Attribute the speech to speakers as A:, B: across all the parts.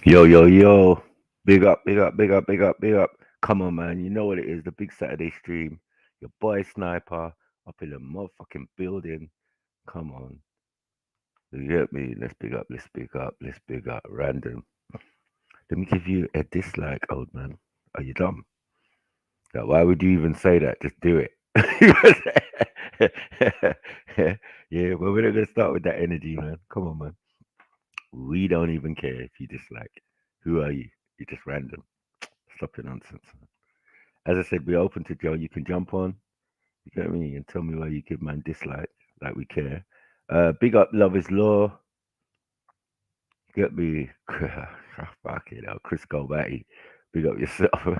A: Yo, yo, yo. Big up, big up, big up, big up, big up. Come on, man. You know what it is. The big Saturday stream. Your boy Sniper up in the motherfucking building. Come on. You get me? Let's big up, let's big up, let's big up. Random. Let me give you a dislike, old man. Are you dumb? Like, why would you even say that? Just do it. Yeah, but we're not going to start with that energy, man. Come on, man. We don't even care if you dislike. Who are you? You're just random. Stop your nonsense. As I said, we're open to Joe. You can jump on, you get me, and tell me why you give man dislike, like we care. Big up Love is Law. Get me. Fuck it out. Chris Golbatti. Big up yourself.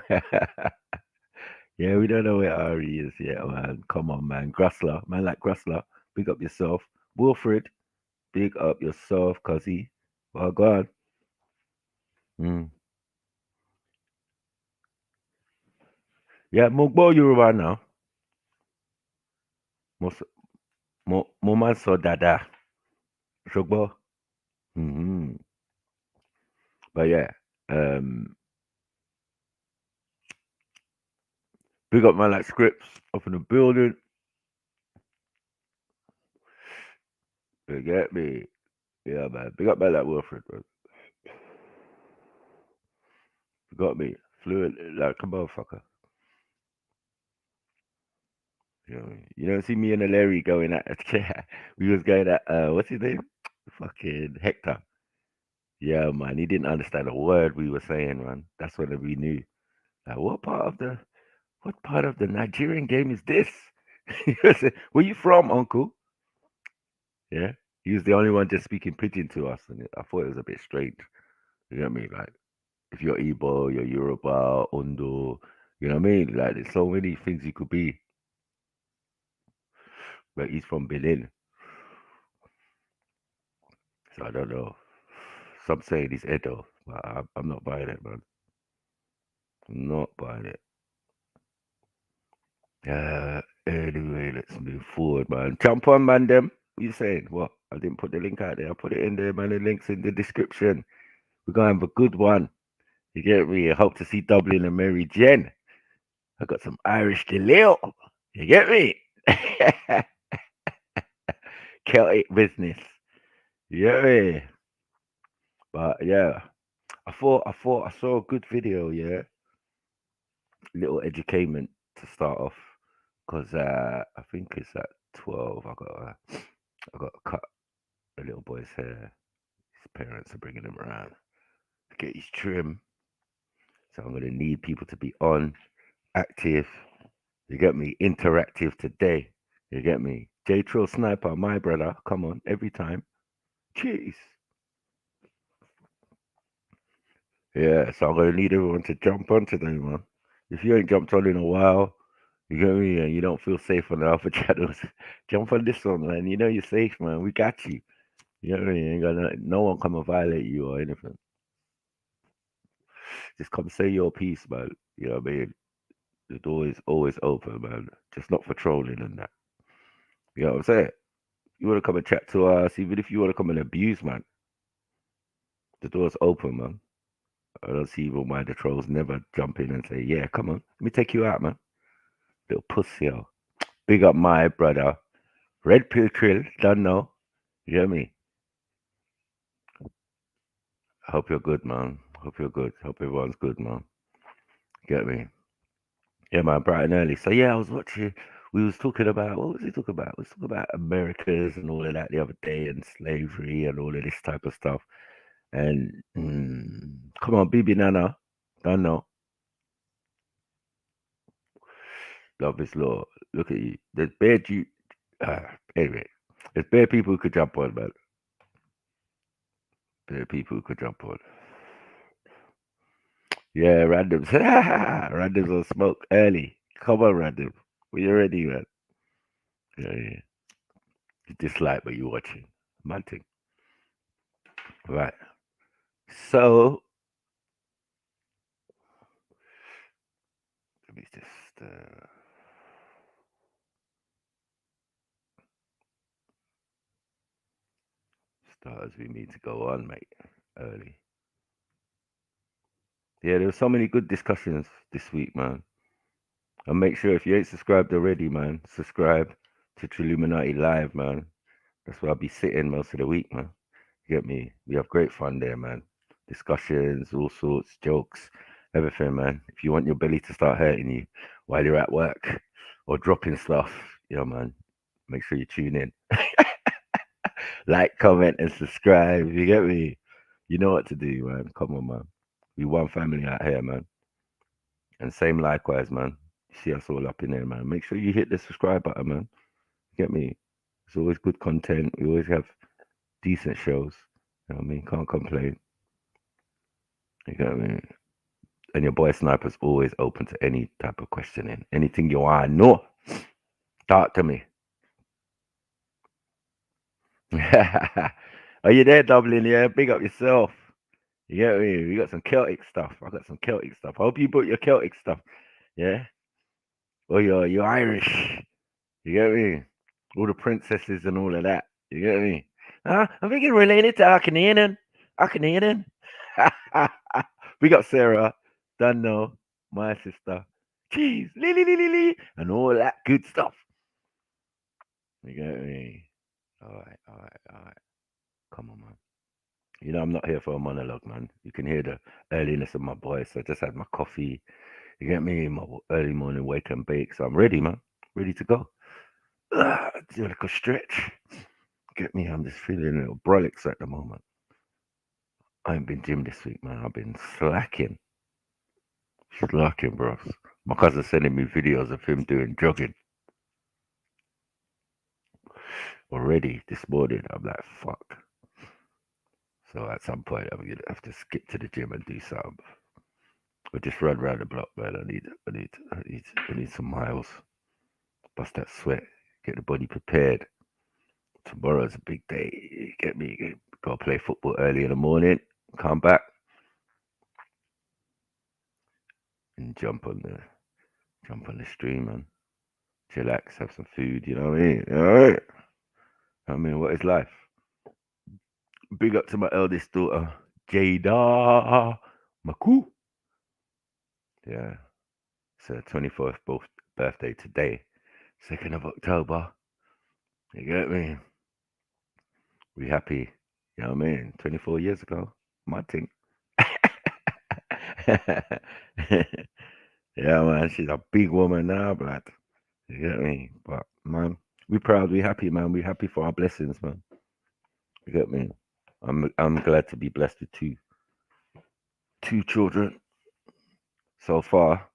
A: Yeah, we don't know where Ari is yet, man. Come on, man. Grussler. Man like Grussler. Big up yourself. Wilfred. Big up yourself, cuzzy. Well, go on. Mm. Yeah, Mugbo Yoruba now. Mo man so dada. Shogbo. Hmm. But yeah, um, big up man like Scripts up in the building. You get me? Yeah, man. Big up man like Wilfred, bro. You got me? Fluent like a motherfucker. You don't see me and Larry going at we was going at what's his name? Fucking Hector. Yeah, man. He didn't understand a word we were saying, man. That's when we knew. Like, what part of the Nigerian game is this? He was like, where you from, Uncle? Yeah. He was the only one just speaking pidgin to us, and I thought it was a bit strange. You know what I mean? Like, if you're Igbo, you're Yoruba, Ondo, you know what I mean? Like, there's so many things you could be. But he's from Benin, so I don't know. Some say he's Edo, but I'm not buying it, man. I'm not buying it. Anyway, let's move forward, man. Jump on, man, them. What you saying? What? I didn't put the link out there. I put it in there, man. The link's in the description. We're going to have a good one. You get me? I hope to see Dublin and Mary Jen. I got some Irish Galil. You get me? Celtic business. You get me? But yeah, I saw a good video. Yeah, little educatement to start off, cause I think it's at 12. I got to cut a little boy's hair. His parents are bringing him around to get his trim, so I'm gonna need people to be on, active. You get me? Interactive today. You get me? J Trill Sniper, my brother. Come on, every time. Jeez. Yeah, so I'm gonna need everyone to jump on today, man. If you ain't jumped on in a while, you get me, and you don't feel safe on the alpha channels, jump on this one, man. You know you're safe, man. We got you. You know what I mean? Ain't gonna no one come and violate you or anything. Just come say your piece, man. You know what I mean? The door is always open, man. Just not for trolling and that. You know what I'm saying? You wanna come and chat to us, even if you wanna come and abuse, man. The door's open, man. I don't see even why the trolls never jump in and say, "Yeah, come on, let me take you out, man." Little pussy, yo. Big up my brother. Red pill trill, don't know. You hear me? Hope you're good, man. Hope you're good. Hope everyone's good, man. Get me? Yeah, man, bright and early. So yeah, I was watching. We was talking about what was he talking about? We was talking about Americas and all of that the other day, and slavery and all of this type of stuff. And come on, Bibi Nana, don't know. Love is law. Look at you. There's bare you. Anyway, there's bare people who could jump on, man. Bare people who could jump on. Yeah, randoms. Randoms on smoke early. Come on, random. We ready, man. Yeah, yeah. You dislike, but you watching. Man thing. Right. So let me just start as we need to go on, mate. Early. Yeah, there were so many good discussions this week, man. And make sure if you ain't subscribed already, man, subscribe to Triluminati Live, man. That's where I'll be sitting most of the week, man. You get me? We have great fun there, man. Discussions, all sorts, jokes, everything, man. If you want your belly to start hurting you while you're at work or dropping stuff, yeah, man, make sure you tune in. Like, comment, and subscribe. You get me? You know what to do, man. Come on, man. We one family out here, man. And same likewise, man. You see us all up in there, man. Make sure you hit the subscribe button, man. You get me? It's always good content. We always have decent shows. You know what I mean? Can't complain. You get me? And your boy Sniper's always open to any type of questioning. Anything you want to know, talk to me. Are you there, Dublin? Yeah, big up yourself. You get me? We got some Celtic stuff. I got some Celtic stuff. I hope you brought your Celtic stuff. Yeah? Or you're Irish. You get me? All the princesses and all of that. You get me? I'm thinking related to Archaeological. Archaeological. We got Sarah, Dunno, my sister, cheese, and all that good stuff. You get me? All right. Come on, man. You know, I'm not here for a monologue, man. You can hear the earliness of my voice. I just had my coffee. You get me? My early morning wake and bake. So I'm ready, man. Ready to go. Do like a stretch. Get me? I'm just feeling a little brolics at the moment. I ain't been gym this week, man. I've been slacking. Slacking, bro. My cousin's sending me videos of him doing jogging already this morning. I'm like, fuck. So at some point, I'm gonna have to skip to the gym and do some, or just run around the block, man. I need some miles. Bust that sweat. Get the body prepared. Tomorrow's a big day. Get me? Go play football early in the morning. Come back and jump on the stream and chillax, have some food. You know what I mean? All right. I mean, what is life? Big up to my eldest daughter, Jada Maku. Yeah, it's her 24th birthday today, 2nd of October. You get me? We happy. You know what I mean? 24 years ago, my thing. Yeah, man, she's a big woman now, blood. You get me? But man, we proud, we happy, man. We happy for our blessings, man. You get me? I'm glad to be blessed with two children so far,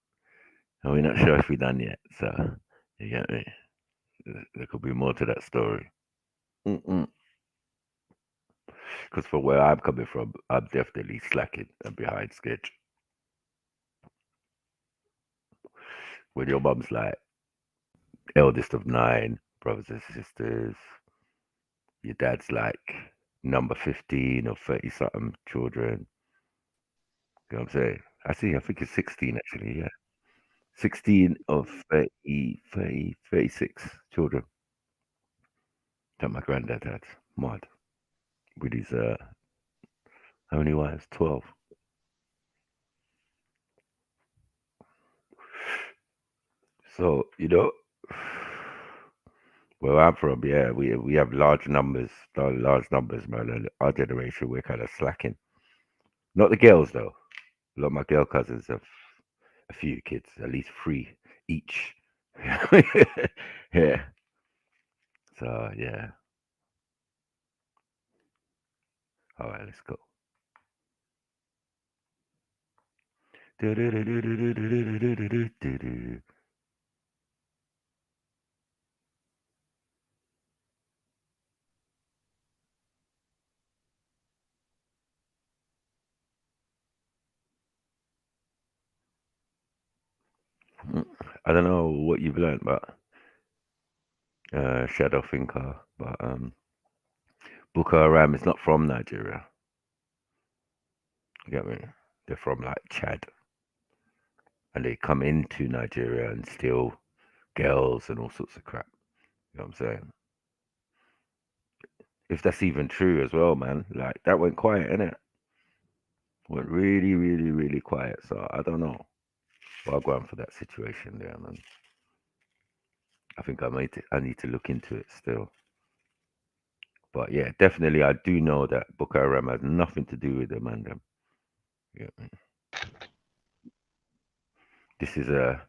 A: and we're not sure if we're done yet. So you get me? There could be more to that story. Because for where I'm coming from, I'm definitely slacking and behind schedule. When your mum's like eldest of 9 brothers and sisters, your dad's like number 15 or 30 something children. You know what I'm saying? I think it's 16 actually, yeah. 16 of 36 children that my granddad had. Mad. With his, how many wives? 12. So, where I'm from, yeah, we have large numbers, man. And our generation, we're kind of slacking. Not the girls, though. A lot of my girl cousins have a few kids, at least 3 each. Yeah. So, yeah. All right, let's go. I don't know what you've learned about Shadow Thinker, but Boko Haram is not from Nigeria. You get me? They're from like Chad, and they come into Nigeria and steal girls and all sorts of crap. You know what I'm saying? If that's even true as well, man. Like that went quiet, innit? went really, really, really quiet. So I don't know. Well, I'll go on for that situation there, man. I think I need to look into it still. But yeah, definitely, I do know that Boko Haram has nothing to do with the man. Yeah, this is a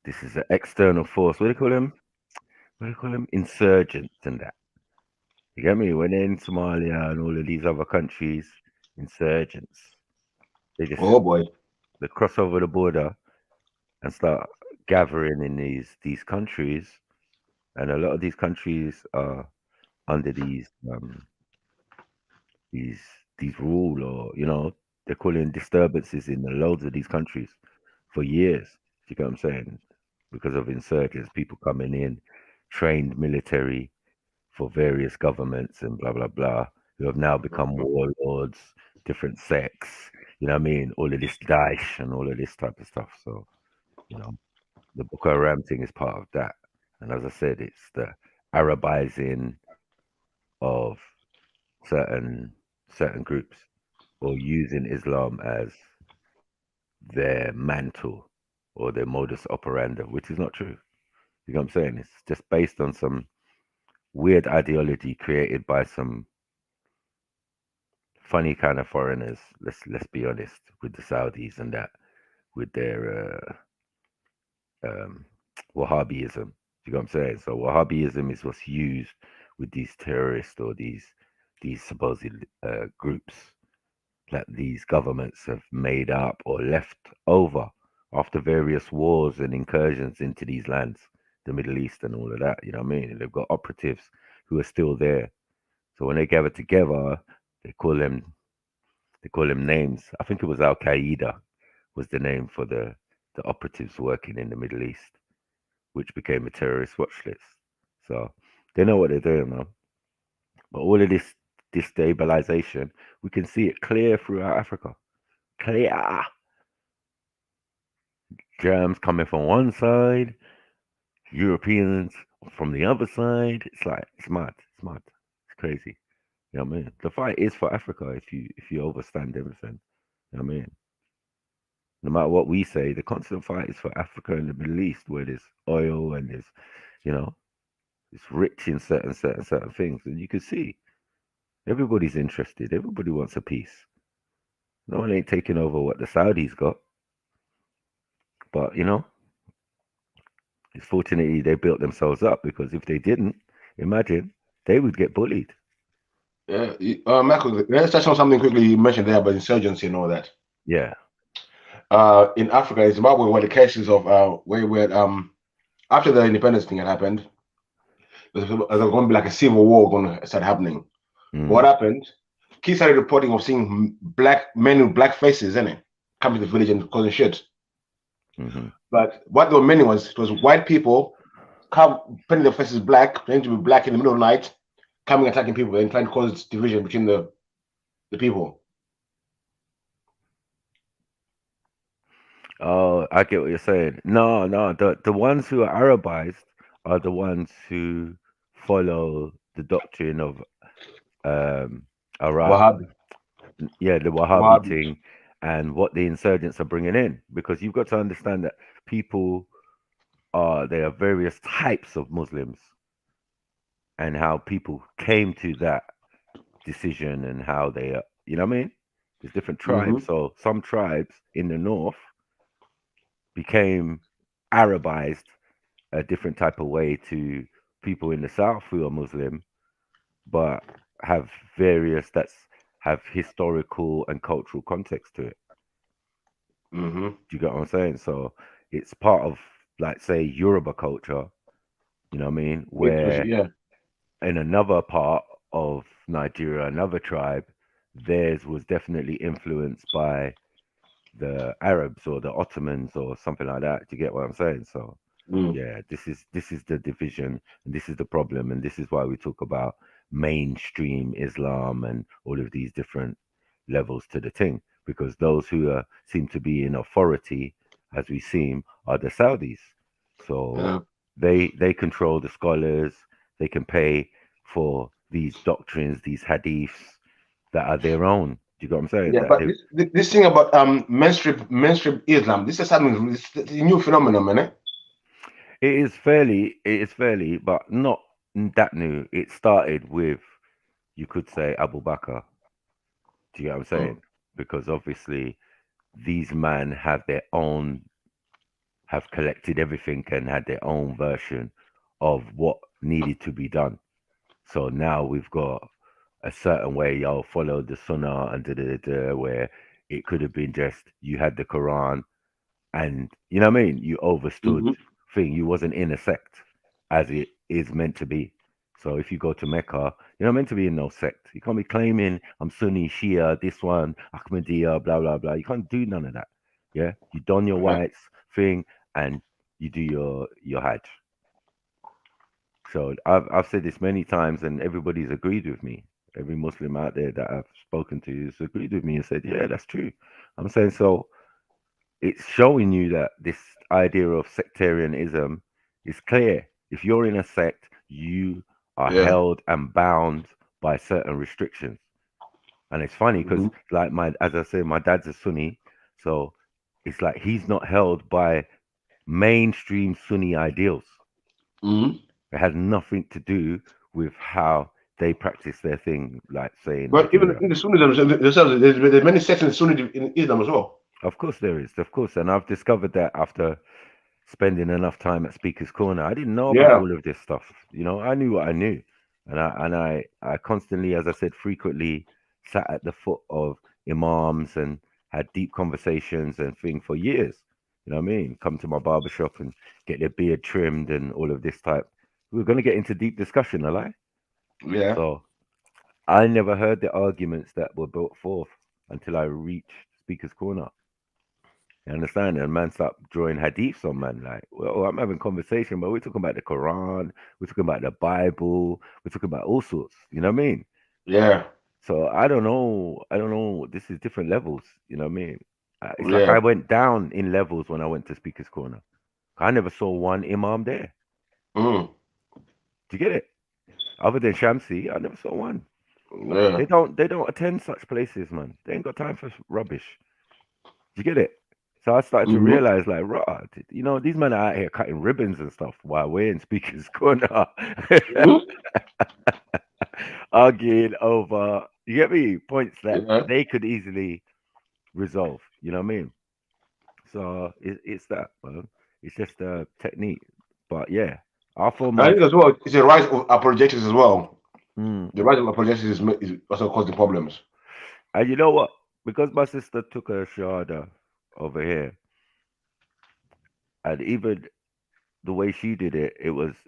A: this is an external force. What do you call them? What do you call them? Insurgents and that. You get me? When they're in Somalia and all of these other countries, insurgents. They just
B: Oh boy.
A: they cross over the border and start gathering in these countries, and a lot of these countries are under these these rule, or they're calling disturbances in loads of these countries for years. Do you get what I'm saying? Because of insurgents, people coming in, trained military for various governments and blah blah blah, who have now become
B: Mhm.
A: warlords, different sects. You know what I mean? All of this Daesh and all of this type of stuff. So you know, the Boko Haram thing is part of that. And as I said, it's the Arabizing of certain certain groups, or using Islam as their mantle or their modus operandi, which is not true. You know what I'm saying? It's just based on some weird ideology created by some funny kind of foreigners. Let's be honest, with the Saudis and that, with their um, Wahhabism. You know what I'm saying? So Wahhabism is what's used with these terrorists or these supposed groups that these governments have made up or left over after various wars and incursions into these lands, the Middle East and all of that. You know what I mean? And they've got operatives who are still there. So when they gather together, they call them they call them names. I think it was Al Qaeda was the name for the operatives working in the Middle East, which became a terrorist watch list. So they know what they're doing, man. But all of this destabilization, we can see it clear throughout Africa. Clear. Germs coming from one side, Europeans from the other side. It's like it's mad. It's mad. It's crazy. You know what I mean? The fight is for Africa if you overstand everything. You know what I mean? No matter what we say, the constant fight is for Africa and the Middle East, where there's oil and there's, you know, it's rich in certain things, and you can see everybody's interested. Everybody wants a piece. No one ain't taking over what the Saudis got, but it's fortunately they built themselves up, because if they didn't, imagine they would get bullied.
B: Yeah, Michael, let's touch on something quickly you mentioned there about insurgency and all that.
A: Yeah.
B: In Africa, in Zimbabwe, were the cases of where after the independence thing had happened, there's going to be like a civil war going to start happening. What
A: Mm,
B: happened? Kids started reporting of seeing black men with black faces, in it, coming to the village and causing shit.
A: hmm
B: But what they were meaning was it was white people come painting their faces black, pretending to be black in the middle of the night, coming attacking people and trying to cause division between the people.
A: Oh, I get what you're saying. No, no, the ones who are Arabized are the ones who follow the doctrine of um Ara,
B: Wahhabi,
A: yeah, the Wahhabi
B: Wahhabis.
A: thing, and what the insurgents are bringing in. Because you've got to understand that people there are various types of Muslims, and how people came to that decision, and how they are. You know what I mean? There's different tribes.
B: Mm-hmm.
A: So some tribes in the north became Arabized a different type of way to people in the south who are Muslim, but have various that's have historical and cultural context to it.
B: Mm-hmm.
A: Do you get what I'm saying? So it's part of, like, say, Yoruba culture. You know what I mean? Where
B: Yeah.
A: in another part of Nigeria, another tribe, theirs was definitely influenced by the Arabs or the Ottomans or something like that. Do you get what I'm saying? So
B: Mm.
A: yeah, this is the division, and this is the problem, and this is why we talk about mainstream Islam and all of these different levels to the thing, because those who seem to be in authority, as we seem, are the Saudis. So
B: Yeah.
A: they control the scholars. They can pay for these doctrines, these hadiths that are their own. Do you get what I'm saying?
B: Yeah,
A: That
B: but this thing about mainstream Islam, this is something, it's a new phenomenon, man.
A: it is fairly, but not that new. It started with, you could say, Abu Bakr. Do you get what I'm
B: Mm.
A: saying? Because obviously these men have collected everything and had their own version of what needed to be done. So now we've got a certain way, y'all follow the Sunnah and where it could have been just you had the Quran and you know what I mean. You overstood
B: Hmm.
A: thing. You wasn't in a sect as it is meant to be. So if you go to Mecca, you're not meant to be in no sect. You can't be claiming I'm Sunni, Shia, this one, Ahmadiyya, blah blah blah. You can't do none of that. Yeah, you don your
B: Yeah,
A: whites thing and you do your Hajj. So I've said this many times, and everybody's agreed with me. Every Muslim out there that I've spoken to has agreed with me and said, "Yeah, that's true." I'm saying so. It's showing you that this idea of sectarianism is clear. If you're in a sect, you are
B: yeah.
A: held and bound by certain restrictions. And it's funny because,
B: Hmm.
A: like as I said, my dad's a Sunni, so it's like he's not held by mainstream Sunni ideals.
B: Hmm.
A: It has nothing to do with how they practice their thing, like say in
B: But even
A: Nigeria.
B: in the Sunnis themselves, there's many sects in Sunni in Islam as well.
A: Of course there is, of course, and I've discovered that after spending enough time at Speaker's Corner. I didn't know about
B: Yeah,
A: all of this stuff. You know, I knew what I knew, and I constantly, as I said, frequently sat at the foot of imams and had deep conversations and thing for years. You know what I mean? Come to my barber shop and get their beard trimmed and all of this type. We were going to get into deep discussion, a lie.
B: yeah,
A: So I never heard the arguments that were brought forth until I reached Speaker's Corner. You understand? And man start drawing hadiths on man. Like, well, I'm having conversation, but we're talking about the Quran, we're talking about the Bible, we're talking about all sorts. You know what I mean?
B: yeah,
A: So I don't know. I don't know. This is different levels. You know what I mean? It's like
B: yeah.
A: I went down in levels when I went to Speaker's Corner. I never saw one imam there.
B: Mm.
A: Do you get it? Other than Shamsi, I never saw one.
B: Yeah.
A: They don't attend such places, man. They ain't got time for rubbish. Do you get it? So I started to
B: Hmm.
A: realize, like, right, you know, these men are out here cutting ribbons and stuff while we're in Speaker's Corner,
B: Hmm.
A: arguing over, you get me, points that
B: Yeah.
A: they could easily resolve. You know what I mean? So it's that, man. It's just a technique. But yeah, our
B: I
A: foremost.
B: think as well, it's a rise of apologetics as well.
A: Mm.
B: The rise of apologetics is also causing problems.
A: And you know what? Because my sister took a shahada over here, and even the way she did it,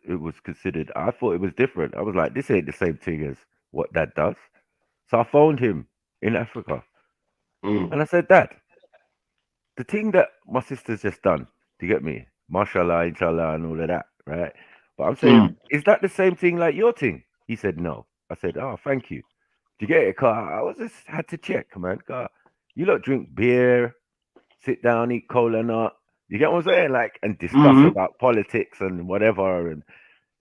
A: it was considered. I thought it was different. I was like, this ain't the same thing as what Dad does. So I phoned him in Africa,
B: Mm.
A: and I said, Dad, the thing that my sister's just done, do you get me? Mashallah, inshallah, and all of that, right? But I'm saying,
B: Mm.
A: is that the same thing like your thing? He said, no. I said, oh, thank you. Do you get it? Cause I was just had to check, man. 'Cause you lot drink beer, sit down, eat cola nut. You get what I'm saying? Like, and discuss
B: Hmm.
A: about politics and whatever, and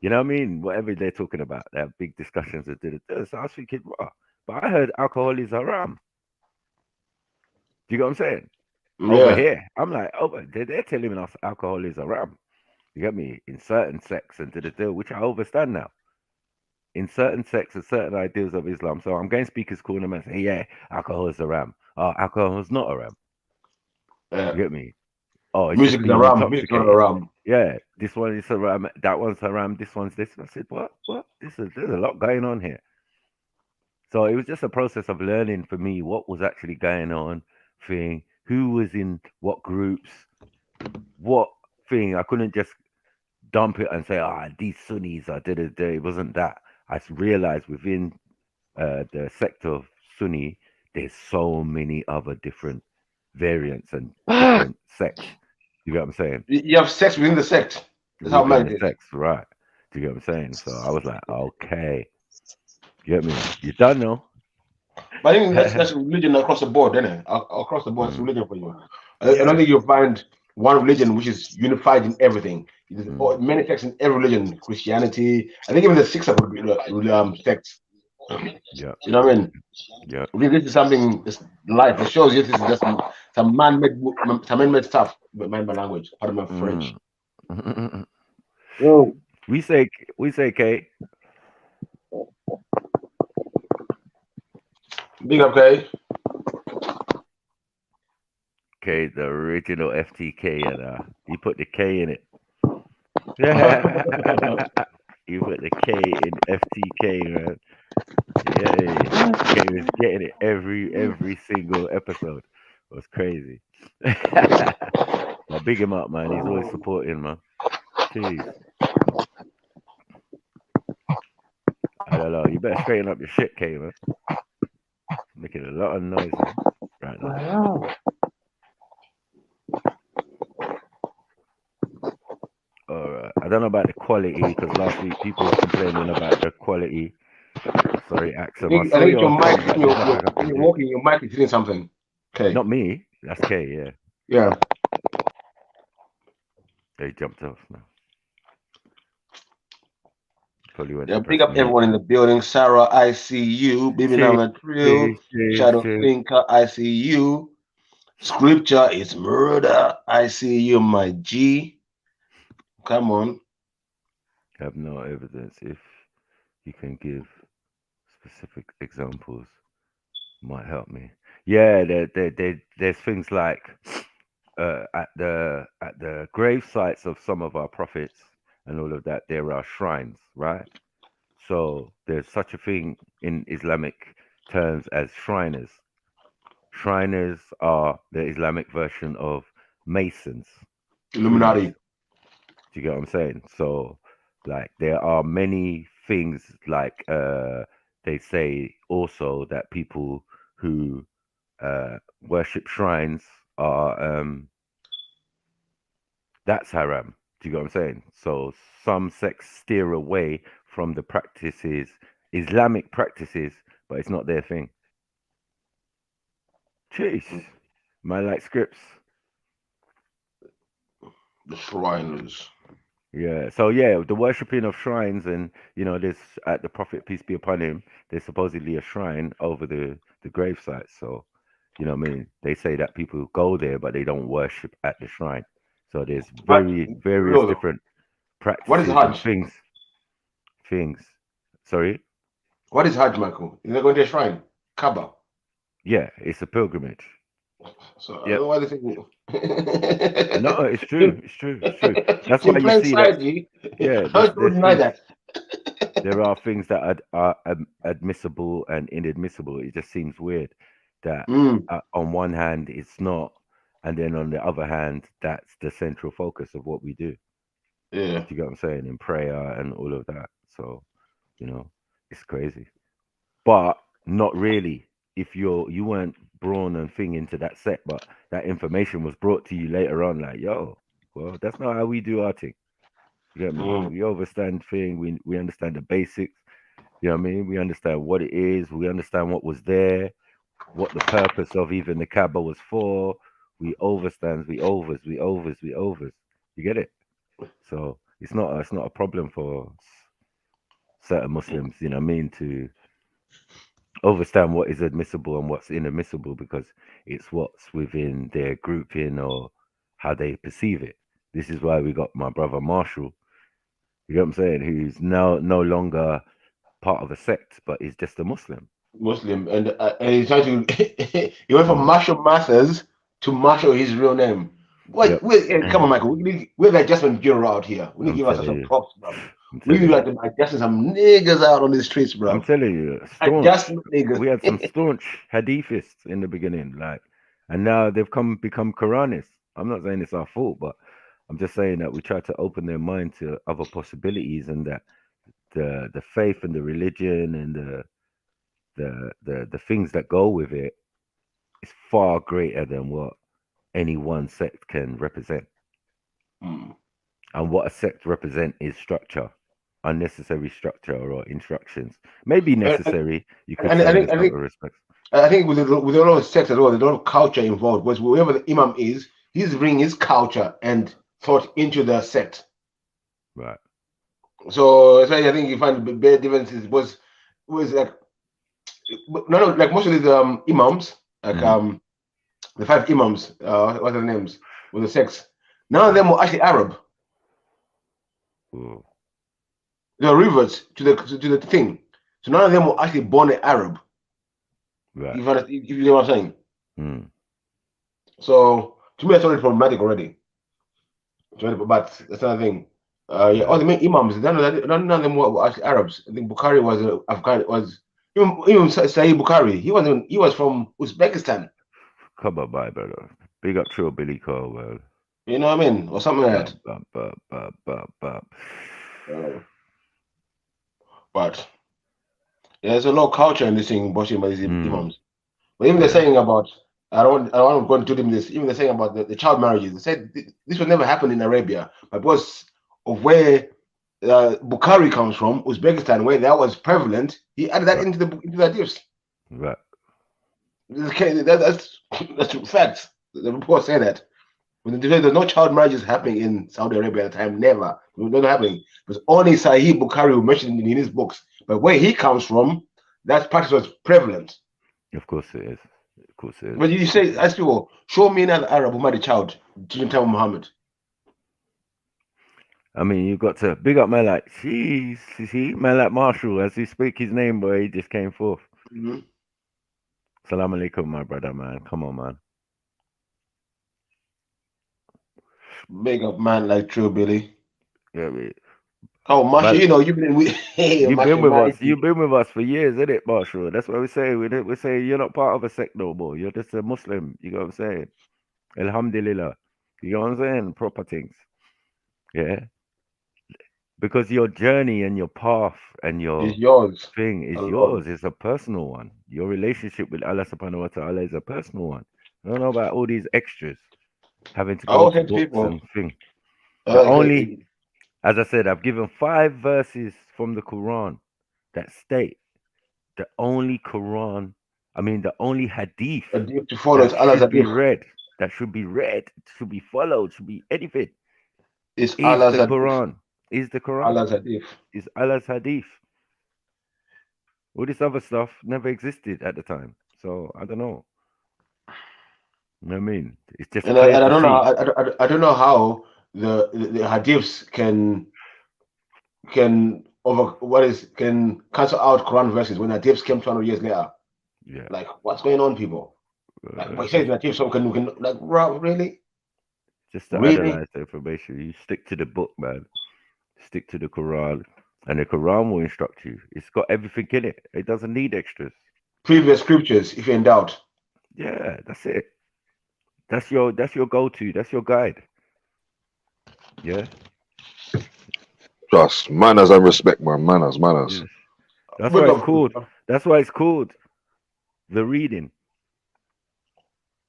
A: you know what I mean? Whatever they're talking about, they have big discussions and da. So I was thinking, wow. But I heard alcohol is haram. Do you get what I'm saying? Over
B: Yeah.
A: here, I'm like, they're telling us alcohol is haram. You get me? In certain sects and da, which I understand now. In certain sects and certain ideas of Islam. So I'm going speakers calling them and say, yeah, alcohol is haram. Oh, alcohol is not haram.
B: Yeah.
A: You get me? Oh, it's
B: Music
A: just
B: is
A: being
B: around. Music is not
A: intoxicated.
B: around.
A: Yeah, this one is haram, that one's haram, this one's this. I said, what? What? There's a lot going on here. So it was just a process of learning for me what was actually going on, thing, who was in what groups, what thing. I couldn't just dump it and say, these Sunnis are da. It wasn't that. I realized within the sector of Sunni, there's so many other different variants and different sects. You get what I'm saying?
B: You have sex within the sect. That's how
A: Within
B: mad
A: the
B: it is.
A: sects, right? Do you get what I'm saying? So I was like, okay, you get me? You done know?
B: But I think that's religion across the board, isn't it? Across the board, it's
A: Mm.
B: religion for you. I don't
A: Yeah.
B: think you'll find one religion which is unified in everything. There's
A: Mm.
B: many sects in every religion. Christianity, I think even the Sikhs are sects.
A: Yeah.
B: You know what I mean?
A: Yeah.
B: This is something. It's life. It shows you this is just some man-made stuff. Mind my language. Pardon my French.
A: Mm.
B: Yo,
A: we say K.
B: big up, K.
A: K, the original FTK, and he put the K in it. Yeah, you put the K in FTK, man. Yeah, K was getting it every single episode. It was crazy. But big him up, man. He's always supporting, man. Jeez. I don't know. You better straighten up your shit, K, man. Making a lot of noise, man, right now. All right. I don't know about the quality because last week people was complaining about the quality. Sorry, Axum. I
B: I
A: saw
B: think your
A: your
B: mic,
A: thing, but there's nothing I
B: when
A: can
B: you're
A: do.
B: walking, your mic is hitting something. Okay.
A: Not me. That's K. Yeah.
B: Yeah.
A: They jumped off now. Probably went
B: Yeah.
A: to
B: Big
A: press
B: up
A: mute.
B: everyone in the building. Sarah, I see you. Baby
A: Cheers,
B: Nana Trill.
A: cheers,
B: Shadow
A: cheers.
B: Thinker, I see you. Scripture is murder. I see you, my G. Come on.
A: Have no evidence. If you can give specific examples, might help me. Yeah, there's things like at the grave sites of some of our prophets and all of that, there are shrines, right? So there's such a thing in Islamic terms as shriners. Shriners are the Islamic version of masons, priests.
B: Illuminati.
A: Do you get what I'm saying? So, like, there are many things like they say also that people who worship shrines are that's haram. Do you get what I'm saying? So some sects steer away from the practices, Islamic practices, but it's not their thing. Jeez, man, like scripts.
B: The Shriners.
A: Yeah. So yeah, the worshipping of shrines, and there's at the Prophet peace be upon him. There's supposedly a shrine over the grave site. So, what I mean, they say that people go there, but they don't worship at the shrine. So there's
B: But
A: various
B: real though,
A: different
B: what is
A: practices and
B: Hajj?
A: things. Sorry.
B: What is Hajj, Michael? Is that going to a shrine? Kaaba.
A: Yeah, it's a pilgrimage.
B: So I don't
A: Yep.
B: know why they think.
A: No, it's true. It's true. It's true. That's why
B: In
A: you
B: plain
A: see that.
B: sight, G.
A: Yeah,
B: How
A: there's
B: you
A: there's
B: deny
A: things.
B: that?
A: There are things that are admissible and inadmissible. It just seems weird that
B: Mm,
A: on one hand it's not, and then on the other hand that's the central focus of what we do.
B: yeah.
A: Do you get what I'm saying? In prayer and all of that. So you know, it's crazy, but not really. If you weren't born and thing into that sect, but that information was brought to you later on, like well, that's not how we do our thing. You get me?
B: Mm,
A: We understand thing. We understand the basics. You know what I mean? We understand what it is. We understand what was there, what the purpose of even the Kaaba was for. We overstands, we overs. You get it? So it's not a problem for certain Muslims, you know what I mean, to understand what is admissible and what's inadmissible because it's what's within their grouping or how they perceive it. This is why we got my brother Marshall, you know what I'm saying, who's now no longer part of a sect, but is just a Muslim.
B: Muslim, and he's trying to. He went from
A: Mm.
B: Marshall Mathers to Marshall, his real name.
A: Yep.
B: Come on, Michael. We have adjustment bureau out here. We need to
A: I'm
B: give ourselves
A: telling
B: some
A: you.
B: props, bro.
A: I'm
B: We
A: telling
B: got
A: you.
B: to adjusting some niggas out on the streets,
A: I'm
B: bro.
A: telling you. Staunch.
B: Adjustment niggas.
A: We had some staunch hadithists in the beginning, like, and now they've become Quranists. I'm not saying it's our fault, but I'm just saying that we try to open their mind to other possibilities, and that the faith and the religion and the things that go with it is far greater than what any one sect can represent.
B: Mm.
A: And what a sect represent is structure, unnecessary structure or instructions. Maybe
B: And,
A: necessary, you could
B: and
A: say
B: I
A: in
B: think I
A: some
B: think
A: respects.
B: I think with a lot of sex as well, there's a lot of culture involved. Because whoever the imam is, he's bringing his culture and thought into the sect.
A: Right.
B: So that's why I think you find the big differences was like no, like most of these imams, like the 5 imams, what are their names? With the sects. None of them were actually Arab.
A: Ooh.
B: They were reverts to the thing. So none of them were actually born Arab.
A: Right.
B: If you know what I'm saying.
A: Mm.
B: So to me, that's already problematic already. But that's another thing. Yeah, all the main imams, none of them were actually Arabs. I think Bukhari was Afghan. Even Sahih Bukhari. He was from Uzbekistan.
A: Come on, my brother. Big up Trill Billy Cole, man.
B: You know what I mean, or something like
A: Bop.
B: that. But yeah, there's a lot of culture in this thing, worshiping by these imams. But even they're saying about, I don't want to go into them this. Even they're saying about the child marriages. They said this would never happen in Arabia, but because of where Bukhari comes from, Uzbekistan, where that was prevalent, he added that into the hadiths.
A: Right.
B: That's facts. The report say that. When there's no child marriages happening in Saudi Arabia at the time, never. It was not happening. It was only Sahih Bukhari who mentioned it in his books. But where he comes from, that practice was prevalent.
A: Of course it is. Of course it is.
B: But you say, ask people, show me another Arab who married a child during the time of Muhammad.
A: I mean, you've got to big up man like, see, man like Marshall, as he speak his name, boy, he just came forth. Salam alaikum, my brother, man. Come on, man.
B: Big up man like True Billy.
A: Yeah, we.
B: Oh, Marshall, you know, you've been with
A: You've been with us. You've been with us for years, isn't it, Marshall? That's what we say. We say you're not part of a sect no more. You're just a Muslim. You know what I'm saying? Alhamdulillah. You know what I'm saying? Proper things. Yeah. Because your journey and your path and your
B: is yours.
A: thing is yours. It's a personal one. Your relationship with Allah subhanahu wa ta'ala is a personal one. I don't know about all these extras having to go to books and things. The only, as I said, I've given 5 verses from the Quran that state the only hadith
B: to follow
A: that should be read, should be followed, should be anything.
B: Is Allah's
A: the Quran. Is the Quran.
B: Allah's hadith.
A: Is Allah's hadith. All this other stuff never existed at the time. So I don't know. You know what I mean? It's just
B: and I don't know. I don't know how the hadiths can cancel out Quran verses when hadiths came 200 years later.
A: Yeah.
B: Like, what's going on, people? Like, by saying hadith, someone can like, really?
A: Just to analyze the information, you stick to the book, man. Stick to the Quran, and the Quran will instruct you. It's got everything in it. It doesn't need extras.
B: Previous scriptures, if you're in doubt.
A: Yeah, that's it. That's your go-to. That's your guide. Yeah.
C: Trust manners and respect, man. Manners.
A: Yes. That's why it's called. That's why it's called the reading.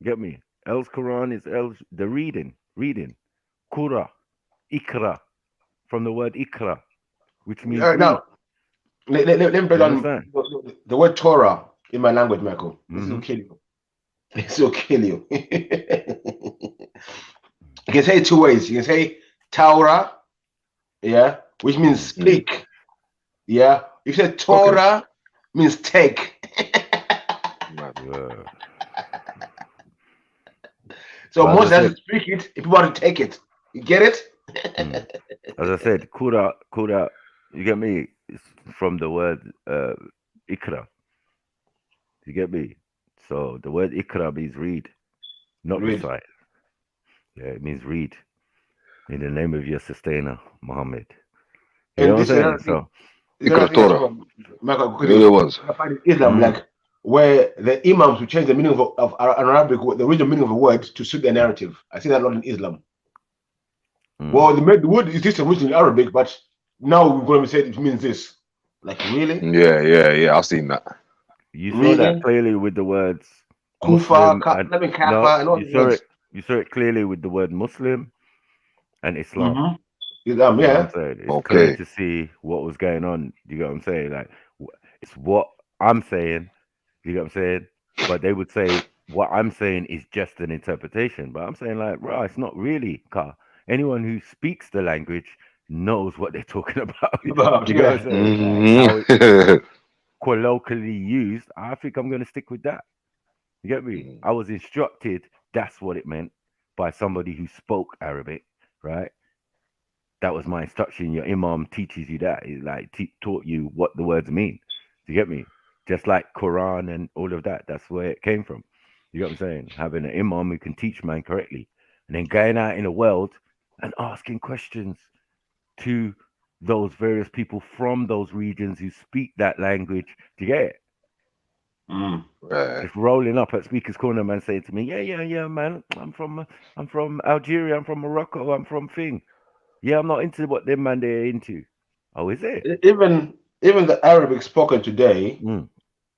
A: Get me? El's Quran is the reading. Qura, ikra, from the word ikra, which means read.
B: Now, let me break down the word Torah in my language, Michael. This will kill you. This will kill you. You can say it 2 ways. You can say Torah, yeah, which means speak. Yeah. You say Torah means take. So most doesn't speak it if you want to take it. You get it?
A: As I said, Kura, you get me? It's from the word ikra. You get me? So the word ikra means read, not recite. Yeah, it means read. In the name of your sustainer, Muhammad. You know what I'm saying? So
C: ikra Torah. It was.
B: I find Islam like where the imams will change the meaning of Arabic, the original meaning of a word to suit their narrative. I see that a lot in Islam. Well, the word is this originally in Arabic, but now we're going to say it means this. Like, really?
C: Yeah. I've seen that.
A: You saw that clearly with the words
B: Kufa,
A: you saw it clearly with the word Muslim and Islam.
B: Islam,
A: you know what I'm saying? It's clear to see what was going on. You know what I'm saying? Like, it's what I'm saying. You know what I'm saying? But they would say what I'm saying is just an interpretation. But I'm saying, like, bro, it's not really, car. Anyone who speaks the language knows what they're talking about. You know what I'm saying? colloquially used, I think I'm going to stick with that. You get me? I was instructed that's what it meant by somebody who spoke Arabic, right? That was my instruction. Your imam teaches you that. He like taught you what the words mean. Do you get me? Just like Quran and all of that. That's where it came from. You get what I'm saying? Having an imam who can teach man correctly, and then going out in the world and asking questions to those various people from those regions who speak that language. Do you get it?
C: Right.
A: Just rolling up at Speaker's Corner, man, saying to me, "Yeah, man. I'm from Algeria. I'm from Morocco. I'm from thing. Yeah, I'm not into what them man they're into." Oh, is it?
B: Even the Arabic spoken today
A: Mm.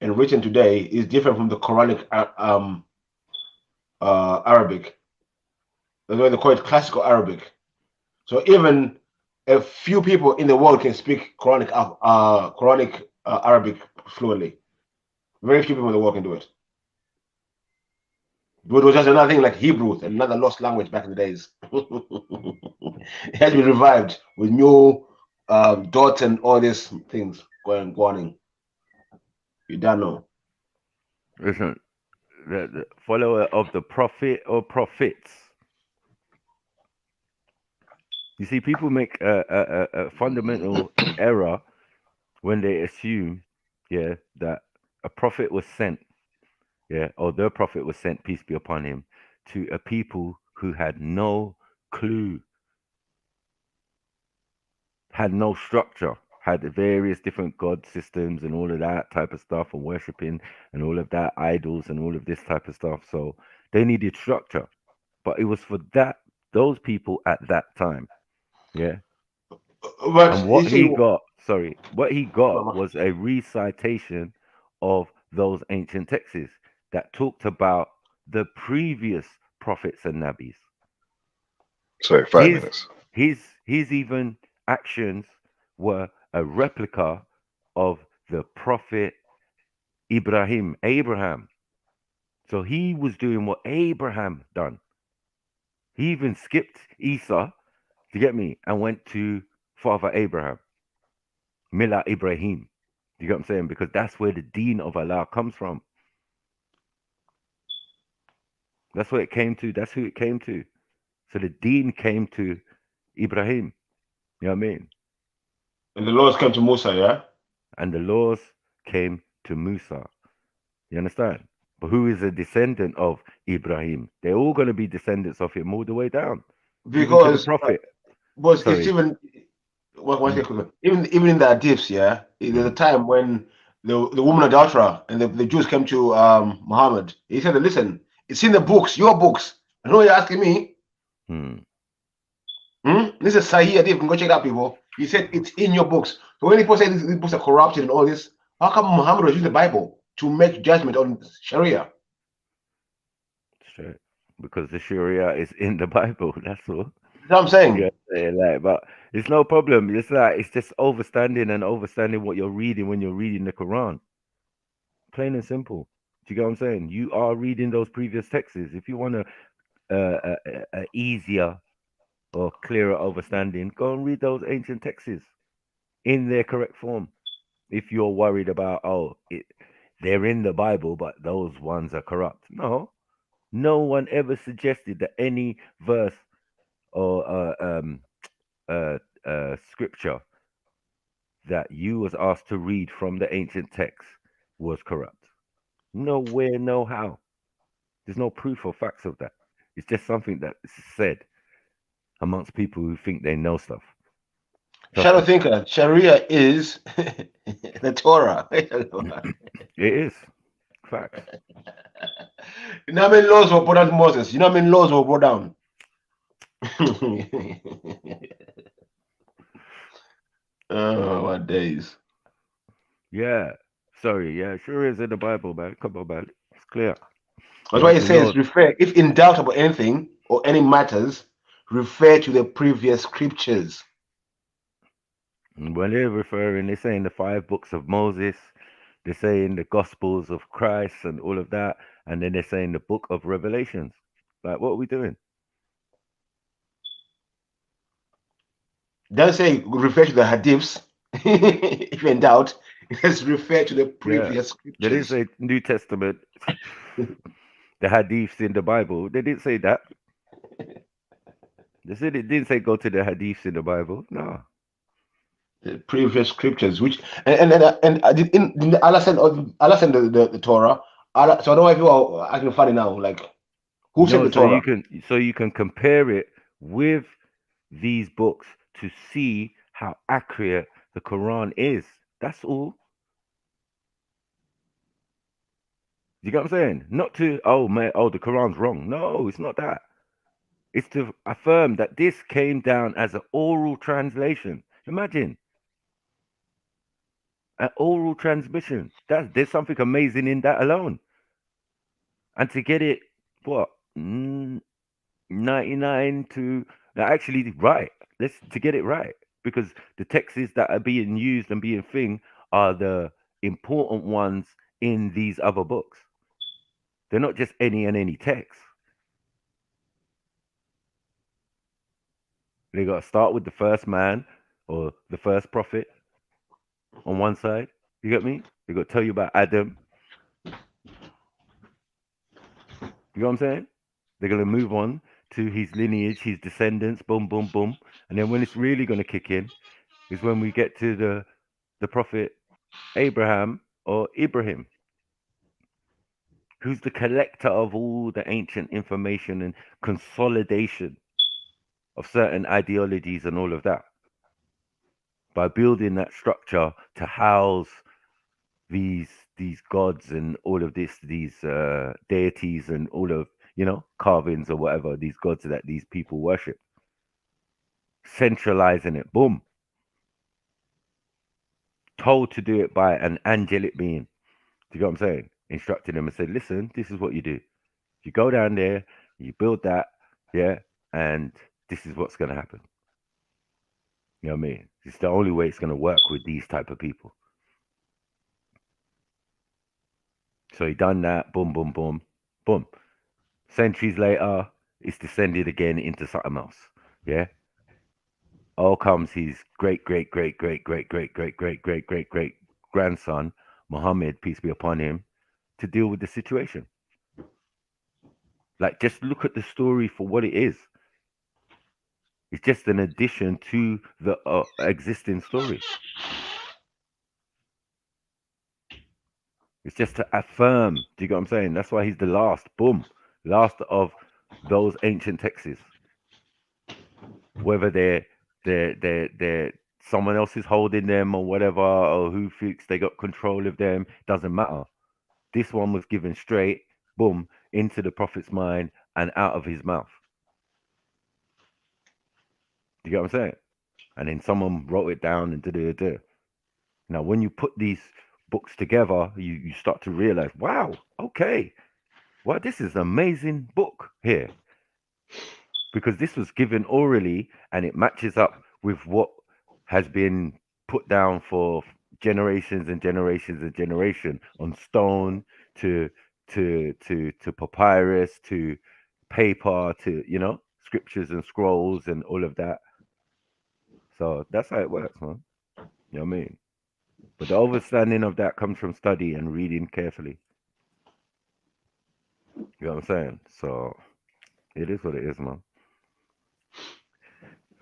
B: and written today is different from the Quranic Arabic. That's why they call it classical Arabic. So even a few people in the world can speak Quranic Arabic fluently. Very few people in the world can do it. But it was just another thing like Hebrew, another lost language back in the days. It has been revived with new dots and all these things going on. You don't know.
A: Listen, the follower of the prophet or prophets. You see, people make a fundamental error when they assume, yeah, that a prophet was sent, yeah, or the prophet was sent, peace be upon him, to a people who had no clue, had no structure, had various different god systems and all of that type of stuff, and worshipping and all of that, idols and all of this type of stuff. So they needed structure, but it was for those people at that time, yeah.
B: But
A: And
B: you
A: what
B: see,
A: he got, what he got was a recitation of those ancient texts that talked about the previous prophets and nabis.
C: Sorry, 5 minutes.
A: His even actions were a replica of the prophet Abraham. So he was doing what Abraham done. He even skipped Isa, to get me, and went to Father Abraham, Mila Ibrahim. You get what I'm saying? Because that's where the deen of Allah comes from. That's where it came to. That's who it came to. So the deen came to Ibrahim. You know what I mean?
B: And the laws came to Musa, yeah?
A: And the laws came to Musa. You understand? But who is a descendant of Ibrahim? They're all going to be descendants of him all the way down. Even to the
B: Because
A: prophet.
B: it's even even in the hadiths, yeah, there's a time when the woman adulterer and the Jews came to Muhammad. He said, "Listen, it's in the books, your books. I know you're asking me. This is Sahih hadith. You can go check it out, people. He said it's in your books. So when people say these books are corrupted and all this, how come Muhammad was using the Bible to make judgment on Sharia?
A: Straight. Because the Sharia is in the Bible. That's all.
B: That's what I'm saying.
A: Yeah, like, but it's no problem. It's like it's just understanding what you're reading when you're reading the Quran. Plain and simple. Do you get what I'm saying? You are reading those previous texts. If you want a easier or clearer understanding, go and read those ancient texts in their correct form. If you're worried about they're in the Bible, but those ones are corrupt. No one ever suggested that any verse or scripture that you was asked to read from the ancient text was corrupt. Nowhere, no how. There's no proof or facts of that. It's just something that's said amongst people who think they know stuff.
B: Shadow thinker, Sharia is the Torah.
A: It is. Facts.
B: You know how many laws were brought down to Moses? You know how many laws were brought down? Oh, what days.
A: Yeah. Sorry. Yeah. Sure is in the Bible, man. Come on, man. It's clear.
B: That's why it says, refer, if in doubt about anything or any matters, refer to the previous scriptures.
A: When they're referring, they're saying the 5 books of Moses, they're saying the Gospels of Christ and all of that, and then they're saying the book of Revelations. Like, what are we doing?
B: Don't say refer to the hadiths if you're in doubt. Let's refer to the previous
A: They didn't
B: scriptures.
A: say New Testament, the hadiths in the Bible. They didn't say that. They said it didn't say go to the hadiths in the Bible. No.
B: The previous scriptures, which in Allah sent the Torah. Allah, so I don't know if you are acting funny now. Like, who sent
A: No,
B: the Torah?
A: so you can compare it with these books to see how accurate the Quran is. That's all. You get what I'm saying? Not to the Quran's wrong. No, it's not that. It's to affirm that this came down as an oral translation. Imagine an oral transmission. There's something amazing in that alone. And to get it, what, 99 to actually right. To get it right, because the texts that are being used and being thing are the important ones in these other books. They're not just any text. They got to start with the first man or the first prophet on one side. You get me? They got to tell you about Adam. You know what I'm saying? They're going to move on to his lineage, his descendants, boom, boom, boom. And then when it's really going to kick in is when we get to the prophet Abraham or Ibrahim, who's the collector of all the ancient information and consolidation of certain ideologies and all of that, by building that structure to house these gods and all of these deities and all of, carvings or whatever, these gods that these people worship, centralizing it, boom, told to do it by an angelic being. Do you get what I'm saying? Instructing them and said, listen, this is what you do. You go down there, you build that, and this is what's going to happen. You know what I mean? It's the only way it's going to work with these type of people. So he done that, boom, boom, boom, boom. Centuries later, it's descended again into something else. Yeah. All comes his great grandson, Muhammad, peace be upon him, to deal with the situation. Like, just look at the story for what it is. It's just an addition to the existing story. It's just to affirm. Do you get what I'm saying? That's why he's the last. Boom. Last of those ancient texts. Whether they're someone else is holding them or whatever, or who thinks they got control of them, doesn't matter. This one was given straight, boom, into the prophet's mind and out of his mouth. Do you get what I'm saying? And then someone wrote it down and da. Now, when you put these books together, you start to realize, wow, okay, well, this is an amazing book here, because this was given orally and it matches up with what has been put down for generations and generations and generation on stone to papyrus to paper to scriptures and scrolls and all of that. So that's how it works, man. You know what I mean? But the understanding of that comes from study and reading carefully. You know what I'm saying? So it is what it is, man.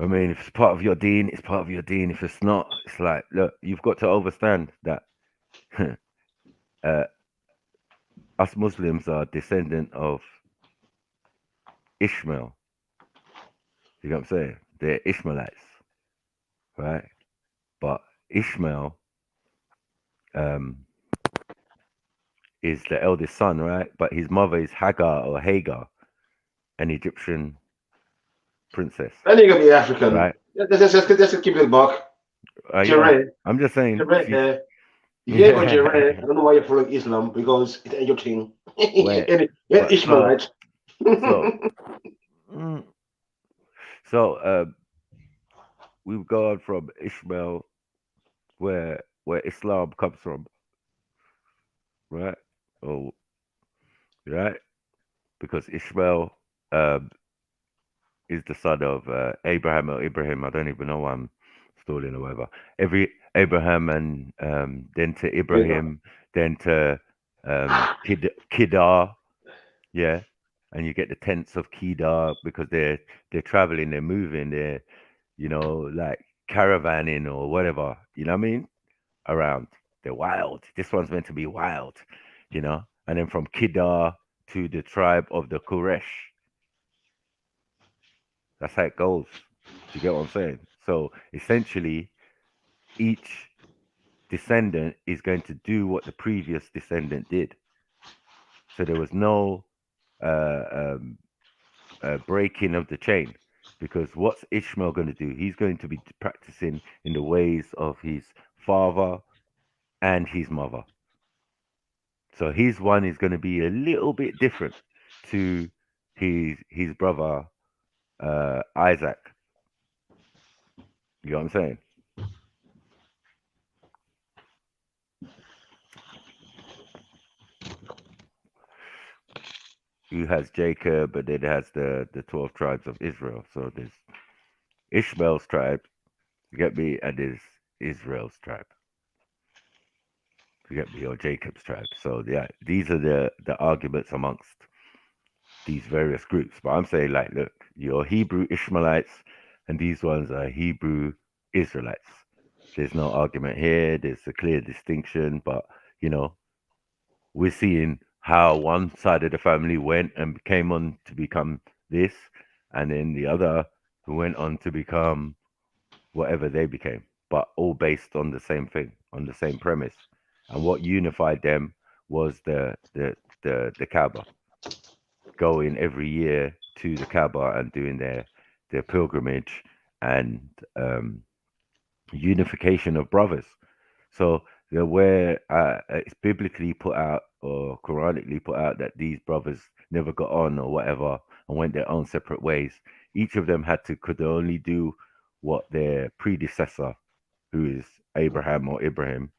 A: I mean, if it's part of your deen, it's part of your deen. If it's not, it's like, look, you've got to understand that us Muslims are descendant of Ishmael. You know what I'm saying? They're Ishmaelites, right? But Ishmael is the eldest son, right? But his mother is Hagar, an Egyptian princess.
B: Then you can be African.
A: Right?
B: Just keep it back.
A: Yeah, I'm just saying.
B: If you ain't got Jere, I don't know why you're following Islam, because it ain't your thing. You're Ishmaelite.
A: So we've gone from Ishmael, where Islam comes from, right? Oh, right, because Ishmael is the son of Abraham or Ibrahim. I don't even know why I'm stalling or whatever. Every Abraham and then to Ibrahim, then to Kedar, yeah, and you get the tents of Kedar because they're traveling, they're moving, they're like caravanning or whatever. You know what I mean? Around, they're wild. This one's meant to be wild, and then from Kedar to the tribe of the Quraysh. That's how it goes. Do you get what I'm saying? So essentially, each descendant is going to do what the previous descendant did. So there was no breaking of the chain, because what's Ishmael going to do? He's going to be practicing in the ways of his father and his mother. So his one is going to be a little bit different to his brother Isaac. You know what I'm saying? Who has Jacob, but then has the 12 tribes of Israel. So there's Ishmael's tribe, you get me, and there's Israel's tribe. You get me, or Jacob's tribe. So yeah, these are the arguments amongst these various groups. But I'm saying, like, look, you're Hebrew Ishmaelites, and these ones are Hebrew Israelites. There's no argument here. There's a clear distinction, but we're seeing how one side of the family went and came on to become this, and then the other who went on to become whatever they became, but all based on the same thing, on the same premise. And what unified them was the Kaaba, going every year to the Kaaba and doing their pilgrimage and unification of brothers. So where it's biblically put out or Quranically put out that these brothers never got on or whatever and went their own separate ways. Each of them could only do what their predecessor, who is Abraham or Ibrahim.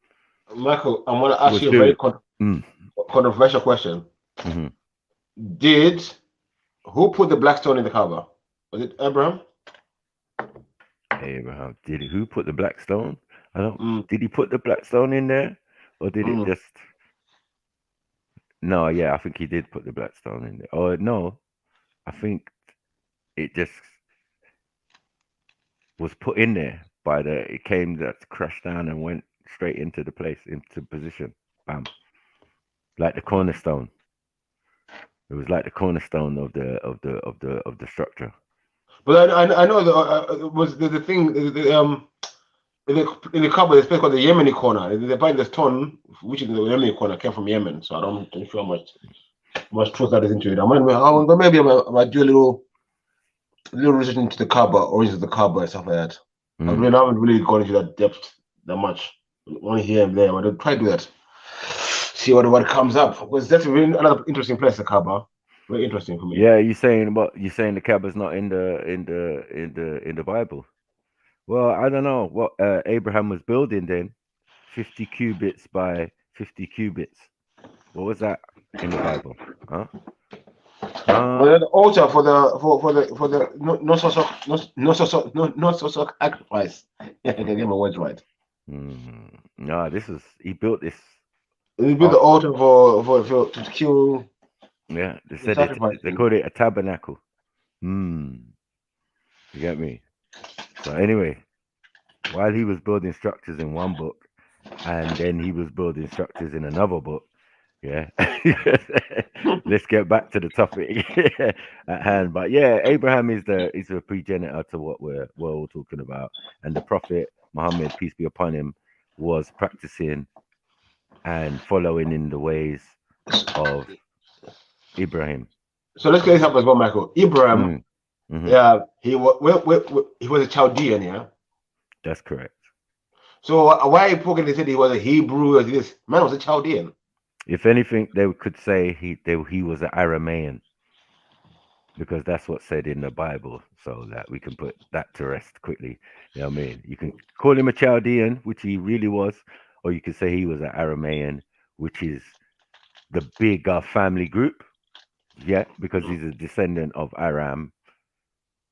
B: Michael, I'm going to ask you a very controversial question.
A: Mm-hmm.
B: Who put the black stone in the Kaaba? Was it Abraham?
A: Abraham. Who put the black stone? I don't. Did he put the black stone in there, or did it just? No, yeah, I think he did put the black stone in there. Oh no, I think it just was put in there by it came that crashed down and went straight into the place, into position. Bam. Like the cornerstone. It was like the cornerstone of the structure.
B: But I know was the thing in the Kaaba, there's a place called the Yemeni corner. They find the stone, which is the Yemeni corner, came from Yemen. So I don't sure how much truth that is into it. Maybe I might do a little research into the Kaaba, origins of the Kaaba and stuff like that. I haven't really gone into that depth that much. Only here and there. I'm gonna try to do that. See what comes up. Because that's really another interesting place, the Kaaba. Very interesting for me.
A: Yeah, you're saying the Kaaba's not in the Bible. Well, I don't know what Abraham was building then. 50 cubits by 50 cubits. What was that in the Bible? Huh?
B: Well, the altar for the not so sacrifice. I can get my words right.
A: No, he built this.
B: He built the altar for to kill.
A: Yeah, they called it a tabernacle. You get me? So anyway, while he was building structures in one book, and then he was building structures in another book. Yeah, let's get back to the topic at hand. But yeah, Abraham is a progenitor to what we're all talking about, and the Prophet Muhammad, peace be upon him, was practicing and following in the ways of Ibrahim.
B: So let's get this up as well, Michael. Ibrahim, yeah, he was a Chaldean, yeah.
A: That's correct.
B: So why people they said he was a Hebrew or this man was a Chaldean?
A: If anything, they could say he was an Aramaean, because that's what's said in the Bible. So that we can put that to rest quickly. You know what I mean? You can call him a Chaldean, which he really was, or you could say he was an Aramaean, which is the bigger family group. Yeah, because he's a descendant of Aram,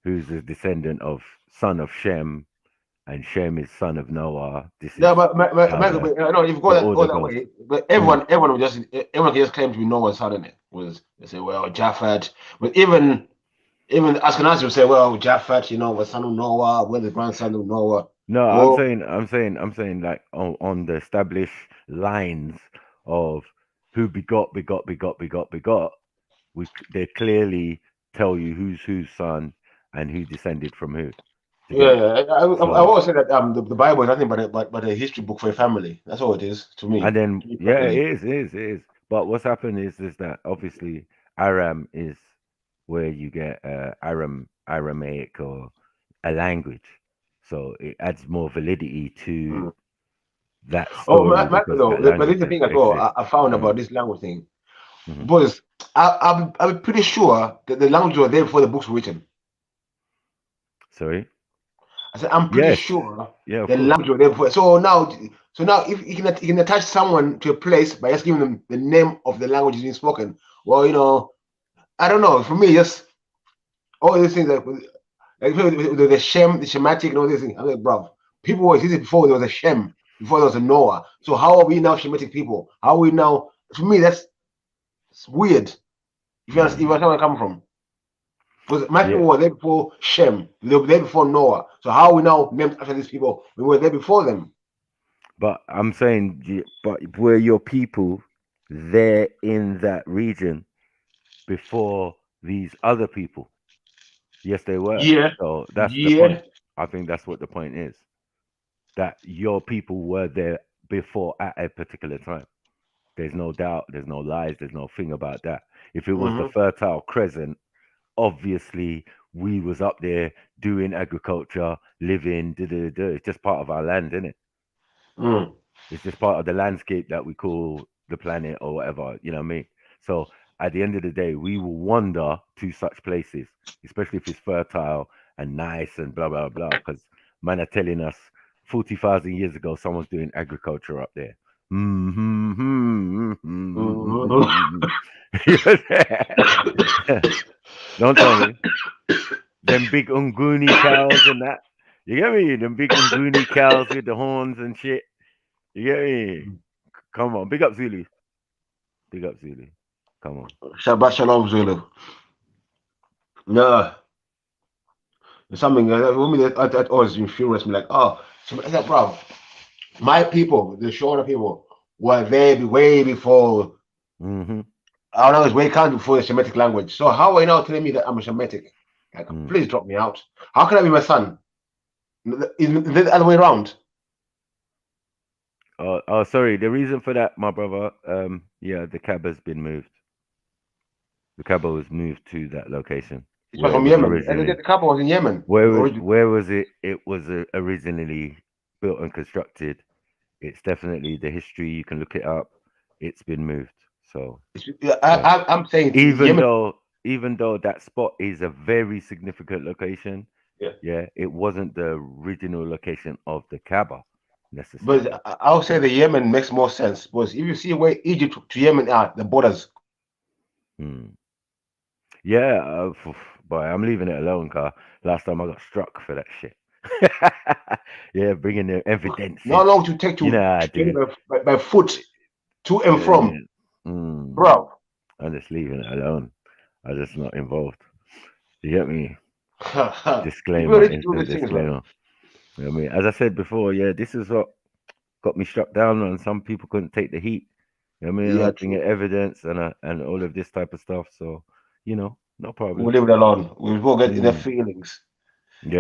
A: who's a descendant of son of Shem, and Shem is son of Noah. This is
B: Yeah, but
A: how
B: Michael, no, if you
A: the
B: go
A: order
B: that
A: goes.
B: way, but everyone can just claim to be Noah's son, innit? Was they say, well, Japhet, but even Ashkenazi will say, well, Japhet, was son of Noah, we're the grandson of Noah.
A: No,
B: Well,
A: I'm saying like on the established lines of who begot. They clearly tell you who's whose son and who descended from who. To get me?
B: I
A: So
B: always say that the Bible is nothing but a history book for a family. That's all it is to me.
A: and then
B: To me
A: yeah,
B: personally.
A: it is. But what's happened is that obviously Aram is where you get Aramaic or a language, so it adds more validity to
B: Mm.
A: that
B: Oh,
A: story
B: Michael,
A: because that
B: though, but
A: language
B: this is the thing as well.
A: exists.
B: I found
A: Mm,
B: about this language thing,
A: mhm.
B: boys. I'm pretty sure that the language was there before the books were written.
A: Sorry.
B: I said I'm pretty
A: Yes.
B: sure
A: Yeah, of
B: the
A: course.
B: language was there before. So now, if you can attach someone to a place by just giving them the name of the language being spoken, well, I don't know. For me, just all these things like the Shem, the Shematic, and all these things. I'm like, bro, people were existed before there was a Shem, before there was a Noah. So how are we now Shemitic people? How are we now? For me, that's it's weird. If you understand where I'm coming from. Because my
A: Yeah,
B: people were there before Shem. They were there before Noah. So how are we now named after these people? We were there before them.
A: but I'm saying, but were your people there in that region before these other people? Yes, they were.
B: Yeah,
A: So that's the point.
B: yeah.
A: I think that's what the point is. That your people were there before at a particular time. There's no doubt, there's no lies, there's no thing about that. If it was the
B: Mm-hmm.
A: Fertile Crescent, obviously we was up there doing agriculture, living, It's just part of our land, isn't it?
B: Mm.
A: It's just part of the landscape that we call the planet or whatever, you know what I mean? So at the end of the day, we will wander to such places, especially if it's fertile and nice and blah, blah, blah. Because man are telling us 40,000 years ago, someone's doing agriculture up there.
B: Mm-hmm.
A: Don't tell me. Them big Unguni cows and that. You get me? Them big Unguni cows with the horns and shit. You get me? Come on, big up Zulu. Big up Zulu. Come on.
B: Shabbat Shalom Zulu. No, something that always infuriates me. Like, oh, so I said, bro, my people, the Shona people, were there way before.
A: Mm-hmm.
B: I was way count before the Shemitic language. So how are you now telling me that I'm a Shemitic? Like,
A: Mm.
B: please drop me out. How can I be my son? Is it the other way around?
A: Oh, sorry. The reason for that, my brother, yeah, the Kaaba has been moved. The Kaaba was moved to that location
B: It was
A: where it
B: from
A: was
B: Yemen. And
A: originally.
B: the Kaaba was in Yemen.
A: Where was it? It was originally built and constructed. It's definitely the history. You can look it up. It's been moved. So yeah.
B: I'm saying
A: even
B: Yemen.
A: though even though that spot is a very significant location,
B: Yeah.
A: yeah, it wasn't the original location of the Kaaba
B: But
A: necessarily.
B: I'll say the Yemen makes more sense because if you see where Egypt to Yemen are, the borders.
A: Hmm. Yeah, boy, I'm leaving it alone, car. Last time I got struck for that shit. Yeah, bringing the
B: Not
A: evidences.
B: long to take
A: You know
B: to
A: how I
B: get
A: do.
B: it by foot to and
A: Yeah.
B: from,
A: Mm,
B: bro.
A: I'm just leaving it alone. I'm just not involved. You get me?
B: People
A: Disclaimer,
B: need to do
A: instant
B: these things, man.
A: disclaimer. You know what I mean? As I said before, yeah, this is what got me struck down on. Some people couldn't take the heat. You know what I mean? I
B: Yeah,
A: bring
B: true.
A: evidence and all of this type of stuff. So, no
B: We'll
A: problem.
B: leave it alone. We will get in the
A: Mm,
B: feelings.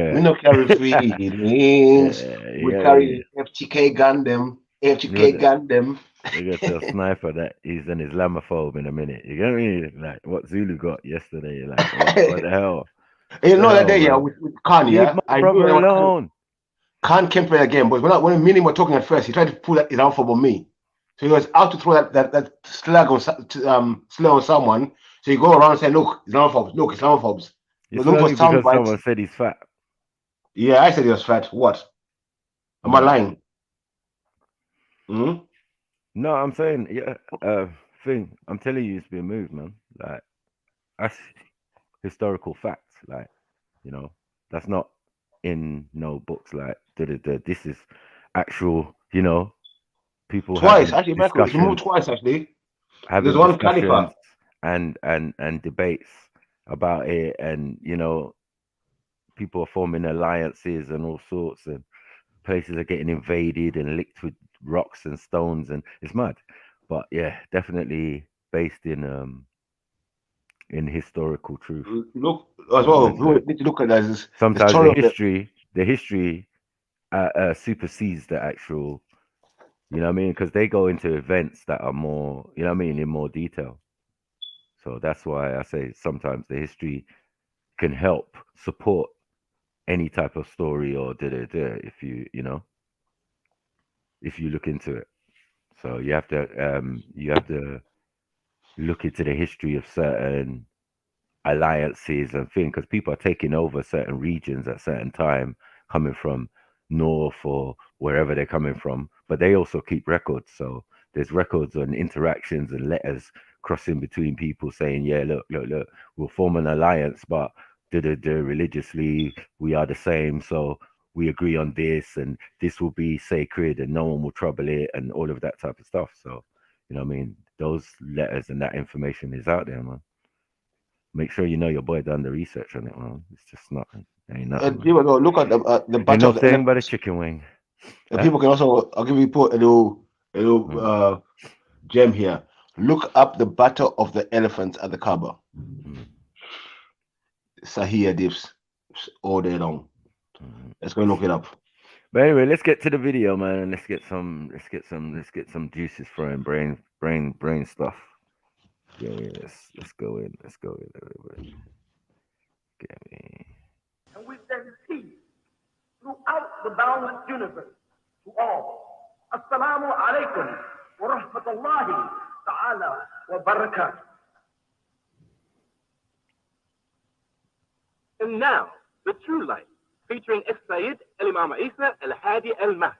B: We
A: yeah.
B: no carry feelings. We
A: Yeah.
B: carry FTK Gundam.
A: You're
B: FTK
A: the,
B: Gundam.
A: you're gonna tell Sniper that he's an Islamophobe in a minute. You get me? Like what Zulu got yesterday. You're like, what the hell?
B: You
A: What the
B: know that
A: hell,
B: day, yeah,
A: man?
B: with Khan,
A: Leave
B: yeah.
A: my
B: I knew
A: brother
B: that what
A: alone.
B: Khan came play again, but when me and him were talking at first, he tried to pull that Islamophobe on me. So he was out to throw that slur on someone. So you go around and say, look, Islamophobes. You're
A: It's
B: looking for
A: only
B: sound
A: because
B: bites.
A: someone said he's fat.
B: Yeah, I said he was fat. What? Am I
A: Mm.
B: lying? Hmm.
A: No, I'm saying, yeah, thing. I'm telling you, it's been moved, man. Like that's historical facts. Like, you know, that's not. in no books like this is actual, you know, people
B: Twice,
A: having
B: actually, Michael, it's moved
A: discussions,
B: twice, actually. There's
A: having
B: one
A: discussions
B: caliphate.
A: and debates about it, and you know, people are forming alliances and all sorts, and places are getting invaded and licked with rocks and stones, and it's mad. But yeah, definitely based in historical truth.
B: Look, as
A: Looking
B: well,
A: into
B: we
A: it.
B: need to look at that as the
A: Sometimes
B: story of the.
A: the history supersedes the actual. You know what I mean? Because they go into events that are more, you know what I mean, in more detail. So that's why I say sometimes the history can help support any type of story or if you know, if you look into it. So you have to look into the history of certain alliances and things, because people are taking over certain regions at certain time, coming from north or wherever they're coming from, but they also keep records. So there's records on interactions and letters crossing between people saying, yeah, look, we'll form an alliance, but religiously we are the same, so we agree on this, and this will be sacred and no one will trouble it, and all of that type of stuff. So you know what I mean, those letters and that information is out there, man. Make sure you know your boy done the research on it, man. It's just not, ain't nothing, man.
B: People go look at the
A: Ain't
B: battle
A: no
B: of the
A: thing but a
B: elephants.
A: chicken wing.
B: And
A: Huh?
B: people can also, I'll give you a little
A: Mm,
B: gem here. Look up the battle of the elephants at the Kaaba.
A: mm,
B: Sahih Hadiths all day long.
A: mm.
B: Let's go look it up.
A: But anyway, let's get to the video, man, and let's get some juices flowing, brain stuff. Yeah, let's go in. Let's go in a little bit. Get me.
D: And we send peace throughout the boundless universe to all. Assalamu alaikum wa rahmatullahi ta'ala wa barakatuh. And now, the true light, featuring Sayyid Al-Imam Isa Al-Hadi Al-Mahdi.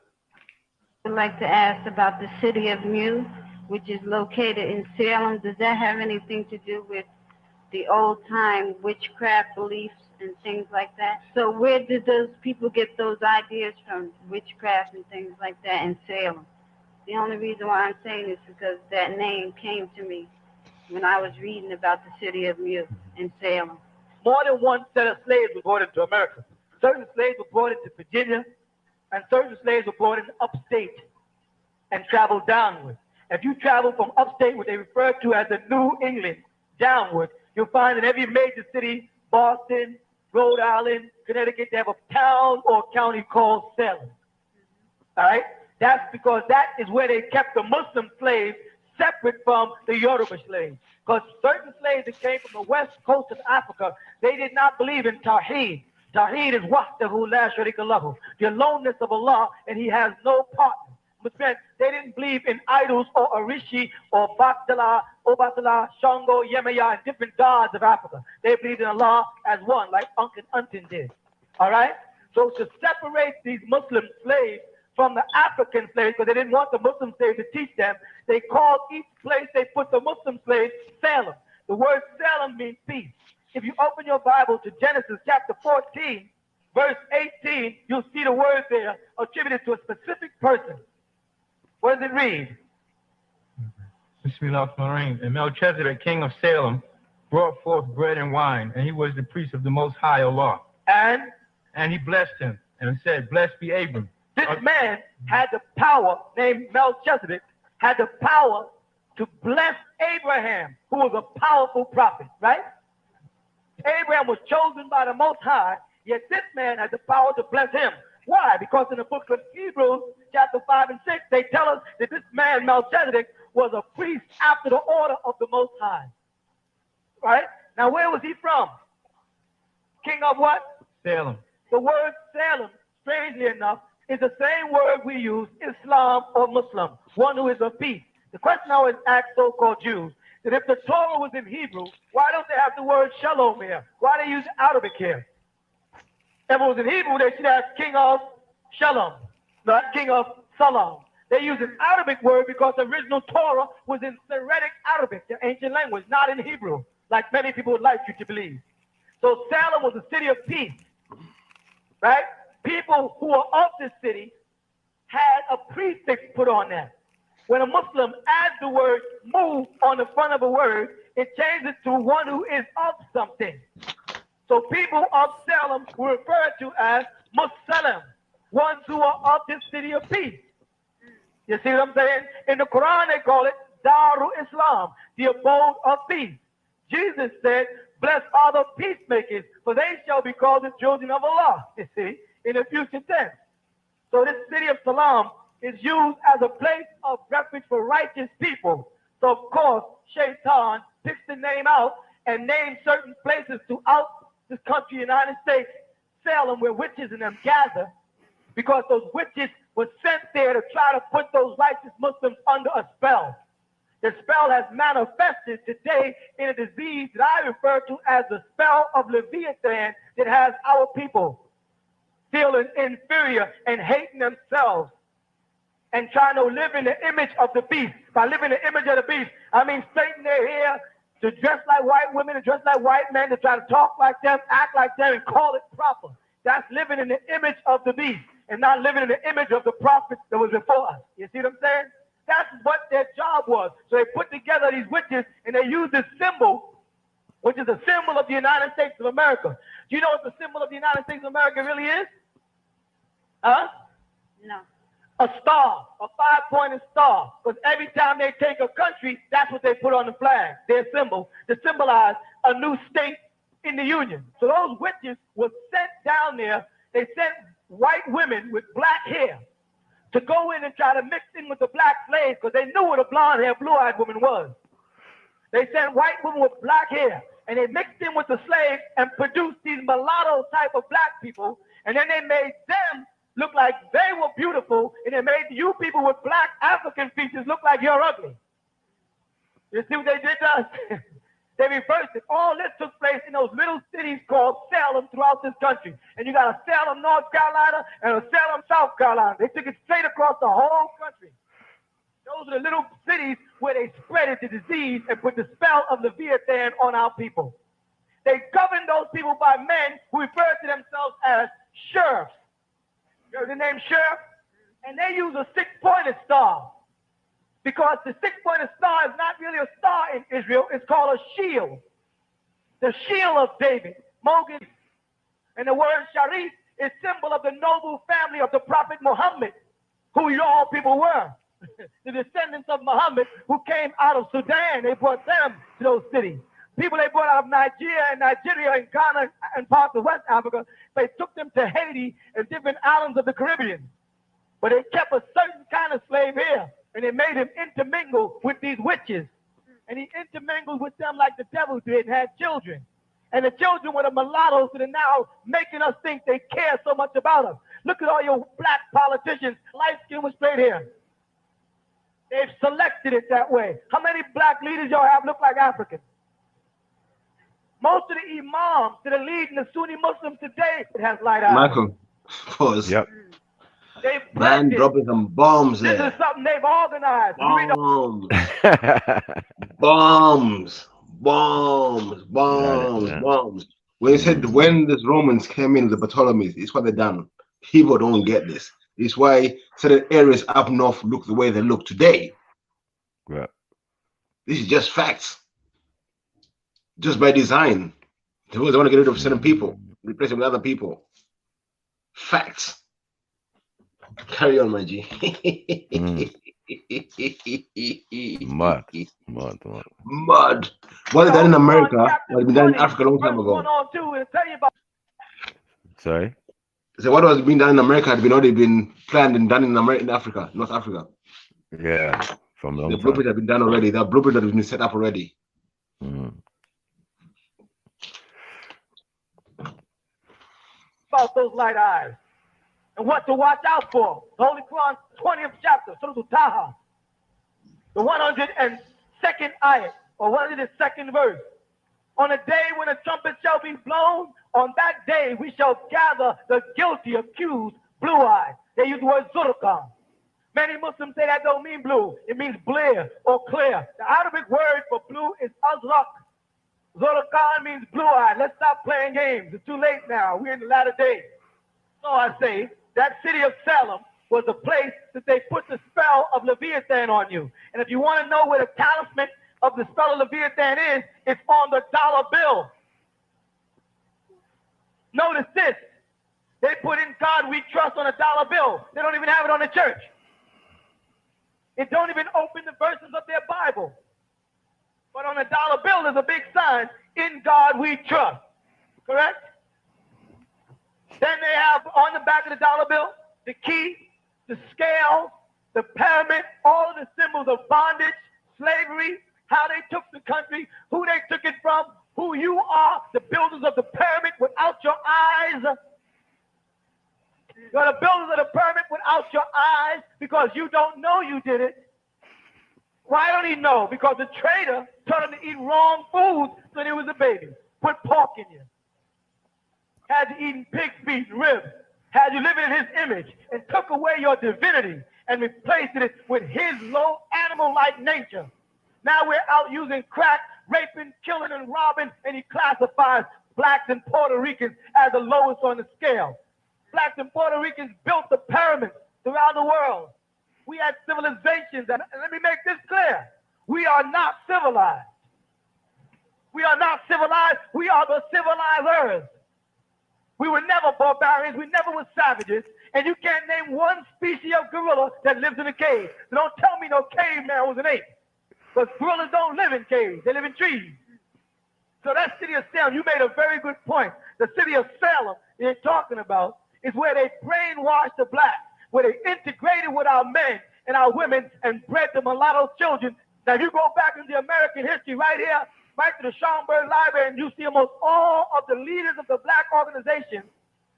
E: I'd like to ask about the city of Mu, which is located in Salem. Does that have anything to do with the old-time witchcraft beliefs and things like that? So where did those people get those ideas from, witchcraft and things like that in Salem? The only reason why I'm saying this is because that name came to me when I was reading about the city of Mu in Salem.
D: More than one set of slaves were brought into America. Certain slaves were brought into Virginia, and certain slaves were brought into upstate and traveled downward. If you travel from upstate, what they refer to as the New England, downward, you'll find in every major city, Boston, Rhode Island, Connecticut, they have a town or county called Salem. All right? That's because that is where they kept the Muslim slaves separate from the Yoruba slaves. Because certain slaves that came from the west coast of Africa, they did not believe in Tawheed. Tawheed is wahdahu la sharika lahu, the aloneness of Allah, and He has no partner. But friends, they didn't believe in idols or Arishi or Batala, Obatala, Shango, Yemaya, and different gods of Africa. They believed in Allah as one, like Uncle Unton did. All right? So to separate these Muslim slaves from the African slaves, because they didn't want the Muslim slaves to teach them, they called each place they put the Muslim slaves Salem. The word Salem means peace. If you open your Bible to Genesis chapter 14, verse 18, you'll see the word there attributed to a specific person. What does it read?
F: Bismillahirrahmanirrahim. And Melchizedek, king of Salem, brought forth bread and wine, and he was the priest of the Most High Allah. And he blessed him and said, "Blessed be Abram."
D: This man had the power, named Melchizedek, had the power to bless Abraham, who was a powerful prophet, right? Abraham was chosen by the Most High, yet this man had the power to bless him. Why? Because in the book of Hebrews, chapter 5 and 6, they tell us that this man, Melchizedek, was a priest after the order of the Most High. Right? Now, where was he from? King of what?
F: Salem.
D: The word Salem, strangely enough, is the same word we use, Islam or Muslim, one who is of peace. The question I always ask so-called Jews, that if the Torah was in Hebrew, why don't they have the word Shalom here? Why do they use Arabic here? If it was in Hebrew, they should have King of Shalom, not King of Salam. They use an Arabic word because the original Torah was in Syriac Arabic, the ancient language, not in Hebrew, like many people would like you to believe. So Salem was a city of peace. right? People who are of the city had a prefix put on them. When a Muslim adds the word mu on the front of a word, it changes to one who is of something. So people of Salem were referred to as Muslim, ones who are of this city of peace. You see what I'm saying? In the Quran, they call it Darul Islam, the abode of peace. Jesus said, blessed are the peacemakers, for they shall be called the children of Allah, you see, in the future tense. So this city of Salam is used as a place of refuge for righteous people. So, of course, Shaitan picks the name out and names certain places throughout this country, United States, Salem, where witches and them gather, because those witches were sent there to try to put those righteous Muslims under a spell. The spell has manifested today in a disease that I refer to as the spell of Leviathan that has our people feeling inferior and hating themselves and trying to live in the image of the beast. By living in the image of the beast, I mean straightening their hair, to dress like white women, to dress like white men, to try to talk like them, act like them, and call it proper. That's living in the image of the beast and not living in the image of the prophet that was before us. You see what I'm saying? That's what their job was. So they put together these witches and they used this symbol, which is a symbol of the United States of America. Do you know what the symbol of the United States of America really is? Huh?
E: No.
D: A star, a 5-pointed star. Because every time they take a country, that's what they put on the flag, their symbol, to symbolize a new state in the Union. So those witches were sent down there. They sent white women with black hair to go in and try to mix in with the black slaves because they knew what a blonde-haired, blue-eyed woman was. They sent white women with black hair, and they mixed in with the slaves and produced these mulatto type of black people, and then they made them look like they were beautiful, and they made you people with black African features look like you're ugly. You see what they did to us? They reversed it. All this took place in those little cities called Salem throughout this country. And you got a Salem, North Carolina, and a Salem, South Carolina. They took it straight across the whole country. Those are the little cities where they spread the disease and put the spell of Leviathan on our people. They governed those people by men who referred to themselves as sheriffs. You heard the name sheriff? And they use a 6-pointed star. Because the 6-pointed star is not really a star in Israel. It's called a shield. The shield of David, Mogan. And the word Sharif is symbol of the noble family of the Prophet Muhammad, who you all people were. The descendants of Muhammad who came out of Sudan. They brought them to those cities. People they brought out of Nigeria and Ghana and parts of West Africa, they took them to Haiti and different islands of the Caribbean. But they kept a certain kind of slave here. And they made him intermingle with these witches. And he intermingled with them like the devil did and had children. And the children were the mulattoes that are now making us think they care so much about us. Look at all your black politicians, light skin with straight hair. They've selected it that way. How many black leaders y'all have look like Africans? Most of the imams that are leading the Sunni Muslims today has light eyes.
B: Michael, pause.
A: Yep.
B: Man dropping some bombs there.
D: This is something they've organized.
B: Bombs. Bombs. When he said when the Romans came in, the Ptolemies, it's what they done. People don't get this. It's why certain areas up north look the way they look today.
A: Yeah.
B: This is just facts. Just by design. They want to get rid of certain people, replace them with other people. Facts. Carry on, my G.
A: Mud.
B: What they done in America, what been done in Africa a long time ago.
A: Sorry?
B: So what was being done in America had been already been planned and done in Africa, North Africa.
A: Yeah, from long
B: the blueprint had been done already. The blueprint had been set up already.
D: About those light eyes. And what to watch out for. The Holy Quran, 20th chapter, Surah Taha. The 102nd ayat, or 102nd verse. On a day when a trumpet shall be blown, on that day we shall gather the guilty accused blue-eyed. They use the word zurqan. Many Muslims say that don't mean blue. It means blear or clear. The Arabic word for blue is azraq. Zurqan means blue-eyed. Let's stop playing games. It's too late now. We're in the latter days. So I say that city of Salem was a place that they put the spell of Leviathan on you. And if you want to know where the talisman of the spell of Leviathan is, it's on the dollar bill. Notice this. They put in God we trust on a dollar bill. They don't even have it on the church. It don't even open the verses of their Bible. But on a dollar bill there's a big sign, in God we trust. Correct? Then they have on the back of the dollar bill, the key, the scale, the pyramid, all of the symbols of bondage, slavery, how they took the country, who they took it from, who you are, the builders of the pyramid without your eyes. You're the builders of the pyramid without your eyes because you don't know you did it. Why don't he know? Because the trader told him to eat wrong foods when he was a baby. Put pork in you. Had you eating pig feet and ribs. Had you living in his image and took away your divinity and replaced it with his low animal-like nature. Now we're out using crack, raping, killing, and robbing, and he classifies blacks and Puerto Ricans as the lowest on the scale. Blacks and Puerto Ricans built the pyramids throughout the world. We had civilizations, and let me make this clear. We are not civilized. We are not civilized. We are the civilizers. We were never barbarians. We never were savages. And you can't name one species of gorilla that lives in a cave. So don't tell me no caveman was an ape. Because gorillas don't live in caves. They live in trees. So that city of Salem, you made a very good point. The city of Salem you're talking about is where they brainwashed the blacks, where they integrated with our men and our women and bred the mulatto children. Now, if you go back into American history right here, right to the Schomburg Library, and you see almost all of the leaders of the black organization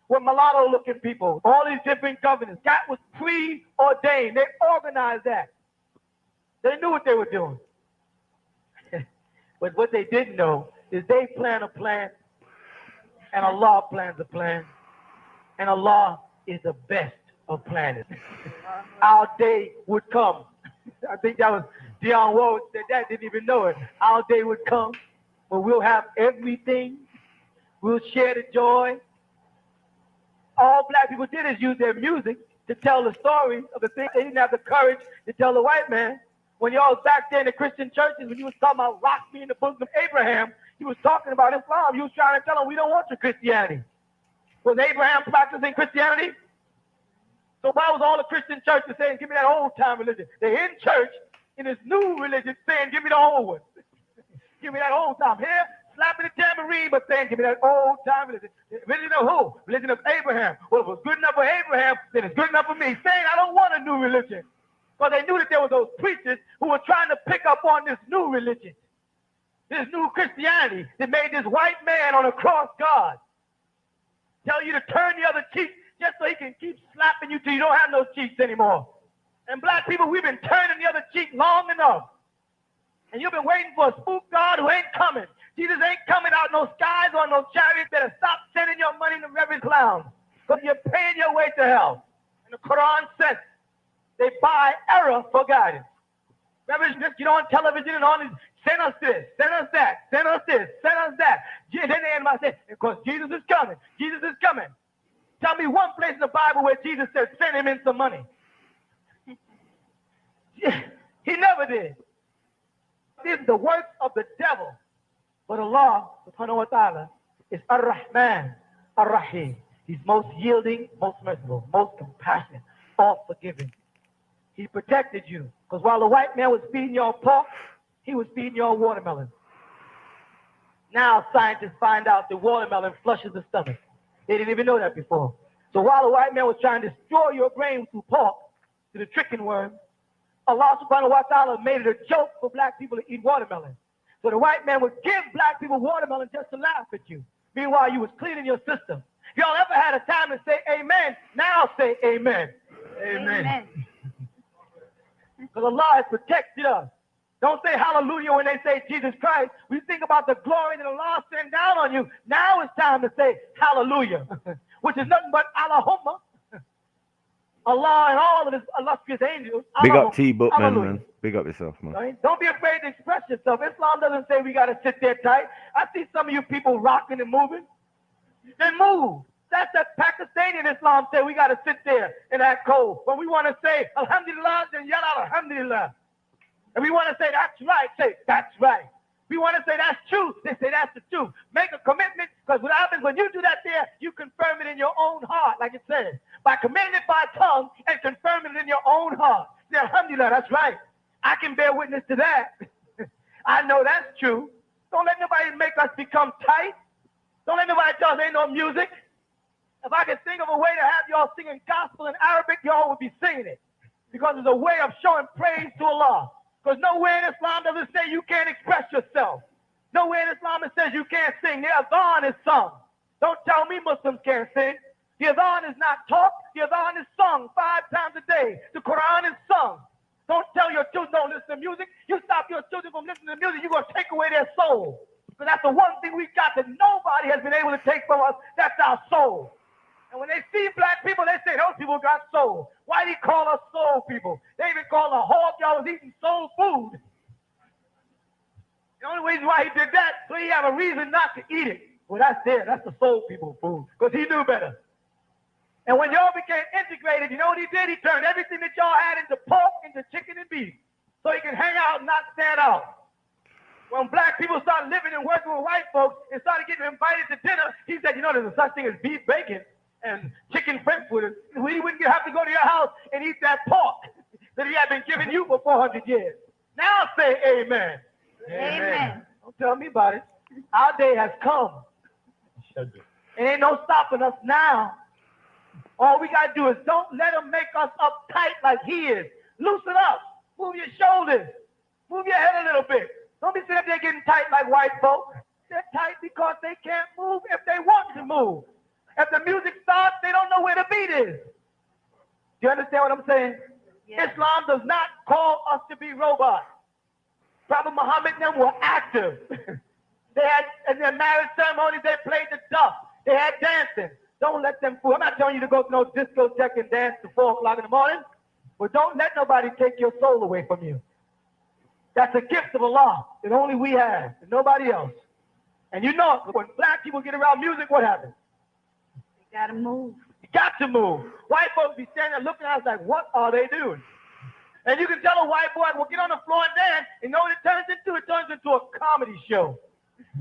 D: were mulatto-looking people. All these different governors. That was preordained. They organized that. They knew what they were doing. But what they didn't know is they plan a plan, and Allah plans a plan, and Allah is the best of planners. Our day would come. I think that was Dionne Warwick said that, didn't even know it. Our day would come where we'll have everything. We'll share the joy. All black people did is use their music to tell the story of the things they didn't have the courage to tell the white man. When y'all was back there in the Christian churches, when you was talking about rock me in the bosom of Abraham, he was talking about Islam. You was trying to tell them we don't want your Christianity. Was Abraham practicing Christianity? So why was all the Christian churches saying, give me that old time religion? They're in church in this new religion saying, give me the old one. Give me that old time. Here, slapping the tambourine, but saying, give me that old time religion. Religion of who? Religion of Abraham. Well, if it was good enough for Abraham, then it's good enough for me. Saying, I don't want a new religion. Because they knew that there were those preachers who were trying to pick up on this new religion, this new Christianity that made this white man on a cross God tell you to turn the other cheek just so he can keep slapping you till you don't have no cheeks anymore. And black people, we've been turning the other cheek long enough. And you've been waiting for a spook God who ain't coming. Jesus ain't coming out no skies or no chariots. Better stop sending your money to reverend clowns because you're paying your way to hell. And the Quran says they buy error for guidance. Reverend, just get on television and on these, send us this, send us that, send us this, send us that. Then they end by saying, because Jesus is coming. Jesus is coming. Tell me one place in the Bible where Jesus said, send him in some money. He never did. This is the work of the devil. But Allah, subhanahu wa ta'ala, is Ar-Rahman, Ar-Rahim. He's most yielding, most merciful, most compassionate, all forgiving. He protected you. Because while the white man was feeding y'all pork, he was feeding y'all watermelon. Now scientists find out that watermelon flushes the stomach. They didn't even know that before. So while the white man was trying to destroy your brain through pork, to the chicken worm, Allah subhanahu wa ta'ala made it a joke for black people to eat watermelon. So the white man would give black people watermelon just to laugh at you. Meanwhile, you was cleaning your system. If y'all ever had a time to say amen, now say amen. Amen. Because Allah has protected us. Don't say hallelujah when they say Jesus Christ. We think about the glory that Allah sent down on you. Now it's time to say hallelujah, which is nothing but Allahumma. Allah and all of his illustrious angels.
A: Big up T-Book, man. Big up yourself, man.
D: Right? Don't be afraid to express yourself. Islam doesn't say we got to sit there tight. I see some of you people rocking and moving. Then move. That's that Pakistani Islam say we got to sit there in that cold. When we want to say Alhamdulillah, then yell out Alhamdulillah. And we want to say that's right, say that's right. We want to say that's true, they say that's the truth. Make a commitment, because what happens when you do that there, you confirm it in your own heart, like it says. By committing it by tongue and confirming it in your own heart. Say, Alhamdulillah, that's right. I can bear witness to that. I know that's true. Don't let nobody make us become tight. Don't let nobody tell us there ain't no music. If I could think of a way to have y'all singing gospel in Arabic, y'all would be singing it. Because it's a way of showing praise to Allah. Because nowhere in Islam does it say you can't express yourself. Nowhere in Islam it says you can't sing. The adhan is sung. Don't tell me Muslims can't sing. The adhan is not taught. The adhan is sung 5 times a day. The Quran is sung. Don't tell your children don't listen to music. You stop your children from listening to music, you're going to take away their soul. Because that's the one thing we got that nobody has been able to take from us. That's our soul. And when they see black people, they say those people got soul. Why do you call us soul people? They even call a hog y'all was eating soul food. The only reason why he did that, so he have a reason not to eat it. Well, that's there. That's the soul people food. Because he knew better. And when y'all became integrated, you know what he did? He turned everything that y'all had into pork, into chicken and beef. So he can hang out and not stand out. When black people started living and working with white folks and started getting invited to dinner, he said, you know, there's a such thing as beef bacon and chicken Frankfurt. We wouldn't have to go to your house and eat that pork that he had been giving you for 400 years. Now say amen.
E: Amen.
D: Don't tell me about it. Our day has come. It ain't no stopping us now. All we got to do is don't let him make us uptight like he is. Loosen up. Move your shoulders. Move your head a little bit. Don't be sitting up there getting tight like white folks. They're tight because they can't move if they want to move. If the music starts, they don't know where the beat is. Do you understand what I'm saying? Yes. Islam does not call us to be robots. Prophet Muhammad and them were active. They had, in their marriage ceremonies, they played the duff. They had dancing. Don't let them fool. I'm not telling you to go to no discotheque and dance to 4 o'clock in the morning, but don't let nobody take your soul away from you. That's a gift of Allah that only we have and nobody else. And you know, when black people get around music, what happens?
E: You gotta move.
D: You got to move. White folks be standing there looking at us like, what are they doing? And you can tell a white boy, well, get on the floor and dance. You know what it turns into? It turns into a comedy show.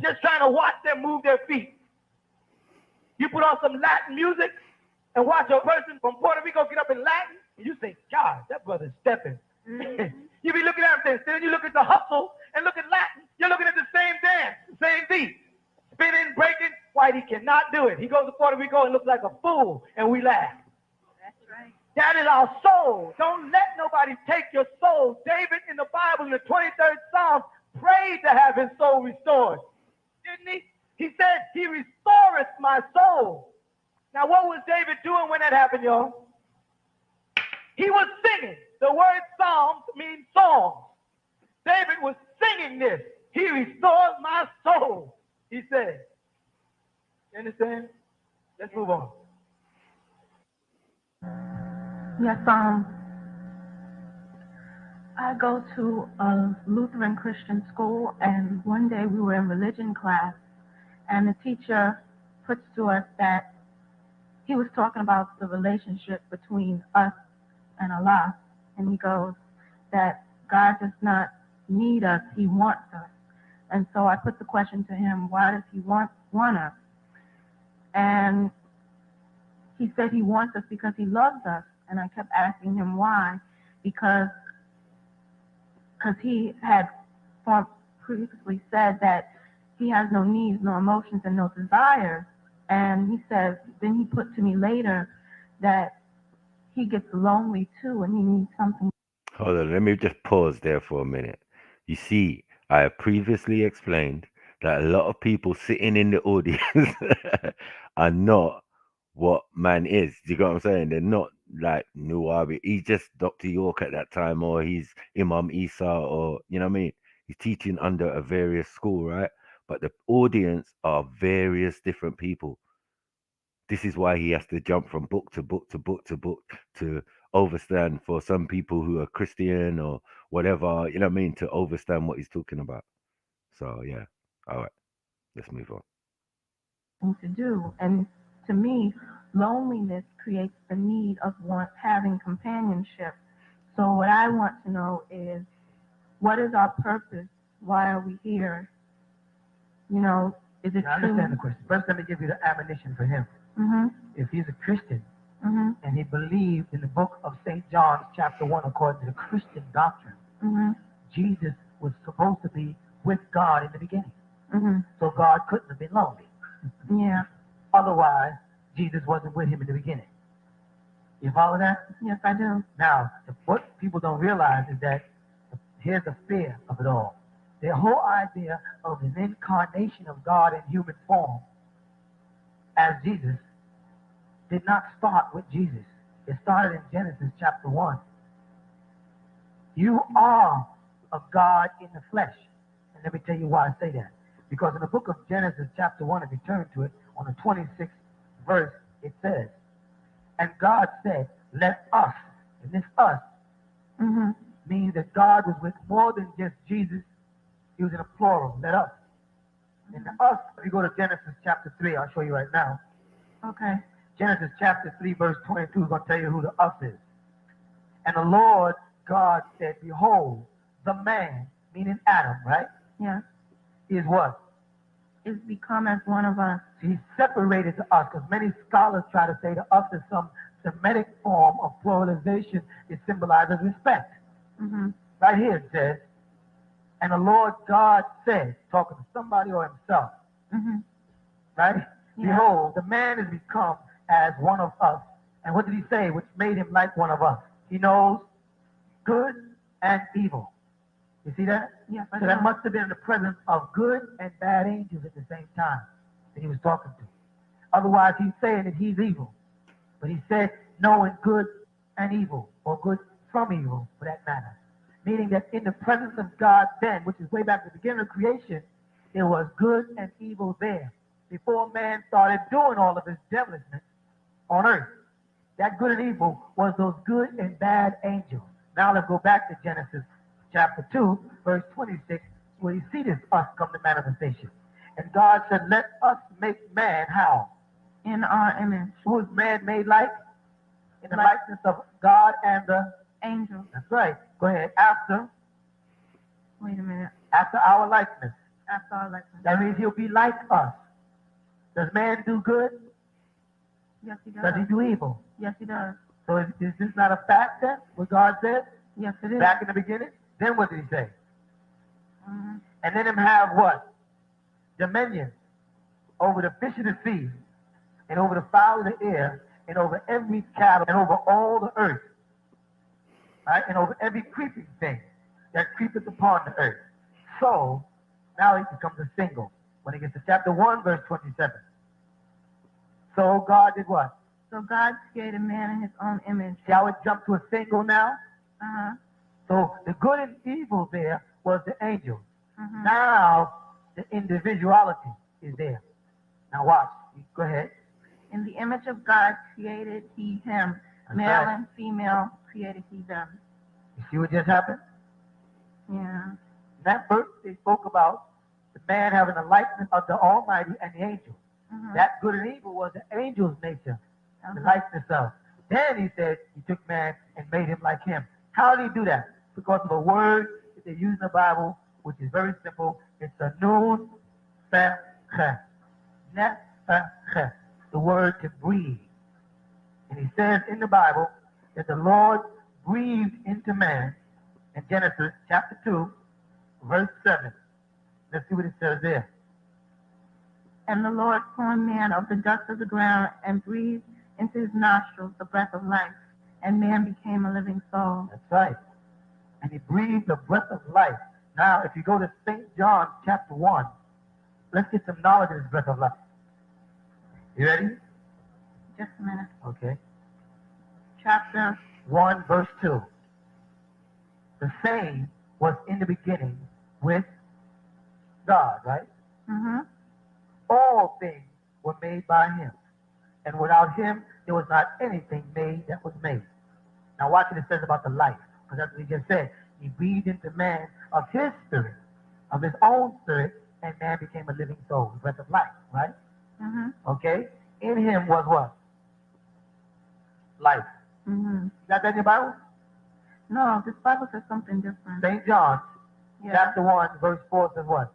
D: Just trying to watch them move their feet. You put on some Latin music and watch a person from Puerto Rico get up in Latin, and you say, God, that brother's stepping. Mm-hmm. You be looking at him, then you look at the hustle and look at Latin. You're looking at the same dance, the same beat. Spinning, breaking. Whitey cannot do it. He goes to Puerto Rico and looks like a fool, and we laugh.
E: That's right.
D: That is our soul. Don't let nobody take your soul. David in the Bible, in the 23rd Psalm, prayed to have his soul restored. Didn't he? He said, he restoreth my soul. Now, what was David doing when that happened, y'all? He was singing. The word Psalms means songs. David was singing this. He restores my soul, he said. You understand? Let's move on.
G: Yes, I go to a Lutheran Christian school, and one day we were in religion class, and the teacher puts to us that he was talking about the relationship between us and Allah, and he goes that God does not need us, he wants us. And so I put the question to him, why does he want us? And he said he wants us because he loves us. And I kept asking him why, because he had previously said that he has no needs, no emotions, and no desires. And he says, then he put to me later that he gets lonely too, and he needs something.
A: Hold on, let me just pause there for a minute. You see, I have previously explained that a lot of people sitting in the audience are not what man is. Do you get what I'm saying? They're not like Nuwabi. He's just Dr. York at that time, or he's Imam Isa, or you know what I mean? He's teaching under a various school, right? But the audience are various different people. This is why he has to jump from book to book to book to book to overstand for some people who are Christian or whatever, you know what I mean, to overstand what he's talking about. So yeah. All right. Let's move on.
G: To do. And to me, loneliness creates the need of having companionship. So what I want to know is, what is our purpose? Why are we here? You know, is it
D: I
G: true?
D: understand the question. First, let me give you the admonition for him.
G: Mm-hmm.
D: If he's a Christian
G: Mm-hmm.
D: and he believed in the book of St. John, chapter 1, according to the Christian doctrine,
G: Mm-hmm.
D: Jesus was supposed to be with God in the beginning.
G: Mm-hmm.
D: So God couldn't have been lonely.
G: Yeah.
D: Otherwise, Jesus wasn't with him in the beginning. You follow that?
G: Yes, I do.
D: Now, what people don't realize is that here's the fear of it all. The whole idea of an incarnation of God in human form as Jesus did not start with Jesus. It started in Genesis chapter 1. You are of God in the flesh. And let me tell you why I say that. Because in the book of Genesis chapter 1, if you turn to it, on the 26th verse, it says, and God said, let us, and this us
G: Mm-hmm.
D: means that God was with more than just Jesus. He was in a plural, let us. And the us, if you go to Genesis chapter 3, I'll show you right now.
G: Okay.
D: Genesis chapter 3, verse 22 is going to tell you who the us is. And the Lord God said, behold, the man, meaning Adam, right?
G: Yeah.
D: Is what?
G: Is become as one of us.
D: He's separated to us, because many scholars try to say the us is some Semitic form of pluralization. It symbolizes respect.
G: Mm-hmm.
D: Right here it says, and the Lord God said, talking to somebody or himself,
G: Mm-hmm.
D: right?
G: Yeah.
D: Behold, the man is become as one of us. And what did he say, which made him like one of us? He knows good and evil. You see that?
G: Yes, I
D: So
G: do.
D: that must have been in the presence of good and bad angels at the same time that he was talking to. Otherwise, he's saying that he's evil. But he said knowing good and evil, or good from evil, for that matter. Meaning that in the presence of God then, which is way back at the beginning of creation, there was good and evil there. Before man started doing all of his devilishness on earth. That good and evil was those good and bad angels. Now let's go back to Genesis chapter 2, verse 26, where you see this us come to manifestation. And God said, let us make man how?
G: In our image.
D: Who is man made like? In the likeness of God and the
G: angels.
D: That's right. Go ahead. After
G: Wait a minute.
D: our likeness.
G: After our likeness.
D: That means he'll be like us. Does man do good?
G: Yes, he does.
D: Does he do evil?
G: Yes, he does.
D: So is this not a fact then? What God said?
G: Yes, it is.
D: Back in the beginning? Then what did he say?
G: Mm-hmm.
D: And let him have what? Dominion over the fish of the sea, and over the fowl of the air, and over every cattle, and over all the earth. Right? And over every creeping thing that creepeth upon the earth. So, now he becomes a single. When he gets to chapter 1, verse 27. So God did what?
G: So God created man in his own image.
D: See how it jumped to a single now?
G: Uh-huh.
D: So the good and evil there was the angels.
G: Mm-hmm.
D: Now the individuality is there. Now watch. Go ahead.
G: In the image of God created he him.
D: That's
G: Male
D: right.
G: and female created he them.
D: You see what just happened?
G: Yeah.
D: In that verse, they spoke about the man having the likeness of the Almighty and the angels.
G: Mm-hmm.
D: That good and evil was the angel's nature, the
G: Uh-huh.
D: likeness of. Then he said he took man and made him like him. How did he do that? Because of a word that they use in the Bible, which is very simple. It's a nun feh. Nefeh, the word to breathe. And he says in the Bible that the Lord breathed into man in Genesis chapter 2, verse 7. Let's see what it says there.
G: And the Lord formed man of the dust of the ground and breathed into his nostrils the breath of life, and man became a living soul.
D: That's right. And he breathed the breath of life. Now, if you go to St. John chapter 1, let's get some knowledge of this breath of life. You ready?
G: Just a minute.
D: Okay.
G: Chapter
D: 1, verse 2. The same was in the beginning with God, right?
G: Mm-hmm.
D: All things were made by him. And without him, there was not anything made that was made. Now watch what it says about the life. Because that's what he just said. He breathed into man of his spirit, of his own spirit, and man became a living soul, the breath of life, right?
G: Mm-hmm.
D: Okay? In him was what? Life.
G: Mm-hmm.
D: You got that in your Bible?
G: No, this Bible says something different.
D: St. John,
G: Yeah.
D: chapter 1, verse 4 says what?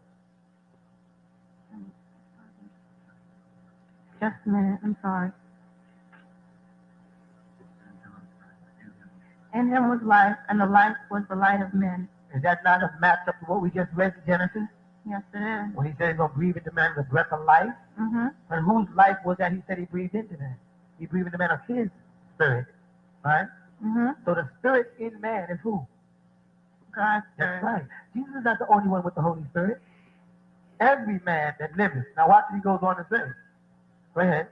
G: Just a minute, I'm sorry. In him was life, and the life was the light of men.
D: Is that not a match up to what we just read in Genesis?
G: Yes, it is.
D: When he said he's going to breathe into man the breath of life?
G: Mm-hmm.
D: And whose life was that he said he breathed into man? He breathed into man of his spirit, right?
G: Mm-hmm.
D: So the spirit in man is who?
G: God's
D: That's
G: spirit.
D: right. Jesus is not the only one with the Holy Spirit. Every man that liveth. Now watch what he goes on to say. Go ahead.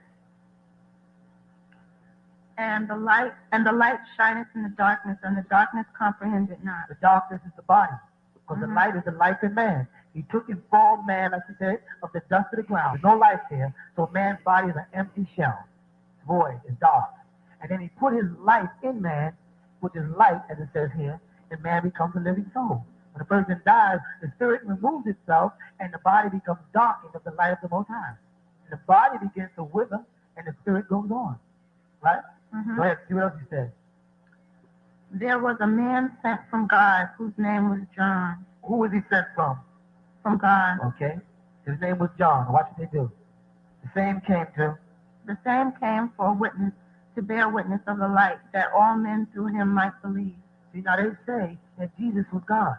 G: And the light shineth in the darkness, and the darkness comprehended not.
D: The darkness is the body. Because
G: Mhm.
D: the light is the life in man. He took and formed man, like he said, of the dust of the ground. There's no life there. So man's body is an empty shell. It's void. It's dark. And then he put his life in man, which is light, as it says here, and man becomes a living soul. When a person dies, the spirit removes itself, and the body becomes darkened of the light of the Most High. And the body begins to wither, and the spirit goes on. Right?
G: Mm-hmm.
D: Go ahead. See what else he says.
G: There was a man sent from God whose name was John.
D: Who was he sent from?
G: From God.
D: Okay. His name was John. Watch what they do. The same came
G: for a witness, to bear witness of the light, that all men through him might believe.
D: See, now they say that Jesus was God.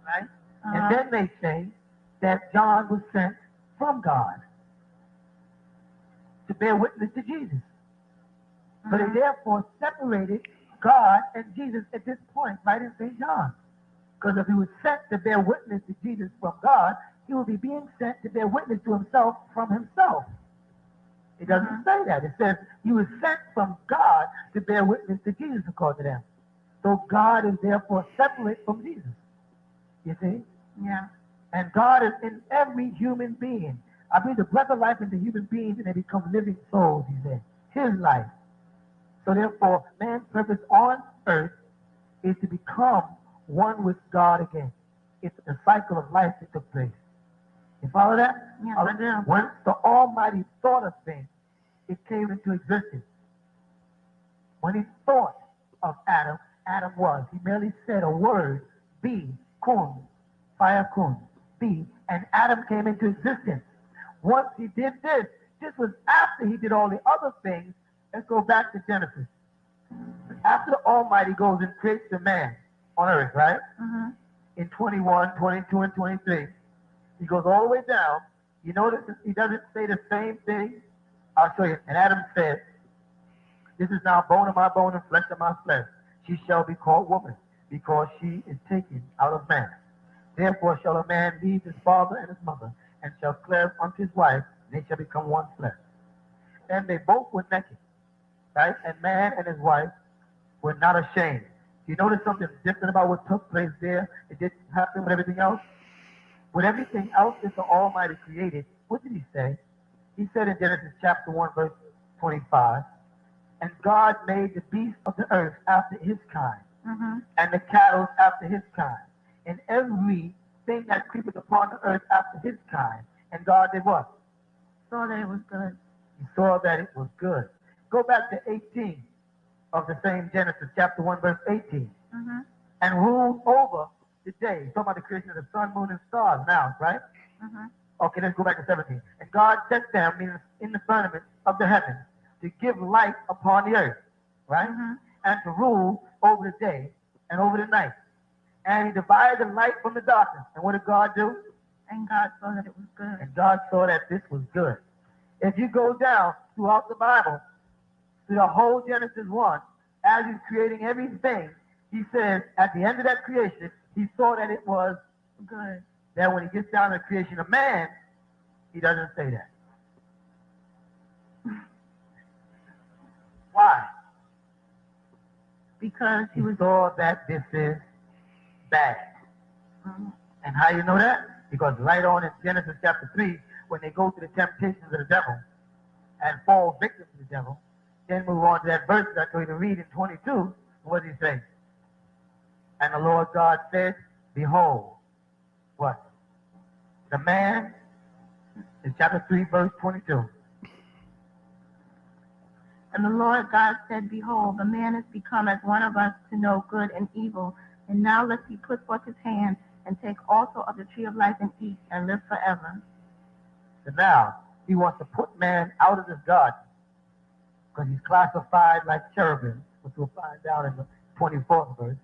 D: Right? And then they say that John was sent from God to bear witness to Jesus. So they therefore separated God and Jesus at this point, right in St. John. Because if he was sent to bear witness to Jesus from God, he would be being sent to bear witness to himself from himself. It doesn't say that. It says he was sent from God to bear witness to Jesus, according to them. So God is therefore separate from Jesus. You see?
G: Yeah.
D: And God is in every human being. I breathe the breath of life into human beings and they become living souls, he said. His life. So therefore, man's purpose on earth is to become one with God again. It's a cycle of life that took place. You follow that?
G: Yes, I do.
D: Once the Almighty thought of things, it came into existence. When he thought of Adam, Adam was. He merely said a word, be, kun, fire kun, be, and Adam came into existence. Once he did this was after he did all the other things. Let's go back to Genesis. After the Almighty goes and creates the man on earth, right?
G: Mm-hmm.
D: In 21, 22, and 23, he goes all the way down. You notice he doesn't say the same thing. I'll show you. And Adam said, this is now bone of my bone and flesh of my flesh. She shall be called woman, because she is taken out of man. Therefore shall a man leave his father and his mother, and shall cleave unto his wife, and they shall become one flesh. And they both were naked, right? And man and his wife were not ashamed. You notice something different about what took place there? It didn't happen with everything else. With everything else that the Almighty created, what did he say? He said in Genesis chapter 1, verse 25, and God made the beasts of the earth after his kind, and the cattle after his kind, and everything that creepeth upon the earth after his kind. And God did what?
G: Saw that it was good.
D: He saw that it was good. Go back to 18 of the same Genesis, chapter 1, verse 18. And ruled over the day. Talking about the creation of the sun, moon, and stars now, right? Okay, let's go back to 17. And God set them in the firmament of the heavens to give light upon the earth, right? And to rule over the day and over the night. And he divided the light from the darkness. And what did God do?
G: And God saw that it was good.
D: And God saw that this was good. If you go down throughout the Bible, through the whole Genesis 1, as he's creating everything, he says at the end of that creation, he saw that it was good. Then when he gets down to the creation of man, he doesn't say that. Why?
G: Because
D: he saw that this is bad. And how you know that? Because right on in Genesis chapter 3, when they go through the temptations of the devil and fall victim to the devil, then move on to that verse that I told you to read in 22. What does he say? And the Lord God said, behold, what? The man, in chapter 3, verse 22.
G: And the Lord God said, Behold, the man is become as one of us to know good and evil. And now lest he put forth his hand and take also of the tree of life and eat and live forever.
D: So now, he wants to put man out of this garden because he's classified like cherubim, which we'll find out in the 24th verse.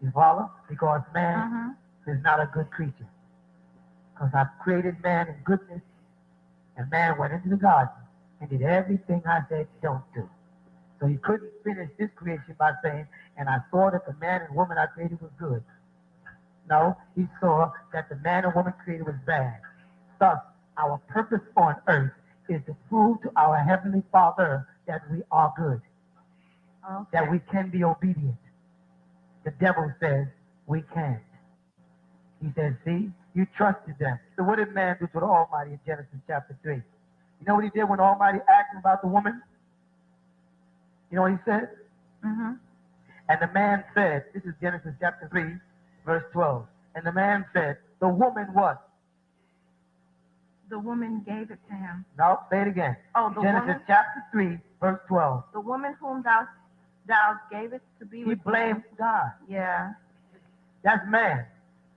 D: You follow? Because man is not a good creature. Because I've created man in goodness, and man went into the garden and did everything I said don't do. So he couldn't finish this creation by saying, and I saw that the man and woman I created was good. No, he saw that the man and woman created was bad. Thus, our purpose on earth is to prove to our Heavenly Father that we are good, that we can be obedient. The devil says we can't. He says, see, you trusted them. So what did man do to the Almighty in Genesis chapter 3? You know what he did when the Almighty asked him about the woman? You know what he said? And the man said, this is Genesis chapter 3, verse 12. And the man said, the woman what?
G: The woman gave it to him.
D: No, say it again.
G: Oh, the
D: Genesis
G: woman?
D: chapter 3, verse 12.
G: The woman whom thou gave it to be
D: He
G: with
D: blamed God.
G: Yeah.
D: That's man.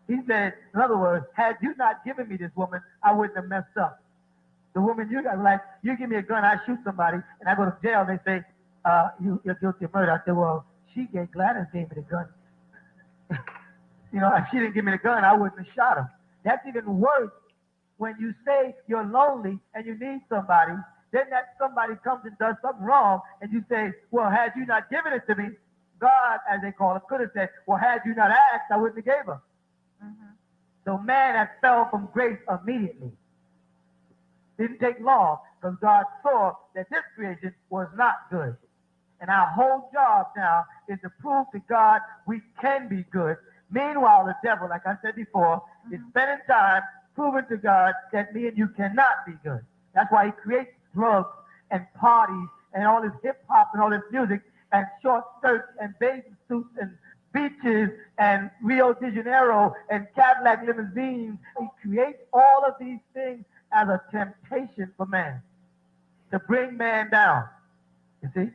D: He said, in other words, had you not given me this woman, I wouldn't have messed up. The woman, you got like, you give me a gun, I shoot somebody, and I go to jail, they say, you're guilty of murder. I said, well, Gladys gave me the gun. You know, if she didn't give me the gun, I wouldn't have shot him. That's even worse when you say you're lonely and you need somebody, then that somebody comes and does something wrong, and you say, well, had you not given it to me, God, as they call it, could have said, well, had you not asked, I wouldn't have gave her. So man had fell from grace immediately. Didn't take long, because God saw that this creation was not good. And our whole job now is to prove to God we can be good. Meanwhile, the devil, like I said before, is spending time proving to God that me and you cannot be good. That's why he creates drugs and parties and all this hip-hop and all this music and short skirts and bathing suits and beaches and Rio de Janeiro and Cadillac limousines. He creates all of these things as a temptation for man, to bring man down. You see?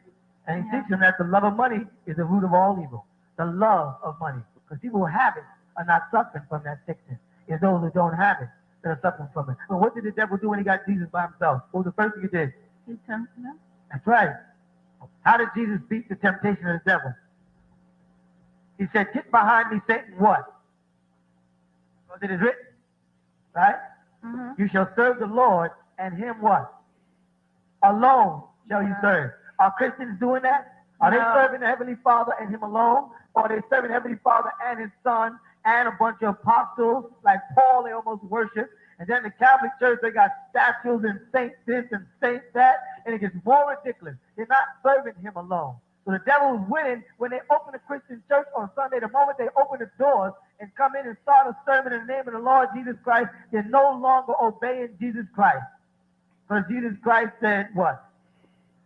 D: And he teaches him that the love of money is the root of all evil. The love of money. Because people who have it are not suffering from that sickness. It's those who don't have it that are suffering from it. Well, what did the devil do when he got Jesus by himself? What was the first thing he did?
G: He tempted him.
D: That's right. How did Jesus beat the temptation of the devil? He said, get behind me, Satan, what? Because it is written, right? You shall serve the Lord, and him what? Alone shall you serve. Are Christians doing that? Are they serving the Heavenly Father and him alone? Or are they serving the Heavenly Father and his Son and a bunch of apostles like Paul they almost worship? And then the Catholic Church, they got statues and saint this and saint that, and it gets more ridiculous. They're not serving him alone. So the devil is winning when they open a Christian church on Sunday. The moment they open the doors and come in and start a sermon in the name of the Lord Jesus Christ, they're no longer obeying Jesus Christ. Because Jesus Christ said what?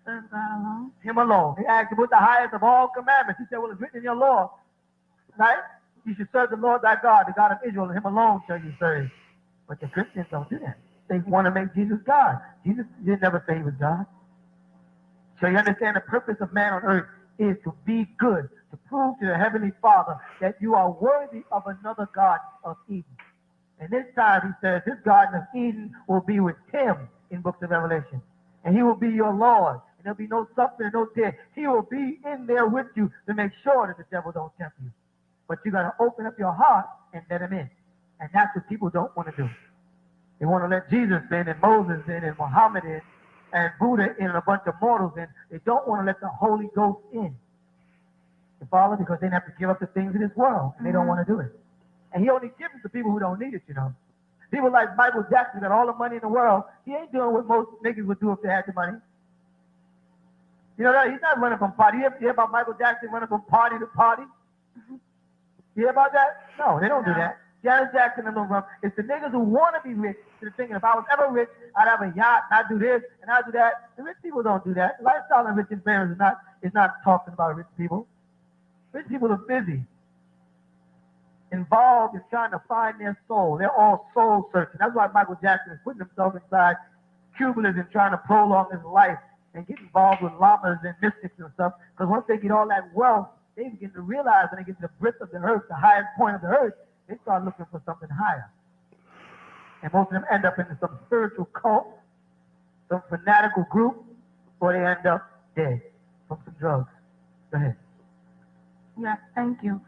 G: Serve God alone.
D: Him alone. He asked him, what's the highest of all commandments? He said, well, it's written in your law, right? You should serve the Lord thy God, the God of Israel, and him alone shall you serve. But the Christians don't do that. They want to make Jesus God. Jesus didn't never say he was God. So you understand the purpose of man on earth is to be good, to prove to the Heavenly Father that you are worthy of another Garden of Eden. And this time he says this Garden of Eden will be with him in books of Revelation. And he will be your Lord. And there'll be no suffering, no death. He will be in there with you to make sure that the devil don't tempt you. But you got to open up your heart and let him in. And that's what people don't want to do. They want to let Jesus in and Moses in and Muhammad in and Buddha in and a bunch of mortals in. They don't want to let the Holy Ghost in. You follow? Because they have to give up the things of this world. And they don't want to do it. And he only gives it to people who don't need it, you know. People like Michael Jackson got all the money in the world. He ain't doing what most niggas would do if they had the money. You know, he's not running from party. You hear about Michael Jackson running from party to party? You hear about that? No, they don't do that. Janet Jackson and them run. It's the niggas who want to be rich that are thinking if I was ever rich, I'd have a yacht, and I'd do this, and I'd do that. The rich people don't do that. The lifestyle of rich and famous is not talking about rich people. Rich people are busy, involved in trying to find their soul. They're all soul searching. That's why Michael Jackson is putting himself inside Cubism and trying to prolong his life and get involved with llamas and mystics and stuff. Because once they get all that wealth, they begin to realize when they get to the breadth of the earth, the highest point of the earth, they start looking for something higher. And most of them end up in some spiritual cult, some fanatical group, or they end up dead from some drugs. Go ahead.
G: Yes, thank you.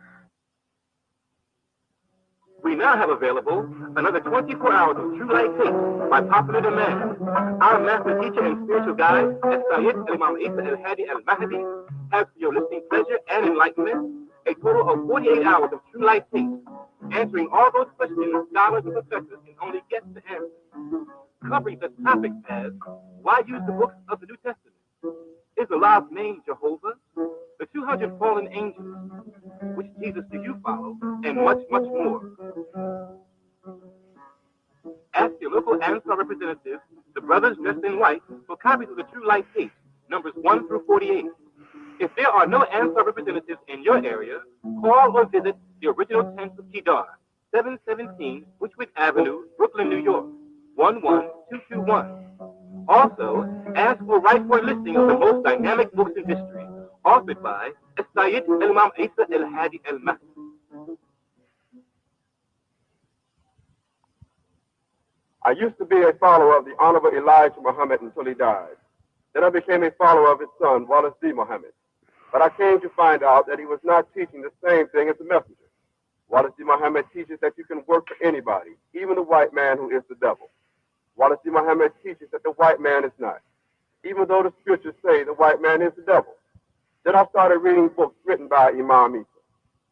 F: We now have available another 24 hours of True Light Tapes by popular demand. Our master teacher and spiritual guide, Sayyid Imam Isa al-Hadi al-Mahdi, has for your listening pleasure and enlightenment a total of 48 hours of True Light Tapes, answering all those questions scholars and professors can only guess the answer. Covering such topics as, why use the books of the New Testament? Is Allah's name Jehovah? The 200 fallen angels? Which Jesus do you follow? And much, much more. Ask your local ANSAR representative, the brothers dressed in white, for copies of the True Light Tapes, numbers 1 through 48. If there are no ANSAR representatives in your area, call or visit the original tent of Kedar, 717 Witchwick Avenue, Brooklyn, New York, 11221. Also, ask or write for a listing of the most dynamic books in history, authored by Sayyid Imam Isa al-Hadi al-Mahdi.
H: I used to be a follower of the Honorable Elijah Muhammad until he died. Then I became a follower of his son, Wallace D. Muhammad. But I came to find out that he was not teaching the same thing as the messenger. Wallace D. Muhammad teaches that you can work for anybody, even the white man who is the devil. Wallace D. Muhammad teaches that the white man is not, even though the scriptures say the white man is the devil. Then I started reading books written by Imam Isa,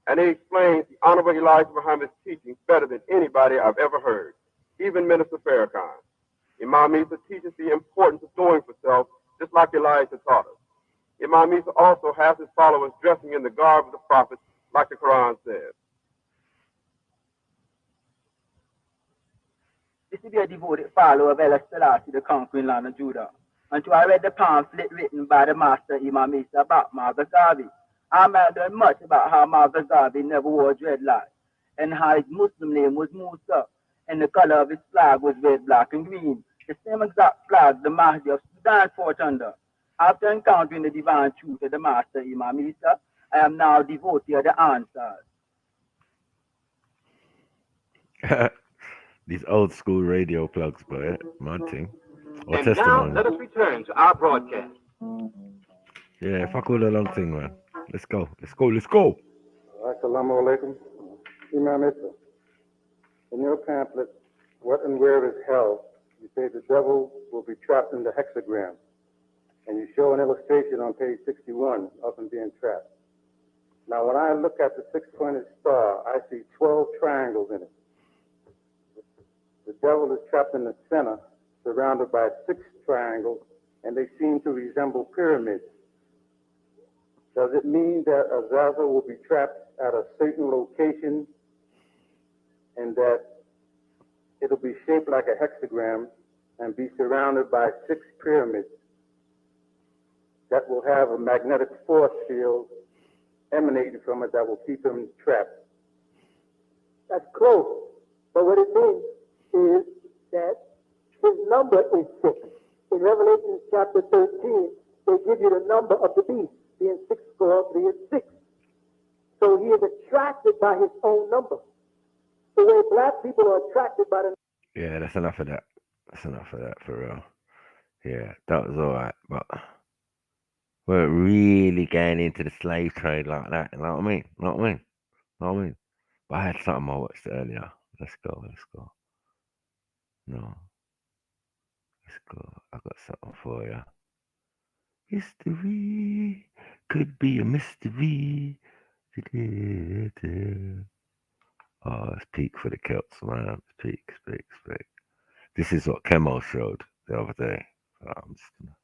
H: and he explains the Honorable Elijah Muhammad's teachings better than anybody I've ever heard, even Minister Farrakhan. Imam Isa teaches the importance of doing for self, just like Elijah taught us. Imam Isa also has his followers dressing in the garb of the prophets, like the Quran says.
I: This is a devoted follower of El Selassie, the conquering land of Judah. Until I read the pamphlet written by the master Imam Isa about Margazavi, I learned much about how Margazavi never wore dreadlocks, and how his Muslim name was Musa, and the color of his flag was red, black, and green, the same exact flag the Mahdi of Sudan fought under. After encountering the divine truth of the master Imam Isa, I am now devotee of the answers.
A: These old school radio plugs, but my thing. Or
F: And
A: testimony.
F: now let us return to our broadcast.
A: Yeah, fuck all the long thing, man. Let's go. Let's go. Let's go.
J: Assalamu alaikum. Imam Isa. In your pamphlet, What and Where is Hell, you say the devil will be trapped in the hexagram. And you show an illustration on page 61 of him being trapped. Now, when I look at the six-pointed star, I see 12 triangles in it. The devil is trapped in the center, surrounded by 6 triangles, and they seem to resemble pyramids. Does it mean that Azazel will be trapped at a certain location and that it'll be shaped like a hexagram and be surrounded by 6 pyramids that will have a magnetic force field emanating from it that will keep him trapped?
K: That's close. But what it means is that his number is 6. In Revelation chapter 13, they give you the number of the beast, being 6 score, 3 and 6. So he is attracted by his own number. The way black people are attracted by the...
A: Yeah, that's enough of that. That's enough of that, for real. Yeah, that was alright, but we're really getting into the slave trade like that, you know what I mean? You know what I mean? You know what I mean? But I had something I watched earlier. Let's go, let's go. No. Let's go. I got something for you. History could be a mystery. Oh, it's peak for the Celts, man. It's peak. This is what Chemo showed the other day. So I'm just gonna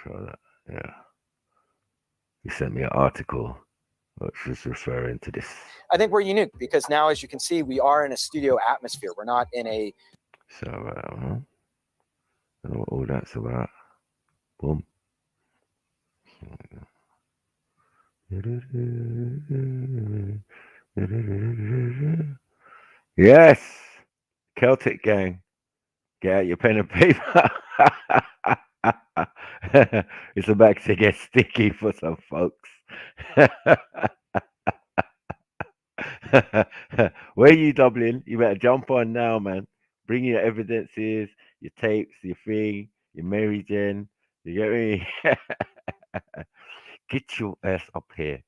A: show that. Yeah. He sent me an article which was referring to this.
L: I think we're unique because now, as you can see, we are in a studio atmosphere. We're not in a...
A: So, I don't know what all that's about. Boom. Yes! Celtic gang. Get out your pen and paper. It's about to get sticky for some folks. Where you, Dublin? You better jump on now, man. Bring your evidences, your tapes, your thing, your Mary Jane. You get me? Get your ass up here.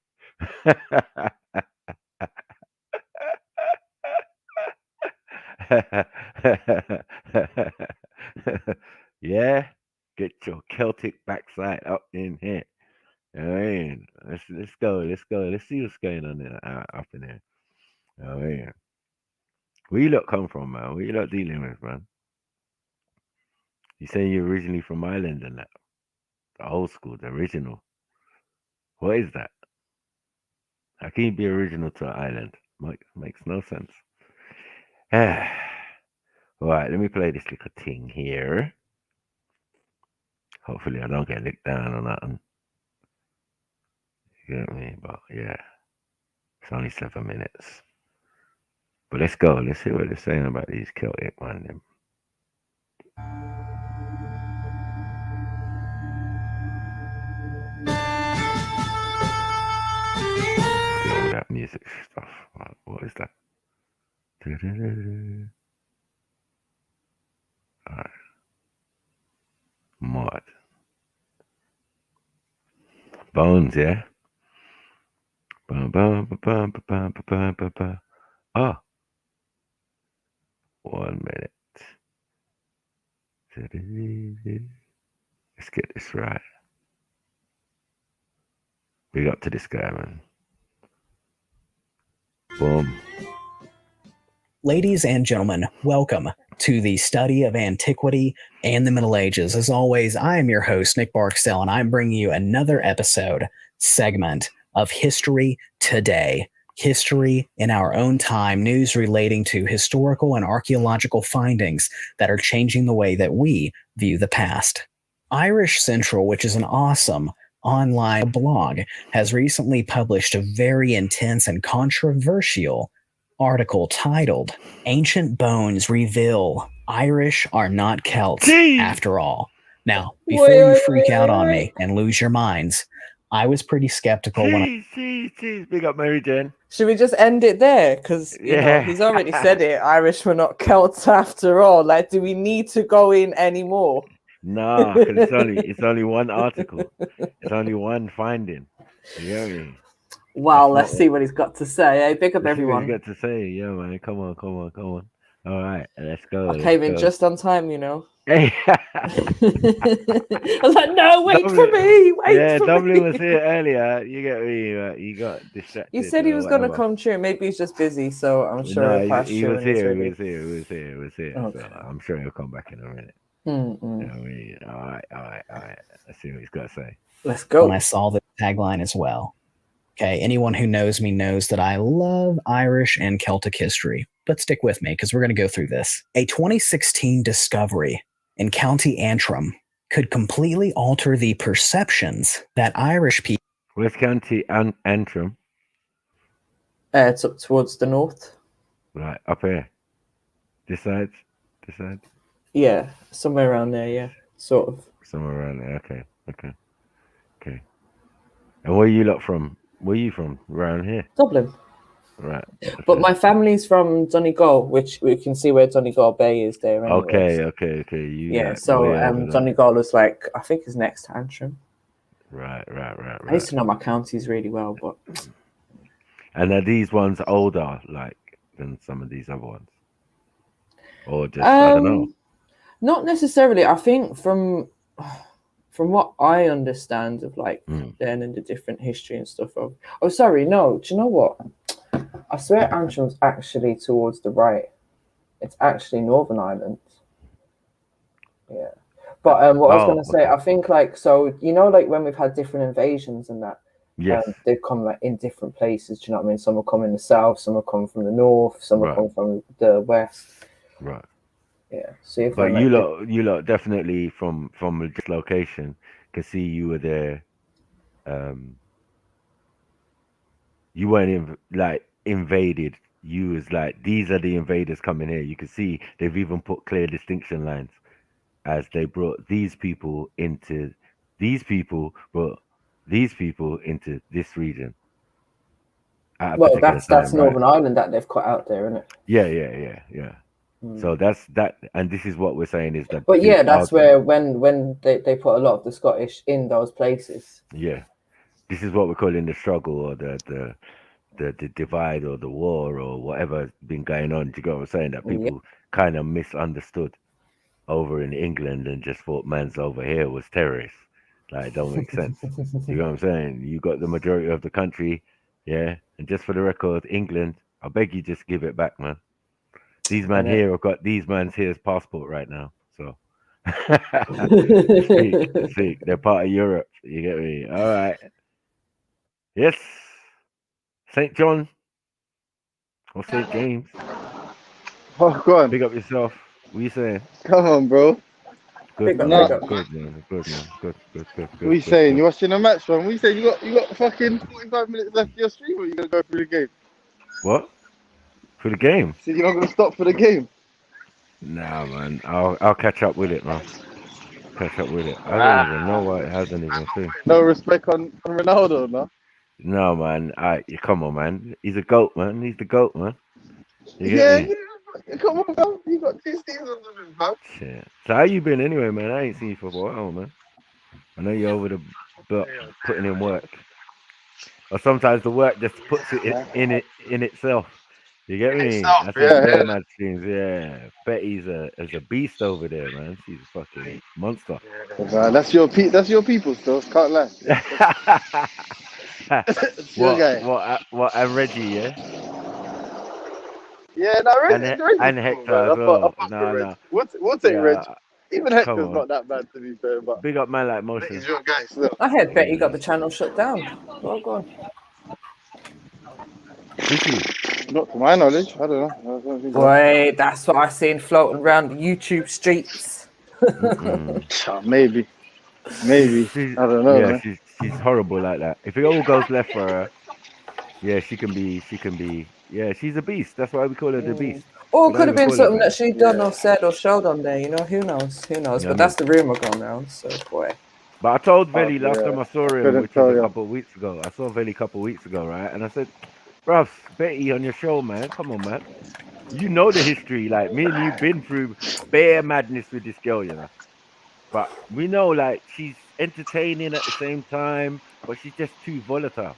A: Yeah, get your Celtic backside up in here. I mean, let's go, let's see what's going on up in here. I mean, where you lot come from, man? Where you lot dealing with, man? You saying you're originally from Ireland and that, the old school, the original. What is that? How can you be original to an island? Makes no sense. Right, let me play this little thing here. Hopefully, I don't get licked down or nothing. You get me? But yeah, it's only 7 minutes. But let's go. Let's see what they're saying about these Celtic man. Them. Get all that music stuff. What is that? Alright. Mod. Bones, yeah? Oh. 1 minute. Let's get this right. Big up to this guy, man. Boom.
M: Ladies and gentlemen, welcome to the study of antiquity and the Middle Ages. As always, I am your host, Nick Barksdale, and I'm bringing you another segment of History Today. History in our own time, news relating to historical and archaeological findings that are changing the way that we view the past. Irish Central, which is an awesome online blog, has recently published a very intense and controversial article titled "Ancient Bones Reveal Irish Are Not Celts After All." Now, before you freak out on me and lose your minds, I was pretty skeptical when
A: Big up Mary Jane.
N: Should we just end it there? Because you know he's already said it. Irish were not Celts after all. Like, do we need to go in anymore?
A: Nah, because it's only one article. It's only one finding. You know what I mean?
N: Wow, let's see what he's got to say. Hey, pick up everyone.
A: What he's got to say, yeah, man. Come on. All right, let's go.
N: I came in just on time, you know. I was like, no, wait for me. Wait for
A: Dublin
N: me.
A: was here earlier. You get me. You got distracted.
N: He said he was going to come true. Maybe he's just busy, so I'm sure he'll pass
A: he
N: through.
A: was here. He was here.
N: Okay.
A: So I'm sure he'll come back in a minute.
N: Mm-mm.
A: You know what I mean? All right. Let's see what he's got to say.
N: Let's go.
M: When I saw the tagline as well. Okay, anyone who knows me knows that I love Irish and Celtic history, but stick with me because we're going to go through this. A 2016 discovery in County Antrim could completely alter the perceptions that Irish people...
A: Where's County Antrim?
N: It's up towards the north.
A: Right, up here. This side?
N: Yeah, somewhere around there, yeah. Sort of.
A: Somewhere around there, okay. And where are you lot from? Where are you from? Around here?
N: Dublin.
A: Right.
N: But my family's from Donegal, which we can see where Donegal Bay is there. Anyways.
A: Okay.
N: Donegal is like, I think is next to Antrim.
A: Right.
N: I used to know my counties really well, but...
A: And are these ones older, like, than some of these other ones? Or just, I don't know.
N: Not necessarily. I think from what I understand of like then and the different history and stuff of... Oh, sorry, no. Do you know what? I swear Antrim's actually towards the right. It's actually Northern Ireland. Yeah. But what I was going to say, I think like, so, you know, like when we've had different invasions and that, they've come like in different places. Do you know what I mean? Some will come in the south, some will come from the north, some will come from the west.
A: Right.
N: Yeah. So
A: but you lot definitely from this location can see you were there. You weren't invaded. You was like, these are the invaders coming here. You can see they've even put clear distinction lines as they brought these people into these people brought these people into this region at a
N: Well,
A: particular
N: that's
A: time, right?
N: Northern Ireland that they've cut out there, isn't it?
A: Yeah. So that's that, and this is what we're saying is that.
N: But yeah, that's where when they put a lot of the Scottish in those places.
A: Yeah, this is what we're calling the struggle or the divide or the war or whatever's been going on. Do you get what I'm saying? That people kind of misunderstood over in England and just thought man's over here was terrorists. Like, it don't make sense. You know what I'm saying? You got the majority of the country, yeah. And just for the record, England, I beg you, just give it back, man. These man here have got these man's here's passport right now. So speak. They're part of Europe. You get me? All right. Yes. St. John or St. James.
O: Oh, go on.
A: Big up yourself. What you saying?
O: Come on, bro.
A: Good,
O: man.
A: Good, man. Good.
O: What you saying? You watching the match, man? What you saying? You got fucking 45 minutes left of your stream, or you gonna go through the game?
A: What? For the game?
O: So you're not gonna stop for the game?
A: Nah, man. I'll catch up with it, man. Catch up with it. I don't even know why it hasn't even finished.
O: No respect on Ronaldo, no?
A: No, man. Come on, man. He's a goat, man. He's the goat, man. You get
O: Yeah,
A: me?
O: come on, man. You got 2 seasons of him, man.
A: Shit. So how you been anyway, man? I ain't seen you for a while, man. I know you're over the block putting in work. Or sometimes the work just puts it in itself. You get me? I said mad streams, yeah. Betty's a beast over there, man. She's a fucking monster.
O: Man, that's your people still. Can't lie.
A: What? And Reggie, yeah.
O: Yeah, no, Reggie.
A: And Hector as well. No.
O: We'll take Reg. Even Hector's not that bad, to be fair. But
A: big up man like Motion.
N: I heard Betty got the channel shut down. Oh god.
A: Did she?
O: Not to my knowledge. I don't know.
N: Wait, that's what I seen floating around the YouTube streets.
O: Maybe. I don't know.
A: Yeah,
O: man.
A: she's horrible like that. If it all goes left for her, yeah, she can be. Yeah, she's a beast. That's why we call her the beast.
N: Or it could have been something that she'd done or said or showed on there. You know, who knows? But that's the rumor going around. So boy.
A: But I told Veli last time I saw him, which was a couple of weeks ago. I saw Veli a couple of weeks ago, right? And I said, bruv, Betty on your show, man. Come on, man. You know the history. Like, me and you've been through bare madness with this girl, you know. But we know, like, she's entertaining at the same time, but she's just too volatile.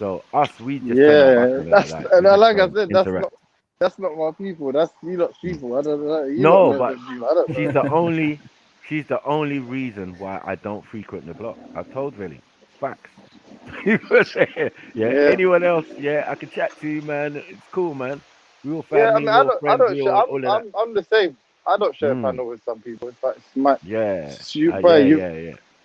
A: So we just
O: like I said, that's not my people. That's you lot's people. I don't know.
A: But she's the only reason why I don't frequent the block. I told Veli, facts. Anyone else? Yeah, I can chat to you, man. It's cool, man. We all family.
O: I'm the same. I don't share a panel with some people. It's my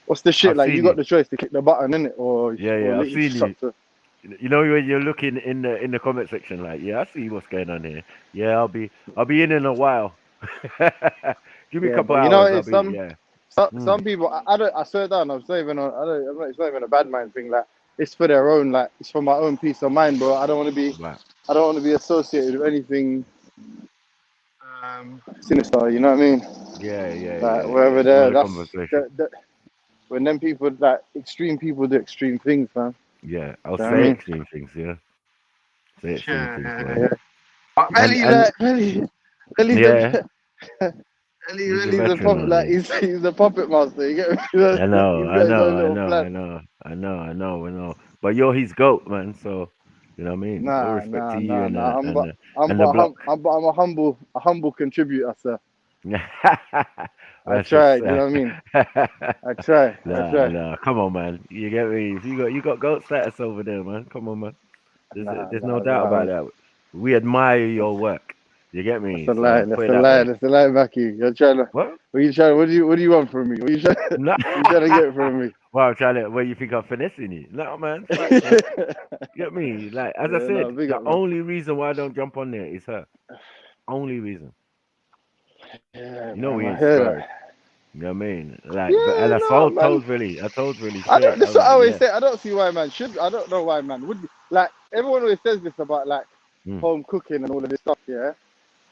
O: What's the shit? Like you got the choice to click the button, innit? Or
A: I've seen you. You know when you're looking in the comment section, like, I see what's going on here. Yeah, I'll be in a while. Give me a couple hours.
O: Some people, I swear down. It's not even a bad mind thing. Like it's for their own, like it's for my own peace of mind, bro. I don't want to be, I don't want to be associated with anything sinister. You know what I mean? Like wherever that's when them people, like extreme people, do extreme things, man.
A: Yeah, I'll say extreme things. Yeah, say extreme things.
O: He's the puppet master. You get me?
A: I know. But you're his goat, man. So you know what I mean. All respect to you and the block.
O: I'm a humble contributor, sir. I try, you know what I mean? I try.
A: Nah, come on, man. You get me? You got goat status over there, man. Come on, man. There's no doubt about that. We admire your work. You get me?
O: That's a lie, Mackie. You're trying to. What do you want from me? What are you trying to get from me?
A: Well, I'm trying to. Where you think I'm finessing you? No, man. Get me? Like as I said, the only reason why I don't jump on there is her. Only reason.
O: Yeah,
A: you know we ain't sorry. You know what I mean? Like, and I told really.
O: That's what I always say. I don't see why man should. I don't know why man would be. Like everyone always says this about like home cooking and all of this stuff. Yeah.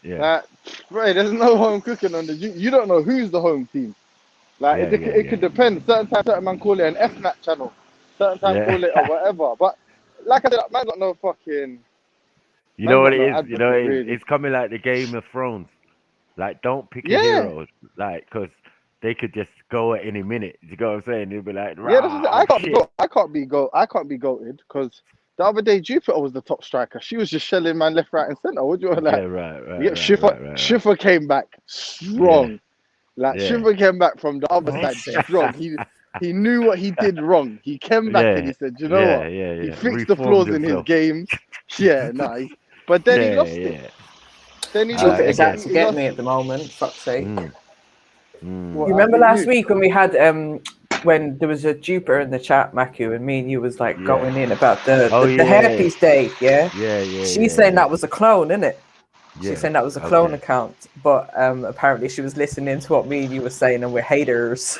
O: Like, right, there's no home cooking on the. You don't know who's the home team. Like it could depend. Certain times, certain man call it an FNAT channel. Certain time call it or whatever. But like I said, man got no fucking.
A: You know what it
O: no
A: is? You know,
O: really.
A: it's coming like the Game of Thrones. Like, don't pick a hero, like, because they could just go at any minute. You know what I'm saying? They'll be like,
O: I can't be goated because the other day Jupiter was the top striker. She was just shelling man left, right, and center. What do you want? Like, Schiffer came back strong. Like Schiffer came back from the other side strong. He knew what he did wrong. He came back and he said, you know what? He fixed the flaws in his game. Yeah, nice. But then he lost it. Then he
N: Jupiter's out to get me at the moment. Fuck's sake. You remember last week when we had when there was a Jupiter in the chat, Maku, and me and you was like going in about the hairpiece day, She's saying that was a clone, isn't it? She's saying that was a clone account, but apparently she was listening to what me and you were saying, and we're haters.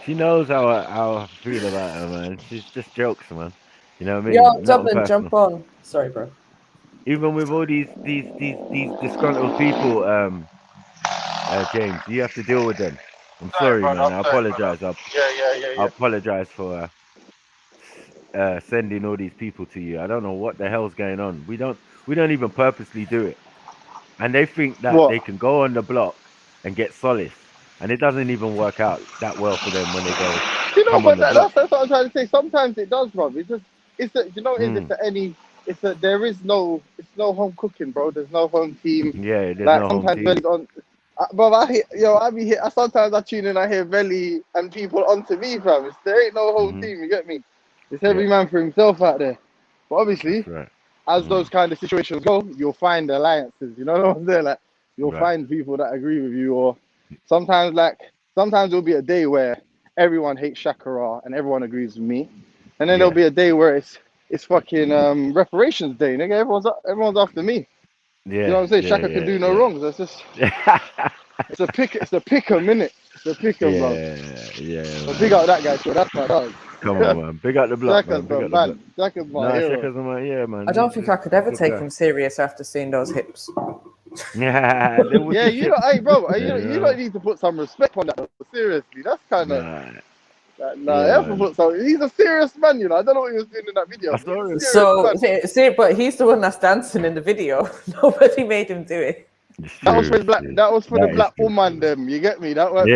A: She knows how I feel about her, man. She's just jokes, man. You know what I mean?
N: Yo, Dublin, jump on. Sorry, bro.
A: Even with all these disgruntled people, James, you have to deal with them. I'm sorry, man. I apologize. I apologize for sending all these people to you. I don't know what the hell's going on. We don't even purposely do it, and they think that they can go on the block and get solace, and it doesn't even work out that well for them when they go.
O: You know, but that's what I'm trying to say. Sometimes it does, bro. There is no home cooking, bro. There's no home team.
A: Yeah, there's
O: like
A: no
O: sometimes
A: home team.
O: On, I be here. Sometimes I tune in. I hear Velly and people onto me, fam. There ain't no home team. You get me? It's every man for himself out there. But obviously, as those kind of situations go, you'll find alliances. You know what I'm saying? Like you'll find people that agree with you, or sometimes there'll be a day where everyone hates Shakara and everyone agrees with me, and then there'll be a day where it's fucking reparations day, nigga. Everyone's after me. You know what I'm saying? Shaka can do no wrong. That's just it's a pick'em, innit? It's a pick'em, bro. But big up that guy, so that's my dog.
A: Come on, man. Big up the block,
O: Shaka's
A: man.
O: Shaka's my hero.
A: Shaka's my man.
N: I don't think I could ever take him serious after seeing those hips.
O: Yeah, you know, hey, bro, you don't need to put some respect on that. Though. Seriously, that's kind of. He's a serious man, you know. I don't know what he was doing in that video.
N: But he's the one that's dancing in the video. Nobody made him do it.
O: That was for the black woman, them. You get me? That worked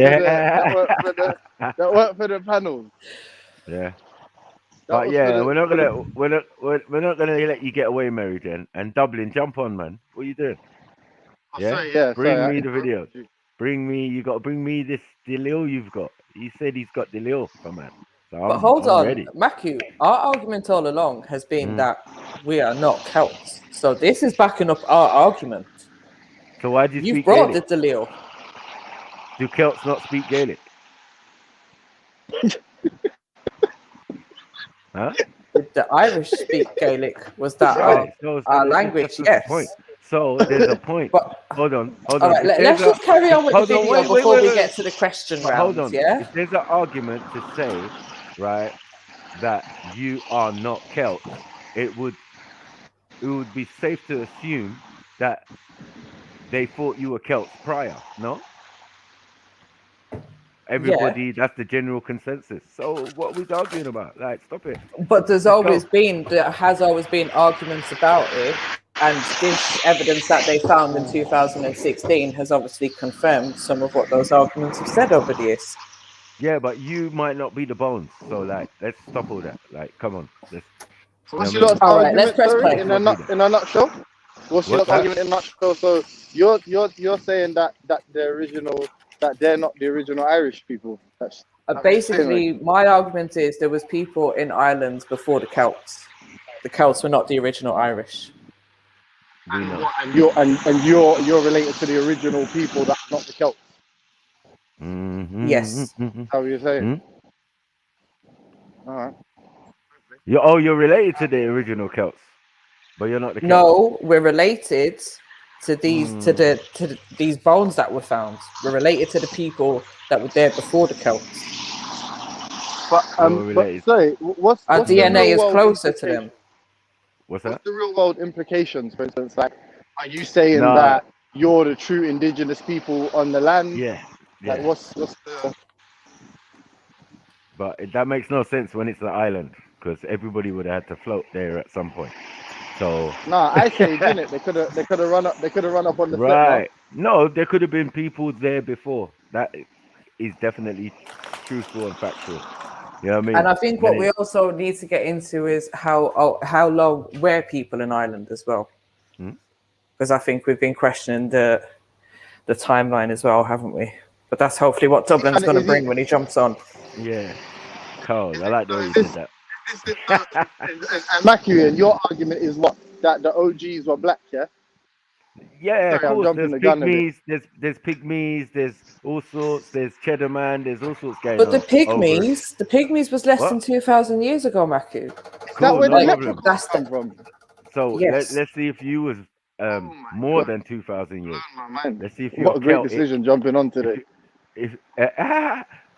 O: for the panels.
A: Yeah. But we're not gonna let you get away, Mary Jane. And Dublin, jump on, man. What are you doing? Bring me the video. You got to bring me this Delil you've got. He said he's got Delil for man. So
N: but hold on,
A: ready.
N: Maku, our argument all along has been that we are not Celts. So this is backing up our argument.
A: So why do you speak
N: brought
A: Gaelic?
N: The Delil.
A: Do Celts not speak Gaelic? Huh?
N: Did the Irish speak Gaelic? Was that our language? Yes.
A: So there's a point.
N: But,
A: hold on.
N: All right, let's just carry on with the video before we get to the question round.
A: Hold on.
N: Yeah?
A: If there's an argument to say, right, that you are not Celt, it would be safe to assume that they thought you were Celts prior, no? Everybody, that's the general consensus. So what are we arguing about? Like, stop it.
N: But there has always been arguments about it, and this evidence that they found in 2016 has obviously confirmed some of what those arguments have said over the years.
A: Yeah, but you might not be the bones. So like, let's stop all that. Like, come on.
O: What's your argument, let's press play. In a nutshell? What's your argument in a nutshell? So you're saying that the original. That they're not the original Irish people.
N: Basically, my argument is there was people in Ireland before the Celts. The Celts were not the original Irish.
O: And you're related to the original people that are not the Celts.
N: Yes.
O: How are you saying? All right.
A: You're related to the original Celts, but you're not the Celts.
N: No, we're related to these these bones that were found. We're related to the people that were there before the Celts.
O: But sorry, what's
N: our DNA is closer to them.
A: What's that?
O: What's the real world implications? For instance, like, are you saying that you're the true indigenous people on the land?
A: Yeah.
O: Like, what's the?
A: But that makes no sense when it's an island, because everybody would have had to float there at some point. So
O: Nah, Ice Age, innit? They could have run up. They could have run up on the
A: right. No, there could have been people there before. That is definitely truthful and factual. You know what I mean?
N: And I think what we also need to get into is how long were people in Ireland as well, because I think we've been questioning the timeline as well, haven't we? But that's hopefully what Dublin's going to bring when he jumps on.
A: Yeah, cool. I like the way you did that.
O: And Matthew, and your argument is what? That the OGs were black, yeah?
A: Yeah,
O: Sorry,
A: of course. There's pygmies, there's pygmies, there's all sorts, there's cheddar man, there's all sorts going on.
N: But the pygmies was less than 2,000 years ago, Matthew.
O: That where the leprechauns come from.
A: So
N: yes.
A: let's see if you was more than 2,000 years. Let's see if you're
O: What a great
A: Celtic.
O: decision jumping on today.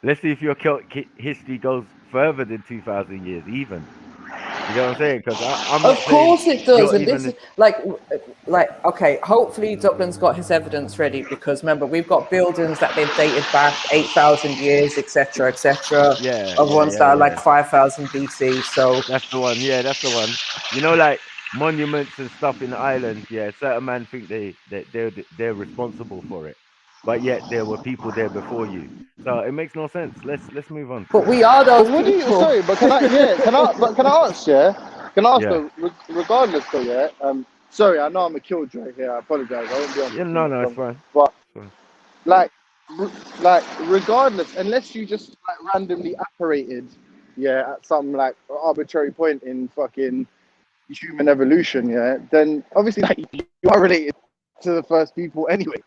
A: Let's see if your Celtic history goes further than 2,000 years, even. You know what I'm saying? Because I'm
N: of course it does, and
A: even
N: this is like okay. Hopefully Dublin's got his evidence ready, because remember we've got buildings that they've dated back 8,000 years, etc., etc.
A: Yeah.
N: Of ones that are like 5,000 BC. So
A: that's the one. Yeah, that's the one. You know, like monuments and stuff in Ireland. Yeah, certain men think they're responsible for it, but yet there were people there before you. So it makes no sense. Let's move on.
N: But we are those people.
O: Sorry, but can I ask? Yeah, can I ask though, regardless though? Yeah. Sorry, I know I'm a killjoy here. I apologize. I won't be on.
A: Yeah, no, it's fine.
O: But like regardless, unless you just like randomly apparated, yeah, at some like arbitrary point in fucking human evolution, yeah, then obviously like, you are related to the first people anyway.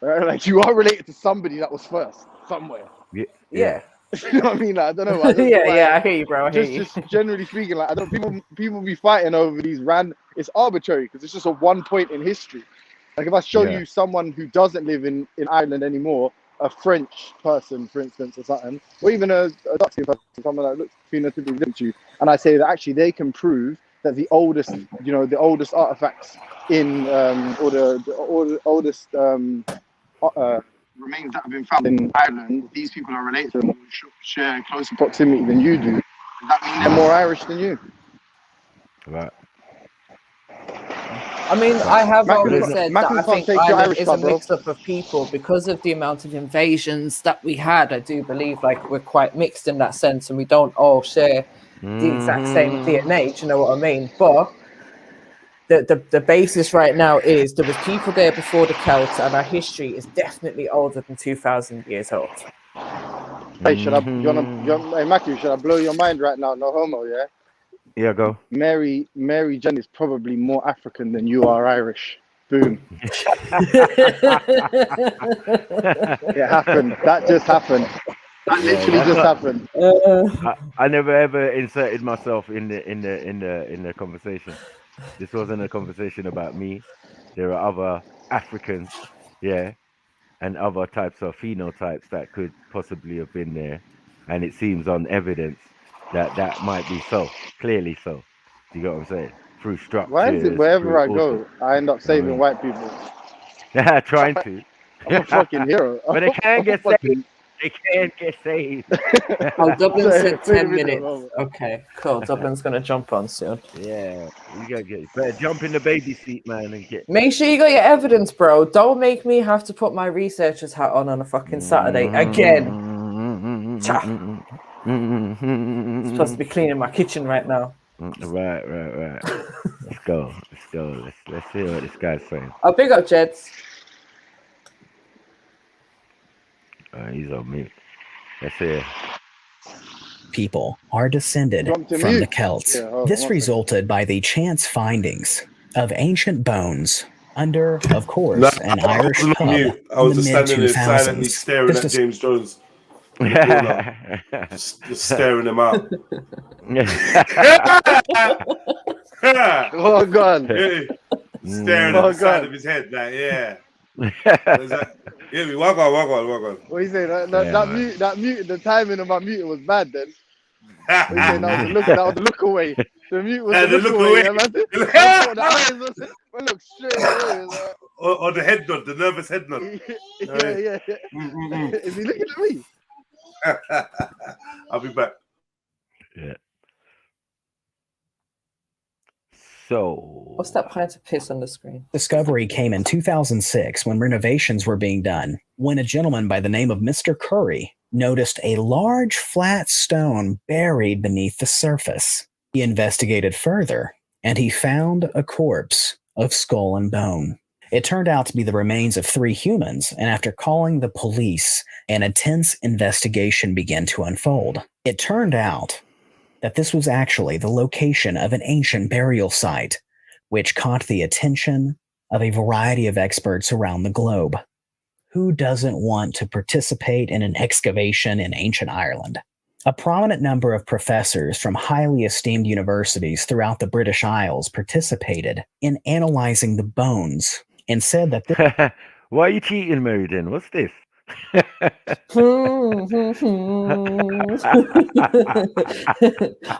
O: Right? Like you are related to somebody that was first somewhere.
N: Yeah.
O: You know what I mean? Like, I don't know.
N: Yeah, I hear you, bro.
O: Just generally speaking, like I don't people be fighting over these it's arbitrary because it's just a one point in history. Like if I show you someone who doesn't live in Ireland anymore, a French person, for instance, or something, or even a Dutch person, someone that looks phenotypically different to you, and I say that actually they can prove that the oldest artifacts in or the oldest remains that have been found in Ireland, these people are related to them, share closer proximity than you do. Does that mean they're more Irish than you?
A: Right.
N: I mean, I have always said that I think Ireland is a mix-up of people because of the amount of invasions that we had. I do believe like we're quite mixed in that sense, and we don't all share the exact same DNA. Do you know what I mean? But the basis right now is there was people there before the Celts, and our history is definitely older than 2,000 years old.
O: Hey, hey Matthew, should I blow your mind right now? No homo, yeah?
A: Yeah, go.
O: Mary Jane is probably more African than you are Irish. Boom. It happened. That just happened. That literally just happened.
A: I never ever inserted myself in the conversation. This wasn't a conversation about me. There are other Africans, and other types of phenotypes that could possibly have been there, and it seems on evidence that might be so, clearly so. You get what I'm saying? Through structures.
O: Why is it wherever I go, I end up saving white people?
A: Yeah, trying to.
O: I'm a fucking hero.
A: But they can't get saved. They can't get saved.
N: Oh, Dublin said 10 minutes. Okay, cool. Dublin's going to jump on soon.
A: Yeah, you better jump in the baby seat, man, and get.
N: Make sure you got your evidence, bro. Don't make me have to put my researcher's hat on a fucking Saturday again. Supposed to be cleaning my kitchen right now.
A: Right. Let's go. Let's see what this guy's saying.
N: Oh, big up, Jeds.
A: He's on mute. Let's hear.
M: People are descended from the Celts. This resulted by the chance findings of ancient bones under, of course, an Irish pub in
P: I was
M: the
P: just standing there silently
M: mid-2000s.
P: staring at James Jones. just staring him out.
O: Oh God!
P: Staring at the side of his head, like yeah. Walk on.
O: What do you say? That mute, the timing of my mute was bad then. What you saying? That was the look away. The mute was
P: Yeah,
O: the look away. Yeah, man. The eyes man look straight away. Like.
P: Or the head nod, the nervous head nod.
O: Yeah. Is he looking at me?
P: I'll be back.
A: Yeah. So,
N: what's that pint of piss on the screen?
M: Discovery came in 2006 when renovations were being done, when a gentleman by the name of Mr. Curry noticed a large flat stone buried beneath the surface. He investigated further, and he found a corpse of skull and bone. It turned out to be the remains of 3 humans, and after calling the police, an intense investigation began to unfold. It turned out that this was actually the location of an ancient burial site, which caught the attention of a variety of experts around the globe. Who doesn't want to participate in an excavation in ancient Ireland? A prominent number of professors from highly esteemed universities throughout the British Isles participated in analyzing the bones and said that
A: why are you cheating, Mary? Then what's this?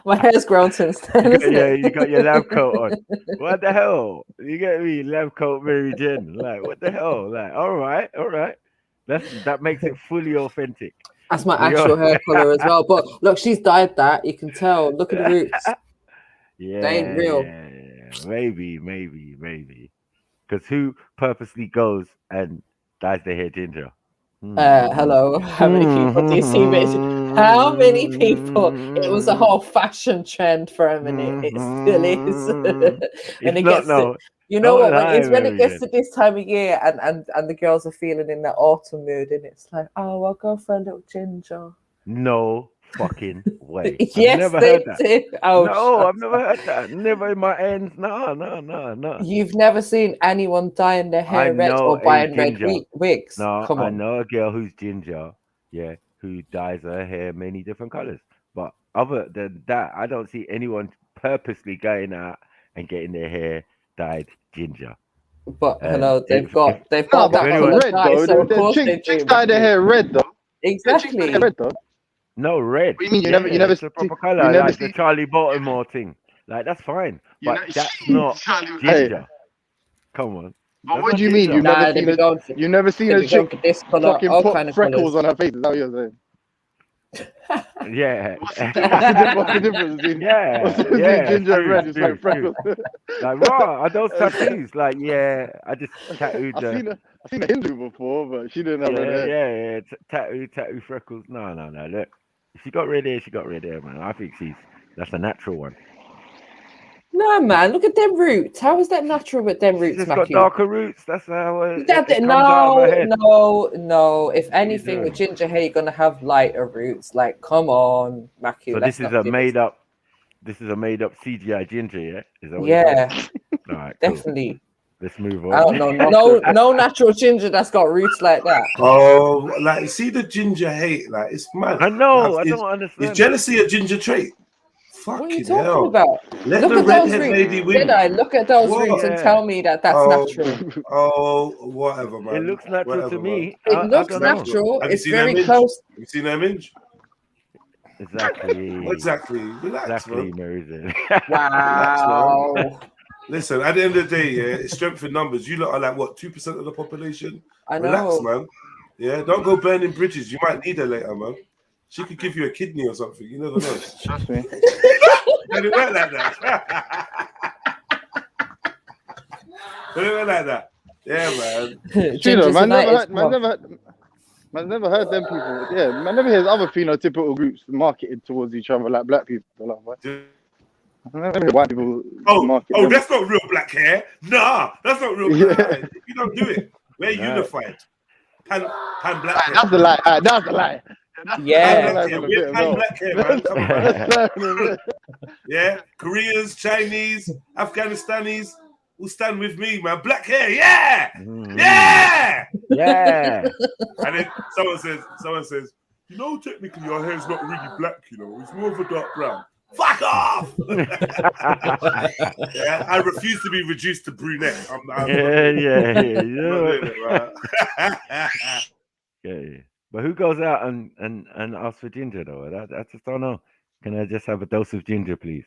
N: My hair's grown since then, isn't
A: Yeah,
N: it?
A: you got your lab coat on. What the hell? You get me? Lab coat, Mary Jane. Like, what the hell? Like, all right. That makes it fully authentic.
N: That's my actual hair color as well. But look, she's dyed that. You can tell. Look at the roots.
A: Yeah,
N: They ain't real.
A: Yeah. Maybe. Because who purposely goes and dyes their hair ginger?
N: Hello. How many people do you see? How many people? It was a whole fashion trend for a minute. It still is. And it gets to, you know what? When it gets to this time of year and the girls are feeling in that autumn mood, and it's like, oh, I'll go for a little ginger.
A: No fucking way.
N: Yes,
A: I've never
N: they
A: heard that.
N: do. Oh,
A: no, I've never heard that. Never in my ends. No.
N: You've never seen anyone dyeing their hair red or buying red wigs?
A: No,
N: Come on.
A: I know a girl who's ginger, yeah, who dyes her hair many different colors. But other than that, I don't see anyone purposely going out and getting their hair dyed ginger.
N: But hello, they've got that
O: red though.
N: so of course they
O: chicks dye their hair red though.
N: Exactly.
O: Red though.
A: No, red.
O: What do you mean? You never
A: it's a proper color, like the Charlie Baltimore thing. Like that's fine, but that's not ginger. Come on.
O: But what do you mean? You've never seen a chick fucking put freckles on her face? Is that what you're saying?
A: Yeah.
O: What's the difference between ginger and red? It's like freckles.
A: Like raw, are those tattoos? Like I just tattooed.
O: I've seen a Hindu before, but she didn't have red hair.
A: Yeah, tattoo freckles. No. Look, if she got red hair, she got red hair, man. I think that's a natural one.
N: No, man, look at them roots. How is that natural with them roots,
A: She's
N: Matthew?
A: got darker roots. That's how it comes
N: No.
A: out of her head.
N: No. If anything, with ginger hair, you're gonna have lighter roots. Like, come on, Matthew.
A: So this is a made up CGI ginger, yeah? Is that what
N: all right,
A: cool.
N: Definitely.
A: Let's move on.
N: I don't know. No natural ginger that's got roots like that.
P: Oh, like you see the ginger hate, like it's mad.
A: I know. I don't understand.
P: Is jealousy a ginger trait?
N: What are you talking about?
P: Let
N: look
P: the
N: at
P: redhead
N: those
P: lady
N: roots.
P: win.
N: Did I look at those roots and tell me that that's natural?
P: Oh, whatever, man.
A: It looks natural to me.
N: It looks natural. It's very close.
P: Have you seen her minge?
A: Exactly.
P: Relax,
A: exactly,
P: man.
N: Wow.
P: Relax, man. Listen, at the end of the day, it's strength in numbers. You lot are like what, 2% of the population?
N: I know.
P: Relax, man. Yeah, don't go burning bridges. You might need her later, man. She could give you a kidney or something. You never know.
O: Trust me.
P: It didn't work like that. It didn't work like that. Yeah, man.
O: True, man never heard them people. Yeah, man never hears other phenotypical groups marketed towards each other like black people. Like, what? I never hear white people market them.
P: That's not real black hair. Nah, that's not real black hair. If you don't do it, we're unified. Pan black hair.
O: That's the lie. That's the lie.
N: Yeah,
P: we're pan black hair, man. Come on. Yeah, Koreans, Chinese, Afghanistanis will stand with me, man. Black hair, yeah. And then someone says, you know, technically your hair is not really black. You know, it's more of a dark brown. Fuck off! Yeah, I refuse to be reduced to brunette.
A: Yeah. But who goes out and asks for ginger though? I just don't know. Can I just have a dose of ginger, please?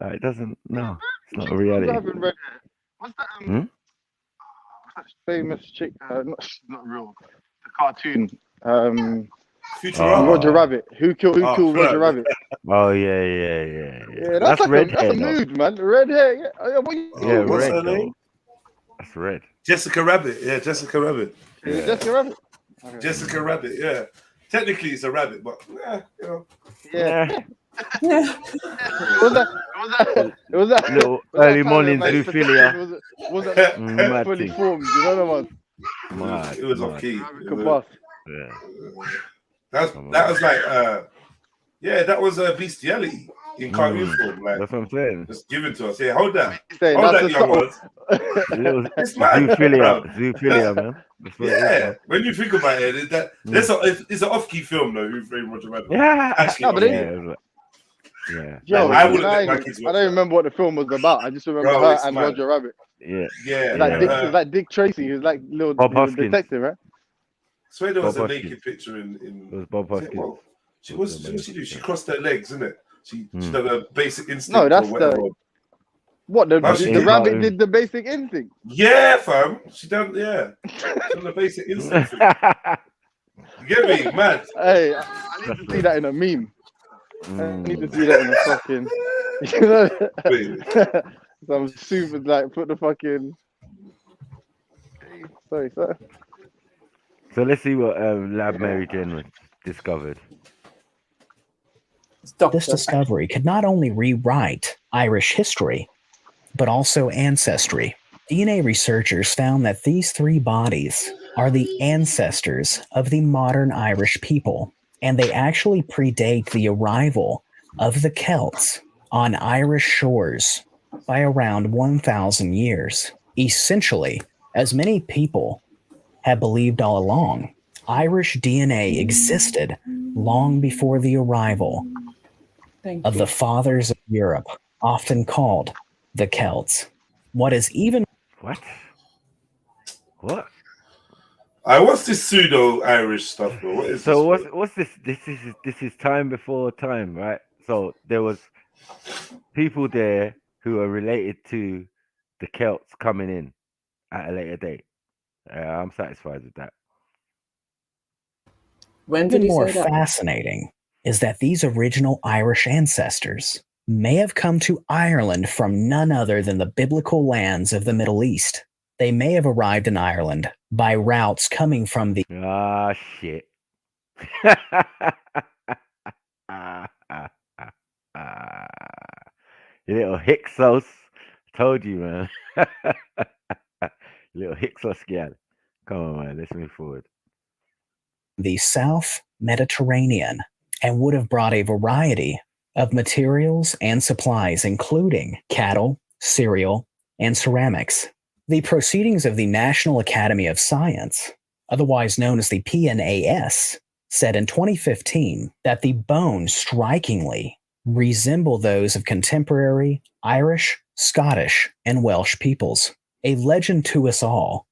A: Like, it doesn't. No, it's not a reality.
O: Having red hair. What's that? What's that famous chick? Not real. The cartoon. Roger Rabbit. Who killed Roger Rabbit?
A: Oh yeah.
O: Yeah, that's like
A: red
O: that's
A: hair,
O: a mood, man. Red hair. Yeah,
P: what's
A: red,
P: her name?
A: That's red.
P: Jessica Rabbit. Yeah, Jessica Rabbit.
O: Yeah. Jessica Rabbit.
P: Okay. Jessica Rabbit. Yeah. Technically, it's a rabbit, but you know.
O: Yeah. It was that
A: little early morning zoophilia.
O: Was that fully formed? You know the one.
P: It was off key.
A: Yeah.
P: That was like that was a bestiality in cartoon form. Like,
A: that's what I'm saying.
P: Just given to us. Yeah, hold that.
O: Hold
P: that, young ones. It's mad.
A: Zoophilia, man.
P: Yeah, when you think about it, it's an off-key film though. Who Framed Roger Rabbit?
A: Yeah,
P: actually.
A: Yeah.
O: Yo,
P: I
O: don't remember what the film was about. I just remember her and Roger Rabbit.
A: Yeah.
O: It's like Dick Tracy. He was like little detective, right?
P: I swear there was a naked picture in.
A: It was Bob Hoskins.
P: What did she do? She crossed her legs, isn't it? She done a basic instinct.
O: No, that's the rabbit did the basic instinct.
P: Yeah, fam. She done the basic instinct. You get me, mad.
O: Hey, I need to see that in a meme. I need to see that in a fucking. You know, some super like put the fucking. Sorry.
A: So let's see what Lab Mary Jane discovered.
M: This discovery could not only rewrite Irish history, but also ancestry. DNA researchers found that these three bodies are the ancestors of the modern Irish people, and they actually predate the arrival of the Celts on Irish shores by around 1,000 years. Essentially, as many people had believed all along, Irish DNA existed long before the arrival of the fathers of Europe, often called the Celts. What is even...
A: What?
P: What's this pseudo-Irish stuff, bro? What is
A: what's this? This is time before time, right? So there was people there who are related to the Celts coming in at a later date. I'm satisfied with that.
N: When did
M: Even more
N: say that?
M: fascinating is that these original Irish ancestors may have come to Ireland from none other than the biblical lands of the Middle East. They may have arrived in Ireland by routes coming from the...
A: Ah, shit. You little Hyksos. Told you, man. Little Hyksos gal. Come on, man. Let's move forward.
M: The South Mediterranean, and would have brought a variety of materials and supplies, including cattle, cereal, and ceramics. The proceedings of the National Academy of Science, otherwise known as the PNAS, said in 2015 that the bones strikingly resemble those of contemporary Irish, Scottish, and Welsh peoples. A legend to us all.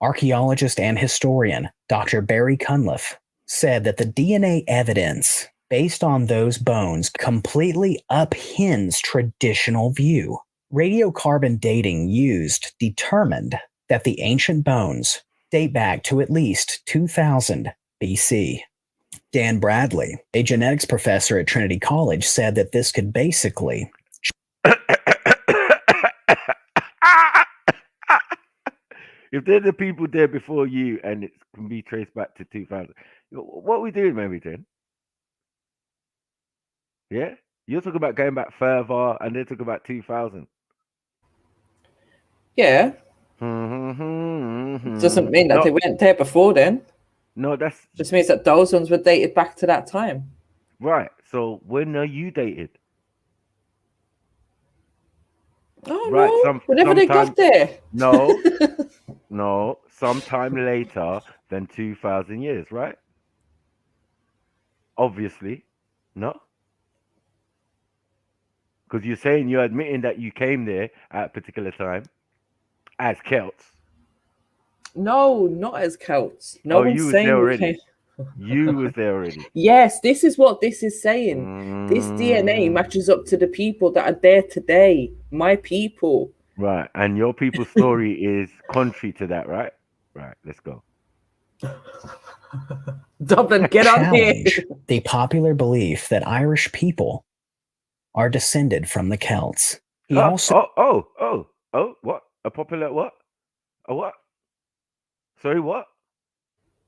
M: Archaeologist and historian Dr. Barry Cunliffe said that the DNA evidence based on those bones completely upends traditional view. Radiocarbon dating used determined that the ancient bones date back to at least 2000 BC. Dan Bradley, a genetics professor at Trinity College, said that this could basically...
A: If they're the people there before you and it can be traced back to 2000, what are we doing, Mary Jane? Yeah? You're talking about going back further and they're talking about 2000.
N: Yeah. Doesn't mean that they weren't there before then.
A: No, that's...
N: Just means that those ones were dated back to that time.
A: Right. So when are you dated?
N: Oh, right. No. Whenever they got there.
A: No. No. Sometime later than 2000 years, right? Obviously. No? Because you're saying you're admitting that you came there at a particular time as Celts.
N: No, not as Celts. No one's saying we came.
A: You was there already.
N: Yes, this is what this is saying. This DNA matches up to the people that are there today. My people.
A: Right. And your people's story is contrary to that, right? Right. Let's go.
N: Dublin, get on here.
M: Challenge the popular belief that Irish people are descended from the Celts. He also
A: what? A popular what? A what? Sorry, what?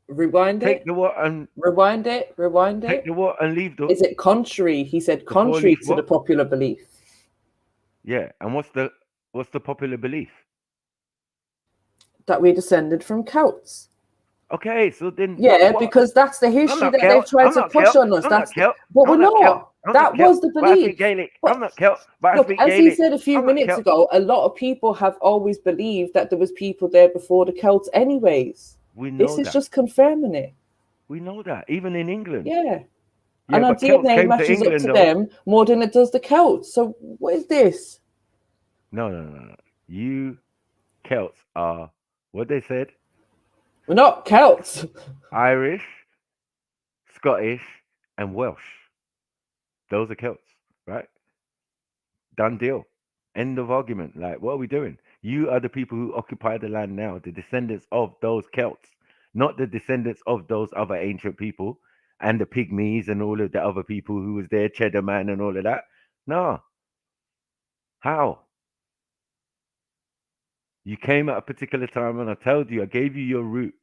N: Rewind
A: Take
N: it.
A: the what and
N: rewind it. Rewind
A: take
N: it.
A: the what and leave the.
N: Is it contrary? He said contrary to the popular belief.
A: Yeah, and what's the popular belief?
N: That we descended from Celts.
A: Okay, so then
N: yeah, because that's the history that they've tried to push on us. That's but we're not. That was the belief.
A: I'm not Celt, but
N: look, as he said a few minutes ago, a lot of people have always believed that there was people there before the Celts anyways.
A: We know
N: this is just confirming it.
A: We know that, even in England.
N: Yeah, and our DNA matches up to them more than it does the Celts. So what is this?
A: No. You Celts are what they said.
N: We're not Celts.
A: Irish, Scottish, and Welsh. Those are Celts, right? Done deal. End of argument. Like, what are we doing? You are the people who occupy the land now, the descendants of those Celts, not the descendants of those other ancient people and the Pygmies and all of the other people who was there, Cheddar Man and all of that. No. How? You came at a particular time and I told you, I gave you your route.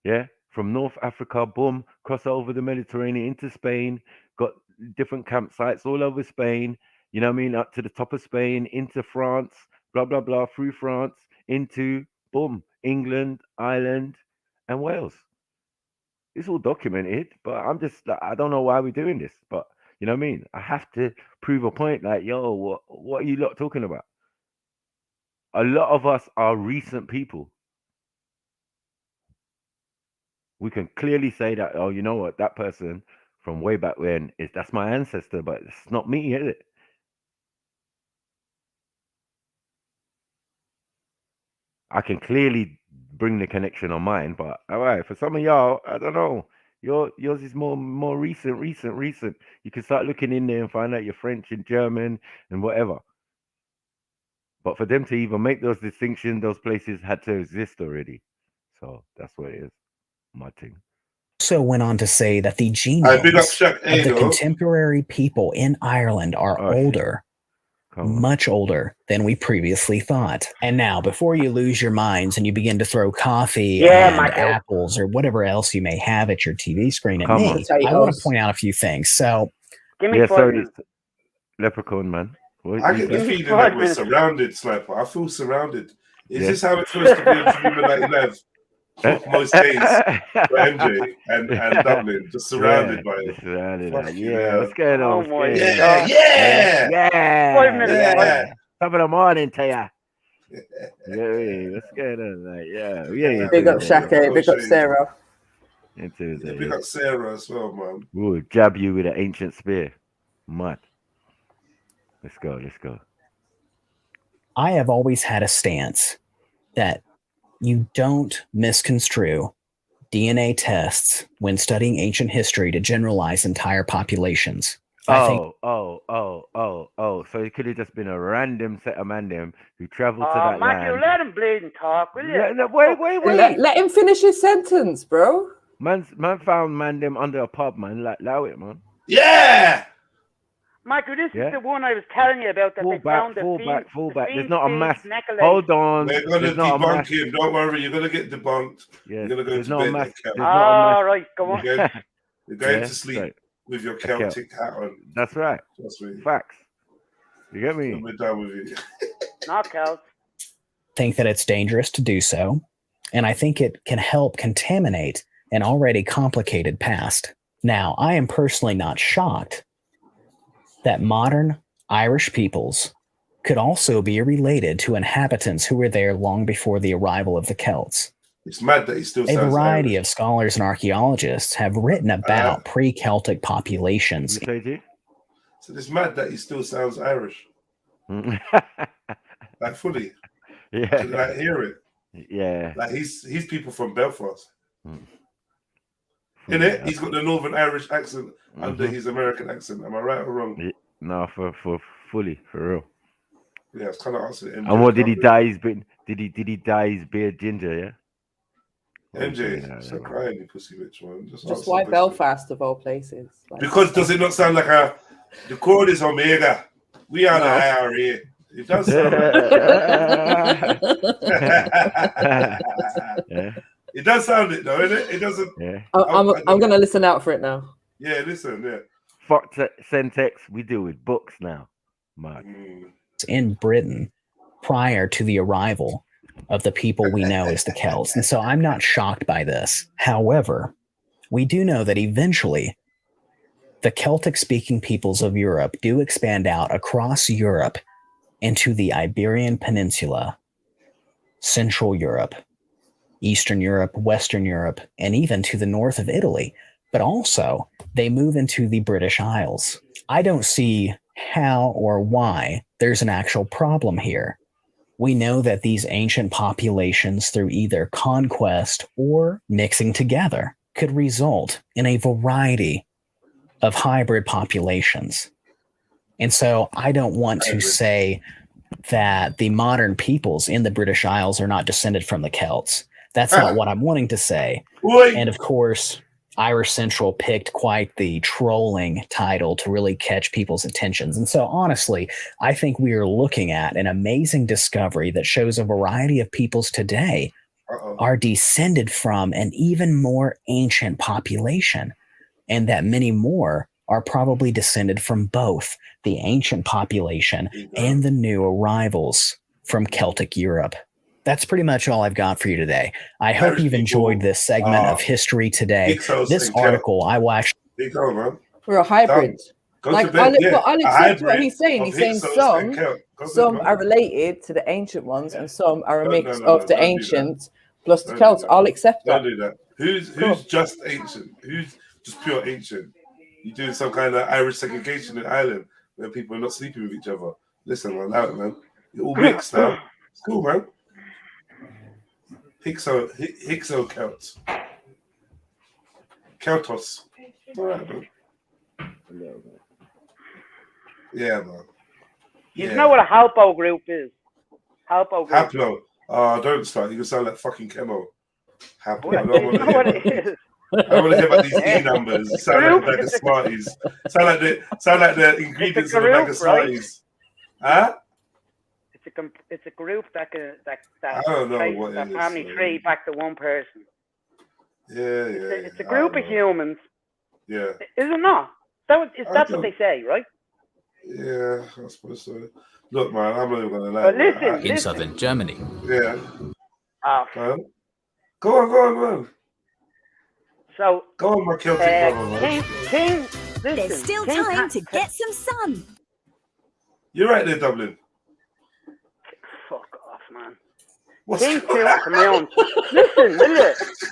A: Yeah. From North Africa, boom, cross over the Mediterranean into Spain, got different campsites all over Spain. You know what I mean? Up to the top of Spain, into France, blah, blah, blah, through France, into, boom, England, Ireland, and Wales. It's all documented, but I'm just, I don't know why we're doing this, but you know what I mean? I have to prove a point like, yo, what are you lot talking about? A lot of us are recent people. We can clearly say that, oh, you know what, that person from way back when that's my ancestor, but it's not me, is it? I can clearly bring the connection on mine, but all right, for some of y'all, I don't know. Yours is more recent. You can start looking in there and find out your French and German and whatever. But for them to even make those distinctions, those places had to exist already. So that's what it is. My thing.
M: Also went on to say that the genomes of the contemporary people in Ireland are older, much older than we previously thought. And now, before you lose your minds and you begin to throw coffee and apples or whatever else you may have at your TV screen at me, I want to point out a few things. So,
A: sorry, Leprechaun man.
P: I get the feeling that we're surrounded, Sniper. I feel surrounded. Is this how it feels to be a dreamer that you have? Most days for MJ and Dublin, just surrounded by it.
A: What's going on?
P: Yeah.
A: 5 minutes. Top of the morning to ya. What's going on? Like,
N: Big up Shaka, big up Sarah.
P: Big up Sarah as well, man.
A: We'll jab you with an ancient spear. Mud. Let's go.
M: I have always had a stance that you don't misconstrue DNA tests when studying ancient history to generalize entire populations.
A: So it could have just been a random set of man who traveled to that
Q: Mike,
A: land.
Q: you let him bleed and talk, will you?
A: Wait.
N: Let him finish his sentence, bro.
A: Man found man under a pub, man. Like, allow it, man.
P: Yeah!
Q: Michael, this is the one I was telling you about that
A: Fall back. There's not a mass. Hold on.
P: We're going to debunk him. Don't worry. You're going to get debunked.
A: Yeah.
P: You're going to go to bed.
Q: Right. Go on.
P: You're going to sleep with your Celtic hat on.
A: That's right. Facts. You get me?
P: We're done with you.
Q: Not Celts.
M: Think that it's dangerous to do so, and I think it can help contaminate an already complicated past. Now, I am personally not shocked that modern Irish peoples could also be related to inhabitants who were there long before the arrival of the Celts.
P: It's mad that he still sounds
M: A variety
P: Irish.
M: of scholars and archaeologists have written about pre-Celtic populations.
P: So it's mad that he still sounds Irish. Like fully.
A: Yeah.
P: Like hear it.
A: Yeah.
P: Like he's people from Belfast. In it, he's got the Northern Irish accent under his American accent. Am I right or wrong?
A: No, for fully, for real.
P: Yeah, it's kind of answering MJ.
A: And what did he dye his beard? Did he dye his beard ginger? Yeah.
P: MJ, stop crying, you pussy bitch, man.
N: Just why Belfast of all places? Like,
P: because does it not sound like the chord is Omega? We are the IRA. It does sound like It does sound it though, isn't it? It doesn't.
A: Yeah.
N: I'm gonna listen out for it now.
P: Yeah, listen. Yeah.
A: Fuck Sentex. We deal with books now, Mark.
M: In Britain, prior to the arrival of the people we know as the Celts, and so I'm not shocked by this. However, we do know that eventually the Celtic-speaking peoples of Europe do expand out across Europe into the Iberian Peninsula, Central Europe, Eastern Europe, Western Europe, and even to the north of Italy. But also, they move into the British Isles. I don't see how or why there's an actual problem here. We know that these ancient populations, through either conquest or mixing together, could result in a variety of hybrid populations. And so I don't want to say that the modern peoples in the British Isles are not descended from the Celts. That's not what I'm wanting to say. And of course, Irish Central picked quite the trolling title to really catch people's attentions. And so honestly, I think we are looking at an amazing discovery that shows a variety of peoples today are descended from an even more ancient population, and that many more are probably descended from both the ancient population and the new arrivals from Celtic Europe. That's pretty much all I've got for you today. I hope you've enjoyed this segment of history today. This article, I will actually...
N: We're a hybrid. I listen to what he's saying. He's saying some are related to the ancient ones and some are a mix of the ancient plus the Celts. I'll accept that.
P: Don't do that. Who's just ancient? Who's just pure ancient? You're doing some kind of Irish segregation in Ireland where people are not sleeping with each other. Listen, man, loud, man. You're all mixed now. It's cool, man. Hixo Celts. Celtos. All right, man. Yeah, man.
Q: You know what a Halpo group is? Halpo group.
P: Haplo. Don't start. You can sound like fucking Chemo. Haplo. I don't want to
Q: hear what it is.
P: I don't want to hear about these E numbers. You sound like a bag of Smarties. Sound like the ingredients of a bag of Smarties. Huh?
Q: It's a group that
P: I don't know what
Q: that
P: it is.
Q: family tree back to one person.
P: Yeah.
Q: It's a group of humans.
P: Yeah.
Q: Is it not? That's what they say, right?
P: Yeah, I suppose so. Look, man, I'm not even gonna lie.
Q: But listen,
R: in southern Germany.
P: Yeah. Go on.
Q: So
P: go on, my Celtic brother, man.
Q: King,
S: there's still time to get some sun.
P: You're right there, Dublin.
Q: Fuck off, man.
P: What's
Q: King Tilton Listen.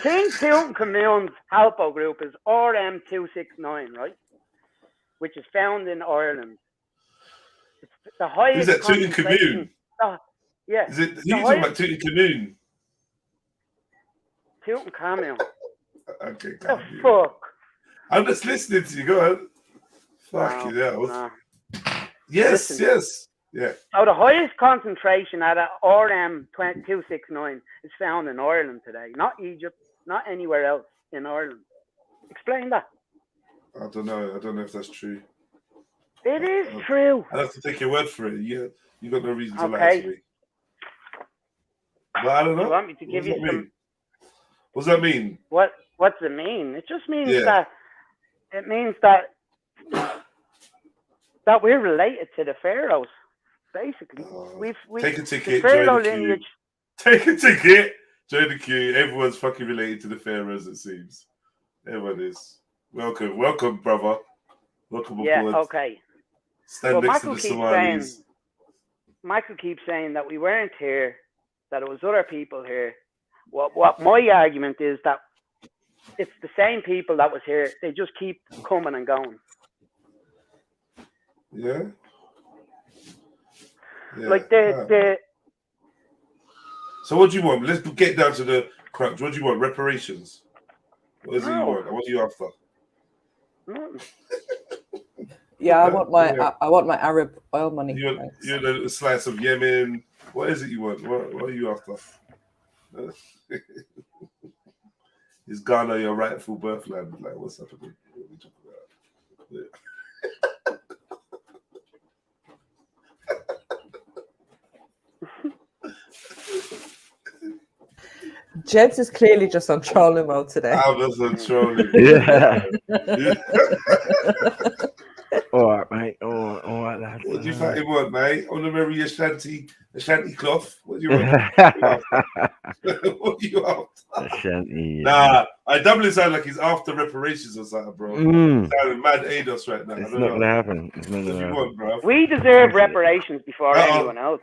Q: King Tilton Commune's Halpo group is RM269, right? Which is found in Ireland. It's the highest.
P: Who's that, Tooting Commune?
Q: Yeah.
P: Is it? Who you talking about, Tooting Commune?
Q: Tilton Commune.
P: Okay,
Q: the fuck?
P: I'm just listening to you. Go ahead. Fucking hell.
Q: No.
P: Yes. Yeah.
Q: So the highest concentration at RM269 is found in Ireland today, not Egypt, not anywhere else in Ireland. Explain that.
P: I don't know if that's true.
Q: It is true.
P: I'll have to take your word for it. You got no reason to lie to me. But I don't know.
Q: You want me to give you some?
P: What does that mean?
Q: What's it mean? It just means that we're related to the pharaohs. Basically, we've
P: take a ticket.
Q: The pharaoh lineage.
P: Take a ticket. Join the queue. Everyone's fucking related to the pharaohs. It seems. Everyone is. Welcome, brother. Welcome aboard.
Q: Yeah. Okay.
P: Stand next to the Somalis.
Q: Michael keeps saying that we weren't here, that it was other people here. What my argument is that it's the same people that was here. They just keep coming and going.
P: Yeah.
Q: Like the.
P: So what do you want? Let's get down to the crux. What do you want? Reparations. What is it you want? What are you after?
N: Yeah, I want my Arab oil money.
P: You want a slice of Yemen? What is it you want? What are you after? Is Ghana your rightful birthland? Like, what's happening? What are we talking about?
N: Jeds is clearly just on trolling mode today.
P: I'm just on trolling.
A: Yeah. All right, mate. All right, lads.
P: What do you fucking want, mate? Honorary Ashanti cloth? What do you want? What do you after?
A: Ashanti.
P: Nah, I doubly sound like he's after reparations or something, bro. Sounding mad ADOS right now.
A: It's not gonna happen. It's not gonna happen.
P: Bro.
Q: We deserve reparations before anyone else.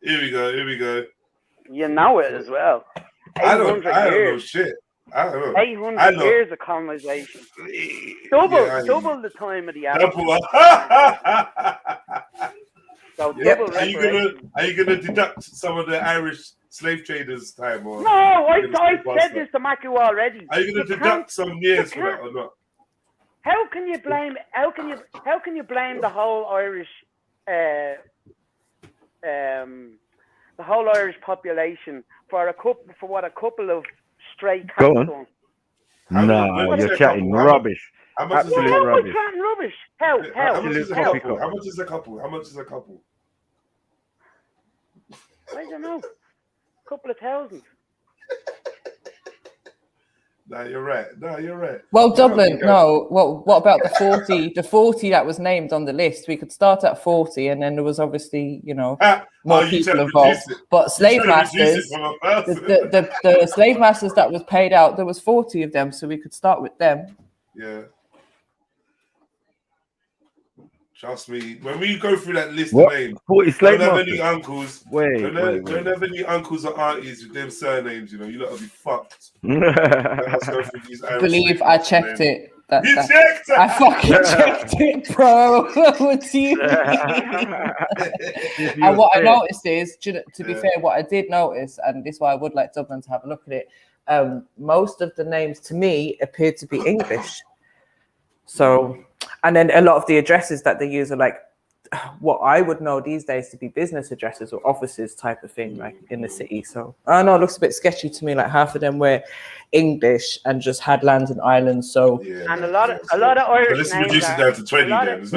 P: Here we go.
Q: You know it as well.
P: I don't know shit. I don't know.
Q: 800 years of colonization. Double the time of the average. So double
P: Are you gonna deduct some of the Irish slave traders' time? Or
Q: no, I said this to Maku already.
P: Are you gonna deduct some years for that or not?
Q: How can you blame the whole Irish population for what a couple of stray cats done?
A: No, you're chatting rubbish. Absolute rubbish.
Q: Chatting rubbish. How?
P: How much is a couple? How much is a couple?
Q: I don't know. A couple of thousand.
P: No, you're right.
N: Well, Dublin, no. Well, what about the 40? The 40 that was named on the list. We could start at 40, and then there was obviously, more people involved. But slave masters, the slave masters that was paid out, there was 40 of them, so we could start with them.
P: Yeah. Trust me, when we go through that list of names,
A: 40 slave
P: don't have
A: masters?
P: any uncles. Don't have any uncles or aunties with them surnames. You lot will be fucked.
N: Believe I checked it.
P: You checked it?
N: I fucking checked it, bro. What do you mean? And what I noticed is, to be fair, what I did notice, and this is why I would like Dublin to have a look at it, most of the names to me appear to be English. So, and then a lot of the addresses that they use are like what I would know these days to be business addresses or offices type of thing, like in the city. So I don't know, it looks a bit sketchy to me. Like half of them were English and just had lands and islands. So
Q: and a lot of Irish
P: let's
Q: names
P: reduce it down to 20 then.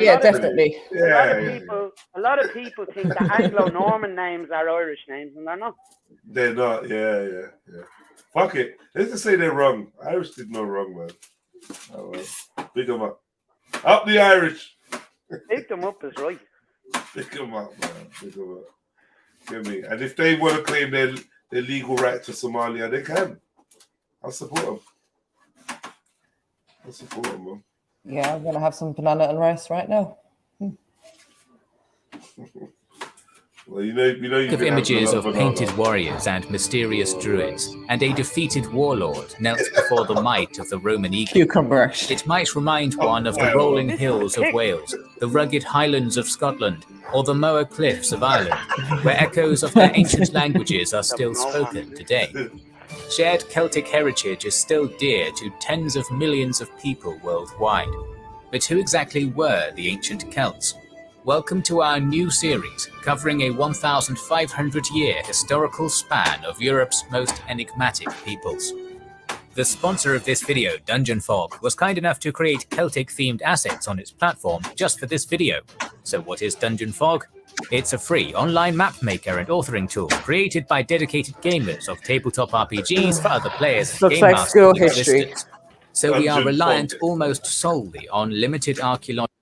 N: Yeah, definitely.
Q: A lot of people think that Anglo-Norman names are Irish names, and they're not.
P: They're not. Yeah. Fuck it. Let's just say they're wrong. Irish did no wrong, man. Oh, well. Big them up. Up the Irish.
Q: Pick them up is right.
P: Pick them up, man. Pick them up. Get me? And if they want to claim their legal right to Somalia, they can. I'll support them. Man.
N: Yeah, I'm gonna have some banana and rice right now.
P: Well, you know
R: of images of painted warriors and mysterious druids, and a defeated warlord knelt before the might of the Roman eagle.
N: Cucumber.
R: It might remind one of the rolling hills of Wales, the rugged highlands of Scotland, or the Moher Cliffs of Ireland, where echoes of their ancient languages are still spoken today. Shared Celtic heritage is still dear to tens of millions of people worldwide. But who exactly were the ancient Celts? Welcome to our new series, covering a 1,500-year historical span of Europe's most enigmatic peoples. The sponsor of this video, Dungeon Fog, was kind enough to create Celtic-themed assets on its platform just for this video. So what is Dungeon Fog? It's a free online map maker and authoring tool created by dedicated gamers of tabletop RPGs for other players and
N: Looks
R: game
N: like
R: masters
N: school
R: of
N: history.
R: existence. So we are reliant almost solely on limited archaeology.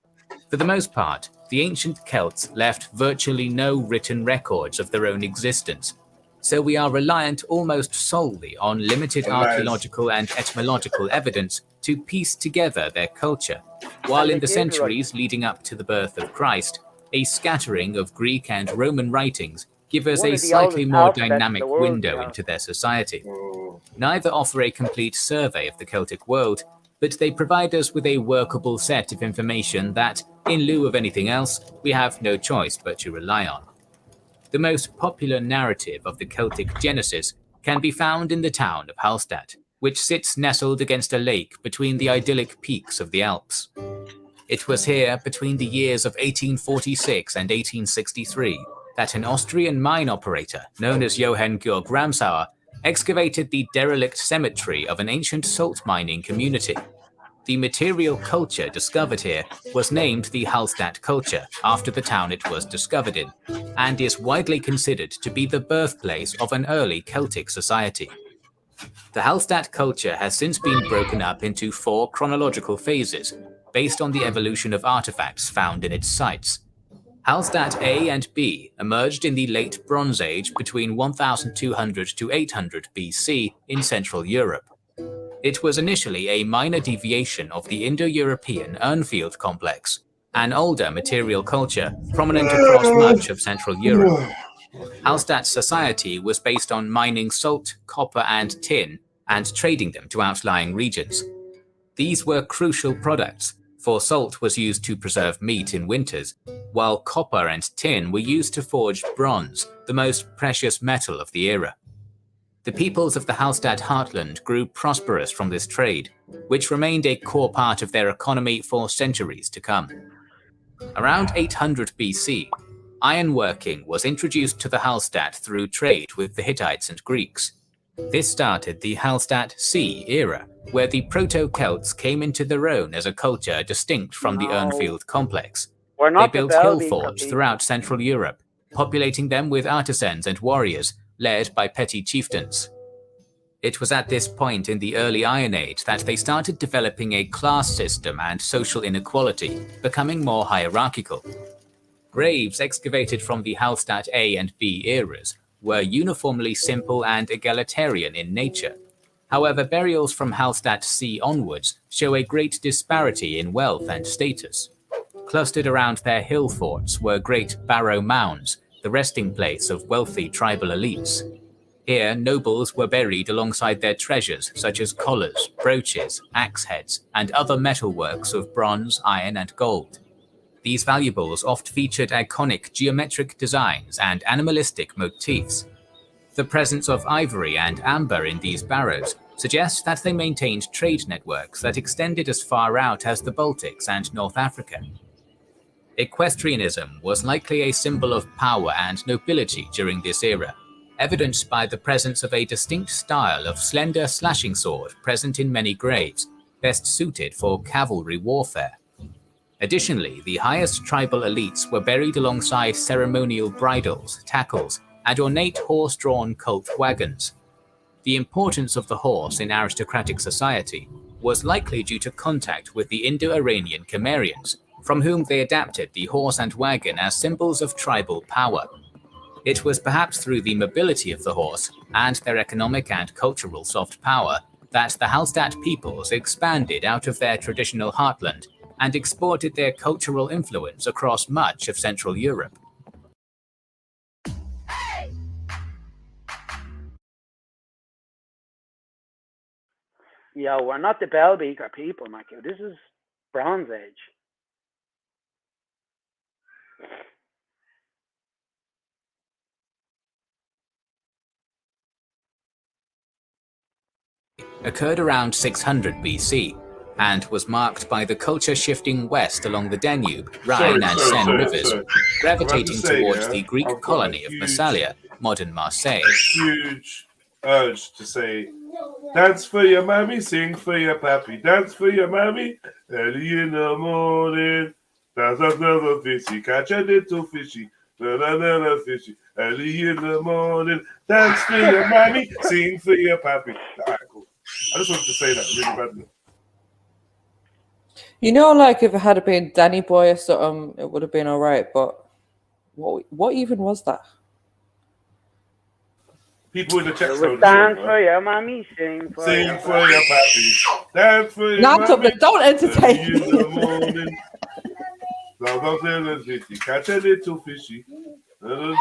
R: For the most part, the ancient Celts left virtually no written records of their own existence. So we are reliant almost solely on limited archaeological and etymological evidence to piece together their culture, while in the centuries leading up to the birth of Christ, a scattering of Greek and Roman writings give us a slightly more dynamic window into their society. Neither offer a complete survey of the Celtic world, but they provide us with a workable set of information that, in lieu of anything else, we have no choice but to rely on. The most popular narrative of the Celtic genesis can be found in the town of Hallstatt, which sits nestled against a lake between the idyllic peaks of the Alps. It was here, between the years of 1846 and 1863, that an Austrian mine operator known as Johann Georg Ramsauer excavated the derelict cemetery of an ancient salt mining community. The material culture discovered here was named the Hallstatt culture after the town it was discovered in, and is widely considered to be the birthplace of an early Celtic society. The Hallstatt culture has since been broken up into 4 chronological phases, based on the evolution of artifacts found in its sites. Hallstatt A and B emerged in the Late Bronze Age between 1200 to 800 BC in Central Europe. It was initially a minor deviation of the Indo-European Urnfield complex, an older material culture prominent across much of Central Europe. Hallstatt's society was based on mining salt, copper and tin, and trading them to outlying regions. These were crucial products, for salt was used to preserve meat in winters, while copper and tin were used to forge bronze, the most precious metal of the era. The peoples of the Hallstatt heartland grew prosperous from this trade, which remained a core part of their economy for centuries to come. Around 800 BC, ironworking was introduced to the Hallstatt through trade with the Hittites and Greeks. This started the Hallstatt Sea era, where the Proto-Celts came into their own as a culture distinct from the Urnfield complex. They built hill forts throughout Central Europe, populating them with artisans and warriors, led by petty chieftains. It was at this point in the early Iron Age that they started developing a class system and social inequality, becoming more hierarchical. Graves excavated from the Hallstatt A and B eras were uniformly simple and egalitarian in nature. However, burials from Hallstatt C onwards show a great disparity in wealth and status. Clustered around their hill forts were great barrow mounds, the resting place of wealthy tribal elites. Here, nobles were buried alongside their treasures such as collars, brooches, axe heads, and other metalworks of bronze, iron, and gold. These valuables oft featured iconic geometric designs and animalistic motifs. The presence of ivory and amber in these barrows suggests that they maintained trade networks that extended as far out as the Baltics and North Africa. Equestrianism was likely a symbol of power and nobility during this era, evidenced by the presence of a distinct style of slender slashing sword present in many graves, best suited for cavalry warfare. Additionally, the highest tribal elites were buried alongside ceremonial bridles, tackles, and ornate horse-drawn cult wagons. The importance of the horse in aristocratic society was likely due to contact with the Indo-Iranian Cimmerians, from whom they adapted the horse and wagon as symbols of tribal power. It was perhaps through the mobility of the horse and their economic and cultural soft power that the Hallstatt peoples expanded out of their traditional heartland and exported their cultural influence across much of Central Europe.
Q: Yo, we're not the Bellbeaker people, Michael. This is Bronze Age.
R: Occurred around 600 BC and was marked by the culture shifting west along the Danube, Rhine and Seine rivers, gravitating towards the Greek colony of Massalia, modern Marseille.
P: Huge urge to say, dance for your mammy, sing for your pappy, dance for your mammy, early in the morning, dance another fishy, catch a little fishy, another fishy, early in the morning, dance for your mammy, sing for your pappy. Alright, cool. I just wanted to say that really badly.
N: You know, like if it had been Danny Boy or something, it would have been all right. But what even was that?
P: People in the chat
Q: room. Dance for your mommy, sing for
P: your pappy, dance for your
N: mommy. Don't entertain
P: me. In the morning, catch a little fishy, early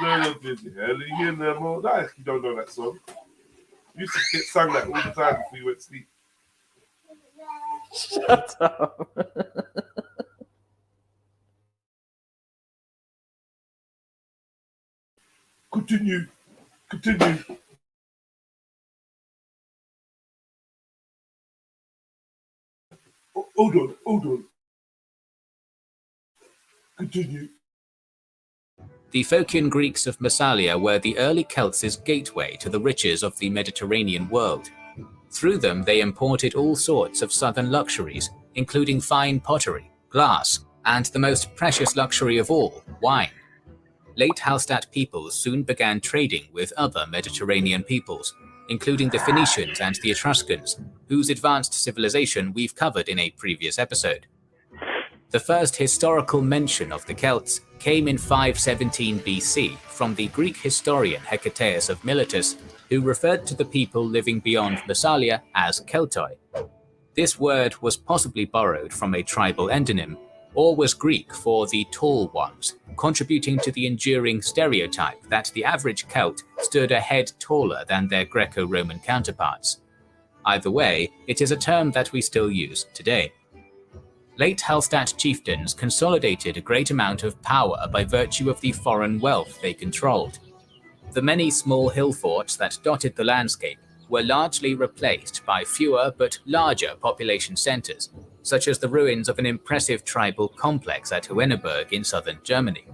P: in the morning. I actually don't know that song. You used to get sung that all the time before you went to sleep.
N: Shut up.
P: Continue. Hold on. Continue.
R: The Phocian Greeks of Massalia were the early Celts' gateway to the riches of the Mediterranean world. Through them, they imported all sorts of southern luxuries, including fine pottery, glass, and the most precious luxury of all, wine. Late Hallstatt peoples soon began trading with other Mediterranean peoples, including the Phoenicians and the Etruscans, whose advanced civilization we've covered in a previous episode. The first historical mention of the Celts came in 517 BC from the Greek historian Hecataeus of Miletus, who referred to the people living beyond Massalia as Keltoi. This word was possibly borrowed from a tribal endonym, or was Greek for the tall ones, contributing to the enduring stereotype that the average Celt stood a head taller than their Greco-Roman counterparts. Either way, it is a term that we still use today. Late Hallstatt chieftains consolidated a great amount of power by virtue of the foreign wealth they controlled. The many small hill forts that dotted the landscape were largely replaced by fewer but larger population centers, such as the ruins of an impressive tribal complex at Hohenneberg in southern Germany.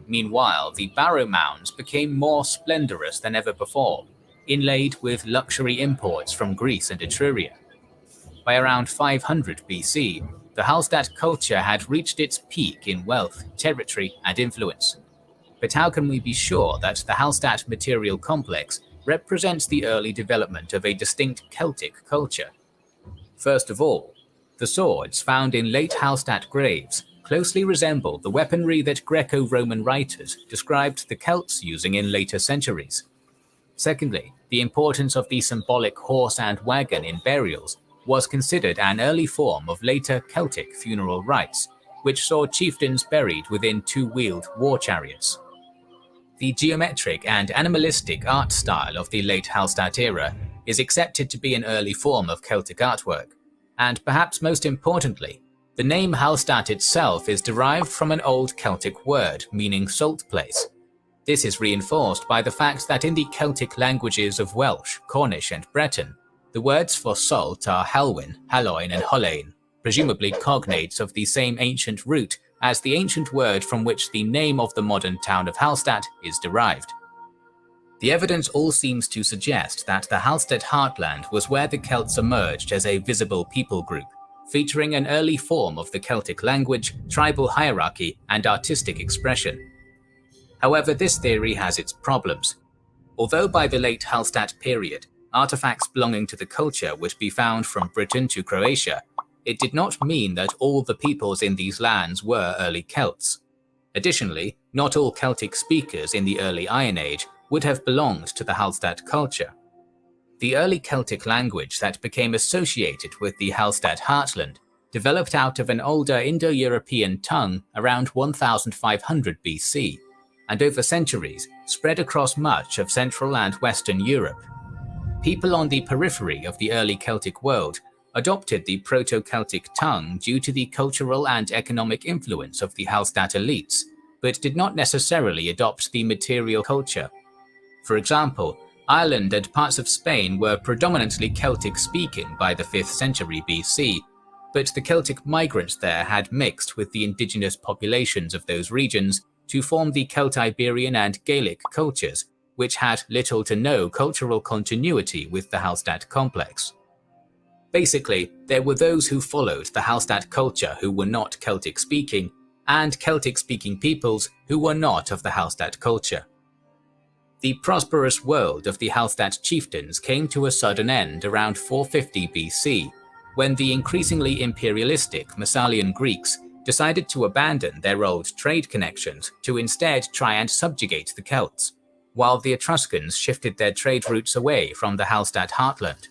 R: Meanwhile, the barrow mounds became more splendorous than ever before, inlaid with luxury imports from Greece and Etruria. By around 500 BC, the Hallstatt culture had reached its peak in wealth, territory, and influence. But how can we be sure that the Hallstatt material complex represents the early development of a distinct Celtic culture? First of all, the swords found in late Hallstatt graves closely resemble the weaponry that Greco-Roman writers described the Celts using in later centuries. Secondly, the importance of the symbolic horse and wagon in burials was considered an early form of later Celtic funeral rites, which saw chieftains buried within two-wheeled war chariots. The geometric and animalistic art style of the late Hallstatt era is accepted to be an early form of Celtic artwork, and perhaps most importantly, the name Hallstatt itself is derived from an old Celtic word meaning salt place. This is reinforced by the fact that in the Celtic languages of Welsh, Cornish, and Breton, the words for salt are Halwyn, Halloin, and Hollain, presumably cognates of the same ancient root as the ancient word from which the name of the modern town of Hallstatt is derived. The evidence all seems to suggest that the Hallstatt heartland was where the Celts emerged as a visible people group, featuring an early form of the Celtic language, tribal hierarchy, and artistic expression. However, this theory has its problems. Although by the late Hallstatt period, artifacts belonging to the culture would be found from Britain to Croatia, it did not mean that all the peoples in these lands were early Celts. Additionally, not all Celtic speakers in the early Iron Age would have belonged to the Hallstatt culture. The early Celtic language that became associated with the Hallstatt heartland developed out of an older Indo-European tongue around 1500 BC, and over centuries spread across much of Central and Western Europe. People on the periphery of the early Celtic world adopted the Proto-Celtic tongue due to the cultural and economic influence of the Hallstatt elites, but did not necessarily adopt the material culture. For example, Ireland and parts of Spain were predominantly Celtic-speaking by the 5th century BC, but the Celtic migrants there had mixed with the indigenous populations of those regions to form the Celtiberian and Gaelic cultures, which had little to no cultural continuity with the Hallstatt complex. Basically, there were those who followed the Hallstatt culture who were not Celtic-speaking, and Celtic-speaking peoples who were not of the Hallstatt culture. The prosperous world of the Hallstatt chieftains came to a sudden end around 450 BC, when the increasingly imperialistic Massalian Greeks decided to abandon their old trade connections to instead try and subjugate the Celts, while the Etruscans shifted their trade routes away from the Hallstatt heartland.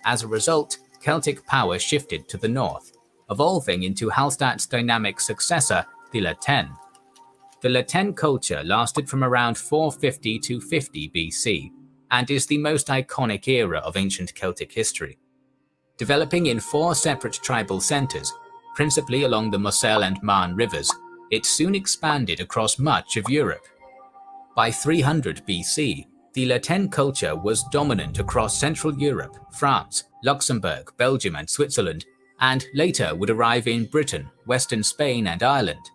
R: As a result, Celtic power shifted to the north, evolving into Hallstatt's dynamic successor, the Laten. The Laten culture lasted from around 450 to 50 BC, and is the most iconic era of ancient Celtic history. Developing in 4 separate tribal centers, principally along the Moselle and Marne rivers, it soon expanded across much of Europe. By 300 BC, the Laten culture was dominant across Central Europe, France, Luxembourg, Belgium, and Switzerland, and later would arrive in Britain, Western Spain and Ireland.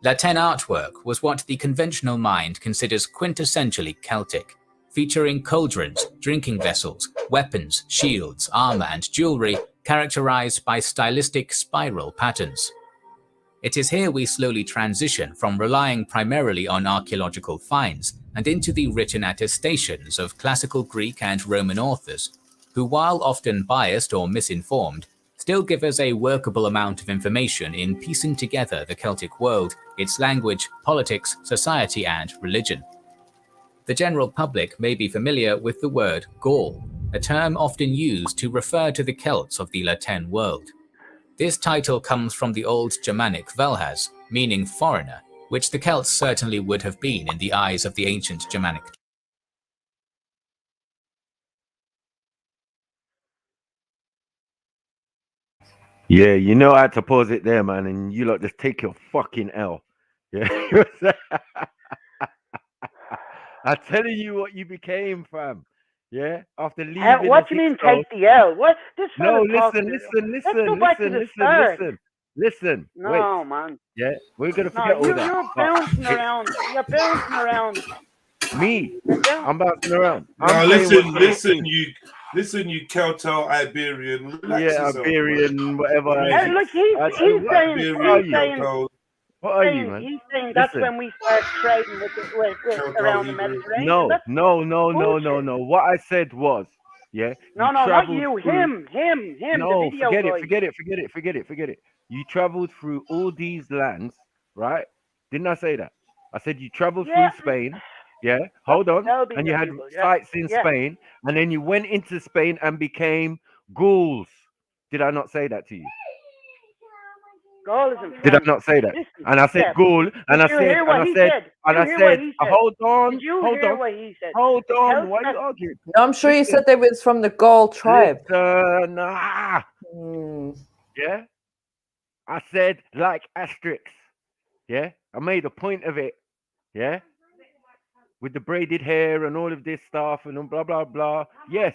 R: Latin artwork was what the conventional mind considers quintessentially Celtic, featuring cauldrons, drinking vessels, weapons, shields, armor and jewelry characterized by stylistic spiral patterns. It is here we slowly transition from relying primarily on archaeological finds and into the written attestations of classical Greek and Roman authors, who, while often biased or misinformed, still give us a workable amount of information in piecing together the Celtic world, its language, politics, society, and religion. The general public may be familiar with the word Gaul, a term often used to refer to the Celts of the Latin world. This title comes from the Old Germanic Velhas, meaning foreigner, which the Celts certainly would have been in the eyes of the ancient Germanic.
A: Yeah, you know I had to pause it there, man, and you lot just take your fucking L. Yeah. I'm telling you what you became, fam. Yeah, after leaving.
Q: What do you mean take the L? What? This
A: No,
Q: listen. Let's go back to the start.
A: Listen.
Q: No,
A: wait.
Q: man.
A: Yeah, we're gonna forget all that.
Q: You're bouncing around. You're bouncing around.
A: Me? I'm bouncing around.
P: No, listen, you Celto-Iberian.
A: Yeah, Iberian, whatever.
Q: Look, he's saying.
A: What are you, man?
Q: He's saying that's when we start trading with around the Mediterranean.
A: No. What I said was, yeah.
Q: No, not you. Him.
A: No,
Q: the video
A: forget it. You traveled through all these lands, right? Didn't I say that? I said you traveled through Spain. Yeah, hold on. And you had sites in Spain, and then you went into Spain and became Gauls. Did I not say that to you?
Q: Gaul is in France.
A: Did I not say that?
Q: Listen,
A: and I said Gaul, and I said, hold on. Why are you arguing?
N: No, I'm sure you said they was from the Gaul tribe.
A: Yeah, I said like Asterix. Yeah, I made a point of it. Yeah, with the braided hair and all of this stuff and blah blah blah. Yes,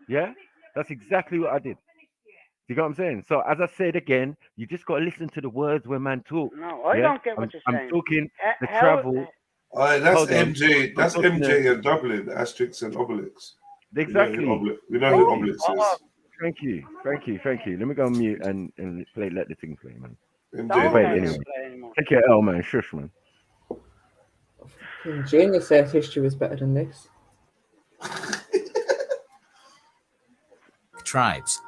A: yeah, that's exactly what I did. You got what I'm saying? So as I said again, you just got to listen to the words when man talk.
Q: No, I don't get what you're saying.
A: I'm talking the travel.
P: That's MJ. That's MJ and Dublin, Asterix and Obelix.
A: Exactly.
P: We know who Obelix is.
A: Thank you. Let me go on mute and let the thing play, man.
P: MJ.
A: Take your L, man. Shush, man.
N: Genius said history was better than this.
R: Tribes.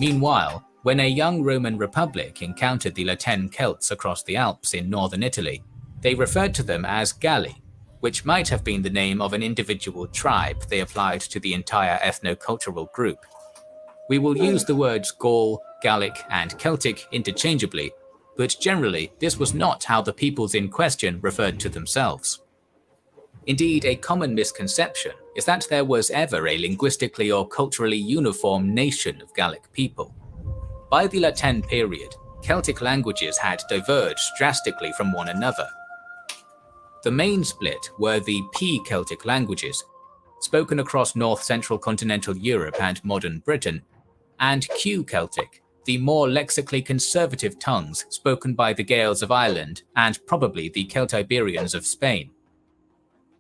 R: Meanwhile, when a young Roman republic encountered the Latin Celts across the Alps in northern Italy, they referred to them as Galli, which might have been the name of an individual tribe they applied to the entire ethno-cultural group. We will use the words Gaul, Gallic, and Celtic interchangeably, but generally this was not how the peoples in question referred to themselves. Indeed, a common misconception is that there was ever a linguistically or culturally uniform nation of Gallic people. By the Latin period, Celtic languages had diverged drastically from one another. The main split were the P-Celtic languages, spoken across north-central continental Europe and modern Britain, and Q-Celtic, the more lexically conservative tongues spoken by the Gaels of Ireland and probably the Celtiberians of Spain.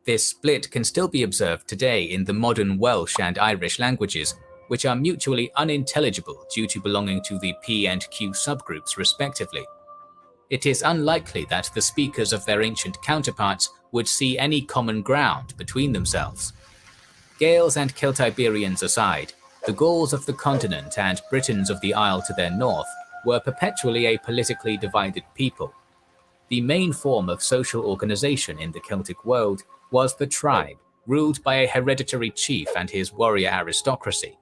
R: This split can still be observed today in the modern Welsh and Irish languages, which are mutually unintelligible due to belonging to the P and Q subgroups respectively. It is unlikely that the speakers of their ancient counterparts would see any common ground between themselves. Gaels and Celtiberians aside, the Gauls of the continent and Britons of the Isle to their north were perpetually a politically divided people. The main form of social organization in the Celtic world was the tribe, ruled by a hereditary chief and his warrior aristocracy.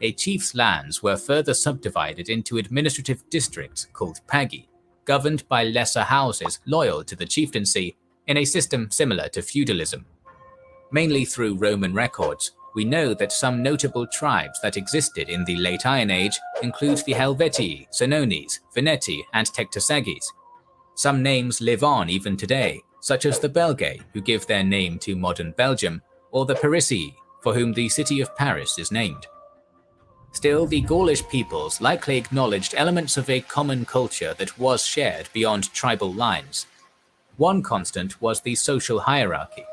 R: A chief's lands were further subdivided into administrative districts called pagi, governed by lesser houses loyal to the chieftaincy in a system similar to feudalism. Mainly through Roman records, we know that some notable tribes that existed in the late Iron Age include the Helvetii, Senones, Veneti, and Tectosagis. Some names live on even today, such as the Belgae, who give their name to modern Belgium, or the Parisii, for whom the city of Paris is named. Still, the Gaulish peoples likely acknowledged elements of a common culture that was shared beyond tribal lines. One constant was the social hierarchy.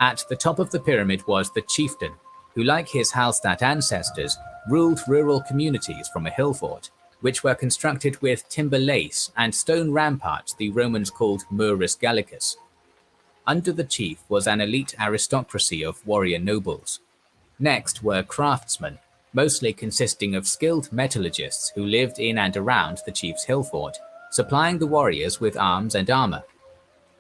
R: At the top of the pyramid was the chieftain, who, like his Hallstatt ancestors, ruled rural communities from a hill fort, which were constructed with timber lace and stone ramparts the Romans called Murus Gallicus. Under the chief was an elite aristocracy of warrior nobles. Next were craftsmen, mostly consisting of skilled metallurgists who lived in and around the chief's hill fort, supplying the warriors with arms and armor.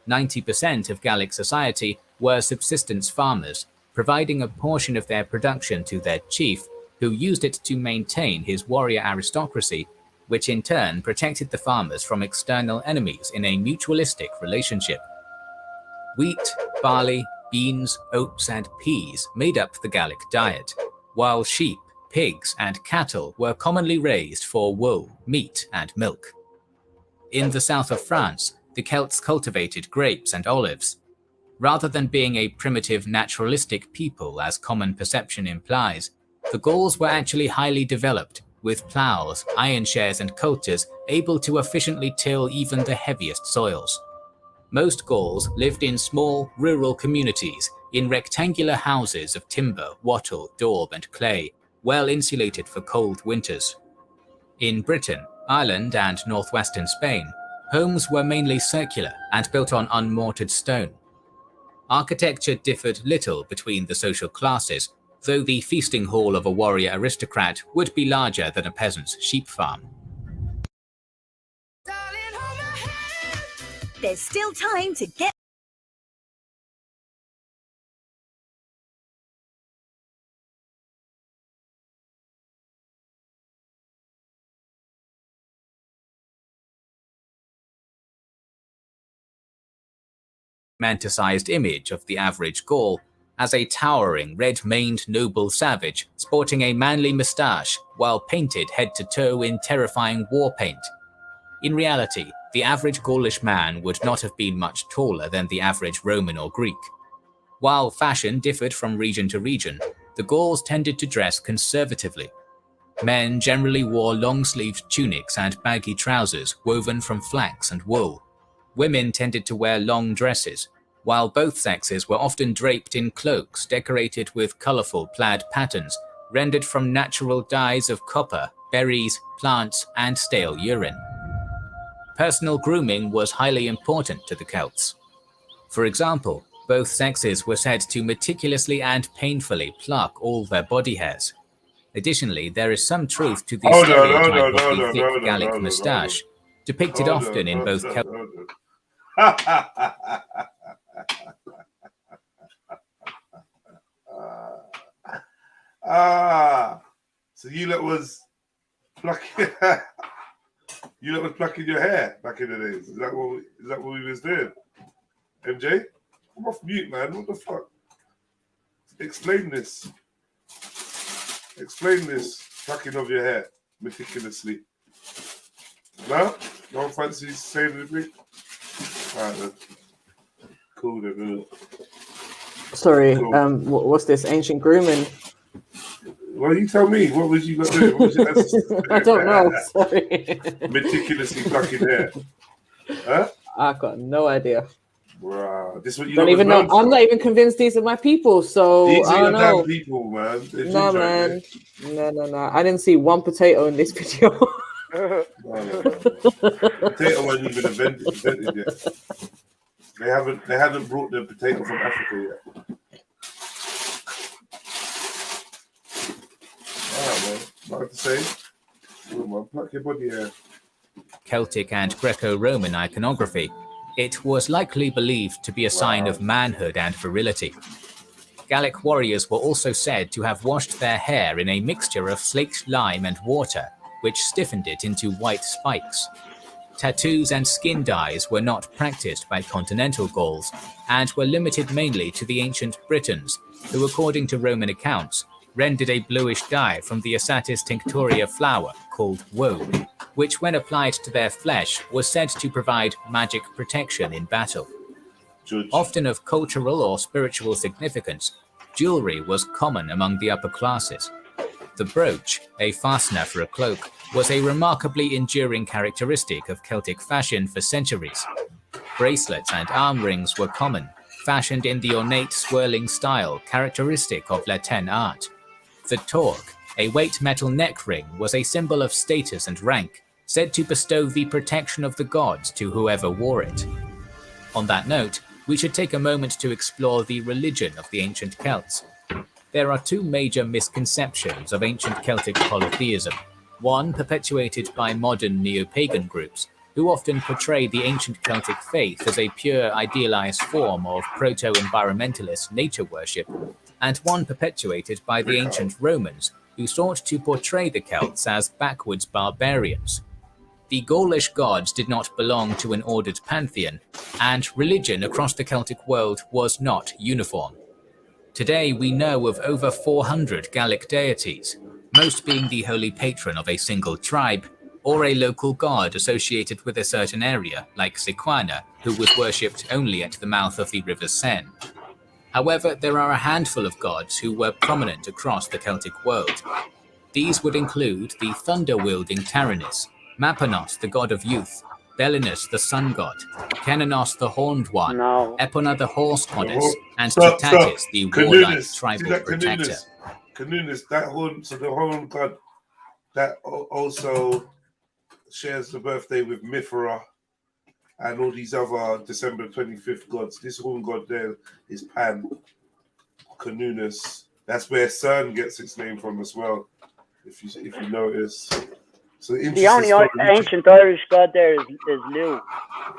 R: 90% of Gallic society were subsistence farmers, providing a portion of their production to their chief, who used it to maintain his warrior aristocracy, which in turn protected the farmers from external enemies in a mutualistic relationship. Wheat, barley, beans, oats, and peas made up the Gallic diet, while sheep, pigs, and cattle were commonly raised for wool, meat, and milk. In the south of France, the Celts cultivated grapes and olives. Rather than being a primitive naturalistic people as common perception implies, the Gauls were actually highly developed, with ploughs, iron shares, and cultures able to efficiently till even the heaviest soils. Most Gauls lived in small, rural communities in rectangular houses of timber, wattle, daub, and clay, well insulated for cold winters. In Britain, Ireland, and northwestern Spain, homes were mainly circular and built on unmortared stone. Architecture differed little between the social classes, though the feasting hall of a warrior aristocrat would be larger than a peasant's sheep farm.
S: There's still time to get
R: Romanticized image of the average Gaul as a towering, red-maned noble savage sporting a manly moustache while painted head to toe in terrifying war paint. In reality, the average Gaulish man would not have been much taller than the average Roman or Greek. While fashion differed from region to region, the Gauls tended to dress conservatively. Men generally wore long-sleeved tunics and baggy trousers woven from flax and wool. Women tended to wear long dresses, while both sexes were often draped in cloaks decorated with colorful plaid patterns rendered from natural dyes of copper, berries, plants, and stale urine. Personal grooming was highly important to the Celts. For example, both sexes were said to meticulously and painfully pluck all their body hairs. Additionally, there is some truth to the stereotype of the thick Gallic moustache, depicted often in both Celts.
P: So you lot was plucking your hair back in the days. Is that what we was doing? MJ? I'm off mute, man. What the fuck? Explain this. Explain this plucking of your hair meticulously. No? No one fancies saying anything? Alright then. Cool then.
N: Sorry,
P: Cool.
N: what's this ancient grooming?
P: Well, you tell me. What was you doing? What was your ancestors?
N: I don't know. Sorry.
P: Meticulously plucking hair. Huh?
N: I've got no idea.
P: Wow, this is what you
N: Don't even know.
P: known for.
N: I'm not even convinced these are my people. So
P: These
N: I
P: are
N: don't
P: your
N: know.
P: damn people, man. They're
N: No,
P: ginger,
N: man. No. I didn't see one potato in this video.
P: No. Potato wasn't even invented yet. They haven't brought the potato from Africa yet. Alright, man. What to say? Come on, pluck your body hair.
R: Celtic and Greco-Roman iconography, it was likely believed to be a sign of manhood and virility. Gallic warriors were also said to have washed their hair in a mixture of slaked lime and water, which stiffened it into white spikes. Tattoos and skin dyes were not practiced by continental Gauls, and were limited mainly to the ancient Britons, who, according to Roman accounts, rendered a bluish dye from the Asatis tinctoria flower called woad, which when applied to their flesh was said to provide magic protection in battle. Often of cultural or spiritual significance, jewelry was common among the upper classes. The brooch, a fastener for a cloak, was a remarkably enduring characteristic of Celtic fashion for centuries. Bracelets and arm rings were common, fashioned in the ornate swirling style characteristic of Latin art. The torque, a weight metal neck ring, was a symbol of status and rank, said to bestow the protection of the gods to whoever wore it. On that note, we should take a moment to explore the religion of the ancient Celts. There are two major misconceptions of ancient Celtic polytheism, one perpetuated by modern neo-pagan groups, who often portray the ancient Celtic faith as a pure idealized form of proto-environmentalist nature worship, and one perpetuated by the ancient Romans, who sought to portray the Celts as backwards barbarians. The Gaulish gods did not belong to an ordered pantheon, and religion across the Celtic world was not uniform. Today we know of over 400 Gallic deities, most being the holy patron of a single tribe, or a local god associated with a certain area, like Sequana, who was worshipped only at the mouth of the River Seine. However, there are a handful of gods who were prominent across the Celtic world. These would include the thunder-wielding Taranis, Mapanos, the god of youth, Belinus, the sun god, Kenanos, the horned one, Epona, the horse goddess, and Titatis, the warlike tribal protector.
P: Canunus, that horn, so the horn god, that also shares the birthday with Mithra and all these other December 25th gods. This horn god there is Pan, Canunus. That's where CERN gets its name from as well, if you notice. So
Q: the only ancient Irish god there is Lugh.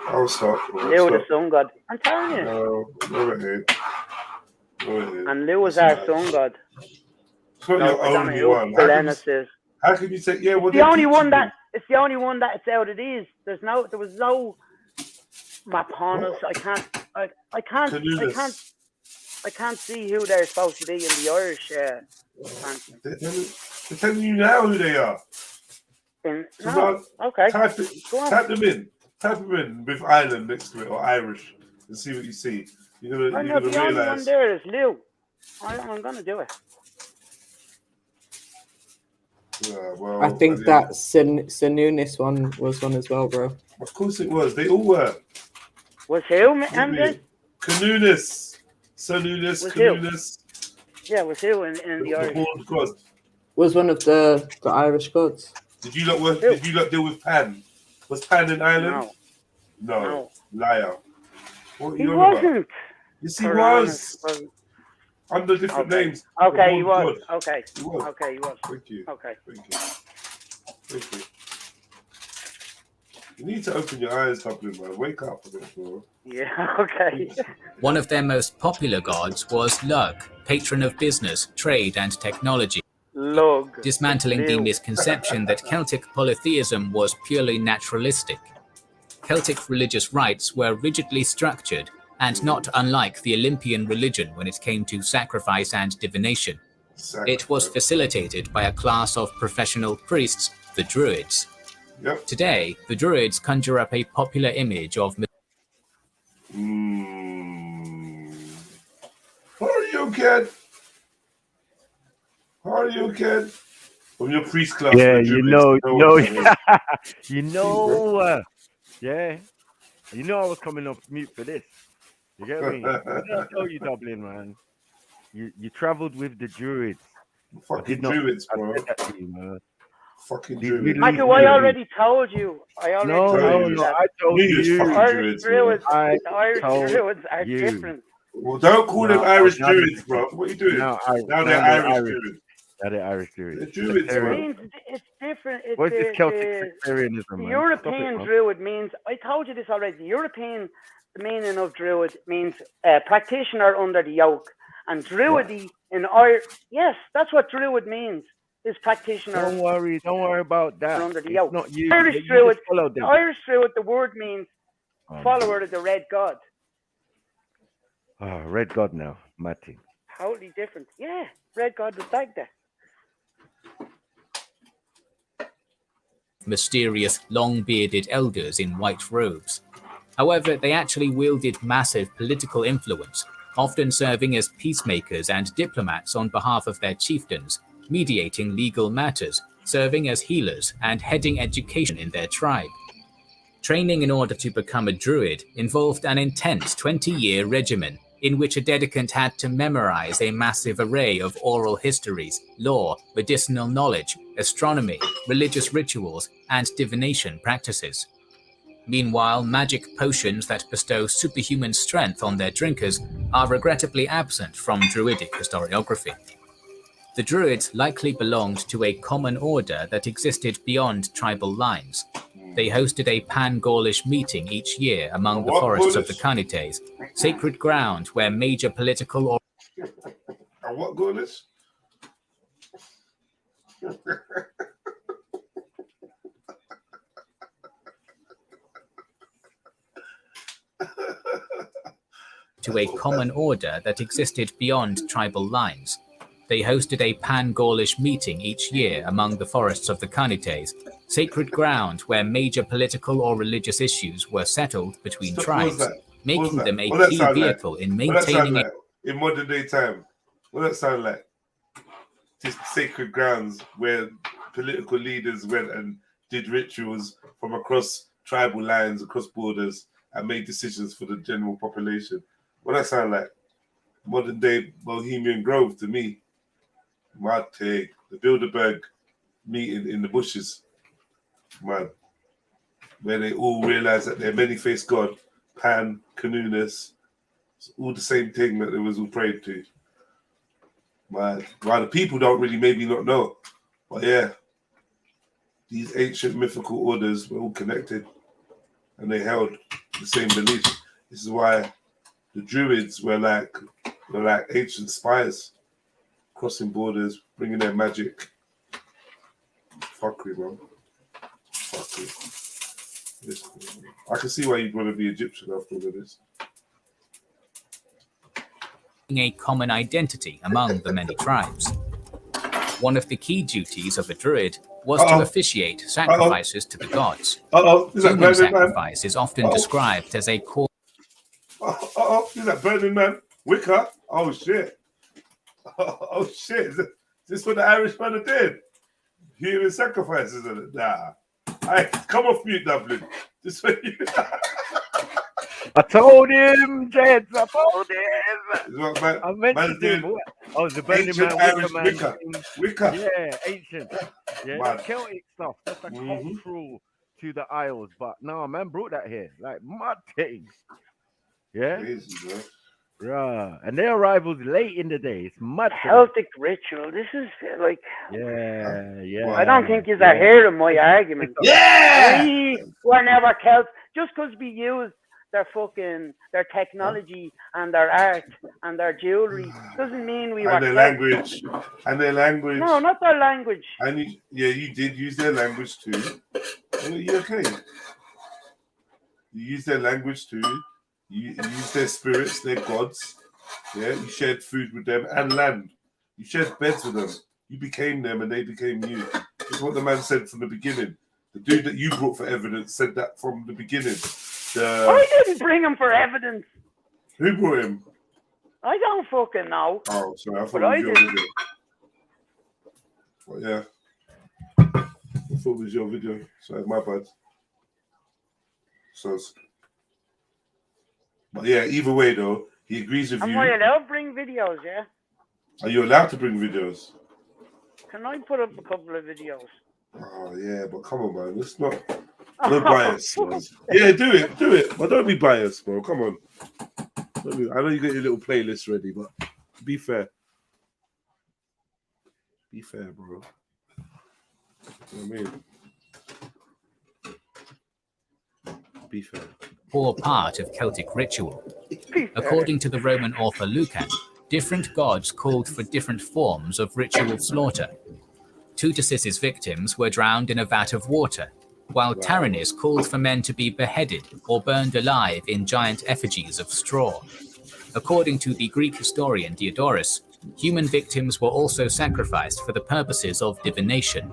P: I'll stop.
Q: Lugh, the sun god. I'm telling you.
P: No, go ahead.
Q: And Lugh is our sun god.
P: It's not your only one. How can you say, yeah, well,
Q: it's the only one that it's out of these. There was no Mapanos. I can't see who they're supposed to be in the Irish
P: They're telling you now who they are.
Q: Okay.
P: Type them in. Type them in with Ireland next to it or Irish and see what you see. You're gonna
Q: the only one there is Lugh. I'm gonna do it.
P: Yeah, well,
N: I think that Sanunis one was one as well, bro.
P: Of course it was. They all were.
Q: Was who, Andy?
P: Canunus. Sanunis, Canunus.
Q: Yeah, was who in the Irish?
P: God.
N: Was one of the Irish gods.
P: Did you not deal with Pan? Was Pan in Ireland? No. Liar.
Q: He wasn't.
P: Yes, he was. Under different names.
Q: Okay, he was.
P: God.
Q: Okay.
P: He was.
Q: Okay, he was.
P: Thank you.
Q: Okay.
P: Thank you. You need to open your eyes, Dublin, man. Wake up a bit, bro.
Q: Yeah, okay.
R: One of their most popular gods was Lugh, patron of business, trade, and technology.
Q: Lugh.
R: Dismantling the misconception that Celtic polytheism was purely naturalistic. Celtic religious rites were rigidly structured and not unlike the Olympian religion when it came to sacrifice and divination. It was facilitated by a class of professional priests, the Druids.
P: Yep.
R: Today, the Druids conjure up a popular image of...
P: How are you, kid? How are you, kid? From your priest class.
A: Yeah, yeah. You know I was coming off mute for this. You get me? I told you, Dublin, man. You traveled with the Druids.
P: Fucking Druids, bro. Fucking Druids.
Q: Michael, I already told you. I
P: told you.
Q: The Irish Druids are different.
P: Well, don't call them Irish Druids, bro. What are you doing? Now they're Irish Druids.
A: Now they're Irish Druids.
P: The Druids, bro.
Q: It's different.
A: What's this Celtic sectarianism, man?
Q: European Druid means, I told you this already, the European meaning of Druid means practitioner under the yoke. And Druidy in Irish, yes, that's what Druid means, is practitioner.
A: Don't worry about that.
Q: Under the yoke.
A: Not you.
Q: Irish Druid, the word means follower of the red god.
A: Oh, red god now, Matty.
Q: Totally different. Yeah, red god was like that.
R: Mysterious, long-bearded elders in white robes. However, they actually wielded massive political influence, often serving as peacemakers and diplomats on behalf of their chieftains, mediating legal matters, serving as healers, and heading education in their tribe. Training in order to become a druid involved an intense 20-year regimen in which a dedicant had to memorize a massive array of oral histories, lore, medicinal knowledge, astronomy, religious rituals, and divination practices. Meanwhile, magic potions that bestow superhuman strength on their drinkers are regrettably absent from druidic historiography. The Druids likely belonged to a common order that existed beyond tribal lines. They hosted a pan-Gaulish meeting each year among the forests of the Carnites, sacred ground where major political or
P: And what Gaulish?
R: to a common order that existed beyond tribal lines. They hosted a pan-Gaulish meeting each year among the forests of the Carnites, sacred ground where major political or religious issues were settled between tribes, making them a key vehicle in maintaining
P: like? In modern day time. What does that sound like? Just sacred grounds where political leaders went and did rituals from across tribal lines, across borders, and made decisions for the general population. What does that sound like? Modern day Bohemian Grove to me. My take, the Bilderberg meeting in the bushes, man, where they all realize that they're many-faced God, Pan, Canunus, it's all the same thing that they was all prayed to. Man, while the people don't really maybe not know, but yeah, these ancient mythical orders were all connected and they held the same beliefs. This is why the Druids were like ancient spies, crossing borders, bringing their magic. Fuckery, man. Fuckery. I can see why you'd want to be Egyptian after all of this.
R: a common identity among the many tribes. One of the key duties of a druid was to officiate sacrifices to the gods. Human sacrifice is often described as a core.
P: Is that Burning Man? Wicca? Oh shit. Oh shit. Is this what the Irishman are doing? Human sacrifices? Nah. Come off mute, Dublin. This way you...
A: I told him, Jeds. I told him. I mentioned him. Oh, the Burning Man, Wicca. Yeah, ancient. Yeah, that Celtic stuff. That's like cultural to the Isles. But no, man brought that here. Like, mud thing. Yeah?
P: Crazy, bro.
A: Right. And their arrivals late in the day. It's mud.
Q: Celtic ritual. This is like...
A: Yeah.
Q: I don't think you're hearing my argument.
P: Yeah!
Q: We were never Celts. Just because we use their technology and their art and their jewelry doesn't mean we were
P: and their language.
Q: No, not their language.
P: And you did use their language too. You okay? You used their language too. You used their spirits, their gods. Yeah, you shared food with them and land. You shared beds with them. You became them and they became you. That's what the man said from the beginning. The dude that you brought for evidence said that from the beginning.
Q: I didn't bring him for evidence.
P: Who brought him?
Q: I don't fucking know.
P: Oh, sorry. I thought it was your video. Well, yeah. I thought it was your video. Sorry, my bad. But yeah, either way though, he agrees with you.
Q: Am I allowed to bring videos, yeah?
P: Are you allowed to bring videos?
Q: Can I put up a couple of videos?
P: Oh yeah, but come on, man. Let's not... No bias, man. Yeah, do it. But don't be biased, bro. Come on. I know you got your little playlist ready, but be fair. Be fair, bro. You know what I mean? Be fair.
R: Or part of Celtic ritual. According to the Roman author Lucan, different gods called for different forms of ritual slaughter. Tutus's victims were drowned in a vat of water, while Taranis called for men to be beheaded or burned alive in giant effigies of straw. According to the Greek historian Diodorus, human victims were also sacrificed for the purposes of divination.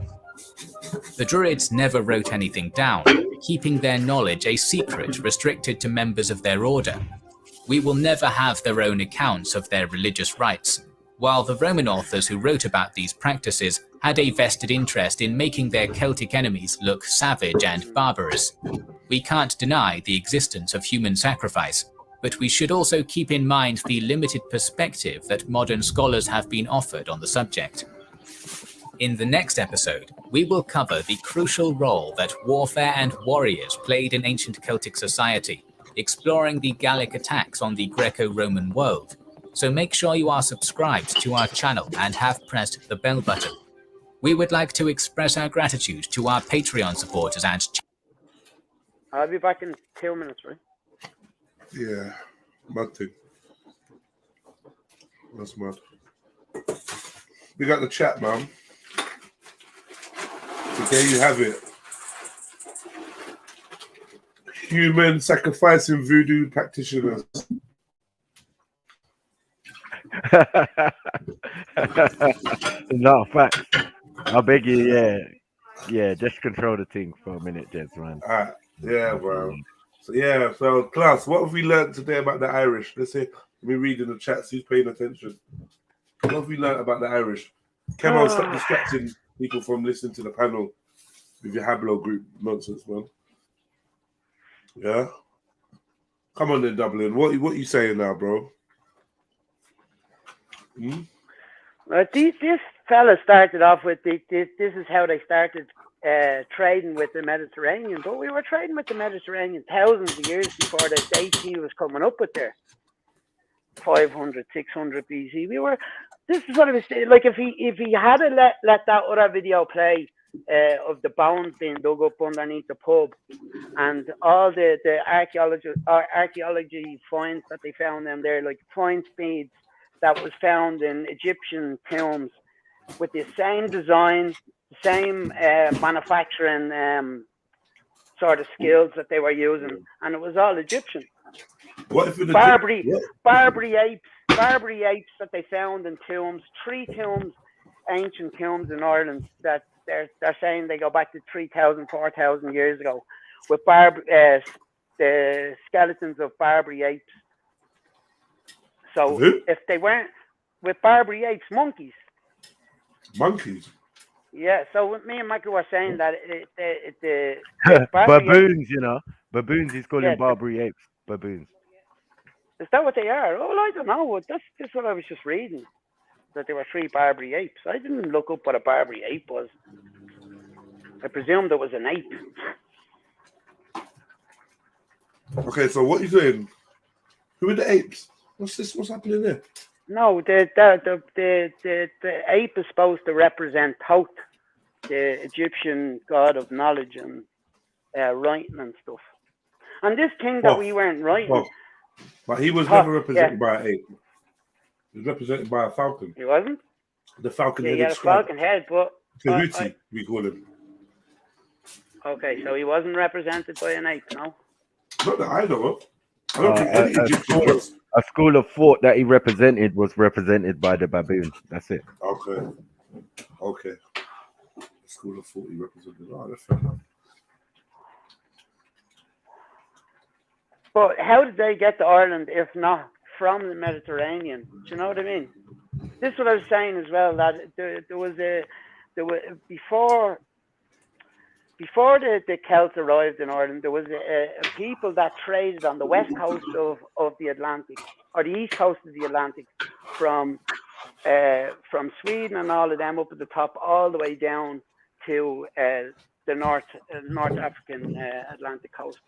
R: The Druids never wrote anything down, keeping their knowledge a secret restricted to members of their order. We will never have their own accounts of their religious rites. while the Roman authors who wrote about these practices had a vested interest in making their Celtic enemies look savage and barbarous. We can't deny the existence of human sacrifice, but we should also keep in mind the limited perspective that modern scholars have been offered on the subject. In the next episode, we will cover the crucial role that warfare and warriors played in ancient Celtic society, exploring the Gallic attacks on the Greco-Roman world. So make sure you are subscribed to our channel and have pressed the bell button. We would like to express our gratitude to our Patreon supporters and...
Q: I'll be back in 2 minutes, right?
P: Yeah, mad thing. That's mad. We got the chat, man. So there you have it. Human sacrificing voodoo practitioners.
A: No, facts. I beg you, yeah, just control the thing for a minute, Jez, man.
P: Alright, yeah, bro. So class, what have we learned today about the Irish? Let's say, let me read in the chat, who's paying attention. What have we learned about the Irish? Come on, stop distracting people from listening to the panel with your Hablo group nonsense, man. Yeah? Come on then, Dublin. What you saying now, bro?
Q: This fella started off with this is how they started trading with the Mediterranean, but we were trading with the Mediterranean thousands of years before the date he was coming up with there. 500, 600 BC. This is what I was saying. Like if he had let that other video play of the bones being dug up underneath the pub and all the archaeology finds that they found in there, like point speeds that was found in Egyptian tombs with the same design, the same manufacturing sort of skills that they were using, and it was all Egyptian.
P: What if
Q: Barbary apes that they found in tombs, 3 tombs, ancient tombs in Ireland that they're saying they go back to 3,000, 4,000 years ago with the skeletons of Barbary apes. So if they weren't with Barbary apes, monkeys. Yeah, so me and Michael were saying that the
A: baboons, baboons is calling Barbary apes. Baboons.
Q: Is that what they are? Oh, well, I don't know. That's what I was just reading. That there were 3 Barbary apes. I didn't look up what a Barbary ape was. I presumed it was an ape.
P: Okay, so what are you doing? Who are the apes? What's happening there?
Q: No, the ape is supposed to represent Thoth, the Egyptian god of knowledge and writing and stuff. And this thing that we weren't writing.
P: But he was never represented by an ape. He was represented by a falcon.
Q: He wasn't?
P: The falcon
Q: head. He had a falcon head, but
P: Tahuti, we call him.
Q: Okay, so he wasn't represented by an ape, no?
P: Not that I know of. I don't think any Egyptian was.
A: A school of thought that he represented was represented by the baboon. That's it.
P: Okay. A school of thought he represented. Oh, that's fair enough.
Q: But how did they get to Ireland if not from the Mediterranean? Do you know what I mean? This is what I was saying as well, that there was before the Celts arrived in Ireland, there was a people that traded on the west coast of the Atlantic, or the east coast of the Atlantic, from Sweden and all of them up at the top, all the way down to the North African Atlantic coast.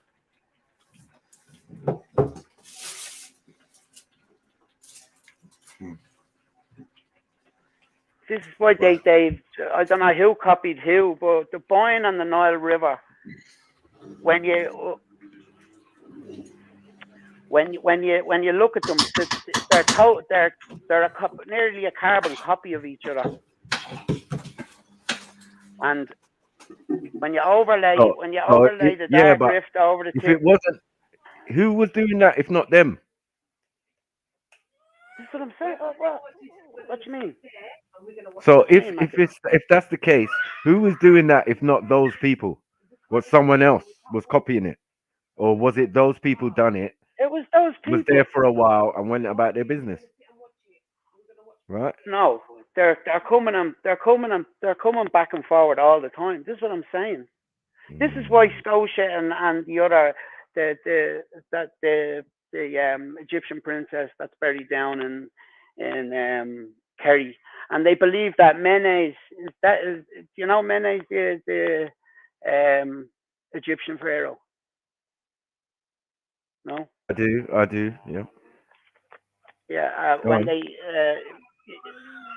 Q: This is why they I don't know who copied who, but the Boyne and the Nile River, when you look at them, they're nearly a carbon copy of each other. And when you overlay the dark rift over the
A: if it wasn't, who was doing that if not them?
Q: That's what I'm saying. Oh, well, what do you mean?
A: So if that's the case, who was doing that if not those people? Was someone else was copying it, or was it those people done it?
Q: It was those people.
A: Was there for a while and went about their business. right?
Q: No, they're coming back and forward all the time. This is what I'm saying. This is why Scotia and the other the Egyptian princess that's buried down in Kerry, and they believe that Menes is Menes the Egyptian pharaoh. No.
A: I do. Yeah.
Q: Yeah. When they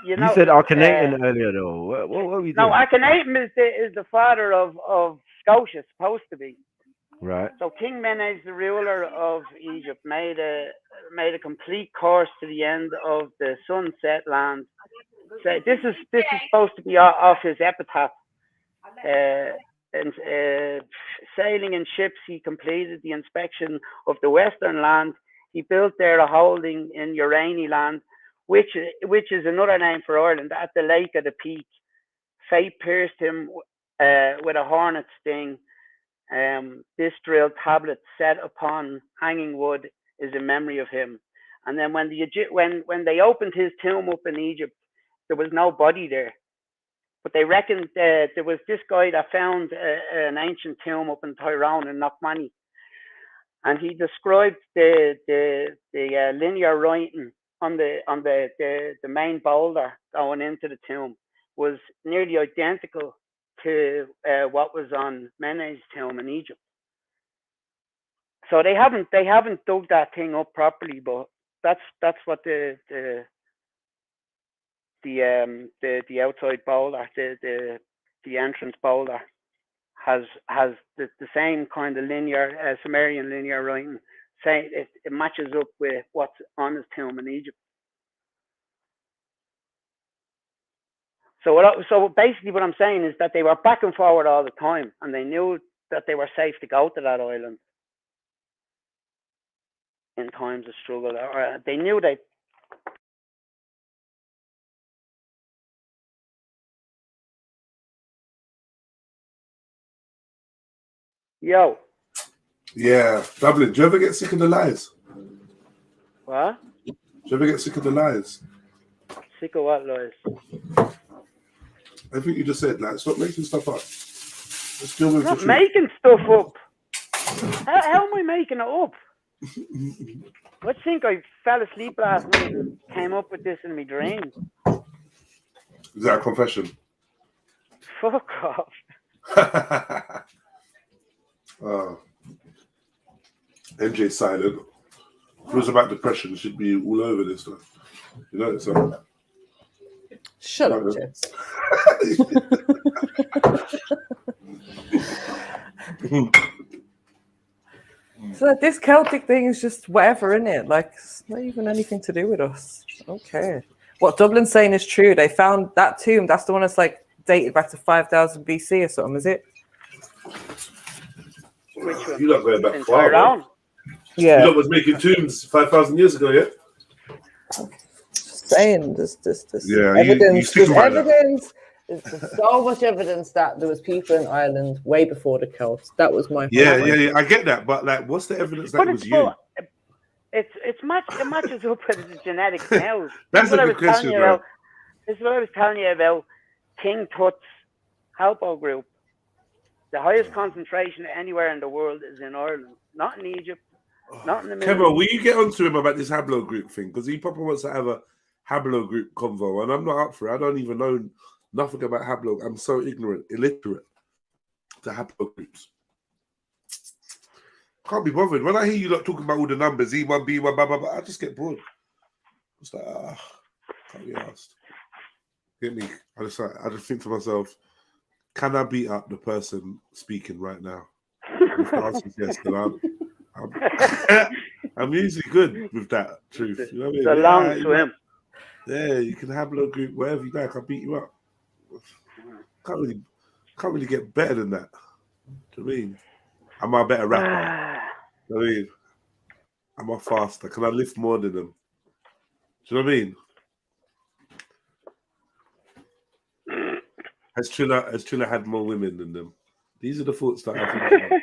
A: you said Akhenaten earlier, though. What were we doing?
Q: No, Akhenaten is the father of Scotia, supposed to be.
A: Right.
Q: So King Menes, the ruler of Egypt, made a complete course to the end of the sunset land. So this is supposed to be off his epitaph. Sailing in ships, he completed the inspection of the western land. He built there a holding in Urani land, which is another name for Ireland, at the Lake of the Peak. Fate pierced him with a hornet sting. This drilled tablet set upon hanging wood is in memory of him. And then when they opened his tomb up in Egypt, there was no body there. But they reckoned there was this guy that found an ancient tomb up in Tyrone in Knockmany. And he described the linear writing on the main boulder going into the tomb was nearly identical to what was on Menes' tomb in Egypt. So they haven't dug that thing up properly, but that's what the outside boulder, the entrance boulder has the same kind of linear Sumerian linear writing. Say it matches up with what's on his tomb in Egypt. So basically what I'm saying is that they were back and forward all the time, and they knew that they were safe to go to that island in times of struggle. Or they knew they. Yo.
P: Yeah, Dublin. Do you ever get sick of the lies?
Q: What?
P: Do you ever get sick of the lies?
Q: Sick of what lies?
P: I think you just said, like, stop making stuff up. Let's deal with
Q: I'm not making stuff up. How am I making it up? I think I fell asleep last night and came up with this in my dreams.
P: Is that a confession?
Q: Fuck off.
P: MJ's silent. If it was about depression, she'd be all over this stuff. You know, so.
N: Shut up, Jess. So this Celtic thing is just whatever, isn't it? Like, it's not even anything to do with us. Okay. What Dublin's saying is true. They found that tomb. That's the one that's like dated back to 5000 BC or something, is it?
Q: Which one?
P: You're not going back far, man.
N: Yeah.
P: You lot was making tombs 5,000 years ago, yeah?
N: Saying this
P: yeah,
N: evidence. There's evidence. There's so much evidence that there was people in Ireland way before the Celts. That was my point.
P: Yeah. I get that, but like, what's the evidence that it was you?
Q: It matches up with the genetics now.
P: That's a good question, bro.
Q: This is what I was telling you about King Tut's Halpo group. The highest concentration anywhere in the world is in Ireland, not in Egypt, not in the Middle East.
P: Kevin, will you get onto him about this Hablo group thing? Because he probably wants to have a Hablo group convo, and I'm not up for it. I don't even know nothing about Hablo. I'm so illiterate to Hablo groups. Can't be bothered. When I hear you lot talking about all the numbers, E1, B1, blah, blah, blah, I just get bored. It's like, can't be asked. Get me? I just think to myself, can I beat up the person speaking right now? If the answer is yes, then I'm usually good with that truth. You know what I mean?
Q: It's a long swim.
P: Yeah, you can have a little group wherever you like. I'll beat you up. Can't really get better than that. Do you know what I mean? Am I a better rapper? Do you know what I mean? Am I faster? Can I lift more than them? Do you know what I mean? Has Trilla had more women than them? These are the thoughts that I think about.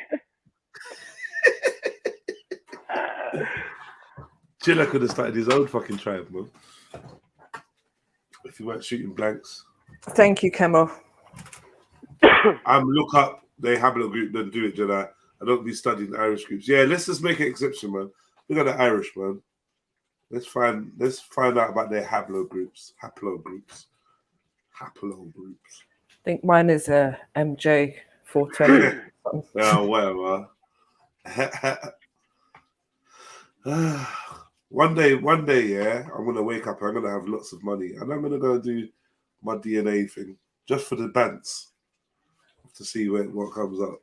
P: Trilla could have started his own fucking tribe, man. If you weren't shooting blanks.
N: Thank you, Kemo.
P: Look up the Hablo group, then do it, Jedi. I don't be studying Irish groups. Yeah, let's just make an exception, man. We got the Irish, man. Let's find out about their Haplo groups.
N: I think mine is MJ 420.
P: Yeah, whatever. One day, yeah, I'm gonna wake up. I'm gonna have lots of money, and I'm gonna go do my DNA thing just for the bants to see what comes up.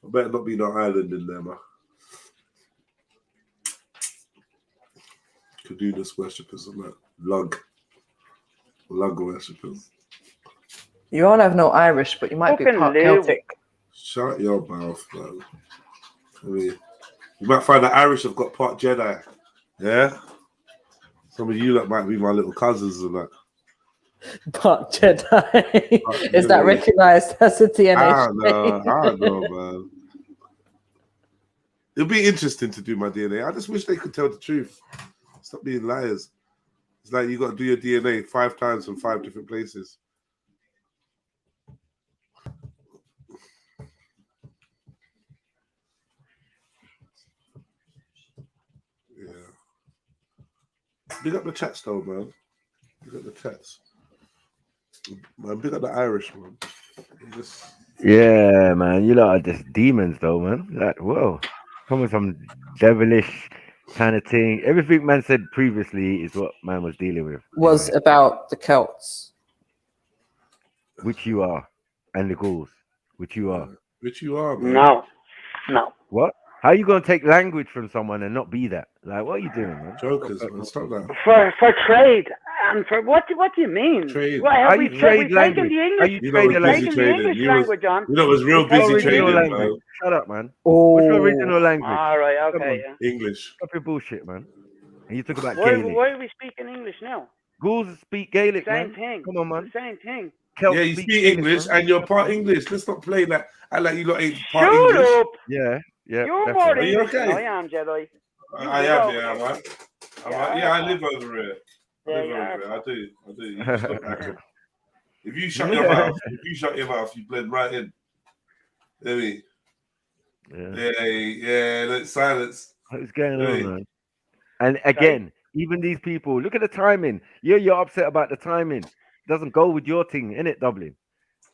P: I better not be no island in there, man. Caduceus worshippers and that. Lug worshippers.
N: You won't have no Irish, but you might be part Celtic.
P: Shut your mouth, man. I mean, you might find that Irish have got part Jedi. Yeah? Some of you that might be my little cousins and that.
N: Part Jedi. Is that recognized as a DNA?
P: I don't know, man. It'll be interesting to do my DNA. I just wish they could tell the truth. Stop being liars. It's like you got to do your DNA 5 times from 5 different places. Yeah. Big up the chats though, man. Big up the chats. Man, big up the Irish, man.
A: Yeah, man. You lot are just demons though, man. Like, whoa. Come with some devilish kind of thing. Everything man said previously is what man was dealing with.
N: Was about the Celts.
A: Which you are. And the Gauls. Which you are.
P: Which you are, man.
Q: No.
A: What? How are you going to take language from someone and not be that? Like, what are you doing, man?
P: Jokers, man. Stop that.
Q: For trade. And for what do you mean?
P: Trade.
Q: Well,
A: How you trade language?
Q: How
A: you trade
Q: language? language on.
P: You know, it was real busy trading, man.
A: Shut up, man.
N: Oh.
A: What's your original language?
Q: All right, okay. Yeah.
P: English.
A: Stop your bullshit, man. And you talk about
Q: Why
A: Gaelic.
Q: are we speaking English now?
A: Gauls speak Gaelic,
Q: Same
A: man.
Q: thing.
A: Come on, man.
Q: Same thing.
A: Celts
P: Yeah, you speak English
A: man.
P: and you're part English. Let's not play that. I like you lot ain't part
Q: Shut
P: English.
Q: up.
A: Yeah.
Q: You're more
P: Are you
Q: English
P: okay?
Q: than I am, Jedi.
P: I am, yeah, man. I live over here. I do. You just stop acting. If you shut your mouth, you blend right in. Hear me? Yeah. That's silence.
A: What's going on, man? And again, even these people, look at the timing. You're upset about the timing. Doesn't go with your thing, innit, Dublin?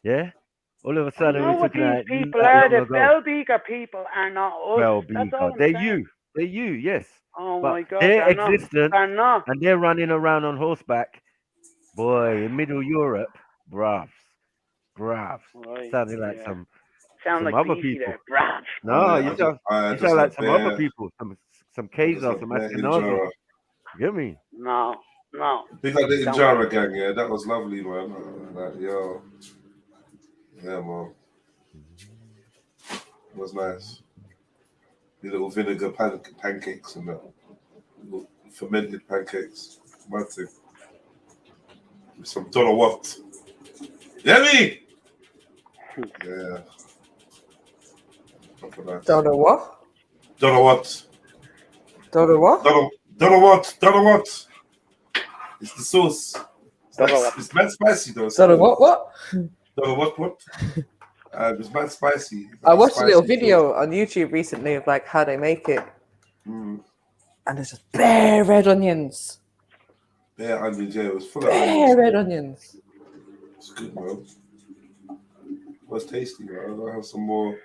A: Yeah? All of a sudden,
Q: know
A: we're
Q: what
A: talking
Q: these
A: about
Q: people are. The Bellbeaker people are not us.
A: Bellbeaker. They're you, yes.
Q: Oh
A: but
Q: my God.
A: They're existent.
Q: They're not.
A: And they're running around on horseback. Boy, in Middle Europe, bravs.
Q: Right,
A: Sounding like some
Q: like
A: other
Q: BC
A: people.
Q: There. Bravs.
A: No, you sound like some other people. Some Kaiser, some Ashkenazi. You get me?
Q: No.
P: Big up the Injara gang, yeah. That was lovely, man. Yo. Yeah, man. It was nice. The little vinegar pancakes and that. Little fermented pancakes. My thing. With some don't know what. Yeah, me? Yeah.
N: Don't know what?
P: Don't know what?
N: Don't know what?
P: Don't know what? It's the sauce. It's mad spicy though.
N: Don't know what?
P: Don't know what? It's mad spicy.
N: I watched a little video on YouTube recently of like how they make it. And there's just bare red onions.
P: Bare onions, yeah. It was full of
N: bare red onions.
P: It's good, man. It was tasty, man. I'll have some more.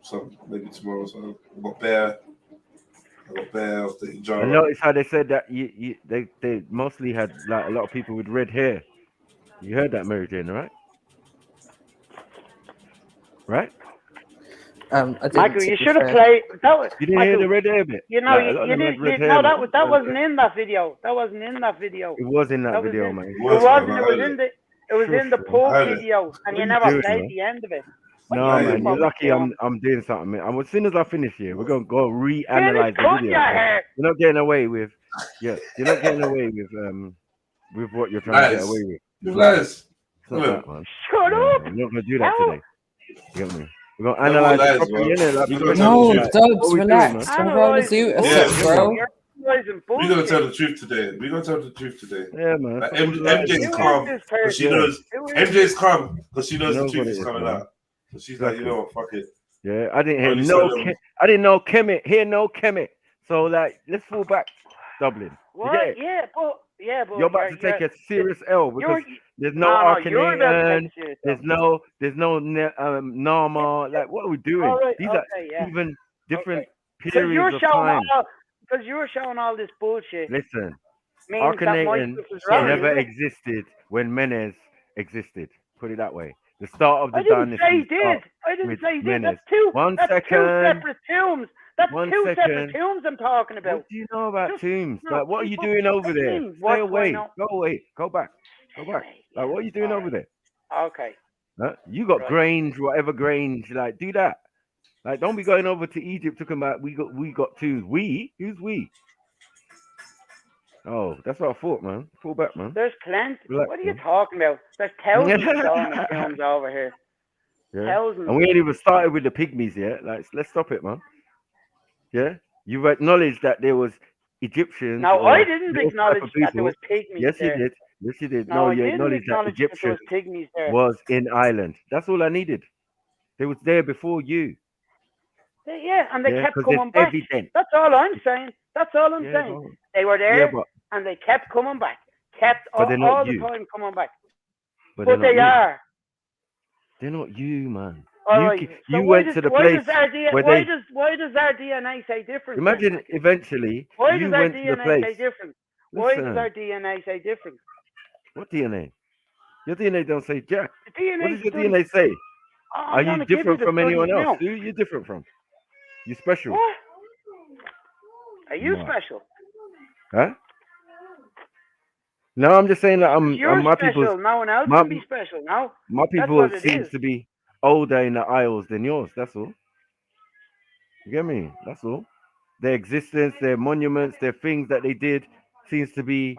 P: Some maybe tomorrow. So I got bare of the Injara.
A: I noticed how they said that they mostly had like a lot of people with red hair. You heard that, Mary Jane, right? Right?
Q: Michael, you should have played.
A: You didn't hear the red hair bit.
Q: You know, you didn't. No, that wasn't in that video. That wasn't in that video.
A: It was in that video, man.
Q: It wasn't. It was in the poll video, and you never played the end of it.
A: No, man, you're lucky I'm doing something. Man. As soon as I finish here, we're gonna go reanalyze the video. You're not getting away with, you're not getting away with what you're trying to get away with.
P: Lies.
A: It's not that, man.
Q: Shut up.
A: We're not gonna do that today. You get me? We're gonna analyze it properly, innit?
N: No, Dubs, relax. We're going to do a set, bro.
Q: normalizing
P: We're gonna tell
Q: bullshit.
P: the truth today. We're gonna tell the truth today.
A: Yeah, man.
P: Like,
A: Someone's lying
P: MJ's
A: to
P: calm
Q: this
P: because she
Q: person?
P: knows.
Q: Who is
P: MJ's calm because she knows the
A: knows what
P: truth
A: it
P: is
A: is,
P: coming
A: man.
P: out. So she's like, you know what, fuck it.
A: Yeah, I didn't hear
P: Only
A: no.
P: sell them.
A: I didn't know Kemet. Hear no Kemet. So like, let's fall back, Dublin. You
Q: What?
A: get it?
Q: Yeah, but
A: You're about to take a serious L because there's no
Q: you're about to
A: Arcanation.
Q: take a serious
A: There's no Nama. Like, what are we doing?
Q: All right,
A: These
Q: okay,
A: are
Q: yeah.
A: even different
Q: Because
A: periods of time.
Q: you're showing all this bullshit.
A: Listen,
Q: Means that my
A: Arcanation
Q: stuff is wrong,
A: never
Q: isn't it?
A: existed when Menes existed. Put it that way. The start of the
Q: I didn't
A: dynasty.
Q: say he did.
A: starts
Q: I didn't
A: with
Q: say he did.
A: Menes.
Q: That's two.
A: One
Q: That's
A: second.
Q: two separate tombs. That's
A: One
Q: two
A: second.
Q: separate tombs I'm talking about.
A: What do you know about tombs?
Q: no,
A: Like, what are you
Q: people
A: doing over there?
Q: think
A: Stay
Q: what's
A: away.
Q: going on.
A: Go away. Go back. Go back. Like, what are you doing over there?
Q: Okay.
A: Huh? You got
Q: Right.
A: Grange, whatever Grange. Like, do that. Like, don't be going over to Egypt talking about we got tombs. We? Who's we? Oh, that's what I thought, man. Fall back, man.
Q: There's plenty.
A: Relax,
Q: What are you
A: man.
Q: talking about? There's thousands of Solomon tombs over here.
A: Yeah.
Q: Thousands.
A: And we ain't even started with the pygmies yet. Like, let's stop it, man. Yeah. You've acknowledged that there was Egyptians.
Q: No,
A: or
Q: I didn't
A: those type
Q: acknowledge
A: of
Q: that there
A: people.
Q: was pygmies
A: Yes,
Q: there.
A: you did. Yes, you did.
Q: No, I
A: you
Q: didn't
A: acknowledged that
Q: acknowledge that there
A: Egyptians
Q: was pygmies there.
A: was in Ireland. That's all I needed. They was there before you.
Q: Yeah, and they kept
A: 'cause
Q: coming
A: there's
Q: back.
A: evidence.
Q: That's all I'm saying. That's all I'm saying.
A: Well,
Q: They were there,
A: but
Q: and they kept coming back. Kept
A: But they're not
Q: all the
A: you.
Q: time coming back.
A: but
Q: But
A: they're
Q: they
A: not you.
Q: are.
A: They're not you, man.
Q: All
A: you
Q: right.
A: ca-
Q: So
A: you
Q: why
A: went
Q: does,
A: to the
Q: why
A: place
Q: does our DNA,
A: where
Q: why
A: they
Q: does our DNA say different?
A: imagine
Q: then?
A: eventually
Q: Why
A: you
Q: does our
A: went to the
Q: DNA
A: place.
Q: say different? Why does
A: Listen,
Q: our DNA say different?
A: what DNA? Your DNA don't say jack.
Q: The DNA
A: What does your
Q: studies.
A: DNA say?
Q: I'm
A: Are you
Q: gonna give
A: different
Q: the
A: from anyone
Q: studies
A: else?
Q: now.
A: Who are you different from? You special?
Q: What? Are you
A: Right.
Q: special?
A: Huh? No, I'm just saying that
Q: You're
A: my
Q: special.
A: people's
Q: No one else
A: my,
Q: can be special. No.
A: my
Q: That's
A: people
Q: what it
A: seems
Q: is.
A: to be older in the Isles than yours. That's all. You get me? That's all. Their existence, their monuments, their things that they did seems to be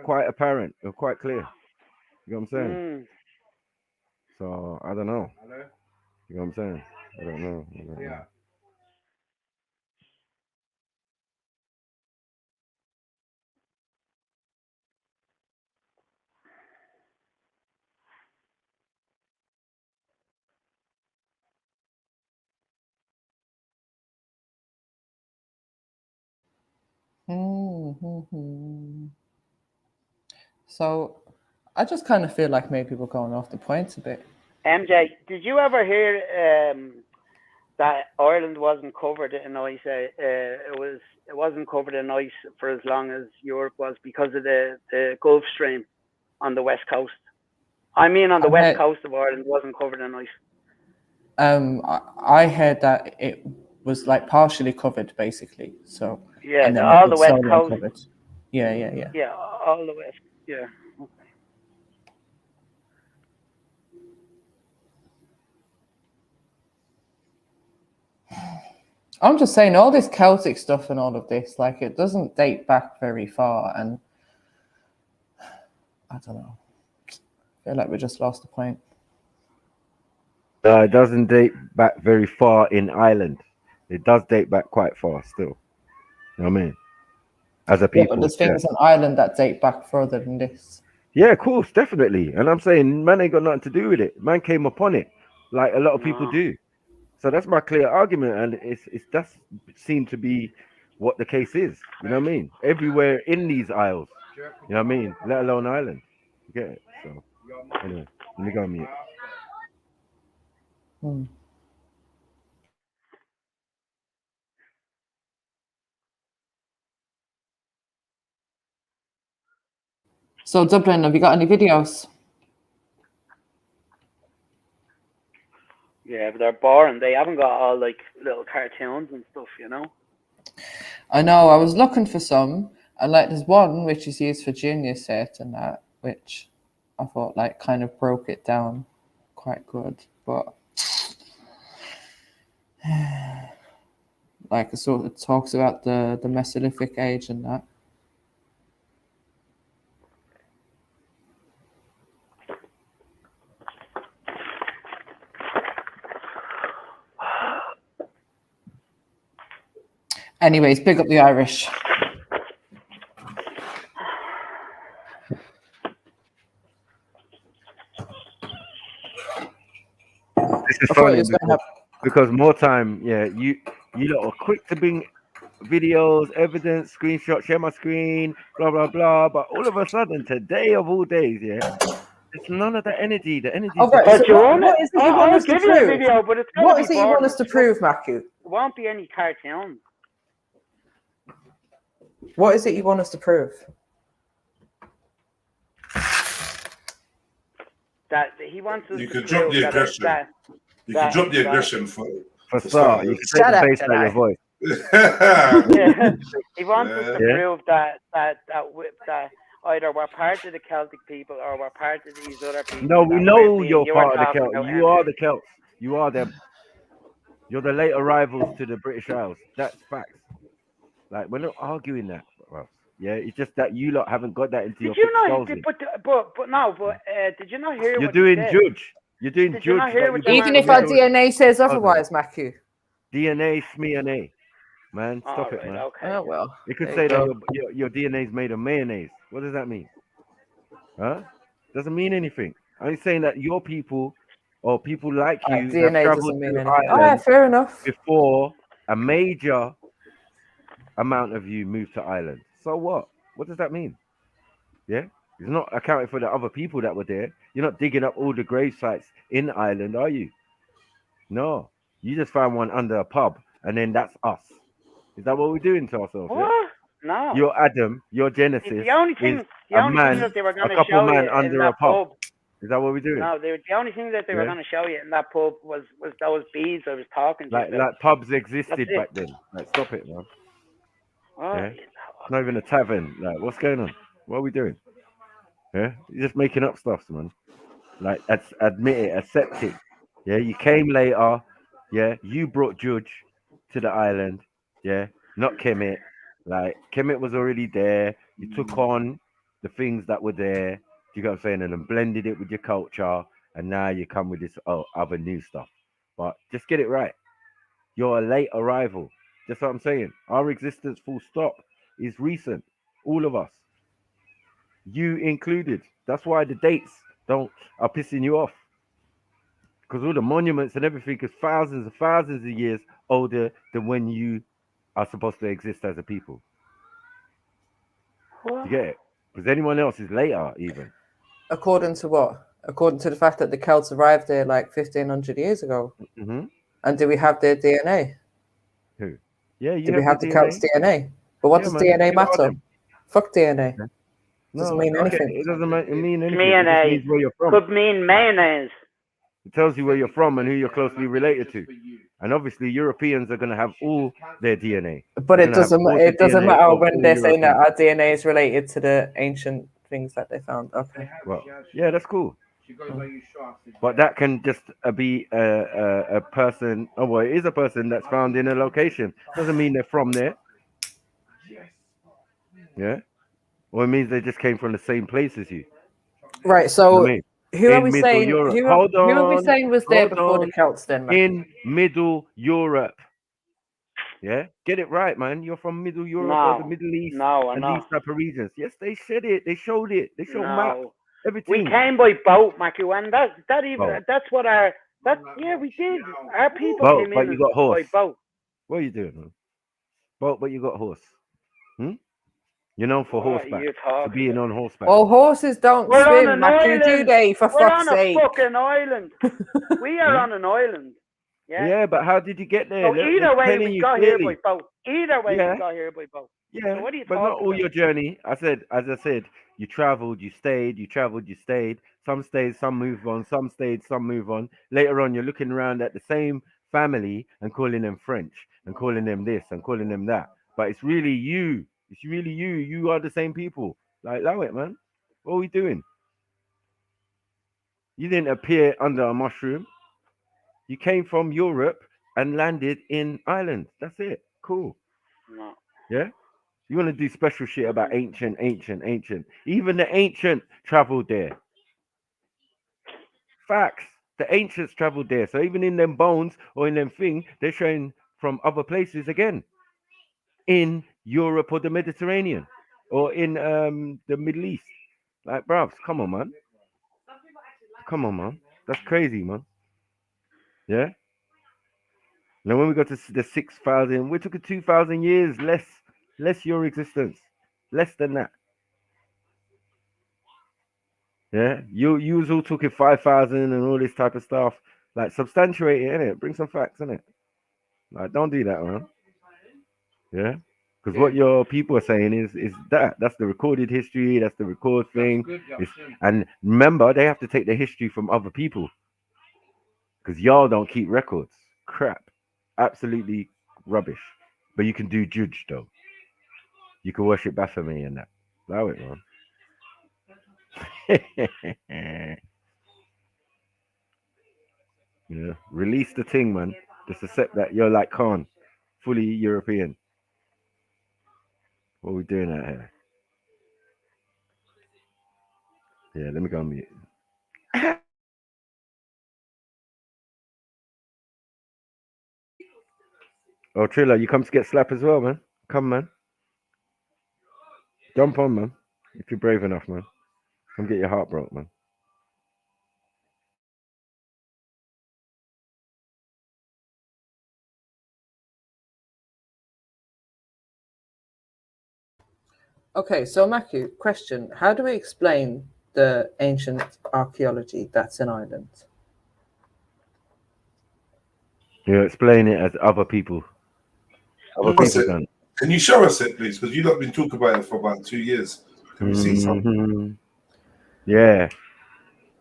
A: quite apparent or quite clear. You know what I'm saying?
Q: Mm.
A: So I don't know. You know what I'm saying? I don't know.
N: So I just kind of feel like maybe we're going off the points a bit.
Q: MJ, did you ever hear that Ireland wasn't covered in ice? It wasn't covered in ice for as long as Europe was because of the Gulf Stream on the west coast. I mean, on the west coast of Ireland wasn't covered in ice.
N: I heard that it was like partially covered, basically. So
Q: yeah,
N: and then
Q: all the west
N: solely
Q: coast.
N: Covered. Yeah.
Q: Yeah, all the west. Yeah.
N: I'm just saying, all this Celtic stuff and all of this, like, it doesn't date back very far, and I don't know. I feel like we just lost the point.
A: It doesn't date back very far in Ireland. It does date back quite far still. You know what I mean? As a people.
N: But there's things on Ireland that date back further than this.
A: Yeah, of course, definitely. And I'm saying, man ain't got nothing to do with it. Man came upon it, like a lot of people do. So that's my clear argument, and it's does seem to be what the case is. You know what I mean? Everywhere in these isles. You know what I mean? Let alone Ireland. You get it? So anyway, let me go on mute.
N: So Dublin, have you got any videos?
Q: Yeah, but they're boring. They haven't got all like little cartoons and stuff, you know.
N: I know. I was looking for some, and like there's one which is used for junior set and that, which I thought like kind of broke it down quite good, but like it sort of talks about the Mesolithic age and that. Anyways, big up the Irish.
A: This is
N: I thought
A: funny
N: it was going to
A: because more time, yeah, you lot are quick to bring videos, evidence, screenshots, share my screen, blah blah blah. But all of a sudden, today of all days, yeah, it's none of the energy. The energy is
N: Right,
A: just
N: so what is it you want
Q: I'll
N: us to
Q: give you a
N: prove?
Q: video, but it's
N: What is it you want us to prove, Matthew?
Q: It won't be any cartoons.
N: What is it you want us to prove?
Q: That he wants us
P: You
Q: to
P: could drop
Q: prove
P: the
Q: that
P: aggression. You
Q: that-
P: could drop the
Q: that-
P: aggression for
A: start. You can take
N: Shut
A: the
N: up,
A: bass out of your
N: Jedi.
A: voice.
Q: Yeah. He wants us to
A: Yeah.
Q: prove that either we're part of the Celtic people or we're part of these other people.
A: No, we
Q: that
A: know
Q: me
A: you're
Q: and you
A: part of
Q: are
A: the
Q: talking
A: Celts.
Q: about
A: You are
Q: anyway.
A: the Celts. You are them. You're the late arrivals to the British Isles. That's facts. Like, we're not arguing that, bro. Yeah, it's just that you lot haven't got that into your
Q: Did you
A: thick
Q: not?
A: skulls yet.
Q: Did you not hear
A: You're
Q: what
A: doing
Q: he said?
A: judge. You're doing
Q: Did you
A: judge.
Q: not hear
A: that
Q: what
A: you
Q: the
A: brought
N: Even
Q: man
N: if our
A: some
Q: said?
N: DNA says
A: hold on.
N: otherwise, Matthew.
A: DNA, SME, man. Stop it,
Q: Alright,
A: man.
Q: okay.
N: Oh, well.
A: It could
N: there
A: say
N: you
A: that
N: go.
A: your DNA is made of mayonnaise. What does that mean? Huh? Doesn't mean anything. I'm saying that your people or people like you have
N: DNA
A: traveled
N: doesn't mean
A: to
N: anything. All right,
A: Ireland
N: fair enough.
A: before a major amount of you moved to Ireland. So what? What does that mean? Yeah? It's not accounting for the other people that were there. You're not digging up all the grave sites in Ireland, are you? No. You just found one under a pub, and then that's us. Is that what we're doing to ourselves? Yeah?
Q: What? No.
A: Your Adam, your Genesis
Q: The only thing,
A: is a man,
Q: that they were going
A: a
Q: to
A: couple
Q: show
A: man
Q: you
A: under
Q: in
A: a
Q: that
A: pub.
Q: pub.
A: Is that what we're doing?
Q: No, the only thing that they were
A: Yeah.
Q: going to show you in that pub was those beads I was talking to you
A: Like
Q: about.
A: pubs
Q: That's
A: existed
Q: it.
A: back then. Like, stop it, man.
Q: Oh,
A: Yeah? It's not even a tavern. Like, what's going on? What are we doing? Yeah, you're just making up stuff, man. Like, admit it, accept it. Yeah, you came later. Yeah, you brought Judge to the island. Yeah, not Kemet. Like, Kemet was already there. You took on the things that were there. Do you get what I'm saying? And then blended it with your culture. And now you come with this other new stuff. But just get it right. You're a late arrival. That's what I'm saying. Our existence, full stop, is recent. All of us. You included. That's why the dates are pissing you off. Because all the monuments and everything is thousands and thousands of years older than when you are supposed to exist as a people.
Q: What?
A: You get it? Because anyone else is later, even.
N: According to what? According to the fact that the Celts arrived there like 1,500 years ago.
A: Mm-hmm.
N: And do we have their DNA?
A: Who? Yeah, you
N: Do we have the
A: DNA.
N: Celts' DNA? But what
A: Yeah,
N: does
A: man,
N: DNA
A: you are
N: matter?
A: them.
N: Fuck DNA.
A: Yeah.
N: Doesn't
A: No,
N: mean
A: okay,
N: anything.
A: it doesn't mean anything. It just
Q: Mayonnaise.
A: means where you're from.
Q: Could mean mayonnaise.
A: It tells you where you're from and who you're closely related to. And obviously, Europeans are going to have all their DNA.
N: But it doesn't
A: DNA
N: matter
A: of
N: when
A: all
N: they're saying that
A: Europeans.
N: our DNA is related to the ancient things that they found. Okay.
A: Well, yeah, that's cool. But that can just be a person. Oh, well, it is a person that's found in a location. Doesn't mean they're from there. Yeah. Or it means they just came from the same place as you.
N: Right. So
A: You know what I mean?
N: who are
A: In
N: we
A: Middle
N: saying?
A: Europe.
N: Who
A: Hold
N: are we
A: on,
N: saying was there
A: hold
N: before the
A: on.
N: Celts? Then, man?
A: In Middle Europe. Yeah, get it right, man. You're from Middle Europe or the Middle East and these type of regions. Yes, they said it. They showed it. They showed map. Everything.
Q: We came by boat, Matthew, and that's what we did. Our people
A: Boat,
Q: came
A: but
Q: in
A: you got horse.
Q: by boat.
A: What are you doing, man? Boat, but you got horse. You're known for horseback, for being on horseback.
N: Well, horses don't
Q: We're on
N: swim,
Q: an
N: Matthew,
Q: island.
N: do they? For
Q: We're
N: fuck's
Q: on
N: sake.
Q: a fucking island. We are on an island.
A: Yeah, but how did you get there?
Q: So
A: They're
Q: either way,
A: telling
Q: we
A: you
Q: got here
A: clearly.
Q: by boat. Either way,
A: Yeah.
Q: we got here by boat.
A: Yeah,
Q: So what are you
A: but
Q: talking
A: not all
Q: about?
A: your journey. As I said, you traveled, you stayed, you traveled, you stayed. Some stayed, some move on. Some stayed, some move on. Later on, you're looking around at the same family and calling them French and calling them this and calling them that. But it's really you. It's really you. You are the same people. Like, allow it, man. What are we doing? You didn't appear under a mushroom. You came from Europe and landed in Ireland. That's it. Cool.
Q: No.
A: Yeah? You want to do special shit about ancient. Even the ancient traveled there. Facts. The ancients traveled there. So even in them bones or in them thing, they're showing from other places again. In Europe or the Mediterranean. Or in the Middle East. Like, bruv, come on, man. Come on, man. That's crazy, man. Yeah. Now when we got to the 6,000, we took it 2,000 years less your existence, less than that. Yeah, you was all talking 5,000 and all this type of stuff. Like substantiate it, innit? Bring some facts, innit? Like don't do that, man. Yeah, because what your people are saying is that's the recorded history, that's the record thing. And remember, they have to take the history from other people because y'all don't keep records. Crap, absolutely rubbish. But you can do judge though. You can worship Baphomet and that. Allow it, man. Yeah, release the thing, man. Just accept that you're like Khan, fully European. What are we doing out here? Yeah, let me go on mute. Oh, Triller, you come to get slapped as well, man. Come, man. Jump on, man. If you're brave enough, man. Come get your heart broke, man.
N: Okay, so Matthew, question: how do we explain the ancient archaeology that's in Ireland?
A: You explain it as other people. Other people done.
P: Can you show us it, please? Because you've not been talking about it for about 2 years. Can we see something?
A: Yeah.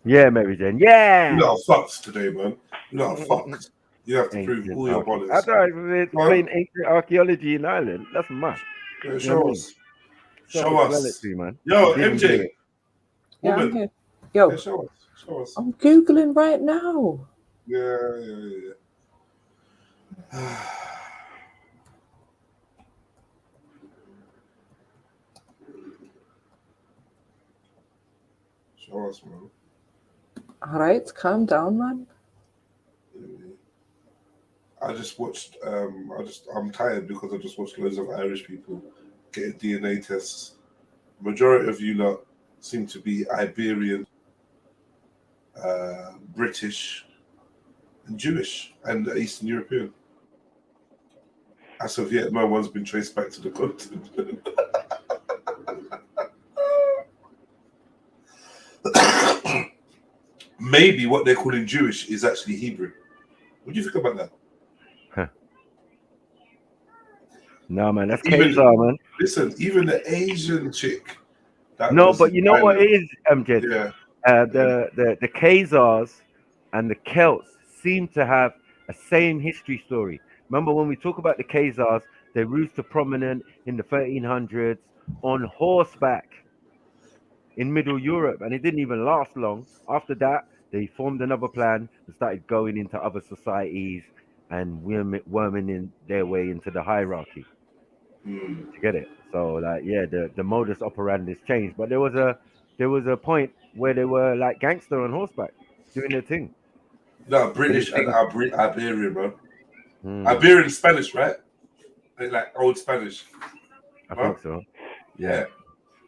A: Yeah, Mary Jane. Yeah.
P: You lot are fucked today, man. You lot are fucked. You have to prove all your bollocks.
A: I don't explain ancient archaeology in Ireland. That's mad.
P: Yeah, show us. Show us.
A: Man.
P: Yo, MJ.
N: Yeah,
P: Woman.
N: I'm here. Yo,
P: Yeah, show us. Show us.
N: I'm Googling right now.
P: Yeah. Show us, man.
N: All right, calm down, man.
P: I just watched. I'm tired because I just watched loads of Irish people get DNA tests. Majority of you lot seem to be Iberian, British, and Jewish, and Eastern European. As of yet, no one's been traced back to the continent. Maybe what they're calling Jewish is actually Hebrew. What do you think about that?
A: Huh. No, man, that's
P: Even,
A: Khazar, man.
P: Listen, even the Asian chick.
A: No, but you know what it is, Jed?
P: Yeah.
A: The Khazars and the Celts seem to have a same history story. Remember when we talk about the Khazars, they rose to prominent in the 1300s on horseback in Middle Europe, and it didn't even last long. After that, they formed another plan and started going into other societies and worming in their way into the hierarchy. To get it, so like, yeah, the modus operandi changed, but there was a point where they were like gangster on horseback doing their thing.
P: No, British and Iberian, bro. Iberian Spanish, right? They're like old Spanish.
A: I think so. Yeah.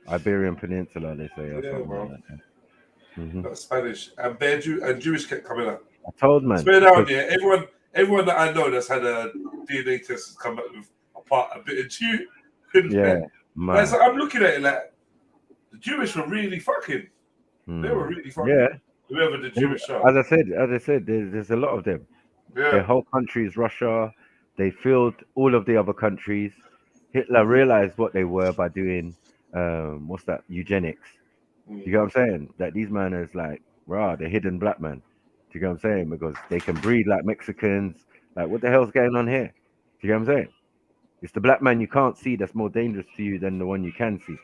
A: Iberian Peninsula, they say, or something like that.
P: That's Spanish and Jewish kept coming up.
A: I told, man.
P: Swear down here, everyone that I know that's had a DNA test has come up with a bit of Jew.
A: Yeah, man.
P: So I'm looking at it like the Jewish were really fucking. They were really fucking.
A: Yeah.
P: Whoever the Jewish are.
A: As I said, there's a lot of them.
P: Yeah.
A: Their whole country is Russia. They filled all of the other countries. Hitler realized what they were by doing what's that? Eugenics. You get what I'm saying? That these men is like, rah, the hidden black man. Do you get what I'm saying? Because they can breed like Mexicans. Like, what the hell's going on here? Do you get what I'm saying? It's the black man you can't see that's more dangerous to you than the one you can see. Do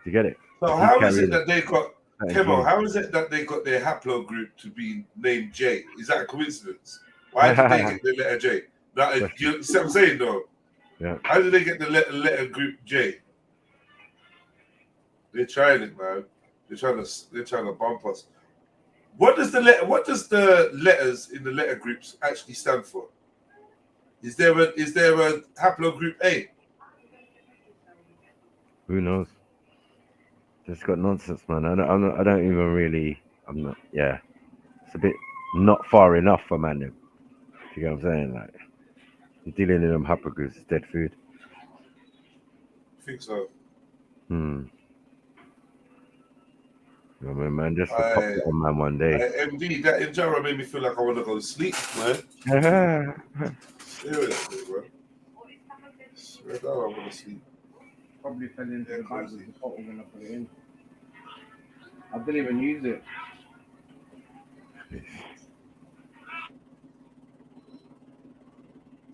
A: you get it?
P: So how is it that they got Kemo? How is it that they got their haplogroup to be named J? Is that a coincidence? Why did they get the letter J? You see what I'm saying, though?
A: Yeah.
P: How did they get the letter group J? They're trying it, man. They're trying to bump us. What does the letters in the letter groups actually stand for? Is there a haplogroup A?
A: Who knows? Just got nonsense, man. I don't even really. I'm not. Yeah, it's a bit not far enough for man. You know what I'm saying? Like, you're dealing in them hippogriffs, it's dead food.
P: I think so.
A: You know what I mean, man? Just to pop it on man one day.
P: MD, that in general made me feel like I want to go to sleep, man. Seriously, bro. Swear down, I want to sleep.
N: Probably fell into the bag with the bottle when I put it in. I didn't even use it.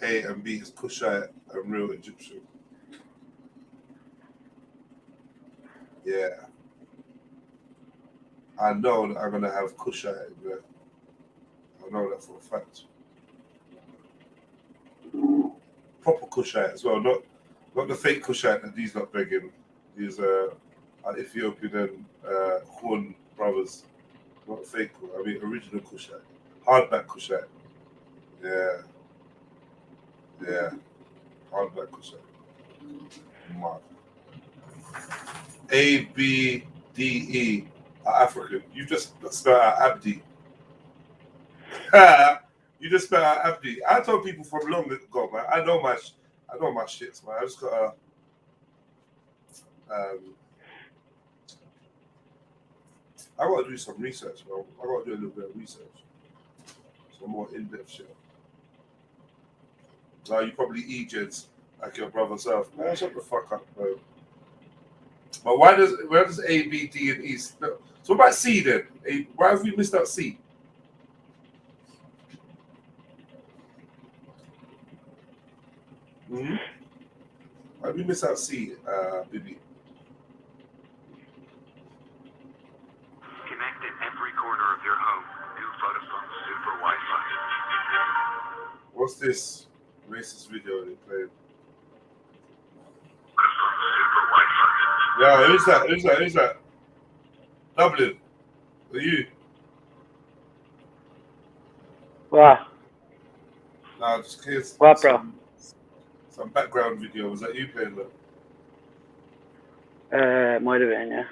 P: A and B is Kushite and real Egyptian. Yeah. I know that I'm going to have Kushite in there. I know that for a fact. Proper Kushite as well, not the fake Kushite that these not begging. These are Ethiopian and Horn brothers. Not fake, I mean original Kushite. Hardback Kushite. Yeah. Yeah. Hardback Kushite. Mad. A, B, D, E are African. You just spelled out Abdi. You just spelled out Abdi. I told people from long ago, man. I know my shits, man. I just gotta I gotta do some research, man. I gotta do a little bit of research. Some more in-depth shit. Now you probably Egypt like your brother self. Man, shut the fuck up, bro. But where does A, B, D, and E? So what about C then? Why have we missed out C? Why did we miss out C, Bibi?
F: Connect in every corner of your home. New Vodafone Super Wi-Fi.
P: What's this racist video they played? Yeah, who's that? Dublin. Are you?
Q: What?
P: Nah, just kids.
Q: What, bro?
P: Some background video. Was that you playing that?
Q: Might have been, yeah.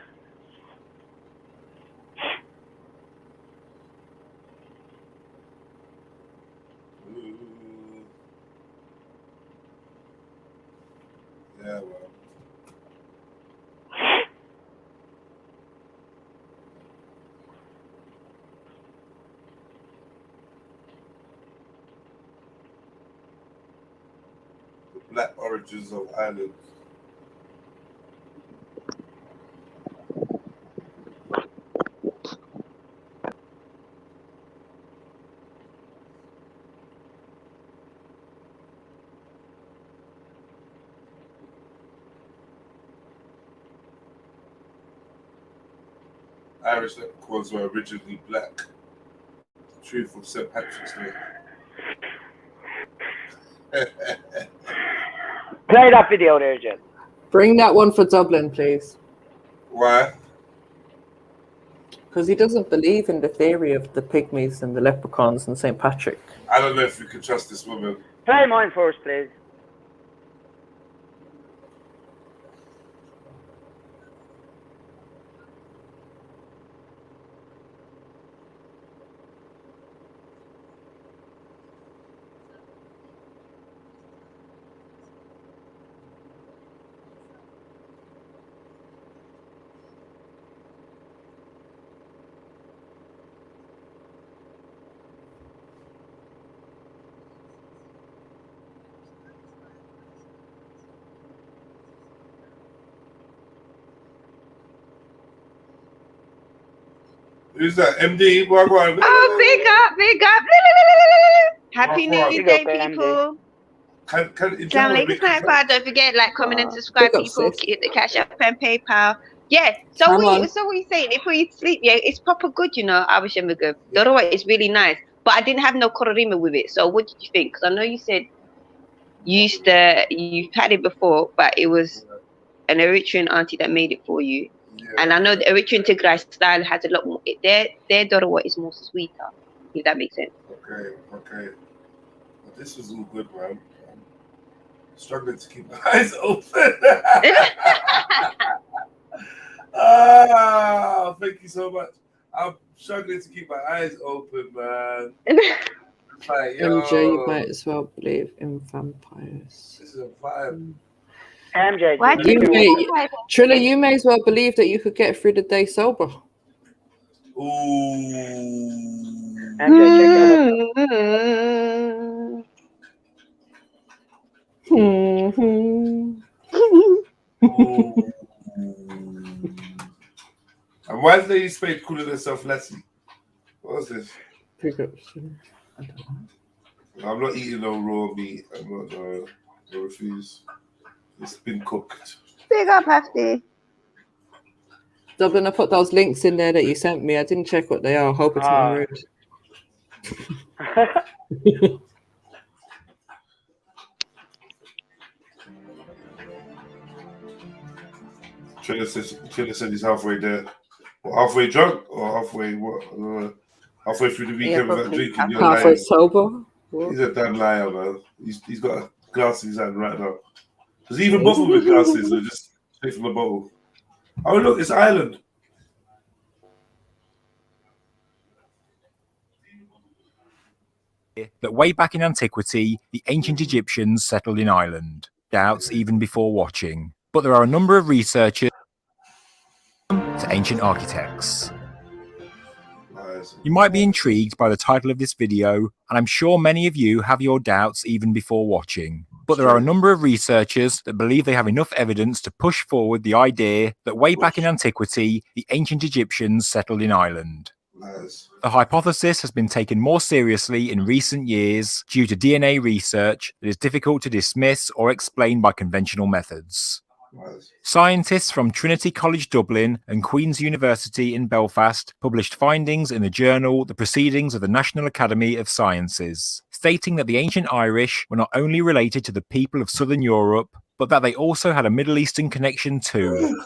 P: Yeah, well. The black origins of Ireland. Irish leprechauns were originally black. The truth of St. Patrick's Day.
Q: Play that video there, Jen.
N: Bring that one for Dublin, please.
P: Why?
N: Because he doesn't believe in the theory of the pygmies and the leprechauns and St. Patrick.
P: I don't know if you can trust this woman.
Q: Play mine first, please.
P: Who's that? MD? What going?
T: Oh, big up. Happy New Day, people. Assalamualaikum, sniper. Don't forget, like, comment, and subscribe, people. Hit the Cash App and PayPal. Yeah. So what you saying? If we sleep, yeah, it's proper good, you know. I wish I'm good. The other way is really nice, but I didn't have no kororima with it. So what did you think? Because I know you said you've had it before, but it was an Eritrean auntie that made it for you. Yeah. And I know the Eritrean Tigray style has a lot more. Their Dorowa is more sweeter, if that makes sense.
P: Okay. Well, this was all good, man. I'm struggling to keep my eyes open. Thank you so much. I'm struggling to keep my eyes open, man.
N: MJ, you might as well believe in vampires.
P: This is a vibe.
Q: MJ,
N: Triller, you may as well believe that you could get through the day sober.
P: And why did they speak calling themselves Lassie? What was this? I'm not eating no raw meat. I'm not. I refuse. It's been cooked.
T: Big up, Hefty.
N: Dublin, I put those links in there that you sent me. I didn't check what they are. I hope it's not rude.
P: Triller said he's halfway there. Well, halfway drunk or halfway what? Halfway through the weekend without drinking.
N: Halfway sober.
P: He's a damn liar, man. He's got a glass in his hand right now. Does he even bother with glasses or just straight from the bottle? Oh look, it's Ireland.
U: That way back in antiquity, the ancient Egyptians settled in Ireland. Doubts even before watching. But there are a number of researchers to ancient architects. You might be intrigued by the title of this video, and I'm sure many of you have your doubts even before watching. But there are a number of researchers that believe they have enough evidence to push forward the idea that way back in antiquity, the ancient Egyptians settled in Ireland. The hypothesis has been taken more seriously in recent years due to DNA research that is difficult to dismiss or explain by conventional methods. Scientists from Trinity College Dublin and Queen's University in Belfast published findings in the journal The Proceedings of the National Academy of Sciences, stating that the ancient Irish were not only related to the people of Southern Europe, but that they also had a Middle Eastern connection too.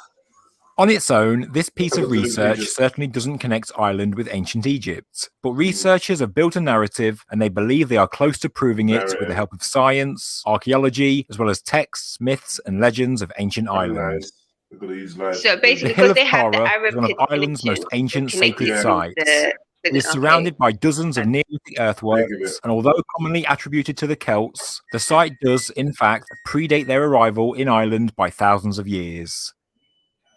U: On its own, this piece of research certainly doesn't connect Ireland with ancient Egypt, but researchers have built a narrative and they believe they are close to proving it with the help of science, archaeology, as well as texts, myths and legends of ancient Ireland.
T: So basically,
U: The Hill
T: because
U: of
T: they have the
U: Tara
T: Arab
U: is one of Ireland's most ancient sacred sites. It is
T: okay.
U: surrounded by dozens of Neolithic earthworks, and although commonly attributed to the Celts, the site does, in fact, predate their arrival in Ireland by thousands of years.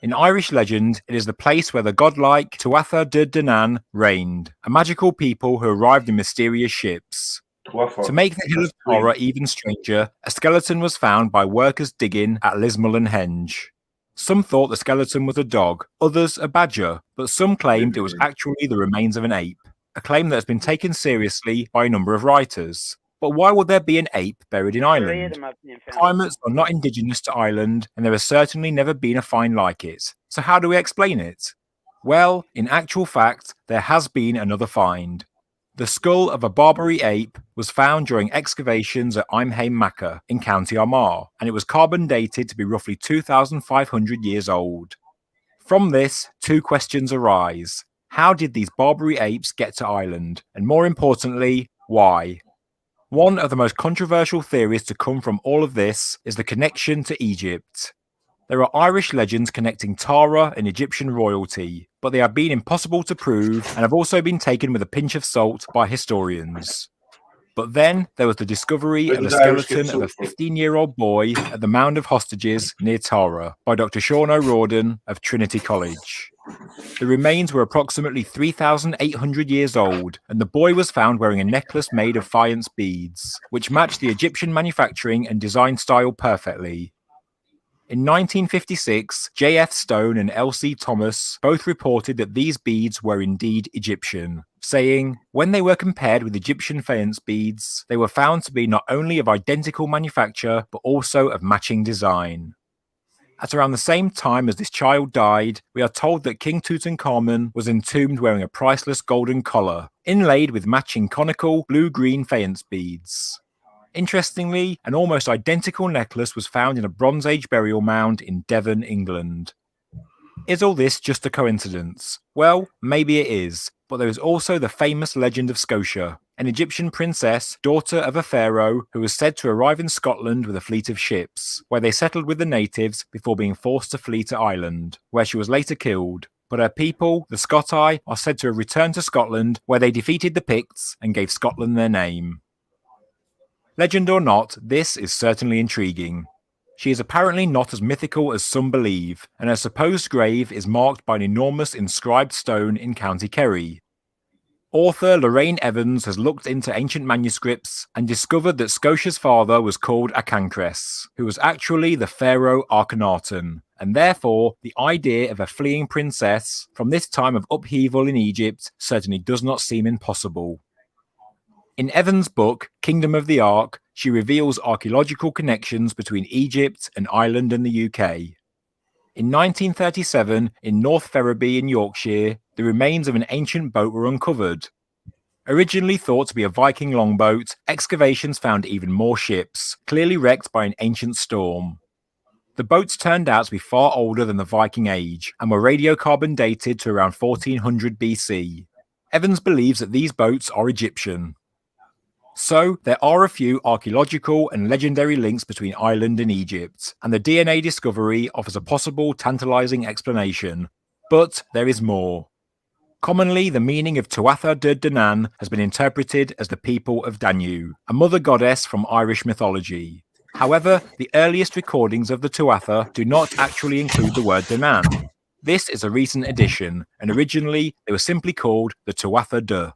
U: In Irish legend, it is the place where the godlike Tuatha De Danann reigned, a magical people who arrived in mysterious ships. To make the Hill of Tara even stranger, a skeleton was found by workers digging at Lismullen Henge. Some thought the skeleton was a dog, others a badger, but some claimed it was actually the remains of an ape, a claim that has been taken seriously by a number of writers. But why would there be an ape buried in Ireland? Primates are not indigenous to Ireland, and there has certainly never been a find like it. So how do we explain it? Well, in actual fact, there has been another find. The skull of a Barbary ape was found during excavations at Imheim Macha in County Armagh, and it was carbon dated to be roughly 2,500 years old. From this, two questions arise. How did these Barbary apes get to Ireland? And more importantly, why? One of the most controversial theories to come from all of this is the connection to Egypt. There are Irish legends connecting Tara and Egyptian royalty, but they have been impossible to prove and have also been taken with a pinch of salt by historians. But then there was the discovery of the skeleton of a 15-year-old boy at the Mound of Hostages near Tara by Dr. Sean O'Riordan of Trinity College. The remains were approximately 3,800 years old, and the boy was found wearing a necklace made of faience beads, which matched the Egyptian manufacturing and design style perfectly. In 1956, J.F. Stone and L.C. Thomas both reported that these beads were indeed Egyptian, saying, when they were compared with Egyptian faience beads, they were found to be not only of identical manufacture, but also of matching design. At around the same time as this child died, we are told that King Tutankhamun was entombed wearing a priceless golden collar, inlaid with matching conical blue-green faience beads. Interestingly, an almost identical necklace was found in a Bronze Age burial mound in Devon, England. Is all this just a coincidence? Well, maybe it is, but there is also the famous legend of Scotia, an Egyptian princess, daughter of a pharaoh, who was said to arrive in Scotland with a fleet of ships, where they settled with the natives before being forced to flee to Ireland, where she was later killed. but her people, the Scotti, are said to have returned to Scotland, where they defeated the Picts and gave Scotland their name. Legend or not, this is certainly intriguing. She is apparently not as mythical as some believe, and her supposed grave is marked by an enormous inscribed stone in County Kerry. Author Lorraine Evans has looked into ancient manuscripts and discovered that Scotia's father was called Acancres, who was actually the pharaoh Akhenaten, and therefore the idea of a fleeing princess from this time of upheaval in Egypt certainly does not seem impossible. In Evans' book, Kingdom of the Ark, she reveals archaeological connections between Egypt and Ireland and the UK. In 1937, in North Ferriby in Yorkshire, the remains of an ancient boat were uncovered. Originally thought to be a Viking longboat, excavations found even more ships, clearly wrecked by an ancient storm. The boats turned out to be far older than the Viking Age, and were radiocarbon dated to around 1400 BC. Evans believes that these boats are Egyptian. So, there are a few archaeological and legendary links between Ireland and Egypt, and the DNA discovery offers a possible tantalizing explanation. But there is more. Commonly, the meaning of Tuatha De Danann has been interpreted as the people of Danu, a mother goddess from Irish mythology. However, the earliest recordings of the Tuatha do not actually include the word Danann. This is a recent addition, and originally they were simply called the Tuatha De.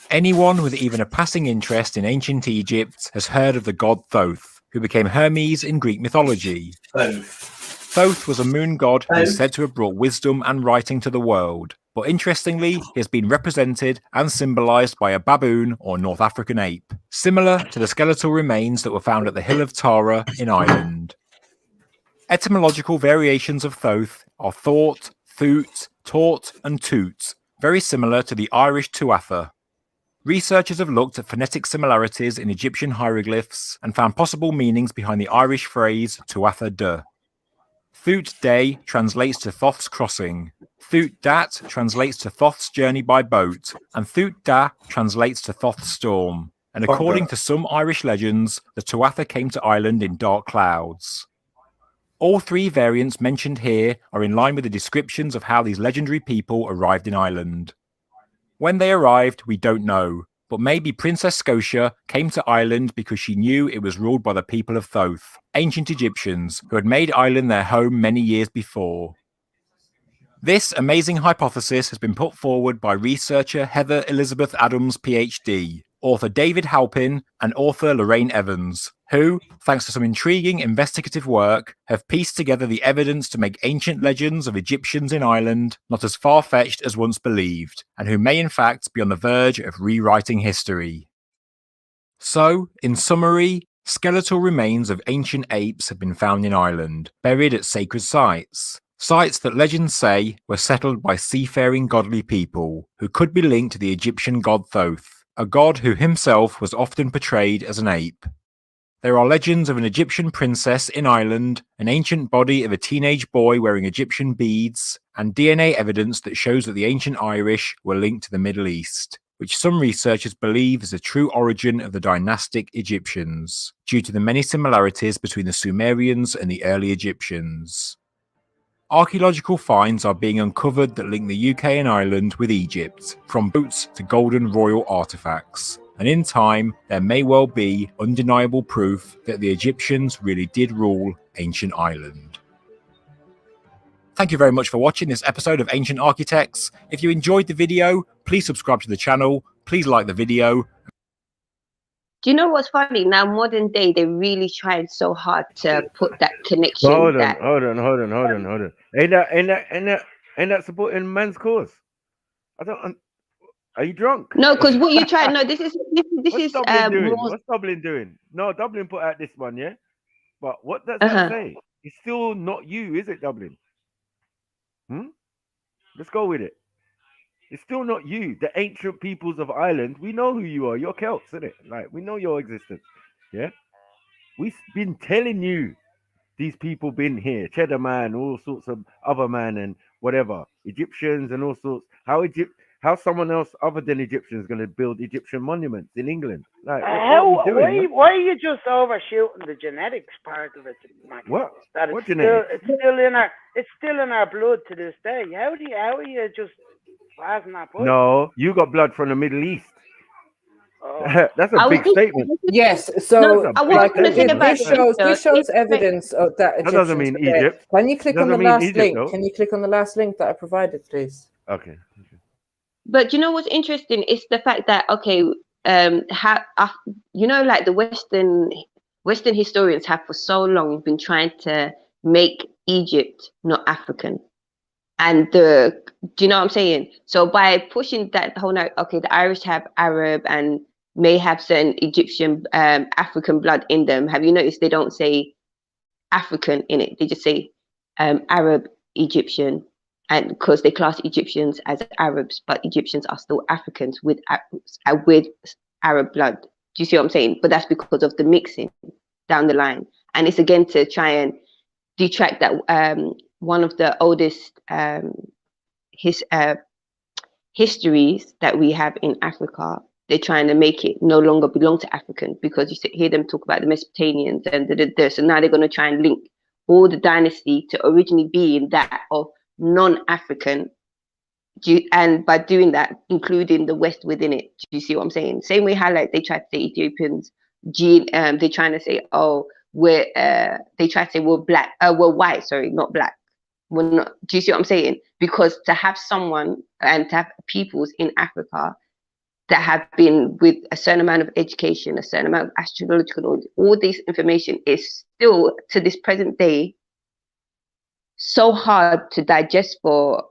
U: Anyone with even a passing interest in ancient Egypt has heard of the god Thoth, who became Hermes in Greek mythology. Thoth was a moon god who is said to have brought wisdom and writing to the world, but interestingly, he has been represented and symbolized by a baboon or North African ape, similar to the skeletal remains that were found at the Hill of Tara in Ireland. Etymological variations of Thoth are thought, thoot, taut, and toot, very similar to the Irish Tuatha. Researchers have looked at phonetic similarities in Egyptian hieroglyphs and found possible meanings behind the Irish phrase Tuatha De. Thoot Day translates to Thoth's crossing, Thoot Dat translates to Thoth's journey by boat, and Thoot Da translates to Thoth's storm. And according to some Irish legends, the Tuatha came to Ireland in dark clouds. All three variants mentioned here are in line with the descriptions of how these legendary people arrived in Ireland. When they arrived, we don't know, but maybe Princess Scotia came to Ireland because she knew it was ruled by the people of Thoth, ancient Egyptians who had made Ireland their home many years before. This amazing hypothesis has been put forward by researcher Heather Elizabeth Adams, PhD, author David Halpin, and author Lorraine Evans, who, thanks to some intriguing investigative work, have pieced together the evidence to make ancient legends of Egyptians in Ireland not as far-fetched as once believed, and who may in fact be on the verge of rewriting history. So, in summary, skeletal remains of ancient apes have been found in Ireland, buried at sacred sites. Sites that legends say were settled by seafaring godly people, who could be linked to the Egyptian god Thoth, a god who himself was often portrayed as an ape. There are legends of an Egyptian princess in Ireland, an ancient body of a teenage boy wearing Egyptian beads, and DNA evidence that shows that the ancient Irish were linked to the Middle East, which some researchers believe is the true origin of the dynastic Egyptians, due to the many similarities between the Sumerians and the early Egyptians. Archaeological finds are being uncovered that link the UK and Ireland with Egypt, from boats to golden royal artifacts, and in time there may well be undeniable proof that the Egyptians really did rule ancient Ireland. Thank you very much for watching this episode of Ancient Architects. If you enjoyed the video, please subscribe to the channel, please like the video.
C: Do you know what's funny? Now, modern day, they're really trying so hard to put that connection.
A: Hold on. Ain't that supporting man's cause? Are you drunk?
C: No, because what you're trying. No, this is
A: Dublin doing? What's Dublin doing? No, Dublin put out this one, yeah. But what does that say? It's still not you, is it, Dublin? Let's go with it. It's still not you, the ancient peoples of Ireland. We know who you are. You're Celts, isn't it? Like, we know your existence. Yeah? We've been telling you these people been here. Cheddar Man, all sorts of other man and whatever. Egyptians and all sorts. How How someone else other than Egyptians going to build Egyptian monuments in England? Like, what
Q: How?
A: are we doing? Man?
Q: Why are you just overshooting the genetics part of it, Max?
A: What?
Q: That
A: What
Q: it's
A: genetics?
Q: it's still in our blood to this day. How are you just passing that point?
A: No, you got blood from the Middle East.
Q: Oh.
A: That's a big statement.
N: Yes, so like this shows evidence of that Egyptians.
A: That doesn't mean Egypt.
N: Can you click on the
A: Doesn't mean
N: last
A: Egypt,
N: link?
A: though.
N: Can you click on the last link that I provided, please?
A: Okay.
C: But you know what's interesting is the fact that like the Western historians have for so long been trying to make Egypt not African, and do you know what I'm saying? So by pushing that whole the Irish have Arab and may have certain Egyptian African blood in them. Have you noticed they don't say African in it? They just say Arab Egyptian. And because they class Egyptians as Arabs, but Egyptians are still Africans with Arab blood. Do you see what I'm saying? But that's because of the mixing down the line. And it's again to try and detract that one of the oldest histories that we have in Africa, they're trying to make it no longer belong to African, because you hear them talk about the Mesopotamians and so now they're going to try and link all the dynasty to originally being that of non-African, and by doing that, including the West within it. Do you see what I'm saying? Same way how like they try to say Ethiopians, they're trying to say, they try to say we're black, we're white, sorry, not black. We're not. Do you see what I'm saying? Because to have someone and to have peoples in Africa that have been with a certain amount of education, a certain amount of astrological, all this information is still to this present day so hard to digest for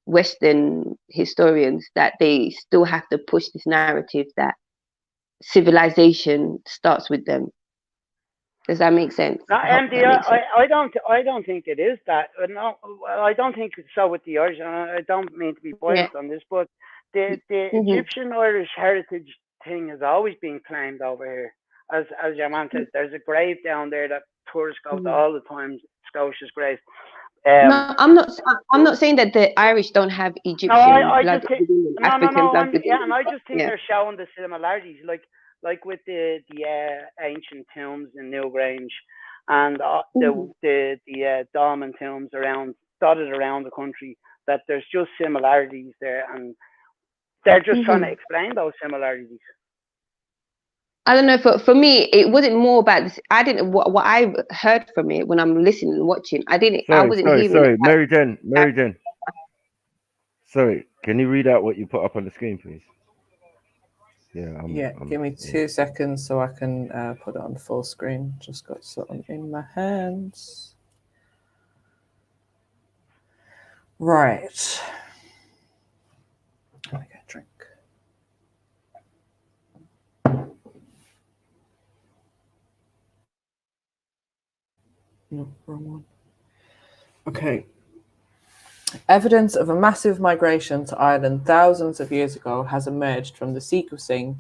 C: Western historians that they still have to push this narrative that civilization starts with them. Does that make sense?
Q: No, Andy, I don't think it is that. No, I don't think it's so with the Irish. I don't mean to be biased on this, but the Egyptian Irish heritage thing has always been claimed over here. As your man says, there's a grave down there that tourists go to all the time, Scotia's grave.
C: No, I'm not saying that the Irish don't have Egyptian blood within them, African blood within them.
Q: And I just think they're showing the similarities, like with the ancient tombs in Newgrange and the Dolmen tombs dotted around the country, that there's just similarities there, and they're just trying to explain those similarities.
C: I don't know. For me, it wasn't more about this. I didn't. What I heard from it when I'm listening and watching, I wasn't hearing.
A: Sorry, Mary Jen. Sorry, can you read out what you put up on the screen, please? Yeah.
N: Give me 2 seconds so I can put it on full screen. Just got something in my hands. Right. Let me get a drink. No, wrong one. Okay. Evidence of a massive migration to Ireland thousands of years ago has emerged from the sequencing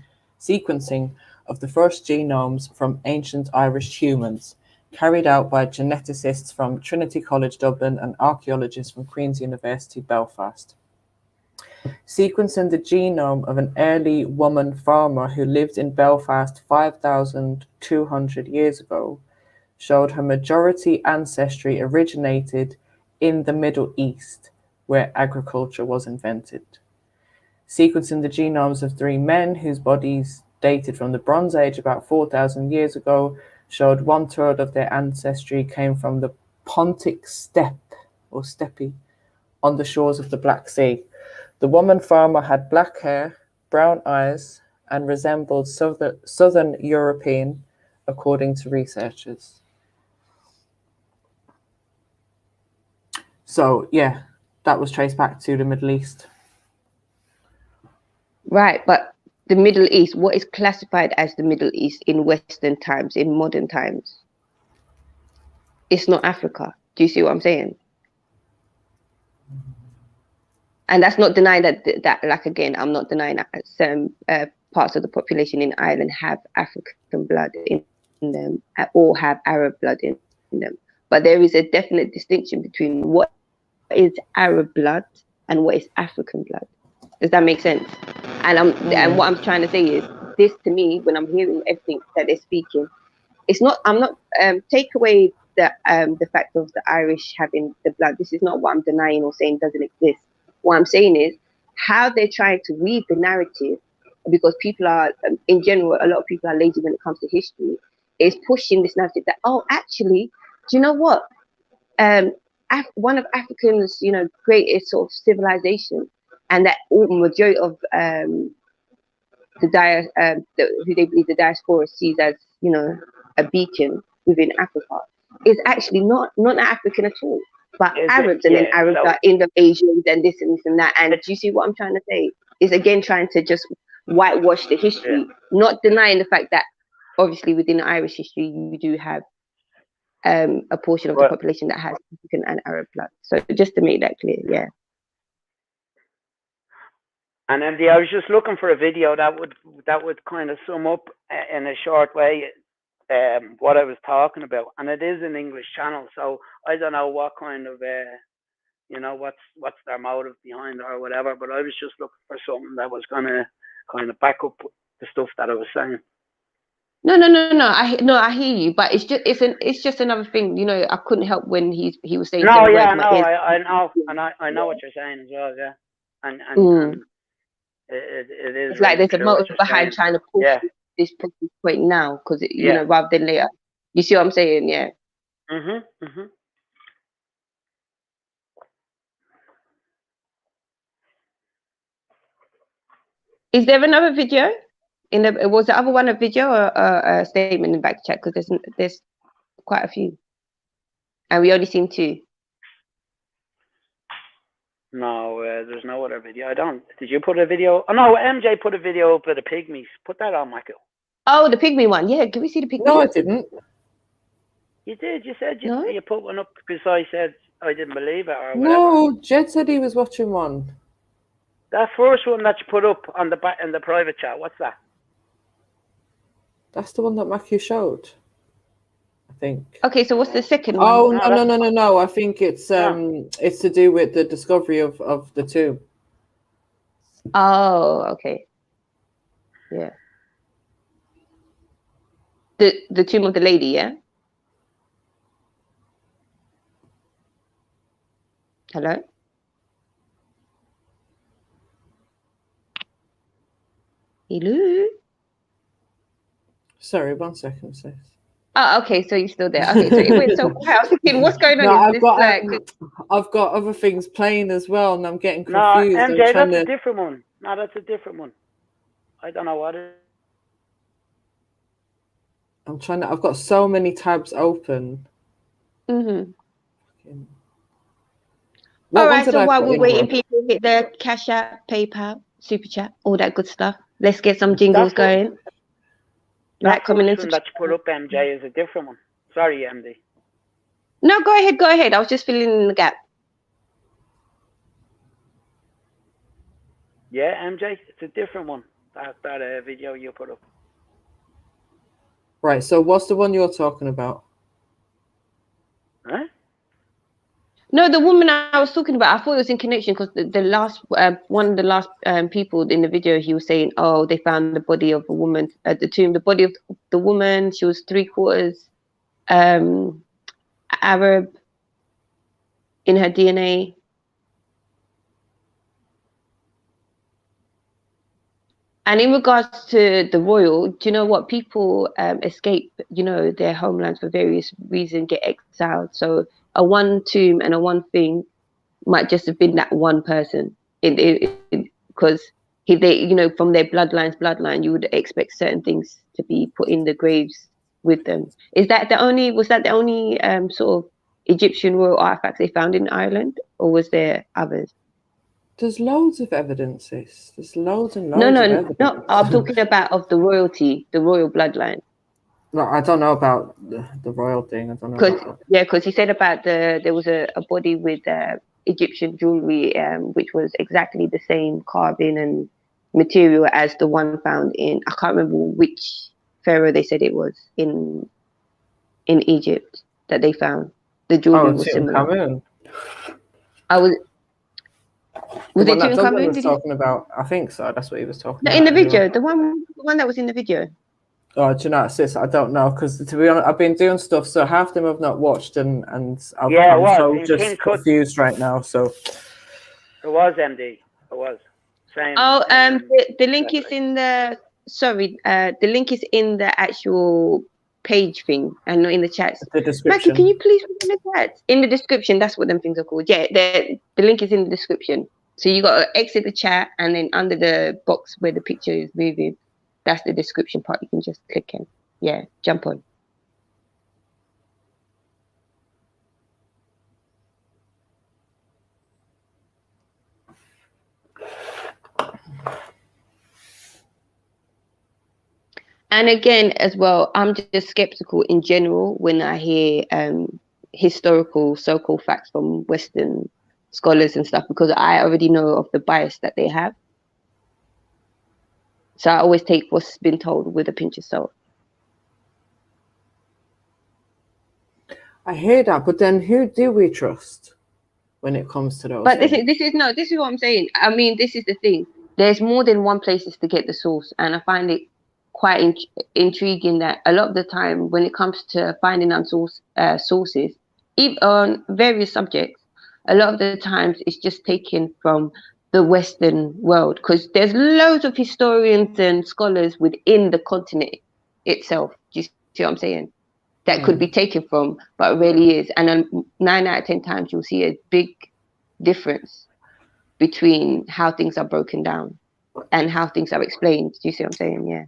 N: of the first genomes from ancient Irish humans, carried out by geneticists from Trinity College Dublin and archaeologists from Queen's University Belfast. Sequencing the genome of an early woman farmer who lived in Belfast 5,200 years ago showed her majority ancestry originated in the Middle East, where agriculture was invented. Sequencing the genomes of 3 men whose bodies dated from the Bronze Age about 4,000 years ago showed 1/3 of their ancestry came from the Pontic steppe on the shores of the Black Sea. The woman farmer had black hair, brown eyes, and resembled Southern European, according to researchers. So, yeah, that was traced back to the Middle East.
C: Right, but the Middle East, what is classified as the Middle East in Western times, in modern times? It's not Africa. Do you see what I'm saying? And that's not denying that like, again, I'm not denying that some parts of the population in Ireland have African blood in them or have Arab blood in them. But there is a definite distinction between what is Arab blood and what is African blood. Does that make sense? And what I'm trying to say is this to me, when I'm hearing everything that they're speaking, it's not. I'm not take away the fact of the Irish having the blood. This is not what I'm denying or saying doesn't exist. What I'm saying is how they're trying to weave the narrative, because people are in general, a lot of people are lazy when it comes to history, is pushing this narrative that, oh, actually, do you know what? One of Africa's, greatest sort of civilization, and that majority of who they believe the diaspora sees as, a beacon within Africa, is actually not African at all, but Arabs, and then Arabs are Indo-Asians and this and this and that. And do you see what I'm trying to say? Is again trying to just whitewash the history, not denying the fact that obviously within Irish history you do have a portion of the population that has African and Arab blood. So just to make that clear, yeah.
Q: And MD, I was just looking for a video that would kind of sum up in a short way what I was talking about, and it is an English channel, so I don't know what kind of what's their motive behind it or whatever. But I was just looking for something that was gonna kind of back up the stuff that I was saying.
C: No. I hear you, but it's just another thing. I couldn't help when he was saying.
Q: No, yeah, no, I know, and I know what you're saying as well, yeah, and it is.
C: It's like there's a motive behind trying to push this point now, because rather than later. You see what I'm saying? Yeah. Is there another video? Was the other one a video or a statement in the back chat? Because there's quite a few, and we only seen 2.
Q: No, there's no other video. I don't. Did you put a video? Oh no, MJ put a video up of the pygmies. Put that on, Michael.
C: Oh, the pygmy one. Yeah, can we see the pygmy?
N: No, I didn't.
Q: You did. You said you put one up because I said I didn't believe it or whatever.
N: No, Jed said he was watching one.
Q: That first one that you put up on the in the private chat. What's that?
N: That's the one that Matthew showed, I think.
C: Okay, so what's the second one?
N: Oh, no. I think it's to do with the discovery of the tomb.
C: Oh, okay. Yeah. The tomb of the lady, yeah? Hello? Hello?
N: Sorry, 1 second, sis.
C: Oh, okay, so you're still there. Okay, so it went so quiet. I was thinking, what's going on?
N: I've got other things playing as well, and I'm getting
Q: confused. No, MJ, that's
N: a
Q: different one. No, that's a different one. I don't know what it is.
N: I've got so many tabs open.
C: All right, so while we're waiting, people hit the Cash App, PayPal, Super Chat, all that good stuff. Let's get some jingles going.
Q: That coming in that you put up, MJ, is a different one. Sorry, MD.
C: No, go ahead. I was just filling in the gap.
Q: Yeah, MJ, it's a different one. That video you put up.
N: Right, so what's the one you're talking about?
Q: Huh?
C: No, the woman I was talking about, I thought it was in connection because the last one of the last people in the video, he was saying, oh, they found the body of a woman at the tomb. The body of the woman, she was 3/4 Arab in her DNA. And in regards to the royal, do you know what? People escape, their homelands for various reasons, get exiled. So a one tomb and a one thing might just have been that one person. Because from their bloodline, you would expect certain things to be put in the graves with them. Was that the only sort of Egyptian royal artifacts they found in Ireland, or was there others?
N: There's loads of evidences. There's loads and loads of evidence.
C: No, I'm talking about of the royalty, the royal bloodline.
N: No, I don't know about the royal thing. I don't know.
C: Because he said about there was a body with Egyptian jewelry, which was exactly the same carving and material as the one found in, I can't remember which pharaoh they said it was in Egypt that they found. The jewelry was similar. Was it
N: Dublin
C: Tutankhamun?
N: was talking about? I think so. That's what he was talking
C: No,
N: about.
C: in the video,
N: anyway.
C: the one that was in the video.
N: Oh, do you know, sis? I don't know, because to be honest, I've been doing stuff, so half them I've not watched, and I'm so just confused right now. So
Q: it was MD. It was. Same.
C: Oh, the link is in the. Sorry, the link is in the actual page thing and not in the chats.
N: The description.
C: Maggie, can you please put in the chat? In the description, that's what them things are called. Yeah, the link is in the description. So you got to exit the chat, and then under the box where the picture is moving, that's the description part. You can just click in. Yeah, jump on. And again, as well, I'm just skeptical in general when I hear historical so-called facts from Western scholars and stuff, because I already know of the bias that they have. So I always take what's been told with a pinch of salt.
N: I hear that, but then who do we trust when it comes to those?
C: But this is what I'm saying. I mean, this is the thing. There's more than one places to get the source, and I find it quite intriguing that a lot of the time when it comes to finding sources, even on various subjects, a lot of the times it's just taken from the Western world, because there's loads of historians and scholars within the continent itself. Do you see what I'm saying? That could be taken from, but it really is. And 9 out of 10 times you'll see a big difference between how things are broken down and how things are explained. Do you see what I'm saying? Yeah.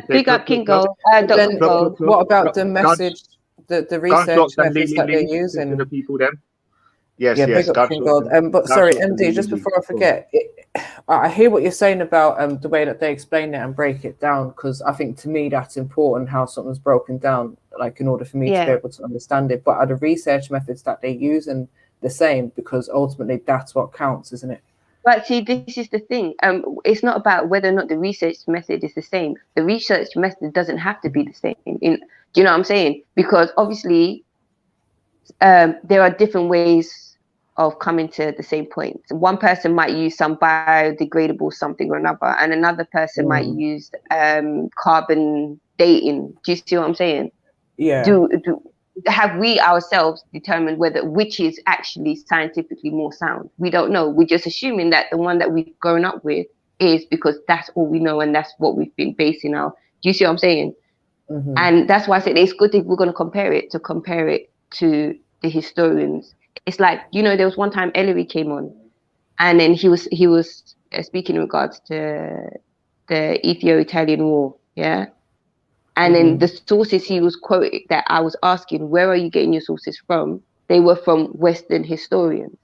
C: Big up King Gold, Dr. Gold.
N: What about the message, the research methods that they're using?
F: The people then. Yes,
N: yeah,
F: yes.
N: big up King Gold. But sorry, MD, just before I forget, I hear what you're saying about the way that they explain it and break it down, because I think to me that's important, how something's broken down, like in order for me to be able to understand it. But are the research methods that they use and the same? Because ultimately that's what counts, isn't it?
C: But see, this is the thing. It's not about whether or not the research method is the same. The research method doesn't have to be the same. Do you know what I'm saying? Because obviously, there are different ways of coming to the same point. So one person might use some biodegradable something or another, and another person might use carbon dating. Do you see what I'm saying?
N: Yeah.
C: Have we ourselves determined which is actually scientifically more sound? We don't know. We're just assuming that the one that we've grown up with is, because that's all we know and that's what we've been basing our. Do you see what I'm saying?
N: Mm-hmm.
C: And that's why I said it's good if we're going to compare it to the historians. It's like, there was one time Ellery came on, and then he was speaking in regards to the Ethio-Italian War, yeah. And then the sources he was quoting, that I was asking, where are you getting your sources from? They were from Western historians.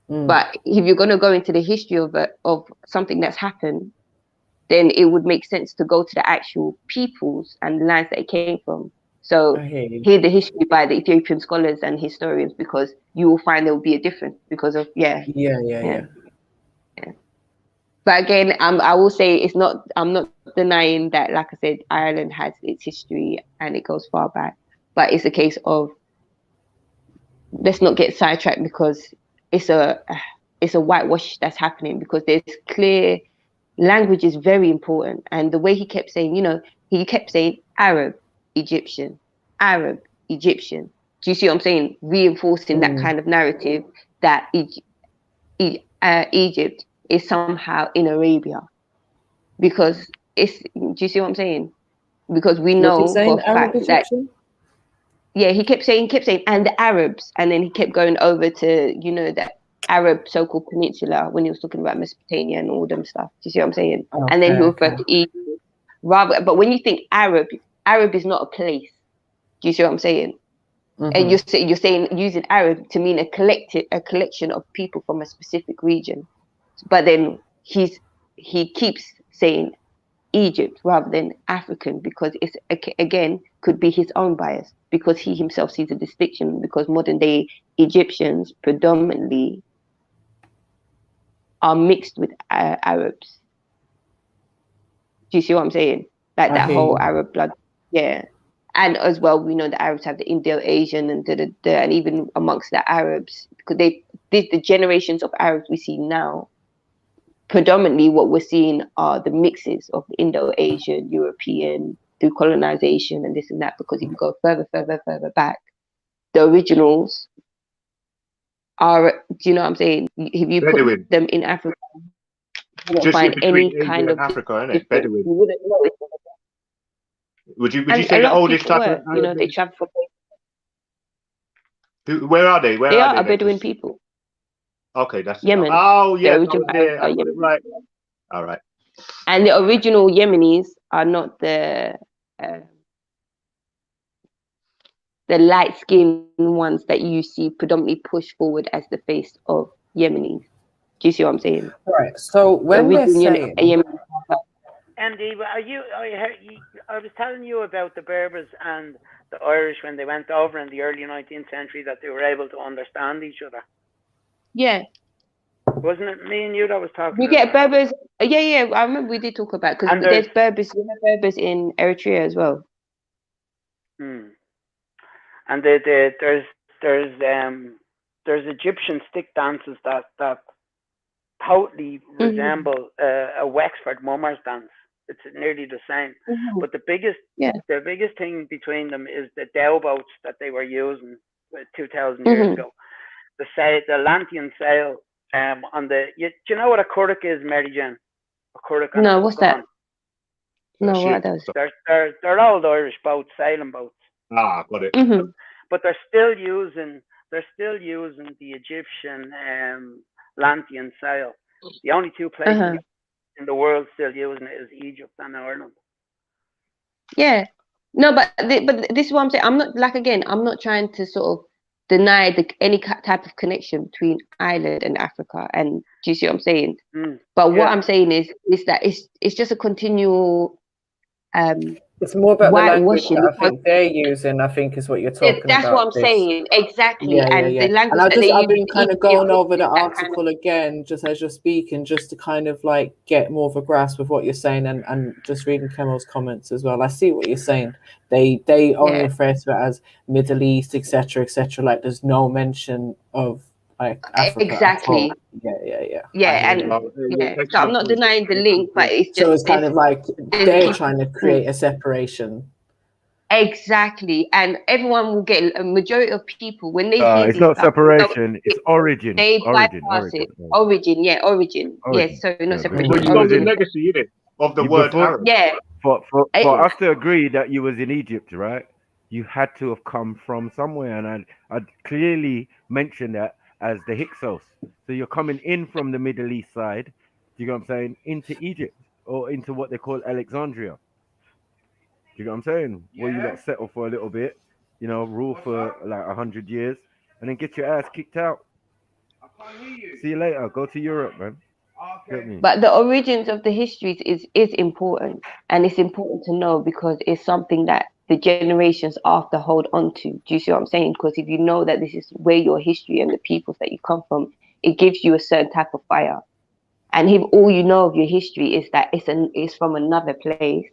C: But if you're going to go into the history of something that's happened, then it would make sense to go to the actual peoples and the lands that it came from. So hear the history by the Ethiopian scholars and historians, because you will find there will be a difference because of Yeah. But again, I will say I'm not denying that, like I said, Ireland has its history and it goes far back. But it's a case of, let's not get sidetracked, because it's a whitewash that's happening, because there's clear language is very important. And the way he kept saying, he kept saying Arab, Egyptian, Arab, Egyptian. Do you see what I'm saying? Reinforcing that kind of narrative that Egypt is somehow in Arabia, because do you see what I'm saying? Because we know for a fact that he kept saying and the Arabs, and then he kept going over to the Arab so-called peninsula when he was talking about Mesopotamia and all them stuff. Do you see what I'm saying? And then he referred to Egypt but when you think Arab is not a place. Do you see what I'm saying? And you're saying using Arab to mean a collection of people from a specific region, but then he keeps saying Egypt rather than African, because it's again could be his own bias, because he himself sees a distinction, because modern day Egyptians predominantly are mixed with Arabs. Do you see what I'm saying? Like that whole Arab blood, yeah. and as well, we know the Arabs have the Indo-Asian and and even amongst the Arabs, because the generations of Arabs we see now, predominantly what we're seeing are the mixes of Indo-Asian, European, through colonization and this and that. Because if you go further back, the originals are, do you know what I'm saying? If you
F: Bedouin.
C: put them in Africa, you won't
F: Just
C: find any
F: between
C: kind
F: Asia
C: of
F: and Africa, isn't it?
C: difference.
F: Bedouin.
C: You wouldn't know it.
F: Would you
C: And
F: say
C: a
F: the
C: lot of
F: oldest
C: people
F: type of
C: were, you know, they travel for.
F: Where are they? Where
C: They
F: are
C: are a
F: they?
C: Bedouin people.
F: Okay, that's
C: Yemen.
F: Oh
C: The
F: yes, I
C: original
F: was there.
C: Arabs are
F: I got it
C: Yemen.
F: right. All right.
C: And the original Yemenis are not the light-skinned ones that you see predominantly pushed forward as the face of Yemenis. Do you see what I'm saying?
N: Right. So when they're saying,
Q: Andy, I was telling you about the Berbers and the Irish when they went over in the early 19th century, that they were able to understand each other.
C: Yeah.
Q: Wasn't it me and you that was talking?
C: We get Berbers. Yeah. I remember we did talk about, because there's Berbers. We have Berbers in Eritrea as well.
Q: And there's Egyptian stick dances that totally resemble a Wexford mummers dance. It's nearly the same. But the biggest thing between them is the dhow boats that they were using 2,000 years ago. The Lantian sail do you know what a currach is, Mary Jane? A currach.
C: No, what's that? No, what are those?
Q: They're old Irish boats, sailing boats.
F: Ah, got it.
Q: But they're still using the Egyptian Lantian sail. The only two places in the world still using it is Egypt and Ireland.
C: Yeah. No, but this is what I'm saying. I'm not trying to sort of deny any type of connection between Ireland and Africa. And do you see what I'm saying? But what I'm saying is that it's just a continual
N: it's more about the language
C: whitewashing.
N: that I think they're using, I think, is what you're talking about.
C: That's what I'm saying. Exactly.
N: Yeah.
C: The language
N: and I've been kind of going over the
C: that
N: article again, just as you're speaking, just to kind of like get more of a grasp of what you're saying, and just reading Kemal's comments as well. I see what you're saying. They only refer to it as Middle East, etc., like there's no mention of like Africa.
C: Exactly.
N: Yeah.
C: So I'm not denying the link, but it's just
N: so it's kind of like they're trying to create a separation.
C: Exactly, and everyone will get a majority of people when they hear
A: it's
C: this
A: not
C: stuff,
A: separation, it's origin.
C: They bypass it. Origin. Yes, so no separation.
F: But you know the legacy in it of the word Arab.
C: Yeah.
A: For us to agree that you was in Egypt, right? You had to have come from somewhere, and I'd clearly mentioned that as the Hyksos. So you're coming in from the Middle East side, do you know what I'm saying, into Egypt or into what they call Alexandria. Do you know what I'm saying? Where you like settle for a little bit, rule for like 100 years, and then get your ass kicked out. See you later. Go to Europe, man.
C: But the origins of the histories is important, and it's important to know because it's something that the generations after hold on to. Do you see what I'm saying? Because if you know that this is where your history and the peoples that you come from, it gives you a certain type of fire. And if all you know of your history is that it's from another place,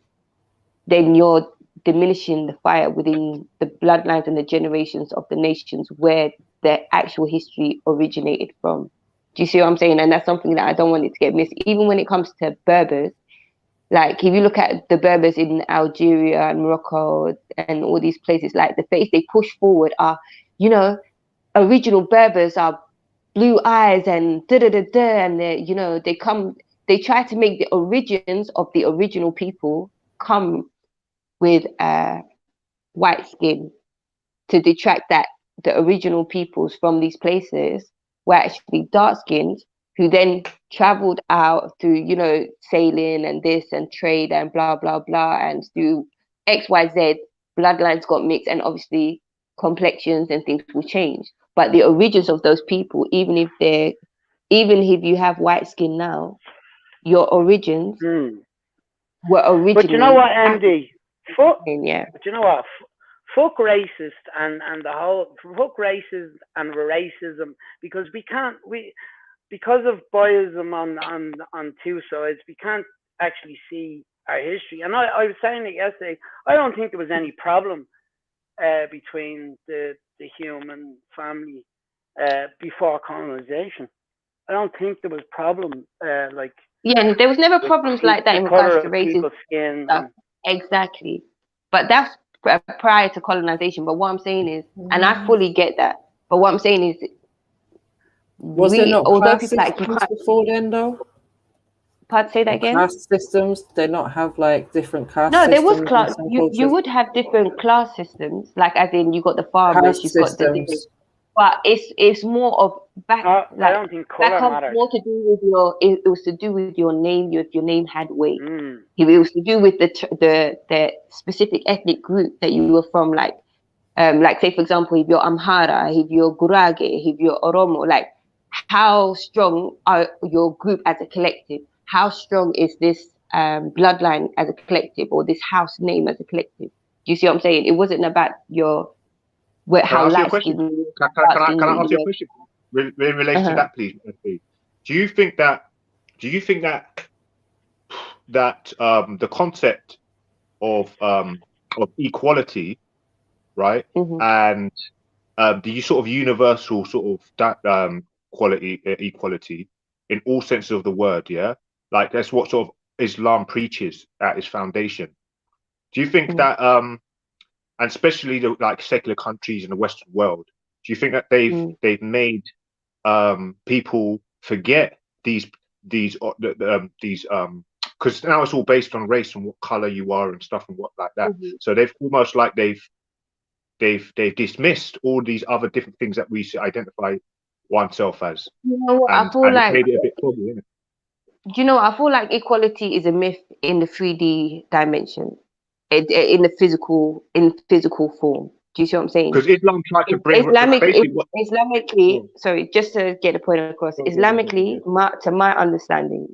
C: then you're diminishing the fire within the bloodlines and the generations of the nations where the actual history originated from. Do you see what I'm saying? And that's something that I don't want it to get missed. Even when it comes to Berbers, like if you look at the Berbers in Algeria and Morocco and all these places, like the face they push forward are, original Berbers are blue eyes and and they try to make the origins of the original people come with white skin to detract that the original peoples from these places were actually dark skinned, who then traveled out through, sailing and this and trade and blah, blah, blah. And through XYZ, bloodlines got mixed and obviously complexions and things will change. But the origins of those people, even if you have white skin now, your origins were originally.
Q: But you know what, Andy? But you know what? Fuck racist and the whole fuck racist and racism, because because of biasm on two sides, we can't actually see our history. And I was saying it yesterday, I don't think there was any problem between the human family before colonization. I don't think there was problem like.
C: Yeah, and there was never problems like that in regards to races.
Q: Skin.
C: Exactly, but that's prior to colonization. But what I'm saying is, and I fully get that. But what I'm saying is,
N: was there not
C: although
N: class
C: people like you
N: systems
C: can't
N: before then, though?
C: say that again.
N: Class systems, they not have like different caste
C: No, there
N: systems.
C: was class. You would have different class systems, like as in you got the farmers, you've got the different. But it's more of back.
Q: I
C: like
Q: don't think
C: back
Q: color
C: home,
Q: matters.
C: more to do with your. It was to do with your name. If your name had weight,
Q: Mm.
C: it was to do with the specific ethnic group that you were from. Like say for example, if you're Amhara, if you're Gurage, if you're Oromo, like how strong are your group as a collective? How strong is this bloodline as a collective, or this house name as a collective? Do you see what I'm saying? It wasn't about your how light skinned.
B: Can I ask you a question in relation to that, please? Do you think that the concept of equality, right, and the sort of universal sort of that equality in all senses of the word, yeah, like that's what sort of Islam preaches at its foundation. Do you think that and especially the like secular countries in the Western world, do you think that they've made people forget these because now it's all based on race and what color you are and stuff and what like that. So they've almost like they've dismissed all these other different things that we should identify oneself as.
C: You know what? I feel like made it a bit foggy, isn't it? Do you know? I feel like equality is a myth in the 3D dimension, in the physical form. Do you see what I'm saying?
B: Because Islam tried to bring
C: Islamically, sorry, just to get the point across. Islamically, to my understanding,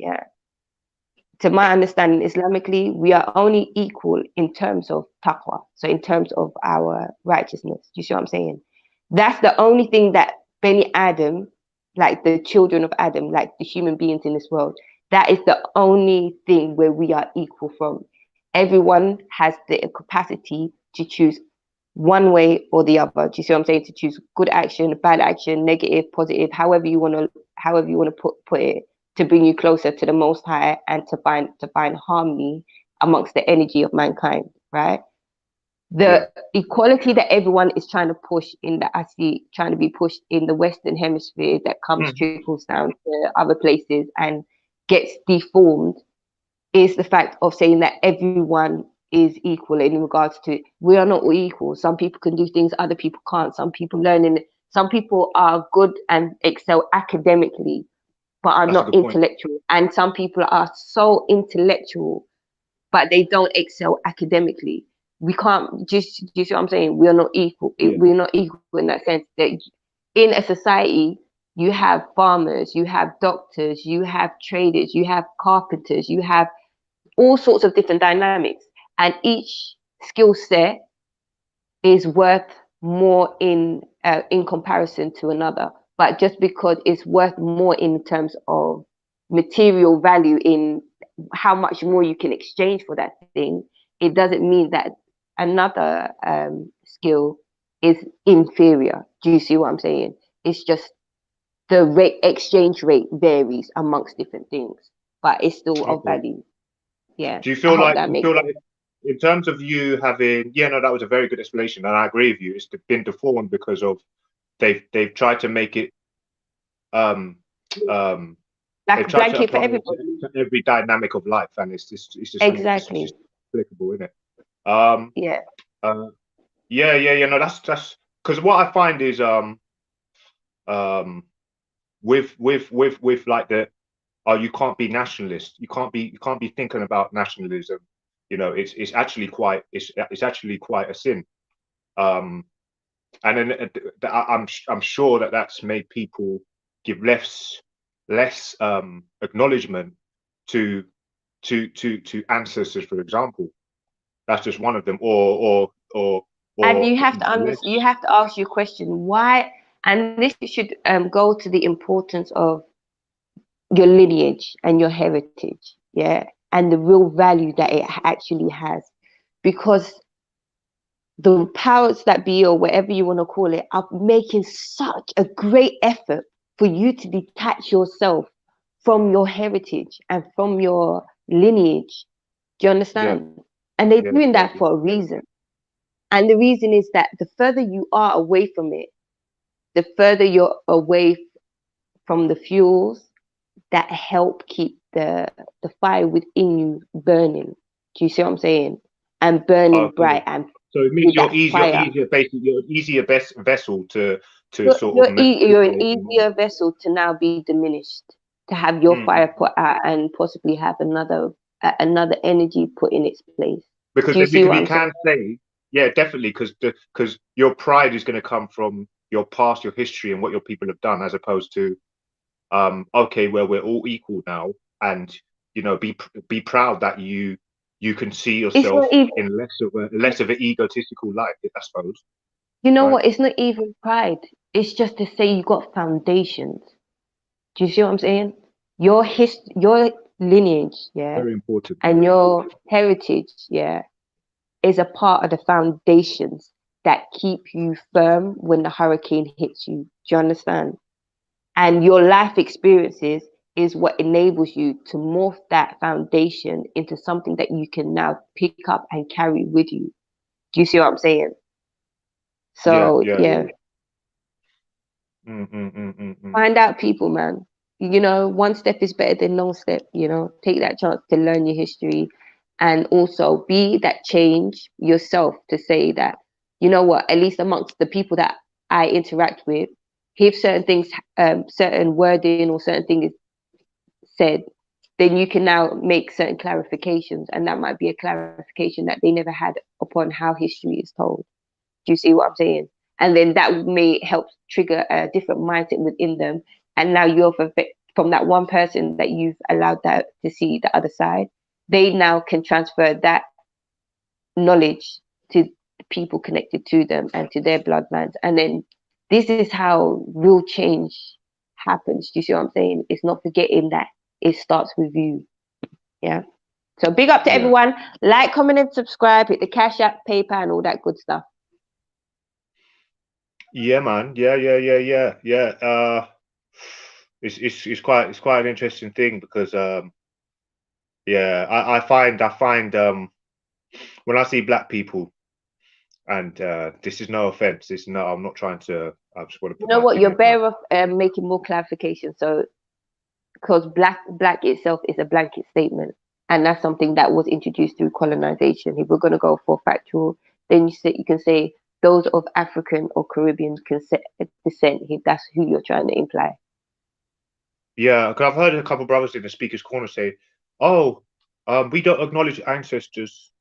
C: Islamically, we are only equal in terms of taqwa, so in terms of our righteousness. Do you see what I'm saying? That's the only thing that Bani Adam, like the children of Adam, like the human beings in this world, that is the only thing where we are equal from. Everyone has the capacity to choose one way or the other. Do you see what I'm saying? To choose good action, bad action, negative, positive, however you want to put it, to bring you closer to the Most High and to find harmony amongst the energy of mankind, right? The equality that everyone is trying to push trying to be pushed in the Western Hemisphere, that trickles down to other places and gets deformed, is the fact of saying that everyone is equal in regards to, we are not all equal. Some people can do things other people can't. Some people some people are good and excel academically, but are not intellectual. And some people are so intellectual, but they don't excel academically. We can't do you see what I'm saying? We are not equal. We're not equal in that sense that in a society, you have farmers, you have doctors, you have traders, you have carpenters, you have all sorts of different dynamics. And each skill set is worth more in comparison to another. But just because it's worth more in terms of material value, in how much more you can exchange for that thing, it doesn't mean that another skill is inferior. Do you see what I'm saying? It's just the exchange rate varies amongst different things, but it's still of value. Yeah.
B: Do you feel like in terms of you having that was a very good explanation, and I agree with you, it's been deformed because of they've tried to make it
C: like a blanket for everybody,
B: every dynamic of life, and it's just
C: exactly
B: it's just applicable, isn't it? No, that's because what I find is with like the you can't be nationalist, you can't be thinking about nationalism, it's actually quite a sin, and then I'm sure that's made people give less acknowledgement to ancestors, for example. That's just one of them, or
C: and you have to ask your question why, and this should go to the importance of your lineage and your heritage, and the real value that it actually has, because the powers that be, or whatever you want to call it, are making such a great effort for you to detach yourself from your heritage and from your lineage. Do you understand? Yeah. And they're doing that for a reason. And the reason is that the further you are away from it, the further you're away from the fuels that help keep the fire within you burning. Do you see what I'm saying? And burning bright. And
B: so it means you're easier vessel to sort of.
C: You're an easier vessel to now be diminished, to have your fire put out and possibly have another energy put in its place.
B: Because we can say, yeah, definitely, because your pride is going to come from your past, your history, and what your people have done, as opposed to, okay, well, we're all equal now, and be proud that you can see yourself in less of an egotistical light, I suppose.
C: You know what? It's not even pride. It's just to say you got foundations. Do you see what I'm saying? Your lineage, yeah,
B: very important,
C: and your heritage, yeah, is a part of the foundations that keep you firm when the hurricane hits you. Do you understand? And your life experiences is what enables you to morph that foundation into something that you can now pick up and carry with you. Do you see what I'm saying? So yeah. Find out, people, man. One step is better than no step. Take that chance to learn your history, and also be that change yourself to say that, you know what, at least amongst the people that I interact with, if certain things, certain wording or certain thing is said, then you can now make certain clarifications, and that might be a clarification that they never had upon how history is told. Do you see what I'm saying? And then that may help trigger a different mindset within them. And now you're from that one person that you've allowed that to see the other side, they now can transfer that knowledge to people connected to them and to their bloodlines. And then this is how real change happens. Do you see what I'm saying? It's not forgetting that it starts with you. Yeah. So big up to everyone. Like, comment, and subscribe. Hit the Cash App, PayPal, and all that good stuff.
B: Yeah, man. Yeah. It's quite an interesting thing because I find when I see black people, and this is no offense. I'm not trying to. I just want to.
C: You know what? You're better off making more clarification. So, because black itself is a blanket statement, and that's something that was introduced through colonization. If we're going to go for factual, then you can say those of African or Caribbean descent, if that's who you're trying to imply.
B: Yeah, because I've heard a couple of brothers in the speaker's corner say, "Oh, we don't acknowledge ancestors,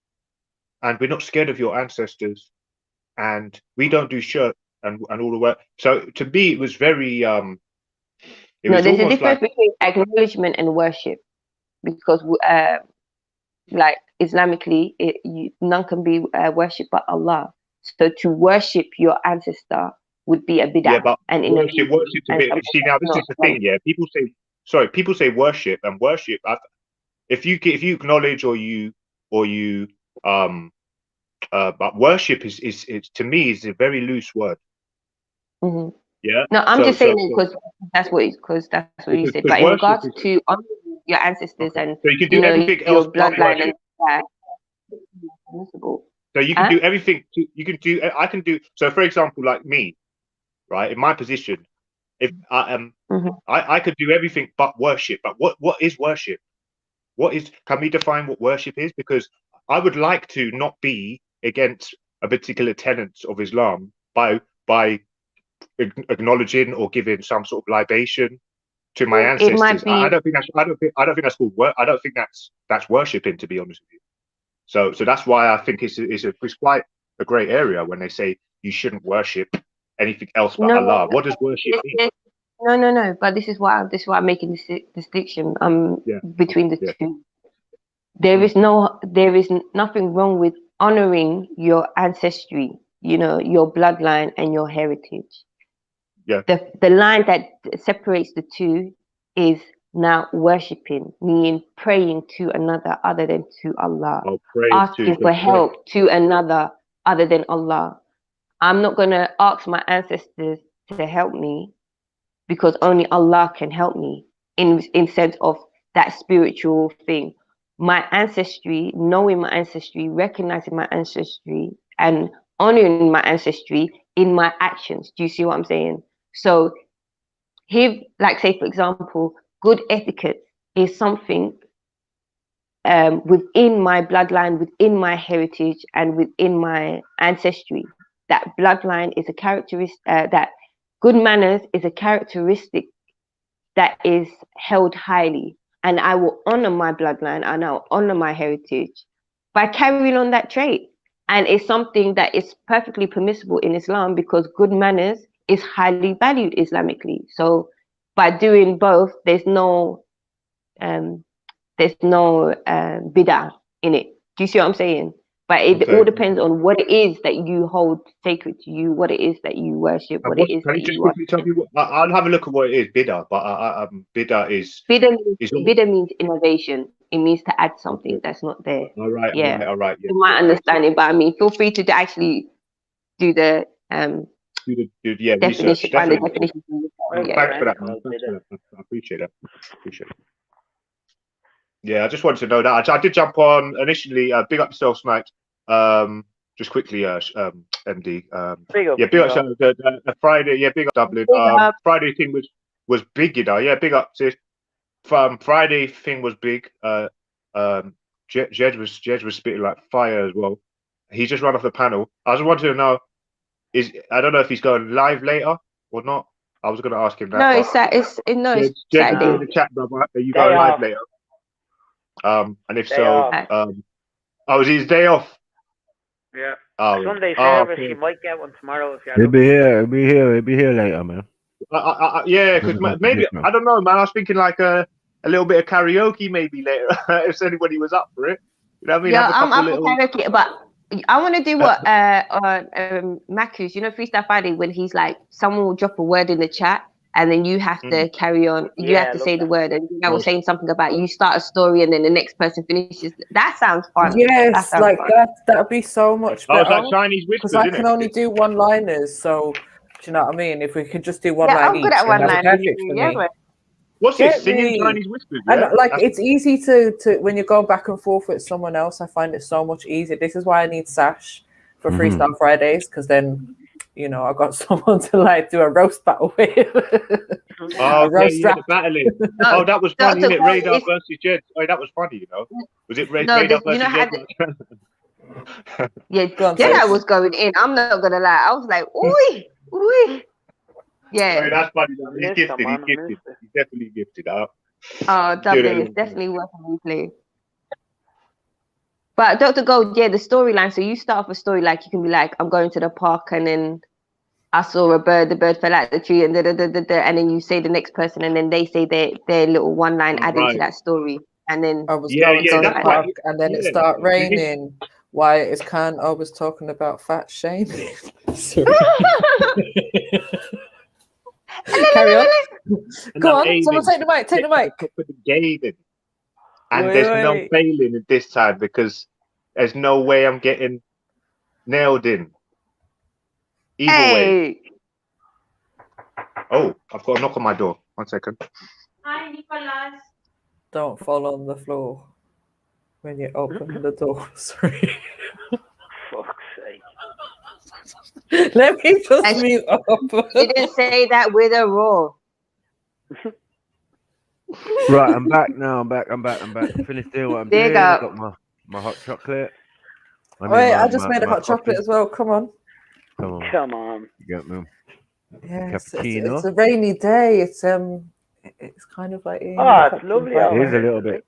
B: and we're not scared of your ancestors, and we don't do shirts and all the work." So to me, it was very
C: there's a difference between acknowledgement and worship, because like Islamically, none can be worshipped but Allah. So to worship your ancestor would be a bid'ah.
B: Yeah, but worship a bit. See, now this is the thing. Yeah, people say worship, and worship. If you acknowledge or you but worship is to me is a very loose word.
C: Mm-hmm.
B: Yeah.
C: No, I'm just saying it because that's what you said. But in regards to your ancestors and
B: so you can do everything else,
C: your bloodline and that.
B: So you can do everything. I can do. So for example, like me, right, in my position, if I could do everything but worship. But what is worship? Can we define what worship is? Because I would like to not be against a particular tenet of Islam by acknowledging or giving some sort of libation to my ancestors. I don't think that's called work. I don't think that's worshiping, to be honest with you. So that's why I think it's quite a grey area when they say you shouldn't worship anything else but Allah. What does worship mean?
C: No. But this is why I'm making this distinction between the two. There is nothing wrong with honoring your ancestry, your bloodline and your heritage.
B: Yeah.
C: The line that separates the two is now worshipping, meaning praying to another other than to Allah, asking for help to another other than Allah. I'm not going to ask my ancestors to help me because only Allah can help me in sense of that spiritual thing. My ancestry, knowing my ancestry, recognizing my ancestry, and honoring my ancestry in my actions. Do you see what I'm saying? So here, like say for example, good etiquette is something within my bloodline, within my heritage, and within my ancestry. That bloodline is a characteristic, that good manners is a characteristic that is held highly. And I will honor my bloodline and I'll honor my heritage by carrying on that trait. And it's something that is perfectly permissible in Islam because good manners is highly valued Islamically. So by doing both, there's no bid'ah in it. Do you see what I'm saying? But it all depends on what it is that you hold sacred to you, what it is that you worship, what it is
B: Can
C: that
B: you just
C: you
B: quickly tell me what? I'll have a look at what it is, bid'ah. But bid'ah is
C: Bid'ah means innovation. It means to add something that's not there.
B: All right.
C: Yeah.
B: All right. Yeah.
C: You might understand it, but I mean, feel free to actually do the
B: research.
C: definition, find the
B: Definitely.
C: definition.
B: Thanks for that, man. Thanks for that. I appreciate that. Yeah, I just wanted to know that. I did jump on initially. Big up yourself, Snipes. Just quickly, MD.
Q: Big up.
B: Yeah, big up the Friday. Yeah, big up Dublin. Friday thing was big, you know. Yeah, big up sis. Friday thing was big. Jed was spitting like fire as well. He just ran off the panel. I just wanted to know I don't know if he's going live later or not. I was going to ask him that.
C: No, it's Saturday.
B: In the chat, brother. Are you going live later? And if so, is his day off?
Q: Yeah.
B: Oh,
Q: Sunday service.
B: okay.
Q: You might get one tomorrow if you're.
A: He'll be here later, man.
B: Yeah, because maybe I don't know, man. I was thinking like a little bit of karaoke maybe later if anybody was up for it. You know what I mean?
C: Yeah, I'm up for karaoke, but I want to do what Makus, you know, Freestyle Friday, when he's like, someone will drop a word in the chat and then you have to carry on. You have to say the word, and I was saying something about you start a story and then the next person finishes. That sounds fun.
N: Yes, like that'd be so much better.
B: Oh, it's like Chinese whispers,
N: because I can only do one-liners, so do you know what I mean? If we could just do one line
C: I'm
N: each,
C: good at
N: perfect for
C: yeah,
N: me.
C: right.
B: What's this? Singing Chinese whispers?
N: Yeah? And like it's easy to when you go back and forth with someone else. I find it so much easier. This is why I need Sash for Freestyle Fridays, because then you know I got someone to like do a roast battle with.
B: The battling. Oh, that was funny, isn't it? Radar versus Jed. Oh, that was funny, you know. Was it Radar versus Jed?
C: Yeah, Jedi was going in. I'm not gonna lie. I was like, ooh. Yeah.
B: Oh, that's funny. He's gifted. He's definitely gifted.
C: Oh, Dublin is definitely worth a replay. But Dr. Gold, the storyline. So you start off a story like you can be like, I'm going to the park and then I saw a bird, the bird fell out the tree and and then you say the next person and then they say their little one line adding to that story. And then
N: I was going to the park and then it started raining. Why is Khan always talking about fat shaming? Carry on. Go on. Someone take the mic. Take the mic.
B: And there's no failing at this time because there's no way I'm getting nailed in. Either way. Oh, I've got a knock on my door. 1 second.
T: Hi, Nicholas.
N: Don't fall on the floor when you open the door. Sorry.
Q: Fuck's sake.
N: Let me just mute up.
C: You didn't say that with a roar.
A: Right, I'm back now. I'm back. I finished doing what I'm doing. I got my hot chocolate.
N: I just made a hot chocolate as well. Come on.
Q: Come on.
A: You got me.
N: Yes, it's a rainy day. It's kind of like
Q: it's lovely.
A: It is a little bit.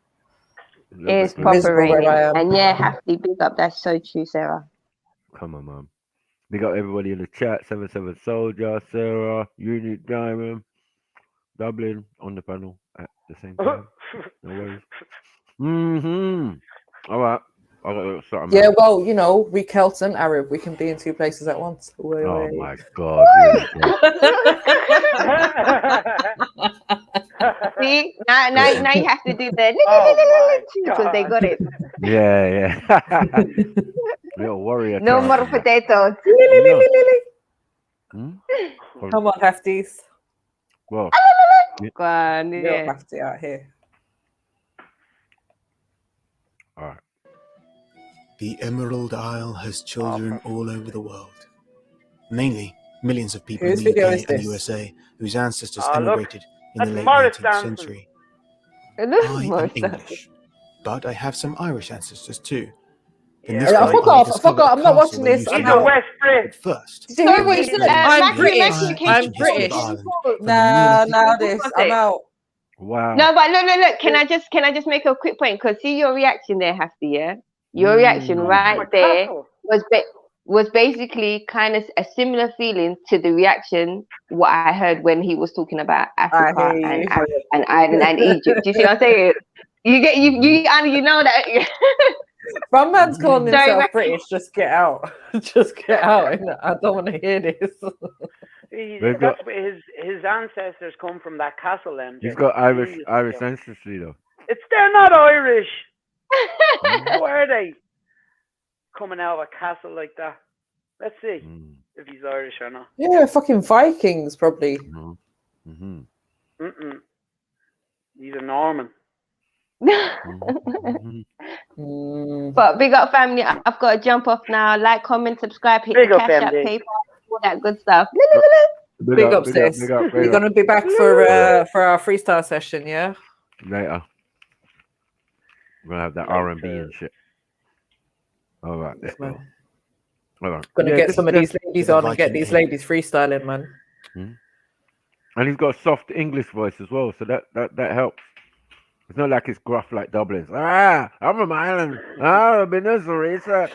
C: It's proper raining. And Hefty, big up. That's so true, Sarah.
A: Come on, man. We got everybody in the chat. 77 Soldier, Sarah, Unique Diamond, Dublin on the panel at the same time. No worries. All right. I got something.
N: Yeah, well, you know, we Celts and Arab. We can be in two places at once.
A: My God.
C: See, now you have to do the because they got it.
A: Yeah. Little warrior.
C: No more
A: chanting.
C: potatoes.
N: Come on, hefties.
A: Well,
C: Go on,
N: Real
C: yeah.
N: hefty out here.
A: all right.
E: The Emerald Isle has children all over the world. Mainly millions of people
N: Whose
E: in the
N: video
E: UK
N: is
E: and
N: this?
E: USA whose ancestors
Q: Oh, look,
E: emigrated in the
Q: that's
E: late
Q: Morris
E: 19th
Q: dancing.
E: century.
C: It looks
E: I
C: more
E: am
C: stuff.
E: English, but I have some Irish ancestors too. In
Q: Yeah,
E: this
N: Yeah,
E: fight,
N: fuck
E: I
N: off.
E: discovered
N: Fuck off.
E: a
N: I'm not
E: castle
N: watching
E: where
N: this.
E: used to
N: I'm
Q: He's a
E: live.
N: out.
Q: West Brit.
E: But first,
N: Did you hear
E: I
N: what
E: will
N: he
E: explain
N: said? I'm
T: Matthew,
E: the
N: British.
T: Matthew, can
E: entire
T: you
N: I'm
E: ancient history of
N: British.
E: Ireland from the
N: Nah,
E: Neolithic.
N: now this. I'm out.
A: Wow.
C: No, but look. Can I just make a quick point? Because see your reaction there, Hafty, yeah? Your reaction right
Q: My
C: there
Q: castle.
C: was basically kind of a similar feeling to the reaction what I heard when he was talking about Africa
N: I hear
C: and
N: you.
C: Arab and Ireland and Egypt. Do you see what I'm saying? You know that.
N: My man's calling
C: Sorry,
N: himself
C: Matthew.
N: British. Just get out. Just get out. I don't want to hear this.
A: They've got-
Q: That's where his ancestors come from, that castle, MJ.
A: He's got Irish
Q: Seriously.
A: ancestry though.
Q: They're not Irish. Who are they? Coming out of a castle like that. Let's see if he's Irish or not.
N: Yeah, fucking Vikings, probably.
A: Mm-hmm.
Q: He's a Norman.
C: But big up, family. I've got to jump off now. Like, comment, subscribe, hit
Q: Big
C: the
Q: up,
C: cash app,
Q: MD.
C: PayPal, all that good stuff.
N: Big up, sis. You're gonna be back for our freestyle session, yeah?
A: Later. We're gonna have that R&B and shit. All right, let's go. All right.
N: Gonna get some of these ladies on and get these ladies freestyling, man.
A: And he's got a soft English voice as well, so that helps. It's not like it's gruff like Dublin's. I'm from Ireland. I've been this research.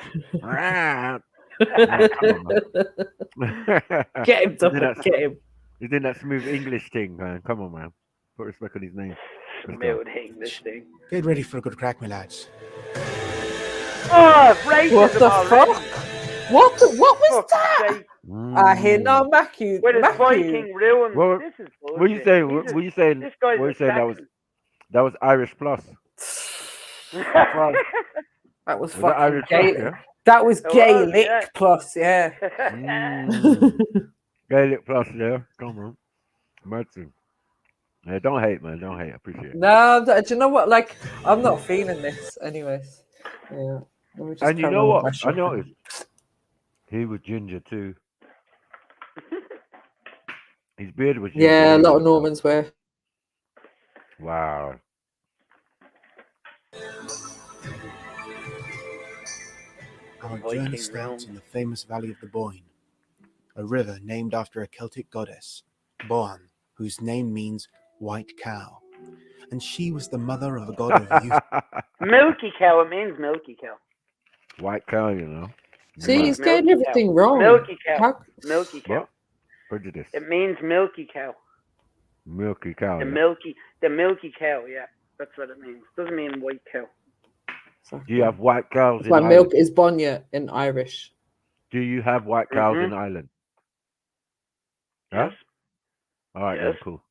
N: Get him, Dublin, get him.
A: He's doing that smooth English thing, man. Come on, man. Put respect on his name.
Q: Smooth English thing.
E: Get ready for a good crack, my lads.
Q: Oh, racism
N: What the
Q: already.
N: fuck? What was that?
Q: Sake.
N: I hear no Matthew.
Q: With his
N: Matthew.
Q: Viking ruins.
A: What,
Q: This is
A: what are you saying? What are you saying?
Q: This guy's
A: What are you saying?
Q: Saxon.
A: That was Irish plus.
N: That was
A: that
N: fucking
A: Irish
N: Gaelic.
A: plus, yeah?
N: That was
Q: It was,
N: Gaelic
Q: yeah.
N: plus, yeah.
A: Gaelic plus, yeah. Come on. Mercy. Yeah, don't hate, man. Don't hate. I appreciate it.
N: No, do you know what? Like, I'm not feeling this, anyways. Yeah. Let me just
A: And you
N: carry
A: know
N: on with
A: what?
N: my
A: I
N: shit.
A: noticed he was ginger too. His beard was ginger.
N: Yeah, a lot of Normans wear.
A: Wow.
E: Our
Q: Viking
E: journey starts
Q: realm.
E: in the famous Valley of the Boyne, a river named after a Celtic goddess, Boan, whose name means white cow. And she was the mother of a god of youth.
Q: Milky cow. It means milky cow.
A: White cow, you know.
N: See, he's
Q: Milky
N: getting everything
Q: cow.
N: wrong.
Q: Milky cow.
N: How-
Q: Milky cow.
A: What? Prejudice.
Q: It means milky cow.
A: Milky cow.
Q: The
A: yeah.
Q: milky cow. Yeah, that's what it means. Doesn't mean white cow.
A: Do you have white cows in
N: My
A: Ireland?
N: milk is bonya in Irish.
A: Do you have white cows in Ireland? Huh?
Q: Yes.
A: All right,
Q: Yes.
A: then, cool.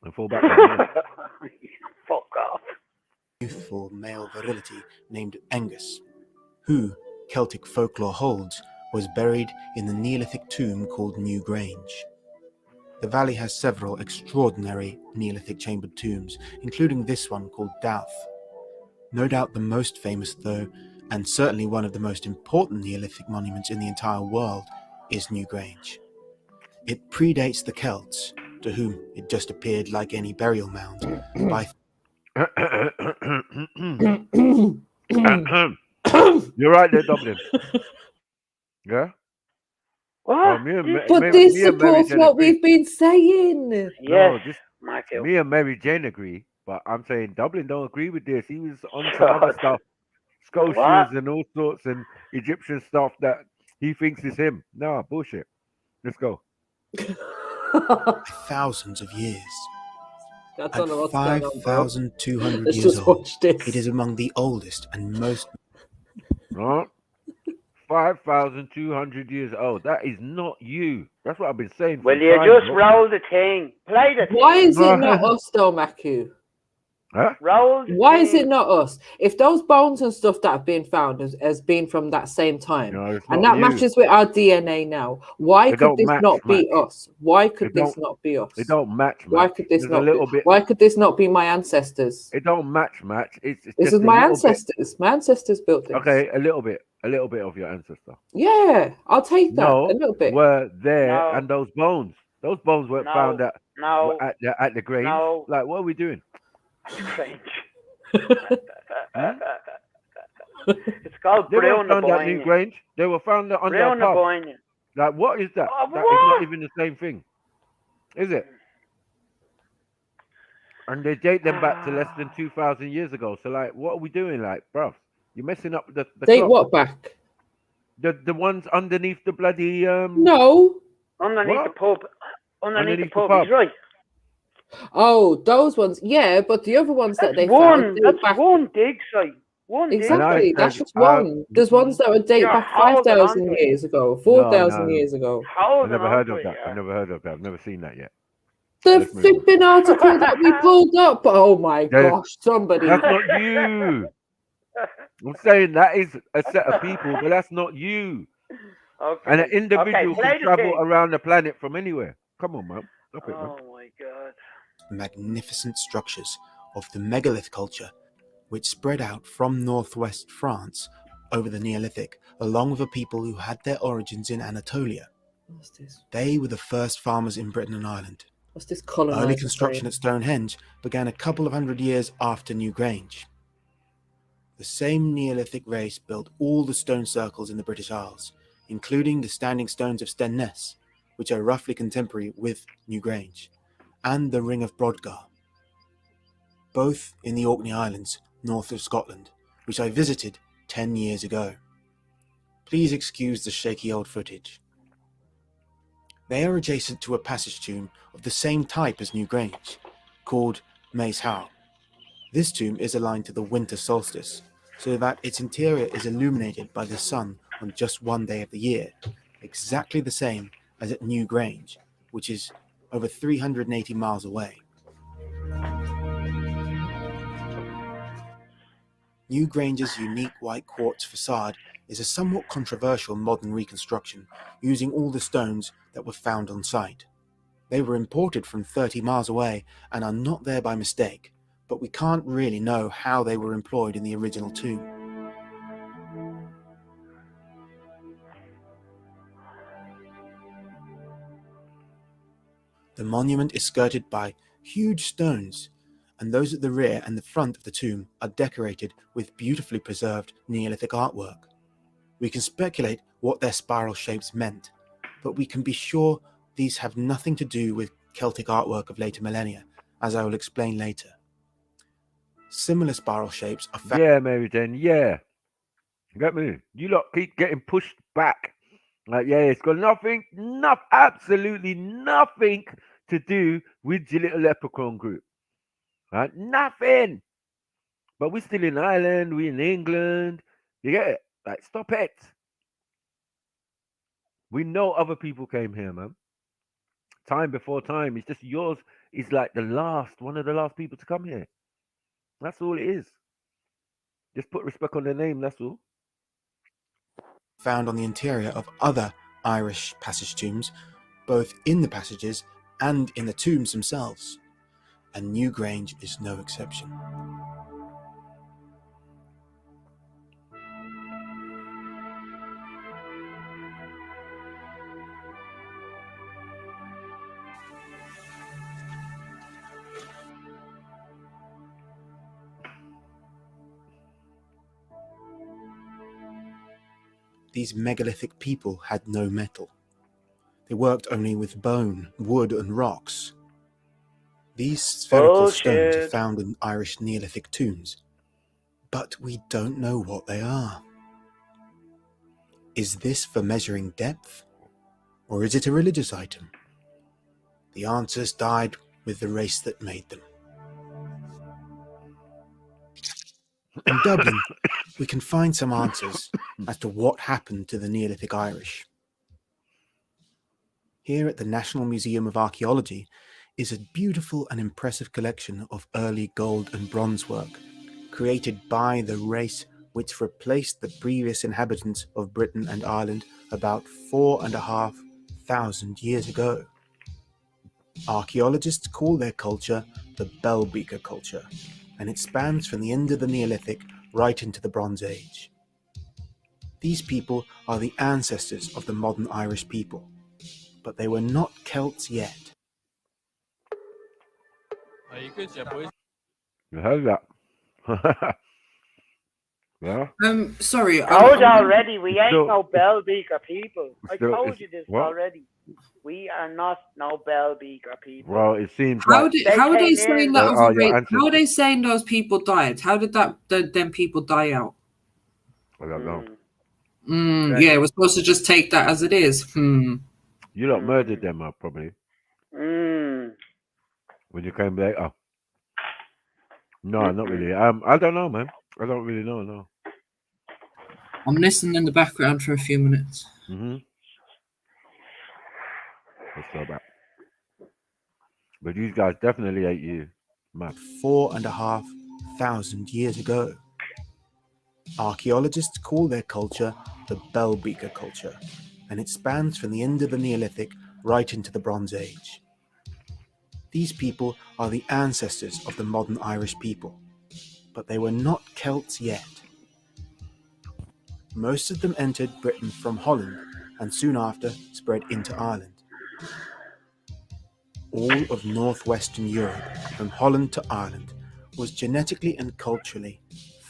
A: And fall back. on
Q: Fuck off.
E: Youthful male virility named Angus, who, Celtic folklore holds, was buried in the Neolithic tomb called New Grange. The valley has several extraordinary Neolithic chambered tombs, including this one called Douth. No doubt the most famous, though, and certainly one of the most important Neolithic monuments in the entire world, is New Grange. It predates the Celts, to whom it just appeared like any burial mound, by
A: You're right there, Dublin. Yeah?
Q: What?
N: But this supports what we've been saying.
A: No,
Q: Yes,
A: me and Mary Jane agree, but I'm saying Dublin don't agree with this. He was on some other stuff, Scotias
Q: What?
A: and all sorts and Egyptian stuff that he thinks is him. No, bullshit. Let's go.
E: thousands of years.
N: I don't know
E: At
N: what's going on, bro.
E: 5,200
N: Let's
E: years
N: just
E: old,
N: watch this.
E: it is among the oldest and most...
A: Right? 5,200 years old. That is not you. That's what I've been saying.
Q: Well,
A: for
Q: you
A: time,
Q: just
A: bro.
Q: roll the thing. Play the thing.
N: Why is it not us though, Maku? Why is it not us? If those bones and stuff that have been found has been from that same time, and that matches with our DNA now, why could this not be us? Why could this not be us?
A: It don't match.
N: Why could this not be? Why could this not be my ancestors?
A: It don't match. It's
N: this is my ancestors. My ancestors built this.
A: Okay, a little bit of your ancestor.
N: Yeah, I'll take that. A little bit.
A: Were there and those bones weren't found at the grave. Like, what are we doing?
Q: Strange. It's called
A: They
Q: Brown
A: weren't found at New Grange. They were found under a pub. Like, what is that? That is not even the same thing, is it? And they date them back to less than 2,000 years ago. So, like, what are we doing? Like, bro, you're messing up the
N: date
A: clock.
N: what back?
A: The ones underneath the bloody
N: No.
Q: Underneath the pub. Underneath the pub. He's right.
N: Oh, those ones, yeah, but the other ones that they
Q: found,
N: found,
Q: that's one dig site. One
N: exactly,
Q: dig.
N: that's just one. There's ones that would date back 5,000 years ago, 4,000 years ago.
A: I've never heard of that. I've never heard of that. I've never seen that yet.
N: The flipping article that we pulled up. Oh my gosh, somebody.
A: That's not you. I'm saying that is a set of people, but that's not you.
Q: Okay.
A: And an individual can travel around the planet from anywhere. Come on, man. Stop it, man.
Q: Oh my God.
E: Magnificent structures of the megalith culture, which spread out from northwest France over the Neolithic, along with a people who had their origins in Anatolia.
N: What's this?
E: They were the first farmers in Britain and Ireland.
N: What's this colonizer?
E: Early construction at Stonehenge began a couple of hundred years after New Grange. The same Neolithic race built all the stone circles in the British Isles, including the standing stones of Stenness, which are roughly contemporary with New Grange, and the Ring of Brodgar, both in the Orkney Islands, north of Scotland, which I visited 10 years ago. Please excuse the shaky old footage. They are adjacent to a passage tomb of the same type as New Grange, called Maes Howe. This tomb is aligned to the winter solstice, so that its interior is illuminated by the sun on just one day of the year, exactly the same as at New Grange, which is over 380 miles away. New Grange's unique white quartz facade is a somewhat controversial modern reconstruction using all the stones that were found on site. They were imported from 30 miles away and are not there by mistake, but we can't really know how they were employed in the original tomb. The monument is skirted by huge stones, and those at the rear and the front of the tomb are decorated with beautifully preserved Neolithic artwork. We can speculate what their spiral shapes meant, but we can be sure these have nothing to do with Celtic artwork of later millennia, as I will explain later. Similar spiral shapes are found.
A: Yeah, Mary Jane, yeah. Get me? You lot keep getting pushed back. Like, yeah, it's got absolutely nothing to do with your little leprechaun group. Right? Nothing. But we're still in Ireland, we're in England. You get it? Like, stop it. We know other people came here, man. Time before time. It's just yours is like one of the last people to come here. That's all it is. Just put respect on their name, that's all.
E: Found on the interior of other Irish passage tombs, both in the passages and in the tombs themselves. And New Grange is no exception. These megalithic people had no metal. They worked only with bone, wood, and rocks. These spherical stones are found in Irish Neolithic tombs, but we don't know what they are. Is this for measuring depth, or is it a religious item? The answers died with the race that made them. In Dublin, we can find some answers as to what happened to the Neolithic Irish. Here at the National Museum of Archaeology is a beautiful and impressive collection of early gold and bronze work created by the race which replaced the previous inhabitants of Britain and Ireland about 4,500 years ago. Archaeologists call their culture the Bell Beaker culture, and it spans from the end of the Neolithic right into the Bronze Age. These people are the ancestors of the modern Irish people, but they were not Celts yet.
U: Are you good, boys?
A: You heard that? Yeah.
N: Sorry.
Q: Told you already, we ain't
A: still-
Q: no Bell Beaker people. I
A: still-
Q: told
A: it's-
Q: you this
A: what?
Q: already. We are not no Bell Beaker people.
A: Well, it seems
N: How
A: like
N: are they saying that?
A: They are your
N: How are
A: ancestors.
N: they saying those people died? How did them people die out?
A: I don't know.
N: Yeah, we're supposed to just take that as it is.
A: You lot murdered them, probably when you came later. No, not really. I don't know, man. I don't really know. No.
N: I'm listening in the background for a few minutes.
A: Let's go back. But these guys definitely ate you, man.
E: 4,500 years ago. Archaeologists call their culture the Bell Beaker culture, and it spans from the end of the Neolithic right into the Bronze Age. These people are the ancestors of the modern Irish people, but they were not Celts yet. Most of them entered Britain from Holland and soon after spread into Ireland. All of northwestern Europe, from Holland to Ireland, was genetically and culturally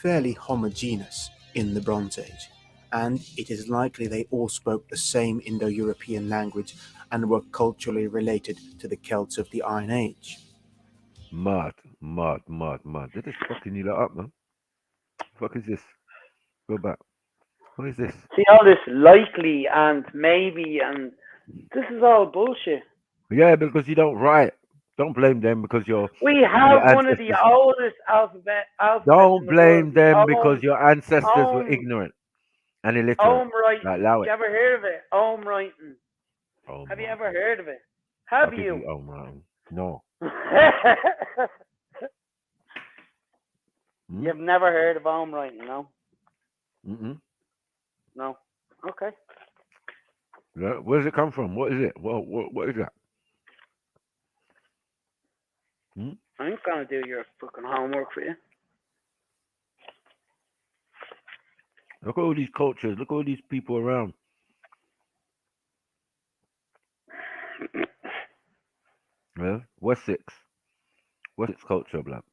E: fairly homogeneous in the Bronze Age, and it is likely they all spoke the same Indo-European language and were culturally related to the Celts of the Iron Age.
A: Mad. They're just fucking you lot up, man. What the fuck is this? Go back. What is this?
Q: See all this likely and maybe and this is all bullshit.
A: Yeah, because you don't write. Don't blame them because you're.
Q: We have one of the oldest alphabets.
A: Don't blame them
Q: Home,
A: because your ancestors were ignorant and illiterate.
Q: Home writing.
A: Allow it.
Q: You ever heard of it? Home writing. Have you ever heard of it? Have you?
A: Home writing. No.
Q: You've never heard of home writing, no? No. Okay.
A: Yeah, where does it come from? What is it? What is that?
Q: I ain't gonna do your fucking homework for you.
A: Look at all these cultures. Look at all these people around. Yeah, Wessex culture, black.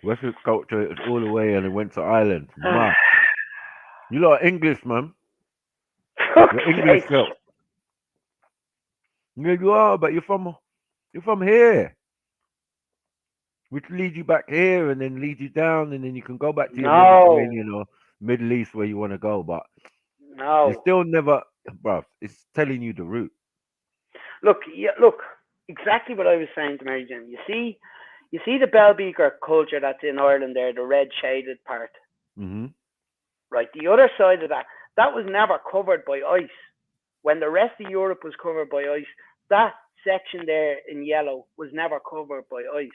A: Wessex culture is all the way and it went to Ireland. Man. You lot are English, man. You're English Celt. Yeah, you are, but you're from here. Which leads you back here and then leads you down and then you can go back to your Mediterranean or Middle East where you want to go, but you still never, bruv, it's telling you the route.
Q: Look, exactly what I was saying to Mary Jane. You see the Bell Beaker culture that's in Ireland there, the red shaded part. Right, the other side of that was never covered by ice. When the rest of Europe was covered by ice, that section there in yellow was never covered by ice.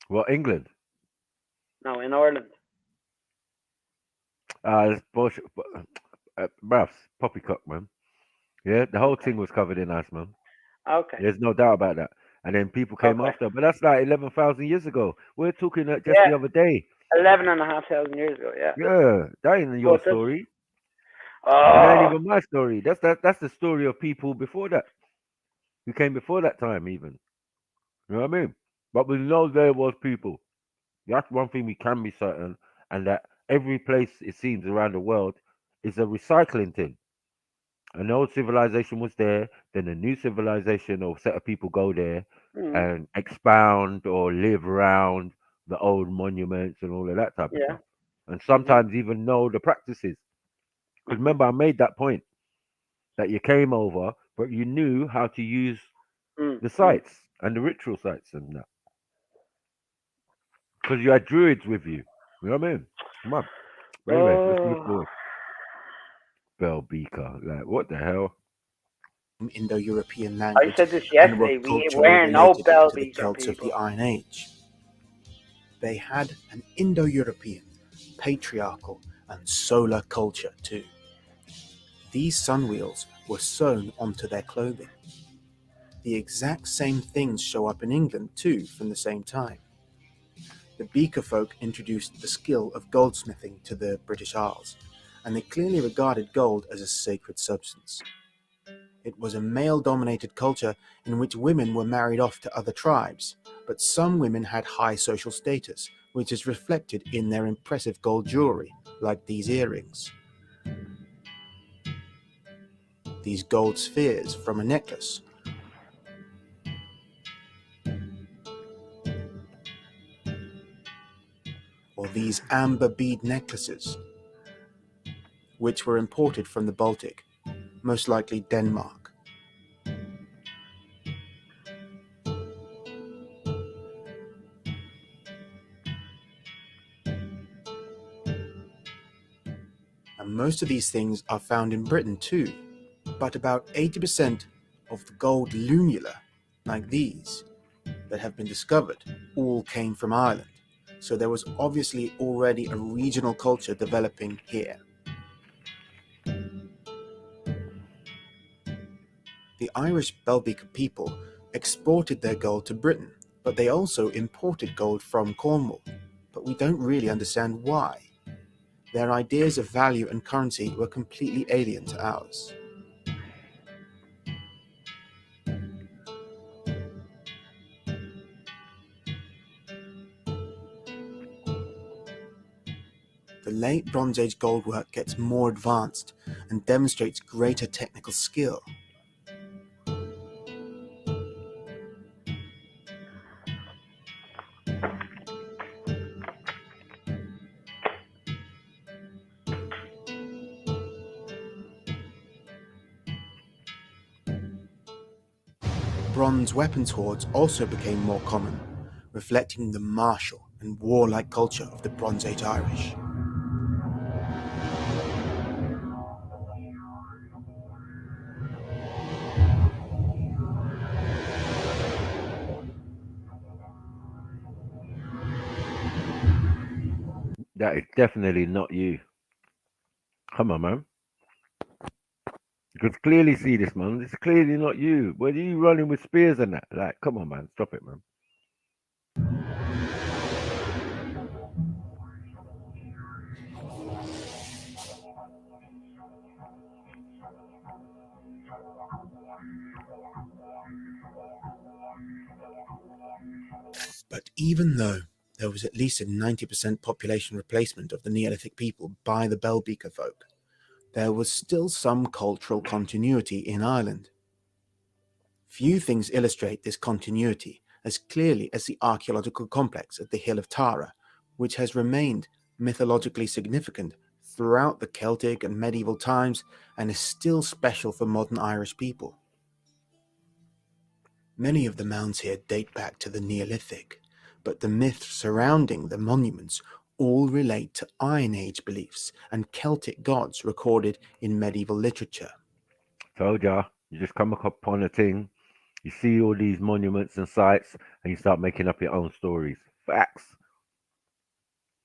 A: Well, England?
Q: No, in Ireland.
A: It's bullshit. Bruv, poppycock, man. Yeah, the whole thing was covered in ice, man.
Q: Okay.
A: There's no doubt about that. And then people came after, but that's like 11,000 years ago. We're talking just the other day.
Q: 11,500 years ago, yeah.
A: Yeah, that ain't your story.
Q: Oh.
A: That ain't even my story. That's the story of people before that. Who came before that time even. You know what I mean? But we know there was people. That's one thing we can be certain, and that every place it seems around the world is a recycling thing. An old civilization was there, then a new civilization or set of people go there and expound or live around the old monuments and all of that type of stuff. And sometimes even know the practices. Because remember, I made that point that you came over, but you knew how to use the sites and the ritual sites and that. Because you had druids with you. You know what I mean? Come on. But anyway, let's move forward. Bell Beaker. Like, what the hell?
E: Indo-European language
Q: I said this
E: and were
Q: yesterday. We
E: culturally
Q: were no
E: related to the
Q: Belbeaker
E: Celts of
Q: people.
E: the Iron Age. They had an Indo-European, patriarchal and solar culture too. These sun wheels were sewn onto their clothing. The exact same things show up in England too from the same time. The Beaker folk introduced the skill of goldsmithing to the British Isles, and they clearly regarded gold as a sacred substance. It was a male-dominated culture in which women were married off to other tribes, but some women had high social status, which is reflected in their impressive gold jewelry, like these earrings. These gold spheres from a necklace. Or these amber bead necklaces, which were imported from the Baltic, most likely Denmark. And most of these things are found in Britain too, but about 80% of the gold lumula, like these, that have been discovered, all came from Ireland. So there was obviously already a regional culture developing here. The Irish Belbeaker people exported their gold to Britain, but they also imported gold from Cornwall, but we don't really understand why. Their ideas of value and currency were completely alien to ours. The late Bronze Age gold work gets more advanced and demonstrates greater technical skill. Bronze weapons hoards also became more common, reflecting the martial and warlike culture of the Bronze Age Irish.
A: That is definitely not you. Come on, man. You could clearly see this, man. It's clearly not you. Where are you running with spears and that? Like, come on, man. Stop it, man.
E: But even though there was at least a 90% population replacement of the Neolithic people by the Belbeaker folk, there was still some cultural continuity in Ireland. Few things illustrate this continuity as clearly as the archaeological complex at the Hill of Tara, which has remained mythologically significant throughout the Celtic and medieval times and is still special for modern Irish people. Many of the mounds here date back to the Neolithic, but the myths surrounding the monuments all relate to Iron Age beliefs and Celtic gods recorded in medieval literature.
A: Told ya, you just come upon a thing, you see all these monuments and sites, and you start making up your own stories. Facts.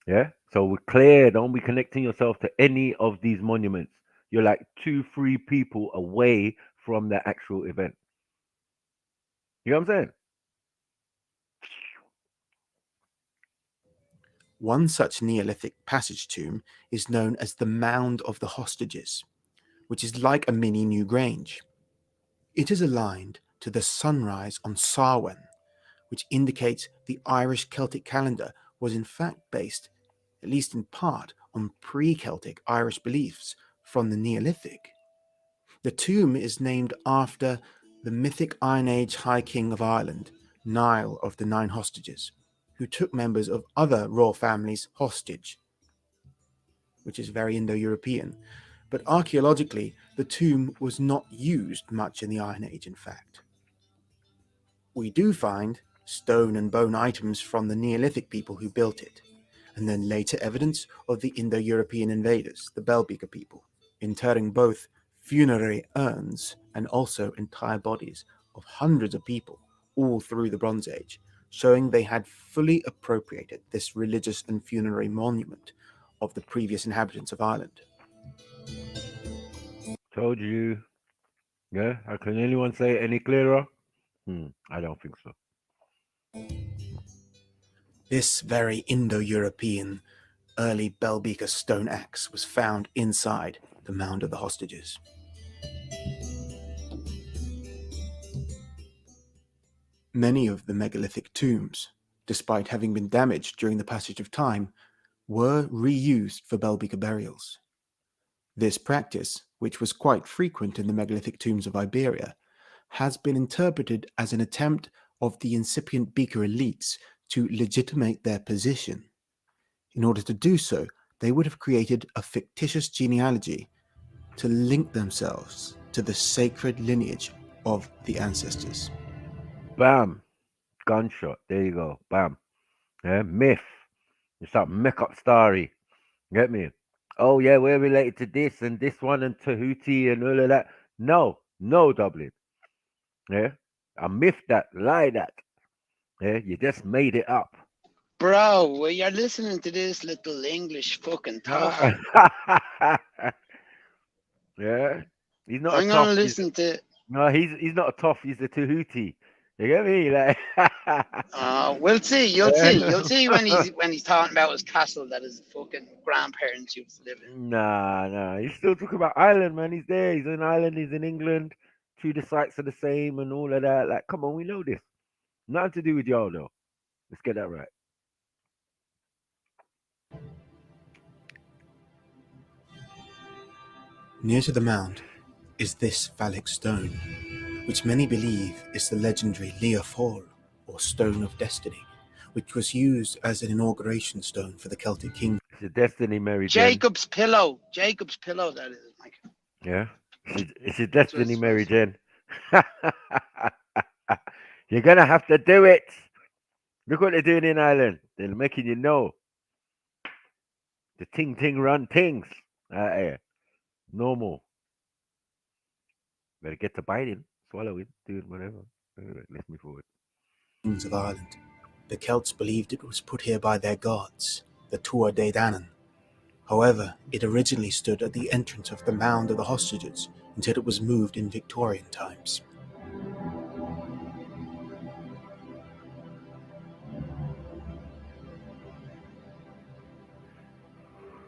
A: Yeah? So we're clear, don't be connecting yourself to any of these monuments. You're like 2-3 people away from the actual event. You know what I'm saying?
E: One such Neolithic passage tomb is known as the Mound of the Hostages, which is like a mini Newgrange. It is aligned to the sunrise on Samhain, which indicates the Irish Celtic calendar was in fact based, at least in part, on pre-Celtic Irish beliefs from the Neolithic. The tomb is named after the mythic Iron Age High King of Ireland, Niall of the Nine Hostages, who took members of other royal families hostage, which is very Indo-European. But archaeologically, the tomb was not used much in the Iron Age, in fact. We do find stone and bone items from the Neolithic people who built it, and then later evidence of the Indo-European invaders, the Belbeaker people, interring both funerary urns, and also entire bodies of hundreds of people all through the Bronze Age, showing they had fully appropriated this religious and funerary monument of the previous inhabitants of Ireland.
A: Told you. Yeah? Can anyone say it any clearer? I don't think so.
E: This very Indo-European early bell beaker stone axe was found inside the Mound of the Hostages. Many of the megalithic tombs, despite having been damaged during the passage of time, were reused for bell beaker burials. This practice, which was quite frequent in the megalithic tombs of Iberia, has been interpreted as an attempt of the incipient beaker elites to legitimate their position. In order to do so, they would have created a fictitious genealogy to link themselves to the sacred lineage of the ancestors.
A: Bam. Gunshot. There you go. Bam. Yeah, myth. It's that make up story. Get me? Oh yeah, we're related to this and this one and Tahuti and all of that. No, Dublin. Yeah, a myth that, lie that. Yeah, you just made it up.
D: Bro, when you're listening to this little English fucking tough.
A: Yeah, he's not
D: I'm
A: a tough.
D: gonna listen to.
A: No, he's not a tough. He's a Tahuti. You get me? Like,
D: we'll see. You'll see. You'll see when he's talking about his castle that his fucking grandparents used to live in.
A: Nah. He's still talking about Ireland, man. He's there. He's in Ireland. He's in England. The sites are the same and all of that. Like, come on, we know this. Nothing to do with y'all though. Let's get that right.
E: Near to the mound is this phallic stone, which many believe is the legendary Lia Fáil, or Stone of Destiny, which was used as an inauguration stone for the Celtic kingdom.
A: It's a destiny, Mary
D: Jacob's pillow. Jacob's pillow, that is, Mike.
A: Yeah. It's a destiny, Mary Jane. You're gonna have to do it. Look what they're doing in Ireland. They're making you know. The ting run things. Normal. Better get to biting, swallowing, doing whatever. Anyway, let's move forward.
E: Kings of Ireland. The Celts believed it was put here by their gods, the Tuatha Dé Danann. However, it originally stood at the entrance of the Mound of the Hostages until it was moved in Victorian times.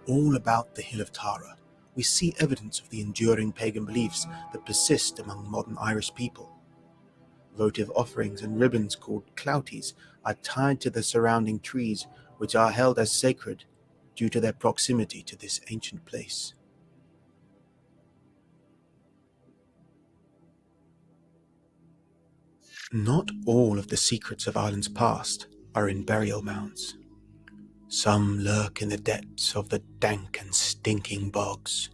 E: All about the Hill of Tara, we see evidence of the enduring pagan beliefs that persist among modern Irish people. Votive offerings and ribbons called clouties are tied to the surrounding trees, which are held as sacred due to their proximity to this ancient place. Not all of the secrets of Ireland's past are in burial mounds. Some lurk in the depths of the dank and stinking bogs.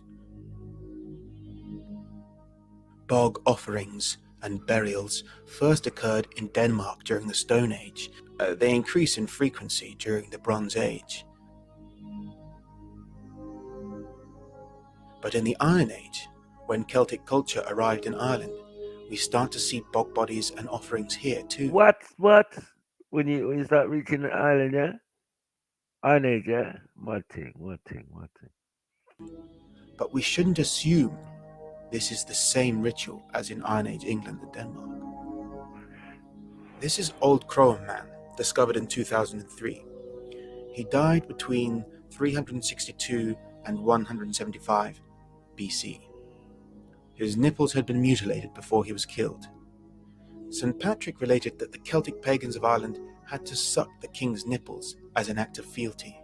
E: Bog offerings and burials first occurred in Denmark during the Stone Age. They increase in frequency during the Bronze Age. But in the Iron Age, when Celtic culture arrived in Ireland, we start to see bog bodies and offerings here too.
A: What? When you start reaching the island, yeah? Iron Age, yeah? One thing.
E: But we shouldn't assume this is the same ritual as in Iron Age England and Denmark. This is Old Crowan Man, discovered in 2003. He died between 362 and 175 BC. His nipples had been mutilated before he was killed. St. Patrick related that the Celtic pagans of Ireland had to suck the king's nipples as an act of fealty.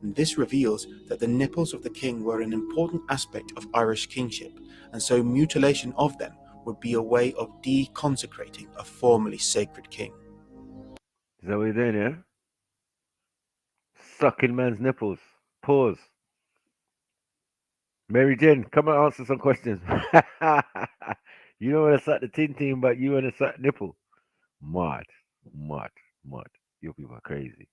E: And this reveals that the nipples of the king were an important aspect of Irish kingship, and so mutilation of them would be a way of deconsecrating a formerly sacred king.
A: Is that what you're doing, yeah? Sucking man's nipples. Pause. Mary Jane, come and answer some questions. You don't want to suck the tin, but you want to suck nipple. Mad. You people are crazy.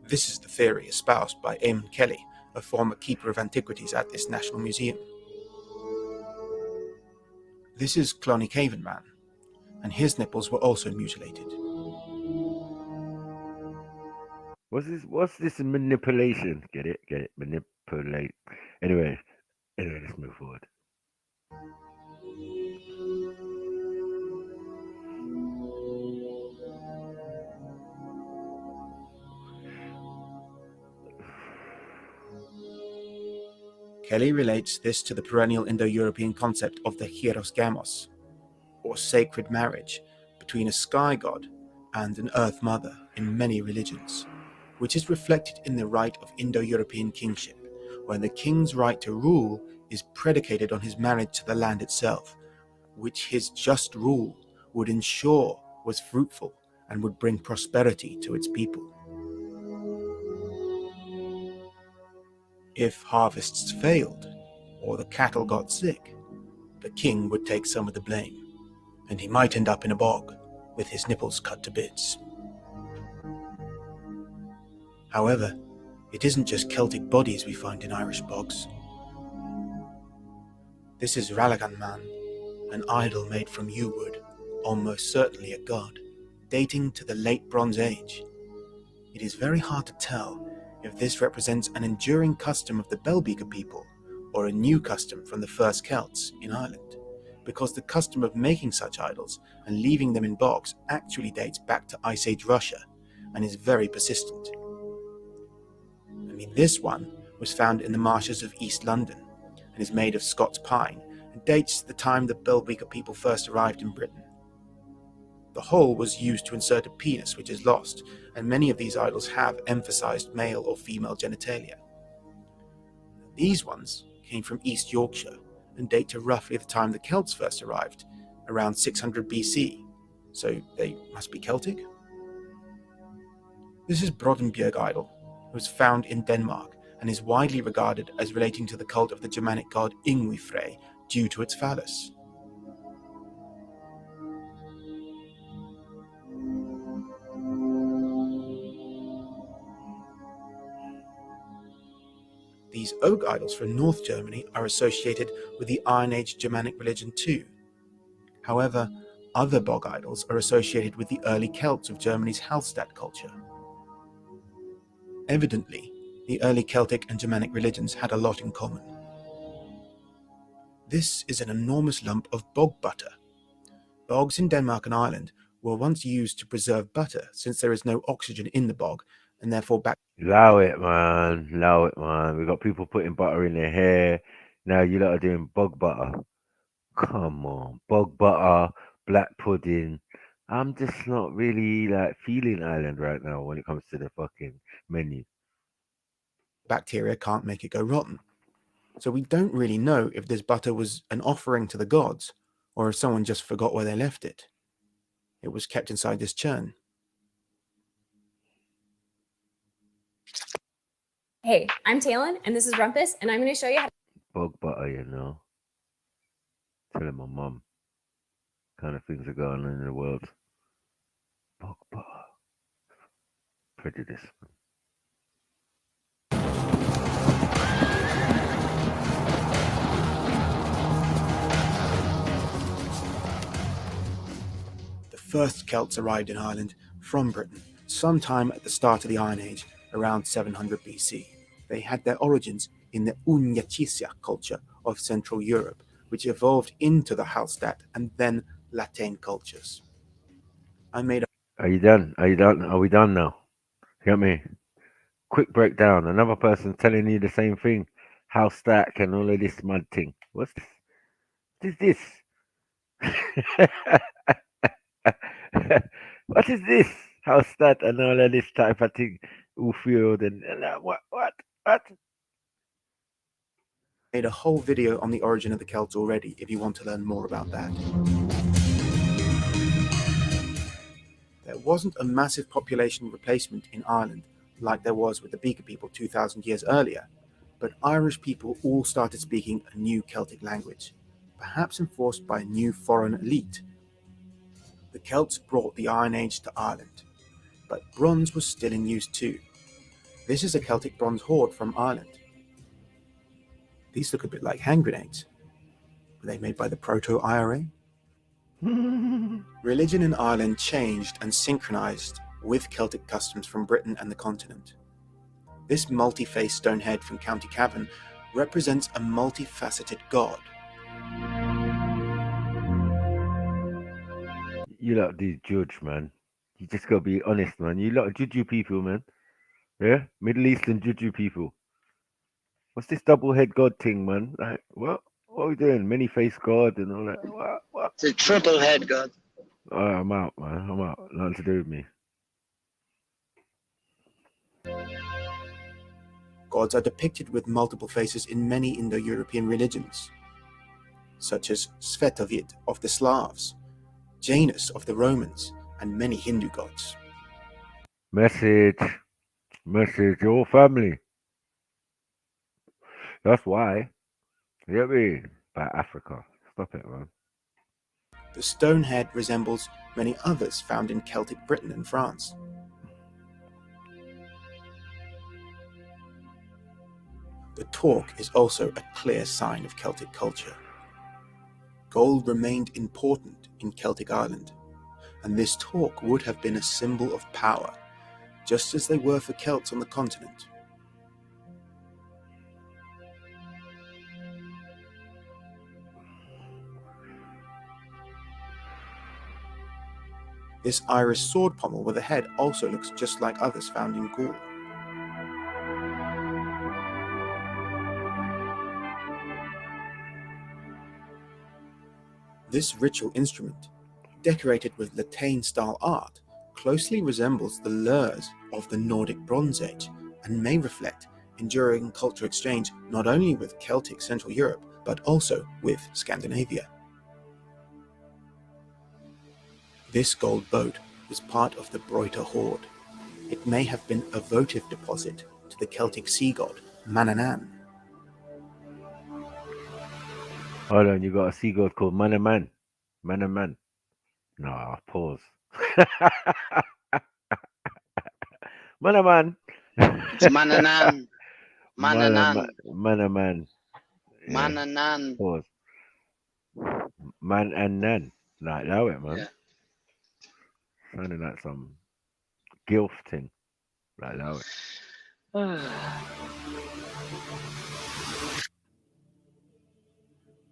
E: This is the theory espoused by Eamon Kelly, a former keeper of antiquities at this National Museum. This is Cloney Caveman, and his nipples were also mutilated.
A: What's this manipulation? Get it? Manipulate. Anyway, let's move forward.
E: Kelly relates this to the perennial Indo-European concept of the hieros gamos, or sacred marriage, between a sky god and an earth mother in many religions, which is reflected in the right of Indo-European kingship, where the king's right to rule is predicated on his marriage to the land itself, which his just rule would ensure was fruitful and would bring prosperity to its people. If harvests failed, or the cattle got sick, the king would take some of the blame, and he might end up in a bog with his nipples cut to bits. However, it isn't just Celtic bodies we find in Irish bogs. This is Ralagan Man, an idol made from yew wood, almost certainly a god, dating to the late Bronze Age. It is very hard to tell if this represents an enduring custom of the Belbeaker people or a new custom from the first Celts in Ireland, because the custom of making such idols and leaving them in bogs actually dates back to Ice Age Russia and is very persistent. This one was found in the marshes of East London and is made of Scots pine and dates to the time the Belbeaker people first arrived in Britain. The hole was used to insert a penis, which is lost, and many of these idols have emphasized male or female genitalia. These ones came from East Yorkshire and date to roughly the time the Celts first arrived, around 600 BC, so they must be Celtic? This is Brodenbjerg idol. It was found in Denmark and is widely regarded as relating to the cult of the Germanic god Yngwifrey due to its phallus. These oak idols from North Germany are associated with the Iron Age Germanic religion too. However, other bog idols are associated with the early Celts of Germany's Hallstatt culture. Evidently, the early Celtic and Germanic religions had a lot in common. This is an enormous lump of bog butter. Bogs in Denmark and Ireland were once used to preserve butter since there is no oxygen in the bog and therefore
A: Allow it, man. We got people putting butter in their hair. Now you lot are doing bog butter. Come on, bog butter, black pudding. I'm just not really feeling Ireland right now when it comes to the fucking menu.
E: Bacteria can't make it go rotten. So we don't really know if this butter was an offering to the gods or if someone just forgot where they left it. It was kept inside this churn.
G: Hey, I'm Talon, and this is Rumpus, and I'm going to show you how to...
A: Bog butter, you know. Telling my mum kind of things are going on in the world. Bog butter. Prejudice.
E: The first Celts arrived in Ireland from Britain sometime at the start of the Iron Age, around 700 BC. They had their origins in the Unyachisia culture of Central Europe, which evolved into the Hallstatt and then Latine cultures. Are
A: you done? Are we done now? You got me? Quick breakdown. Another person telling you the same thing. Hallstatt and all of this mad thing. What's this? What is this? What is this? Hallstatt and all of this type of thing. Ufield and what?
E: Made a whole video on the origin of the Celts already if you want to learn more about that. There wasn't a massive population replacement in Ireland like there was with the Beaker people 2,000 years earlier, but Irish people all started speaking a new Celtic language, perhaps enforced by a new foreign elite. The Celts brought the Iron Age to Ireland, but bronze was still in use too. This is a Celtic bronze hoard from Ireland. These look a bit like hand grenades. Were they made by the proto-IRA? Religion in Ireland changed and synchronized with Celtic customs from Britain and the continent. This multi-faced stone head from County Cavan represents a multifaceted god.
A: You lot do judge, man. You just gotta be honest, man. You lot juju people, man. Yeah? Middle Eastern juju people. What's this double head god thing, man? Like, what? What are we doing? Many face god and all that. What?
D: It's a triple head god.
A: Oh, I'm out, man. I'm out. Nothing to do with me.
E: Gods are depicted with multiple faces in many Indo-European religions, such as Svetovid of the Slavs, Janus of the Romans, and many Hindu gods.
A: Message, your family. That's why. You get me? By Africa. Stop it, man.
E: The stone head resembles many others found in Celtic Britain and France. The torque is also a clear sign of Celtic culture. Gold remained important in Celtic Ireland, and this torque would have been a symbol of power, just as they were for Celts on the continent. This Irish sword pommel with a head also looks just like others found in Gaul. This ritual instrument, decorated with Latine-style art, closely resembles the lures of the Nordic Bronze Age and may reflect enduring cultural exchange not only with Celtic Central Europe, but also with Scandinavia. This gold boat was part of the Broita hoard. It may have been a votive deposit to the Celtic sea god, Manannan.
A: Hold on, you got a sea god called Manaman. Manaman. No, pause. Manaman.
D: It's Mananan. Mananan.
A: Manaman. Yeah.
D: Mananan.
A: Pause. Man and nan. Like that way, man.
D: Yeah.
A: Sounding like some gilf thing. Like that way.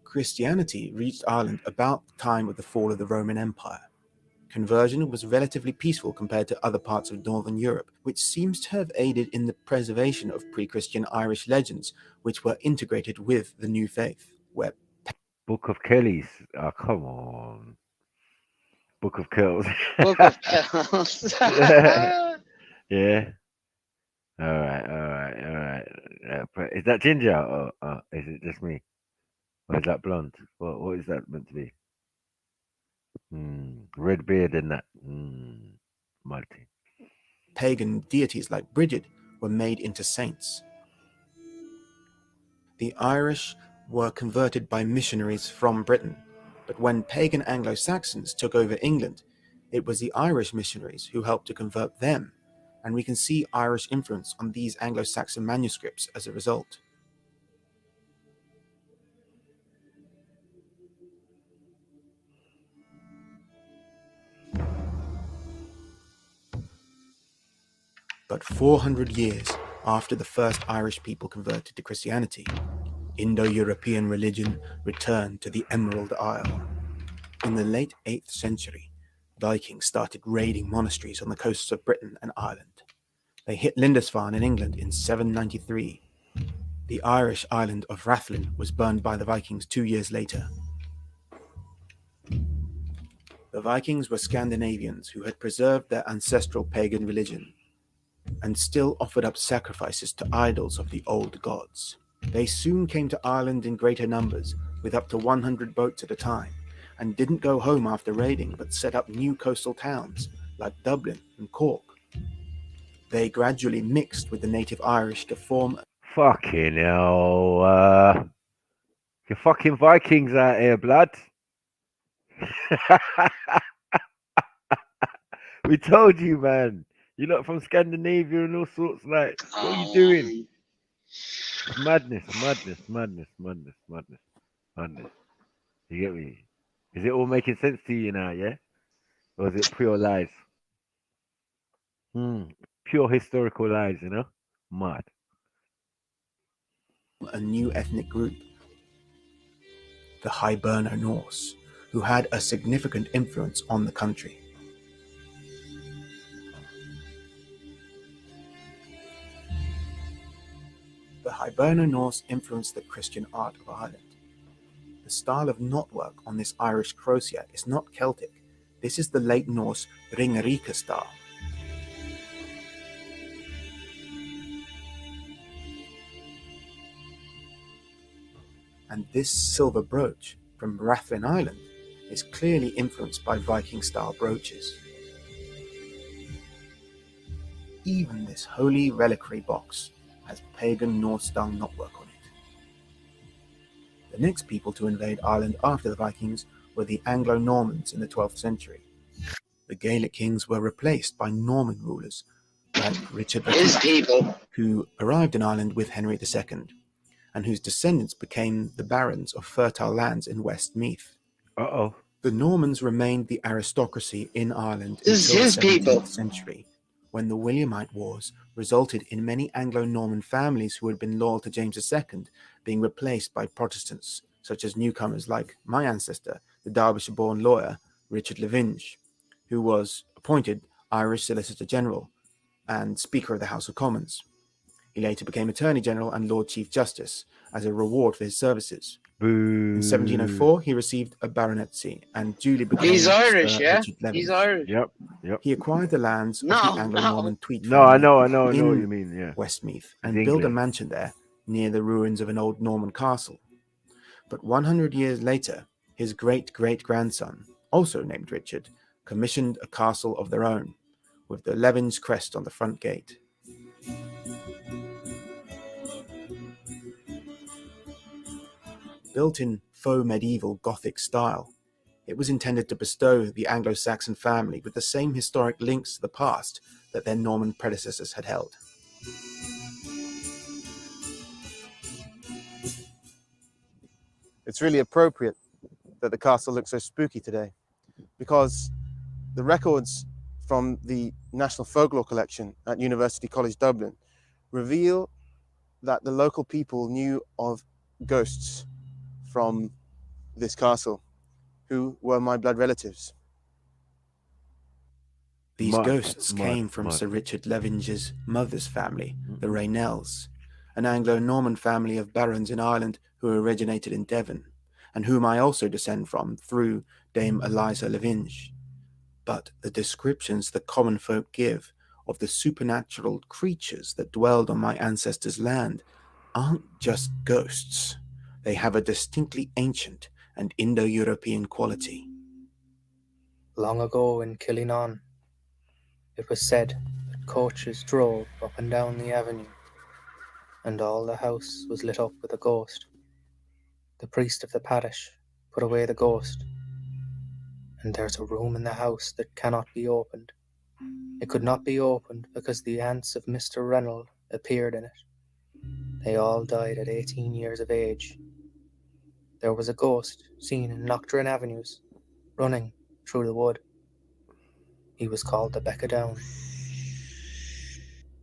E: Christianity reached Ireland about the time of the fall of the Roman Empire. Conversion was relatively peaceful compared to other parts of Northern Europe, which seems to have aided in the preservation of pre-Christian Irish legends, which were integrated with the new faith. Where
A: Book of Kelly's. Oh, come on. Book of Kells.
D: Book of Kells.
A: Yeah. All right. But is that ginger or is it just me? Or is that blonde? What is that meant to be? Red beard and that. Mighty.
E: pagan deities like Bridget were made into saints. The Irish were converted by missionaries from Britain, but when pagan Anglo-Saxons took over England, it was the Irish missionaries who helped to convert them, and we can see Irish influence on these Anglo-Saxon manuscripts as a result. But 400 years after the first Irish people converted to Christianity, Indo-European religion returned to the Emerald Isle. In the late 8th century, Vikings started raiding monasteries on the coasts of Britain and Ireland. They hit Lindisfarne in England in 793. The Irish island of Rathlin was burned by the Vikings 2 years later. The Vikings were Scandinavians who had preserved their ancestral pagan religion and still offered up sacrifices to idols of the old gods. They soon came to Ireland in greater numbers, with up to 100 boats at a time, and didn't go home after raiding, but set up new coastal towns like Dublin and Cork. They gradually mixed with the native Irish to form...
A: Fucking hell, you fucking Vikings out here, blood. We told you, man. You're not from Scandinavia and all sorts. Like, what are you doing? Madness. You get me? Is it all making sense to you now, yeah? Or is it pure lies? Pure historical lies, you know? Mad.
E: A new ethnic group, the Hiberno Norse, who had a significant influence on the country. The Hiberno Norse influenced the Christian art of Ireland. The style of knotwork on this Irish crosier is not Celtic. This is the late Norse ringarika style. And this silver brooch from Rathlin Island is clearly influenced by Viking-style brooches. Even this holy reliquary box has pagan Norse-style knotwork on it. The next people to invade Ireland after the Vikings were the Anglo-Normans in the 12th century. The Gaelic kings were replaced by Norman rulers like Richard II, who arrived in Ireland with Henry II, and whose descendants became the barons of fertile lands in West Meath. The Normans remained the aristocracy in Ireland until the 17th century, when the Williamite Wars resulted in many Anglo-Norman families who had been loyal to James II being replaced by Protestants, such as newcomers like my ancestor, the Derbyshire-born lawyer Richard Lavinge, who was appointed Irish Solicitor General and Speaker of the House of Commons. He later became Attorney General and Lord Chief Justice as a reward for his services. In 1704, he received a baronetcy and duly became
D: He's Irish,
E: Sir
D: yeah?
E: Richard Lavinge.
D: He's Irish.
A: Yep.
E: He acquired the lands of the Anglo-Norman Tweed
A: No, I
E: family
A: know
E: in
A: what you mean, yeah.
E: Westmeath and
A: He's
E: built a
A: English.
E: mansion there near the ruins of an old Norman castle. But 100 years later, his great-great-grandson, also named Richard, commissioned a castle of their own, with the Lavinge crest on the front gate. Built in faux medieval Gothic style, it was intended to bestow the Anglo-Saxon family with the same historic links to the past that their Norman predecessors had held.
H: It's really appropriate that the castle looks so spooky today, because the records from the National Folklore Collection at University College Dublin reveal that the local people knew of ghosts from this castle, who were my blood relatives.
E: These ghosts came from Sir Richard Lavinge's mother's family, the Raynells, an Anglo-Norman family of barons in Ireland who originated in Devon, and whom I also descend from through Dame Eliza Lavinge. But the descriptions the common folk give of the supernatural creatures that dwelled on my ancestors' land aren't just ghosts. They have a distinctly ancient and Indo-European quality.
V: Long ago in Killinon, it was said that coaches drove up and down the avenue, and all the house was lit up with a ghost. The priest of the parish put away the ghost, and there's a room in the house that cannot be opened. It could not be opened because the aunts of Mr. Reynolds appeared in it. They all died at 18 years of age. There was a ghost seen in Knockdrin Avenues, running through the wood. He was called the Becca Down.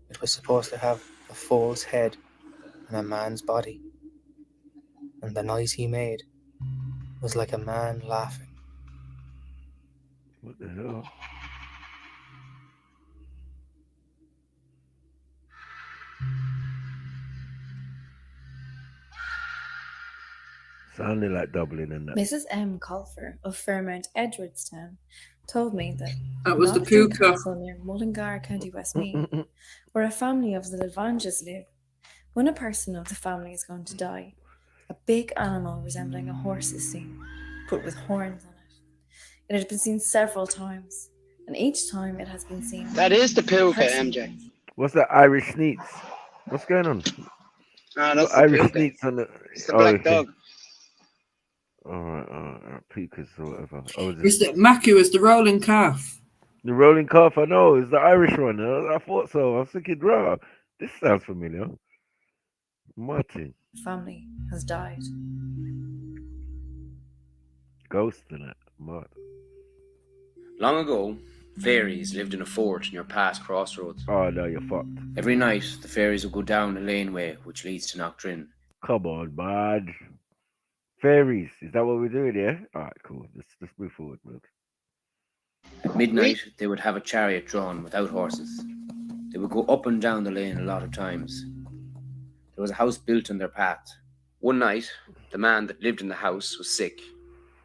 V: It was supposed to have a foal's head and a man's body, and the noise he made was like a man laughing.
A: What the hell? Sounded like Dublin and that.
G: Mrs. M. Colfer of Fairmount Edwardstown told me
W: That was the
G: Knockdrin
W: puka.
G: Castle near Mullingar, County Westmeath, where a family of the Lavanges live. When a person of the family is going to die, a big animal resembling a horse is seen, put with horns on it. It has been seen several times, and each time it has been seen.
D: That is the puka, MJ.
A: What's that Irish sneaks? What's going on?
D: Ah, that's the
A: Irish
D: puka.
A: sneaks on the.
D: It's the black
A: okay.
D: dog.
A: Alright, pukas or whatever.
W: It's the Maku is the rolling calf.
A: The rolling calf, I know, is the Irish one. I thought so. I was thinking, bro, this sounds familiar. Martin.
G: Family has died.
A: Ghost in it. What?
I: Long ago, fairies lived in a fort near past crossroads.
A: Oh no, you're fucked.
I: Every night, the fairies would go down a laneway which leads to Doctrine.
A: Come on, bud. Fairies. Is that what we're doing here? Alright, cool. Let's move forward, man.
I: At midnight, they would have a chariot drawn without horses. They would go up and down the lane a lot of times. There was a house built in their path. One night, the man that lived in the house was sick,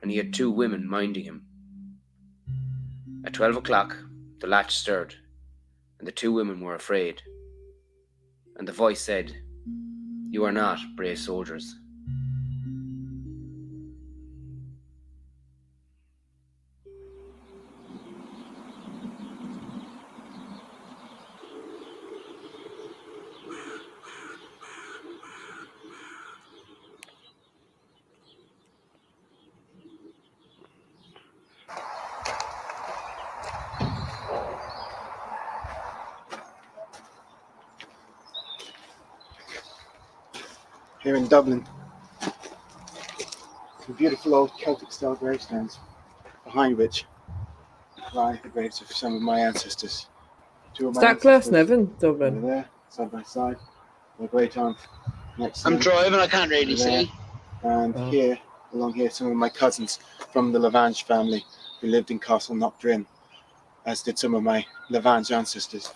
I: and he had 2 women minding him. At 12 o'clock, the latch stirred, and the 2 women were afraid. And the voice said, "You are not brave soldiers."
H: Here in Dublin, some beautiful old Celtic style gravestones, behind which lie the graves of some of my ancestors. 2 of
N: Is
H: my
N: that close,
H: ancestors
N: Nevin?
H: over
N: Dublin.
H: there, side by side. My great aunt next to
D: I'm
H: them,
D: driving, I can't really
H: over there.
D: see.
H: And here, along here, some of my cousins from the Lavange family who lived in Castle Knockdrin, as did some of my Lavange ancestors.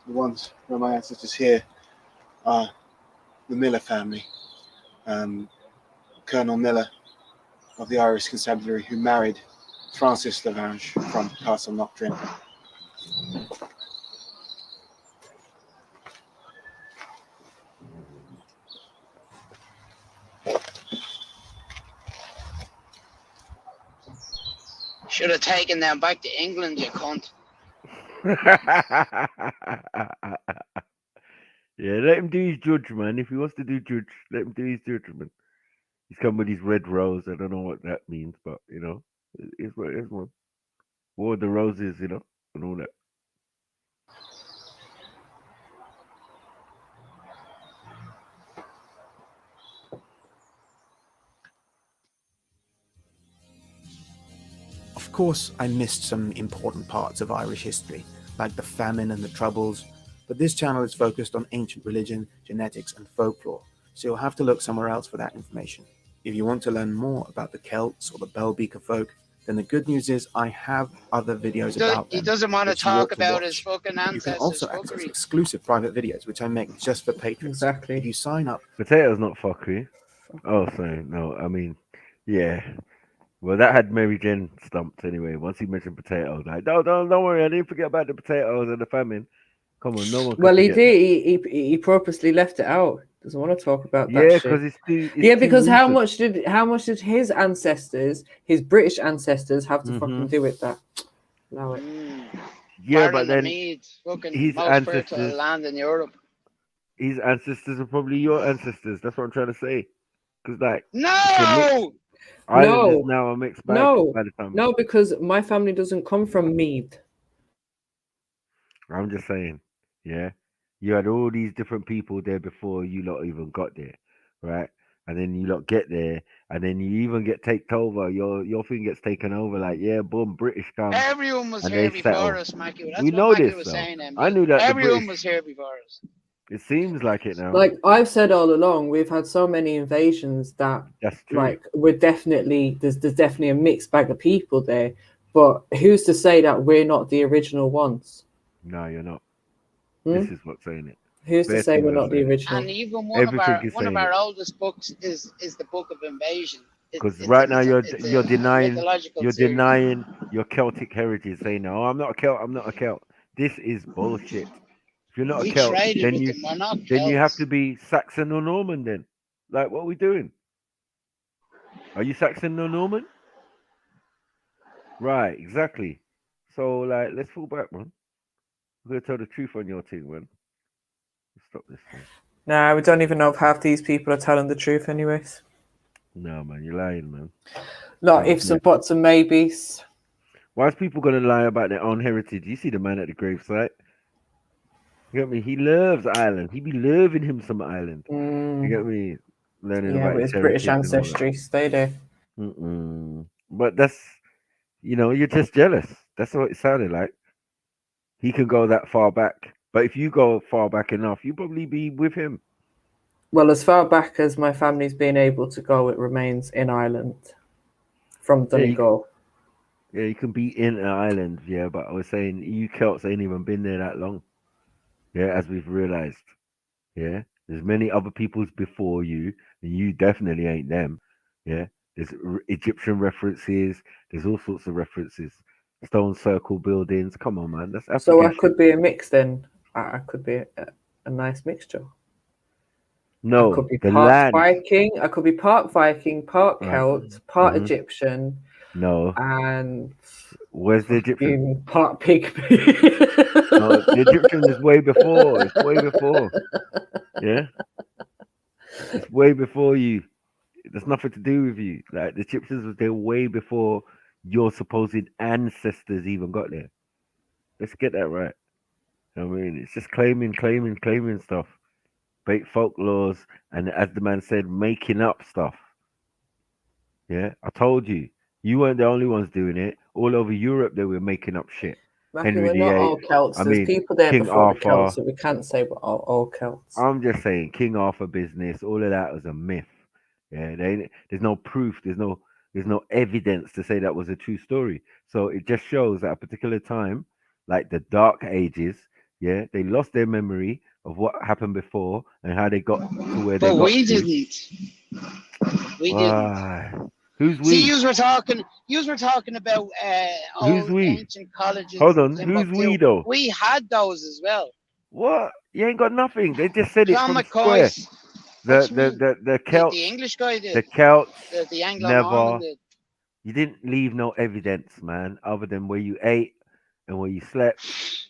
H: The ones from my ancestors here are the Miller family, Colonel Miller of the Irish Constabulary, who married Francis Lavange from Castle Knockdrin.
D: Should have taken them back to England, you cunt.
A: Yeah, let him do his judge, man. If he wants to do judge, let him do his judgment. He's come with his red rose. I don't know what that means, but you know, it's what it is, man. War of the Roses, you know, and all that.
E: Of course, I missed some important parts of Irish history, like the famine and the Troubles, but this channel is focused on ancient religion, genetics, and folklore, so you'll have to look somewhere else for that information. If you want to learn more about the Celts or the Bellbeaker folk, then the good news is I have other videos about them.
D: He doesn't want to
E: which you ought
D: talk about
E: watch.
D: his fucking
E: You can
D: ancestors'
E: also access
D: fuckery.
E: exclusive private videos, which I make just for patrons.
N: Exactly.
E: If you sign up...
A: Potato's not fuckery. Oh, sorry. No, I mean, yeah. Well, that had Mary Jane stumped anyway. Once he mentioned potatoes, like, don't worry, I didn't forget about the potatoes and the famine. Come on, no one can
N: Well, he
A: forget
N: did. He purposely left it out. Doesn't want to talk about that.
A: Yeah,
N: shit.
A: because it's too.
N: Yeah, because how much did his ancestors, his British ancestors, have to fucking do with that? No.
A: Yeah,
D: Ireland
A: but then
D: and Meads, fucking
A: his
D: most fertile
A: ancestors,
D: land in Europe.
A: his ancestors are probably your ancestors. That's what I'm trying to say. Because like,
D: No,
A: Ireland is now a mixed bag.
N: No,
A: by the time.
N: no, because my family doesn't come from Meath.
A: I'm just saying, yeah. You had all these different people there before you lot even got there, right? And then you lot get there, and then you even get taken over. Your thing gets taken over. Like, yeah, boom, British come.
D: everyone was
A: and
D: here
A: they
D: before
A: settle.
D: us, Mackie. That's
A: We
D: what
A: know
D: Mackie
A: this,
D: was
A: though.
D: saying. MD.
A: I knew that the
D: everyone
A: British.
D: was here before us.
A: It seems like it now.
N: Like I've said all along, we've had so many invasions that,
A: That's true.
N: like, we're definitely there's definitely a mixed bag of people there. But who's to say that we're not the original ones?
A: No, you're not.
N: Hmm?
A: This is what's saying it.
N: Who's to
A: Bare
N: say
A: things
N: we're
A: are
N: not the
A: saying it.
N: original?
D: And even one
A: Everything is
D: of
A: saying
D: our
A: it.
D: oldest books is the Book of Invasion.
A: Because right now you're denying
D: mythological
A: you're
D: series.
A: denying your Celtic heritage, saying, "No, I'm not a Celt. I'm not a Celt." This is bullshit. If you're not
D: We
A: a Celt,
D: traded
A: then
D: with
A: you
D: them. We're not
A: then you have
D: Celts.
A: to be Saxon or Norman. Then, like, what are we doing? Are you Saxon or Norman? Right, exactly. So, like, let's fall back, man. We're gonna tell the truth on your team, man. Stop this thing.
N: Nah, we don't even know if half these people are telling the truth, anyways.
A: No, man, you're lying, man.
N: Not
A: No,
N: ifs
A: no.
N: and buts and maybes.
A: Why is people gonna lie about their own heritage? You see the man at the gravesite. You get me? He loves Ireland. He be loving him some Ireland. You get me? Learning
N: Yeah,
A: about
N: with
A: his
N: his British
A: heritage and all that.
N: ancestry, stay there.
A: But that's, you're just jealous. That's what it sounded like. He can go that far back, but if you go far back enough, you probably be with him.
N: Well, as far back as my family's been able to go, it remains in Ireland from Donegal.
A: Yeah, you can be in an island, yeah, but I was saying you Celts ain't even been there that long. Yeah, as we've realized. Yeah, there's many other peoples before you, and you definitely ain't them. Yeah, there's Egyptian references. There's all sorts of references. Stone circle buildings. Come on, man. That's African
N: So I
A: shit.
N: could be a mix then. I could be a nice mixture.
A: No,
N: I could be
A: the
N: part
A: land.
N: Viking. I could be part Viking, part Celt, part Egyptian.
A: No.
N: And
A: where's the Egyptian?
N: Part pig.
A: No, the Egyptian is way before. It's way before. Yeah. It's way before you. There's nothing to do with you. Like the Egyptians was there way before your supposed ancestors even got there. Let's get that right. I mean, it's just claiming stuff. Fake folklores, and as the man said, making up stuff. Yeah, I told you. You weren't the only ones doing it. All over Europe, they were making up shit.
N: Matthew, we're not all Celts. There's people there
A: King
N: before
A: Arthur.
N: the Celts, so we can't say we're all Celts.
A: I'm just saying, King Arthur business, all of that was a myth. Yeah, there's no proof. There's no evidence to say that was a true story. So it just shows at a particular time, like the Dark Ages, yeah, they lost their memory of what happened before and how they got to where they got
D: But we
A: to.
D: didn't. We didn't.
A: Who's we?
D: See, yous were talking about
A: Who's
D: old
A: we?
D: ancient colleges.
A: Hold on,
D: in
A: who's
D: Timbuktu.
A: we though?
D: We had those as well.
A: What? You ain't got nothing. They just said it
D: John
A: from
D: McCoy's.
A: square. The Celts,
D: the English guy did.
A: The Celts,
D: the Anglo-Norman
A: never.
D: did.
A: You didn't leave no evidence, man, other than where you ate and where you slept,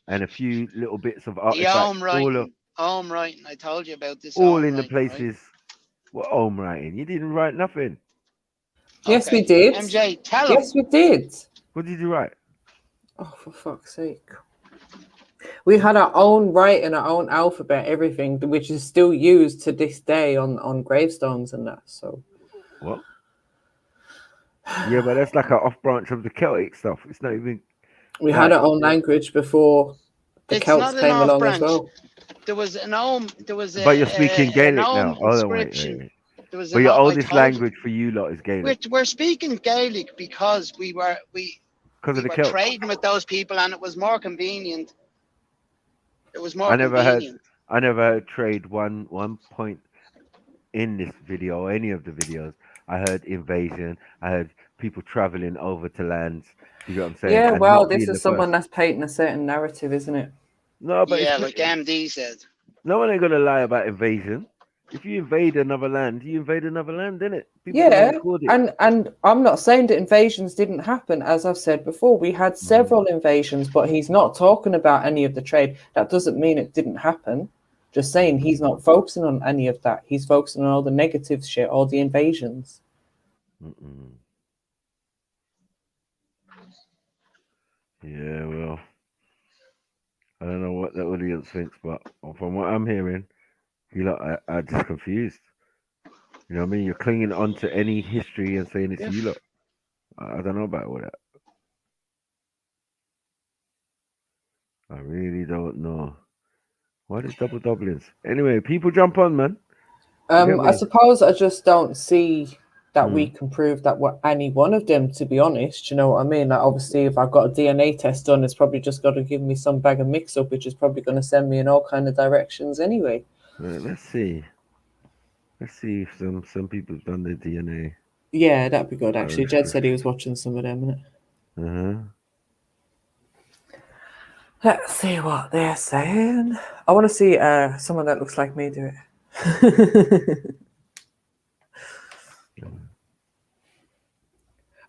A: and a few little bits of
D: The
A: artifacts.
D: home writing. I told you about this.
A: All in the places. What home writing? You didn't write nothing.
N: Yes, we did.
D: MJ, tell
N: him. Yes, we did.
A: What did you write?
N: Oh, for fuck's sake. We had our own writing, our own alphabet, everything, which is still used to this day on gravestones and that. So.
A: What? Yeah, but that's like an off branch of the Celtic stuff. It's not even.
N: We had our own language before the Celts came along as well.
D: There was an home. There was.
A: But you're speaking Gaelic now. Hold on, wait. But your oldest language for you lot is Gaelic.
D: We're speaking Gaelic because we were trading with those people, and it was more convenient. It was more convenient.
A: I never heard trade one point in this video or any of the videos. I heard invasion. I heard people traveling over to lands. You know what I'm saying?
N: Yeah, well, this is someone that's painting a certain narrative, isn't it?
A: No, but
D: like MD said.
A: No one ain't gonna lie about invasion. If you invade another land, you invade another land, innit?
N: Yeah, and I'm not saying that invasions didn't happen. As I've said before, we had several invasions, but he's not talking about any of the trade. That doesn't mean it didn't happen. Just saying he's not focusing on any of that. He's focusing on all the negative shit, all the invasions.
A: Yeah, well, I don't know what the audience thinks, but from what I'm hearing, you lot are just confused. You know what I mean? You're clinging onto any history and saying it's you lot. I don't know about all that. I really don't know. Why there's double doublings? Anyway, people jump on, man.
N: I suppose I just don't see that we can prove that we're any one of them, to be honest. You know what I mean? Like, obviously, if I've got a DNA test done, it's probably just got to give me some bag of mix-up, which is probably going to send me in all kind of directions anyway.
A: Let's see. Let's see if some people have done their DNA.
N: Yeah, that'd be good, actually. Jed said he was watching some of them,
A: innit?
N: Let's see what they're saying. I want to see someone that looks like me do it.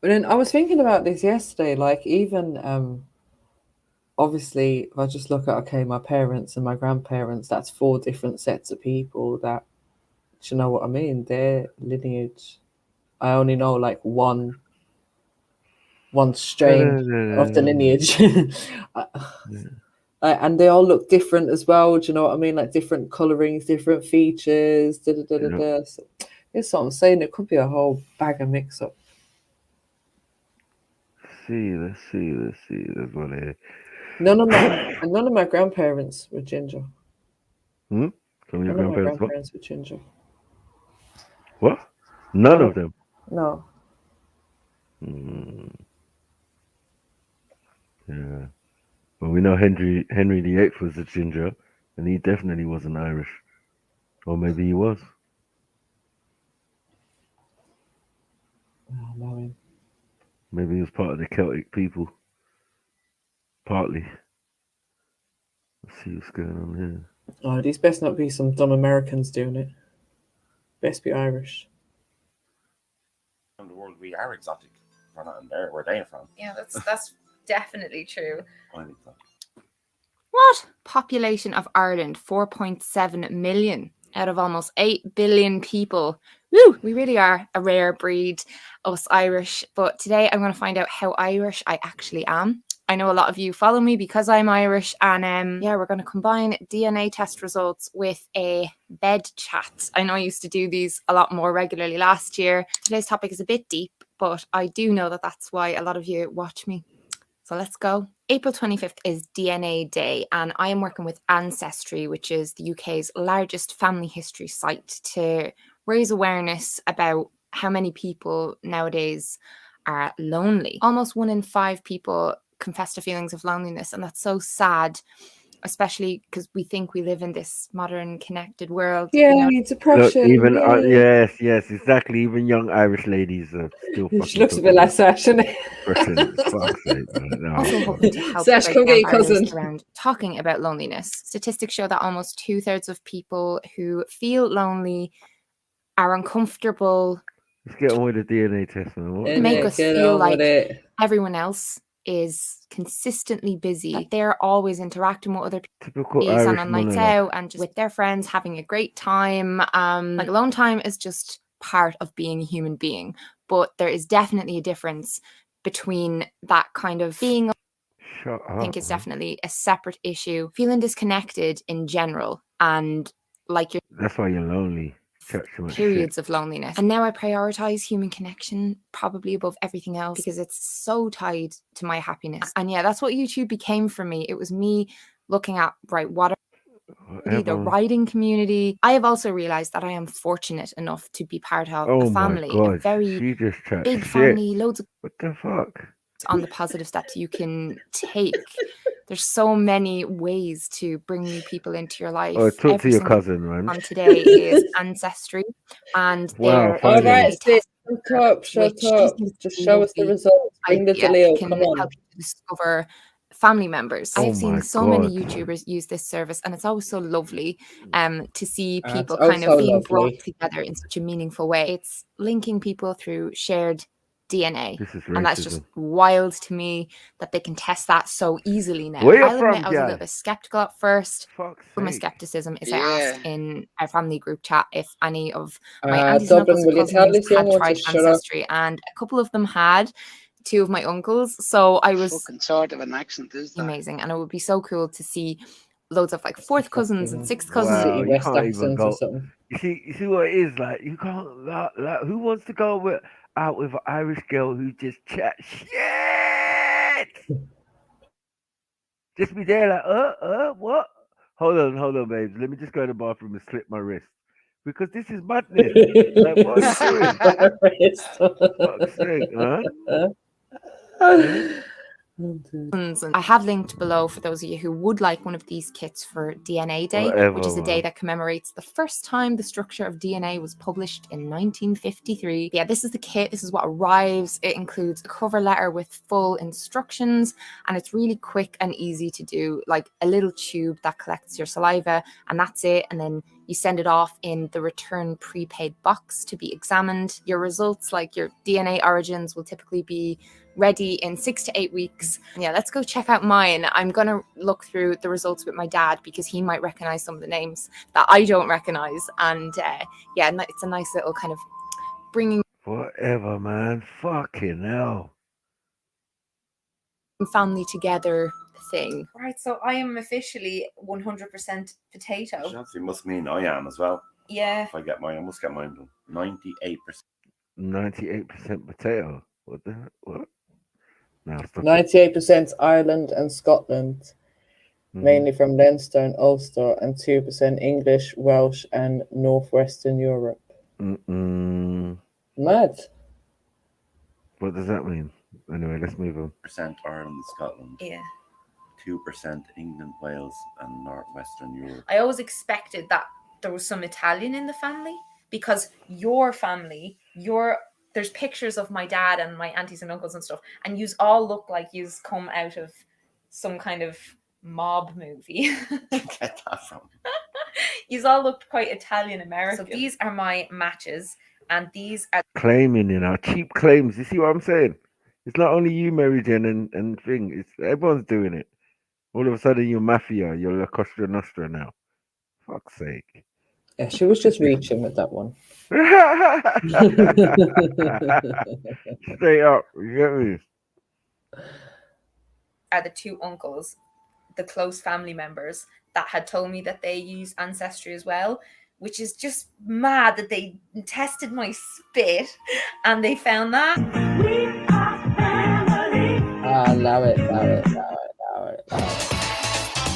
N: But then I was thinking about this yesterday, like even obviously if I just look at my parents and my grandparents, that's 4 different sets of people that, do you know what I mean? Their lineage. I only know like one strain of the lineage. and they all look different as well. Do you know what I mean? Like different colorings, different features. So, that's what I'm saying. It could be a whole bag of mix-up.
A: Let's see. There's one here.
N: None of my grandparents were ginger.
A: Some of your
N: None of my
A: grandparents
N: grandparents were ginger.
A: What? None of them?
N: No.
A: Yeah. Well, we know Henry VIII was a ginger, and he definitely wasn't Irish. Or maybe he was. Maybe he was part of the Celtic people. Partly. Let's see what's going on here.
N: Oh, these best not be some dumb Americans doing it. Best be Irish.
J: In the world, we are exotic. We're not in there. Where they're from.
K: Yeah, that's definitely true.
J: I think so.
K: What? Population of Ireland, 4.7 million out of almost 8 billion people. Woo! We really are a rare breed, us Irish. But today I'm going to find out how Irish I actually am. I know a lot of you follow me because I'm Irish, and yeah, we're going to combine DNA test results with a bed chat. I know I used to do these a lot more regularly last year. Today's topic is a bit deep, but I do know that that's why a lot of you watch me. So let's go. April 25th is DNA Day, and I am working with Ancestry, which is the UK's largest family history site, to raise awareness about how many people nowadays are lonely. Almost 1 in 5 people confess to feelings of loneliness, and that's so sad, especially because we think we live in this modern connected world.
N: Yeah, depression.
A: Look, even yes, exactly. Even young Irish ladies are still.
N: She looks a bit like Sash, isn't it?
K: Also hoping to help
N: Sash, come get your cousin.
K: around talking about loneliness. Statistics show that almost 2/3 of people who feel lonely are uncomfortable.
A: Let's get on with the DNA test, man.
K: Make us feel like everyone else is consistently busy. They're always interacting with other people on nights out and just with their friends, having a great time. Like alone time is just part of being a human being, but there is definitely a difference between that kind of being. I think it's definitely a separate issue. Feeling disconnected in general, and like
A: that's why you're lonely.
K: Periods of loneliness. And now I prioritize human connection probably above everything else because it's so tied to my happiness. And yeah, that's what YouTube became for me. It was me looking at, what are the writing community. I have also realized that I am fortunate enough to be part of a family, a very big family, loads of
A: what the fuck
K: on the positive steps you can take. There's so many ways to bring new people into your life.
A: Oh, talk to your cousin, man.
K: On today is Ancestry, and
A: wow,
N: all right, sis, shut up. Just show us the results. Bring the Leo.
K: Can
N: come on.
K: help you discover family members. I've seen so many YouTubers use this service, and it's always so lovely to see people kind of being brought together in such a meaningful way. It's linking people through shared DNA, and that's just wild to me that they can test that so easily now. I'll admit I was a little bit skeptical at first. But my skepticism is I asked in our family group chat if any of my aunties and uncles and cousins had tried Ancestry, and a couple of them had. 2 of my uncles, so I was
D: fucking sort of an accent, is that?
K: Amazing, and it would be so cool to see loads of like 4th cousins and 6th cousins.
A: Wow, you can't even go. You see what it is like. You can't. Like, who wants to go out with an Irish girl who just chat shit? Just be there like, what? Hold on, babes. Let me just go to the bathroom and slip my wrist. Because this is madness. Like, what are you doing? Fuck's sake, huh?
K: I have linked below for those of you who would like one of these kits for DNA Day, which is a day that commemorates the first time the structure of DNA was published in 1953. Yeah, this is the kit. This is what arrives. It includes a cover letter with full instructions, and it's really quick and easy to do, like a little tube that collects your saliva, and that's it. And then you send it off in the return prepaid box to be examined. Your results, like your DNA origins, will typically be ready in 6 to 8 weeks. Yeah, let's go check out mine. I'm gonna look through the results with my dad because he might recognize some of the names that I don't recognize. And yeah, it's a nice little kind of bringing
A: whatever, man. Fucking hell.
K: family together thing. Right, so I am officially 100% potato.
J: Which actually must mean I am as well.
K: Yeah.
J: If I get mine, I must get mine done. 98%.
A: 98% potato. What the heck? What? No,
N: 98% Ireland and Scotland, mainly from Leinster and Ulster, and 2% English, Welsh, and Northwestern Europe. Mad.
A: What does that mean? Anyway, let's move on.
J: Percent Ireland and Scotland.
K: Yeah.
J: 2% England, Wales, and Northwestern Europe.
K: I always expected that there was some Italian in the family, because your family, there's pictures of my dad and my aunties and uncles and stuff, and yous all look like yous come out of some kind of mob movie.
J: Get that from?
K: Yous all looked quite Italian American. So these are my matches, and these are
A: Claiming, cheap claims. You see what I'm saying? It's not only you, Mary Jane, and thing. It's everyone's doing it. All of a sudden, you're mafia. You're La Costa Nostra now. Fuck's sake.
N: Yeah, she was just reaching with that one.
A: Straight up, you get me?
K: Are the two uncles, the close family members that had told me that they use ancestry as well, which is just mad that they tested my spit and they found that.
N: Allow it.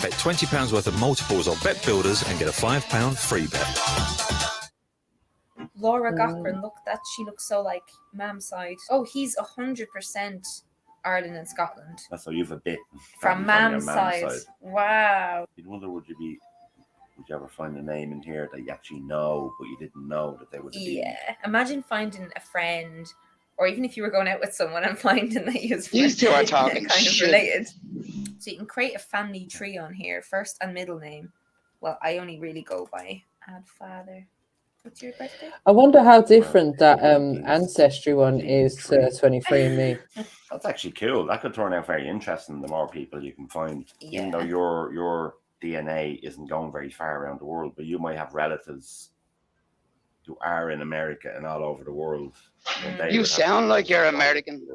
L: Bet £20 worth of multiples on Bet Builders and get a £5 free bet.
K: Laura Cochran, look, she looks so like Mam's side. Oh, he's 100% Ireland and Scotland.
J: So you've a bit
K: from Mam's side. Wow.
J: You'd wonder, would you ever find a name in here that you actually know, but you didn't know that they would have been?
K: Yeah. Imagine finding a friend, or even if you were going out with someone and finding that
D: these two are talking
K: kind
D: shit.
K: of related. So you can create a family tree on here, first and middle name. Well, I only really go by add father. What's your birthday?
N: I wonder how different that ancestry one is to 23andMe.
J: That's actually cool. That could turn out very interesting. The more people you can find, even though your DNA isn't going very far around the world, but you might have relatives who are in America and all over the world.
D: You sound like you're American.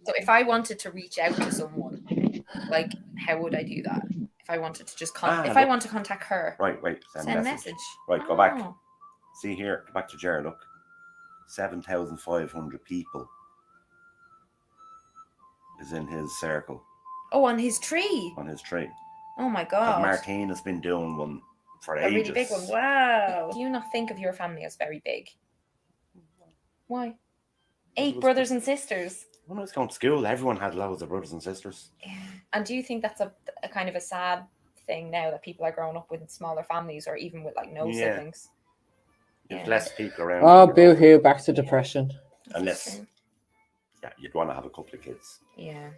K: So if I wanted to reach out to someone, like, how would I do that? If I wanted to just I want to contact her.
J: Right, wait.
K: Send message.
J: Right, go back. See here, go back to Jared, look. 7,500 people is in his circle.
K: Oh, on his tree?
J: On his tree.
K: Oh my God.
J: Martine has been doing one for ages.
K: A really big one. Wow. Do you not think of your family as very big? Why? 8 brothers and sisters.
J: When I was going to school, everyone had loads of brothers and sisters.
K: Yeah. And do you think that's a kind of a sad thing now that people are growing up with smaller families, or even with like no siblings?
J: There's less people around.
N: Oh, boo-hoo, back to depression.
J: Unless, you'd want to have a couple of kids.
K: Yeah.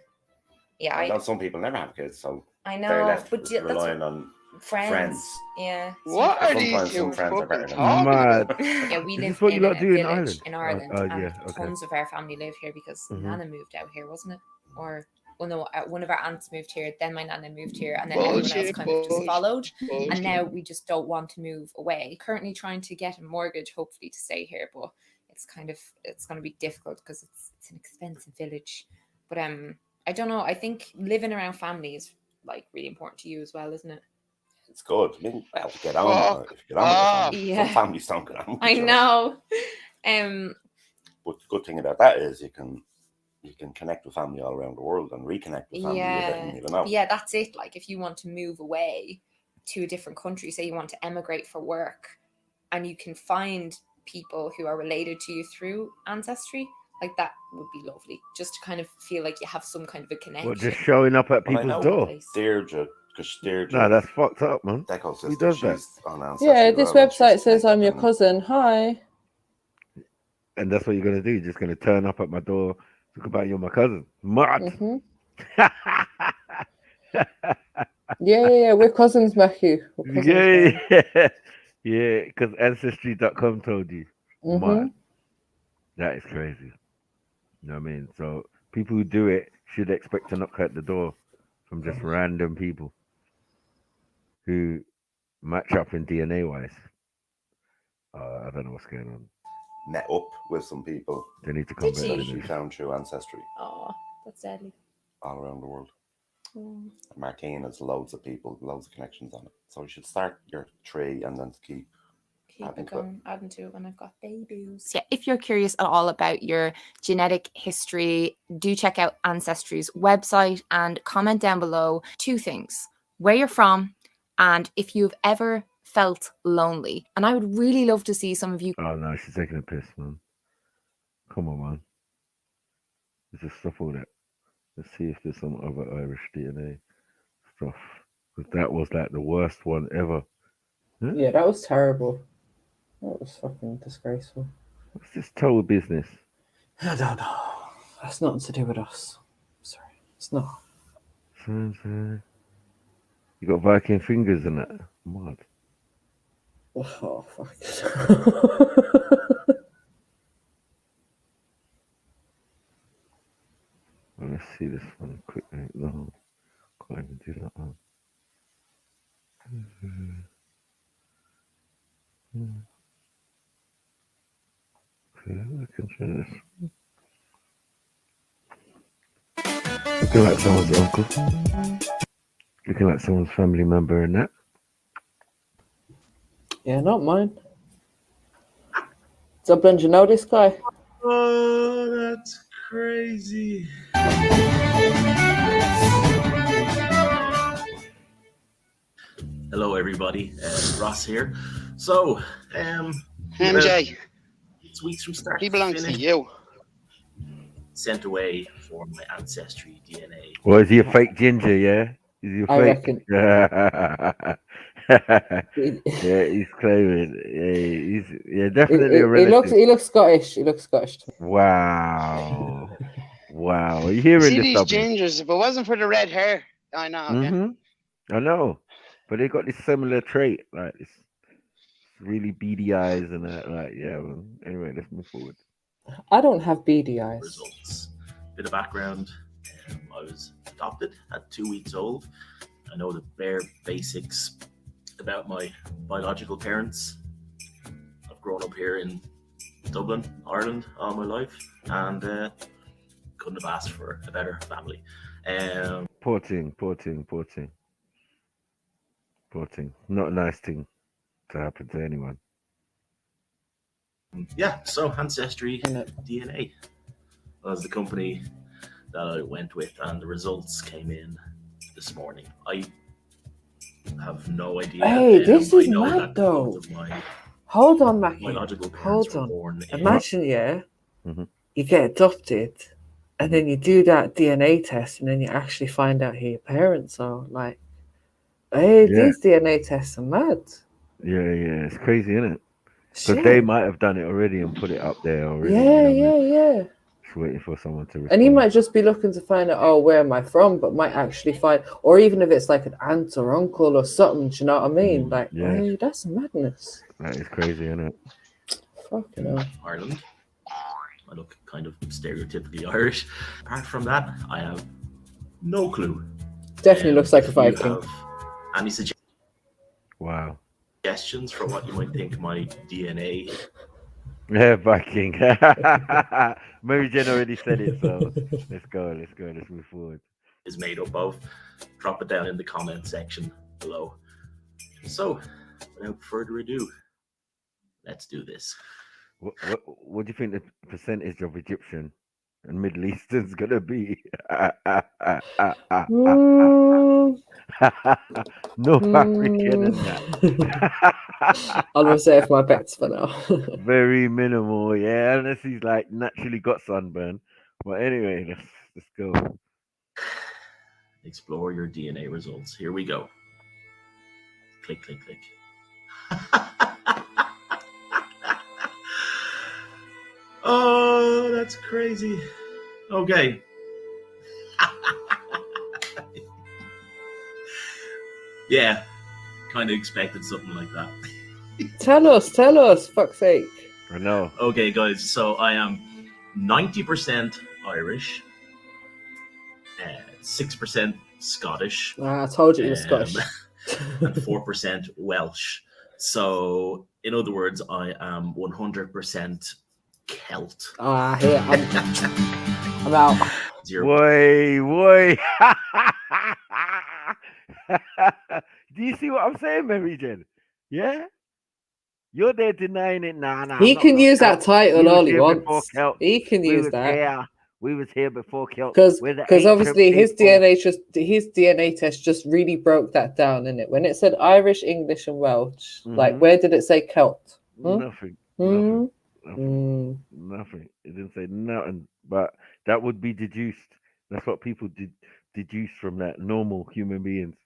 K: Yeah.
J: I know some people never have kids, so
K: I know,
J: they're left
K: but
J: relying on
K: friends. Yeah.
D: What are these two fucking talking?
K: Yeah, we live
A: what
K: in
A: you
K: a
A: lot do in
K: village
A: Ireland?
K: in Ireland,
A: Okay.
K: and tons of our family live here because Nana moved out here, wasn't it? Or one of our aunts moved here, then my Nana moved here, and then everyone else kind of just followed. And now we just don't want to move away. Currently trying to get a mortgage, hopefully to stay here, but it's going to be difficult because it's an expensive village. But I don't know. I think living around family is like really important to you as well, isn't it?
J: It's good. I mean, well, if you get on with it, some families don't get on with
K: I know.
J: But the good thing about that is you can connect with family all around the world and reconnect with family you didn't even know.
K: Yeah, that's it. Like if you want to move away to a different country, say you want to emigrate for work, and you can find people who are related to you through ancestry, like that would be lovely. Just to kind of feel like you have some kind of a connection.
A: What, just showing up at people's door?
J: Deirdre,
A: no, that's fucked up, man. Who does that?
N: Yeah, this website says I'm your cousin. Hi.
A: And that's what you're gonna do. You're just gonna turn up at my door, talk about you're my cousin. Mad.
N: Yeah. We're cousins, Matthew.
A: Yeah. Because ancestry.com told you. Mad. That is crazy. You know what I mean? So people who do it should expect to knock at the door from just random people who match up in DNA wise. I don't know what's going on.
J: Met up with some people.
A: They need to come back.
J: That she found through ancestry.
K: Oh, that's deadly.
J: All around the world. Martina's loads of people, loads of connections on it. So you should start your tree and then keep
K: it going, adding to it when I've got babies. Yeah, if you're curious at all about your genetic history, do check out Ancestry's website and comment down below 2 things: where you're from and if you've ever felt lonely. And I would really love to see some of you.
A: Oh no, she's taking a piss, man. Come on, man. Let's just stop all that. Let's see if there's some other Irish DNA stuff. Because that was like the worst one ever. Huh?
N: Yeah, that was terrible. That was fucking disgraceful.
A: What's this total business?
N: I don't know. That's nothing to do with us. Sorry, it's not.
A: You got Viking fingers in that. Mad.
N: Oh, fuck.
A: Well, let's see this one quickly. No, can't even do that one. Okay, I can try this. Looking like someone's uncle. Looking like someone's family member in that.
N: Yeah, not mine. Dublin, do you know this guy?
M: Oh, that's crazy. Hello, everybody. Ross here. So,
D: MJ,
M: weeks from start.
D: he belongs to you.
M: Sent away for my ancestry DNA.
A: Well, is he a fake ginger? Yeah, is he a
N: I
A: fake?
N: reckon.
A: Yeah, he's claiming. Yeah, definitely a relative.
N: He looks Scottish. He looks Scottish.
A: Wow, wow. Are you hearing
D: See
A: this?
D: these
A: Dublin?
D: gingers, if it wasn't for the red hair, I know.
A: I know, but they got this similar trait, like this really beady eyes and that. Like, yeah. Well, anyway, let's move forward.
N: I don't have beady eyes.
M: Results. Bit of background. I was adopted at 2 weeks old. I know the bare basics about my biological parents. I've grown up here in Dublin, Ireland, all my life, and couldn't have asked for a better family.
A: Poor thing. Not a nice thing to happen to anyone.
M: Yeah, so Ancestry DNA was the company that I went with, and the results came in this morning. I have no idea.
N: Hey, this is mad though. Hold on, Mackie. Hold on. Imagine, you get adopted, and then you do that DNA test, and then you actually find out who your parents are. Like, hey, these DNA tests are mad.
A: Yeah, it's crazy, isn't it? Because they might have done it already and put it up there already.
N: Yeah.
A: Just waiting for someone to respond.
N: And he might just be looking to find out, oh, where am I from? But might actually find, or even if it's like an aunt or uncle or something, do you know what I mean? Like, hey, that's madness.
A: That is crazy, isn't it?
N: Fucking hell.
M: Ireland. I look kind of stereotypically Irish. Apart from that, I have no clue.
N: Definitely looks like a Viking.
M: Any suggestions?
A: Wow.
M: Suggestions for what you might think my DNA?
A: Yeah, Viking. Mary Jane already said it, so let's go, let's move forward.
M: Is made up of. Drop it down in the comment section below. So, without further ado, let's do this.
A: What do you think the percentage of Egyptian and Middle Eastern's gonna be? North African and that.
N: I'll reserve my bets for now.
A: Very minimal, yeah, unless he's like naturally got sunburn. But anyway, let's go.
M: Explore your DNA results. Here we go. Click, click, click. Oh, that's crazy. Okay. Yeah, kind of expected something like that.
N: Tell us, fuck's sake.
A: I know.
M: Okay, guys, so I am 90% Irish, 6% Scottish.
N: I told you were Scottish.
M: And 4% Welsh. So, in other words, I am 100% Celt.
N: Here, I'm out.
A: Wait. Do you see what I'm saying, Mary Jen? Yeah? You're there denying it. Nah.
N: He can use that title all he wants. He can use that.
A: We was here before Celts.
N: Because obviously his DNA test just really broke that down, innit? When it said Irish, English, and Welsh, like where did it say Celt?
A: Nothing. Nothing. It didn't say nothing. But that would be deduced. That's what people deduce from that. Normal human beings.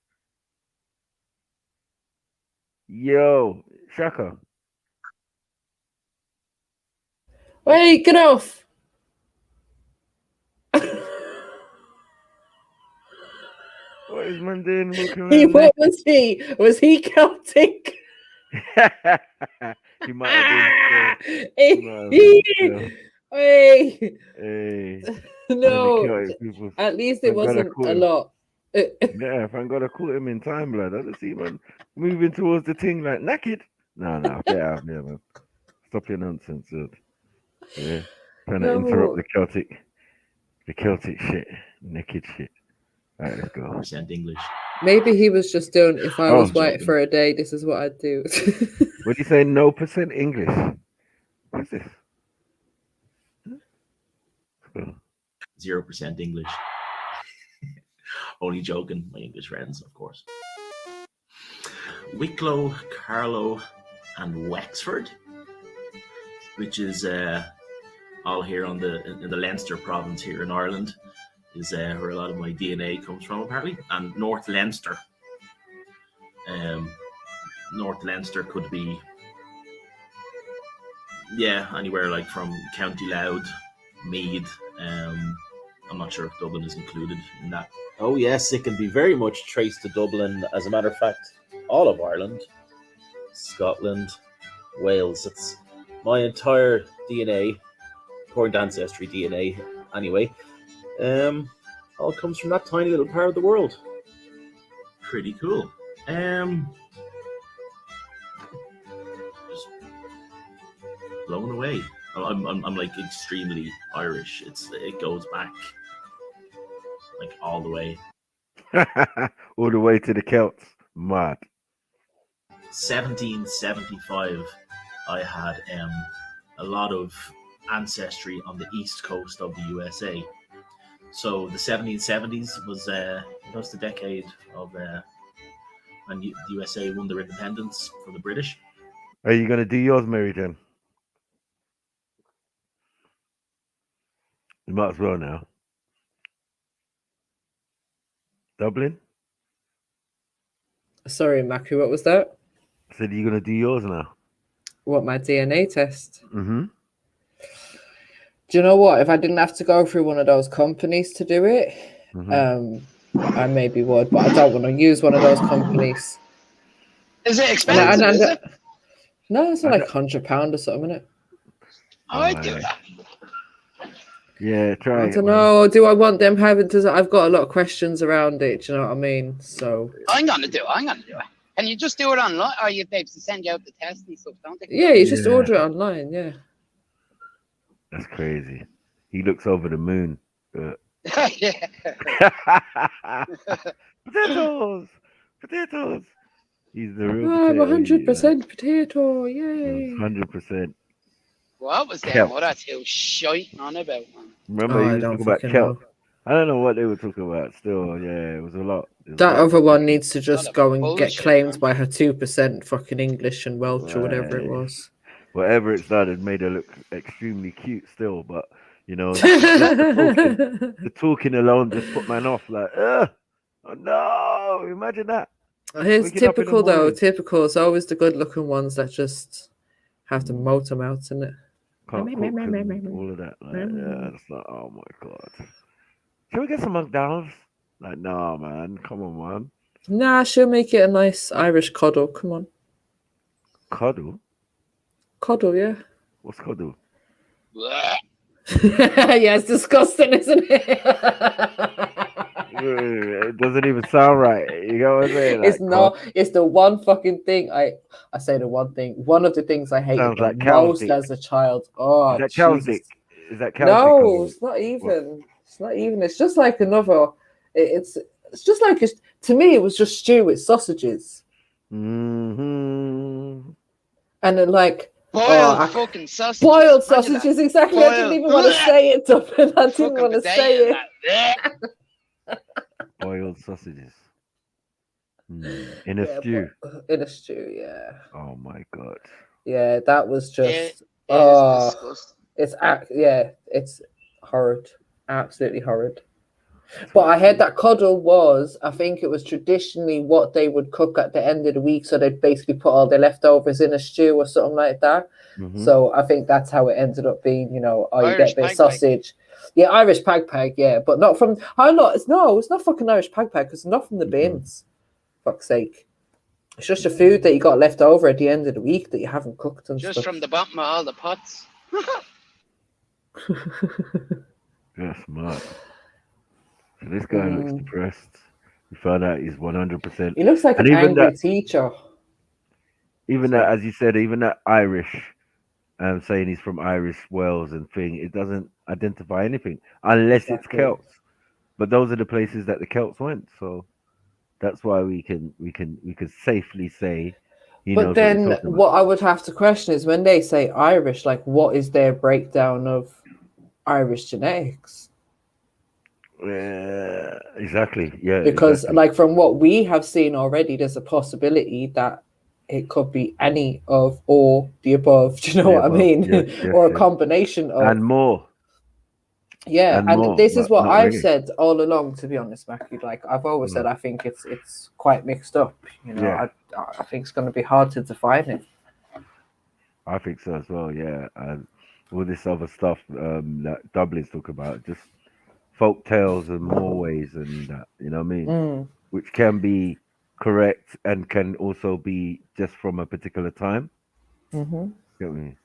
A: Yo, Shaka.
N: Wait, get off.
A: What is man doing?
N: What was he? Was he Celtic?
A: He might have been.
N: Hey. No, at least it wasn't a lot.
A: Yeah, if I'm gonna call him in time, blood, I don't see man moving towards the thing like naked. No, get out of here, man. Stop your nonsense, dude. Yeah, trying to interrupt the Celtic shit, naked shit. All right, let's go.
M: % English.
N: Maybe he was just doing. If I was white for a day, this is what I'd do.
A: What do you say? No % English. What's this?
M: 0% English. Only joking, my English friends, of course. Wicklow, Carlow, and Wexford, which is all here in the Leinster province here in Ireland, is where a lot of my DNA comes from, apparently. And North Leinster. North Leinster could be, anywhere like from County Louth, Meath. I'm not sure if Dublin is included in that.
O: Oh yes, it can be very much traced to Dublin. As a matter of fact, all of Ireland, Scotland, Wales. It's my entire DNA, according to Ancestry DNA anyway, all comes from that tiny little part of the world.
M: Pretty cool. Just blown away. I'm like extremely Irish. It goes back like all the way.
A: All the way to the Celts. Mad.
M: 1775, I had a lot of ancestry on the east coast of the USA. So the 1770s was the decade of when the USA won their independence from the British.
A: Are you going to do yours, Mary Jen? You might as well now. Dublin?
N: Sorry, Maku, what was that?
A: I said, are you going to do yours now?
N: What, my DNA test?
A: Mm-hmm.
N: Do you know what? If I didn't have to go through one of those companies to do it, I maybe would, but I don't want to use one of those companies.
D: Is it expensive? Is it?
N: No, it's like £100 or something, isn't it?
D: I'd do that.
A: Yeah, try it.
N: I don't know. Do I want them having to? I've got a lot of questions around it. Do you know what I mean? So
D: I'm gonna do it. Can you just do it online, or they have to send you out the test and stuff, don't they?
N: Yeah, you just order it online. Yeah.
A: That's crazy. He looks over the moon. Potatoes. He's the real.
N: I'm 100% potato. Yay.
A: 100%.
D: What was that? What that's who shite on about, man?
A: Remember, he was talking about Celt. I don't know what they were talking about. Still, yeah, it was a lot.
N: That other one needs to just go and get claimed by her 2% fucking English and Welsh or whatever it was.
A: Whatever it started made her look extremely cute still, but you know, the talking alone just put man off. Like, oh no, imagine that.
N: It's typical though. Typical. It's always the good-looking ones that just have to moat them out, isn't it?
A: Can't cook and all of that. Like, yeah, it's like, oh my god. Can we get some McDonald's? Like, nah, man. Come on, man.
N: Nah, she'll make it a nice Irish coddle. Come on.
A: Coddle?
N: Coddle, yeah.
A: What's coddle?
N: Yeah, it's disgusting, isn't it?
A: It doesn't even sound right. You know what I'm saying? Like,
N: it's not. It's the one fucking thing I say the one thing. One of the things I hated
A: like
N: most as a child. Oh,
A: is that cow's dick? Is that cow's
N: no,
A: dick?
N: it's not even. What? It's not even. It's just like another. It's just like to me, it was just stew with sausages.
A: Mm-hmm.
N: And then like
D: boiled fucking sausages.
N: Boiled sausages, exactly. I didn't even want to say it, Dublin. I didn't want to say it.
A: Boiled sausages. In a stew.
N: In a stew, yeah.
A: Oh my god.
N: Yeah, that was just
D: it's disgusting.
N: It's horrid. Absolutely horrid. But I heard that coddle was, I think it was traditionally what they would cook at the end of the week. So they'd basically put all their leftovers in a stew or something like that.
A: Mm-hmm.
N: So I think that's how it ended up being, you know, you
D: Irish
N: get a bit of sausage. Yeah, Irish pag, yeah. But not from, it's not fucking Irish pag, because it's not from the bins. Fuck's sake. It's just a food that you got left over at the end of the week that you haven't cooked and
D: just
N: stuff.
D: from the bottom of all the pots.
A: That's mad. So this guy looks depressed. We found out he's 100%.
N: He looks like an angry teacher.
A: Even that, as you said, even that Irish, saying he's from Irish Wales and thing, it doesn't identify anything unless it's Celts. But those are the places that the Celts went, so that's why we can safely say he knows. But
N: then what I would have to question is when they say Irish, like what is their breakdown of Irish genetics?
A: Yeah, exactly. Yeah,
N: because like from what we have seen already, there's a possibility that it could be any of or the above. Do you know what I mean? Yes, or a combination of
A: and more.
N: Yeah, and this is what I've said all along. To be honest, Mackie, like I've always said, I think it's quite mixed up. You know, I think it's going to be hard to define it.
A: I think so as well. Yeah, and all this other stuff that Dublin's talking about, just folk tales and more ways and that, you know what I mean? Which can be correct and can also be just from a particular time.
N: Mm-hmm.
A: Get me?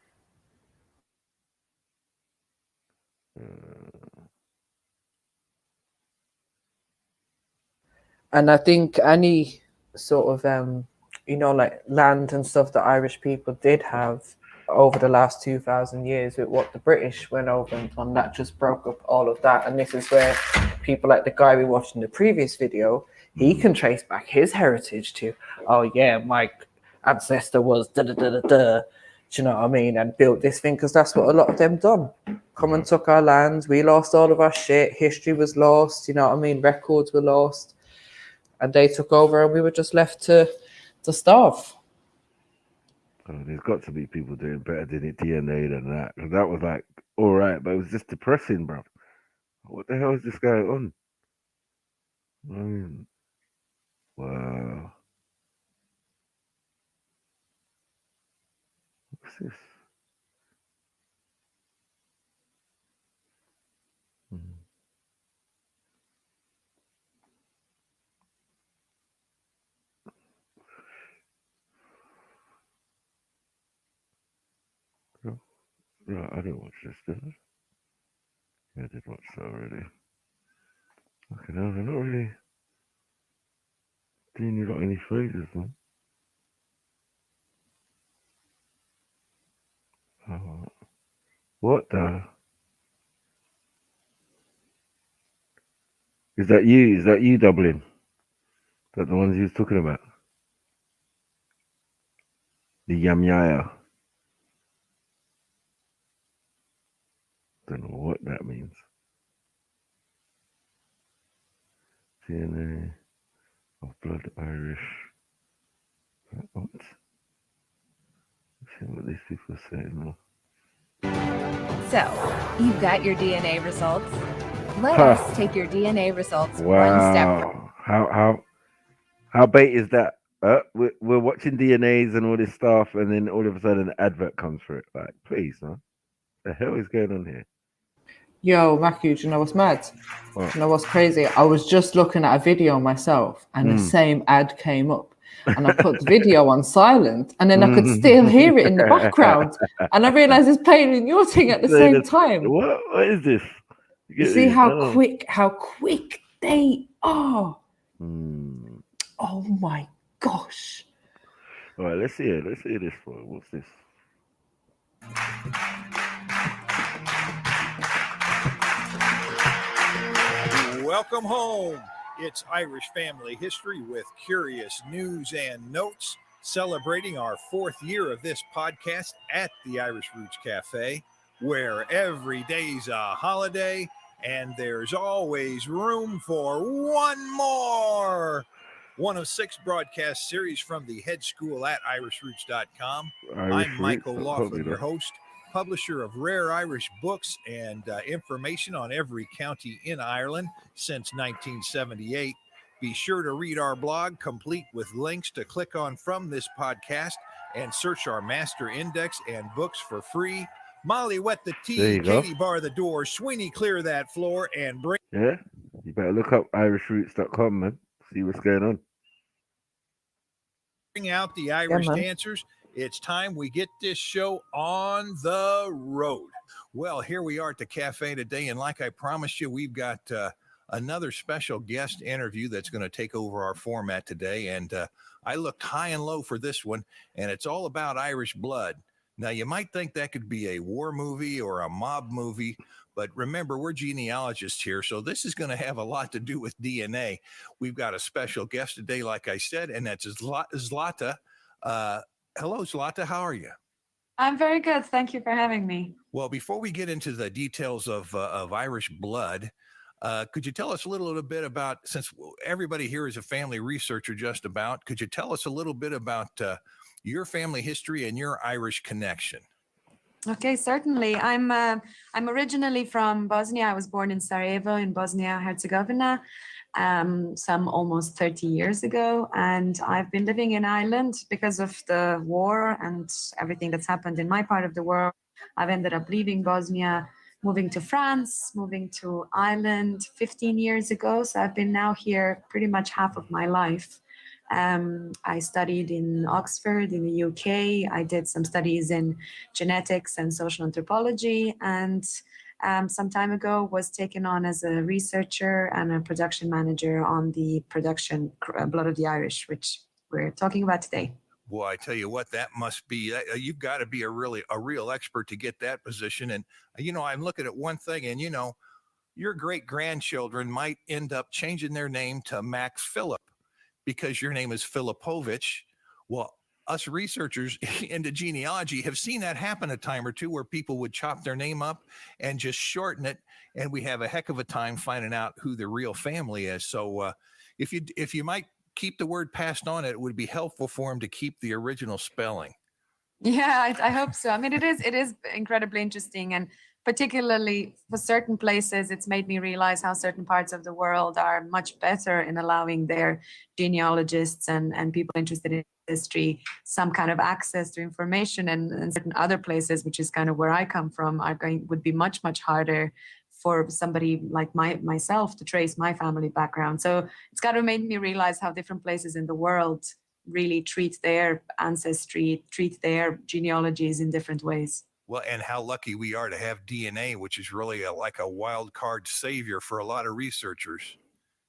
N: And I think any sort of, you know, like land and stuff that Irish people did have over the last 2,000 years with what the British went over and done, that just broke up all of that. And this is where people like the guy we watched in the previous video, he can trace back his heritage to, oh yeah, my ancestor was da-da-da-da-da, do you know what I mean? And built this thing, because that's what a lot of them done. Come and took our lands, we lost all of our shit, history was lost, you know what I mean? Records were lost. And they took over and we were just left to starve.
A: Oh, there's got to be people doing better than DNA than that. Because that was like, all right, but it was just depressing, bro. What the hell is this going on? I mean, wow. What's this? No, I didn't watch this, did I? Yeah, I did watch that already. Okay, now they're not really doing you got any phrases, man. Oh, what the? Is that you? Is that you, Dublin? Is that the ones you was talking about? The Yamyaya. Don't know what that means. DNA of blood Irish. What? Let's see what these people are saying.
P: So, you've got your DNA results. Let us take your DNA results one step further.
A: How bait is that? We're watching DNAs and all this stuff, and then all of a sudden an advert comes for it. Like, please, man. The hell is going on here?
N: Yo, Matthew, do you know what's mad?
A: What?
N: Do you know what's crazy? I was just looking at a video myself, and the same ad came up. And I put the video on silent, and then I could still hear it in the background. And I realized it's playing in your thing at the same time.
A: What is this?
N: You see how quick they are. Oh my gosh.
A: All right, let's see it. Let's see this one. What's this?
L: Welcome home.
F: It's Irish Family History with curious news and notes, celebrating our 4th year of this podcast at the Irish Roots Cafe, where every day's a holiday and there's always room for one more. One of 6 broadcast series from the head school at irishroots.com. I'm Michael Laughlin, your host, publisher of rare Irish books and information on every county in Ireland since 1978. Be sure to read our blog, complete with links to click on from this podcast, and search our master index and books for free. Molly, wet the tea. Katie, bar the door. Sweeney, clear that floor and bring...
A: Yeah, you better look up irishroots.com, man. See what's going on.
F: Bring out the Irish dancers. It's time we get this show on the road. Well, here we are at the cafe today, and like I promised you, we've got another special guest interview that's going to take over our format today, and I looked high and low for this one, and it's all about Irish blood. Now, you might think that could be a war movie or a mob movie, but remember, we're genealogists here, so this is going to have a lot to do with DNA. We've got a special guest today, like I said, and that's Zlata. Hello, Zlata. How are you?
R: I'm very good. Thank you for having me.
F: Well, before we get into the details of Irish blood, could you tell us a little bit about, since everybody here is a family researcher just about, could you tell us a little bit about your family history and your Irish connection?
R: Okay, certainly. I'm originally from Bosnia. I was born in Sarajevo in Bosnia-Herzegovina some almost 30 years ago. And I've been living in Ireland because of the war and everything that's happened in my part of the world. I've ended up leaving Bosnia, moving to France, moving to Ireland 15 years ago. So I've been now here pretty much half of my life. I studied in Oxford in the UK. I did some studies in genetics and social anthropology, and some time ago was taken on as a researcher and a production manager on the production Blood of the Irish, which we're talking about today.
F: Well, I tell you what, that must be, you've got to be a real expert to get that position. And, I'm looking at one thing, and, your great-grandchildren might end up changing their name to Max Philip, because your name is Filipovich. Well, us researchers into genealogy have seen that happen a time or two, where people would chop their name up and just shorten it, and we have a heck of a time finding out who the real family is. So if you might keep the word passed on, it would be helpful for them to keep the original spelling.
R: Yeah, I hope so. I mean, it is incredibly interesting, and particularly for certain places, it's made me realize how certain parts of the world are much better in allowing their genealogists and people interested in history some kind of access to information, and certain other places, which is kind of where I come from, would be much harder for somebody like myself to trace my family background. So it's kind of made me realize how different places in the world really treat their ancestry, treat their genealogies in different ways.
F: Well, and how lucky we are to have DNA, which is really like a wild card savior for a lot of researchers.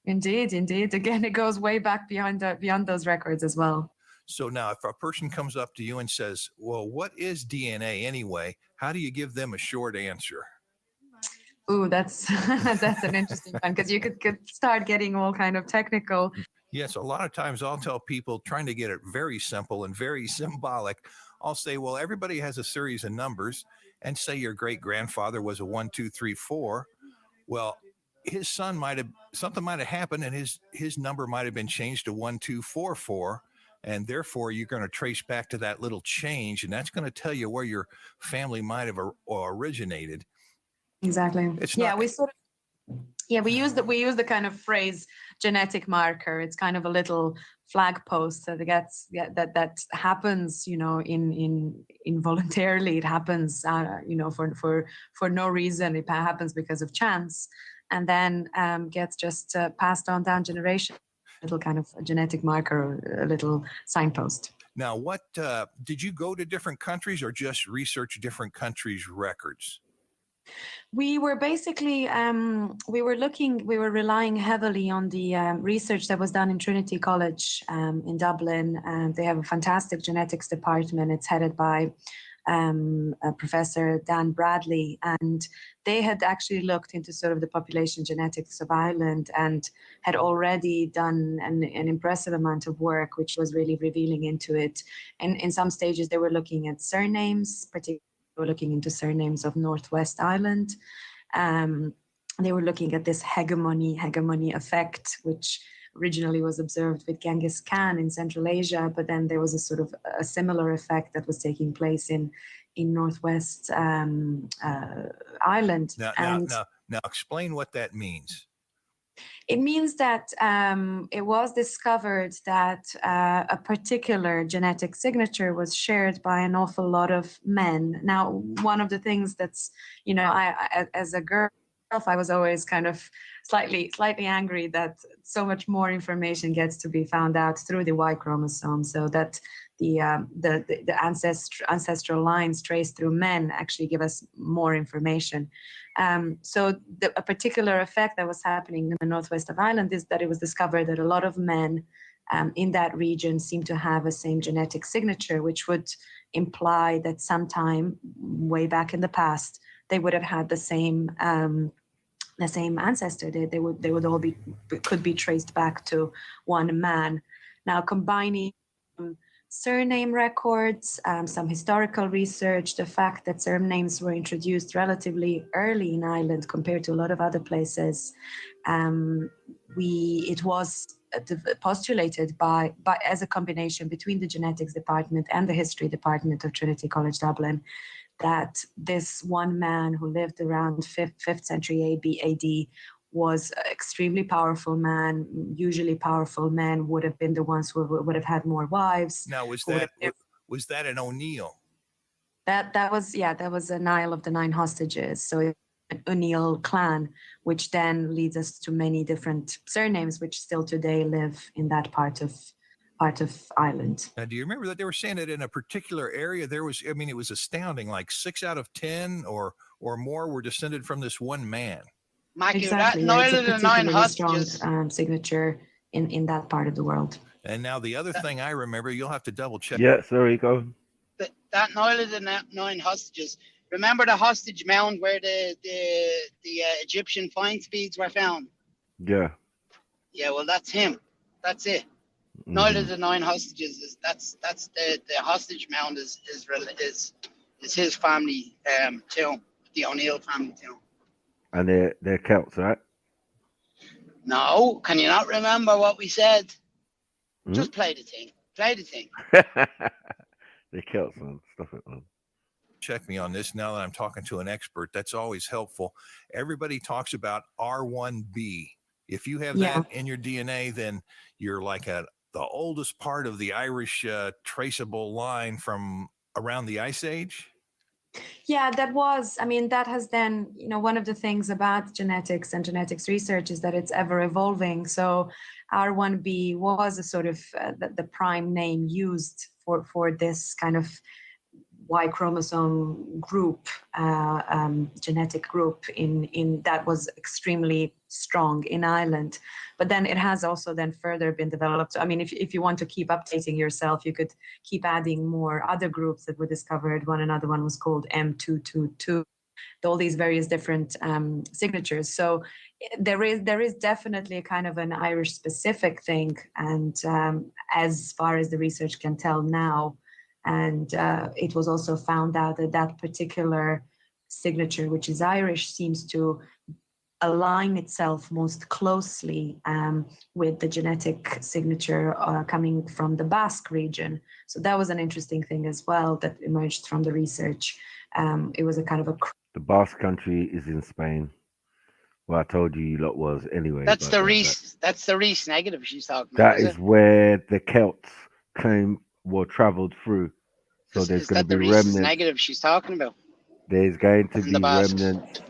R: Indeed. Again, it goes way back beyond those records as well.
F: So now, if a person comes up to you and says, well, what is DNA anyway? How do you give them a short answer?
R: Ooh, that's an interesting one, because you could start getting all kind of technical.
F: Yes, a lot of times I'll tell people, trying to get it very simple and very symbolic, I'll say, well, everybody has a series of numbers, and say your great-grandfather was a 1, 2, 3, 4. Well, his son something might have happened, and his number might have been changed to 1, 2, 4, 4. And therefore, you're going to trace back to that little change, and that's going to tell you where your family might have originated.
R: Exactly. We use the kind of phrase genetic marker. It's kind of a little flag post that happens, involuntarily. It happens, for no reason. It happens because of chance, and then gets just passed on down generation. Little kind of a genetic marker, a little signpost.
F: Now, what did you go to different countries, or just research different countries' records?
R: We were basically, we were relying heavily on the research that was done in Trinity College in Dublin, and they have a fantastic genetics department. It's headed by Professor Dan Bradley, and they had actually looked into sort of the population genetics of Ireland and had already done an impressive amount of work, which was really revealing into it. And in some stages, they were looking at surnames, particularly they were looking into surnames of Northwest Ireland. They were looking at this hegemony effect, which originally was observed with Genghis Khan in Central Asia, but then there was a sort of a similar effect that was taking place in Northwest Ireland.
F: Now, explain what that means.
R: It means that it was discovered that a particular genetic signature was shared by an awful lot of men. Now, one of the things that's, I as a girl, I was always kind of slightly angry that so much more information gets to be found out through the Y chromosome, so that the ancestral lines traced through men actually give us more information. So a particular effect that was happening in the northwest of Ireland is that it was discovered that a lot of men in that region seem to have the same genetic signature, which would imply that sometime way back in the past they would have had the same ancestor. They would all could be traced back to one man. Now, combining surname records, some historical research, the fact that surnames were introduced relatively early in Ireland compared to a lot of other places, it was postulated by as a combination between the genetics department and the history department of Trinity College Dublin, that this one man who lived around 5th century AD was an extremely powerful man. Usually powerful men would have been the ones who would have had more wives.
F: Now, was that an O'Neill?
R: That was a Nile of the Nine Hostages. So an O'Neill clan, which then leads us to many different surnames, which still today live in that part of Ireland.
F: Now, do you remember that they were saying that in a particular area there was, it was astounding, like 6 out of 10 or more were descended from this one man.
R: Mackie, exactly. Yeah, it's a particularly strong signature in that part of the world.
F: And now the other thing I remember, you'll have to double check.
A: Yeah, sorry, go.
D: That Nile of the Nine Hostages. Remember the hostage mound where the Egyptian find speeds were found?
A: Yeah.
D: Yeah, well, that's him. That's it. Nile of the Nine Hostages that's the hostage mound is his family tomb, the O'Neill family tomb.
A: And they're Celts, right?
D: No, can you not remember what we said? Just play the thing. Play the thing.
A: They're Celts, man. Stuff it, man.
F: Check me on this now that I'm talking to an expert. That's always helpful. Everybody talks about R1b. If you have that in your DNA, then you're like the oldest part of the Irish traceable line from around the Ice Age.
R: Yeah, that has then, one of the things about genetics and genetics research is that it's ever evolving. So R1b was a sort of the prime name used for this kind of Y chromosome group, genetic group in that was extremely strong in Ireland. But then it has also then further been developed. I mean, if you want to keep updating yourself, you could keep adding more other groups that were discovered. Another one was called M222. All these various different signatures. So there is definitely a kind of an Irish specific thing, and as far as the research can tell now. And it was also found out that particular signature, which is Irish, seems to align itself most closely with the genetic signature coming from the Basque region. So that was an interesting thing as well that emerged from the research. It was a kind of
A: the Basque country is in Spain. Well, I told you lot was anyway.
D: That's the Reese negative she's talking about.
A: That is where the Celts traveled through. So there's going to be remnants.
D: Negative she's talking about.
A: There's going to be remnants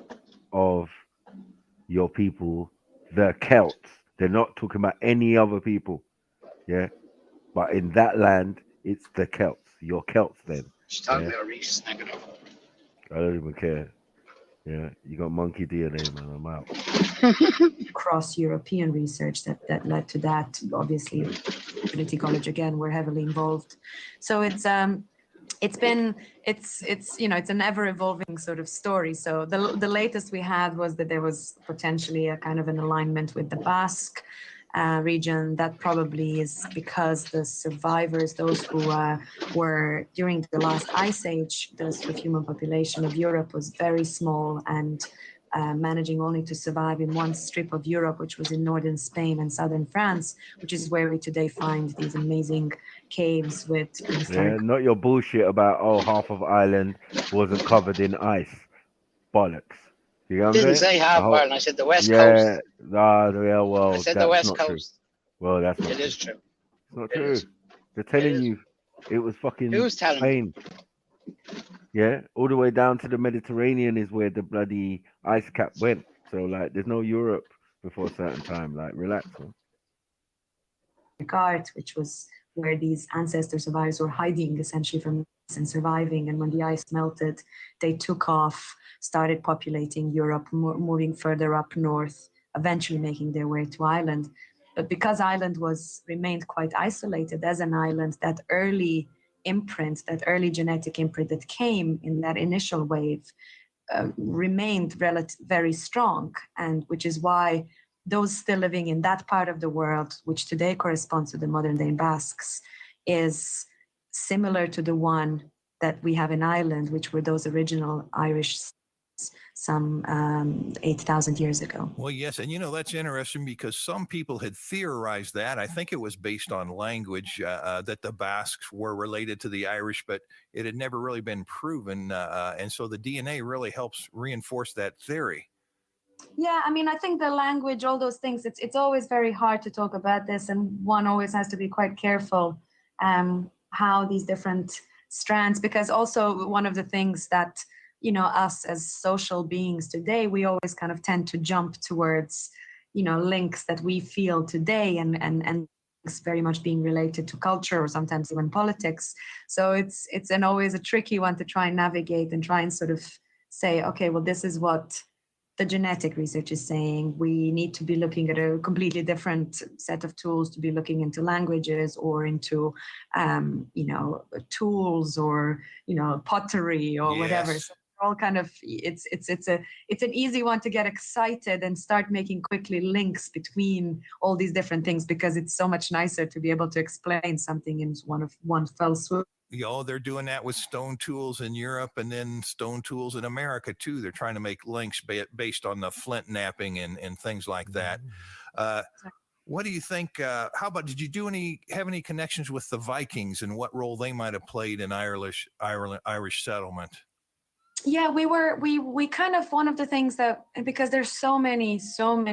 A: of your people, the Celts. They're not talking about any other people. Yeah. But in that land, it's the Celts. Your Celts then.
D: She's talking about Reese negative.
A: I don't even care. Yeah. You got monkey DNA, man. I'm out.
R: Cross-European research that led to that. Obviously, Trinity College, again, were heavily involved. So it's it's an ever evolving sort of story. So the latest we had was that there was potentially a kind of an alignment with the Basque region. That probably is because the survivors, those who were during the last ice age, the sort of human population of Europe was very small and managing only to survive in one strip of Europe, which was in northern Spain and southern France, which is where we today find these amazing caves with prehistoric.
A: Yeah, not your bullshit about half of Ireland wasn't covered in ice. Bollocks. You know what I'm
D: Didn't
A: saying?
D: say half Ireland. I said the West
A: Yeah,
D: Coast.
A: well,
D: I said the
A: that's
D: West
A: not true.
D: Coast.
A: Well, that's not
D: It
A: true.
D: is true.
A: It's not
D: It
A: true.
D: is.
A: They're telling
D: is.
A: you it was fucking
D: Who's telling
A: Spain. Yeah, all the way down to the Mediterranean is where the bloody ice cap went. So like, there's no Europe before a certain time. Like, relax, man.
R: Art, which was where these ancestor survivors were hiding essentially from and surviving. And when the ice melted, they took off, started populating Europe, moving further up north, eventually making their way to Ireland. But because Ireland remained quite isolated as an island, that early imprint, that early genetic imprint that came in that initial wave remained very strong, and which is why those still living in that part of the world, which today corresponds to the modern day Basques, is similar to the one that we have in Ireland, which were those original Irish some 8,000 years ago.
F: Well, yes, and that's interesting because some people had theorized that. I think it was based on language that the Basques were related to the Irish, but it had never really been proven. And so the DNA really helps reinforce that theory.
R: Yeah, I mean, I think the language, all those things, it's always very hard to talk about this, and one always has to be quite careful how these different strands, because also one of the things that, us as social beings today, we always kind of tend to jump towards, links that we feel today and very much being related to culture or sometimes even politics. So it's always a tricky one to try and navigate and try and sort of say, okay, well, this is what the genetic research is saying. We need to be looking at a completely different set of tools to be looking into languages or into, tools or, pottery or whatever. So all kind of, it's an easy one to get excited and start making quickly links between all these different things, because it's so much nicer to be able to explain something in one fell swoop.
F: They're doing that with stone tools in Europe and then stone tools in America too. They're trying to make links based on the flint napping and things like that. What do you think? How about, did you have any connections with the Vikings and what role they might have played in Irish settlement?
R: Yeah, we kind of, one of the things that, because there's so many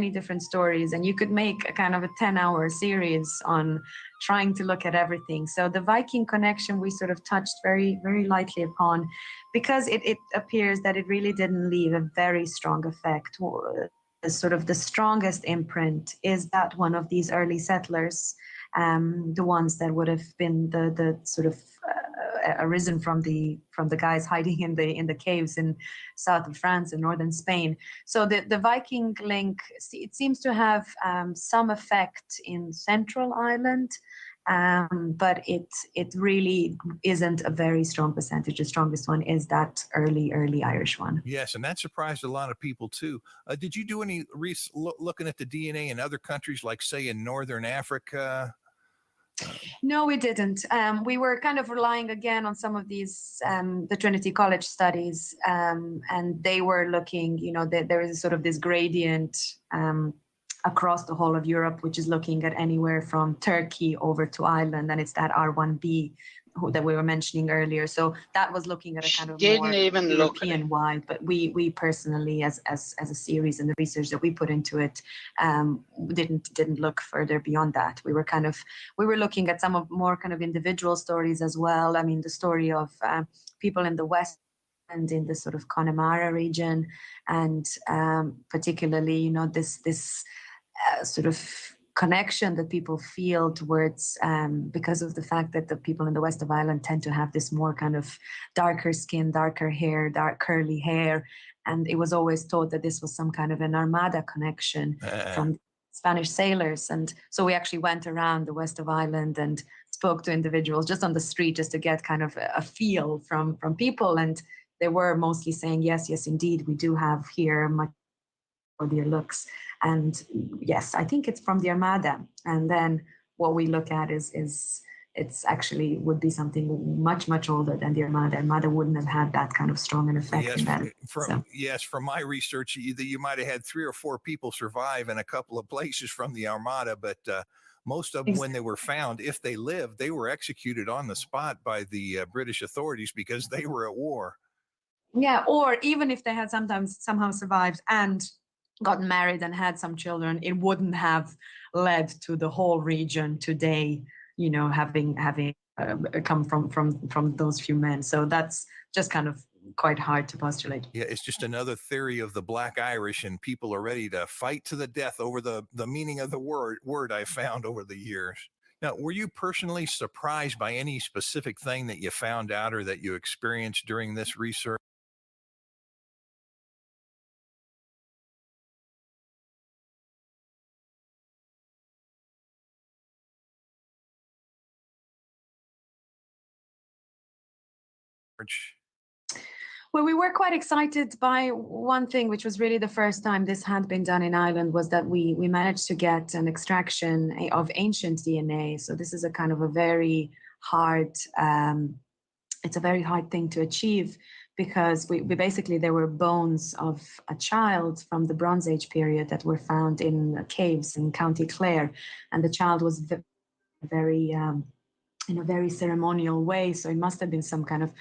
R: different stories, and you could make a kind of a 10-hour series on trying to look at everything. So the Viking connection we sort of touched very, very lightly upon, because it appears that it really didn't leave a very strong effect. Sort of the strongest imprint is that one of these early settlers, the ones that would have been the sort of arisen from the guys hiding in the caves in south of France and northern Spain. So the Viking link, it seems to have some effect in Central Ireland, but it really isn't a very strong percentage. The strongest one is that early Irish one.
F: Yes, and that surprised a lot of people too. Did you do any looking at the DNA in other countries, like say in Northern Africa?
R: No, we didn't. We were kind of relying again on some of these, the Trinity College studies, and they were looking, there is sort of this gradient across the whole of Europe, which is looking at anywhere from Turkey over to Ireland, and it's that R1b that we were mentioning earlier. So that was looking at a kind of more European-wide, but we personally, as a series and the research that we put into it, didn't look further beyond that. We were looking at some of more kind of individual stories as well. I mean, the story of people in the West and in the sort of Connemara region, and particularly, this sort of connection that people feel towards, because of the fact that the people in the west of Ireland tend to have this more kind of darker skin, darker hair, dark curly hair, and it was always thought that this was some kind of an Armada connection from Spanish sailors. And so we actually went around the west of Ireland and spoke to individuals just on the street, just to get kind of a feel from people, and they were mostly saying, yes, indeed, we do have here much for their looks. And yes, I think it's from the Armada. And then what we look at is it's actually would be something much older than the Armada. Armada wouldn't have had that kind of strong an effect in that.
F: From my research, you might have had 3 or 4 people survive in a couple of places from the Armada, but most of them, when they were found, if they lived, they were executed on the spot by the British authorities because they were at war.
R: Yeah, or even if they had somehow survived and gotten married and had some children, it wouldn't have led to the whole region today, having come from those few men. So that's just kind of quite hard to postulate.
F: Yeah, it's just another theory of the Black Irish, and people are ready to fight to the death over the meaning of the word I found over the years. Now, were you personally surprised by any specific thing that you found out or that you experienced during this research?
R: Well, we were quite excited by one thing, which was really the first time this had been done in Ireland, was that we managed to get an extraction of ancient DNA. So this is a kind of a very hard, it's a very hard thing to achieve, because we basically, there were bones of a child from the Bronze Age period that were found in caves in County Clare, and the child was very in a very ceremonial way. So it must have been some kind of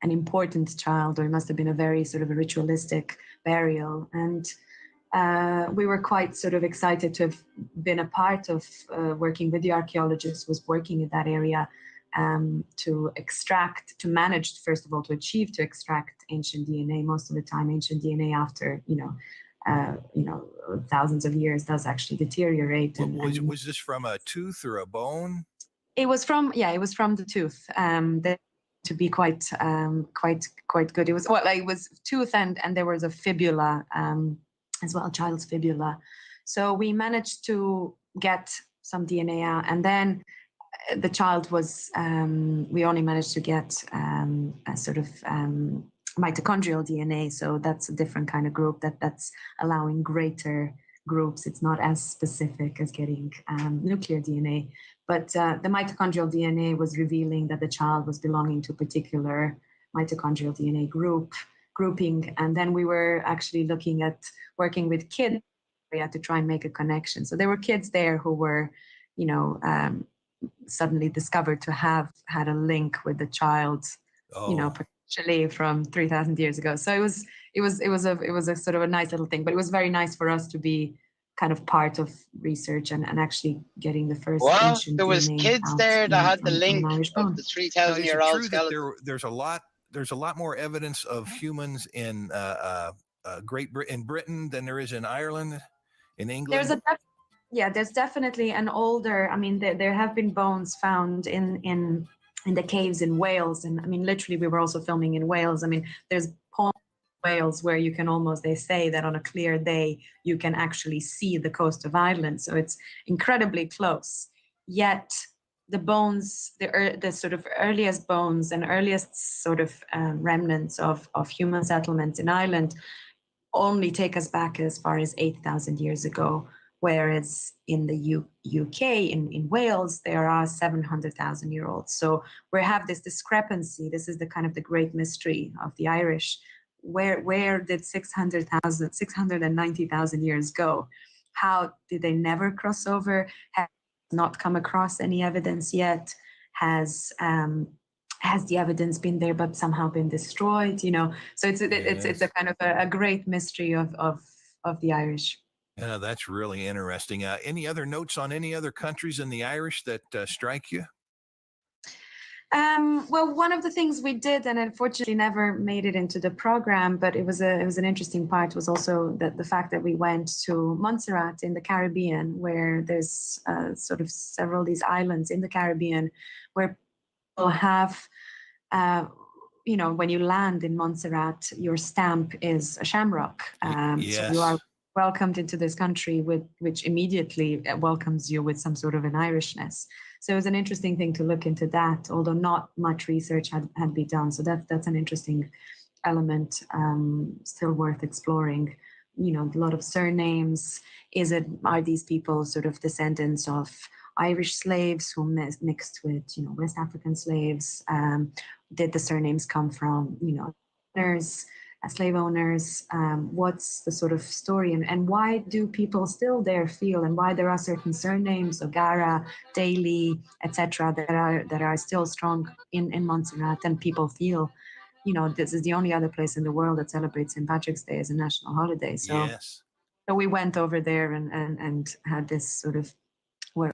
R: an important child, or it must have been a very sort of a ritualistic burial. And we were quite sort of excited to have been a part of working with the archaeologists who was working in that area, to manage, first of all, to achieve to extract ancient DNA. Most of the time, ancient DNA after, thousands of years does actually deteriorate.
F: Was this from a tooth or a bone?
R: It was from the tooth. To be quite good. It was tooth, and there was a fibula as well, a child's fibula. So we managed to get some DNA out, and then the child was, we only managed to get a sort of mitochondrial DNA. So that's a different kind of group that's allowing greater groups. It's not as specific as getting nuclear DNA. But the mitochondrial DNA was revealing that the child was belonging to a particular mitochondrial DNA grouping. And then we were actually looking at working with kids to try and make a connection. So there were kids there who were, suddenly discovered to have had a link with the child, potentially from 3,000 years ago. So it was a sort of a nice little thing. But it was very nice for us to be kind of part of research and actually getting the first ancient
D: there was
R: DNA
D: kids there that had the link of the 3,000-year-old skeleton.
F: There's a lot more evidence of humans in in Britain than there is in Ireland, in England.
R: There's definitely an older. I mean, there have been bones found in the caves in Wales, and I mean, literally, we were also filming in Wales. I mean, there's Wales where you can almost, they say that on a clear day you can actually see the coast of Ireland, so it's incredibly close. Yet the bones, the sort of earliest bones and earliest sort of remnants of human settlements in Ireland only take us back as far as 8,000 years ago, whereas in the UK, in Wales, there are 700,000-year-olds. So we have this discrepancy. This is the kind of the great mystery of the Irish. Where did 690,000 years go? How did they never cross over? Have not come across any evidence yet? Has the evidence been there but somehow been destroyed? So it's a kind of a great mystery of the Irish.
F: Yeah, that's really interesting. Any other notes on any other countries in the Irish that strike you?
R: Well, one of the things we did, and unfortunately never made it into the program, but it was an interesting part, was also the fact that we went to Montserrat in the Caribbean, where there's sort of several of these islands in the Caribbean where people have, when you land in Montserrat, your stamp is a shamrock.
F: Yes.
R: So you are welcomed into this country which immediately welcomes you with some sort of an Irishness. So it was an interesting thing to look into that, although not much research had been done. So that's an interesting element, still worth exploring. You know, a lot of surnames. Are these people sort of descendants of Irish slaves who mixed with, you know, West African slaves? Did the surnames come from, you know, owners, slave owners? What's the sort of story, and why do people still there feel, and why there are certain surnames, O'Gara, Daly, etc., that are still strong in Montserrat, and people feel, you know, this is the only other place in the world that celebrates St. Patrick's Day as a national holiday. So,
F: Yes.
R: so we went over there and had this sort of work.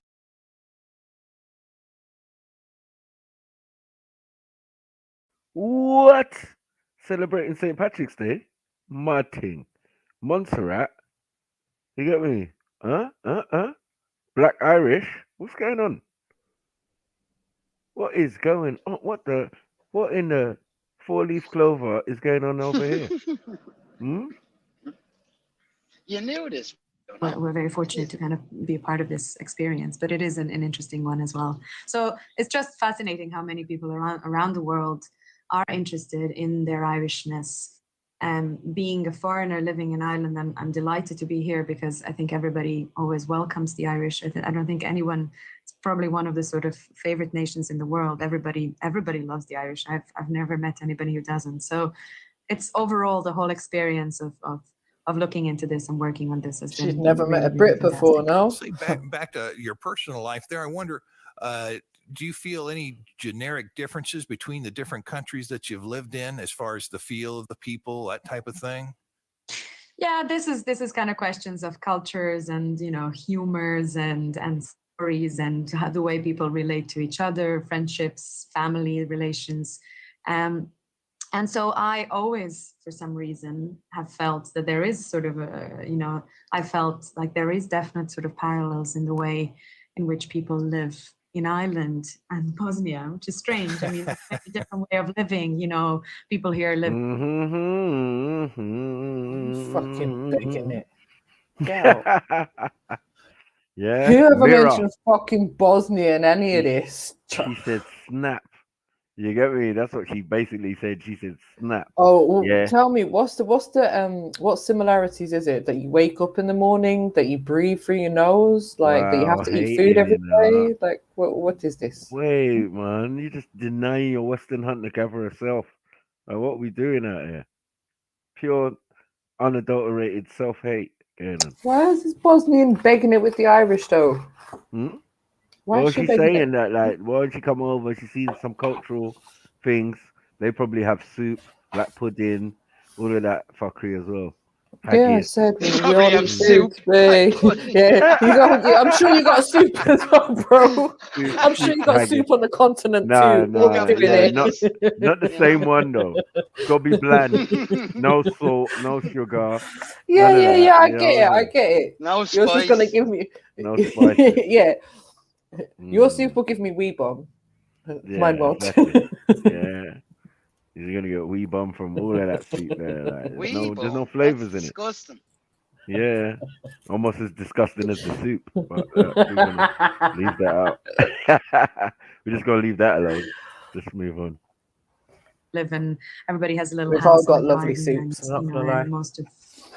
A: What? Celebrating St. Patrick's Day? Mad thing. Montserrat? You get me? Black Irish? What's going on? What is going on? What in the four-leaf clover is going on over here?
D: You knew this.
R: We're very fortunate to kind of be a part of this experience, but it is an interesting one as well. So it's just fascinating how many people around the world are interested in their Irishness. Being a foreigner living in Ireland, I'm delighted to be here because I think everybody always welcomes the Irish. I don't think anyone, it's probably one of the sort of favorite nations in the world. Everybody loves the Irish. I've never met anybody who doesn't. So it's overall the whole experience of looking into this and working on this has been.
N: She's never
R: really,
N: met a
R: really
N: Brit
R: fantastic.
N: before, no?
F: Say back to your personal life there, I wonder, do you feel any generic differences between the different countries that you've lived in as far as the feel of the people, that type of thing?
R: Yeah, this is kind of questions of cultures and, you know, humors and stories and how the way people relate to each other, friendships, family relations. And so I always, for some reason, have felt that there is sort of a, you know, I felt like there is definite sort of parallels in the way in which people live in Ireland and Bosnia, which is strange. I mean, it's a different way of living, you know, people here live.
N: Fucking begging it. Go.
A: Yeah.
N: Whoever
A: Mirror.
N: mentioned fucking Bosnia in any of this?
A: She said snap. You get me? That's what she basically said. She said snap.
N: Oh, well,
A: yeah.
N: Tell me, what similarities is it that you wake up in the morning, that you breathe through your nose, like that you have to eat food every day? Like, what is this?
A: Wait, man, you just deny your Western hunter gatherer self. Like, what are we doing out here? Pure, unadulterated self-hate going on.
N: Why is this Bosnian begging it with the Irish though? Why
A: Well,
N: is she
A: she's
N: begging
A: saying
N: it?
A: that, like, why don't she come over? She sees some cultural things. They probably have soup, black pudding, all of that fuckery as well.
N: Yeah, I said we all eat soup. Yeah, I'm sure you got soup as well, bro. I'm sure you got soup on the continent too.
A: Not the same one though. It's gotta be bland. No salt, no sugar.
N: Yeah. I get it.
D: No
N: Yours is gonna
D: spice.
N: give me
A: no spice.
N: Yeah. Your soup will give me wee bomb. Mine won't.
A: Exactly. Yeah. You're gonna get wee bum from all of that soup there. Like, there's no flavors in it.
D: Disgusting.
A: Yeah, almost as disgusting as the soup. But we're gonna leave that out. We're just gonna leave that alone. Just move on.
R: Live and everybody has a little
N: We've
R: house.
N: all got
R: in
N: lovely
R: garden
N: soups, I'm
R: and,
N: not gonna lie.
R: most of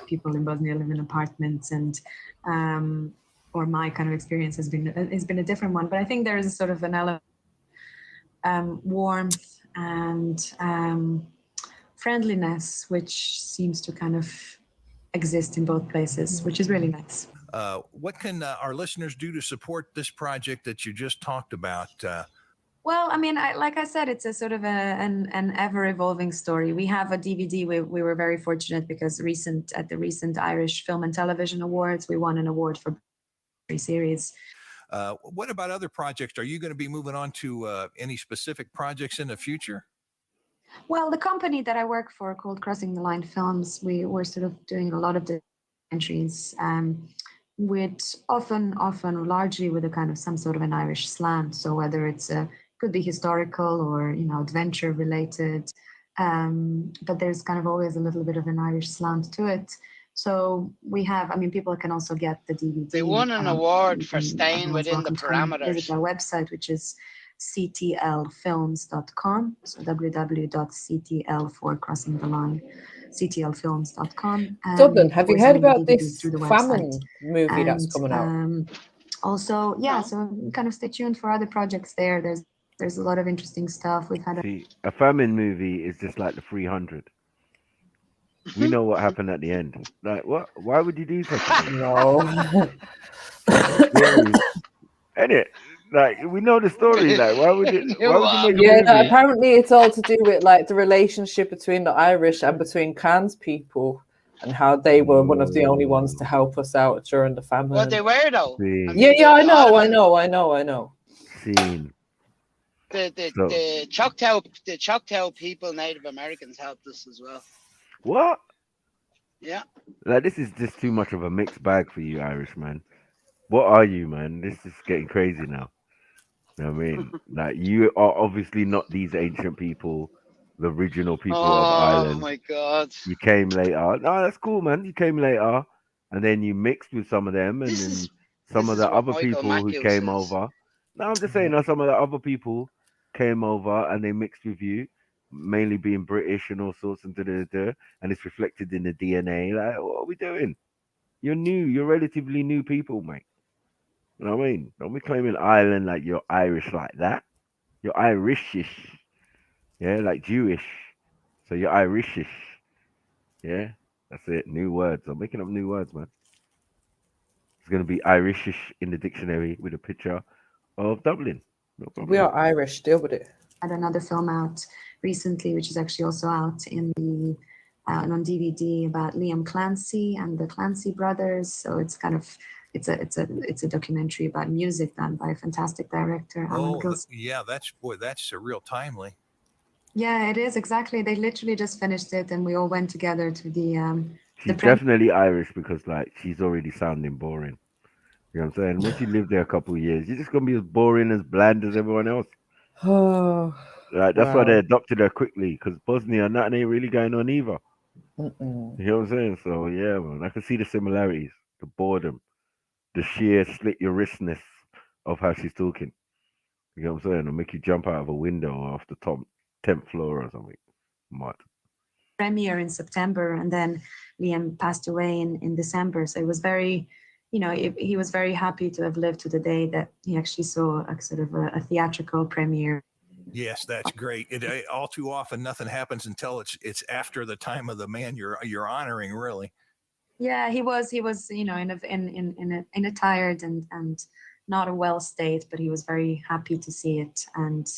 R: people in Bosnia live in apartments, and or my kind of experience has been a different one. But I think there is a sort of an element warmth and friendliness, which seems to kind of exist in both places, which is really nice.
F: What can our listeners do to support this project that you just talked about?
R: Well, I mean, like I said, it's a sort of an ever-evolving story. We have a DVD. We were very fortunate because at the recent Irish Film and Television Awards, we won an award for series.
F: What about other projects? Are you going to be moving on to any specific projects in the future?
R: Well, the company that I work for, called Crossing the Line Films, we're sort of doing a lot of the entries, with often largely with a kind of some sort of an Irish slant. So whether it's could be historical or, you know, adventure related, but there's kind of always a little bit of an Irish slant to it. So we have, I mean, people can also get the DVD.
D: They won an award for staying
R: everyone's
D: within the
R: welcome to come and visit
D: parameters.
R: our website, which is ctlfilms.com. So www.ctl for crossing the line, ctlfilms.com.
N: Dublin, have you heard about
R: DVD
N: this
R: through the
N: famine
R: website.
N: movie that's coming out?
R: Also, yeah, so kind of stay tuned for other projects there. There's a lot of interesting stuff. We've had
A: See, a famine movie is just like the 300. We know what happened at the end. Like, what? Why would you do such a thing?
N: No.
A: Ain't it? Like, we know the story. Like, why would you make a
N: Yeah,
A: movie?
N: no, apparently it's all to do with like the relationship between the Irish and between Cairns people and how they were one of the only ones to help us out during the famine.
D: Well, they were though.
N: Yeah, I know.
A: Scene.
D: The Choctaw people, Native Americans helped us as well.
A: What?
D: Yeah.
A: Like, this is just too much of a mixed bag for you, Irish man. What are you, man? This is getting crazy now. You know what I mean? Like, you are obviously not these ancient people, the original people of Ireland.
D: Oh my God.
A: You came later. No, that's cool, man. You came later, and then you mixed with some of them, and then some of the other people who came over. No, I'm just saying, some of the other people came over and they mixed with you, mainly being British and all sorts and and it's reflected in the DNA. Like, what are we doing? You're new. You're relatively new people, mate. You know what I mean? Don't be claiming Ireland like you're Irish like that. You're Irishish. Yeah, like Jewish. So you're Irishish. Yeah, that's it. New words. I'm making up new words, man. It's going to be Irishish in the dictionary with a picture of Dublin. No problem.
N: We are Irish. Deal with it.
R: Had another film out recently, which is actually also out in the on DVD about Liam Clancy and the Clancy brothers. So it's kind of it's a documentary about music done by a fantastic director, Alan Gilson.
F: Yeah, that's a real timely.
R: Yeah, it is exactly. They literally just finished it, and we all went together to the.
A: She's definitely Irish because, like, she's already sounding boring. You know what I'm saying? Once you live there a couple of years, you're just gonna be as boring, as bland as everyone else.
N: Oh,
A: Like, that's why they adopted her quickly, because Bosnia, nothing ain't really going on either.
N: Mm-mm.
A: You know what I'm saying? So yeah, man, I can see the similarities, the boredom, the sheer slit your wristness of how she's talking. You know what I'm saying? It'll make you jump out of a window off the top 10th floor or something. Mad.
R: Premiere in September, and then Liam passed away in December. So it was very, he was very happy to have lived to the day that he actually saw a sort of a theatrical premiere.
F: Yes, that's great. All too often, nothing happens until it's after the time of the man you're honoring, really.
R: Yeah, he was in a tired and not a well state, but he was very happy to see it. And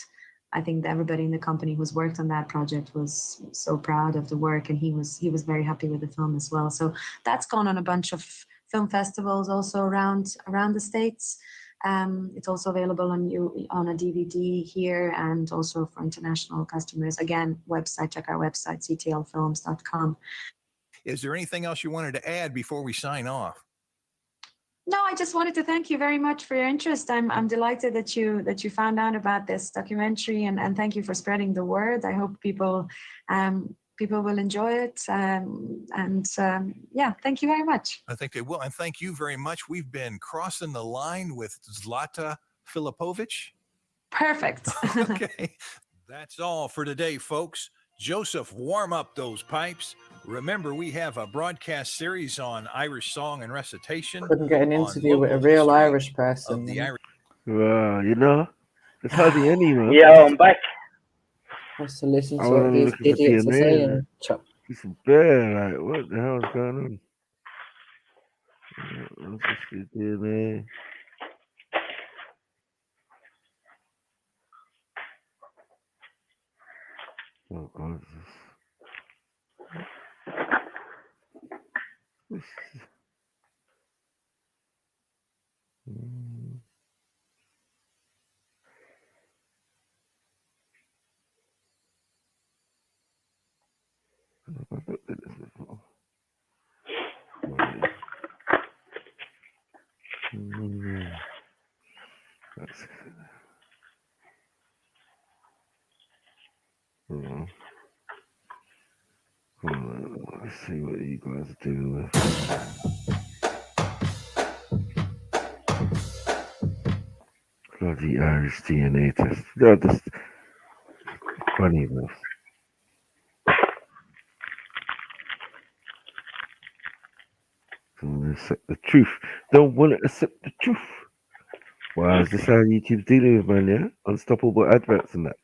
R: I think that everybody in the company who's worked on that project was so proud of the work, and he was very happy with the film as well. So that's gone on a bunch of film festivals also around the States. It's also available on a DVD here, and also for international customers. Again, check our website, ctlfilms.com.
F: Is there anything else you wanted to add before we sign off?
R: No, I just wanted to thank you very much for your interest. I'm delighted that you found out about this documentary, and thank you for spreading the word. I hope people will enjoy it. Yeah, thank you very much.
F: I think they will. And thank you very much. We've been crossing the line with Zlata Filipovich.
R: Perfect.
F: Okay. That's all for today, folks. Joseph, warm up those pipes. Remember, we have a broadcast series on Irish song and recitation.
N: Couldn't get an interview with a real Irish person.
A: Well, there's hardly any, man.
Q: Yeah, I'm back.
N: What's to listen
A: I
N: to
A: was
N: what these
A: looking for
N: idiots are
A: TNA,
N: saying?
A: man. It's bad. Like, what the hell is going on? What's this shit there, man? Oh, God. This is... That's... Hold on. Let's see what you guys are doing with. Bloody Irish DNA test. They're just funny, man. Don't want to accept the truth. Don't want to accept the truth. Wow, is this how YouTube's dealing with, man, yeah? Unstoppable adverts and that.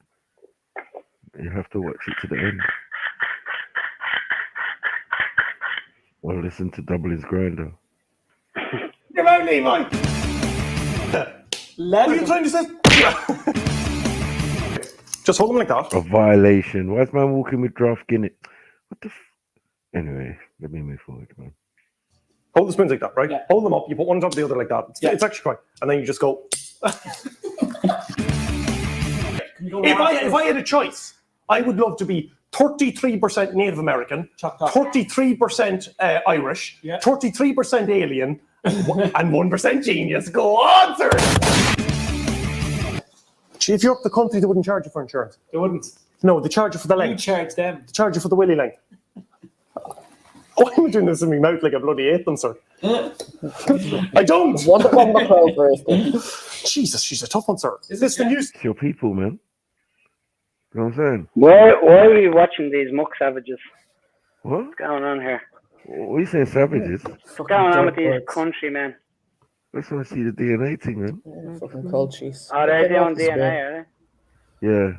A: You have to watch it to the end. Or listen to Dublin's Grinder.
B: Come out, Levi! What are you trying to say? Just hold them like that.
A: A violation. Why is man walking with draft Guinness? What the Anyway, let me move forward, man.
B: Hold the spoons like that, right? Yeah. Hold them up. You put one on top of the other like that. It's actually quite. And then you just go. If I had a choice, I would love to be 33% Native American, 33% Irish, 33% alien, and 1% genius. Go on, sir. If you're up the country, they wouldn't charge you for insurance.
S: They wouldn't.
B: No, they charge you for the length.
S: You charge them.
B: They charge you for the willy length. Why am I doing this in my mouth like I bloody ate them, sir? I don't. Jesus, she's a tough one, sir. Is this the news?
A: It's your people, man. You know what I'm saying?
Q: Why are we watching these muck savages?
A: What?
Q: What's going on here?
A: What are you saying, savages?
Q: What's going on with these countrymen?
A: I just want to see the DNA thing, man.
N: Fucking cold cheese.
Q: Are they doing DNA, are they?
A: Yeah.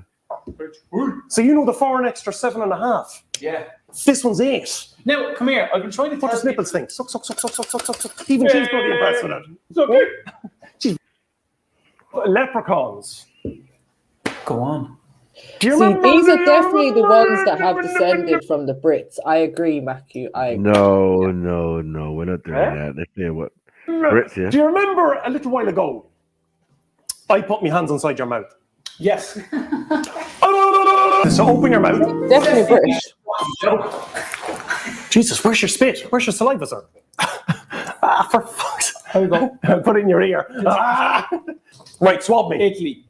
B: So you know the foreign extra 7.5?
S: Yeah.
B: This one's 8.
S: Now, come here. I've been trying to
B: What does nipples think? Suck, suck, suck, suck, suck, suck, suck, suck. Even she's bloody impressed with it.
S: It's okay.
B: Jeez. Leprechauns.
S: Go on.
B: Do you
N: See,
B: remember
N: these are definitely the ones that have descended from the Brits. I agree, Matthew. I agree.
A: No, we're not doing that. Let's hear what Brits, yeah?
B: Do you remember a little while ago, I put my hands inside your mouth?
S: Yes.
B: So open your mouth.
N: Definitely British.
B: Jesus, where's your spit? Where's your saliva, sir? For fuck's sake. There you go. Put it in your ear. Right, swab me.
S: Italy.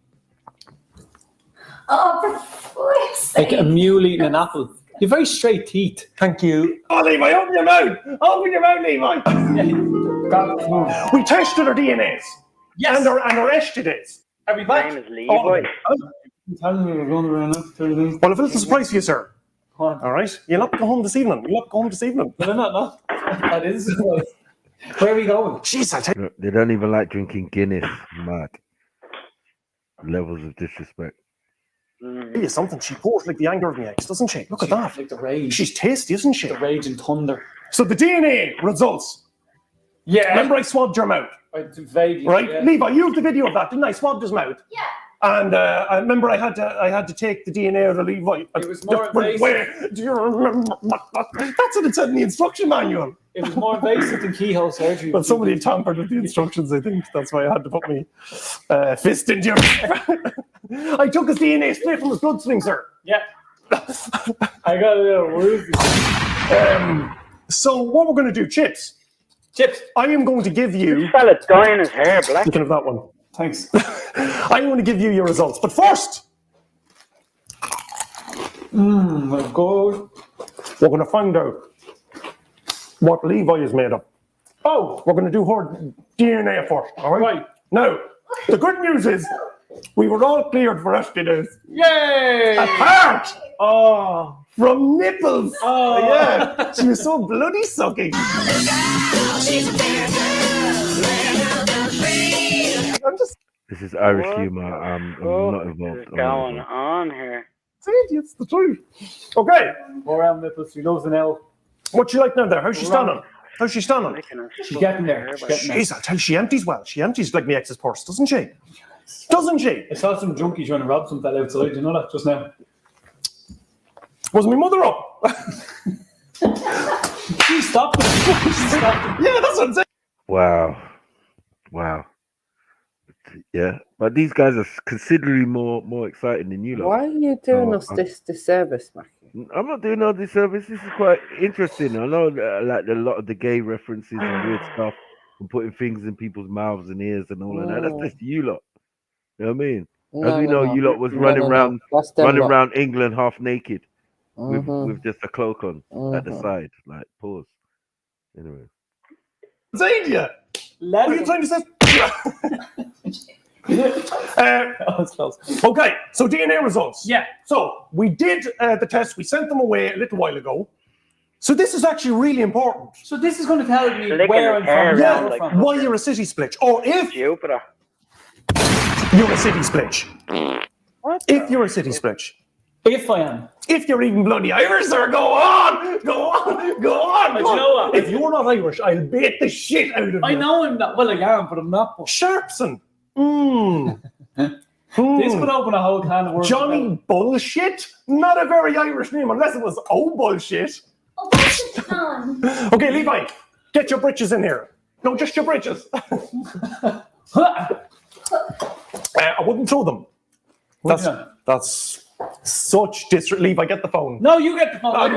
T: Oh, for fuck's sake.
S: Like a mule eating an apple. You're very straight teeth.
B: Thank you. Oh, Levi, open your mouth. Open your mouth, Levi. We tested our DNAs.
S: Yes.
B: And our STDs.
S: Are we back?
Q: Name is Levi.
B: Well, I've a little surprise for you, sir. All right? You'll not go home this evening.
S: No, not. That is. Where are we going?
B: Jeez, I tell you.
A: They don't even like drinking Guinness. Mad. Levels of disrespect.
B: Tell you something. She pours like the anger of my ex, doesn't she? Look at that.
S: Like the rage.
B: She's tasty, isn't she?
S: The rage and thunder.
B: So the DNA results.
S: Yeah.
B: Remember I swabbed your mouth?
S: Vaguely.
B: Right?
S: Yeah.
B: Levi, you have the video of that, didn't I? Swabbed his mouth.
T: Yeah.
B: And I remember I had to take the DNA out of Levi.
S: It was more invasive.
B: Where do you remember? That's what it said in the instruction manual.
S: It was more invasive than keyhole surgery.
B: But somebody had tampered with the instructions, I think. That's why I had to put my fist into your... I took his DNA straight from his bloodstream, sir.
S: Yeah. I got a little woozy.
B: So what we're going to do, Chips. I am going to give you...
Q: This fella dyeing his hair black.
B: Thinking of that one.
S: Thanks.
B: I'm going to give you your results. But first...
S: My God.
B: We're going to find out what Levi is made of. Oh, we're going to do her DNA first, all right? Now, the good news is we were all cleared for STDs.
S: Yay!
B: Apart from nipples.
S: Oh.
B: Yeah. She was so bloody sucking.
A: This is Irish humour. I'm not involved.
Q: What's going on here?
B: It's the truth. Okay.
S: More around nipples. She loves an L.
B: What's she like now there? How's she standing? How's she standing?
S: She's getting there.
B: Jeez, I tell you, she empties well. She empties like my ex's purse, doesn't she? Doesn't she?
S: I saw some junkie trying to rob some fella outside. You know that just now?
B: Was my mother up?
S: She stopped it.
B: Yeah, that's what I'm saying.
A: Wow. Yeah, but these guys are considerably more exciting than you lot.
N: Why are you doing us this disservice, Matthew?
A: I'm not doing no disservice. This is quite interesting. I know like a lot of the gay references and weird stuff and putting things in people's mouths and ears and all of that. That's just you lot. You know what I mean? As we know, you lot was running around England half naked. with just a cloak on at the side, like pause. Anyway.
B: Zadia! What are you trying to say? Okay, so DNA results.
S: Yeah.
B: So we did the test. We sent them away a little while ago. So this is actually really important.
S: So this is going to tell me
Q: Licking
S: where
Q: his
S: I'm
Q: hair
S: from.
Q: around
S: Yeah,
Q: like
S: from.
B: Why you're a city split, or if
Q: Jupiter.
B: you're a city split. If you're a city split.
S: If I am.
B: If you're even bloody Irish, sir, go on! Go on! Go on!
S: Do you know what?
B: If you're not Irish, I'll bait the shit out of you.
S: I know I'm not. Well, I am, but I'm not.
B: Sharpson.
S: This could open a whole can of worms.
B: Johnny Bullshit? Not a very Irish name, unless it was Bullshit. Okay, Levi, get your britches in here. No, just your britches. I wouldn't throw them. That's such disrespect. Levi, get the phone.
S: No, you get the phone. I'm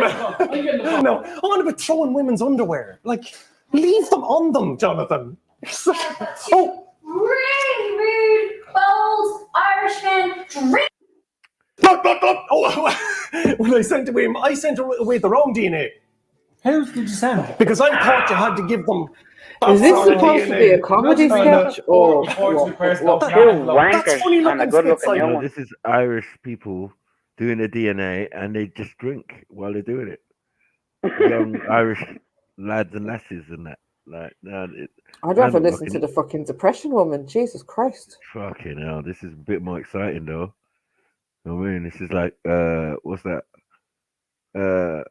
S: getting the phone.
B: No, I'm on about throwing women's underwear. Like, leave them on them, Jonathan. Oh.
T: Really rude, bold Irishman.
B: Oh, when I sent away the wrong DNA.
S: How did you send it?
B: Because I thought you had to give them.
N: Is this supposed to be a comedy sketch or
B: That's funny
Q: and a
B: looking
Q: good-looking
B: skit,
Q: young
B: Simon.
Q: one.
A: This is Irish people doing the DNA and they just drink while they're doing it. Young Irish lads and lasses and that. Like, no,
N: I'd rather listen to the fucking depression woman. Jesus Christ.
A: Fucking hell, this is a bit more exciting though. You know what I mean? This is like, what's that? No,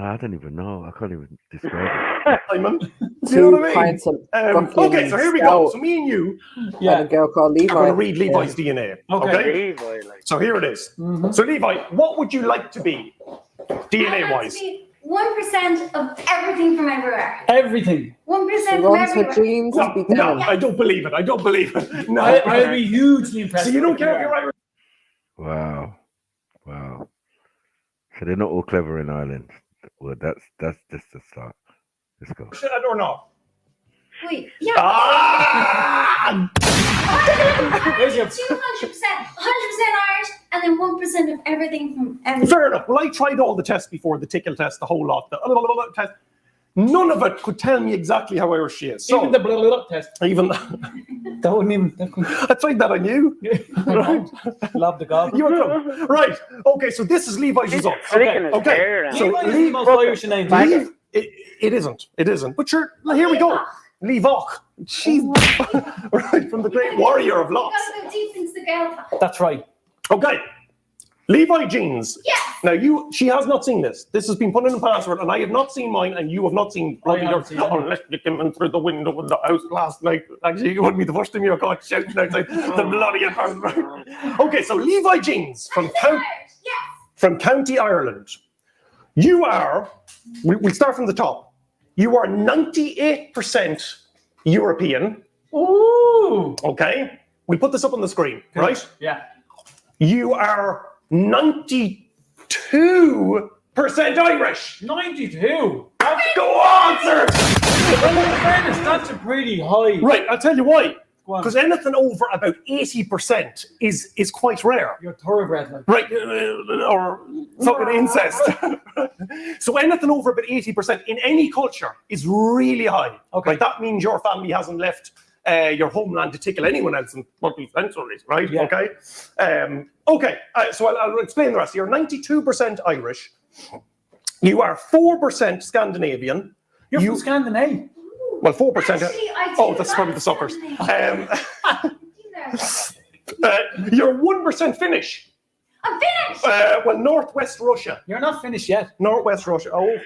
A: I don't even know. I can't even describe it.
B: Simon, do you know what I mean?
N: Pints of fucking
B: Okay, so here we go. So me and you
N: and a girl called Levi.
B: are going to read Levi's DNA. Okay?
Q: Levi, like.
B: So here it is. So Levi, what would you like to be, DNA-wise?
T: 1% of everything from everywhere.
S: Everything.
T: 1%
N: She
T: from
N: wants her
T: everywhere.
N: jeans to be
B: No,
N: denim.
B: I don't believe it. I don't believe it. No.
S: I'd be hugely impressed.
B: So you don't care if you're Irish?
A: Wow. So they're not all clever in Ireland. Well, that's just the start. Let's go.
B: Or not?
T: Wait, yeah.
B: Ah!
T: 200%, 100% Irish, and then 1% of everything from everywhere.
B: Fair enough. Well, I tried all the tests before, the tickle test, the whole lot, the test. None of it could tell me exactly how Irish she is. So,
S: Even the blah test.
B: Even
S: that wouldn't even.
B: I tried that on you. Right?
S: Love the god.
B: You were right. Okay, so this is Levi's results.
Q: Flicking his
B: Okay.
Q: hair
B: So
S: Levi is the most Irish name.
B: Leave, it isn't. It isn't. But sure, here we go. Levoch. She's right from the great warrior of locks.
T: Gotta go deep into the girl talk.
S: That's right.
B: Okay. Levi jeans.
T: Yes.
B: Now she has not seen this. This has been put in a password, and I have not seen mine, and you have not seen unless you came in through the window of the house last night. Actually, you wouldn't be the first time you were caught shouting outside the bloody apartment. Okay, so Levi jeans from County Ireland. You are. We start from the top. You are 98% European.
S: Ooh.
B: Okay. We put this up on the screen, right?
S: Yeah.
B: You are 92% Irish.
S: 92.
B: Go on, sir.
S: Well, in fairness, that's a pretty high.
B: Right, I'll tell you why.
S: Go on.
B: Because anything over about 80% is quite rare.
S: You're thoroughbred, like.
B: Right, or fucking incest. So anything over about 80% in any culture is really high.
S: Okay.
B: Right, that means your family hasn't left your homeland to tickle anyone else in 40 centuries, right?
S: Yeah.
B: Okay. So I'll explain the rest. You're 92% Irish. You are 4% Scandinavian.
S: You're from Scandinavia.
B: Well, 4%.
T: Actually, I
B: Oh,
T: do
B: that's
T: like
B: probably the suckers.
T: Scandinavia.
B: You're 1% Finnish.
T: I'm finished.
B: Well, Northwest Russia.
S: You're not finished yet.
B: Northwest Russia. Oh.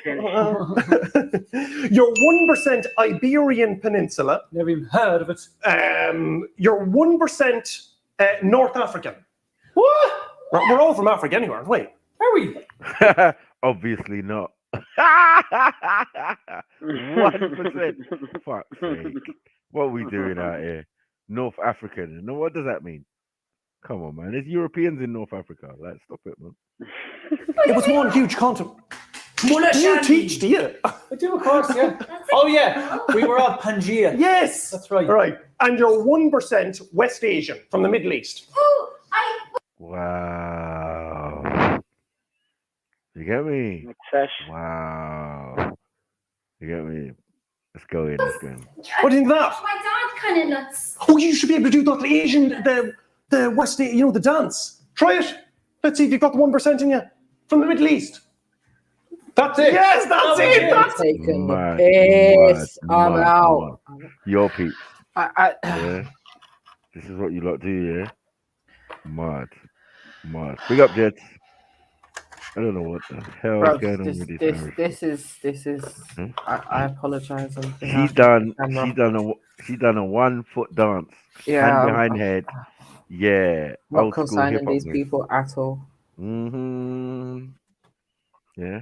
B: You're 1% Iberian Peninsula.
S: Never even heard of it.
B: You're 1% North African.
S: What?
B: We're all from Africa anyway, aren't we?
S: Are we?
A: Obviously not. 1%. Fuck's sake. What are we doing out here? North African. No, what does that mean? Come on, man. There's Europeans in North Africa. Like, stop it, man.
B: It was one huge continent. Do you teach, do you?
S: I do, of course, yeah. Oh, yeah. We were all Pangea.
B: Yes.
S: That's right.
B: Right. And you're 1% West Asian from the Middle East.
A: Wow. You get me? Wow. You get me? Let's go in. Let's go in.
B: What do you think of that?
T: My dad kind of nuts.
B: Oh, you should be able to do that. The Asian, the West, the dance. Try it. Let's see if you've got the 1% in you from the Middle East. That's it. Yes, that's it. That's
N: taking
A: Mad,
N: the piss. I'm
A: mad,
N: out.
A: mad. Your peeps.
N: I
A: Yeah. This is what you lot do, yeah? Mad. Big up, Jets. I don't know what the hell
N: Bro,
A: is going on with this.
N: this is. I apologize on
A: She
N: behalf
A: done
N: of the camera.
A: she done a 1 foot dance.
N: Yeah,
A: Hand behind head. Yeah.
N: Not
A: Old school
N: consigning
A: hip hop.
N: these people at all.
A: Yeah.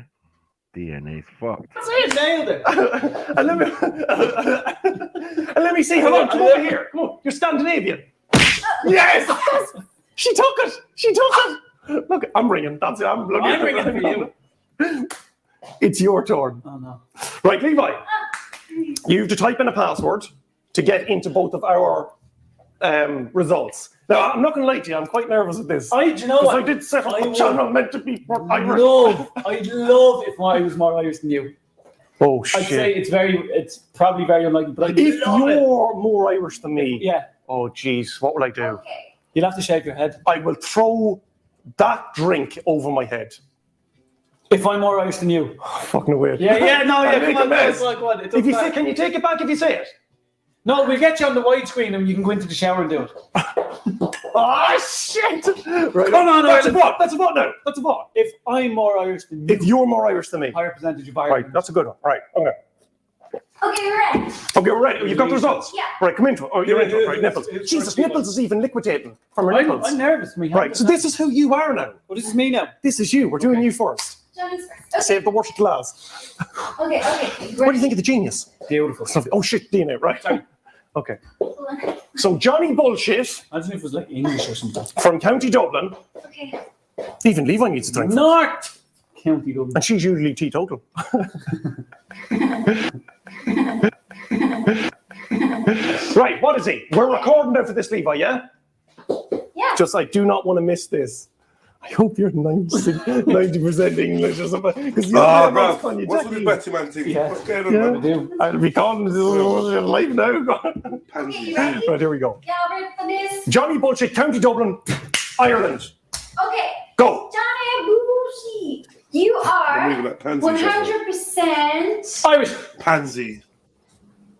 A: DNA's fucked.
S: You nailed it.
B: and let me see. Come on, come over here. Come on. You're Scandinavian. Yes. She took it. Look, I'm ringing. That's it. I'm
S: ringing for you.
B: It's your turn.
S: Oh no.
B: Right, Levi. You have to type in a password to get into both of our results. Now, I'm not going to lie to you. I'm quite nervous at this.
S: Do you know what?
B: I did set up a channel meant to be Irish.
S: I'd love if I was more Irish than you.
B: Oh shit!
S: I'd say it's probably very unlikely, but
B: if you're more Irish than me,
S: yeah.
B: Oh jeez, what will I do?
S: You'll have to shake your head.
B: I will throw that drink over my head.
S: If I'm more Irish than you.
B: Fucking weird.
S: Yeah, come on.
B: If you say, can you take it back if you say it?
S: No, we'll get you on the widescreen and you can go into the shower and do it.
B: Oh shit! Right.
S: Come on,
B: That's a vote. That's a vote now. That's a vote.
S: If I'm more Irish than you.
B: If you're more Irish than me.
S: Higher percentage of Irish.
B: Right, that's a good one. Right, okay.
T: Okay, we're ready.
B: Okay, we're ready. You've got the results?
T: Yeah.
B: Right, come into it. Oh, you're into it. Right, nipples. Jesus, nipples is even liquidating from her nipples.
S: I'm nervous.
B: Right, so this is who you are now.
S: Well, this is me now.
B: This is you. We're doing you first.
T: Johnny's first. Okay.
B: Save the worst to last.
T: Okay.
B: What do you think of the genius?
S: Beautiful.
B: Oh shit, DNA, right. Okay. So Johnny Bullshit.
S: Imagine if it was like English or something.
B: From County Dublin.
T: Okay.
B: Even Levi needs a drink.
S: North County Dublin.
B: And she's usually teetotal. Right, what is he? We're recording now for this, Levi, yeah?
T: Yeah.
B: Just I do not want to miss this. I hope you're 90% English or something. Because
C: bro, what's with the Betty man thing?
B: Yeah.
C: What's going on, man?
B: I'll be calling live now.
C: Pansy.
B: Right, here we go.
T: Yeah, ready for this?
B: Johnny Bullshit, County Dublin, Ireland.
T: Okay.
B: Go.
T: Johnny Bullshit. You are
C: moving like pansy,
T: 100%
B: Irish.
C: Pansy.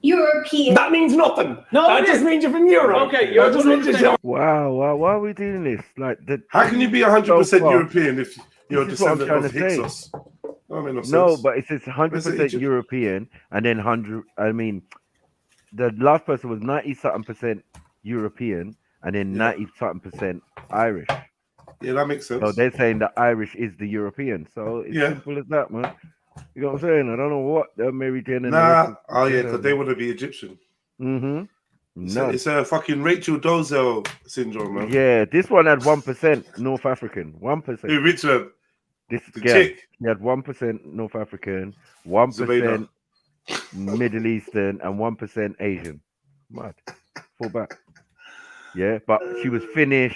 T: European.
B: That means nothing.
S: No,
B: that just means you're from Europe.
S: Okay, you're
B: just means you're
A: Wow, why are we doing this? Like,
C: how can you be 100% European if you're a
A: This is what I'm
C: descendant of
A: trying to say.
C: Hyksos? That makes
A: No,
C: sense.
A: but it says 100% European, and then 100. I mean, the last person was 90-something% European, and then 90-something% Irish.
C: Yeah, that makes sense.
A: So they're saying that Irish is the European. So it's simple as that, man. You know what I'm saying? I don't know what Mary Jane and
C: because they want to be Egyptian.
A: No.
C: It's a fucking Rachel Dolezal syndrome, man.
A: Yeah, this one had 1% North African. 1%.
C: Who, Richard?
A: This
C: The
A: girl,
C: chick?
A: she had 1% North African, 1% Middle Eastern, and 1% Asian. Mad. Fall back. Yeah, but she was Finnish,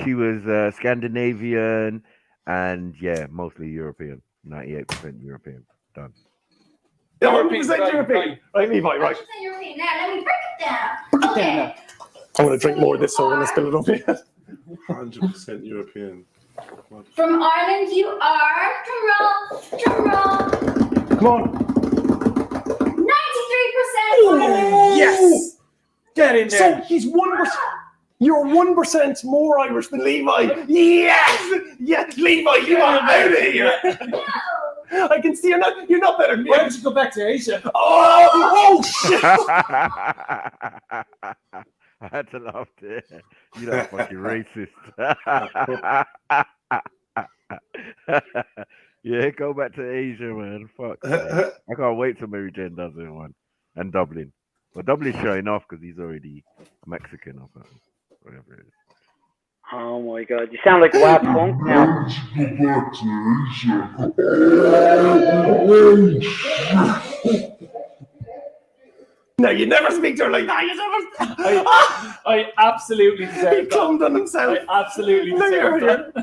A: she was Scandinavian, and yeah, mostly European. 98% European. Done.
B: Yeah, 100% European. Right, Levi, right.
T: 100% European. Now, let me break it down.
B: Break it down now. I'm going to drink more of this so I'm going to spill it over here.
C: 100% European.
T: From Ireland, you are. Drum roll.
B: Come on.
T: 93%.
B: Yes.
S: Get in there.
B: So he's 1%. You're 1% more Irish than Levi. Yes. Yes, Levi, you are out of here.
T: No.
B: I can see you're not better than me.
S: Why don't you go back to Asia?
B: Oh shit.
A: I had to laugh there. You know, fucking racist. Yeah, go back to Asia, man. Fuck. Man. I can't wait till Mary Jane does it one. And Dublin. Well, Dublin's showing off because he's already Mexican or something. Whatever it is.
Q: Oh my god, you sound like Wab Funk now.
B: No, you never speak to her like that. You
S: I absolutely deserve
B: He cummed on himself.
S: I absolutely deserve that.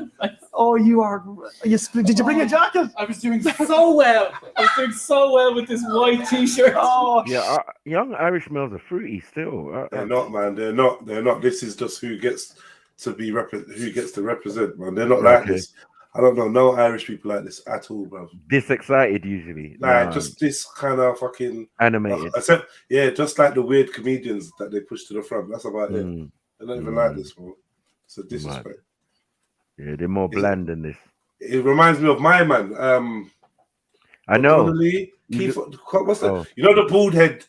B: Oh, you are. Did you bring a jacket?
S: I was doing so well. I was doing so well with this white T-shirt.
B: Oh,
A: Yeah, young Irish males are fruity still.
C: They're not, man. They're not. They're not. This is just who gets to be who gets to represent, man. They're not like this. I don't know no Irish people like this at all, bro.
A: This excited usually.
C: Like just this kind of fucking
A: animated.
C: Except, yeah, just like the weird comedians that they push to the front. That's about it. They're not even like this, bro. It's a disrespect.
A: Yeah, they're more bland than this.
C: It reminds me of my man.
A: I know.
C: What's that? You know the bald head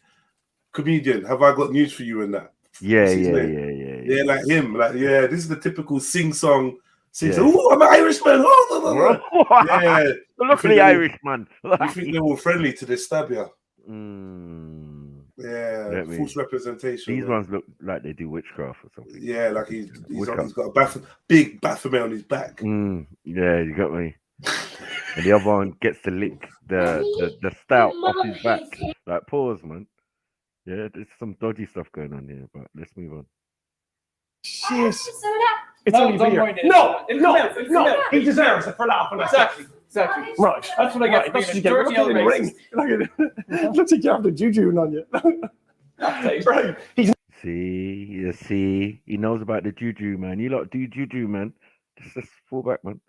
C: comedian. Have I got news for you in that?
A: Yeah,
C: Yeah, like him. Like, yeah, this is the typical sing-song. Oh, I'm an Irishman. Yeah,
A: look at the Irishman.
C: You think they were friendly to this stab here? Yeah, false representation.
A: These ones look like they do witchcraft or something.
C: Yeah, like he's got a big Baphomet on his back.
A: Yeah, you got me. And the other one gets to lick the stout off his back. Like, pause, man. Yeah, there's some dodgy stuff going on here, but let's move on.
B: Jeez. It's only beer. No, he deserves it for laughing at
S: Exactly.
B: Right.
S: That's what I get for being a dirty old racist.
B: Looks like you have the juju on you. Right.
A: See, he knows about the juju, man. You lot do juju, man. Just fall back, man.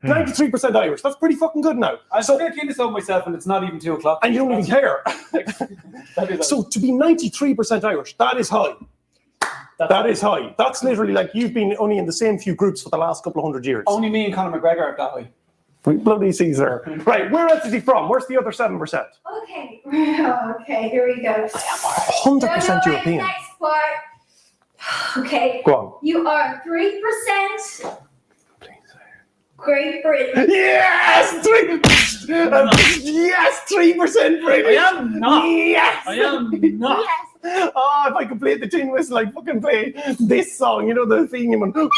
B: 93% Irish. That's pretty fucking good now.
S: I'm still clean this out myself, and it's not even 2 o'clock.
B: And you don't even care. So to be 93% Irish, that is high. That is high. That's literally like you've been only in the same few groups for the last couple of 100 years.
S: Only me and Conor McGregor are that high.
B: Bloody Caesar. Right, where else is he from? Where's the other 7%?
T: Okay, here we go.
B: 100% European.
T: Next part. Okay.
B: Go on.
T: You are 3% Great Britain.
B: Yes! 3%! Yes! 3% British!
S: I am not.
B: Yes!
S: I am not.
B: Yes. Oh, if I could play the tin whistle, I'd fucking play this song. You know, the theme. And my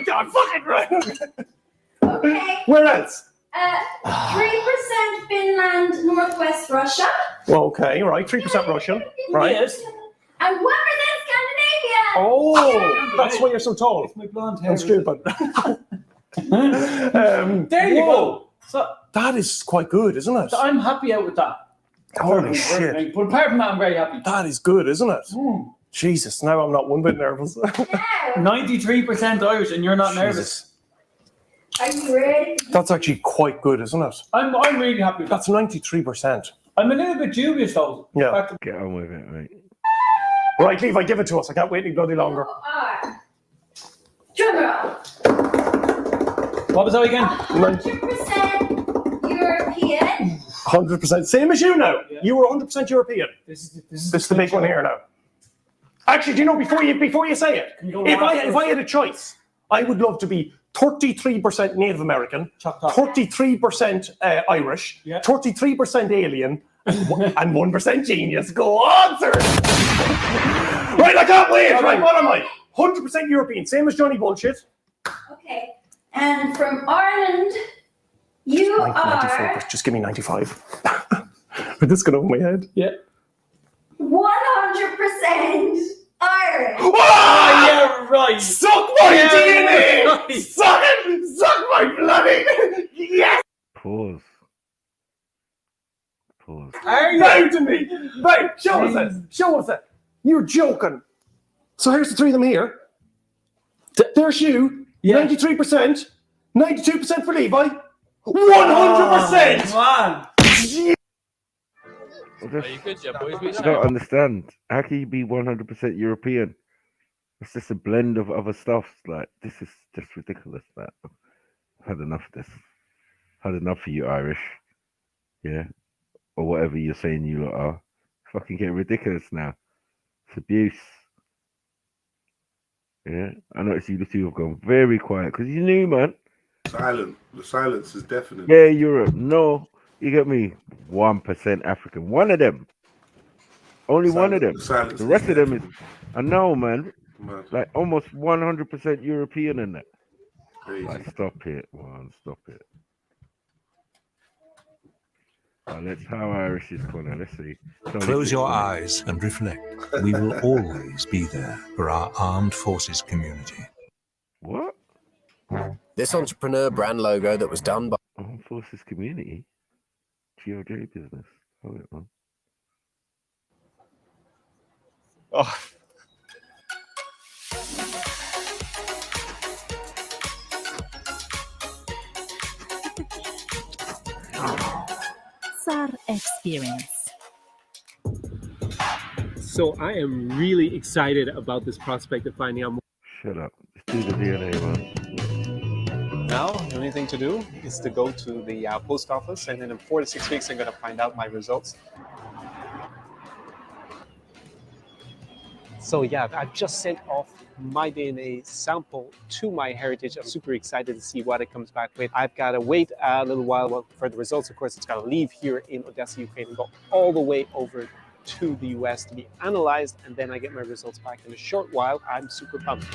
B: God, fucking right.
T: Okay.
B: Where else?
T: 3% Finland, Northwest Russia.
B: Okay, right. 3% Russian. Right.
S: Yes.
T: And 1% Scandinavia.
B: Oh, that's why you're so tall.
S: It's my blonde hair.
B: I'm stupid.
S: There you go. So
B: that is quite good, isn't it?
S: I'm happy out with that.
B: Holy shit.
S: But apart from that, I'm very happy.
B: That is good, isn't it? Jesus, now I'm not one bit nervous.
S: 93% Irish, and you're not nervous.
T: Are you ready?
B: That's actually quite good, isn't it?
S: I'm really happy with that.
B: That's 93%.
S: I'm a little bit dubious, though.
B: Yeah.
A: Get on with it, right?
B: Right, Levi, give it to us. I can't wait any bloody longer.
T: Drum roll.
S: What was that again?
T: 100% European.
B: 100%. Same as you now. Yeah. You were 100% European. This is the big one here now. Actually, do you know, before you say it, if I had a choice, I would love to be 33% Native American, 33% Irish, 33% alien, and 1% genius. Go on, sir. Right, I can't wait. Right, what am I? 100% European, same as Johnny Bullshit.
T: Okay. And from Ireland, you
B: 94,
T: are
B: just give me 95. This is going over my head.
S: Yeah.
T: 100% Irish.
B: Oh,
S: yeah, right.
B: Suck my DNA. Right. Suck it. Suck my bloody. Yes.
A: Pause.
B: Are you? Bow to me. Bow. Show us it. Show us it. You're joking. So here's the three of them here. There's you. Yeah. 93%. 92% for Levi. 100%.
S: Man.
A: I don't understand. How can you be 100% European? It's just a blend of other stuff. Like, this is just ridiculous. That I've had enough of this. Had enough of you, Irish. Yeah. Or whatever you're saying you lot are. Fucking getting ridiculous now. It's abuse. Yeah. I noticed you two have gone very quiet because you knew, man.
C: Silent. The silence is deafening.
A: Yeah, Europe. No. You get me? 1% African. One of them. Only one of them. The rest of them is. I know, man. Like almost 100% European in that. Like, stop it, man. Stop it. Let's how Irish is Connor. Let's see.
L: Close your eyes and reflect. We will always be there for our armed forces community.
A: What?
U: This entrepreneur brand logo that was done by
A: Armed Forces Community. GeoJ business. Hold it on.
V: Oh.
W: SAR experience.
X: So I am really excited about this prospect of finding out more.
A: Shut up. Let's do the DNA, man.
V: Now, the only thing to do is to go to the post office, and then in 4 to 6 weeks, I'm going to find out my results. So yeah, I've just sent off my DNA sample to my heritage. I'm super excited to see what it comes back with. I've got to wait a little while for the results. Of course, it's got to leave here in Odessa, Ukraine, and go all the way over to the US to be analyzed, and then I get my results back in a short while. I'm super pumped.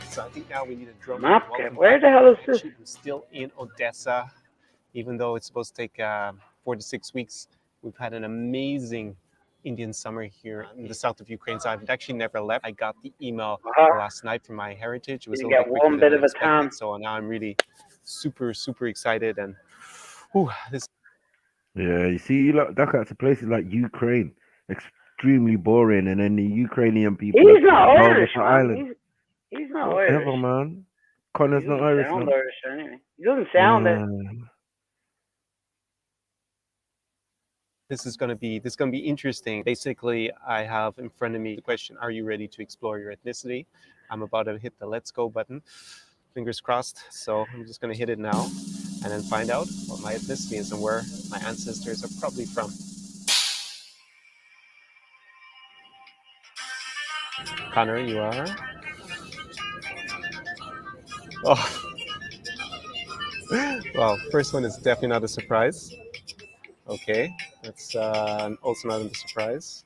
V: So I think now we need a drum.
Q: Where the hell is this?
V: I'm still in Odessa, even though it's supposed to take 4 to 6 weeks. We've had an amazing Indian summer here in the south of Ukraine. So I've actually never left. I got the email last night from my heritage. It was a little bit quicker than I expected. So now I'm really super excited, and this.
A: Yeah, you see, you look back to places like Ukraine, extremely boring, and then the Ukrainian people.
Q: He's not Irish, man. He's not Irish.
A: Whatever, man. Connor's not Irish.
Q: Sound
A: Man.
Q: Irish anyway. He doesn't sound it.
V: This is going to be interesting. Basically, I have in front of me the question: are you ready to explore your ethnicity? I'm about to hit the let's go button. Fingers crossed. So I'm just going to hit it now and then find out what my ethnicity is and where my ancestors are probably from. Connor, you are? Oh. Well, first one is definitely not a surprise. Okay, that's also not a surprise.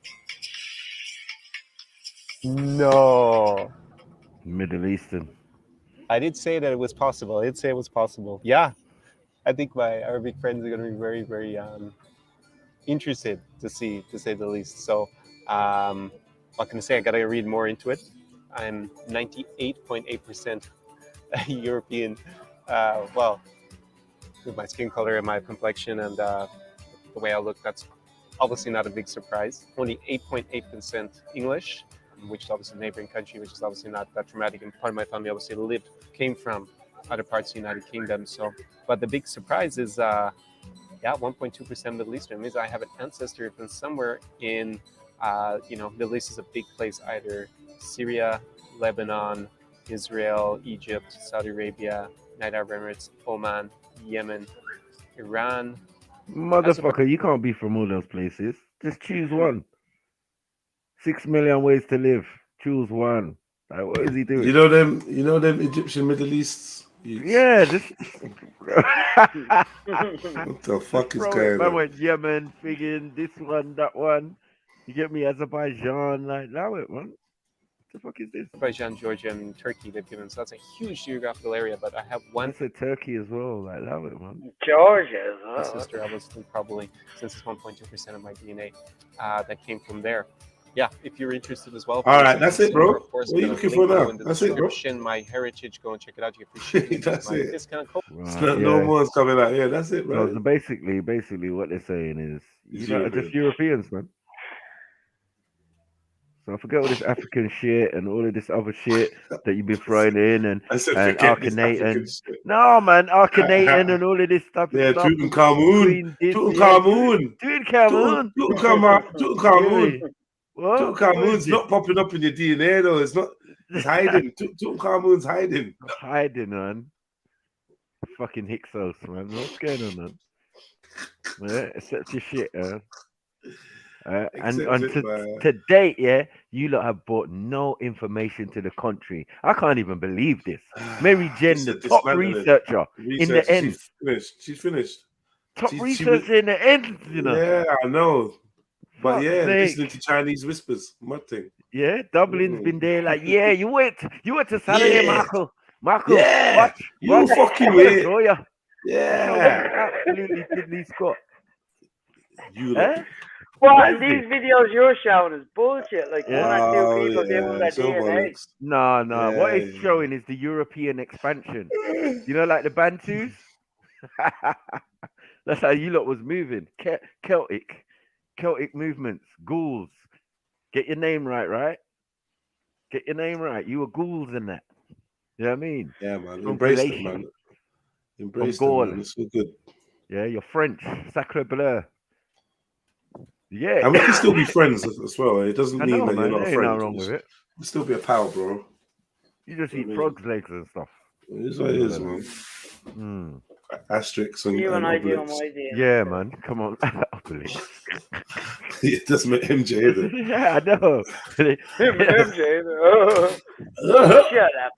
V: No.
A: Middle Eastern.
V: I did say that it was possible. I did say it was possible. Yeah. I think my Arabic friends are going to be very, very interested to say the least. So, what can I say? I got to read more into it. I'm 98.8% European. Well, with my skin color and my complexion and the way I look, that's obviously not a big surprise. Only 8.8% English, which is obviously a neighboring country, which is obviously not that dramatic. And part of my family obviously came from other parts of the United Kingdom. So, but the big surprise is, 1.2% Middle Eastern. It means I have an ancestor from somewhere in, Middle East is a big place, either Syria, Lebanon, Israel, Egypt, Saudi Arabia, United Arab Emirates, Oman, Yemen, Iran.
A: Motherfucker, you can't be from all those places. Just choose one. 6 million ways to live. Choose one. Like, what is he doing?
C: You know them Egyptian Middle East.
A: Yeah, just
C: what the fuck is going
A: I
C: on?
A: went Yemen, friggin' this one, that one. You get me, Azerbaijan, like, allow it, man. What the fuck is this?
V: Azerbaijan, Georgia, and Turkey they've given. So that's a huge geographical area. But I have one.
A: I said Turkey as well. Like, allow it, man.
Q: Georgia as well.
V: Sister, obviously, probably, since it's 1.2% of my DNA that came from there. Yeah, if you're interested as well.
C: All right, that's it, bro. What are you looking for now? That's it, bro.
V: My heritage, go and check it out. You appreciate
C: that's it.
V: Discount code.
A: Right,
C: No one's coming out. Yeah, that's it, bro.
A: So basically, what they're saying is, you know, just Europeans, man. So I forget all this African shit and all of this other shit that you've been throwing in and Archinating. No, man, Archinating and all of this stuff.
C: Yeah, Tutankhamun. Tutankhamun's not popping up in your DNA though. It's not. It's hiding. Tutankhamun's hiding.
A: Hiding, man. Fucking Hyksos, man. What's going on, man? Yeah, accept your shit, man. To date, yeah, you lot have brought no information to the contrary. I can't even believe this. Mary Jen, the top researcher in the end.
C: She's finished.
A: Top researcher in the end, you know.
C: Yeah, I know. But yeah, listening to Chinese whispers, mud thing.
A: Yeah, Dublin's been there. Like, yeah, you went to Saturday, Marco.
C: Yeah,
A: watch.
C: You fucking wait.
A: Yeah, absolutely, Diddley Scott.
C: You look.
Q: What, and these videos you're showing is bullshit. Like one or two
C: Oh,
Q: people giving their
C: it's all
Q: DNA.
C: bollocks.
A: No, no. What it's
C: Yeah.
A: showing is the European expansion. You know, like the Bantus. That's how you lot was moving. Celtic movements, Gauls. Get your name right? Get your name right. You were Gauls in that. You know what I mean?
C: Yeah, man.
A: From
C: Embrace them,
A: Galatia,
C: man. Embrace
A: from
C: them,
A: Gaul.
C: man. It's all good.
A: Yeah, you're French. Sacre bleu. Yeah.
C: And we can still be friends as well. It doesn't
A: I
C: mean
A: know,
C: that you're
A: man.
C: not a
A: There ain't
C: friend.
A: nothing wrong with it.
C: You still be a pal, bro.
A: You just
C: You
A: eat
C: know what I mean?
A: frogs' legs and stuff.
C: It is what it is, man.
A: Mm.
C: Asterix and,
Q: You and I do
C: Obelix.
Q: my DNA.
A: Yeah, man. Come on. Obelix.
C: It doesn't make MJ either.
A: Yeah, I know.
Q: Him and MJ. Shut up.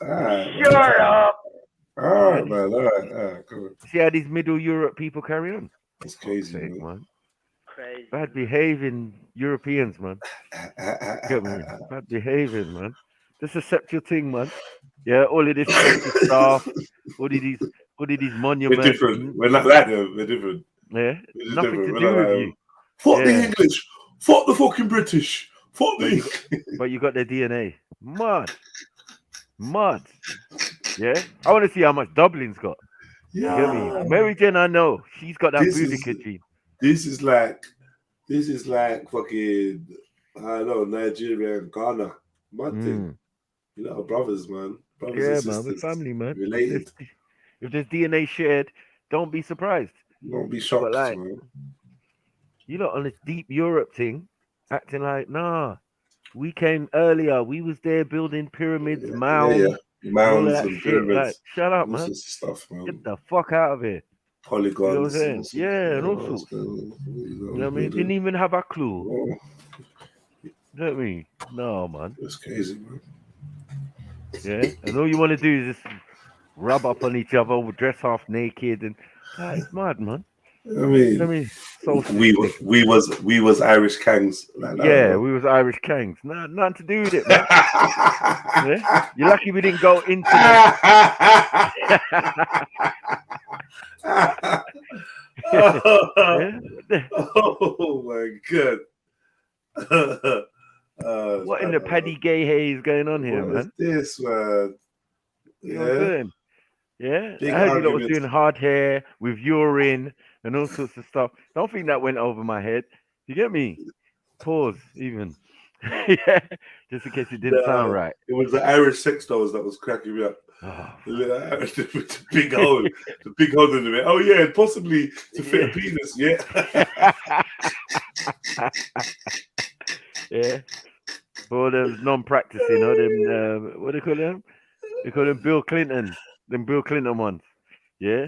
Q: Shut up.
C: All right, man. All right. Come on.
A: See how these Middle Europe people carry on?
C: It's crazy,
A: Sake,
C: man.
Q: Crazy.
A: Bad behaving Europeans, man. Get me? Bad behaving, man. This is a sexual thing, man. Yeah, all of this sexual stuff, all of these
C: We're
A: monuments.
C: different. We're not like them. We're different.
A: Yeah,
C: We're just
A: nothing
C: different.
A: to
C: We're
A: do
C: not
A: with
C: like
A: you.
C: them. Fuck the
A: Yeah.
C: English. Fuck the fucking British. Fuck
A: But
C: the
A: but you got their DNA. Mud. Yeah, I want to see how much Dublin's got. You get me?
C: Yeah.
A: Mary Jane, I know she's got that
C: This is-
A: Boudica gene.
C: This is like fucking, I don't know, Nigeria and Ghana. Mad thing. You know, brothers, man. Brothers
A: Yeah,
C: and
A: man,
C: sisters.
A: we're family, man.
C: Related.
A: If there's DNA shared, don't be surprised.
C: Don't be shocked,
A: But like,
C: man.
A: you lot on this deep Europe thing, acting like, nah, we came earlier. We was there building pyramids, mounds,
C: Yeah.
A: all of
C: Mounds
A: that
C: and
A: shit.
C: pyramids.
A: Like, shut up,
C: all
A: man.
C: sorts of stuff, man.
A: Get the fuck out of here.
C: Polygons.
A: You know what I'm
C: and
A: saying?
C: all sorts,
A: Yeah, and all
C: what's
A: sorts.
C: going on,
A: You know what I mean? Didn't even have a clue. You know what I mean? No, man.
C: It's crazy, man.
A: Yeah, and all you want to do is just rub up on each other, dress half naked, and it's mad, man.
C: I mean,
A: so
C: we was Irish kangs. Like that,
A: yeah,
C: man.
A: we was Irish kangs. Nothing to do with it, man. Yeah? You're lucky we didn't go into
C: Oh my god.
A: What in the Paddy Gay haze going on here,
C: What
A: man?
C: is this, man?
A: You know what I'm saying? Yeah,
C: Big
A: I heard you lot was
C: arguments.
A: doing hard hair with urine and all sorts of stuff. Don't think that went over my head. You get me? Pause, even. Yeah, just in case it didn't sound right.
C: It was the Irish sex dolls that was cracking me up. The big hole, the big hole in it. Oh yeah, possibly to fit a penis. Yeah.
A: Yeah. For them non-practicing, or them what do they call them? They call them Bill Clinton. Them Bill Clinton ones. Yeah.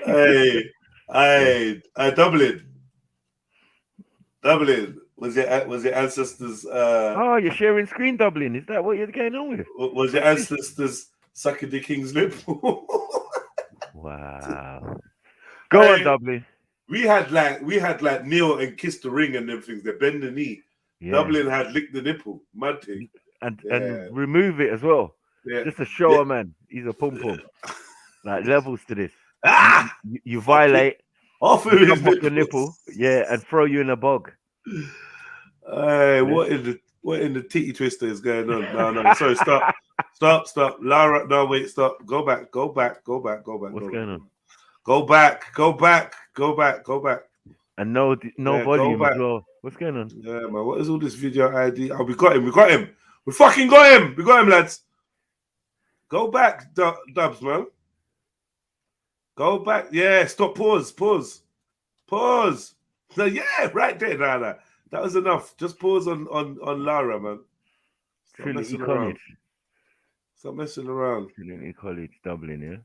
C: Hey, Dublin. Was your ancestors?
A: Oh, you're sharing screen, Dublin. Is that what you're going on with?
C: Was your ancestors sucking the king's lip?
A: Wow. Go on, Dublin.
C: We had like kneel and kiss the ring and them things. They bend the knee.
A: Yeah.
C: Dublin had licked the nipple. Mad thing.
A: And remove it as well.
C: Yeah.
A: Just to show a man he's a pum pum. Like levels to this. You violate.
C: Off
A: you
C: of his
A: chop off the
C: nipples.
A: nipple, yeah, and throw you in a bog.
C: Hey, what in the titty twister is going on? No. Sorry, stop. Lara, no, wait, stop. Go back.
A: What's going on?
C: Go back.
A: And no
C: Yeah,
A: volume
C: go back.
A: as well. What's going on?
C: Yeah, man. What is all this video ID? Oh, we got him. We fucking got him. We got him, lads. Go back, Dubs, man. Go back. Yeah, stop. Pause. No, yeah, right there. Nah. That was enough. Just pause on Lara, man.
A: Trinity College.
C: Stop messing around.
A: Trinity College, Dublin, yeah.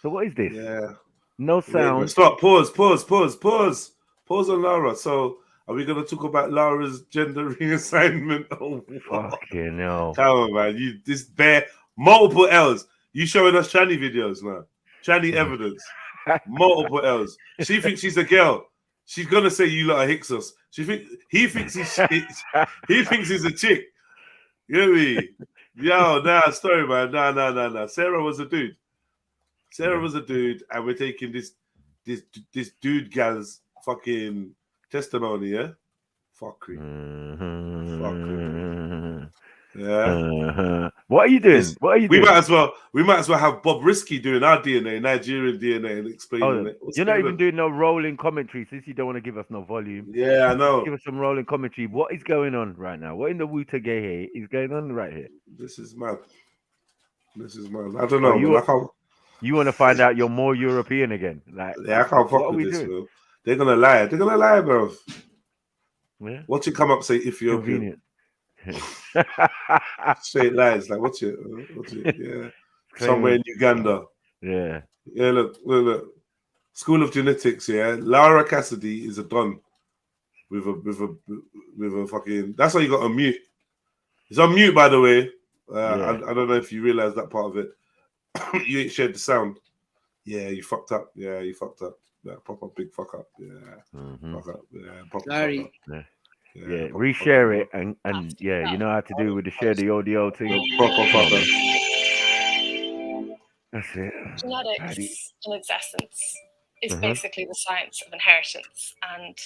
A: So what is this?
C: Yeah.
A: No
C: Wait,
A: sound.
C: stop. Pause on Lara. So, are we going to talk about Lara's gender reassignment? Oh,
A: fucking hell.
C: Come on, man. This bear multiple L's. You showing us tranny videos, man. Tranny evidence. Multiple L's. She thinks she's a girl. She's gonna say you lot are Hyksos. He thinks he's a chick. You know what I mean? Yo, nah, sorry, man. Nah. Sarah was a dude. And we're taking this dude gal's fucking testimony, yeah? Fuckery. Yeah.
A: What are you doing? What are you
C: we
A: doing?
C: We might as well have Bob Risky doing our DNA, Nigerian DNA, and explaining it.
A: You're not even doing no rolling commentary since you don't want to give us no volume.
C: Yeah, I know.
A: Give us some rolling commentary. What is going on right now? What in the Wuta is going on right here?
C: This is mad. I don't know.
A: You want to find out you're more European again? Like,
C: yeah, I can't fuck with this, bro. They're gonna lie. They're gonna lie, bro.
A: Yeah.
C: Watch it come up, say Ethiopian. Straight lies. Like, watch it. Yeah. Somewhere in Uganda.
A: Yeah.
C: Yeah, look. School of Genetics, yeah. Lara Cassidy is a don with a fucking. That's why you got to mute. It's on mute, by the way. I don't know if you realize that part of it. You ain't shared the sound. Yeah, you fucked up. Yeah, proper big fuck up. Yeah, fuck up. Yeah, proper fuck up.
A: Yeah, reshare it and you know how to do with the share the audio thing.
C: Proper fuck up.
A: That's it.
G: Genetics, in its essence, is basically the science of inheritance. And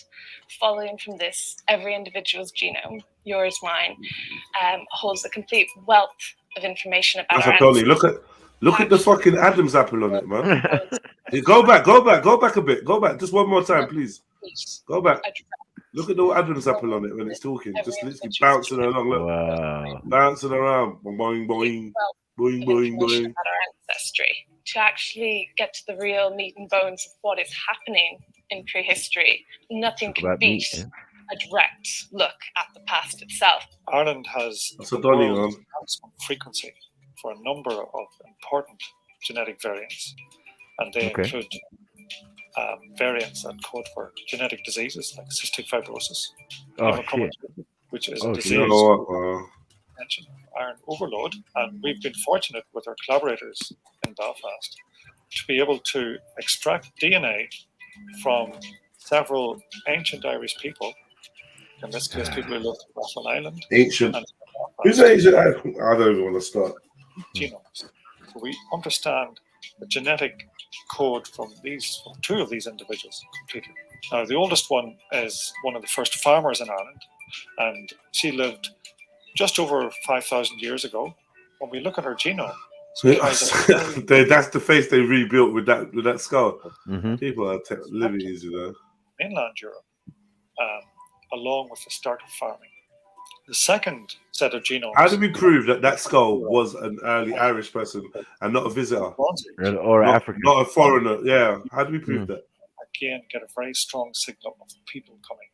G: following from this, every individual's genome, yours, mine, holds a complete wealth of information about
C: That's
G: our
C: what Tony. Look at the fucking Adam's apple on it, man. Go back a bit. Go back just one more time, please. Go back. Look at the Adam's apple on it when it's talking. Just literally bouncing along. Look.
A: Wow.
C: Bouncing around. Boing, boing. Boing, boing, boing.
G: About our ancestry, to actually get to the real meat and bones of what is happening in prehistory. Nothing can beat a direct look at the past itself.
H: Ireland has frequency for a number of important genetic variants, and they include variants that code for genetic diseases like cystic fibrosis, which is a disease mentioned iron overload. And we've been fortunate with our collaborators in Belfast to be able to extract DNA from several ancient Irish people. In this case, people who lived in Russell Island.
C: Ancient. Who's ancient? I don't even want to start.
H: Genomes. So we understand the genetic code from two of these individuals completely. Now, the oldest one is one of the first farmers in Ireland, and she lived just over 5,000 years ago. When we look at her genome,
C: that's the face they rebuilt with that skull. People are liberties, you know.
H: Mainland Europe, along with the start of farming. The second set of genomes.
C: How do we prove that skull was an early Irish person and not a visitor
A: or African,
C: not a foreigner? Yeah. How do we prove that?
H: Again, get a very strong signal of people coming.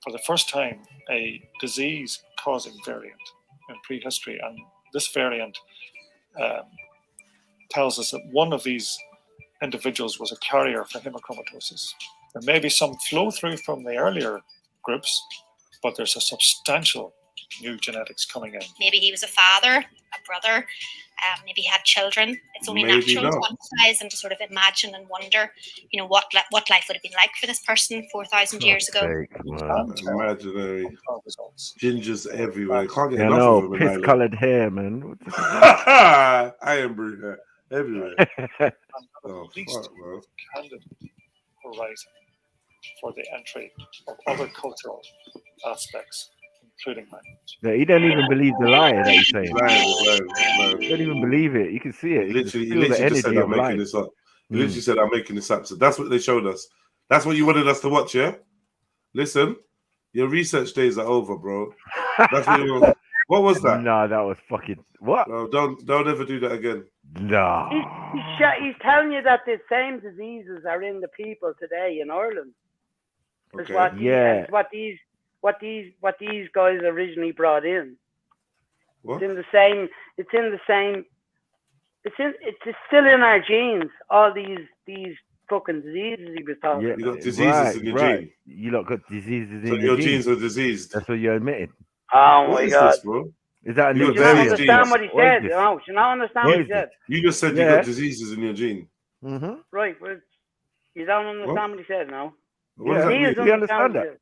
H: For the first time, a disease-causing variant in prehistory, and this variant tells us that one of these individuals was a carrier for hemochromatosis. There may be some flow-through from the earlier groups, but there's a substantial new genetics coming in.
I: Maybe he was a father, a brother, maybe he had children. It's only natural to emphasize and to sort of imagine and wonder, you know, what life would have been like for this person 4,000 years ago.
C: Imaginary gingers everywhere. You can't get
A: enough of them. Piss-coloured hair, man.
C: Iron brew hair everywhere.
H: Oh, fuck, bro. Candidate horizon for the entry of other cultural aspects, including language.
A: Yeah, he don't even believe the lie that he's saying.
C: Lying.
A: He don't even believe it. You can see it.
C: He literally just said, I'm making this up. He literally said, I'm making this up. So that's what they showed us. That's what you wanted us to watch, yeah? Listen, your research days are over, bro. That's what you want. What was that?
A: No, that was fucking... What?
C: No, don't ever do that again.
A: No.
Q: He's telling you that the same diseases are in the people today in Ireland.
C: Okay.
Q: What these guys originally brought in.
C: What?
Q: It's still in our genes. All these fucking diseases he was talking about.
C: You got diseases in your gene.
A: You lot got diseases in
C: your genes are diseased.
A: That's what you're admitting.
Q: Oh my God.
C: This, bro?
A: Is that a
Q: you don't understand what he said? No, you don't understand what he said.
C: You just said you got diseases in your gene.
Q: Right, but you don't understand what he said, no?
A: We understand that.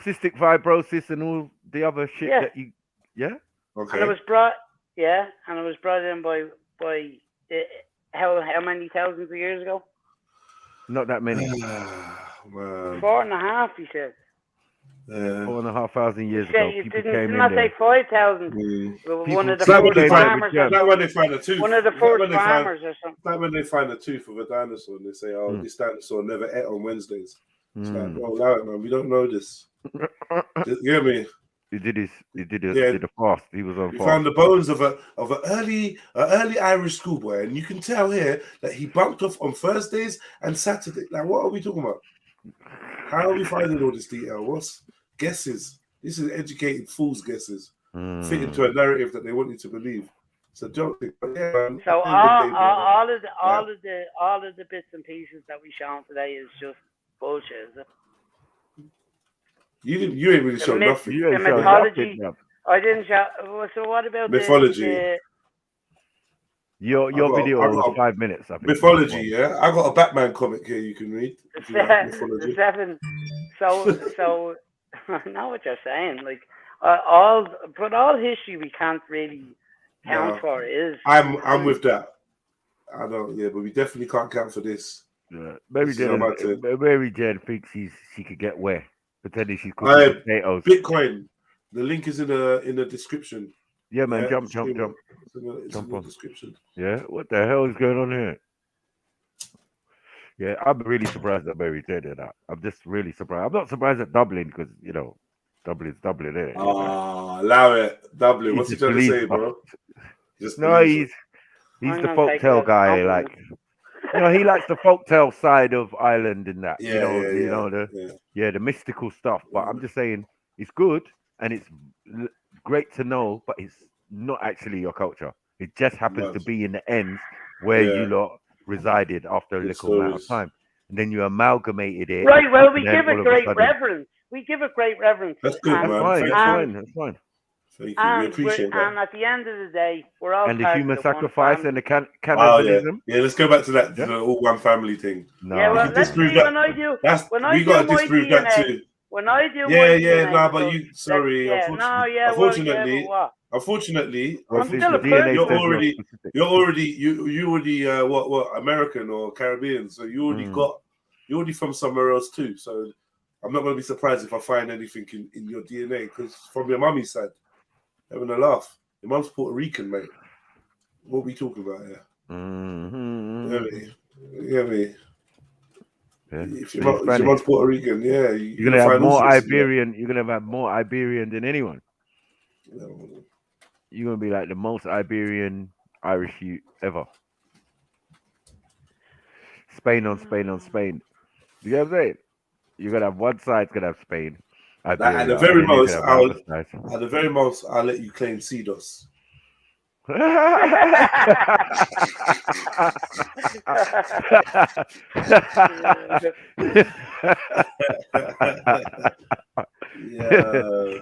A: Cystic fibrosis and all the other shit that you... Yeah?
C: Okay.
Q: And it was brought in by how many thousands of years ago?
A: Not that many.
C: man.
Q: 4.5, he said.
A: 4,500 years
Q: He said,
A: ago,
Q: you
A: people
Q: didn't,
A: came
Q: did
A: in
Q: not
A: there.
Q: say 5,000.
A: People-
Q: One of the
A: people
Q: first
A: came in there with
Q: farmers.
A: germs.
C: Like when they find a tooth.
Q: One of the
C: Like
Q: first
C: when they find-
Q: farmers or something.
C: Like when they find a tooth of a dinosaur and they say, "Oh, this dinosaur never ate on Wednesdays." It's like, bro, allow it, man. We don't know this. You hear me?
A: He did a fast. He was on
C: We
A: fast.
C: found the bones of an early Irish schoolboy, and you can tell here that he bunked off on Thursdays and Saturdays. Like, what are we talking about? How are we finding all this detail? What's guesses? This is educated fools' guesses, fit into a narrative that they want you to believe. It's a joke. Yeah, man.
Q: So all of the bits and pieces that we shown today is just bullshit, is it?
C: You ain't really shown nothing.
Q: The mythology. I didn't show. So what about
C: mythology?
A: Your video was 5 minutes. I think.
C: Mythology, yeah. I got a Batman comic here you can read.
Q: The seven. So I know what you're saying. Like all history we can't really count for is.
C: I'm with that. I don't. Yeah, but we definitely can't count for this.
A: Yeah. Mary Jane thinks she could get where. Pretending she's cooking potatoes.
C: Bitcoin. The link is in the description.
A: Yeah, man. Jump.
C: It's in
A: Jump
C: the
A: on.
C: description.
A: Yeah. What the hell is going on here? Yeah, I'm really surprised that Mary Jane did that. I'm just really surprised. I'm not surprised at Dublin because Dublin's Dublin, isn't it?
C: Allow it. Dublin. What's he trying to say, bro?
A: He's the folktale guy. Like, he likes the folktale side of Ireland and that. The mystical stuff. But I'm just saying, it's good and it's great to know, but it's not actually your culture. It just happens to be in the ends where you lot resided after a little amount of time, and then you amalgamated it.
Q: Right. Well, we give it great reverence.
C: That's good, man.
A: That's fine.
C: Thank you. We appreciate that.
Q: And at the end of the day, we're all
A: and the
Q: part
A: human
Q: of the
A: sacrifice
Q: one
A: and the cannibalism.
C: Yeah, let's go back to that. The all one family thing.
A: No.
Q: Yeah, well, let's see when I do. We got to disprove that too. When I do.
C: But you. Sorry. Unfortunately. Unfortunately, you're already what American or Caribbean, so you already from somewhere else too. So I'm not going to be surprised if I find anything in your DNA, because from your mummy's side, having a laugh. Your mum's Puerto Rican, mate. What are we talking about here? If your mum's Puerto Rican,
A: you're gonna have more Iberian. You're gonna have more Iberian than anyone. You're gonna be like the most Iberian Irish youth ever. Spain on Spain on Spain. You know what I'm saying? You're gonna have one side's gonna have Spain. Iberia,
C: at the very most, I'll let you claim CEDOS.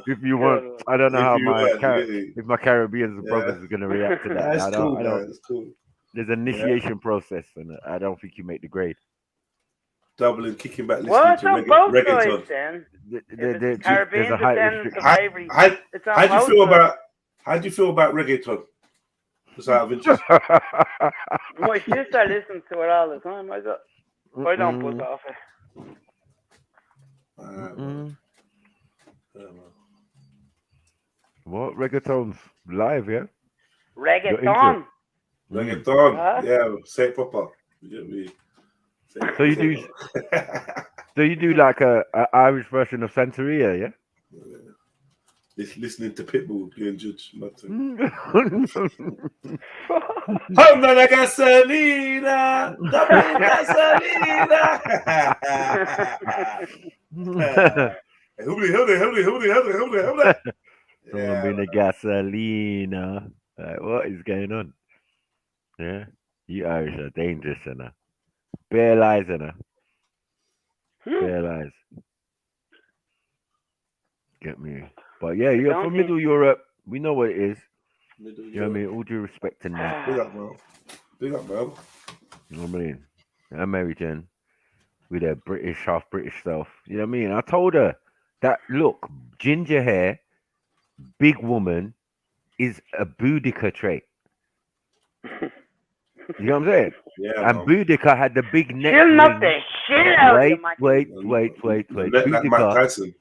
A: If you want, I don't know how my Caribbean brothers are going to react to that.
C: That's cool.
A: There's an initiation process, and I don't think you make the grade.
C: Doubling, kicking back, listening
Q: well, it's
C: to
Q: on both
C: reggaeton.
Q: sides, then.
A: There's a height restriction.
C: How do you feel about reggaeton? Just out of interest.
Q: My sister listens to it all the time. I don't put off it.
A: What? Reggaeton's live, yeah?
Q: Reggaeton.
C: Yeah, say it proper.
A: So you do like a Irish version of Santeria, yeah?
C: Listening to Pitbull being judged.
E: Hombre la gasolina, dame gasolina.
A: Someone bring the gasolina. Like, what is going on? Yeah, you Irish are dangerous, you know. Bare lies, you know. Bare lies. Get me. But yeah, you're from Middle Europe. We know what it is. You know what I mean? All due respect to that.
C: Big up, bro. Big up, bro.
A: You know what I mean? American with their British, half British self. You know what I mean? I told her that, look, ginger hair, big woman is a Boudica trait. You know what I'm saying?
C: Yeah,
A: And Boudica had the big neck
Q: She'll knock
A: ring.
Q: the shit out of you,
A: Wait.
C: Like Mike Tyson.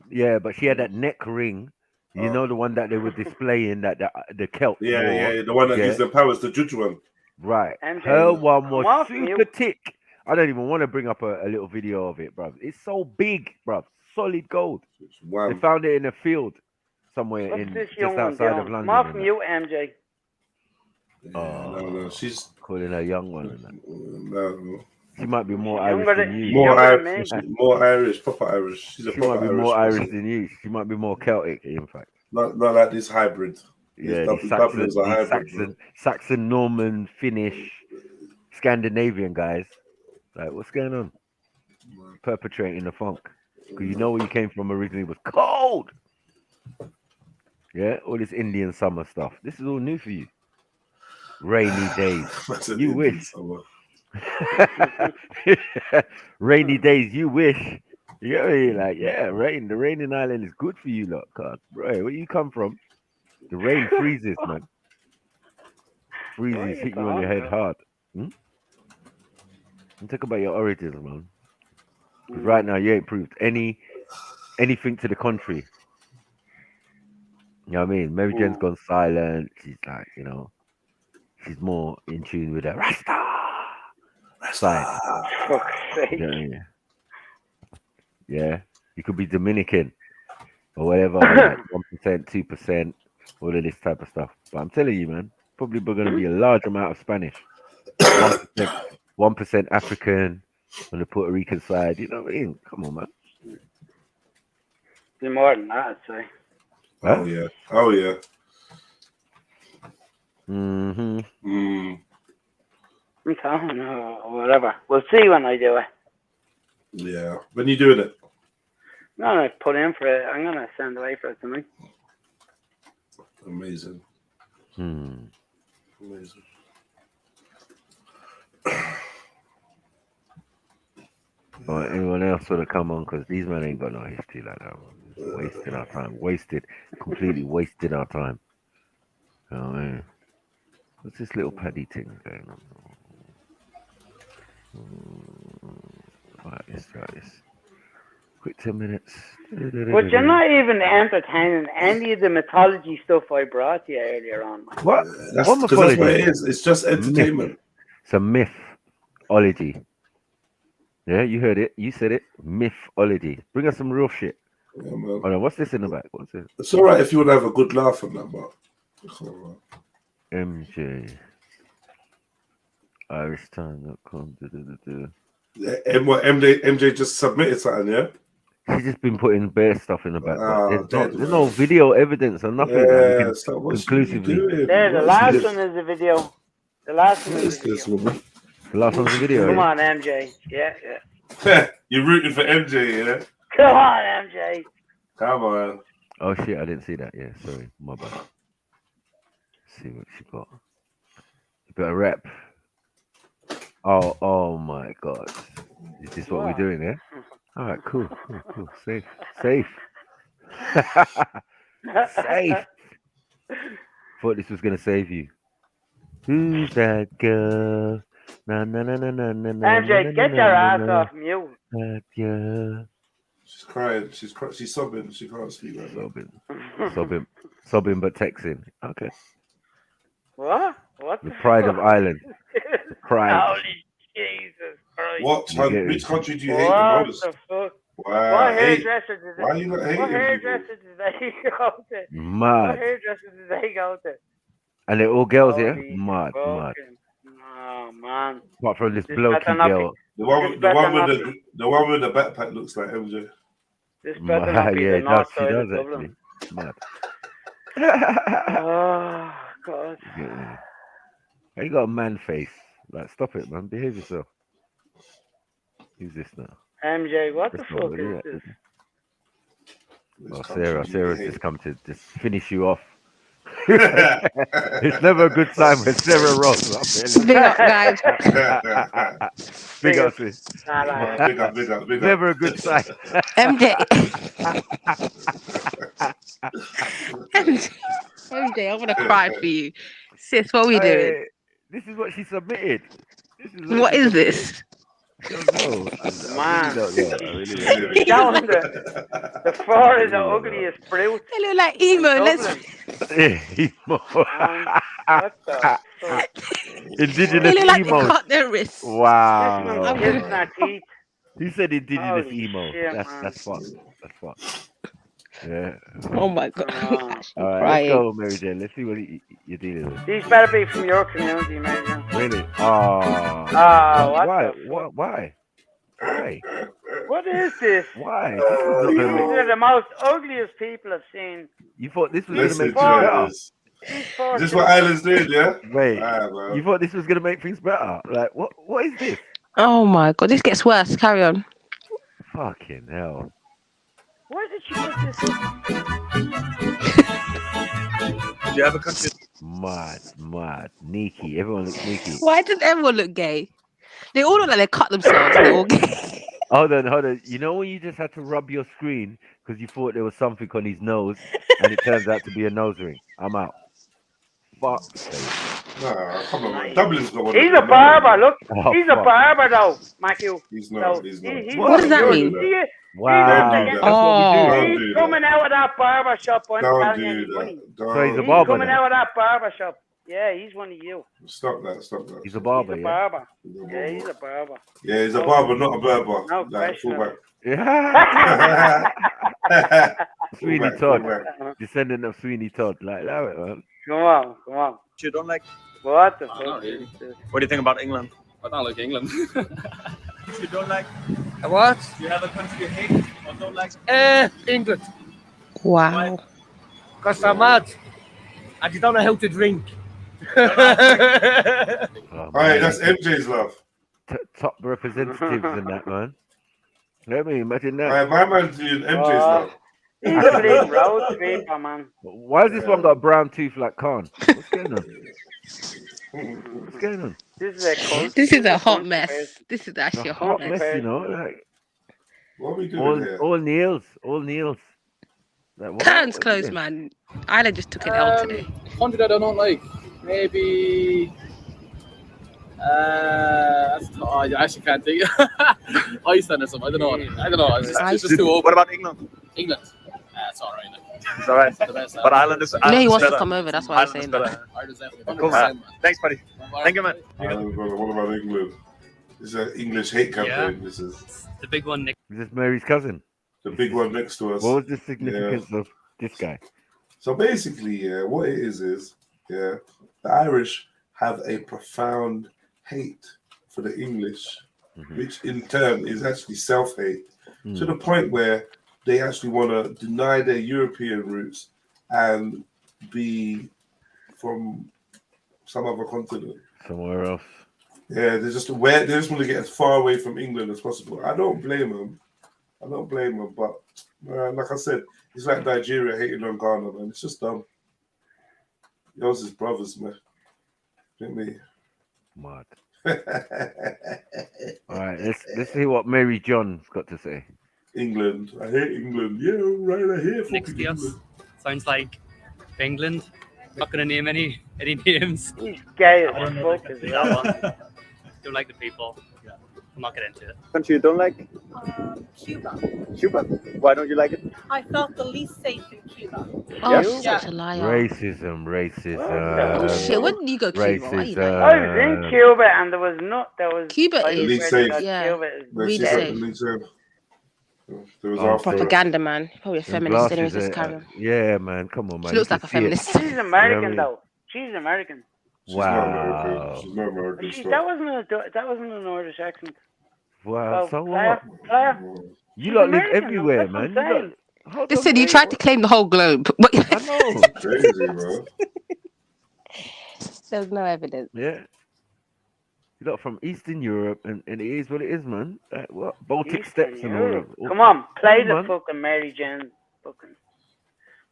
A: Yeah, but she had that neck ring. You know the one that they were displaying that the Celt wore.
C: Yeah, the one that gives them powers, the Juju one.
A: Right.
Q: MJ,
A: Her one
Q: I'm
A: was
Q: off
A: super
Q: mute.
A: thick. I don't even want to bring up a little video of it, bruv. It's so big, bruv. Solid gold.
C: Wow.
A: They found it in a field somewhere
Q: What's
A: in
Q: this
A: just
Q: young one
A: outside of
Q: doing?
A: London.
Q: I'm off
A: and that.
Q: mute, MJ.
C: No, she's
A: calling her young one. And that.
C: No.
A: She might be more
Q: Younger
A: Irish than you.
C: More Irish, proper Irish. She's a
A: She
C: proper
A: might be
C: Irish
A: more Irish
C: person.
A: than you. She might be more Celtic, in fact.
C: Not like this hybrid.
A: Yeah,
C: These Dubliners are hybrid.
A: Saxon, Norman, Finnish, Scandinavian guys. Like, what's going on? Perpetrating the funk. Because you know where you came from originally was cold. Yeah, all this Indian summer stuff. This is all new for you. Rainy days. You wish. Rainy days, you wish. You know what I mean? Like, yeah, rain. The rain in Ireland is good for you, lot. God, bro, where you come from? The rain freezes, man. Freezes, hit you on your head hard. And talk about your origins, man. Because right now you ain't proved anything to the contrary. You know what I mean? Mary Jane's gone silent. She's like, you know, she's more in tune with her Rasta side. Yeah, you could be Dominican or whatever, like 1%, 2%, all of this type of stuff. But I'm telling you, man, probably going to be a large amount of Spanish. 1% African on the Puerto Rican side. You know what I mean? Come on, man.
Q: Be more than that, I'd say.
C: Oh, yeah. Oh, yeah.
A: Mm-hmm.
Q: I'm telling you, whatever. We'll see when I do it.
C: Yeah. When you doing it?
Q: I'm going to put in for it. I'm going to send away for it tonight.
C: Amazing. Amazing.
A: Or anyone else sort of come on, because these men ain't got no history like that. Wasting our time. Completely wasted our time. You know what I mean? What's this little paddy thing going on? Right, this. Quick 10 minutes.
Q: But you're not even entertaining any of the mythology stuff I brought you earlier on.
A: What?
C: That's what it is. It's just entertainment.
A: Myth. It's a mythology. Yeah, you heard it. You said it. Mythology. Bring us some real shit.
C: Yeah, man.
A: Oh, no, what's this in the back? What's it?
C: It's all right if you want to have a good laugh on that, but
A: MJ. IrishTime.com.
C: MJ just submitted something, yeah?
A: She's just been putting bare stuff in the back. There's no video evidence or nothing.
C: Yeah, so what's
A: conclusively.
Q: There, the last one is a video. The last one is a video.
A: The last one's a video.
Q: Come on, MJ. Yeah.
C: You're rooting for MJ, yeah?
Q: Come on, MJ.
C: Come on.
A: Oh shit, I didn't see that. Yeah, sorry, my bad. Let's see what she got. You better rep. Oh my god. Is this what we're doing, yeah? Alright, cool. Safe. Safe. Thought this was gonna save you. Who's that girl?
Q: MJ, get your ass off mute.
A: That girl.
C: She's crying. She's sobbing. She can't speak right now.
A: Sobbing, but texting. Okay.
Q: What? What?
A: The pride of Ireland. The pride.
Q: Holy Jesus Christ.
C: Which country do you hate the most?
Q: What the fuck?
C: Wow.
Q: What hairdresser did they?
C: Why are you not hating
Q: What hairdresser did they go to?
A: Mad.
Q: What hairdresser did they go to?
A: And they're all girls, yeah?
Q: Holy
A: Mad.
Q: Oh man.
A: Apart from this blokey girl.
C: The one with the backpack looks like MJ.
Q: This better not be the north side of Dublin.
A: Mad.
Q: Oh God.
A: Yeah. You got a man face. Like, stop it, man. Behave yourself. Who's this now?
Q: MJ, what the fuck is this?
A: Oh, Sarah's just come to just finish you off. It's never a good time when Sarah Ross.
J: Big up, guys.
A: Big up, sis.
C: Big up.
A: Never a good time.
J: MJ, I want to cry for you. Sis, what are we doing?
A: This is what she submitted. This is
J: What
A: she
J: is
A: submitted.
J: this?
A: I don't know. I
Q: Man,
A: really don't know. I really don't know.
Q: he's showing the four is the
A: Really don't know.
Q: ugliest brute.
J: They look like emo.
Q: in
J: Let's.
Q: Dublin.
A: Emo.
Q: What the fuck?
A: Indigenous
J: They look like they
A: emo.
J: cut their wrists.
Q: This
A: Wow.
Q: one's kissing our teeth.
A: He said indigenous
Q: Holy
A: emo.
Q: shit,
A: That's
Q: man.
A: fucked. That's fucked. Yeah.
J: Oh my god.
Q: Come on.
A: All right, let's
J: Crying.
A: go, Mary Jane. Let's see what you're dealing with.
Q: These better be from your community, Mary Jane.
A: Really? Oh.
Q: What
A: Why?
Q: the fuck?
A: Why? Why?
Q: What is this?
A: Why?
Q: These are the most ugliest people I've seen.
A: You thought this was
C: Listen,
A: going to make
C: to
A: things better?
C: is this what Islands did, yeah?
A: Wait,
C: Bro.
A: you thought this was going to make things better? Like, what is this?
J: Oh my god, this gets worse. Carry on.
A: Fucking hell.
Q: Where did you put this?
K: Do you have a country?
A: Mad. Sneaky. Everyone looks sneaky.
J: Why does everyone look gay? They all look like they cut themselves. They're all gay.
A: Hold on. You know when you just had to rub your screen because you thought there was something on his nose and it turns out to be a nose ring? I'm out. Fuck's sake.
C: Nah, come on, man. Dublin's got one.
Q: He's a barber. Look,
A: Oh,
Q: he's a
A: fuck.
Q: barber though, Matthew.
C: He's not.
Q: So
C: He's not.
J: What does that mean?
A: Wow.
C: Don't do that.
A: That's what we do.
C: Don't do
Q: He's
C: that.
Q: coming out of that barber shop. I'm
C: Don't
Q: telling
C: do
Q: you, he's
C: that.
Q: funny.
A: So he's a
Q: He's
A: barber
Q: coming
A: now.
Q: out of that barber shop. Yeah, he's one of you.
C: Stop that.
A: He's a barber,
Q: He's a
A: yeah?
Q: barber. Yeah, he's a barber.
C: Yeah, he's a barber, not a berber.
Q: No
C: Like,
Q: question.
C: fullback.
A: Sweeney
C: Fullback,
A: Todd.
C: fullback.
A: Descendant of Sweeney Todd. Like, allow it, man.
Q: Come on.
K: You don't like?
Q: What the
K: Oh,
Q: fuck?
K: not really. What do you think about England?
O: I don't like England.
K: You don't like?
O: What?
K: You have a country you hate or don't like?
O: England.
J: Wow.
O: Because I'm mad. And you don't know how to drink.
C: Alright, that's MJ's love.
A: Top representatives and that, man. Let me imagine that.
C: Alright, my man's doing MJ's love.
Q: He's a big road sweeper, man.
A: Why has this one got a brown tooth like Khan? What's going on? What's going on?
Q: This is a cult.
J: This is a hot mess. This is actually a hot
A: mess,
J: mess.
A: you know. Like,
C: what are we doing here?
A: All kneels. Like,
J: Curtains closed, man. Isla just took an L today.
O: Country that I don't like. Maybe. I actually can't think. Iceland or something. I don't know. It's just too open.
K: What about England?
O: England. It's all right.
K: It's all right.
O: The best,
K: But Ireland is.
J: You know he
K: Ireland's
J: wants to
K: better.
J: come over. That's why I'm
K: Ireland's
J: saying that.
K: better.
O: Ireland's definitely
K: Cool.
O: 100%.
K: Thanks, buddy. Thank you, man.
C: Ireland, brother, what about England? This is an English hate campaign. This is
O: The big one, Nick.
A: Is this Mary's cousin?
C: the big one next to us.
A: What was the significance of this guy?
C: So basically, what it is, the Irish have a profound hate for the English, which in turn is actually self-hate, to the point where they actually want to deny their European roots and be from some other continent.
A: Somewhere else.
C: Yeah, they just want to get as far away from England as possible. I don't blame them. But like I said, it's like Nigeria hating on Ghana, man. It's just dumb. Yours is brothers, man. Get me.
A: Mad. All right, let's see what Mary John's got to say.
C: England. I hate England. Yeah, right. I hate fucking England.
O: Sounds like England. Not gonna name any names.
Q: He's gay
O: I
Q: as
O: don't know
Q: fuck as
O: that
Q: well.
O: one. Don't like the people. I'm not getting into it.
K: Country you don't like?
W: Cuba.
K: Cuba. Why don't you like it?
W: I felt the least safe in Cuba.
J: Oh,
K: Yes.
J: you're such a liar.
A: Racism.
J: Oh shit! When did you go to Cuba? Why you
A: Racism.
J: like?
Q: I was in Cuba and there was
J: Cuba
Q: I
J: is
C: Least
Q: swear to
C: safe.
Q: God,
J: yeah,
Q: Cuba is
J: really
C: Let's
J: safe.
C: see. There was
A: Oh,
C: after
J: Propaganda, man. Probably a
A: Them
J: feminist. Anyways,
A: glasses,
J: just carry on.
A: yeah, man. Come on, man.
J: She looks
A: You
J: like a
A: can see it.
J: feminist.
Q: She's American
A: You know what I mean?
Q: though. She's American.
C: She's not American.
A: Wow.
C: She's not American.
Q: That wasn't an Irish accent.
A: Wow. So
Q: player,
A: what?
Q: player.
A: You
Q: She's
A: lot live
Q: American,
A: everywhere,
Q: that's what
A: man.
Q: I'm
A: You
Q: saying.
A: lot, hold
J: Listen,
A: on,
J: you
A: wait,
J: tried to claim the whole globe, but
A: I know.
C: Crazy, bro.
J: there's no evidence.
A: Yeah. You lot from Eastern Europe, and it is what it is, man. What? Baltic
Q: Eastern
A: steps and all
Q: Europe.
A: that.
Q: Come on, play
A: Come
Q: the
A: on.
Q: fucking Mary Jane. Fucking.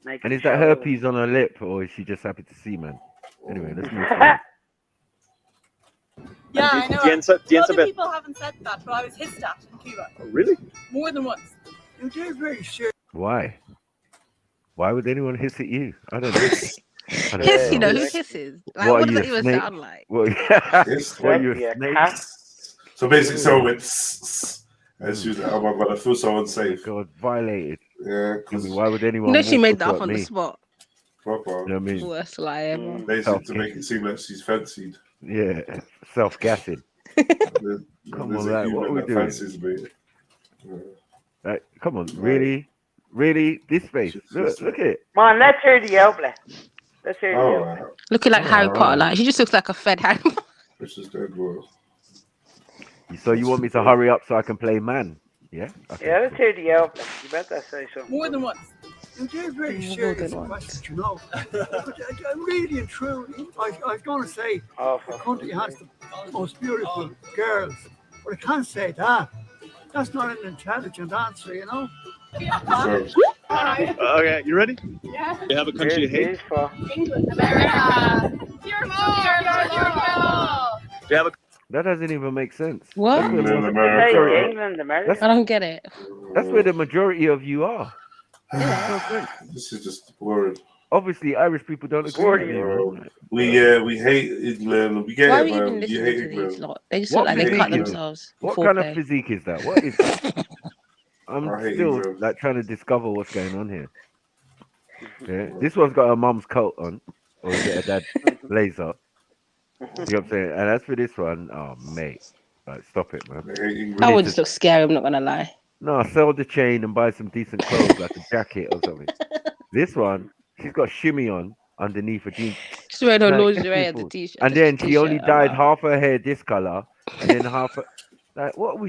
Q: Make
A: And
Q: it
A: is that
Q: show.
A: herpes on her lip, or is she just happy to see, man? Anyway, let's move on.
W: Yeah, I know. Other people haven't said that, but I was hissed at in Cuba.
K: Oh, really?
W: More than once.
K: You did very sure.
A: Why? Why would anyone hiss at you? I don't know.
J: Hiss, you know, who hisses? Like, what does that even sound like?
A: What are you, a snake?
C: So basically, someone went and she was like, oh my god, I feel so unsafe.
A: God, violated.
C: Yeah, because
A: why would anyone?
J: You know, she made that
A: up
J: up on the spot.
C: Proper.
A: You know what I mean?
J: Worst lie ever.
C: Basically, to make it seem like she's fancied.
A: Yeah, self-gassing. Come on, like, what are we doing?
C: Fancies me.
A: Like, come on, really? This face? Look at it.
Q: Man, let's hear the outlet. Let's hear the outlet.
J: Looking like Harry Potter, like she just looks like a fed Harry Potter.
C: This is dead world.
A: So you want me to hurry up so I can play man? Yeah? Okay.
Q: Yeah, let's hear the outlet. You better say something.
D: More than once. They're very serious questions, you know. But really and truly, I was going to say the country has the most beautiful girls, but I can't say that. That's not an intelligent answer, you know.
K: Okay, you ready?
T: Yeah.
K: You have a country you hate?
T: England. America. Europe.
K: Do you have a
A: That doesn't even make sense.
J: What?
Q: England, America.
J: I don't get it.
A: That's where the majority of you are.
C: This is just boring.
A: Obviously, Irish people don't agree with me.
C: We hate England. We get
J: Why
C: it,
J: are we
C: man.
J: even
C: You
J: listening
C: hate
J: to
C: England.
J: these lot? They just look like they cut themselves.
A: What
J: before
A: kind of
J: play.
A: physique is that? What is that? I'm
C: I hate
A: still
C: England.
A: like trying to discover what's going on here. Yeah, this one's got her mum's coat on, or is it her dad's blazer? You know what I'm saying? And as for this one, oh mate, like stop it, man.
J: That would just look scary. I'm not gonna lie.
A: No, sell the chain and buy some decent clothes, like a jacket or something. This one, she's got shimmy on underneath her jeans.
J: She's wearing her
A: Like,
J: lingerie and the t-shirt.
A: and
J: just
A: then
J: a
A: she only
J: t-shirt.
A: dyed half her hair this color, and then half her. Like, what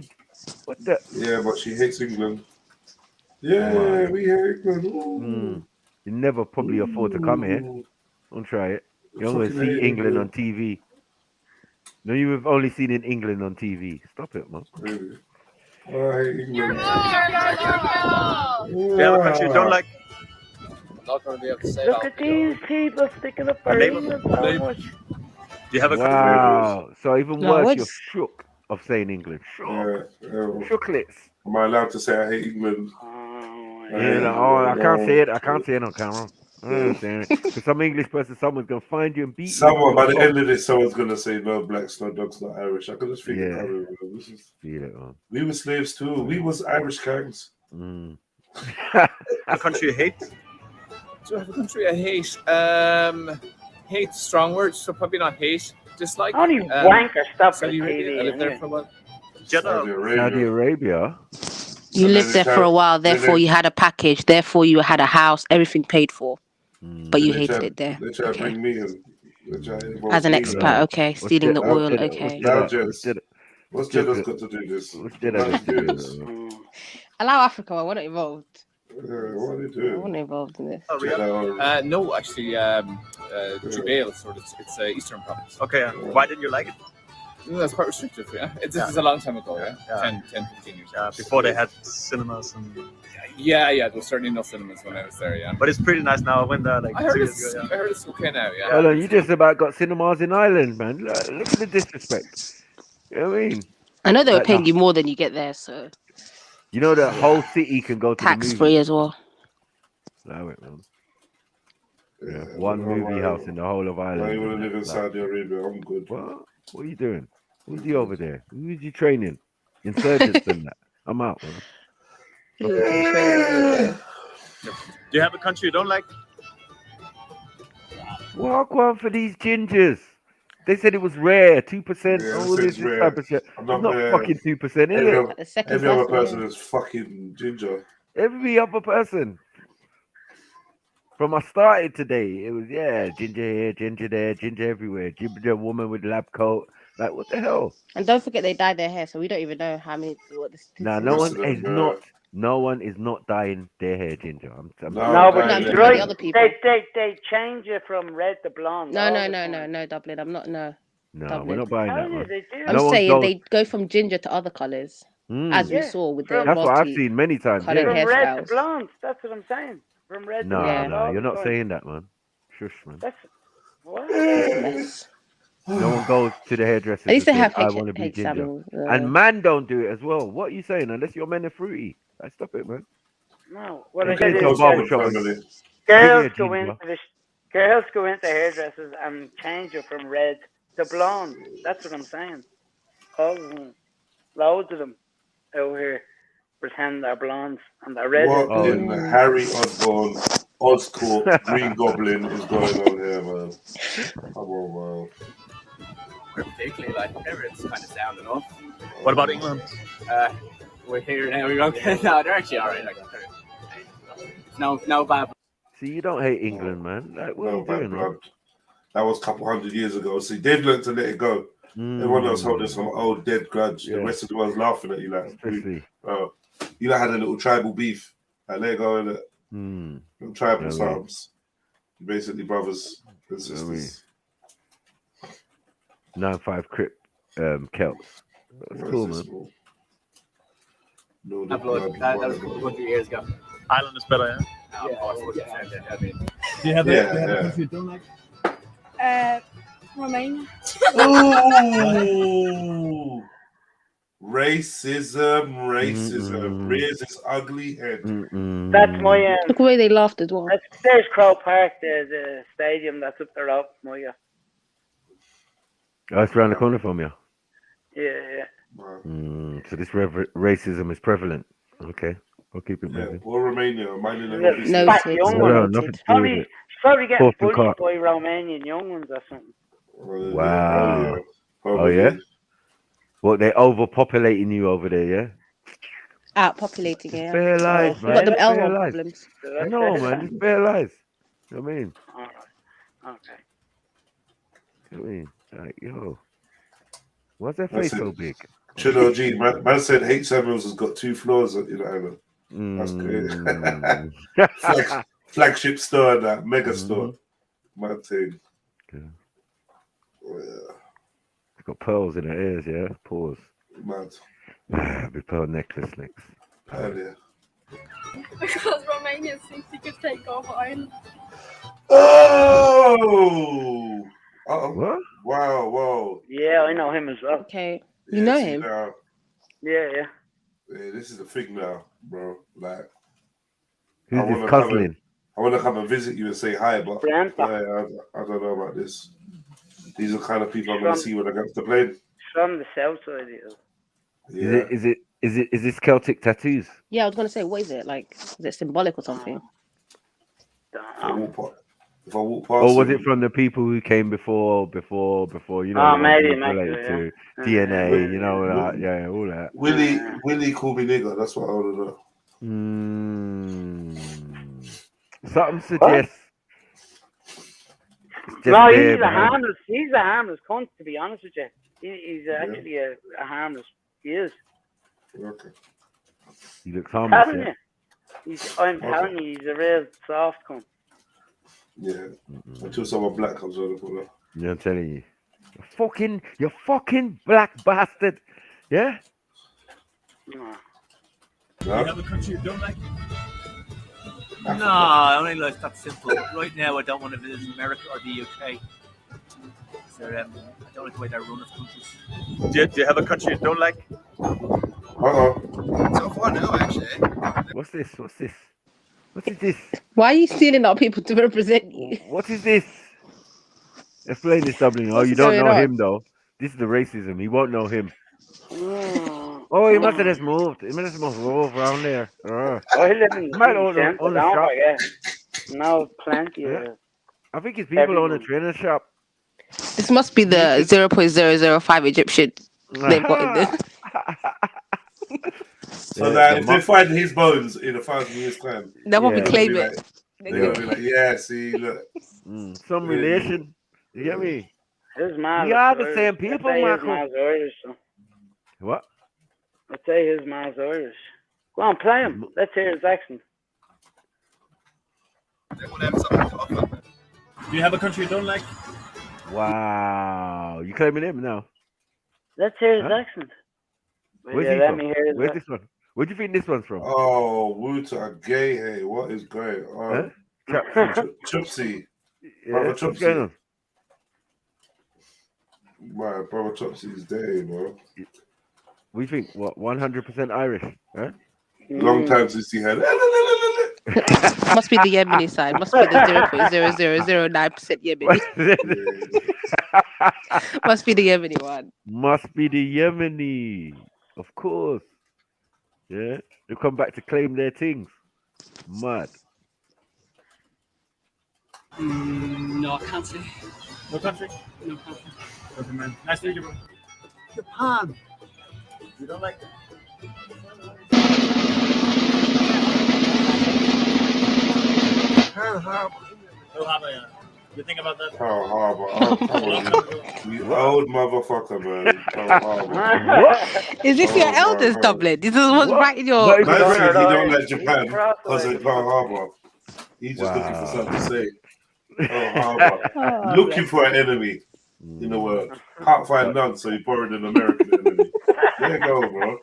A: the?
C: Yeah, but she hates England. Yeah, we hate England.
A: You never probably afford to come here. Don't try it. You only
C: Fucking
A: see
C: hate
A: England on
C: England.
A: TV. No, you've only seen in England on TV. Stop it, man.
C: Really? I hate England.
K: Do you have a country you don't like?
O: I'm not going to be able to say
Q: Look
O: that.
Q: at these people sticking up
K: A
Q: for
K: neighbor?
Q: England so much.
K: Do you have a
A: Wow. So even
J: No,
A: worse,
J: what's-
A: you're shook of saying England. Shook. Shooklets.
C: Am I allowed to say I hate England?
A: Yeah, like, oh, I can't say it. I can't say it on camera. I don't understand it. Because some English person, someone's gonna find you and beat
C: Someone
A: you.
C: by the end of this, someone's gonna say no blacks, no dogs, no Irish. I could just feel
A: Yeah.
C: it coming. This is,
A: Feel it, man.
C: we were slaves too. We was Irish kings.
K: A country you hate?
O: Do I have a country I hate? Hate strong words, so probably not hate. Dislike.
Q: Only wanker stuff for
O: Saudi Arabia.
Q: TV.
O: I lived there
Q: innit?
O: for a while.
C: Saudi
A: Saudi Arabia.
J: You lived there for a while, therefore you had a package, therefore you had a house, everything paid for. But you hated it there.
C: They try to bring me in.
J: As an expat, okay. Stealing the oil, okay.
C: What's Jedda's got to do this?
A: What's Jedda's
J: Allow Africa, I want it involved.
C: What are they
J: I
C: doing?
J: want it involved in this.
K: Oh, really?
O: No, actually, Jubail, sort of, it's Eastern province.
K: Okay, why didn't you like it?
O: That's quite restrictive, yeah. This is a long time ago, yeah. 10, 15 years.
K: Yeah, before they had cinemas and.
O: Yeah, there was certainly no cinemas when I was there, yeah.
K: But it's pretty nice now. I went there like
O: I heard
K: 2
O: it's,
K: years ago.
O: I heard it's okay now, yeah.
A: Hold on, you just about got cinemas in Ireland, man. Look at the disrespect. You know what I mean?
J: I know they were
A: Like
J: paying
A: that.
J: you more than you get there, so
A: You know the whole city can go to the
J: tax
A: movies.
J: free as well.
A: Allow it, man. Yeah, one movie house in the whole of Ireland.
C: Why you want to
A: man.
C: live in
A: Like,
C: Saudi Arabia? I'm good.
A: What are you doing? Who's he over there? Who is you training? Insurgents and that. I'm out, man.
K: Do you have a country you don't like?
A: Walk one for these gingers. They said it was rare, 2%.
C: Yeah,
A: Oh,
C: it's
A: this is
C: rare.
A: 5%.
C: I'm
A: Not
C: not rare.
A: fucking 2%, is
C: Every,
A: it?
C: every other person is fucking ginger.
A: Every other person. From I started today, it was ginger here, ginger there, ginger everywhere, ginger woman with lab coat. Like what the hell?
J: And don't forget they dyed their hair, so we don't even know how many. What the
A: Nah, no one is not dyeing their hair ginger. I'm
Q: No, but
J: I'm
Q: you're
J: talking about
Q: right.
J: the other people.
Q: They change it from red to blonde.
J: No,
Q: all
J: no,
Q: the
J: no,
Q: time.
J: no, no, Dublin. I'm not. No.
A: No,
J: Dublin.
A: we're not buying that, man.
Q: They do.
J: I'm
A: No one
J: saying
A: goes-
J: they go from ginger to other colors, as we saw with the
A: That's what I've seen many times.
J: coloured
Q: From red to
J: hairstyles.
Q: blonde. That's what I'm saying. From red to
A: No,
Q: blonde.
A: no,
Q: all
A: you're
Q: the
A: not
Q: time.
A: saying that, man. Shush, man.
Q: That's what?
A: No one goes to the hairdresser.
J: At least they
A: and
J: have
A: says, I want to be
J: H
A: ginger.
J: samples,
A: And man don't do it as well. What are you saying? Unless your men are fruity. Like, stop it, man.
Q: No. What
A: They
Q: I
A: go
Q: said
A: to a
Q: is
A: barbershop and-
Q: girls
A: Yeah,
Q: go
A: ginger.
Q: into the Girls go into hairdressers and change it from red to blonde. That's what I'm saying. All of them. Loads of them out here pretend they're blondes and they're red.
C: What in the Harry Osborn, Oscorp, Green Goblin is going on here, man? Come on, man.
F: We're particularly like everyone's kind of sound enough. What about England? We're here now. We're okay. No, they're actually alright. Like, no bad.
A: See, you don't hate England, man. Like, what are you doing, man?
C: That was a couple hundred years ago. See, they've learned to let it go. Everyone else holding some old dead grudge. The rest of the world's laughing at you like, you had a little tribal beef. Like, let it go in it. Little tribal psalms. Basically, brothers and sisters.
A: 9-5 Crip Celts. That's cool, man.
F: That was a couple 100 years ago.
K: Ireland is better,
F: yeah? Of course,
K: Do you have a country you don't like?
W: Romania.
C: Ooh. Racism rears its ugly head.
Q: That's my
J: Look the way they laughed as well.
Q: There's Crow Park, the stadium that's up the road from you.
A: Oh, it's around the corner from you.
Q: Yeah.
A: So this racism is prevalent. Okay, I'll keep it moving.
C: Or Romania, minding
Q: No,
C: nothing
A: nothing to do with it.
Q: Probably getting
A: Fourth and
Q: bullied
A: cart.
Q: by Romanian young ones or something.
A: Wow. Oh yeah. Well, they're overpopulating you over there, yeah.
J: Outpopulating, yeah.
A: Bare lies,
J: You
A: man.
J: got them
A: Bare
J: elbow
A: lies.
J: problems.
A: I know, man. It's bare lies. You know what I mean?
Q: Okay.
A: You know what I mean? Like, yo. Why's their face so big?
C: Chino G, man said H. Samuels has got 2 floors in Ireland. That's great. Flagship store, that mega store. Mad thing.
A: It's got pearls in her ears, yeah? Pause.
C: Mad.
A: Big pearl necklace next.
C: Hell yeah.
W: Because Romania thinks he could take over Ireland.
C: Oh!
A: What?
C: Wow, whoa.
Q: Yeah, I know him as well.
J: Okay. You know him?
Q: Yeah.
C: Yeah, this is the thing now, bro. Like,
A: Who's this cousin?
C: I want to come and visit you and say hi, but I don't know about this. These are the kind of people I'm going to see when I get to the plane.
Q: From the south side,
C: Yeah.
A: Is this Celtic tattoos?
J: Yeah, I was gonna say, what is it? Like, is it symbolic or something?
C: If I walk past
A: Or was
C: them-
A: it from the people who came before, you know?
Q: Oh, maybe,
A: related
Q: yeah.
A: to DNA, you know, that, yeah, all that.
C: Willie called me nigger. That's what I want to know.
A: Something suggests.
Q: No, he's a harmless cunt, to be honest with you. He's actually a harmless. He is.
C: Okay.
A: He looks harmless.
Q: Telling you. I'm telling you, he's a real soft cunt.
C: Yeah. Until someone black comes on the corner.
A: Yeah, I'm telling you. You fucking black bastard. Yeah?
Q: No.
K: Do you have a country you don't like?
F: No, I only like that simple. Right now, I don't want to visit America or the UK. So, I don't like the way they run as countries.
K: Do you have a country you don't like?
F: So far, no, actually.
A: What's this? What is this?
J: Why are you stealing our people to represent you?
A: What is this? Explain this, Dublin. Oh,
J: What's
A: you don't
J: going
A: know
J: on?
A: him, though. This is the racism. He won't know him. Oh, he must have just moved. He must have moved around there.
Q: I live in the
A: Might
Q: city
A: own
Q: centre,
A: a
Q: don't
A: shop.
Q: I? Yeah. No, plenty of.
A: I think his people own a trainer shop.
J: This must be the 0.005 Egyptian they've got in this.
C: So that if they find his bones in 1,000 years' time,
J: They'll probably claim it.
C: They're going to be like, yeah, see, look.
A: Some relation. You get me?
Q: His man.
A: We are the same people,
Q: His
A: Marco.
Q: man's Irish. So.
A: What?
Q: I'd say his man's Irish. Go on, play him. Let's hear his accent.
K: Do you have a country you don't like?
A: Wow. You claiming him now?
Q: Let's hear his accent.
A: Where's he
Q: let
A: from?
Q: me hear his
A: Where's this one? Where do you think this one's from?
C: Oh, Wuta gay. Hey, what is going on? Chupsy. Brother
A: What's going
C: Chupsy.
A: on?
C: My brother Chupsy's day, bro.
A: We think, what, 100% Irish? Huh?
C: Long time since he had.
J: Must be the Yemeni side. Must be the 0.0009% Yemeni. Must be the Yemeni one.
A: Must be the Yemeni. Of course. Yeah. They come back to claim their things. Mad.
M: No, I can't say.
E: No country?
M: No country.
E: Okay, man. Nice to meet you, bro.
D: Japan.
E: You don't like it?
D: Pearl Harbor.
E: Pearl Harbor, yeah. You think about that?
C: Pearl Harbor. Oh, come on, you old motherfucker, man. Pearl Harbor.
J: What? Is this your elders, Dublin? This is what's right in your.
C: Man said he don't like Japan because of Pearl Harbor. He's just looking for something to say. Pearl Harbor. Looking for an enemy in the world. Can't find none, so he borrowed an American enemy. There you go, bro.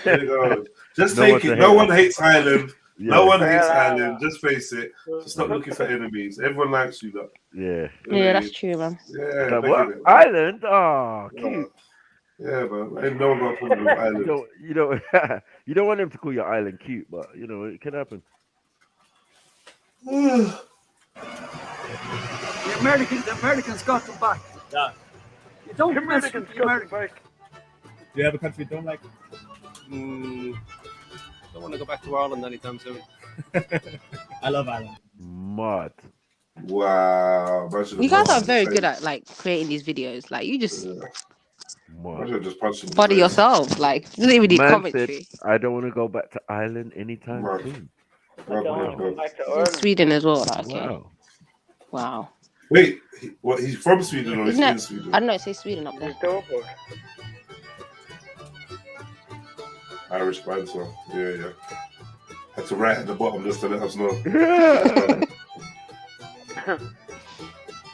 C: There you go. Just take it. No one hates Ireland.
A: Yeah.
C: No one hates Ireland. Just face it. Just stop looking for enemies. Everyone likes you, though.
A: Yeah.
J: Yeah, that's true, man.
C: Yeah.
A: Like, what? Ireland? Oh, cute.
C: Yeah, man. Ain't no one got a problem with Ireland.
A: You don't want them to call your island cute, but you know it can happen.
D: The Americans got them back.
E: Yeah.
D: You don't mess with the Americans.
E: Do you have a country you don't like?
V: Don't want to go back to Ireland anytime soon.
E: I love Ireland.
A: Mad.
C: Wow.
J: You guys are very good at like creating these videos. Like you just body yourself. Like doesn't even need
A: Man
J: commentary.
A: said, I don't want to go back to Ireland anytime soon.
J: Sweden as well. Like, okay. Wow.
C: Wait, he's from Sweden or he's
J: Isn't
C: in
J: it?
C: Sweden?
J: I don't know. It says Sweden up there.
C: Irish banter. Yeah. Had to write at the bottom just to let us know.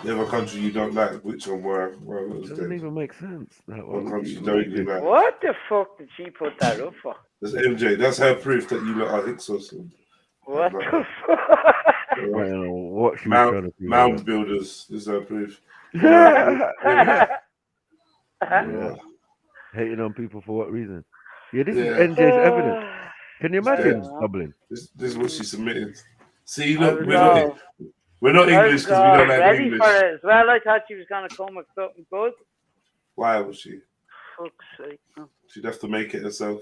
C: You have a country you don't like, which one were?
A: It doesn't even make sense.
C: What country you don't even like?
Q: What the fuck did she put that up for?
C: That's MJ. That's her proof that you lot are Hyksos.
Q: What the fuck?
A: What she was trying to do.
C: Mound builders. This is her proof.
A: Yeah. Hating on people for what reason? Yeah, this is NJ's evidence. Can you imagine Dublin?
C: This is what she submitted. See, look, we're not English because we don't like
Q: ready
C: English.
Q: for it as well. I thought she was gonna come with something good.
C: Why was she?
Q: Fuck's sake. No.
C: She'd have to make it herself.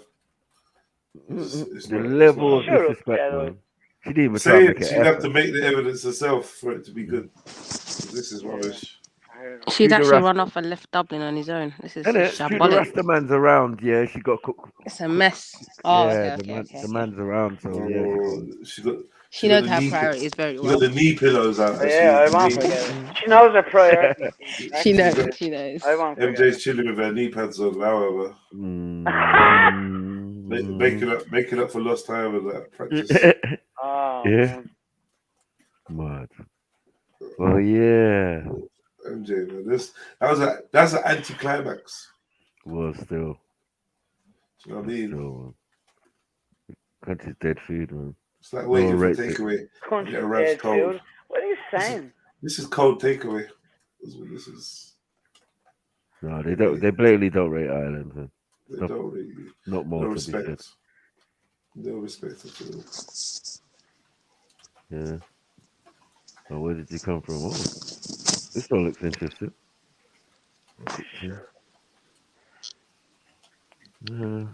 C: It's
A: The level of disrespect, man. She didn't even try to make it.
C: She'd have to make the evidence herself for it to be good. This is rubbish.
J: She'd actually run off and left Dublin on his own. This is shambolic.
A: The Rasta man's around, yeah. She got cooked.
J: It's a mess. Oh,
A: yeah,
J: okay.
A: The man's around, so yeah.
J: She knows her priorities very well.
C: You got the knee pillows out.
Q: Yeah, I won't forget it. She knows her priorities.
J: She knows. I
Q: won't forget
C: MJ's chilling with her knee pads on, however. Making up for lost time with that practice.
A: Yeah. Mad. Well, yeah.
C: MJ, man, that's an anticlimax.
A: Well, still.
C: Do you know what I mean?
A: Still, country's dead food, man.
C: It's like waiting for takeaway. Get a wraps cold.
Q: What are you saying?
C: This is cold takeaway. This is.
A: No, they don't. They blatantly don't rate Ireland, man.
C: They don't rate you.
A: Not more.
C: No respect. No respect at all.
A: Yeah. Oh, where did you come from? Oh, this all looks interesting. We'll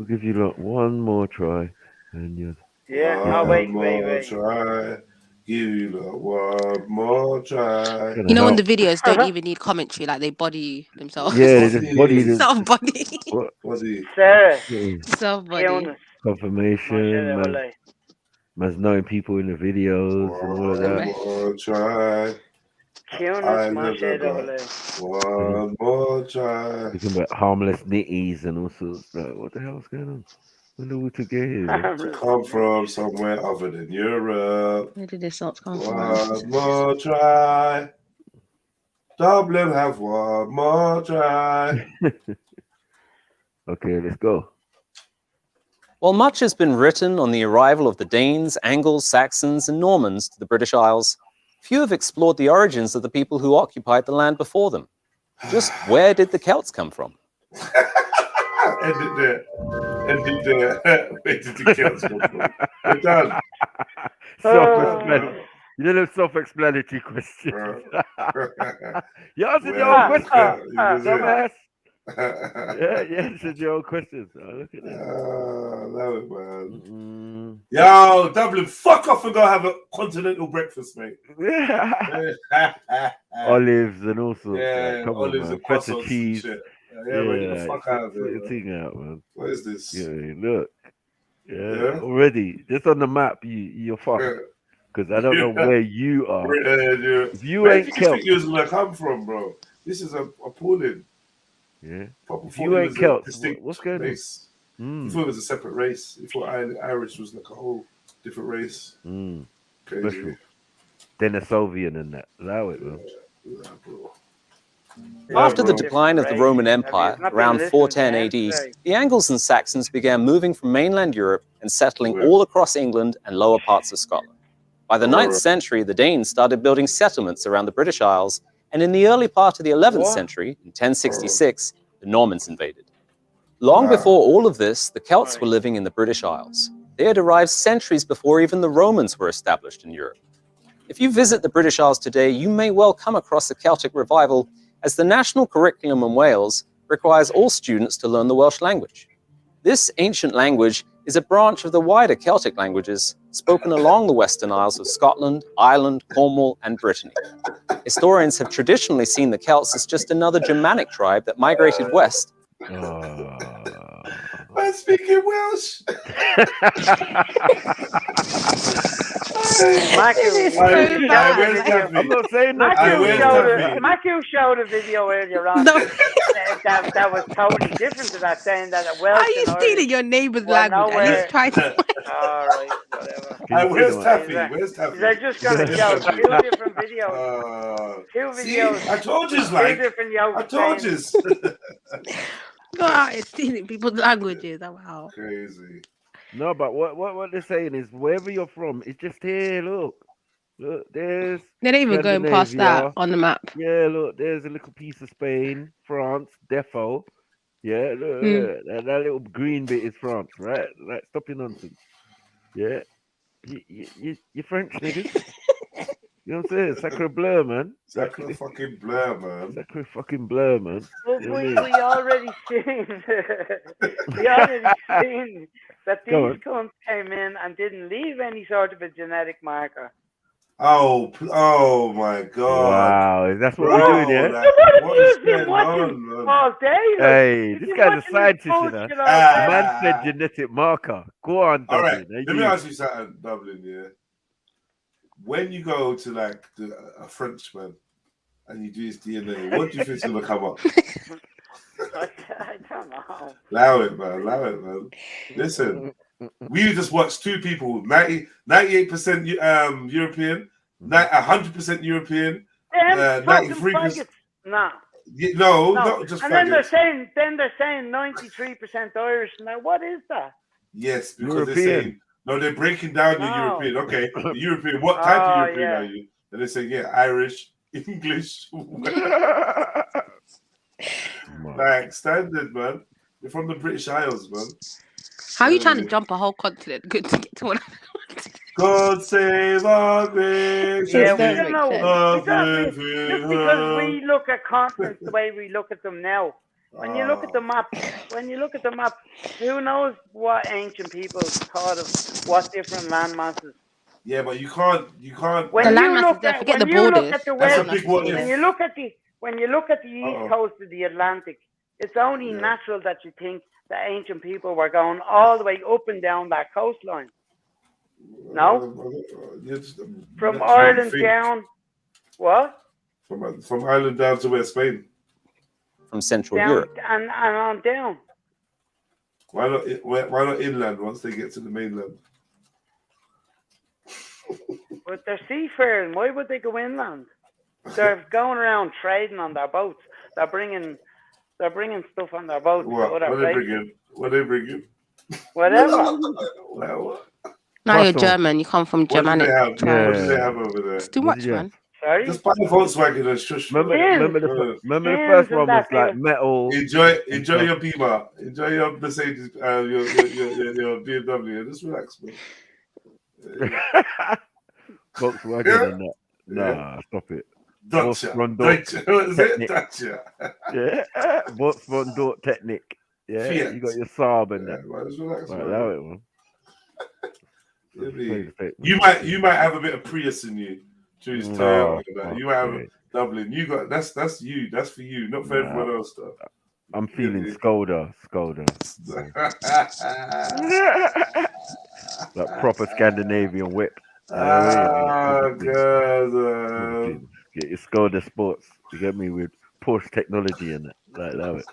A: give you like one more try, and you.
Q: Yeah. Oh, wait.
C: Try. Give you like one more try.
J: You know when the videos don't even need commentary, like they body themselves.
A: Yeah, they just body.
J: Self-body.
C: Body.
Q: Sarah.
J: Self-body.
A: Confirmation. Man's knowing people in the videos and all of that.
C: One more try.
A: Talking about harmless nitties and all sorts. Like, what the hell's going on? When are we together?
C: Come from somewhere other than Europe.
J: Where did this not come from?
C: One more try. Dublin have one more try.
A: Okay, let's go.
N: While much has been written on the arrival of the Danes, Angles, Saxons, and Normans to the British Isles, few have explored the origins of the people who occupied the land before them. Just where did the Celts come from?
C: End it there. ended there. Where did the Celts come from? We're done.
A: Self-explanatory. You know those self-explanatory questions. You answered your own question, dumbass. Yeah, you answered your own questions. Oh, look at this.
C: Love it, man. Yo, Dublin, fuck off and go have a continental breakfast, mate.
A: Olives and all sorts.
C: Yeah,
A: come
C: olives
A: on, man.
C: and
A: Feta
C: croissants
A: cheese.
C: and shit. Yeah, man, get the fuck out of here, man.
A: Thing out, man.
C: What is this?
A: Yeah, look. Yeah, already. Just on the map, you're fucked. Because I don't know where you are. If you
C: Where
A: ain't
C: do you
A: Celts,
C: think you was gonna come from, bro? This is appalling.
A: Yeah.
C: Proper
A: If you ain't Celts, what's going
C: race.
A: on?
C: You thought it was a separate race. You thought Irish was like a whole different race. Crazy.
A: Special. Denisovian and that. Allow it, bro.
C: Yeah, bro.
N: After the decline of the Roman Empire, around 410 AD, the Angles and Saxons began moving from mainland Europe and settling all across England and lower parts of Scotland. By the 9th century, the Danes started building settlements around the British Isles, and in the early part of the 11th century, in 1066, the Normans invaded. Long before all of this, the Celts were living in the British Isles. They had arrived centuries before even the Romans were established in Europe. If you visit the British Isles today, you may well come across the Celtic revival, as the national curriculum in Wales requires all students to learn the Welsh language. This ancient language is a branch of the wider Celtic languages spoken along the Western Isles of Scotland, Ireland, Cornwall, and Brittany. Historians have traditionally seen the Celts as just another Germanic tribe that migrated west.
C: I'm speaking Welsh.
A: I'm not saying that.
Q: Matthew showed a video earlier on that was totally different to that, saying that a Welsh.
J: Are you stealing your neighbour's language? At least try to.
Q: All right, whatever.
C: Where's Taffy? Where's Taffy?
Q: They're just going to show two different videos.
C: See, I told you, like, I told you.
J: Go out and stealing people's languages. Wow.
C: Crazy.
A: No, but what they're saying is wherever you're from, it's just here. Look, there's.
J: They're not even going past that on the map.
A: Yeah, look, there's a little piece of Spain, France, defo. Yeah, look, that little green bit is France, right? Like, stop your nonsense. Yeah, you French niggas. You know what I'm saying? Sacre bleu, man.
C: Sacre fucking bleu, man.
A: Sacre fucking bleu, man.
Q: Well, we already seen. We already seen that these cunts came in and didn't leave any sort of a genetic marker.
C: Oh my God!
A: Wow, that's what we're doing, yeah.
C: What is going on,
Q: all day.
A: Hey, this guy's a scientist, you know. Man said genetic marker. Go on, Dublin.
C: All right, let me ask you something, Dublin. Yeah. When you go to like a Frenchman and you do his DNA, what do you think's gonna come up?
Q: I don't know.
C: Allow it, man. Listen, we just watched two people, 98% European, 100% European, 93%.
Q: Nah.
C: No, not just.
Q: And
C: faggots.
Q: then they're saying 93% Irish. Now, what is that?
C: Yes, because they're saying. No, they're breaking down the European. Okay, the European. What type of European are you? And they say, yeah, Irish, English. Like standard, man. You're from the British Isles, man.
J: How are you trying to jump a whole continent? Good to get to one.
C: God save our nation.
Q: Yeah, we don't know. Just because we look at continents the way we look at them now. When you look at the map, who knows what ancient people thought of what different land masses?
C: Yeah, but you can't.
Q: When you look at the west, when you look at the east coast of the Atlantic, it's only natural that you think that ancient people were going all the way up and down that coastline. No, from Ireland down. What?
C: From Ireland down to where Spain.
N: From Central
Q: down,
N: Europe.
Q: And on down.
C: Why not inland once they get to the mainland?
Q: But they're seafaring. Why would they go inland? They're going around trading on their boats. They're bringing stuff on their boats.
C: What they bringing?
Q: Whatever.
J: Now you're German. You come from Germanic.
C: What do they have over there?
J: It's too much, man.
Q: Sorry?
C: Just buy a Volkswagen and shush.
A: Remember the first one was like metal.
C: Enjoy your Beamer. Enjoy your Mercedes, your BMW. Just relax, man.
A: Volkswagen and that. Nah, stop it.
C: Dacia. What is it? Dacia.
A: Yeah. What's von Dort Technic? Yeah.
C: Fiat.
A: You got your Saab and that.
C: Man, just relax,
A: Right,
C: man.
A: that it, man.
C: You might have a bit of Prius in you. Choose Toyota. You might have a Dublin. You got that's you. That's for you, not for everyone else though.
A: I'm feeling Skoda. Like proper Scandinavian whip.
C: God.
A: Get your Skoda Sports. You get me with Porsche technology in it. Like that.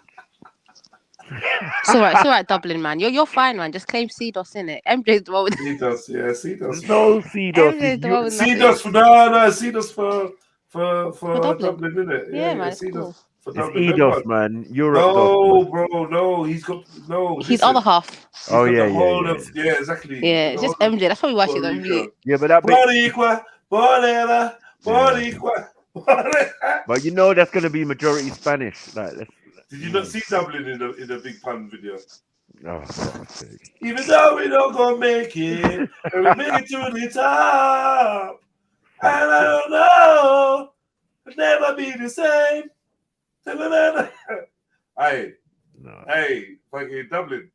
J: It's all right, Dublin, man. You're fine, man. Just claim CDOS in it. MJ's the one with
C: CDOS, yeah, CDOS.
A: No CDOS.
J: MJ's the one with
C: CDOS CDOS for Dublin, isn't it?
J: Yeah, man. It's
C: CDOS
J: cool.
C: for
A: It's
C: Dublin.
A: EDOS, man. Europe.
C: No, bro, no. He's got
J: His other half.
A: Oh yeah,
C: yeah, exactly.
J: Yeah, it's just MJ. That's probably why she's on mute.
A: Yeah, but that bit. But you know that's gonna be majority Spanish. Like,
C: did you not see Dublin in a Big Pun video?
A: Oh,
C: even though we don't gonna make it, and we make it to the top, and I don't know, it'll never be the same. Hey, fucking Dublin.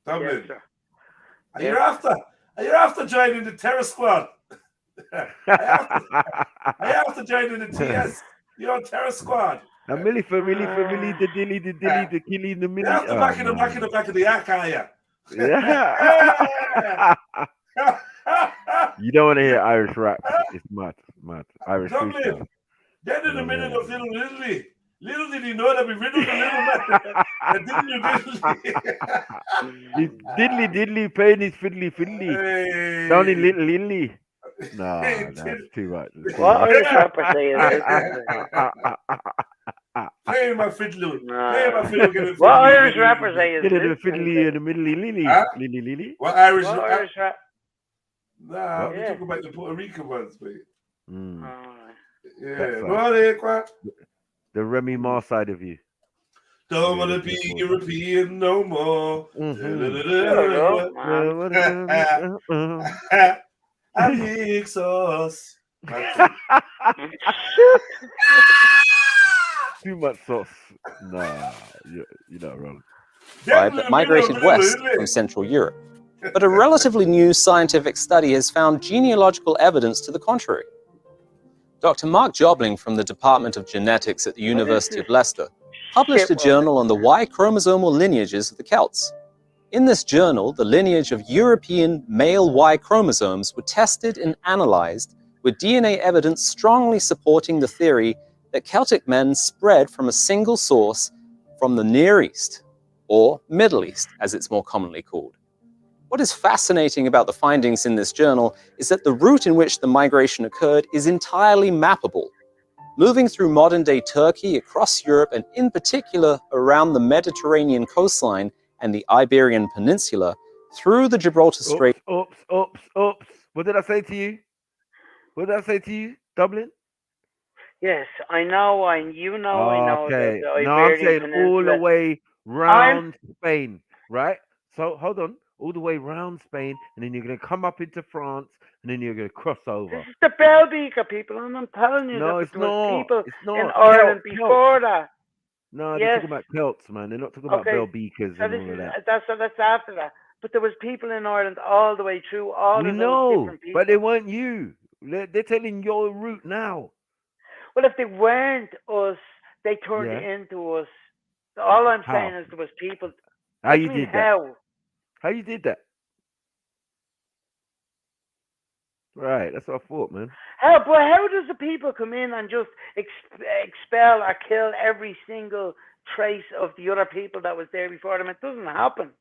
Q: Yes, sir.
C: Are you after joining the terror squad? Are you after joining the TS? You're on terror squad.
A: A milli for really, the dilly, the killy, the milli.
C: You're after back in the back of the yak, are you?
A: Yeah. You don't want to hear Irish rap. It's mad. Irish
C: Dublin.
A: freestyle.
C: Then in the middle of Little Italy. Little did he know that we riddled the little man.
A: Diddly, paying his fiddly.
C: Hey.
A: Down in Little Italy. Nah, that's too much.
Q: What Irish rapper say is
C: Playing my fiddle.
Q: What Irish rapper say is
A: this? Get the fiddly in the middle, Lily. Lily.
C: What Irish
Q: rap?
C: Nah, we talk about the Puerto Rican ones, mate. Yeah.
A: The Remy Ma side of you.
C: Don't want to be European no more. Sauce.
A: Too much sauce. Nah, you're not wrong.
N: That migrated west from Central Europe. But a relatively new scientific study has found genealogical evidence to the contrary. Dr. Mark Jobling from the Department of Genetics at the University of Leicester published a journal on the Y chromosomal lineages of the Celts. In this journal, the lineage of European male Y chromosomes were tested and analyzed, with DNA evidence strongly supporting the theory that Celtic men spread from a single source from the Near East, or Middle East, as it's more commonly called. What is fascinating about the findings in this journal is that the route in which the migration occurred is entirely mappable. Moving through modern-day Turkey across Europe and in particular around the Mediterranean coastline and the Iberian Peninsula through the Gibraltar Strait.
A: Oops. What did I say to you? Dublin?
Q: Yes, I know. I know.
A: Okay.
Q: The
A: No, I'm
Q: Iberian
A: saying all the
Q: Peninsula.
A: way round Spain, right? So hold on. All the way round Spain, and then you're going to come up into France, and then you're going to cross over.
Q: This is the Belbeaker people, and I'm telling you
A: No,
Q: that
A: it's
Q: there was
A: not.
Q: people
A: It's not.
Q: in Ireland
A: Celts.
Q: before that.
A: No, they're
Q: Yes.
A: talking about Celts, man. They're not talking about
Q: Okay.
A: Bell Beakers
Q: So
A: and
Q: this
A: all of
Q: is
A: that.
Q: that's after that. But there was people in Ireland all the way through all
A: We
Q: of those
A: know,
Q: different people.
A: but they weren't you. They're telling your route now.
Q: Well, if they weren't us, they turned
A: Yeah.
Q: it into us. All I'm
A: How?
Q: saying is there was people.
A: How
Q: What
A: you
Q: do you mean,
A: did that? How you did that? Right, that's what I thought, man.
Q: How does the people come in and just expel or kill every single trace of the other people that was there before them? It doesn't happen.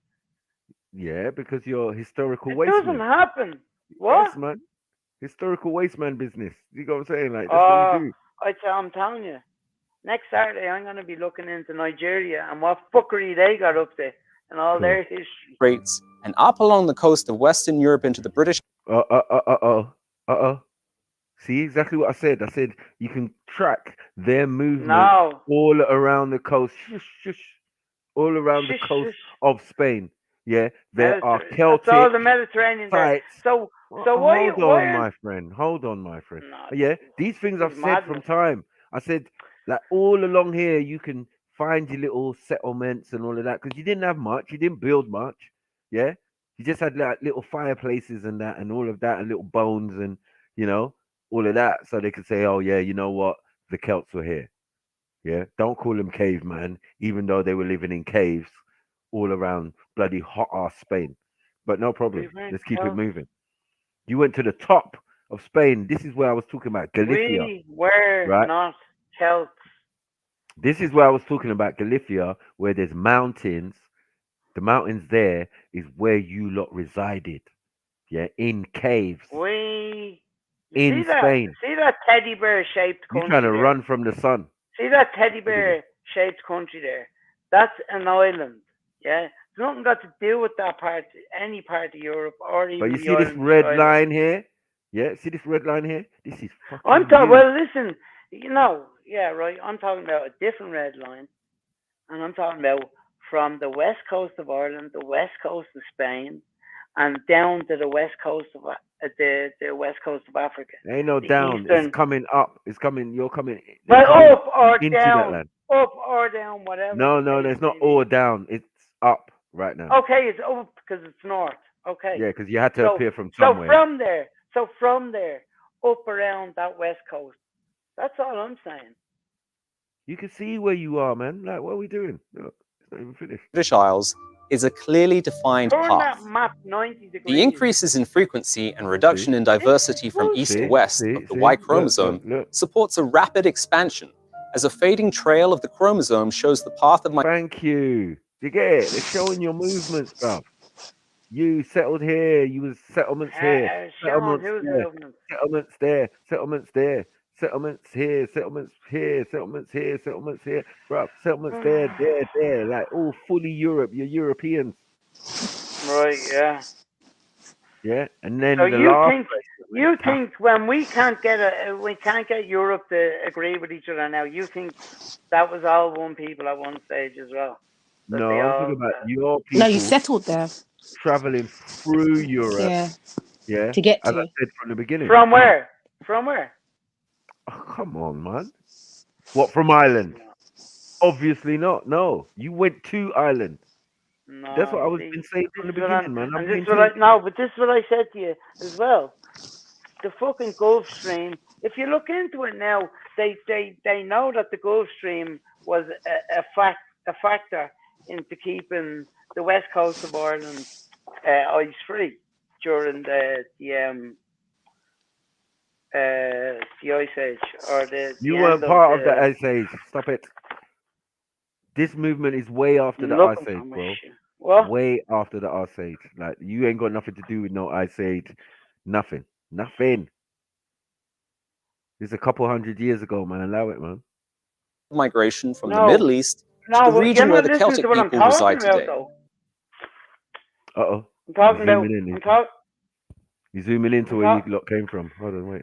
A: Yeah, because you're historical
Q: It
A: wasteman.
Q: doesn't happen. What?
A: Yes, man. Historical wasteman business. You know what I'm saying? Like, that's what you do.
Q: I'm telling you. Next Saturday, I'm going to be looking into Nigeria and what fuckery they got up to and all their history.
N: Straits and up along the coast of Western Europe into the British.
A: See exactly what I said. I said you can track their movement
Q: No.
A: all around the coast. All around the coast of Spain. Yeah, there are Celtic
Q: That's all the Mediterranean there.
A: sites.
Q: So
A: Hold
Q: why
A: on,
Q: are
A: my friend. Hold on, my friend.
Q: No,
A: Yeah, these things I've
Q: is
A: said from
Q: madness.
A: time. I said like all along here you can find your little settlements and all of that because you didn't have much. You didn't build much. Yeah, you just had like little fireplaces and that and all of that and little bones and all of that, so they could say, oh yeah, you know what, the Celts were here. Yeah, don't call them caveman, even though they were living in caves all around bloody hot ass Spain. But no problem. Let's keep it moving. You went to the top of Spain. This is where I was talking about Galicia.
Q: We were
A: right?
Q: not Celts.
A: This is where I was talking about Galicia, where there's mountains. The mountains there is where you lot resided. Yeah, in caves. In Spain.
Q: See that teddy bear shaped country
A: You're trying to
Q: there?
A: run from the sun.
Q: See that teddy bear shaped country there? That's an island. Yeah, it's nothing got to do with that part, any part of Europe, or even.
A: But you
Q: the
A: see this
Q: islands
A: red
Q: either.
A: line here? Yeah, see this red line here? This is fucking
Q: I'm talking.
A: you.
Q: Well, listen. Yeah, right. I'm talking about a different red line, and I'm talking about from the west coast of Ireland, the west coast of Spain, and down to the west coast of the west coast of Africa.
A: Ain't no
Q: The
A: down.
Q: eastern-
A: It's coming up. It's coming. You're coming.
Q: Well,
A: coming
Q: up or
A: into that
Q: down,
A: land.
Q: up or down, whatever.
A: No,
Q: the case
A: there's not
Q: may be.
A: all down. It's up right now.
Q: Okay, it's up because it's north. Okay.
A: Yeah, because you had to
Q: So-
A: appear from
Q: So
A: somewhere.
Q: from there, up around that west coast. That's all I'm saying.
A: You can see where you are, man. Like, what are we doing? Look, it's not even finished.
N: British Isles is a clearly defined
Q: Turn
N: path.
Q: that map 90 degrees.
N: The increases in frequency and reduction in diversity from east to west of the Y chromosome supports a rapid expansion, as a fading trail of the chromosome shows the path of
A: Thank you. You get it? They're showing your movements, bruv. You settled here. You was settlements here.
Q: Sean,
A: Settlements
Q: who's
A: there.
Q: movement?
A: Settlements there. Settlements there. Settlements here. Settlements here. Settlements here. Settlements here. Bruv, settlements there. Like all fully Europe. You're Europeans.
Q: Right, yeah.
A: Yeah. And then
Q: So
A: the
Q: you
A: last
Q: think when we can't get Europe to agree with each other now, you think that was all one people at one stage as well? That
A: No,
Q: they
A: I'm
Q: all-
A: talking about your people.
J: No, you settled there.
A: Traveling through Europe.
J: Yeah.
A: Yeah.
J: To get
A: As
J: to.
A: I said from the beginning.
Q: From where? From where?
A: Oh, come on, man. What, from Ireland? Obviously not. No, you went to Ireland.
Q: No,
A: That's what I was
Q: see,
A: been saying from the
Q: this is what
A: beginning, man.
Q: and this is but this is what I said to you as well. The fucking Gulf Stream. If you look into it now, they know that the Gulf Stream was a factor into keeping the west coast of Ireland ice free during the ice age or the.
A: You
Q: the
A: weren't
Q: end
A: part of
Q: the
A: the ice age. Stop it. This movement is way after the
Q: Looking
A: ice age,
Q: for my
A: bro.
Q: shit. What?
A: Way after the ice age. Like you ain't got nothing to do with no ice age. Nothing. Nothing. It's a couple hundred years ago, man. Allow it, man.
N: migration from the
Q: No.
N: Middle East
Q: No,
N: to the
Q: but
N: region
Q: you're
N: where
Q: not
N: the
Q: listening
N: Celtic
Q: to what I'm
N: people reside
Q: talking about,
N: today.
Q: though.
A: Uh-oh.
Q: I'm talking about.
A: Zooming in.
Q: I'm talking.
A: You zooming into where you lot came from. Hold on, wait.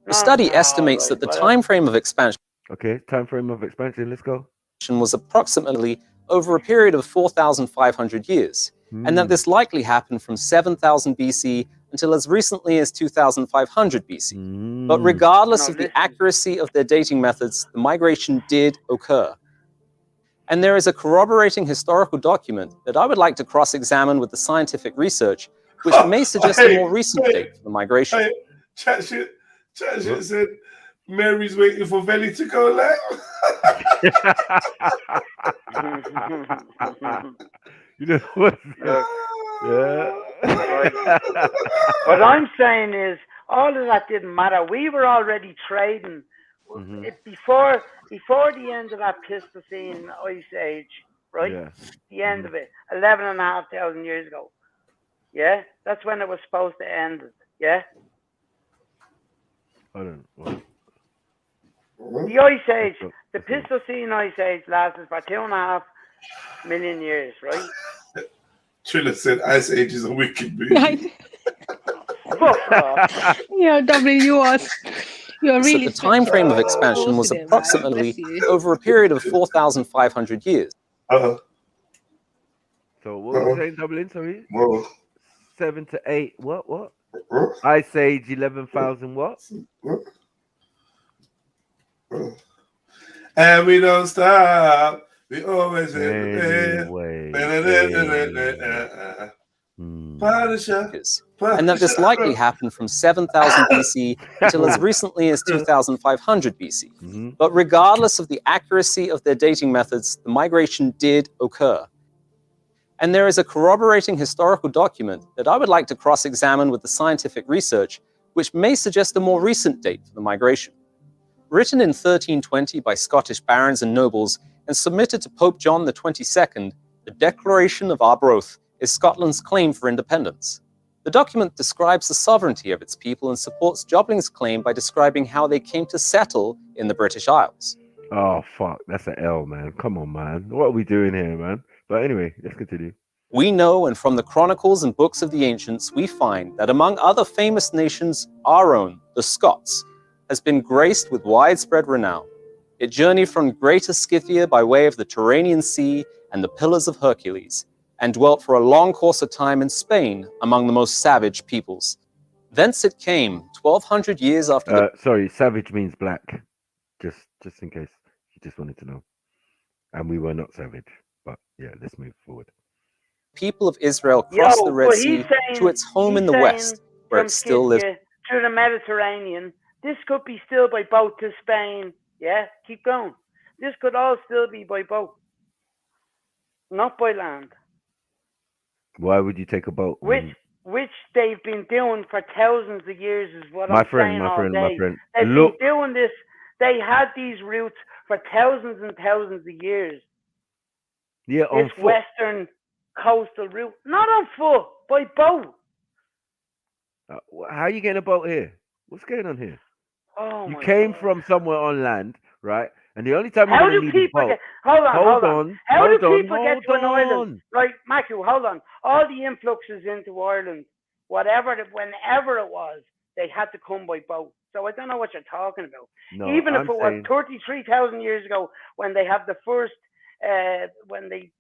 N: The study estimates that the time frame of expansion
A: Okay, time frame of expansion. Let's go.
N: was approximately over a period of 4,500 years, and that this likely happened from 7,000 BC until as recently as 2,500 BC. But regardless of the accuracy of their dating methods, the migration did occur. And there is a corroborating historical document that I would like to cross-examine with the scientific research, which may suggest a more recent date for the migration.
C: Hey, chat shit said Mary's waiting for Velly to go live.
A: You know what? Yeah.
Q: What I'm saying is, all of that didn't matter. We were already trading before the end of that Pleistocene ice age, right?
A: Yeah.
Q: The end of it, 11,500 years ago. Yeah, that's when it was supposed to end. Yeah.
A: Hold on.
Q: The ice age, the Pleistocene ice age lasted for 2.5 million years, right?
C: Trilla said Ice Age is a wicked movie.
J: Yeah, W was. You're
N: So
J: really
N: the time frame of expansion was
J: forcing it, man.
N: approximately
J: Bless you.
N: over a period of 4,500 years.
A: So what was you saying, Dublin? Sorry, 7 to 8. What?
C: Huh?
A: Ice Age 11,000. What?
C: And we don't stop. We always hit the
N: And that this likely happened from 7,000 BC until as recently as 2,500 BC. But regardless of the accuracy of their dating methods, the migration did occur. And there is a corroborating historical document that I would like to cross-examine with the scientific research, which may suggest a more recent date for the migration. Written in 1320 by Scottish barons and nobles and submitted to Pope John XXII, the Declaration of Arbroath is Scotland's claim for independence. The document describes the sovereignty of its people and supports Jobling's claim by describing how they came to settle in the British Isles.
A: Oh, fuck. That's an L, man. Come on, man. What are we doing here, man? But anyway, let's continue.
N: We know, and from the chronicles and books of the ancients, we find that among other famous nations, our own, the Scots, has been graced with widespread renown. It journeyed from Greater Scythia by way of the Tyrrhenian Sea and the Pillars of Hercules, and dwelt for a long course of time in Spain among the most savage peoples. Thence it came, 1,200 years after the...
A: Sorry, savage means black. Just in case you just wanted to know. And we were not savage. But yeah, let's move forward.
N: People of Israel crossed the Red Sea to its home in the west, where it still lives.
Q: Through the Mediterranean. This could be still by boat to Spain. Yeah, keep going. This could all still be by boat, not by land.
A: Why would you take a boat?
Q: Which they've been doing for thousands of years is what
A: My
Q: I'm
A: friend,
Q: saying
A: my
Q: all
A: friend,
Q: day.
A: my friend.
Q: They've
A: Look,
Q: been doing this. They had these routes for thousands and thousands of years.
A: yeah, on
Q: This
A: foot.
Q: western coastal route, not on foot, by boat.
A: How are you getting a boat here? What's going on here?
Q: Oh
A: You
Q: my
A: came
Q: God.
A: from somewhere on land, right? And the only time you're
Q: How
A: going to
Q: do
A: need a
Q: people
A: boat.
Q: get? Hold on. How do people get to an
A: hold
Q: island?
A: on.
Q: Right, Matthew, hold on. All the influxes into Ireland, whenever it was, they had to come by boat. So I don't know what you're talking about.
A: No,
Q: Even if
A: I'm
Q: it was
A: saying
Q: 33,000 years ago, when they have the first, when they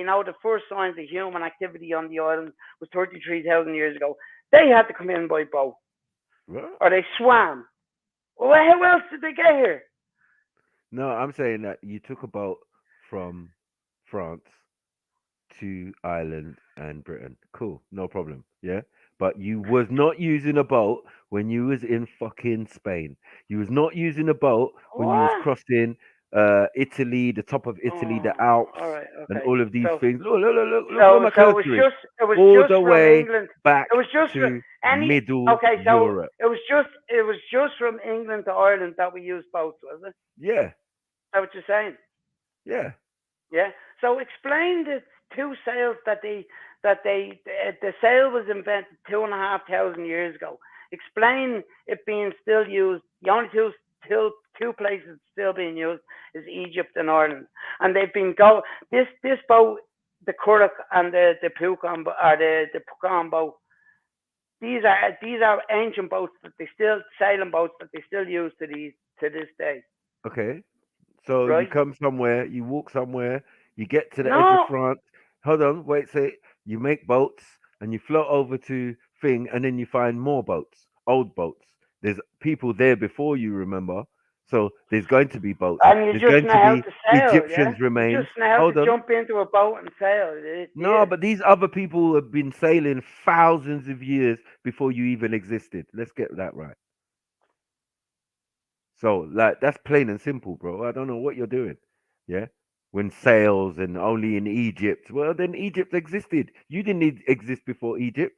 Q: know the first signs of human activity on the island was 33,000 years ago, they had to come in by boat,
A: what?
Q: or they swam. Well, how else did they get here?
A: No, I'm saying that you took a boat from France to Ireland and Britain. Cool, no problem. Yeah, but you was not using a boat when you was in fucking Spain. You was not using a boat when you was
Q: What?
A: crossing Italy, the top of Italy, the
Q: Oh,
A: Alps,
Q: all right,
A: and
Q: okay.
A: all of these
Q: So,
A: things. Look
Q: so,
A: where my
Q: so it was
A: cursor is.
Q: just,
A: All the
Q: from
A: way
Q: England.
A: back
Q: It was just
A: to
Q: any.
A: Middle
Q: Okay, so
A: Europe.
Q: it was just from England to Ireland that we used boats, was it?
A: Yeah,
Q: Is that what you're saying?
A: yeah.
Q: Yeah. So explain the two sails the sail was invented 2,500 years ago. Explain it being still used. The only two places still being used is Egypt and Ireland, and they've been this boat, the Curragh and the Pucon or the Pucon boat. These are ancient boats that they still sailing boats that they still use to this day.
A: Okay. So you
Q: Right?
A: come somewhere, you walk somewhere, you get to the edge
Q: No.
A: of France. Hold on, wait, say you make boats and you float over to thing, and then you find more boats, old boats. There's people there before you, remember? So there's going to be boats.
Q: And you
A: There's
Q: just
A: going
Q: know
A: to
Q: how
A: be
Q: to sail,
A: Egyptians
Q: yeah?
A: remains.
Q: You just know how
A: Hold
Q: to
A: on.
Q: jump into a boat and sail.
A: No, but these other people have been sailing thousands of years before you even existed. Let's get that right. So, like, that's plain and simple, bro. I don't know what you're doing. Yeah. When sails and only in Egypt. Well, then Egypt existed. You didn't exist before Egypt.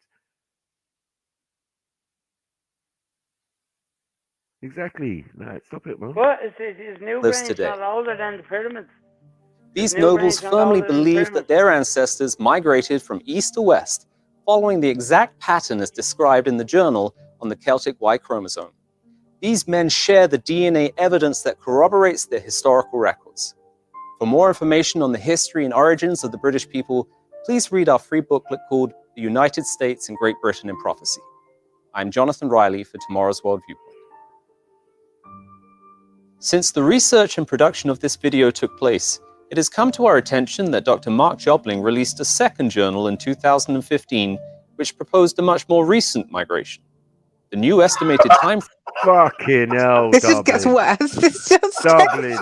A: Exactly. Nah, stop it, man.
Q: What? Is New
N: Lives
Q: Grange
N: today.
Q: not older than the pyramids?
N: These
Q: New
N: nobles
Q: Grange not
N: firmly
Q: older than the
N: believed that
Q: pyramids?
N: their ancestors migrated from east to west, following the exact pattern as described in the journal on the Celtic Y chromosome. These men share the DNA evidence that corroborates their historical records. For more information on the history and origins of the British people, please read our free booklet called The United States and Great Britain in Prophecy. I'm Jonathan Riley for Tomorrow's World Viewpoint. Since the research and production of this video took place, it has come to our attention that Dr. Mark Jobling released a second journal in 2015 which proposed a much more recent migration. The new estimated time...
A: Fucking hell,
J: This just gets worse. This just
A: Dublin.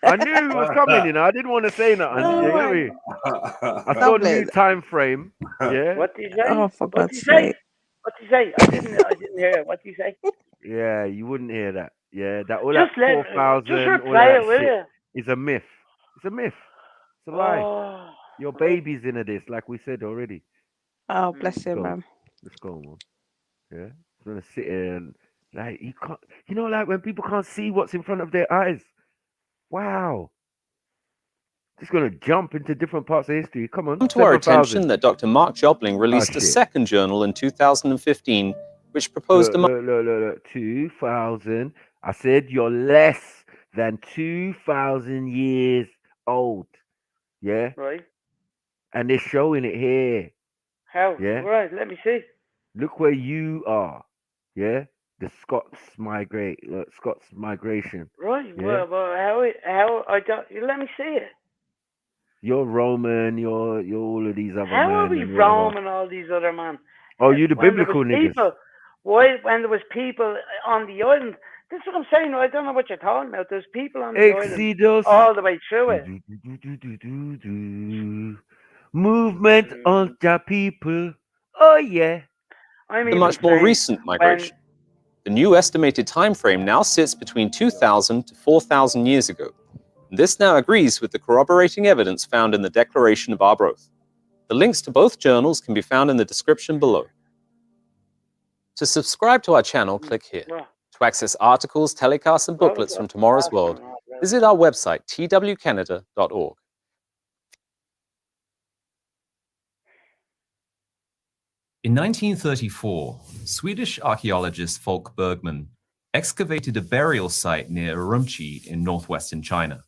A: I knew it was coming, you know. I didn't want to say nothing. You get me? I saw a new time frame. Yeah.
Q: What do you say?
J: Oh, for
Q: What
J: God's
Q: do you say?
J: sake.
Q: What do you say? I didn't hear it. What do you say?
A: Yeah, you wouldn't hear that. Yeah, that all
Q: Just
A: that
Q: let-
A: 4,000,
Q: just
A: all
Q: replay
A: that
Q: it, will
A: shit
Q: you?
A: is a myth. It's a myth. It's a lie.
Q: Oh.
A: Your baby's into this, like we said already.
J: Oh, bless him,
A: Go on.
J: man.
A: Let's go on. Yeah. It's gonna sit here and like you can't, you know, like when people can't see what's in front of their eyes. Wow. Just gonna jump into different parts of history. Come on.
N: Come to our
A: 7,000.
N: attention that Dr. Mark Jobling released a
A: shit.
N: second journal in 2015 which proposed
A: Look, 2,000. I said you're less than 2,000 years old. Yeah?
Q: Right.
A: And they're showing it here.
Q: How?
A: Yeah?
Q: Right, let me see.
A: Look where you are. Yeah? The Scots migration.
Q: Right.
A: Yeah?
Q: Well, how I don't. Let me see it.
A: You're Roman, you're all of these other
Q: How
A: men.
Q: are we
A: and whatever.
Q: Roman, all these other men?
A: Oh, you the
Q: When there
A: biblical
Q: was
A: niggas.
Q: people, why, when there was people on the island, this is what I'm saying. I don't know what you're talking about. There's people on the
A: Exodus.
Q: island all the way through it.
A: Movement of the people. Oh yeah.
Q: I'm
N: the
Q: even
N: much more
Q: saying
N: recent migration. The new estimated time frame now sits between 2,000 to 4,000 years ago. This now agrees with the corroborating evidence found in the Declaration of Arbroath. The links to both journals can be found in the description below. To subscribe to our channel, click here. To access articles, telecasts, and booklets from tomorrow's world, visit our website, twcanada.org.
B: In 1934, Swedish archaeologist Folke Bergman excavated a burial site near Urumqi in northwestern China.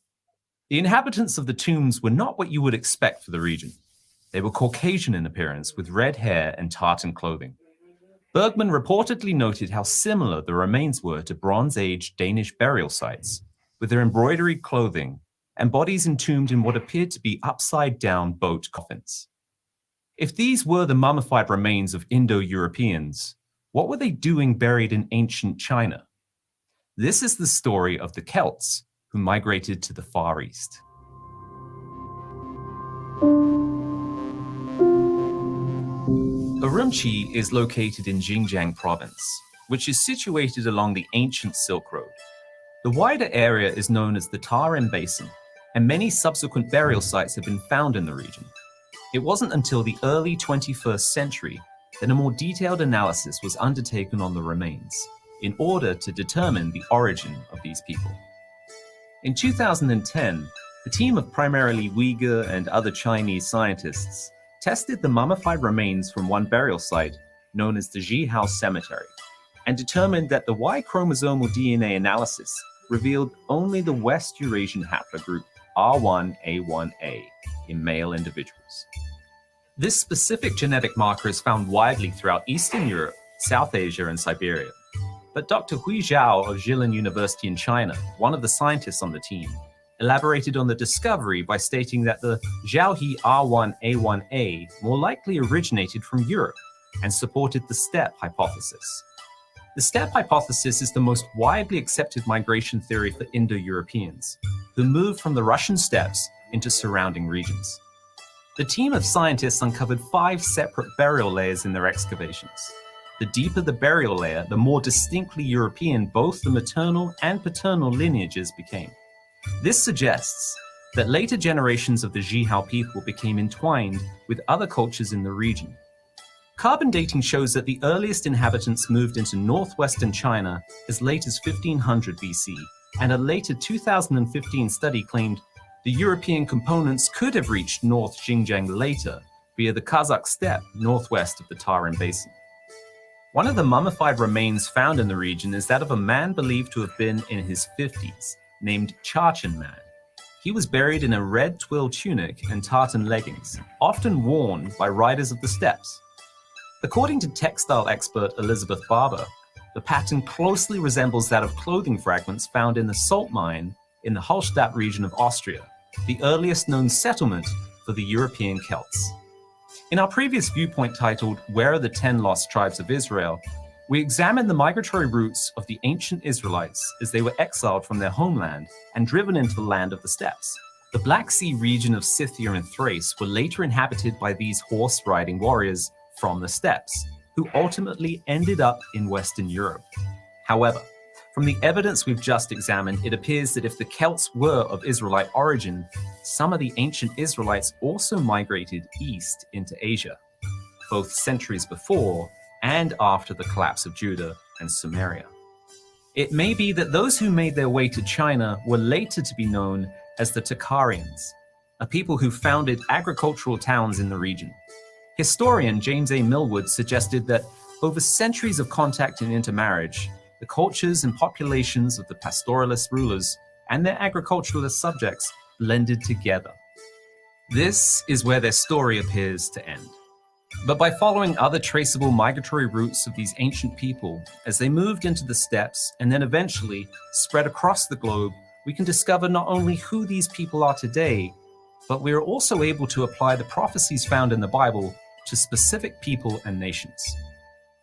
B: The inhabitants of the tombs were not what you would expect for the region. They were Caucasian in appearance with red hair and tartan clothing. Bergman reportedly noted how similar the remains were to Bronze Age Danish burial sites, with their embroidered clothing and bodies entombed in what appeared to be upside-down boat coffins. If these were the mummified remains of Indo-Europeans, what were they doing buried in ancient China? This is the story of the Celts, who migrated to the Far East. Urumqi is located in Xinjiang province, which is situated along the ancient Silk Road. The wider area is known as the Tarim Basin, and many subsequent burial sites have been found in the region. It wasn't until the early 21st century that a more detailed analysis was undertaken on the remains in order to determine the origin of these people. In 2010, a team of primarily Uyghur and other Chinese scientists tested the mummified remains from one burial site known as the Zhihao Cemetery and determined that the Y chromosomal DNA analysis revealed only the West Eurasian haplogroup R1A1A in male individuals. This specific genetic marker is found widely throughout Eastern Europe, South Asia, and Siberia. But Dr. Hui Zhao of Jilin University in China, one of the scientists on the team, elaborated on the discovery by stating that the Zhaohe R1A1A more likely originated from Europe and supported the steppe hypothesis. The steppe hypothesis is the most widely accepted migration theory for Indo-Europeans, who moved from the Russian steppes into surrounding regions. The team of scientists uncovered 5 separate burial layers in their excavations. The deeper the burial layer, the more distinctly European both the maternal and paternal lineages became. This suggests that later generations of the Zhihao people became entwined with other cultures in the region. Carbon dating shows that the earliest inhabitants moved into northwestern China as late as 1500 BC, and a later 2015 study claimed the European components could have reached North Xinjiang later via the Kazakh steppe northwest of the Tarim Basin. One of the mummified remains found in the region is that of a man believed to have been in his 50s, named Charchen Man. He was buried in a red twill tunic and tartan leggings, often worn by riders of the steppes. According to textile expert Elizabeth Barber, The pattern closely resembles that of clothing fragments found in the salt mine in the Hallstatt region of Austria, the earliest known settlement for the European Celts. In our previous viewpoint titled, Where are the 10 Lost Tribes of Israel?, we examined the migratory routes of the ancient Israelites as they were exiled from their homeland and driven into the land of the steppes. The Black Sea region of Scythia and Thrace were later inhabited by these horse-riding warriors from the steppes, who ultimately ended up in Western Europe. However, from the evidence we've just examined, it appears that if the Celts were of Israelite origin, some of the ancient Israelites also migrated east into Asia, both centuries before and after the collapse of Judah and Sumeria. It may be that those who made their way to China were later to be known as the Tocharians, a people who founded agricultural towns in the region. Historian James A. Millwood suggested that over centuries of contact and intermarriage, the cultures and populations of the pastoralist rulers and their agriculturalist subjects blended together. This is where their story appears to end. But by following other traceable migratory routes of these ancient people, as they moved into the steppes and then eventually spread across the globe, we can discover not only who these people are today, but we are also able to apply the prophecies found in the Bible to specific people and nations.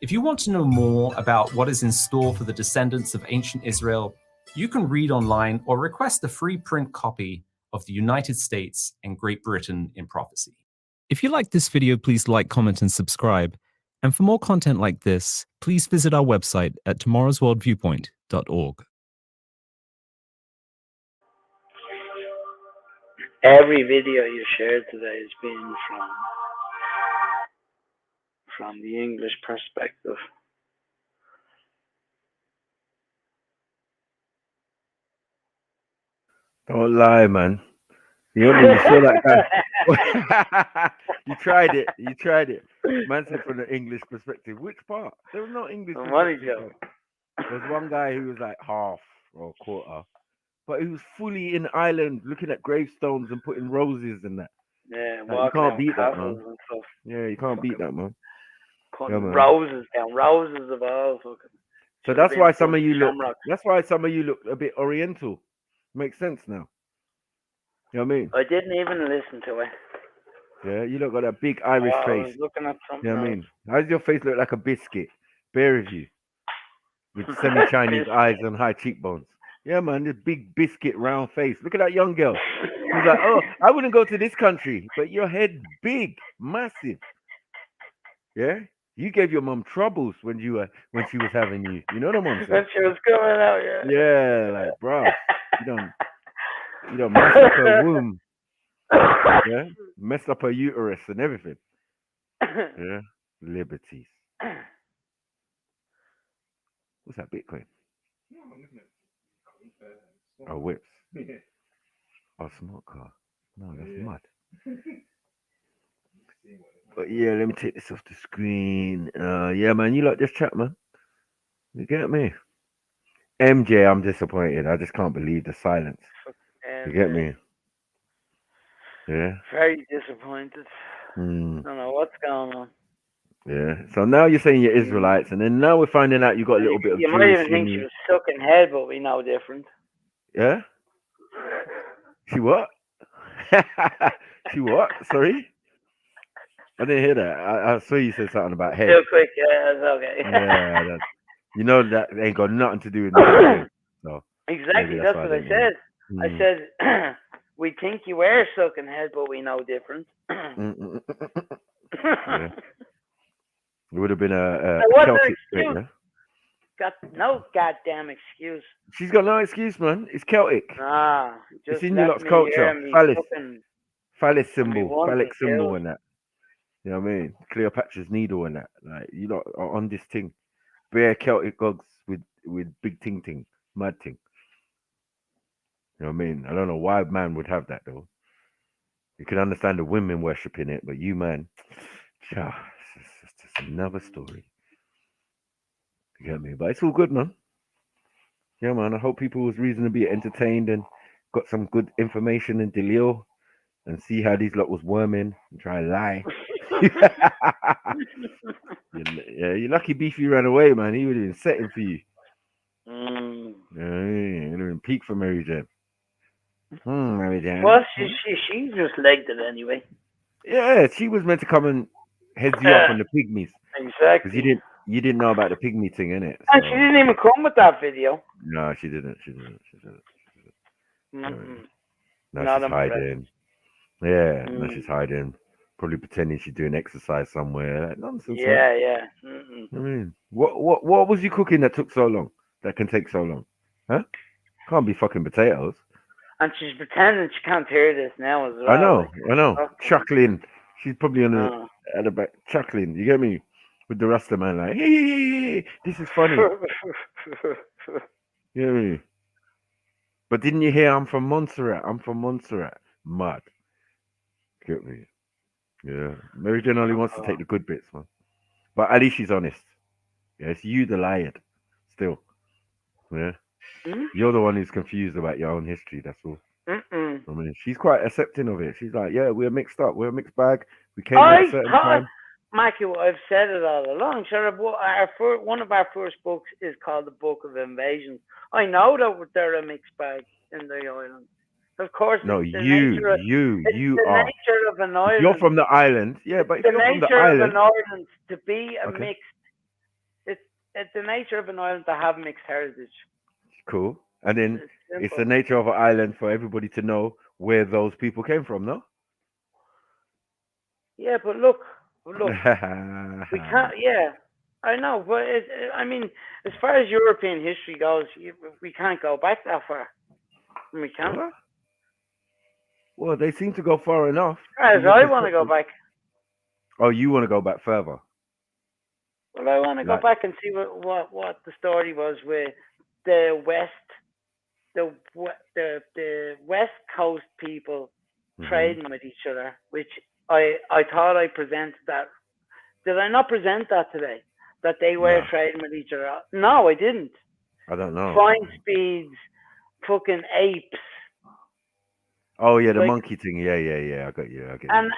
B: If you want to know more about what is in store for the descendants of ancient Israel, you can read online or request a free print copy of the United States and Great Britain in Prophecy. If you like this video, please like, comment, and subscribe. And for more content like this, please visit our website at tomorrowsworldviewpoint.org.
Q: Every video you shared today has been from the English perspective.
A: Don't lie, man. You saw that guy. You tried it. Man said from the English perspective. Which part? There was no English perspective. There was one guy who was like half or quarter, but he was fully in Ireland looking at gravestones and putting roses and that.
Q: Yeah,
A: like, you can't beat that, man. Yeah, you can't beat that, man.
Q: Putting roses down, roses of all.
A: So that's why some of you look. That's why some of you look a bit Oriental. Makes sense now. You know what I mean?
Q: I didn't even listen to it.
A: Yeah, you look got a big Irish
Q: I
A: face.
Q: was looking at something.
A: You know what I mean? How does your face look like a biscuit? Bear of you. With semi-Chinese eyes and high cheekbones. Yeah, man, this big biscuit round face. Look at that young girl. She's like, oh, I wouldn't go to this country, but your head big, massive. Yeah? You gave your mom troubles when she was having you. You know what I'm saying?
Q: When she was coming out, yeah.
A: Yeah, like, bro, you don't mess up her womb. Yeah? Messed up her uterus and everything. Yeah? Liberties. What's that, Bitcoin? Oh, whips. Oh, smart car. No, that's mud. But yeah, let me take this off the screen. Yeah, man, you like this chat, man? You get me? MJ, I'm disappointed. I just can't believe the silence. You get me? Yeah.
Q: Very disappointed. I don't know what's going on.
A: Yeah. So now you're saying you're Israelites, and then now we're finding out you got a little bit of.
Q: You might even think she was sucking head, but we know different.
A: Yeah. She what? She what? Sorry. I didn't hear that. I saw you said something about head.
Q: Real quick, yeah, it's okay.
A: Yeah, you know that ain't got nothing to do with nothing. So
Q: exactly, that's what I said. I said, we think you were sucking head, but we know different.
A: Yeah. It would have been a
Q: Celtic
A: trait, yeah?
Q: Got no goddamn excuse.
A: She's got no excuse, man. It's Celtic.
Q: Nah,
A: it's in your lot's culture. Phallus symbol, phallic symbol and that. You know what I mean? Cleopatra's needle and that. Like, you lot are on this thing. Bare Celtic gods with big ting, mad ting. You know what I mean? I don't know why man would have that though. You can understand the women worshipping it, but you, man, it's just another story. You get me? But it's all good, man. Yeah, man. I hope people was reasonably entertained and got some good information and dealio and see how these lot was worming and try to lie. Yeah, you're lucky Beefy ran away, man. He would have been setting for you.
Q: Mm.
A: Yeah, he would have been peak for Mary Jane. Mary Jane.
Q: Well, she just legged it anyway.
A: Yeah, she was meant to come and heads you up on the pygmies.
Q: Exactly.
A: Because you didn't know about the pygmy thing, innit?
Q: And she didn't even come with that video.
A: No, she didn't.
Q: Mm-mm.
A: No,
Q: Not
A: she's hiding. Yeah, no,
Q: Mm.
A: she's hiding. Probably pretending she's doing exercise somewhere. Like, nonsense.
Q: Yeah,
A: man.
Q: yeah. Mm-mm.
A: I mean, what was you cooking that took so long? That can take so long? Huh? Can't be fucking potatoes.
Q: And she's pretending she can't hear this now as well.
A: I know.
Q: Like,
A: Chuckling. She's probably on
Q: uh.
A: at the back chuckling. You get me? With the Rasta man, like, hey, this is funny. You know what I mean? But didn't you hear I'm from Montserrat? Mad. Get me? Yeah. Mary Jane only wants to take the good bits, man. But at least she's honest. Yeah, it's you the liar. Still. Yeah.
Q: Mm?
A: You're the one who's confused about your own history, that's all.
Q: Mm-mm.
A: I mean, she's quite accepting of it. She's like, yeah, we're mixed up. We're a mixed bag. We came at a certain time.
Q: Mackie, I've said it all along. Sure, one of our first books is called The Book of Invasions. I know that they're a mixed bag in the island. Of course,
A: No,
Q: it's the
A: you
Q: nature of an island.
A: If you're from the island, yeah, but if you're from the island,
Q: of an island to be a
A: okay.
Q: mixed. It's the nature of an island to have mixed heritage.
A: Cool. And then it's the nature of an island for everybody to know where those people came from, no?
Q: Yeah, but look, we can't. Yeah, I know, but I mean, as far as European history goes, we can't go back that far. We can't.
A: What? Well, they seem to go far enough.
Q: As I want to go back.
A: Oh, you want to go back further?
Q: Well, I want to go back and see what the story was with the West Coast people trading with each other, which I thought I presented that. Did I not present that today? That they were trading with each other? No, I didn't.
A: I don't know.
Q: Fine speeds, fucking apes.
A: Oh yeah, the monkey thing. Yeah. I got you.
Q: And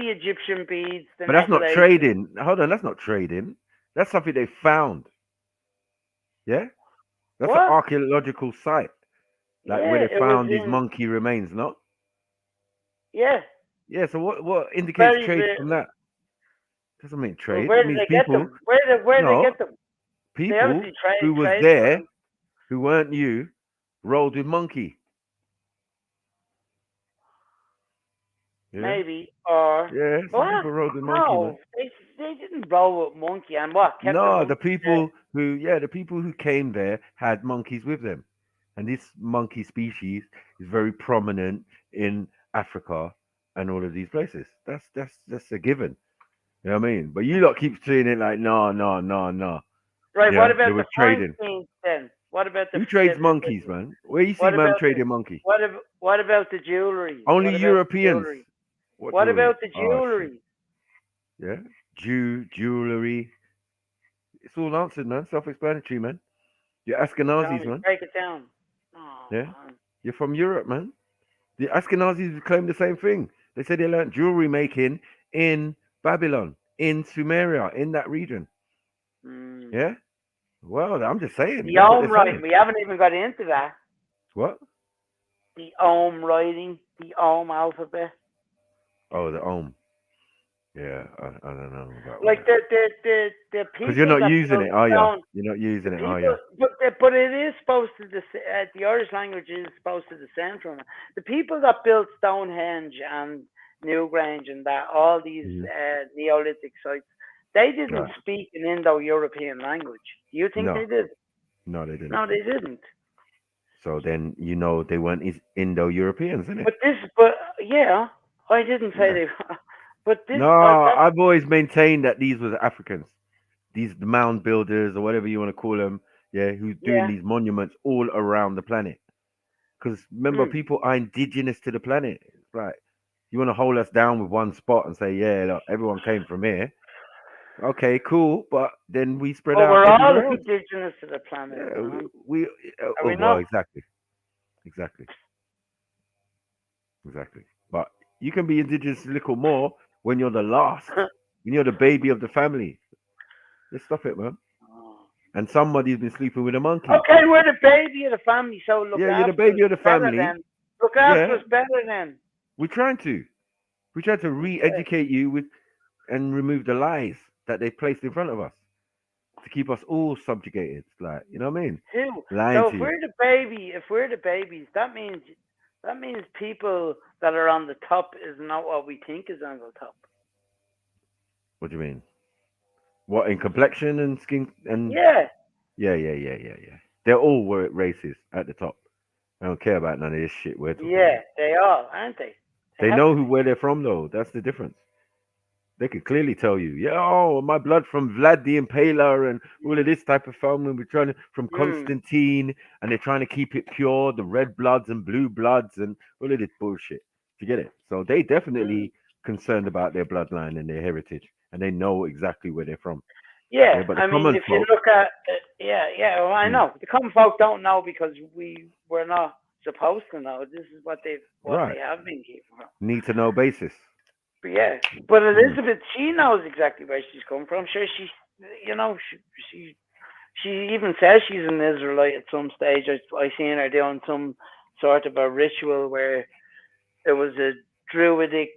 Q: the Egyptian beads.
A: But that's not trading. Hold on, that's not trading. That's something they found. Yeah, that's an archaeological site, where they found these monkey remains. No.
Q: Yeah.
A: Yeah. So what indicates trade from that? Doesn't mean trade.
Q: Well,
A: it means people.
Q: Where they get them?
A: People who was there, who weren't you, rolled with monkey. Yeah.
Q: Maybe, or
A: some people rolled with monkey.
Q: No, they didn't roll with monkey, and what?
A: The people who came there had monkeys with them, and this monkey species is very prominent in Africa and all of these places. That's a given. You know what I mean? But you lot keep saying it like no.
Q: Right.
A: Yeah,
Q: what about the
A: trading
Q: things then? What about the?
A: Who trades monkeys, man? Where you see man trading monkey?
Q: What about the jewelry?
A: Only Europeans.
Q: What about the jewelry?
A: Yeah, jewelry. It's all answered, man. Self-explanatory, man. You're Ashkenazis, man.
Q: Break it down. Oh,
A: yeah, you're from Europe, man. The Ashkenazis claim the same thing. They said they learned jewelry making in Babylon, in Sumeria, in that region. Yeah. Well, I'm just saying.
Q: The Om writing. We haven't even got into that.
A: What?
Q: The Om writing, the Om alphabet.
A: Oh, the Om. Yeah, I don't know about
Q: like the people.
A: Because you're not using it, are you? You're not using it, are you?
Q: But it is supposed to. The Irish language is supposed to descend from it. The people that built Stonehenge and Newgrange and that all these Neolithic sites, they didn't speak an Indo-European language. Do you think they did?
A: No, they didn't.
Q: No, they didn't.
A: So then they weren't Indo-Europeans, innit?
Q: But yeah, I didn't say they. But this,
A: I've always maintained that these were Africans, the mound builders or whatever you want to call them, who's doing these monuments all around the planet. Because remember, people are indigenous to the planet. Right? You want to hold us down with one spot and say, look, everyone came from here. Okay, cool, but then we spread out.
Q: We're all indigenous to the planet.
A: Exactly. But you can be indigenous a little more when you're the last, when you're the baby of the family. Just stop it, man. And somebody's been sleeping with a monkey.
Q: Okay, we're the baby of the family, so look
A: Yeah,
Q: after
A: you're the baby
Q: us
A: of the
Q: better
A: family.
Q: then. Look after
A: Yeah.
Q: us better then.
A: We're trying to re-educate you with and remove the lies that they placed in front of us to keep us all subjugated. Like, you know what I mean?
Q: Who?
A: Lying
Q: So
A: to
Q: if
A: you.
Q: we're the babies, that means people that are on the top is not what we think is on the top.
A: What do you mean? What, in complexion and skin and
Q: Yeah.
A: Yeah. They're all races at the top. I don't care about none of this shit we're talking
Q: Yeah,
A: about.
Q: they are, aren't they?
A: They
Q: have
A: know
Q: to
A: where they're from though. That's the difference. They could clearly tell you, yeah, oh, my blood from Vlad the Impaler and all of this type of film. And we're trying to from Constantine, and they're trying to keep it pure, the red bloods and blue bloods and all of this bullshit. Do you get it? So they definitely concerned about their bloodline and their heritage, and they know exactly where they're from.
Q: Yeah,
A: but the
Q: I mean,
A: common
Q: if you
A: folk,
Q: look at well, I know the common folk don't know because we're not supposed to know. This is what they
A: Right.
Q: have been keeping from.
A: need to know basis.
Q: But yeah, but Elizabeth, she knows exactly where she's come from. Sure, she even says she's an Israelite at some stage. I seen her doing some sort of a ritual where it was a druidic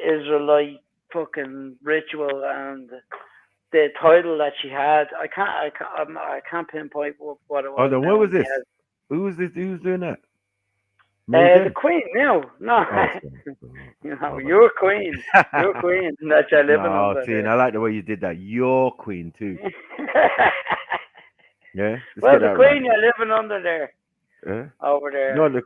Q: Israelite fucking ritual, and the title that she had, I can't pinpoint what it was.
A: Oh, then what was this? Who was this? Who was doing that?
Q: The Queen. No. Your Queen. Your Queen that you're living under.
A: See, and I like the way you did that. Your Queen too. Yeah.
Q: Well, the Queen you're living under there.
A: Yeah.
Q: Over there.
A: No, the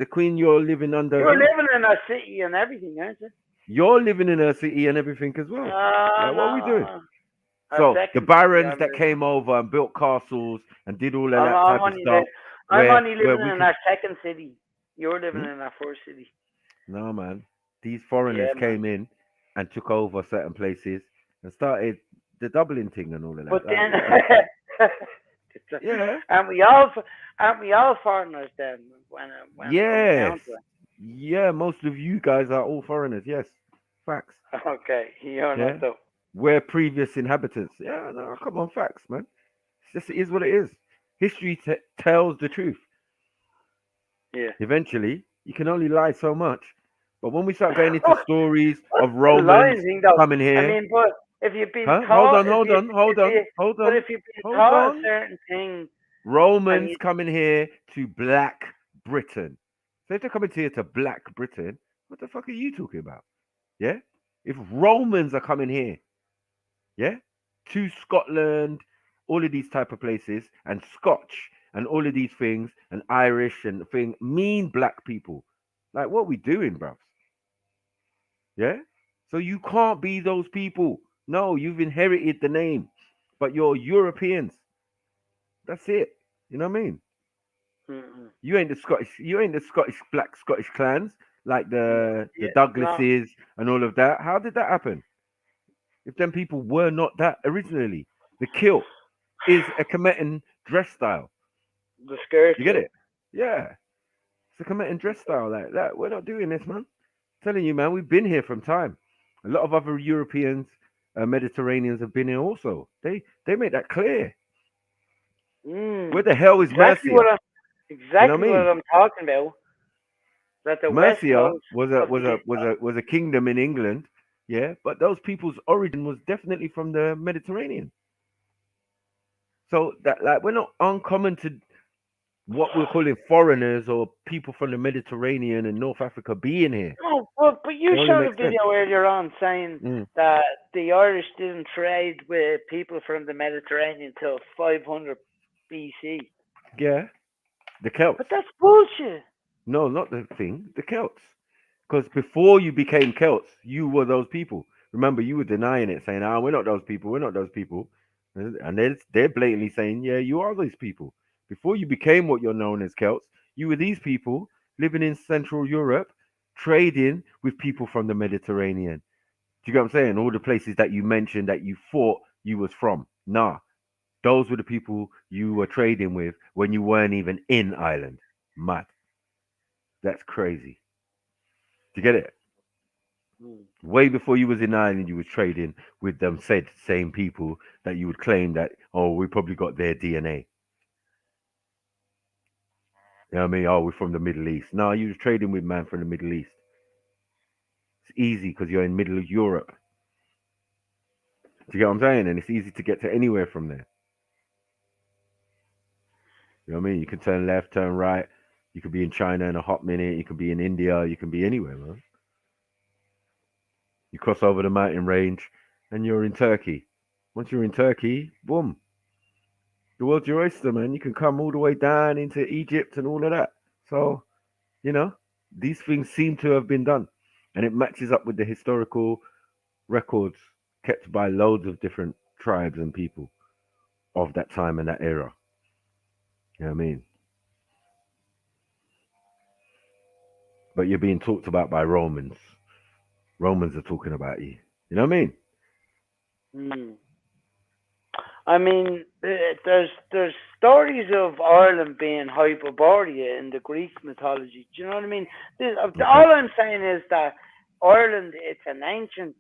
A: Queen you're living under.
Q: You're living in a city and everything, aren't you?
A: You're living in a city and everything as well. Like, what are we doing?
Q: A
A: So
Q: second
A: the barons
Q: city
A: that came over and built castles and did all of that
Q: I'm
A: type of
Q: only
A: stuff.
Q: I'm only living
A: we
Q: in
A: could-
Q: our second city. You're living in our first city.
A: No, man. These foreigners came in and took over certain places and started the doubling thing and all of that.
Q: But then,
A: yeah,
Q: aren't we all foreigners then? When
A: yes, yeah. Most of you guys are all foreigners. Yes, facts.
Q: Okay, you're
A: Yeah,
Q: not though.
A: we're previous inhabitants. Yeah, no, come on, facts, man. It's just, it is what it is. History tells the truth.
Q: Yeah.
A: Eventually, you can only lie so much. But when we start going into stories of Romans coming here,
Q: I mean, but if you've been
A: Huh?
Q: taught,
A: Hold on.
Q: But if you've been taught a certain thing,
A: Romans coming here to Black Britain. So if they're coming here to Black Britain, what the fuck are you talking about? Yeah? If Romans are coming here, yeah, to Scotland, all of these type of places, and Scotch, and all of these things, and Irish and thing, mean black people. Like, what are we doing, bruv? Yeah? So you can't be those people. No, you've inherited the name, but you're Europeans. That's it. You know what I mean?
Q: Mm-mm.
A: You ain't the Scottish black Scottish clans like the Douglases and all of that. How did that happen? If them people were not that originally, the kilt is a Kemetan dress style.
Q: The skirt.
A: You get it? Yeah, it's a Kemetan dress style like that. We're not doing this, man. I'm telling you, man, we've been here from time. A lot of other Europeans, Mediterraneans have been here also. They make that clear. Where the hell is Mercia?
Q: Exactly what I'm talking about. That the
A: Mercia
Q: West
A: was a kingdom in England, yeah, but those people's origin was definitely from the Mediterranean. So that, like, we're not uncommon to what we're calling foreigners or people from the Mediterranean and North Africa being here.
Q: No, but you showed a video earlier on saying that the Irish didn't trade with people from the Mediterranean until 500 BC.
A: Yeah, the Celts.
Q: But that's bullshit.
A: No, not the thing. The Celts. Because before you became Celts, you were those people. Remember, you were denying it, saying, we're not those people. We're not those people. And they're blatantly saying, yeah, you are those people. Before you became what you're known as Celts, you were these people living in Central Europe, trading with people from the Mediterranean. Do you get what I'm saying? All the places that you mentioned that you thought you was from. Nah. Those were the people you were trading with when you weren't even in Ireland. Mad. That's crazy. Do you get it? Way before you was in Ireland, you was trading with them same people that you would claim that, oh, we probably got their DNA. You know what I mean? Oh, we're from the Middle East. No, you was trading with man from the Middle East. It's easy because you're in middle of Europe. Do you get what I'm saying? And it's easy to get to anywhere from there. You know what I mean? You can turn left, turn right. You could be in China in a hot minute. You could be in India. You can be anywhere, man. You cross over the mountain range and you're in Turkey. Once you're in Turkey, boom. The world's your oyster, man. You can come all the way down into Egypt and all of that. So, you know, these things seem to have been done. And it matches up with the historical records kept by loads of different tribes and people of that time and that era. You know what I mean? But you're being talked about by Romans. Romans are talking about you. You know what I mean?
Q: I mean, there's stories of Ireland being Hyperborea in the Greek mythology. Do you know what I mean? All I'm saying is that Ireland, it's an ancient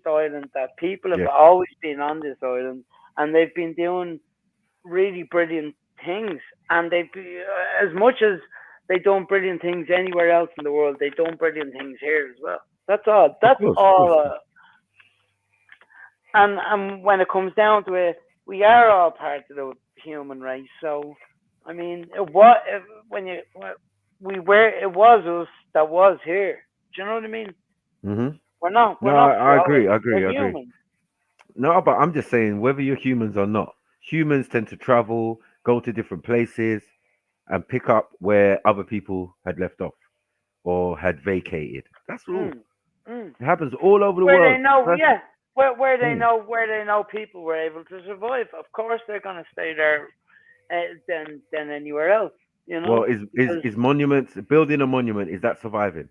Q: island that people have always been on this island, and they've been doing really brilliant things. And they've, as much as they done brilliant things anywhere else in the world, they done brilliant things here as well. That's all. That's all. And when it comes down to it, we are all part of the human race. So, I mean, it was us that was here. Do you know what I mean?
A: Mm-hmm.
Q: We're not.
A: I agree.
Q: We're human.
A: No, but I'm just saying, whether you're humans or not, humans tend to travel, go to different places, and pick up where other people had left off or had vacated. That's all. It happens all over the world.
Q: They know, where they know people were able to survive. Of course, they're going to stay there than anywhere else. You know.
A: Well, is monuments, building a monument, is that surviving,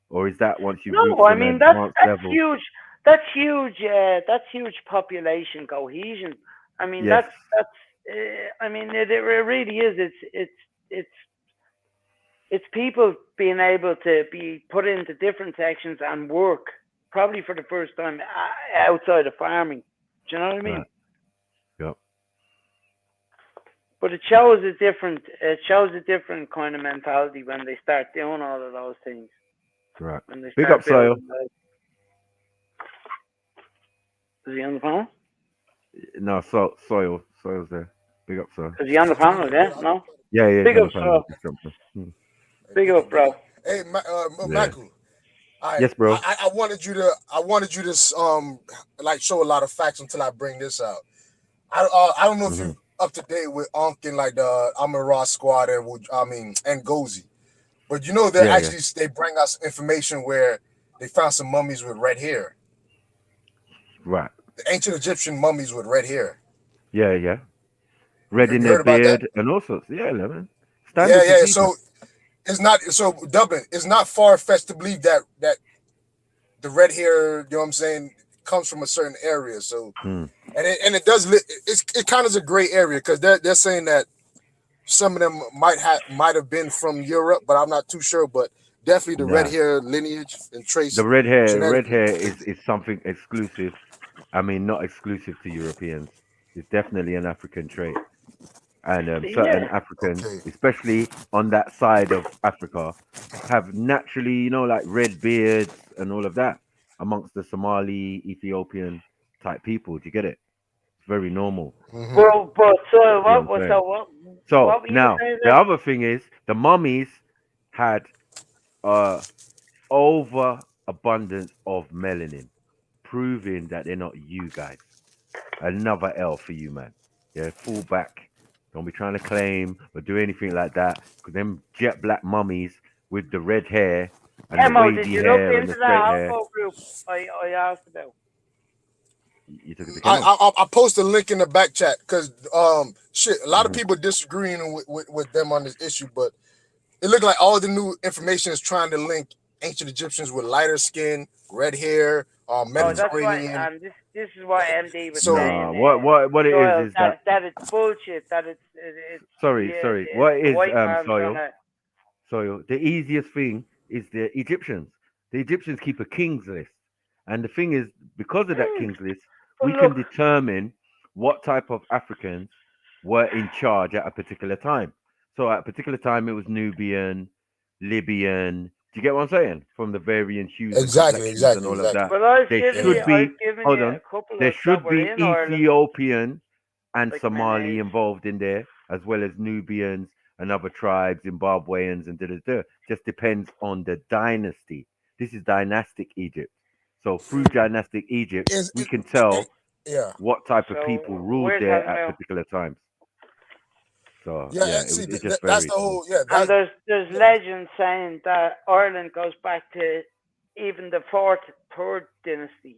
A: or is that once you reach
Q: I
A: an
Q: mean that's
A: level?
Q: huge. That's huge. That's huge population cohesion. I mean that's. I mean it really is. It's people being able to be put into different sections and work, probably for the first time outside of farming. Do you know what I mean?
A: Right. Yep.
Q: But it shows a different kind of mentality when they start doing all of those things.
A: Right.
Q: When they
A: Big
Q: start
A: up, Soil.
Q: Is he on the panel?
A: No, Soil's there. Big up, Soil.
Q: Is he on the panel? Yeah, no.
A: Yeah.
Q: Big up, Soil. Big up, bro.
L: Hey, Michael.
A: Yes, bro.
L: I wanted you to like show a lot of facts until I bring this out. I don't know if you're up to date with Ankh and like the Amara squad and Gozi, but you know they bring us information where they found some mummies with red hair.
A: Right.
L: The ancient Egyptian mummies with red hair.
A: Yeah. Red in their beard and all sorts. Yeah, man.
L: Yeah. So it's not Dublin. It's not far fetched to believe that the red hair, you know what I'm saying, comes from a certain area. So and it does. It kind of is a gray area because they're saying that some of them might have been from Europe, but I'm not too sure. But definitely the red hair lineage and trace.
A: The red hair is something exclusive. I mean, not exclusive to Europeans. It's definitely an African trait. And certain Africans, especially on that side of Africa, have naturally, like red beards and all of that amongst the Somali, Ethiopian type people. Do you get it? It's very normal.
Q: Well, but
A: so now the other thing is the mummies had overabundance of melanin, proving that they're not you guys. Another L for you, man. Yeah, fall back. Don't be trying to claim or do anything like that. Because them jet black mummies with the red hair and the wavy hair and the straight hair.
Q: Group I asked about.
A: You took it.
L: I post a link in the back chat because a lot of people disagreeing with them on this issue, but it looked like all the new information is trying to link ancient Egyptians with lighter skin, red hair, Mediterranean.
Q: This is what MD was saying.
A: What it is
Q: that it's bullshit. That it's
A: sorry. What is Soil? The easiest thing is the Egyptians. The Egyptians keep a king's list. And the thing is, because of that king's list,
Q: But
A: we can
Q: look-
A: determine what type of Africans were in charge at a particular time. So at a particular time, it was Nubian, Libyan. Do you get what I'm saying? From the varying hues
L: Exactly,
A: and complexions and all of that.
Q: Well, I've
A: There
Q: given
A: should
Q: you,
A: be,
Q: I've given
A: hold
Q: you
A: on,
Q: a couple
A: there
Q: of
A: should
Q: that were
A: be
Q: in Ireland.
A: Ethiopian and
Q: like
A: Somali
Q: lineage.
A: involved in there, as well as Nubians and other tribes, Zimbabweans and da. Just depends on the dynasty. This is dynastic Egypt. So through dynastic Egypt, we can tell
L: yeah.
A: what type of
Q: So
A: people ruled
Q: we're
A: there
Q: talking
A: at
Q: about-
A: particular times. So
L: Yeah,
A: yeah,
L: and see,
A: it just
L: that's
A: varies.
L: the whole. Yeah,
Q: And
L: that's,
Q: there's legends saying that Ireland goes back to even the third dynasty.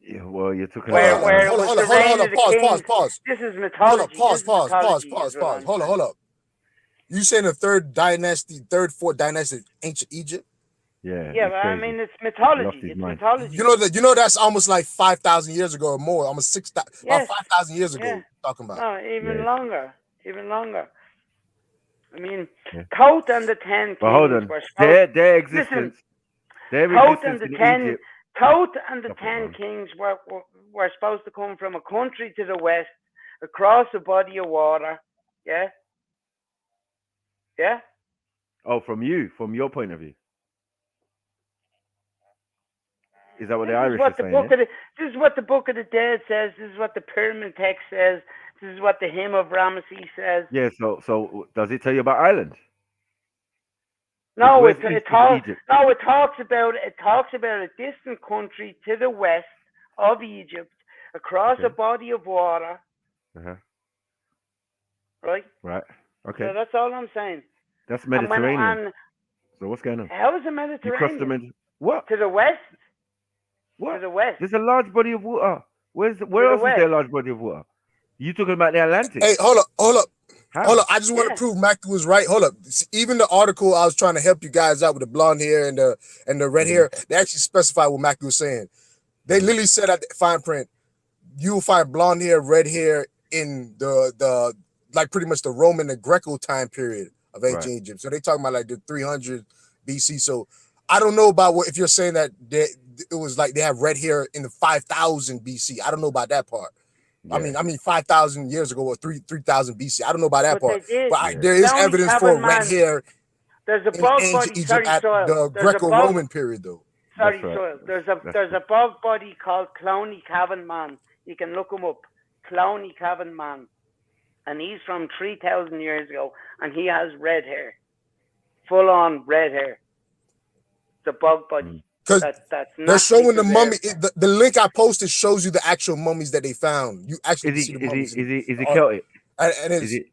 A: Yeah, well, you're talking
Q: Where
A: about
Q: it
L: hold
Q: was
L: on,
Q: the
L: hold on,
Q: reign
L: hold on,
Q: of the
L: pause.
Q: kings. This is
L: Hold
Q: mythology.
L: up, pause,
Q: This is mythology, is what I'm saying.
L: hold up. You saying the fourth dynasty, ancient Egypt?
A: Yeah,
Q: Yeah,
A: it's
Q: but I
A: crazy.
Q: mean, it's
A: Lost
Q: mythology.
A: his
Q: It's
A: mind.
Q: mythology.
L: You know that's almost like 5,000 years ago or more. Almost about
Q: Yes.
L: 5,000 years ago.
Q: Yeah.
L: Talking about.
Q: No, even
A: Yeah.
Q: longer. Even longer. I mean,
A: Yeah.
Q: Thoth and the 10
A: But hold
Q: kings
A: on,
Q: were supposed.
A: their
Q: Listen,
A: existence, their
Q: Thoth and
A: existence
Q: the
A: in
Q: 10,
A: Egypt.
Q: Thoth and the
A: Stop it,
Q: 10
A: man.
Q: kings were supposed to come from a country to the west, across a body of water. Yeah. Yeah.
A: Oh, from your point of view, is that what the
Q: This
A: Irish
Q: is what
A: are
Q: the
A: saying?
Q: book
A: Yeah?
Q: this is what the Book of the Dead says. This is what the Pyramid text says. This is what the Hymn of Ramesses says.
A: Yeah. So does it tell you about Ireland?
Q: No,
A: Where's
Q: it
A: east of
Q: talks.
A: Egypt?
Q: No, it talks about a distant country to the west of Egypt, across a
A: Okay.
Q: body of water.
A: Uh-huh.
Q: Right.
A: Right. Okay.
Q: So that's all I'm saying.
A: That's
Q: And when-
A: Mediterranean.
Q: and
A: So what's going on?
Q: how is it
A: You cross the
Q: Mediterranean?
A: What?
Q: To the west.
A: What?
Q: To the west.
A: There's a large body of water. Where
Q: To
A: else
Q: the
A: is there a
Q: west.
A: large body of water? You talking about the Atlantic?
L: Hey, hold up.
A: How?
L: I just want to
Q: Yeah.
L: prove Matthew was right. Hold up. Even the article I was trying to help you guys out with the blonde hair and the red hair, they actually specify what Matthew was saying. They literally said at the fine print, you will find blonde hair, red hair in the like pretty much the Roman and Greco time period of ancient
A: Right.
L: Egypt. So they talking about like the 300 BC. So I don't know about if you're saying that it was like they have red hair in the 5000 BC. I don't know about that part.
A: Yeah.
L: I mean 5,000 years ago or 3000 BC. I don't know about that
Q: But
L: part.
Q: they did.
L: But there is
Q: Clowny
L: evidence for
Q: Cabin
L: red
Q: Man.
L: hair
Q: There's a
L: in
Q: bog
L: ancient
Q: body.
L: Egypt
Q: Sorry,
L: at
Q: Soil.
L: the
Q: There's a bog.
L: Greco-Roman period, though.
Q: Sorry,
A: That's right.
Q: Soil.
A: That's
Q: There's a bog body called Clowny Cabin Man. You can look him up. Clowny Cabin Man, and he's from 3,000 years ago, and he has red hair, full on red hair. The bog body.
L: Because
Q: That's
L: they're
Q: not
L: showing the
Q: preserved.
L: mummy. The link I posted shows you the actual mummies that they found. You actually
A: Is
L: see the
A: he
L: mummies.
A: is it Celtic?
L: And
A: Is it?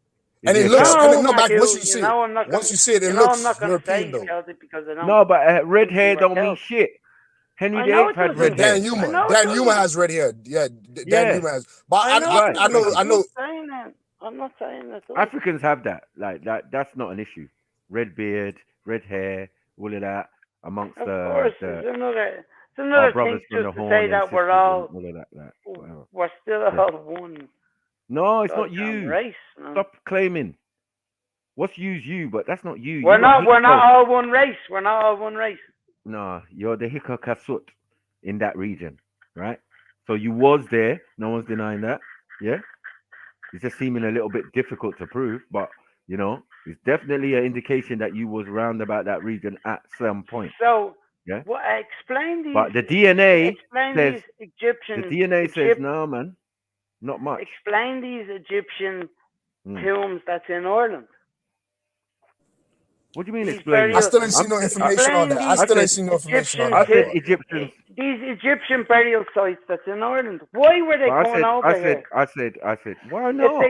L: and
A: is
L: it
A: he a
L: looks
A: Celtic?
L: no, but once you
Q: You
L: see
Q: know,
L: it,
Q: I'm not
L: once
Q: gonna-
L: you see it, it
Q: you know,
L: looks
Q: I'm not gonna
L: European
Q: say
L: though.
Q: Celtic because I don't.
A: No, but red
Q: think
A: hair
Q: we
A: don't
Q: were
A: mean
Q: Celtic.
A: shit. Henry
Q: I know
A: VIII
Q: it
A: had
Q: doesn't.
A: red hair.
L: Dan Yuma.
Q: I know
L: Dan
Q: it
L: Yuma
Q: doesn't.
L: has red hair. Yeah, Dan
A: Yeah.
L: Yuma has. But
Q: I know.
A: Right.
L: I know.
Q: I'm not saying that. I'm not saying that.
A: Africans have that. Like that. That's not an issue. Red beard, red hair, all of that amongst
Q: Of course,
A: the
Q: it's another
A: our brothers
Q: thing
A: from the
Q: just to
A: Horn
Q: say
A: and
Q: that we're
A: sisters
Q: all
A: and all of that. Whatever.
Q: we're still
A: Yeah.
Q: all one.
A: No, it's not
Q: goddamn
A: you.
Q: race, man.
A: Stop claiming. What's you, but that's not you.
Q: We're
A: You
Q: not.
A: got
Q: We're not
A: Hikko.
Q: all one race. We're not all one race.
A: No, you're the Hikko Kasut in that region, right? So you was there. No one's denying that. Yeah. It's just seeming a little bit difficult to prove, but you know, it's definitely an indication that you was round about that region at some point.
Q: So,
A: Yeah.
Q: what? Explain these.
A: But the DNA
Q: Explain
A: says
Q: these Egyptian.
A: the DNA says no, man, not much.
Q: Explain these Egyptian
A: Mm.
Q: tombs that's in Ireland.
A: What do you mean
Q: These
A: explain?
L: I still ain't
A: I'm-
L: seen no information on that. I
Q: Explain
L: still
Q: these
L: ain't seen no information on
A: I
L: that.
A: said
L: part.
A: Egyptians.
Q: These Egyptian burial sites that's in Ireland. Why were they
A: But
Q: going over here?
A: I said, why not?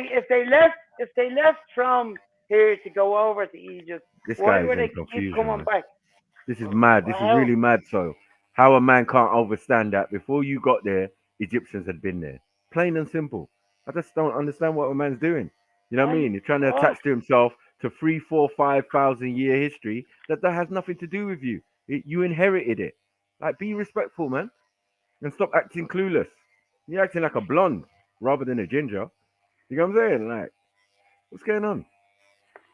Q: If they left from here to go over to Egypt,
A: This
Q: why
A: guy's
Q: were they
A: in
Q: keep
A: confusion,
Q: coming
A: man.
Q: back?
A: This is mad. This is
Q: Well,
A: really mad. So, how a man can't understand that before you got there, Egyptians had been there. Plain and simple. I just don't understand what a man's doing. You know what I mean? He's trying to attach to himself to 3, 4, 5,000 year history that has nothing to do with you. You inherited it. Like, be respectful, man, and stop acting clueless. You're acting like a blonde rather than a ginger. You know what I'm saying? Like, what's going on?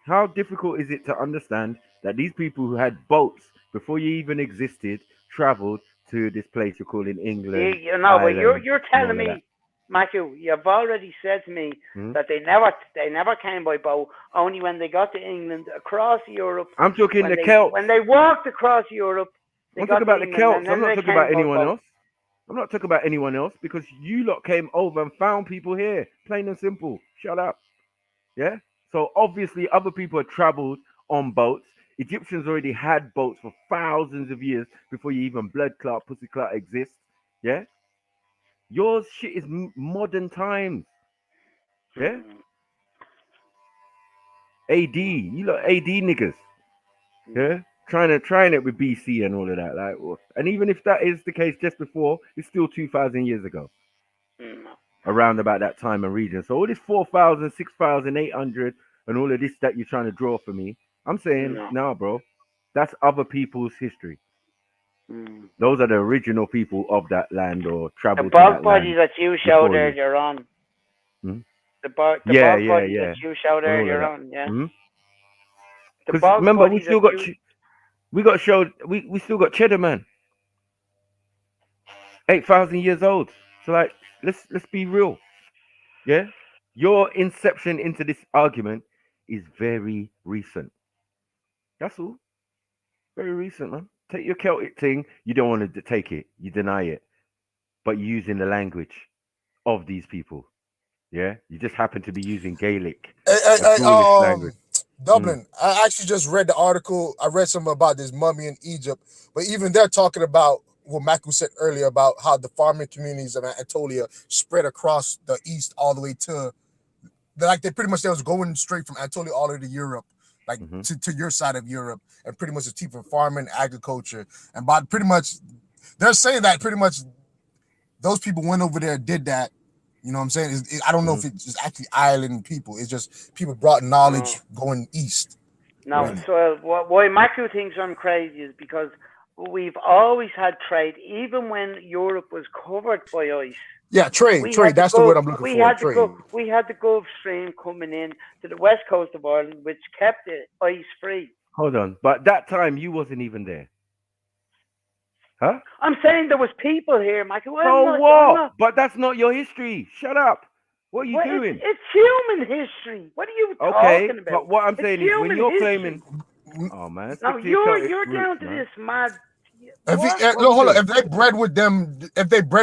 A: How difficult is it to understand that these people who had boats before you even existed, travelled to this place you're calling England.
Q: You know, but you're
A: Ireland, and
Q: telling
A: all of that.
Q: me, Matthew, you've already said to me
A: Hmm?
Q: that they never came by boat. Only when they got to England, across Europe.
A: I'm talking
Q: when
A: the
Q: they,
A: Celts.
Q: When they walked across Europe, they
A: I'm
Q: got
A: talking
Q: to
A: about the
Q: England,
A: Celts.
Q: and then
A: I'm not
Q: they
A: talking
Q: came
A: about
Q: by
A: anyone
Q: boat.
A: else. I'm not talking about anyone else because you lot came over and found people here. Plain and simple. Shut up. Yeah? So obviously other people had traveled on boats. Egyptians already had boats for thousands of years before you even blood clot, pussy clot exists. Yeah? Yours shit is modern times. Yeah? AD. You lot AD niggas. Yeah? Trying it with BC and all of that. Like, and even if that is the case just before, it's still 2,000 years ago. Around about that time and region. So all this 4,000, 6,800 and all of this that you're trying to draw for me, I'm saying, no, bro. That's other people's history. Those are the original people of that land or
Q: The
A: traveled to
Q: bog
A: that
Q: body
A: land.
Q: that you showed
A: before you.
Q: earlier on.
A: Hmm?
Q: The bog
A: Yeah,
Q: body that you showed
A: and all of
Q: earlier
A: that.
Q: on, yeah.
A: Hmm?
Q: The
A: Because
Q: bog
A: remember,
Q: body
A: we still
Q: that
A: got
Q: you...
A: we still got Cheddar Man, 8,000 years old. So like, let's be real, yeah. Your inception into this argument is very recent. That's all. Very recent, man. Take your Celtic thing. You don't want to take it. You deny it, but you're using the language of these people. Yeah, you just happen to be using Gaelic, a Gaulish language.
L: Dublin. I actually just read the article. I read something about this mummy in Egypt, but even they're talking about what Maku said earlier about how the farming communities of Anatolia spread across the east all the way to, like they pretty much they was going straight from Anatolia all the way to Europe, like to your side of Europe, and pretty much it's teaching farming, agriculture, and by pretty much they're saying that pretty much those people went over there and did that. You know what I'm saying? I don't know if it's just actually island people. It's just people brought knowledge going east.
Q: No,
L: Right.
Q: so why Matthew thinks I'm crazy is because we've always had trade, even when Europe was covered by ice.
L: Yeah, trade. That's the word I'm looking for. Trade.
Q: We had the Gulf Stream coming in to the west coast of Ireland, which kept it ice free.
A: Hold on, but that time you wasn't even there, huh?
Q: I'm saying there was people here, Michael.
A: So what? But that's not your history. Shut up. What are you doing?
Q: It's human history. What are you talking about?
A: But what I'm saying is when you're
Q: history.
A: claiming, oh man,
Q: Now you're down to this mad.
L: Hold on. If they bred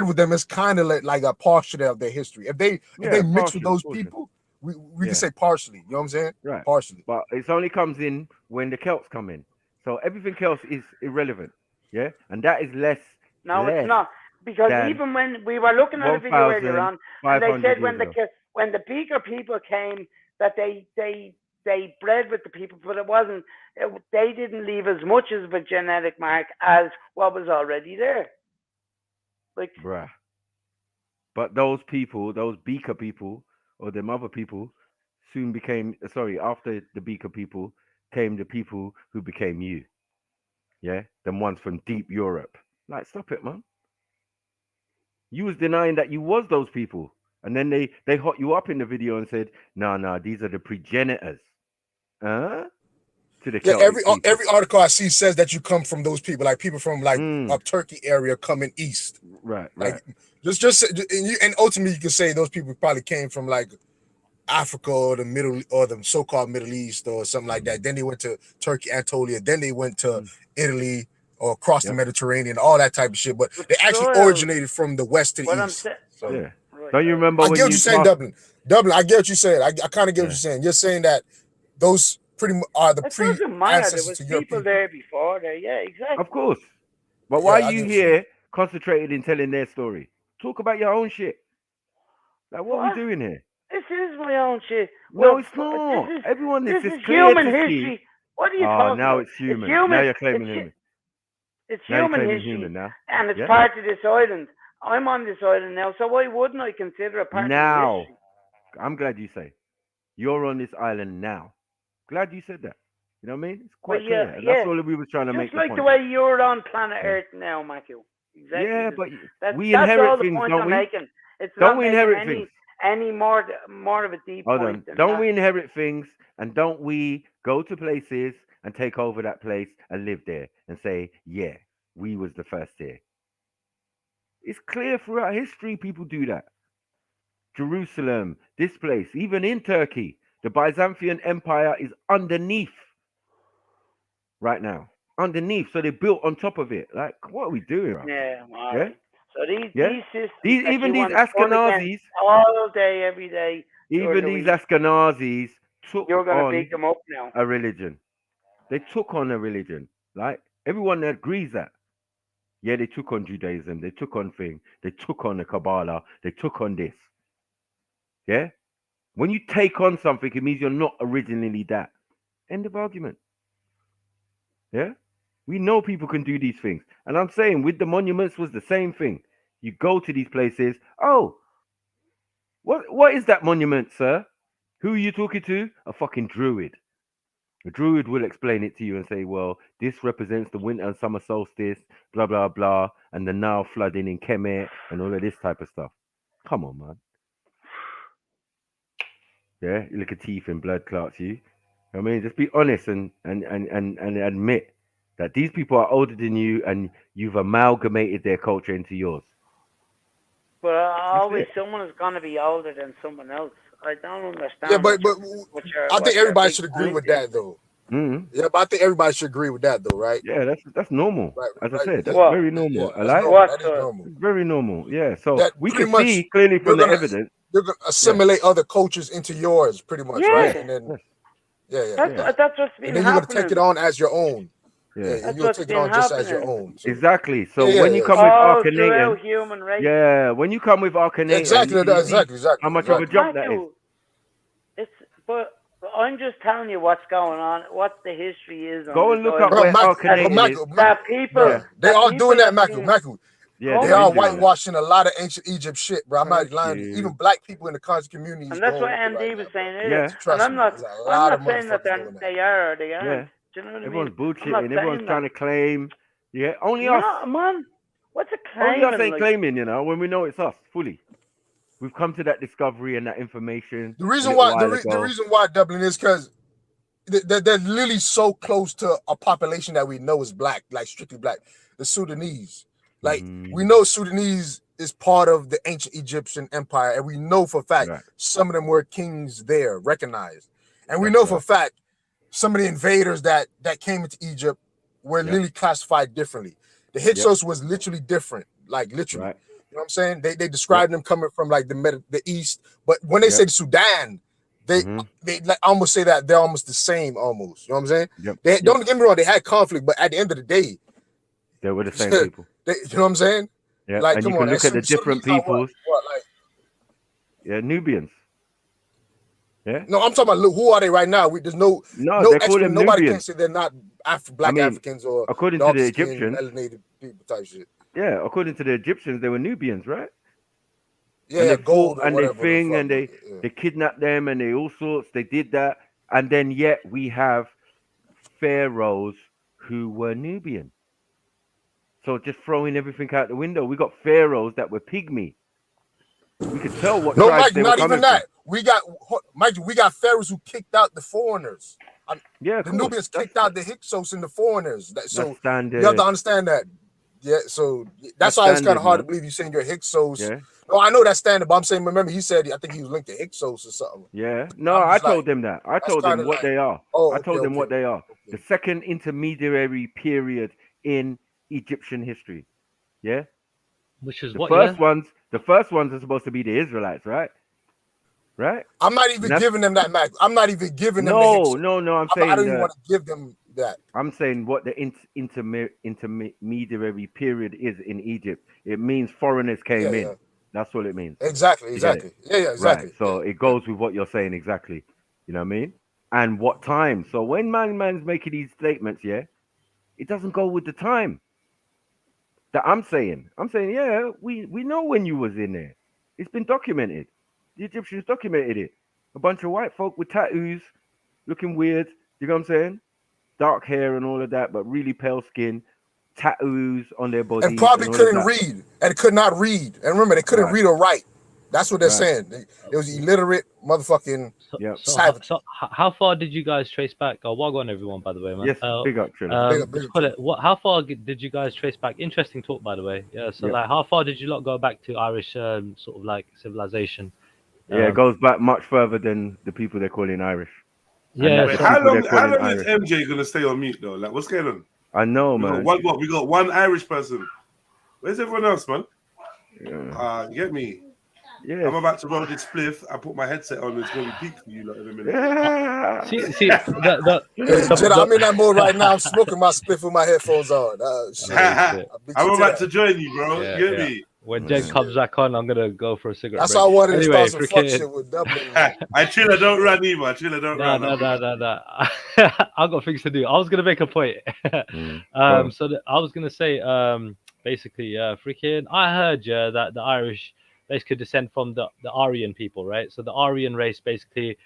L: with them, it's kind of like a partial of their history. If they mix with those people, we can say partially. You know what I'm saying?
A: Right.
L: Partially.
A: But it only comes in when the Celts come in. So everything else is irrelevant. Yeah, and that is less.
Q: No, it's not. Because even when we were looking at a video earlier on, and they said when the Beaker people came that they bred with the people, but it wasn't. They didn't leave as much of a genetic mark as what was already there. Like,
A: bruh. But those people, those Beaker people, or them other people, soon became after the Beaker people came the people who became you. Yeah, them ones from deep Europe. Like, stop it, man. You was denying that you was those people, and then they hot you up in the video and said, "No, these are the progenitors." Huh? To the
L: every article I see says that you come from those people, like people from like up Turkey area coming east.
A: Right.
L: Like just and ultimately you can say those people probably came from like Africa or the so-called Middle East or something like that. Then they went to Turkey, Anatolia. Then they went to Italy or across the Mediterranean, all that type of shit. But they actually originated from the west to the east.
A: Yeah. Don't you remember?
L: I get what you're saying, Dublin. I get what you're saying. I kind of get what you're saying. You're saying that those pretty much are the
Q: ancestors to your people. There before there, yeah, exactly.
A: Of course. But why are you here concentrated in telling their story? Talk about your own shit. Like, what are we doing here?
Q: This is my own shit.
A: No, it's not. Everyone
Q: this
A: is
Q: is human history. What are you talking
A: now
Q: about?
A: It's human.
Q: It's human.
A: Now you're claiming human.
Q: It's human history, and it's part of this island. I'm on this island now, so why wouldn't I consider it part of the history?
A: I'm glad you say. You're on this island now. Glad you said that. You know what I mean? It's quite clear. And that's all we were trying to make.
Q: Just like the way you're on planet Earth now, Matthew. Exactly.
A: Yeah, but we
Q: that's
A: inherit
Q: all the
A: things,
Q: point
A: don't
Q: I'm
A: we?
Q: making. It's
A: don't
Q: not
A: we inherit things?
Q: Any more of a deep
A: Hold
Q: point.
A: on. Don't we inherit things, and don't we go to places and take over that place and live there and say, yeah, we was the first there. It's clear throughout history people do that. Jerusalem, this place, even in Turkey, the Byzantine Empire is underneath right now. Underneath, so they built on top of it. Like, what are we doing? Bro?
Q: Yeah, all
A: Yeah.
Q: right. So these systems
A: These
Q: that
A: even
Q: you
A: these
Q: want to put against
A: Ashkenazis,
Q: all day, every day.
A: even these Ashkenazis took
Q: You're gonna
A: on
Q: beat them up now.
A: a religion. They took on a religion. Like everyone agrees that. Yeah, they took on Judaism. They took on things. They took on the Kabbalah. They took on this. Yeah. When you take on something, it means you're not originally that. End of argument. Yeah. We know people can do these things. And I'm saying with the monuments was the same thing. You go to these places. Oh, what is that monument, sir? Who are you talking to? A fucking druid. A druid will explain it to you and say, well, this represents the winter and summer solstice, blah, blah, blah, and the Nile flooding in Kemet and all of this type of stuff. Come on, man. Yeah, you look at teeth and blood clots, you. I mean, just be honest and admit that these people are older than you and you've amalgamated their culture into yours.
Q: But always someone is going to be older than someone else. I don't understand.
L: Yeah, but I think everybody should agree with that, though.
A: Mm-hmm.
L: Yeah, but I think everybody should agree with that, though, right?
A: Yeah, that's normal.
L: Right,
A: As
L: right.
A: I said, that's
L: What?
A: very normal.
L: Yeah,
A: I like
L: that is normal.
A: It's very normal. Yeah, so
L: That
A: we
L: pretty
A: can
L: much
A: see clearly from the
L: you're gonna-
A: evidence.
L: You're gonna assimilate other cultures into yours, pretty much,
Q: Yeah.
L: right? And then,
Q: That's what's been
L: and then you're gonna
Q: happening.
L: take it on as your own.
A: Yeah.
L: Yeah,
Q: That's
L: and you'll
Q: what's
L: take it
Q: been
L: on just as your
Q: happening.
L: own. So.
A: Exactly. So
L: Yeah,
A: when
L: yeah,
A: you
L: yeah.
A: come with
Q: All throughout
A: Archanaton,
Q: human race.
A: yeah, when you come with Archanaton,
L: Exactly,
A: you see
L: exactly.
A: how much of a jump that is.
Q: Matthew, but I'm just telling you what's going on, what the history is. On
A: Go
Q: this
A: and look
Q: island.
A: up where
L: Michael,
A: Archanaton is.
Q: That people,
L: Bro, they are doing that, Michael.
A: Yeah,
L: they are whitewashing a lot of ancient Egypt shit, bro. I'm not lying. Even black people in the conscious community.
Q: And that's what MD was saying earlier.
A: Yeah.
Q: And I'm not saying that
L: motherfuckers
Q: they are or they aren't.
A: Yeah.
Q: Do you know what
A: Everyone's
Q: I mean? I'm
A: bullshitting.
Q: not
A: Everyone's
Q: saying
A: trying
Q: that.
A: to claim. Yeah, only
Q: No,
A: us.
Q: man. What's a
A: Only
Q: claiming?
A: us ain't
Q: like?
A: claiming, you know, when we know it's us fully. We've come to that discovery and that information.
L: The reason why the reason why Dublin is because they're literally so close to a population that we know is black, like strictly black. The Sudanese, like we know Sudanese is part of the ancient Egyptian empire, and we know for a fact some of them were kings there, recognized, and we know for a fact some of the invaders that came into Egypt were literally classified differently. The Hyksos was literally different, like literally. You know what I'm saying? They described them coming from like the east, but when they say Sudan, they like almost say that they're almost the same, almost. You know what I'm saying? They don't get me wrong, they had conflict, but at the end of the day,
A: they were the same people.
L: You know what I'm saying?
A: Yeah,
L: Like,
A: and
L: come
A: you can
L: on,
A: look at the different peoples.
L: Like,
A: yeah, Nubians. Yeah.
L: No, I'm talking about who are they right now? There's no
A: they call them
L: nobody
A: Nubians.
L: can say they're not black Africans or
A: according to the
L: dark-skinned,
A: Egyptians,
L: melanated people type shit.
A: Yeah, according to the Egyptians, they were Nubians, right?
L: Yeah,
A: and they
L: gold
A: fought, and they thing, and they kidnapped them, and they all sorts. They did that, and then yet we have pharaohs who were Nubian. So just throwing everything out the window, we got pharaohs that were pygmy. We could tell what.
L: No,
A: tribes
L: Mike,
A: they
L: not
A: were
L: even
A: coming
L: that.
A: from.
L: We got pharaohs who kicked out the foreigners.
A: Yeah,
L: the Nubians kicked out the Hyksos and the foreigners. So
A: that's standard.
L: You have to understand that. Yeah, so that's why it's kind of hard to believe you're saying you're Hyksos.
A: Yeah.
L: No, I know that's standard, but I'm saying, remember, he said I think he was linked to Hyksos or something.
A: Yeah. No, I told them that. I told them what they are.
L: Oh,
A: I told them what they are. The second intermediary period in Egyptian history. Yeah.
P: Which is
A: the
P: what?
A: First ones. The first ones are supposed to be the Israelites, right? Right.
L: I'm not even giving them that, Mac. I'm not even giving them.
A: No. I'm saying
L: I don't even want to give them that.
A: I'm saying what the intermediary period is in Egypt. It means foreigners came in. That's all it means.
L: Exactly. Yeah, exactly.
A: Right. So it goes with what you're saying exactly. You know what I mean? And what time? So when man's making these statements, it doesn't go with the time that I'm saying. I'm saying, we know when you was in there. It's been documented. The Egyptians documented it. A bunch of white folk with tattoos, looking weird. You know what I'm saying? Dark hair and all of that, but really pale skin, tattoos on their bodies.
L: And probably couldn't read and could not read. And remember, they couldn't read or write. That's what they're saying. It was illiterate motherfucking savages.
P: So how far did you guys trace back? Oh, well on everyone, by the way, man.
A: Yes, big up, Triller.
P: How far did you guys trace back? Interesting talk, by the way. Yeah. So like, how far did you lot go back to Irish sort of like civilization?
A: Yeah, it goes back much further than the people they're calling Irish.
P: Yeah.
C: Wait, how long is MJ gonna stay on mute though? Like, what's going on?
A: I know, man.
C: We got one Irish person. Where's everyone else, man?
A: Yeah.
C: You get me?
A: Yeah.
C: I'm about to roll this spliff. I put my headset on. It's gonna be peak for you lot in a minute.
L: See, I'm in that mode right now. I'm smoking my spliff with my headphones on.
C: I'm about to join you, bro.
P: Yeah,
C: Get me?
P: When Jen comes back on, I'm gonna go for a cigarette.
L: That's
P: break.
L: why I wanted to
P: Anyway,
L: start some fuck shit with Dublin.
C: I Triller don't run either. Triller don't run.
P: No. I've got things to do. I was gonna make a point. I was gonna say, basically, freaking. I heard that the Irish basically descend from the Aryan people, right? So the Aryan race basically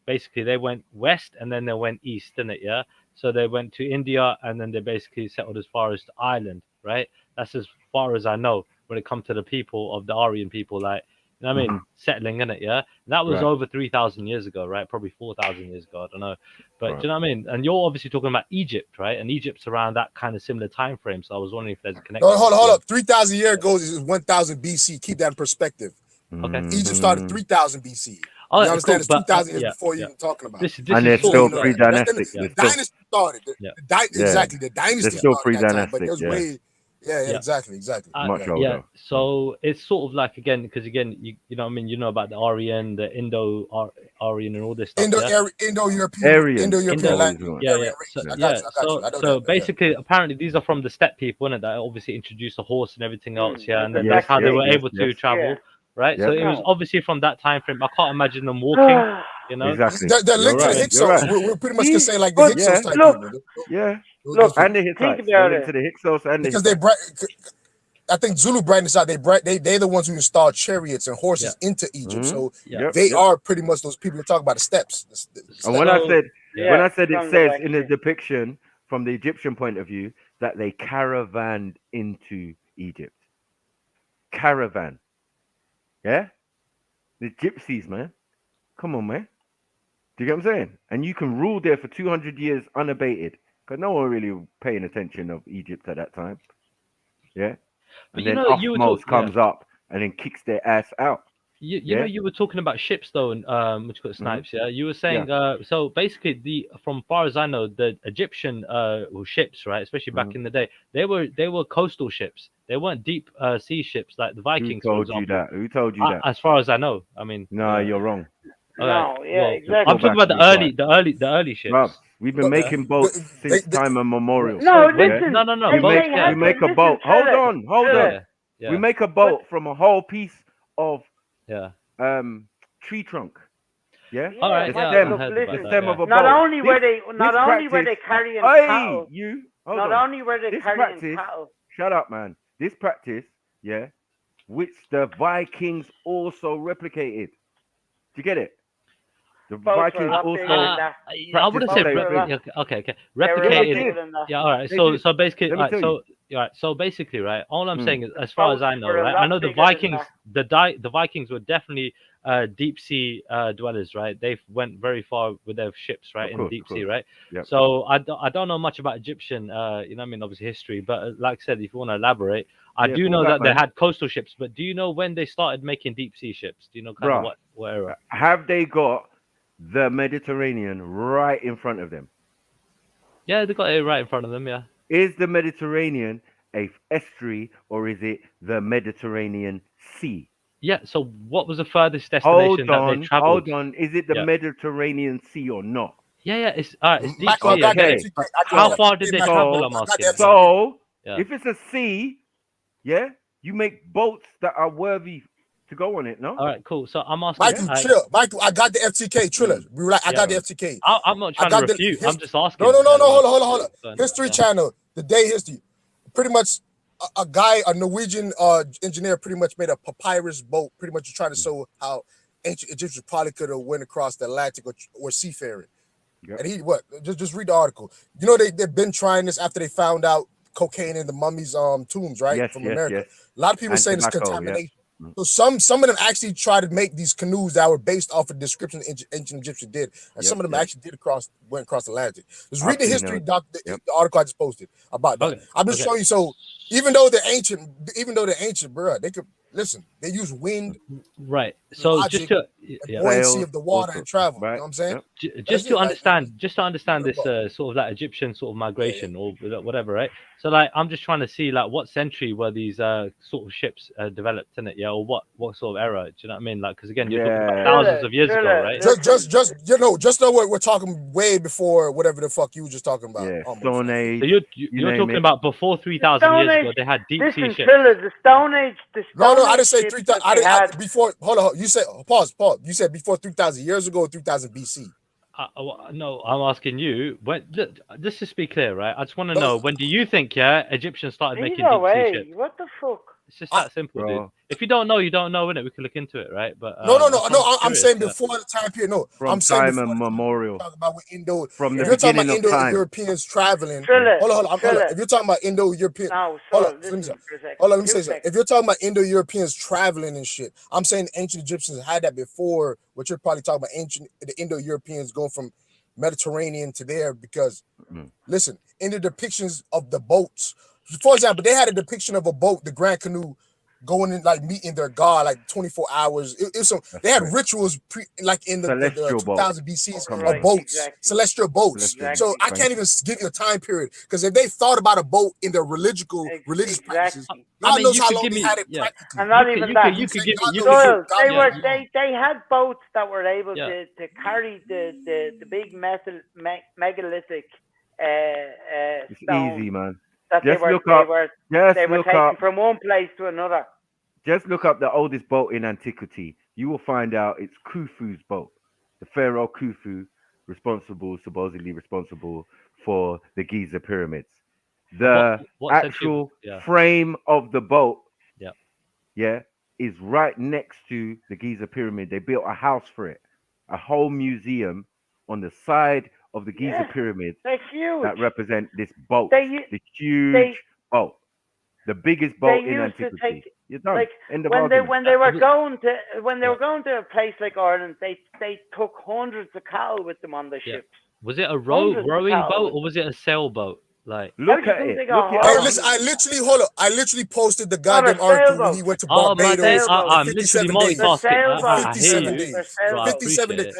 P: basically they went west and then they went east, didn't it? Yeah. So they went to India and then they basically settled as far as the Ireland, right? That's as far as I know when it comes to the people of the Aryan people, like, you know what I mean, settling in it, yeah. And that was over 3,000 years ago, right? Probably 4,000 years ago, I don't know, but do you know what I mean? And you're obviously talking about Egypt, right? And Egypt's around that kind of similar time frame. So I was wondering if there's a connection.
L: No, hold up. 3,000 years ago is 1,000 BC. Keep that in perspective.
P: Okay.
L: Egypt started 3,000 BC.
P: Oh,
L: you understand?
P: cool,
L: It's 2,000 years before you're even talking about.
A: And they're still pre-dynastic.
L: The dynasty started. Exactly. The dynasty
A: they're still
L: started that time, but
A: pre-dynastic.
L: there's way. Yeah, exactly.
A: Much older.
P: Yeah, so it's sort of like, again, because again, you know what I mean, you know about the Aryan, the Indo-Aryan and all this stuff.
L: Indo-European language.
P: So basically, apparently these are from the steppe people, and that obviously introduced the horse and everything else, and then that's how they were able to travel, right? So it was obviously from that time frame. I can't imagine them walking, you know.
A: Exactly.
L: They're linked to the Hyksos. We're pretty much gonna say like the Hyksos type people.
A: Look, and the Hittites. They're linked to the Hyksos and
L: because I think Zulu brand this out. They're the ones who installed chariots and horses into Egypt. So they are pretty much those people that talk about the steppes.
A: And when I said it says in the depiction from the Egyptian point of view that they caravanned into Egypt. Caravan. Yeah? The gypsies, man. Come on, man. Do you get what I'm saying? And you can rule there for 200 years unabated. Because no one really paying attention of Egypt at that time. Yeah?
P: But
A: and then Ahmose comes up and then kicks their ass out.
P: You know, you were talking about ships though, and which got snipes. Yeah, you were saying so basically from far as I know, the Egyptian ships, right, especially back in the day, they were coastal ships. They weren't deep sea ships like the Vikings.
A: Who told you that? Who told you that?
P: As far as I know, I mean.
A: No, you're wrong.
Q: Exactly.
P: I'm talking about the early ships.
A: Bruh, we've been making boats since time immemorial.
Q: No, listen.
P: No.
A: We make a boat. Hold on.
P: Yeah.
A: We make a boat from a whole piece of tree trunk. Yeah.
P: All right.
A: The stem of a boat.
Q: Not only were they carrying cattle.
A: Not
Q: only were they carrying cattle.
A: Shut up, man. This practice, which the Vikings also replicated. Do you get it? The Vikings also.
P: I wouldn't say okay. Replicated. Yeah. All right. So basically, So basically, right. All I'm saying is, as far as I know, right. I know the Vikings. The Vikings were definitely deep sea dwellers, right? They went very far with their ships, right, in the deep sea, right.
A: Yep.
P: So I don't know much about Egyptian, you know what I mean, obviously history, but like I said, if you want to elaborate, I do know that they had coastal ships. But do you know when they started making deep sea ships? Do you know kind of what era?
A: Have they got the Mediterranean right in front of them?
P: Yeah, they got it right in front of them. Yeah.
A: Is the Mediterranean a estuary or is it the Mediterranean Sea?
P: Yeah. So what was the furthest destination that they traveled?
A: Hold on. Is it the Mediterranean Sea or not?
P: Yeah. It's deep sea. Okay. How far did they travel? I'm asking.
A: So if it's a sea, you make boats that are worthy to go on it, no?
P: All right, cool. So I'm asking.
L: Michael, I got the FTK Triller. I got the FTK.
P: I'm not trying to refute. I'm just asking.
L: No. Hold on. History Channel, the day history. Pretty much, a Norwegian engineer pretty much made a papyrus boat, pretty much trying to show how ancient Egyptians probably could have went across the Atlantic or seafaring. Yep. And he just read the article. You know they've been trying this after they found out cocaine in the mummies' tombs, right? From America.
A: Yes.
L: A lot of people saying it's contamination. So some of them actually try to make these canoes that were based off of description ancient Egyptians did, and some of them actually went across the Atlantic. Just read the history the article I just posted about that. I'm just showing you. So even though they're ancient, bro, they could listen. They use wind,
P: right? So
L: logic,
P: just to
L: buoyancy of the water and travel. You know what I'm saying?
P: Just to understand this sort of like Egyptian sort of migration or whatever, right? So like I'm just trying to see like what century were these sort of ships developed in it, or what sort of era? Do you know what I mean? Like because again, you're talking about thousands of years ago, right?
L: Just know we're talking way before whatever the fuck you were just talking about.
A: Yeah, Stone Age.
P: So you're talking about before 3,000 years ago. They had deep sea ships.
Q: The Stone Age.
L: No, I didn't say 3,000. Before. Hold on. You said pause. You said before 3,000 years ago, or 3,000 BC.
P: No, I'm asking you. When? Let's just be clear, right? I just want to know when do you think Egyptians started making deep sea ships?
Q: What the fuck?
P: It's just that simple, dude. If you don't know, you don't know, innit? We can look into it, right? But
L: no. I'm saying before the time period. No,
A: I'm saying time immemorial.
L: About Indo.
A: From
L: if
A: the
L: you're talking about
A: beginning of time.
L: Indo-Europeans traveling, hold on. If you're talking about Indo-European, hold on. Let me say something. If you're talking about Indo-Europeans traveling and shit, I'm saying ancient Egyptians had that before. What you're probably talking about the Indo-Europeans going from Mediterranean to there because, listen, in the depictions of the boats, for example, they had a depiction of a boat, the Grand Canoe, going in like meeting their god like 24 hours. They had rituals in the 2000 BCs of boats, celestial boats. So I can't even give you a time period because if they thought about a boat in their religious practices, God knows how long they had it practically.
Q: And not even that. They had boats that were able to carry the big megalithic
A: it's
Q: stone.
A: easy, man.
Q: That
A: Just
Q: they were taken from one place to another.
A: Just look up the oldest boat in antiquity. You will find out it's Khufu's boat. The pharaoh Khufu, supposedly responsible for the Giza pyramids. The actual frame of the boat, is right next to the Giza pyramid. They built a house for it, a whole museum on the side of the Giza pyramid that represent this boat, the huge boat, the biggest boat in antiquity. You're done.
Q: Like when they were going to a place like Ireland, they took hundreds of cattle with them on the ships.
P: Was it a rowing boat or was it a sailboat? Like,
A: look at it.
L: Hey, listen, I literally posted the goddamn article when he went to Barbados.
P: I'm literally multitasking.
L: 57 days.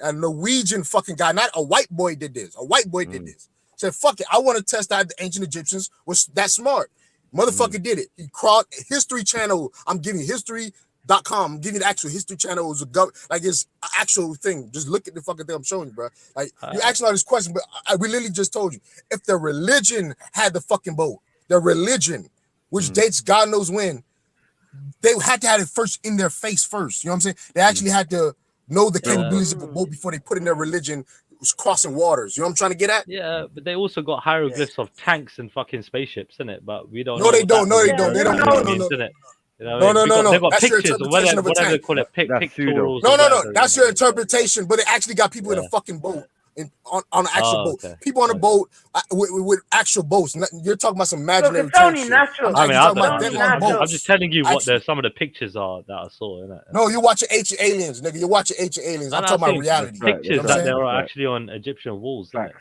L: A Norwegian fucking guy, not a white boy did this. A white boy did this. Said, fuck it, I want to test out the ancient Egyptians was that smart. Motherfucker did it. He crawled History Channel. I'm giving you history.com. I'm giving you the actual History Channel. Like it's an actual thing. Just look at the fucking thing I'm showing you, bro. Like you asking all this question, but we literally just told you. If the religion had the fucking boat, the religion, which dates God knows when, they had to have it first in their face first. You know what I'm saying? They actually had to know the capabilities of a boat before they put in their religion. Was crossing waters. You know what I'm trying to get at?
P: Yeah, but they also got hieroglyphs of tanks and fucking spaceships, innit? But we don't.
L: No, they don't. No, they don't. They don't. No.
P: They got
L: That's your
P: pictures or
L: interpretation
P: whatever
L: of a tank.
P: they call it. Pictorials.
L: No. That's your interpretation. But they actually got people in a fucking boat. On an actual boat.
P: Okay.
L: People on a boat with actual boats. You're talking about some imaginary
Q: it's only natural.
P: I'm just telling you what some of the pictures are that I saw. Innit?
L: No, you're watching Ancient Aliens, nigga. You're watching Ancient Aliens. I'm talking about reality.
P: Pictures that there are actually on Egyptian walls. Like,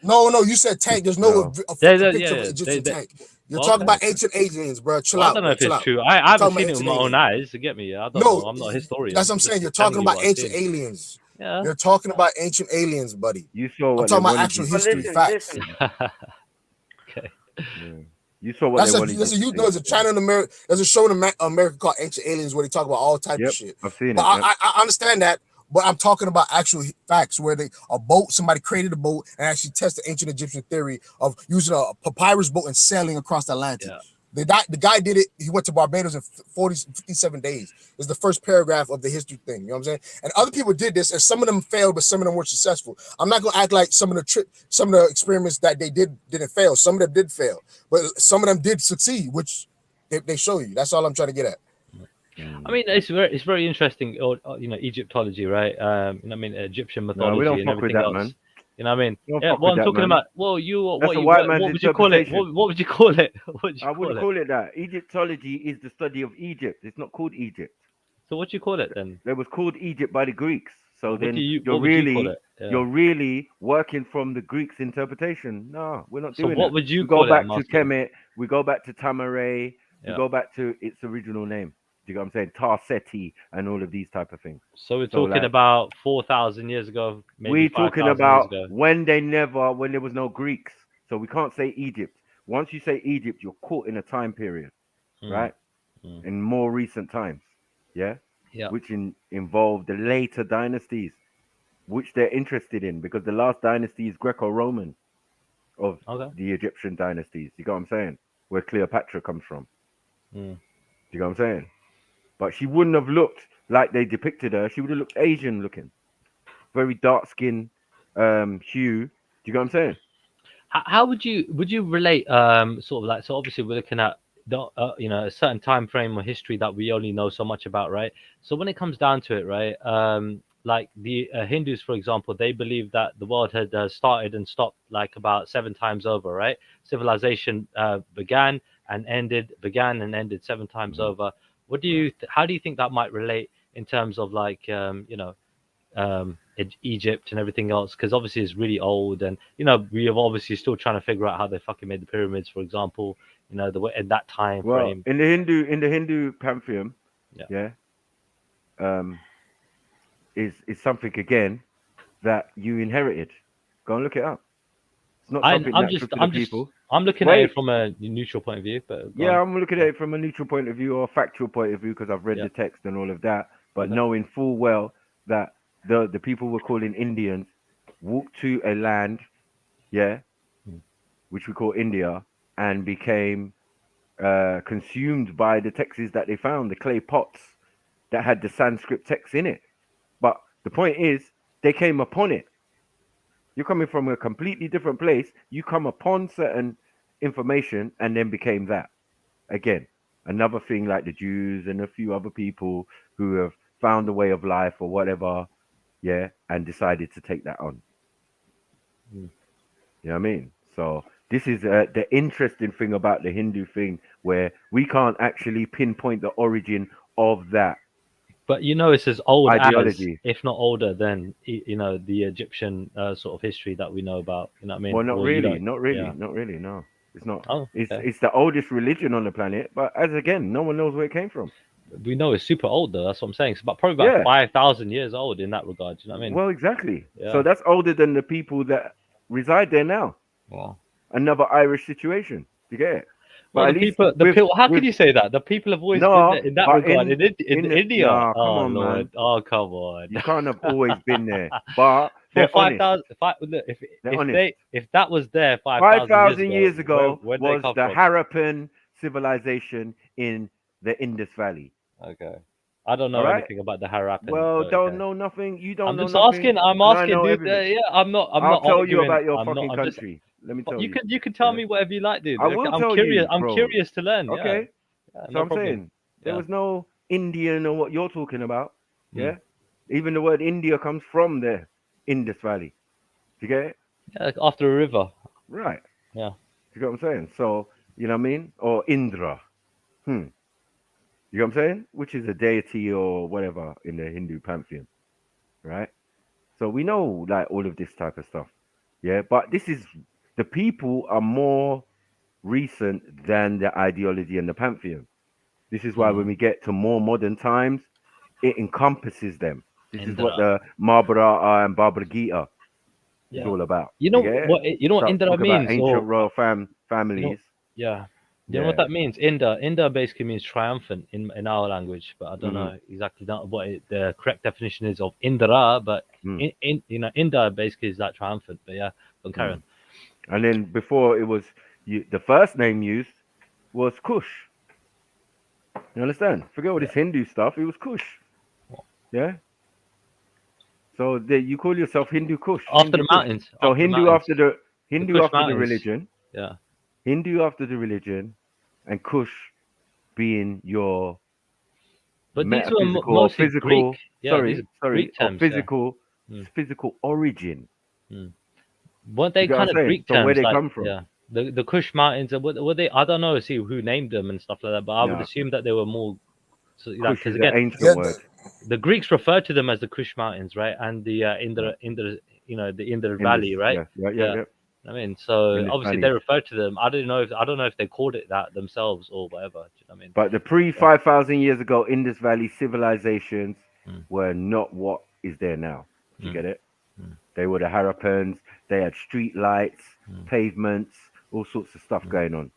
L: No, you said tank. There's no picture of an Egyptian tank. You're talking about Ancient Aliens, bro. Chill out.
P: I don't know if it's true. I haven't seen it with my own eyes. You get me? I don't know. I'm not a historian.
L: That's what I'm saying. You're talking about Ancient Aliens.
P: Yeah.
L: You're talking about ancient aliens, buddy.
A: You saw what
L: I'm talking about actual history facts.
P: Okay.
A: You saw what they wanted.
L: There's a channel in America. There's a show in America called Ancient Aliens where they talk about all type of shit.
A: I've seen
L: but
A: it.
L: I understand that, but I'm talking about actual facts where somebody created a boat and actually tested ancient Egyptian theory of using a papyrus boat and sailing across the Atlantic. Yeah. The guy did it. He went to Barbados in 57 days. It's the first paragraph of the history thing. You know what I'm saying? And other people did this, and some of them failed, but some of them were successful. I'm not gonna act like some of the experiments that they didn't fail. Some of them did fail, but some of them did succeed, which they show you. That's all I'm trying to get at.
P: I mean, it's very interesting. Egyptology, right? I mean, Egyptian mythology.
A: No, we don't
P: and
A: fuck with
P: everything
A: that,
P: else.
A: man.
P: You know what I mean?
A: Don't
P: Yeah,
A: fuck
P: what
A: with
P: I'm
A: that,
P: talking
A: man.
P: about. Well, you
A: That's
P: what
A: a
P: you
A: white
P: what,
A: man's
P: what would you call it?
A: interpretation.
P: What would you call it? What would you
A: I
P: call
A: wouldn't
P: it?
A: call it that. Egyptology is the study of Egypt. It's not called Egypt.
P: So what do you call it then?
A: It was called Egypt by the Greeks. So
P: What
A: then
P: do you?
A: you're
P: What would you call
A: really
P: it? Yeah.
A: you're really working from the Greeks' interpretation. No, we're not
P: So
A: doing
P: what
A: that.
P: would you
A: We go
P: call it?
A: back
P: I'm
A: to
P: asking.
A: Kemet. We go back to Tamaray. We
P: Yeah.
A: go back to its original name. Do you know what I'm saying? Tarseti and all of these type of things.
P: So we're talking about 4,000 years ago, maybe
A: We're
P: 5,000
A: talking
P: years
A: about
P: ago.
A: when there was no Greeks. So we can't say Egypt. Once you say Egypt, you're caught in a time period, right? In more recent times, yeah?
P: Yeah.
A: Which involve the later dynasties, which they're interested in, because the last dynasty is Greco-Roman of the Egyptian dynasties. You got what I'm saying? Where Cleopatra comes from.
P: Mm.
A: You got what I'm saying? But she wouldn't have looked like they depicted her. She would have looked Asian looking. Very dark skin hue. Do you get what I'm saying?
P: How would you relate sort of like, so obviously we're looking at the you know, a certain time frame or history that we only know so much about, right? So when it comes down to it, right, like the Hindus, for example, they believe that the world had started and stopped like about 7 times over, right? Civilization began and ended 7 times over. What do you how do you think that might relate in terms of like you know, Egypt and everything else? Because obviously it's really old, and you know, we are obviously still trying to figure out how they fucking made the pyramids, for example. You know, the way in that time frame.
A: In the Hindu pantheon, is something again that you inherited. Go and look it up. It's not something natural to the people.
P: I'm looking at it from a neutral point of view, but
A: yeah, I'm looking at it from a neutral point of view or a factual point of view because I've read the text and all of that. But knowing full well that the people we're calling Indians walked to a land, which we call India, and became consumed by the texts that they found, the clay pots that had the Sanskrit text in it. But the point is, they came upon it. You're coming from a completely different place. You come upon certain information and then became that. Again, another thing like the Jews and a few other people who have found a way of life or whatever, and decided to take that on. You know what I mean? So this is the interesting thing about the Hindu thing, where we can't actually pinpoint the origin of that.
P: But you know, it's as old
A: ideology,
P: as, if not older than, you know, the Egyptian sort of history that we know about. You know what I mean?
A: Well, not
P: Or
A: really.
P: yeah.
A: No, it's not.
P: Oh,
A: it's the oldest religion on the planet, but as again, no one knows where it came from.
P: We know it's super old though. That's what I'm saying. It's probably about 5,000 years old in that regard. You know what I mean?
A: Well, exactly.
P: Yeah.
A: So that's older than the people that reside there now.
P: Wow.
A: Another Irish situation. You get it?
P: Well,
A: But
P: the people. How can you say that? The people have always been there in that regard. In India.
A: Nah, come
P: oh
A: on,
P: Lord.
A: man.
P: Oh come on.
A: You can't have always been there. But they're
P: For
A: honest.
P: 5,000.
A: Honest.
P: If that was there
A: 5,000 years ago
P: where'd
A: was
P: they come
A: the
P: from?
A: Harappan civilization in the Indus Valley.
P: Okay. I don't know
A: All right?
P: anything about the Harappan.
A: Well,
P: but
A: don't
P: okay.
A: know nothing. You don't
P: I'm
A: know
P: just
A: nothing.
P: asking. I'm
A: and I
P: asking,
A: know
P: dude.
A: everything.
P: Yeah, I'm not.
A: I'll tell you
P: arguing.
A: about your
P: I'm
A: fucking
P: not, I'm just-
A: country. Let me tell
P: you
A: you.
P: can tell me whatever you like, dude.
A: I will
P: I'm
A: tell
P: curious.
A: you,
P: I'm
A: bro.
P: curious to learn. Yeah.
A: Okay.
P: Yeah,
A: So
P: no
A: I'm
P: problem.
A: saying there
P: Yeah.
A: was no Indian or what you're talking about. Yeah. Even the word India comes from the Indus Valley. Do you get it?
P: Yeah, like after a river.
A: Right.
P: Yeah.
A: You get what I'm saying? So, you know what I mean? Or Indra. You know what I'm saying? Which is a deity or whatever in the Hindu pantheon. Right? So we know like all of this type of stuff. Yeah. But this is, the people are more recent than the ideology and the pantheon. This is why when we get to more modern times, it encompasses them. This is what the Mahabharata and Bhagavad Gita is all about.
P: You know
A: get it?
P: what? You know what
A: Start
P: Indra
A: talking about
P: means?
A: ancient
P: Or
A: royal families.
P: yeah. You know what that means? Indra basically means triumphant in our language, but I don't know exactly what the correct definition is of Indra. But in you know, Indra basically is like triumphant. But yeah, don't carry on.
A: And then before it was the first name used was Kush. You understand? Forget all this Hindu stuff. It was Kush. Yeah. So you call yourself Hindu Kush.
P: After
A: Hindu
P: the
A: Kush.
P: mountains.
A: So
P: after
A: Hindu
P: the
A: after the Hindu
P: Kush
A: after the
P: mountains.
A: religion.
P: Yeah.
A: Hindu after the religion, and Kush being your
P: But these were
A: metaphysical or
P: mostly
A: physical.
P: Greek. Yeah, these are Greek
A: or
P: terms,
A: physical origin.
P: weren't they kind of Greek
A: So where
P: terms?
A: they
P: Like,
A: come from?
P: yeah, the Kush Mountains. Were they? I don't know. See who named them and stuff like that. But I would
A: No.
P: assume that they were more. So, like,
A: Kush
P: because
A: is an
P: again,
A: ancient word.
P: the Greeks referred to them as the Kush Mountains, right? And the Indra, the Indus Valley, right?
A: Yeah.
P: I mean, so
A: Indus
P: obviously
A: Valley.
P: they referred to them. I don't know if they called it that themselves or whatever. Do you know what I mean?
A: But the pre 5,000 years ago Indus Valley civilizations were not what is there now. Do you get it? They were the Harappans. They had street lights, pavements, all sorts of stuff going on.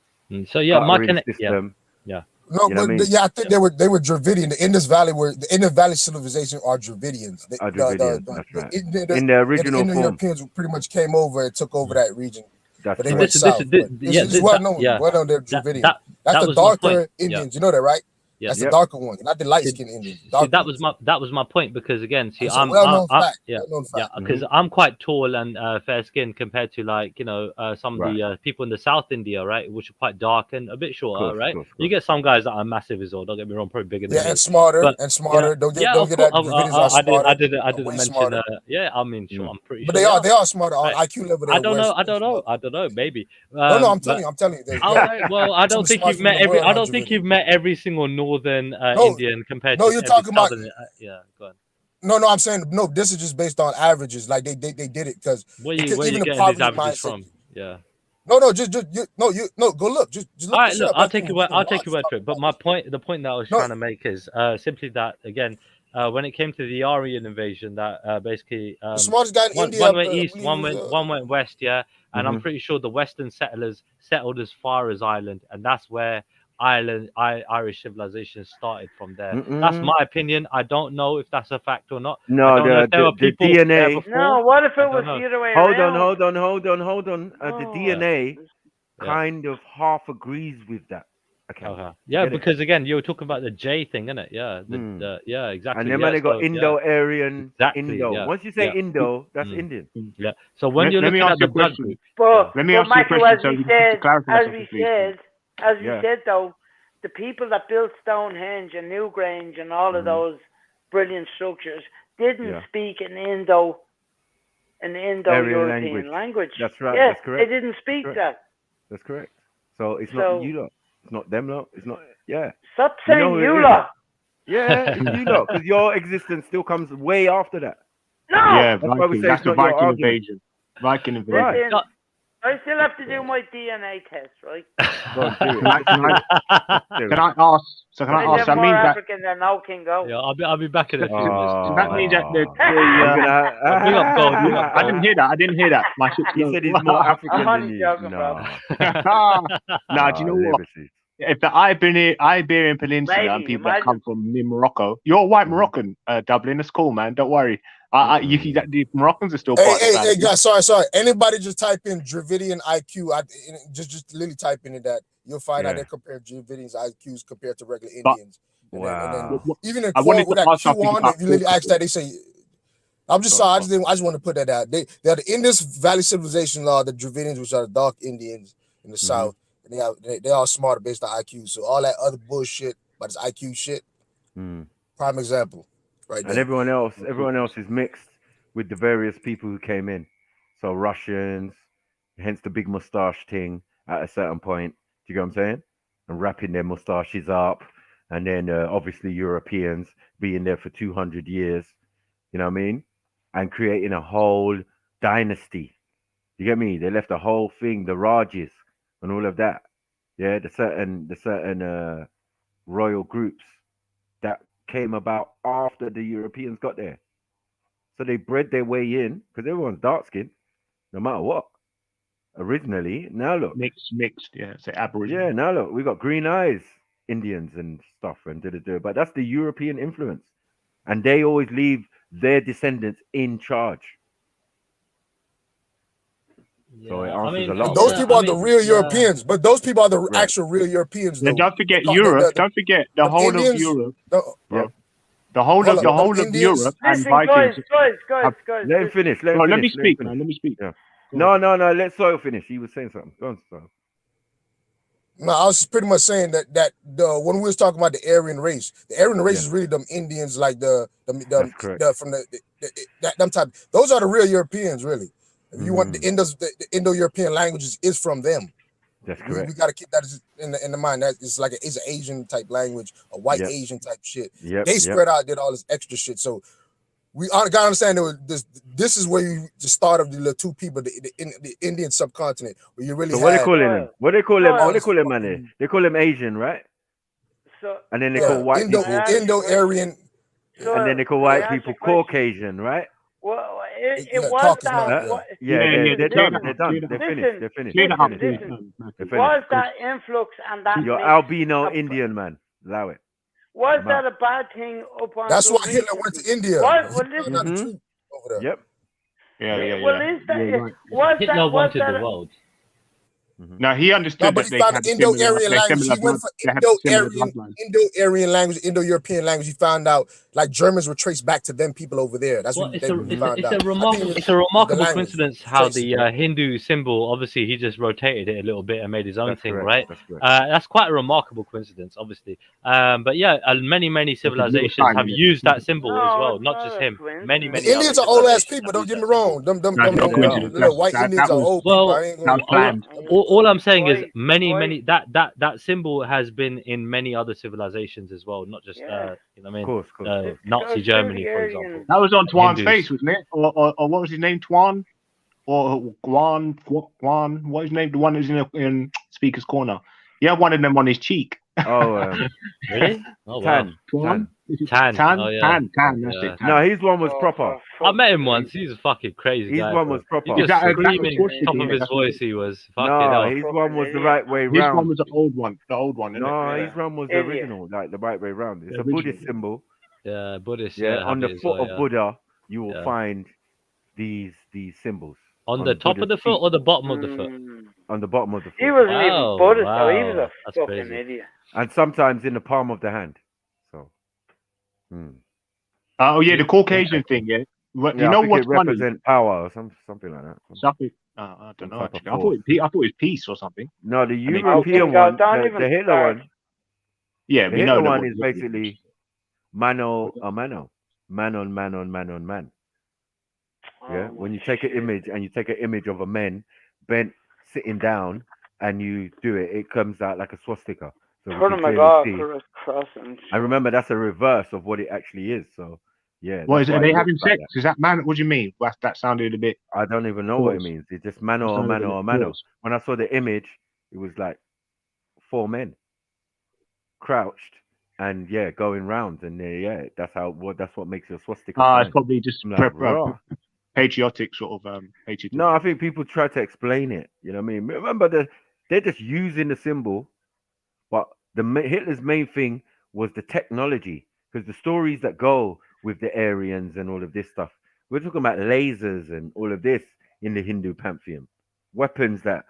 P: So yeah,
A: Guttering system.
P: Yeah.
L: No,
A: You know
L: but
A: what I mean?
L: yeah, I think they were Dravidian. The Indus Valley civilization are Dravidians.
A: Dravidians, that's right. In the original
L: the
A: form.
L: Europeans pretty much came over and took over that region.
A: That's
L: but they went south. It's well known. Well known they're Dravidian. That's the darker Indians. You know that, right?
P: Yeah.
L: That's the darker ones, not the light skinned Indians.
P: See, that was my point, because again, see,
L: It's a well-known fact.
P: because I'm quite tall and fair skinned compared to, like, some of the people in the South India, right, which are quite dark and a bit shorter, right? You get some guys that are massive as well. Don't get me wrong, probably bigger than me.
L: And smarter
P: But,
L: and smarter. Don't get
P: of
L: that.
P: course,
L: Dravidians are smarter.
P: I didn't
L: way
P: mention.
L: smarter.
P: I mean, sure, I'm pretty
L: But
P: sure
L: they are smarter on IQ level.
P: I don't know. Maybe.
L: No, I'm telling you.
P: Well, I don't think you've met every. I don't think you've met every single northern Indian compared to.
L: No, you're talking about.
P: Yeah, go on.
L: No, I'm saying no. This is just based on averages. Like they did it because
P: where you
L: even
P: getting
L: the
P: these averages from? Yeah.
L: No. Go look. Just look.
P: All right, look. I'll take your word for it. But the point that I was trying to make is simply that, again, when it came to the Aryan invasion, that basically
L: the smartest guy in India.
P: One went east, one went west. Yeah, and I'm pretty sure the Western settlers settled as far as Ireland, and that's where Irish civilization started from there. That's my opinion. I don't know if that's a fact or not.
A: No, the DNA.
Q: No, what if it was the other way
A: around? Hold on. The DNA kind of half agrees with that. Okay.
P: Yeah, because again, you were talking about the J thing, isn't it? Yeah. Yeah, exactly.
A: And then they got Indo-Aryan.
P: Exactly.
A: Indo.
P: Yeah.
A: Once you say Indo, that's Indian.
P: Yeah. So when you're looking at the blood group,
Q: let me ask you a question. As we said, though, the people that built Stonehenge and Newgrange and all of those brilliant structures didn't speak an Indo-European language.
A: That's right.
Q: Yeah,
A: that's correct.
Q: they didn't speak that.
A: That's correct. So it's not you lot. It's not them lot. It's not. Yeah.
Q: Stop saying you lot.
A: Yeah, it's you lot, because your existence still comes way after that.
Q: No.
K: Yeah,
A: that's why we say
K: that's
A: it's
K: the
A: not your
K: Viking
A: argument.
K: invasion. Viking invasion.
A: Right.
Q: I still have to do my DNA test, right?
K: Can I ask? So can I ask?
Q: I'm
K: I mean
Q: more
K: that.
Q: African than no can go.
P: Yeah, I'll be back in a few minutes.
K: So that means that
P: bring up gold.
K: I didn't hear that. My shit's
A: He said he's more African than you.
K: No, do you know what? If the Iberian Peninsula and people that come from near Morocco, you're white Moroccan, Dublin. It's cool, man. Don't worry. The Moroccans are still part of that.
L: Hey, guys, sorry. Anybody just type in Dravidian IQ. Just literally type into that. You'll find out they compare Dravidians IQs compared to regular Indians. And then even in quote with that Q1, if you literally ask that, they say. I'm just sorry. I just want to put that out. They are the Indus Valley civilization law, the Dravidians, which are the dark Indians in the south. And they are smarter based on IQ. So all that other bullshit, but it's IQ shit. Prime example, right there.
A: And everyone else is mixed with the various people who came in. So Russians, hence the big mustache thing at a certain point. Do you get what I'm saying? And wrapping their mustaches up, and then obviously Europeans being there for 200 years. You know what I mean? And creating a whole dynasty. You get me? They left the whole thing, the Rajas and all of that. Yeah, the certain royal groups that came about after the Europeans got there. So they bred their way in, because everyone's dark skinned, no matter what. Originally, now look.
K: Mixed, yeah. Say Aboriginal.
A: Yeah, now look, we got green eyes Indians and stuff and but that's the European influence. And they always leave their descendants in charge. So it answers a lot.
L: Those people are the real Europeans, but those people are the actual real Europeans.
K: Then don't forget Europe. Don't forget the whole of Europe. The whole of Europe and Vikings.
Q: Guys.
A: Let him finish.
K: Let me speak.
A: Yeah. No. Let Soil finish. He was saying something. Go on, Soil.
L: No, I was pretty much saying that when we was talking about the Aryan race, the Aryan race is really them Indians, like them type. Those are the real Europeans, really. If you want the Indo-European languages is from them.
A: That's correct.
L: We got to keep that in the mind. That it's like it's an Asian type language, a white Asian type shit. They spread out, did all this extra shit. So we got to understand that this is where the start of the two people, the Indian subcontinent, where you really.
A: So what they calling them? What they call them? What they call them, man? They call them Asian, right?
Q: So
A: and then they call white people
L: Indo-Aryan.
A: And then they call white people Caucasian, right?
Q: Well, it was that.
A: They're done. They're finished. They're finished.
Q: Was that influx and that?
A: You're albino Indian, man. Allow it.
Q: Was that a bad thing up on?
L: That's why Hitler went to India.
A: Yep.
P: Hitler wanted the world.
K: No, he understood
L: but
K: that
L: he
K: they
L: found
K: had
L: Indo-Aryan language. He went for Indo-Aryan language, Indo-European language. He found out like Germans were traced back to them people over there. That's what he found out.
P: It's a remarkable coincidence how the Hindu symbol, obviously, he just rotated it a little bit and made his own thing, right? That's quite a remarkable coincidence, obviously. But yeah, many civilizations have used that symbol as well, not just him. Many.
L: The Indians are old ass people. Don't get me wrong. Them white Indians are old people.
P: All I'm saying is many that symbol has been in many other civilizations as well, not just you know what I mean?
A: Of course.
P: Nazi Germany, for example.
K: That was on Tuan's face, wasn't it? Or what was his name? Tuan or Guan? What was his name? The one who's in Speaker's Corner. He had one of them on his cheek.
A: Oh,
P: really? Oh,
A: Tan.
P: Tan. Oh, yeah.
K: Tan. That's it.
A: No, his one was proper.
P: I met him once. He's a fucking crazy guy.
A: His one was proper.
P: He just screaming top of his voice. He was fucking.
A: His one was the right way round.
K: His one was the old one.
A: His one was the original, like the right way round. It's a Buddhist symbol.
P: Yeah, Buddhist.
A: Yeah, on the foot of Buddha, you will find these symbols.
P: On the top of the foot or the bottom of the foot?
A: On the bottom of the foot.
Q: He wasn't even Buddhist, though. He was a fucking idiot.
A: And sometimes in the palm of the hand. So.
K: Oh yeah, the Caucasian thing. Yeah. You know what's funny?
A: Represent power or something like that.
K: Something. I don't know. Actually. I thought it was peace or something.
A: No, the European one, the Hitler one.
K: Yeah,
A: the Hitler one is basically mano a mano, man on man on man on man. Yeah, when you take an image and you take an image of a man bent sitting down and you do it, it comes out like a swastika. So I remember that's a reverse of what it actually is. So yeah.
K: What is it? Are they having sex? Is that man? What do you mean? That sounded a bit.
A: I don't even know what it means. It's just mano or mano or mano. When I saw the image, it was like 4 men crouched and going round, and that's what makes it a swastika.
K: It's probably just patriotic sort of patriotic.
A: No, I think people try to explain it. You know what I mean? Remember they're just using the symbol, but Hitler's main thing was the technology, because the stories that go with the Aryans and all of this stuff, we're talking about lasers and all of this in the Hindu pantheon, weapons that,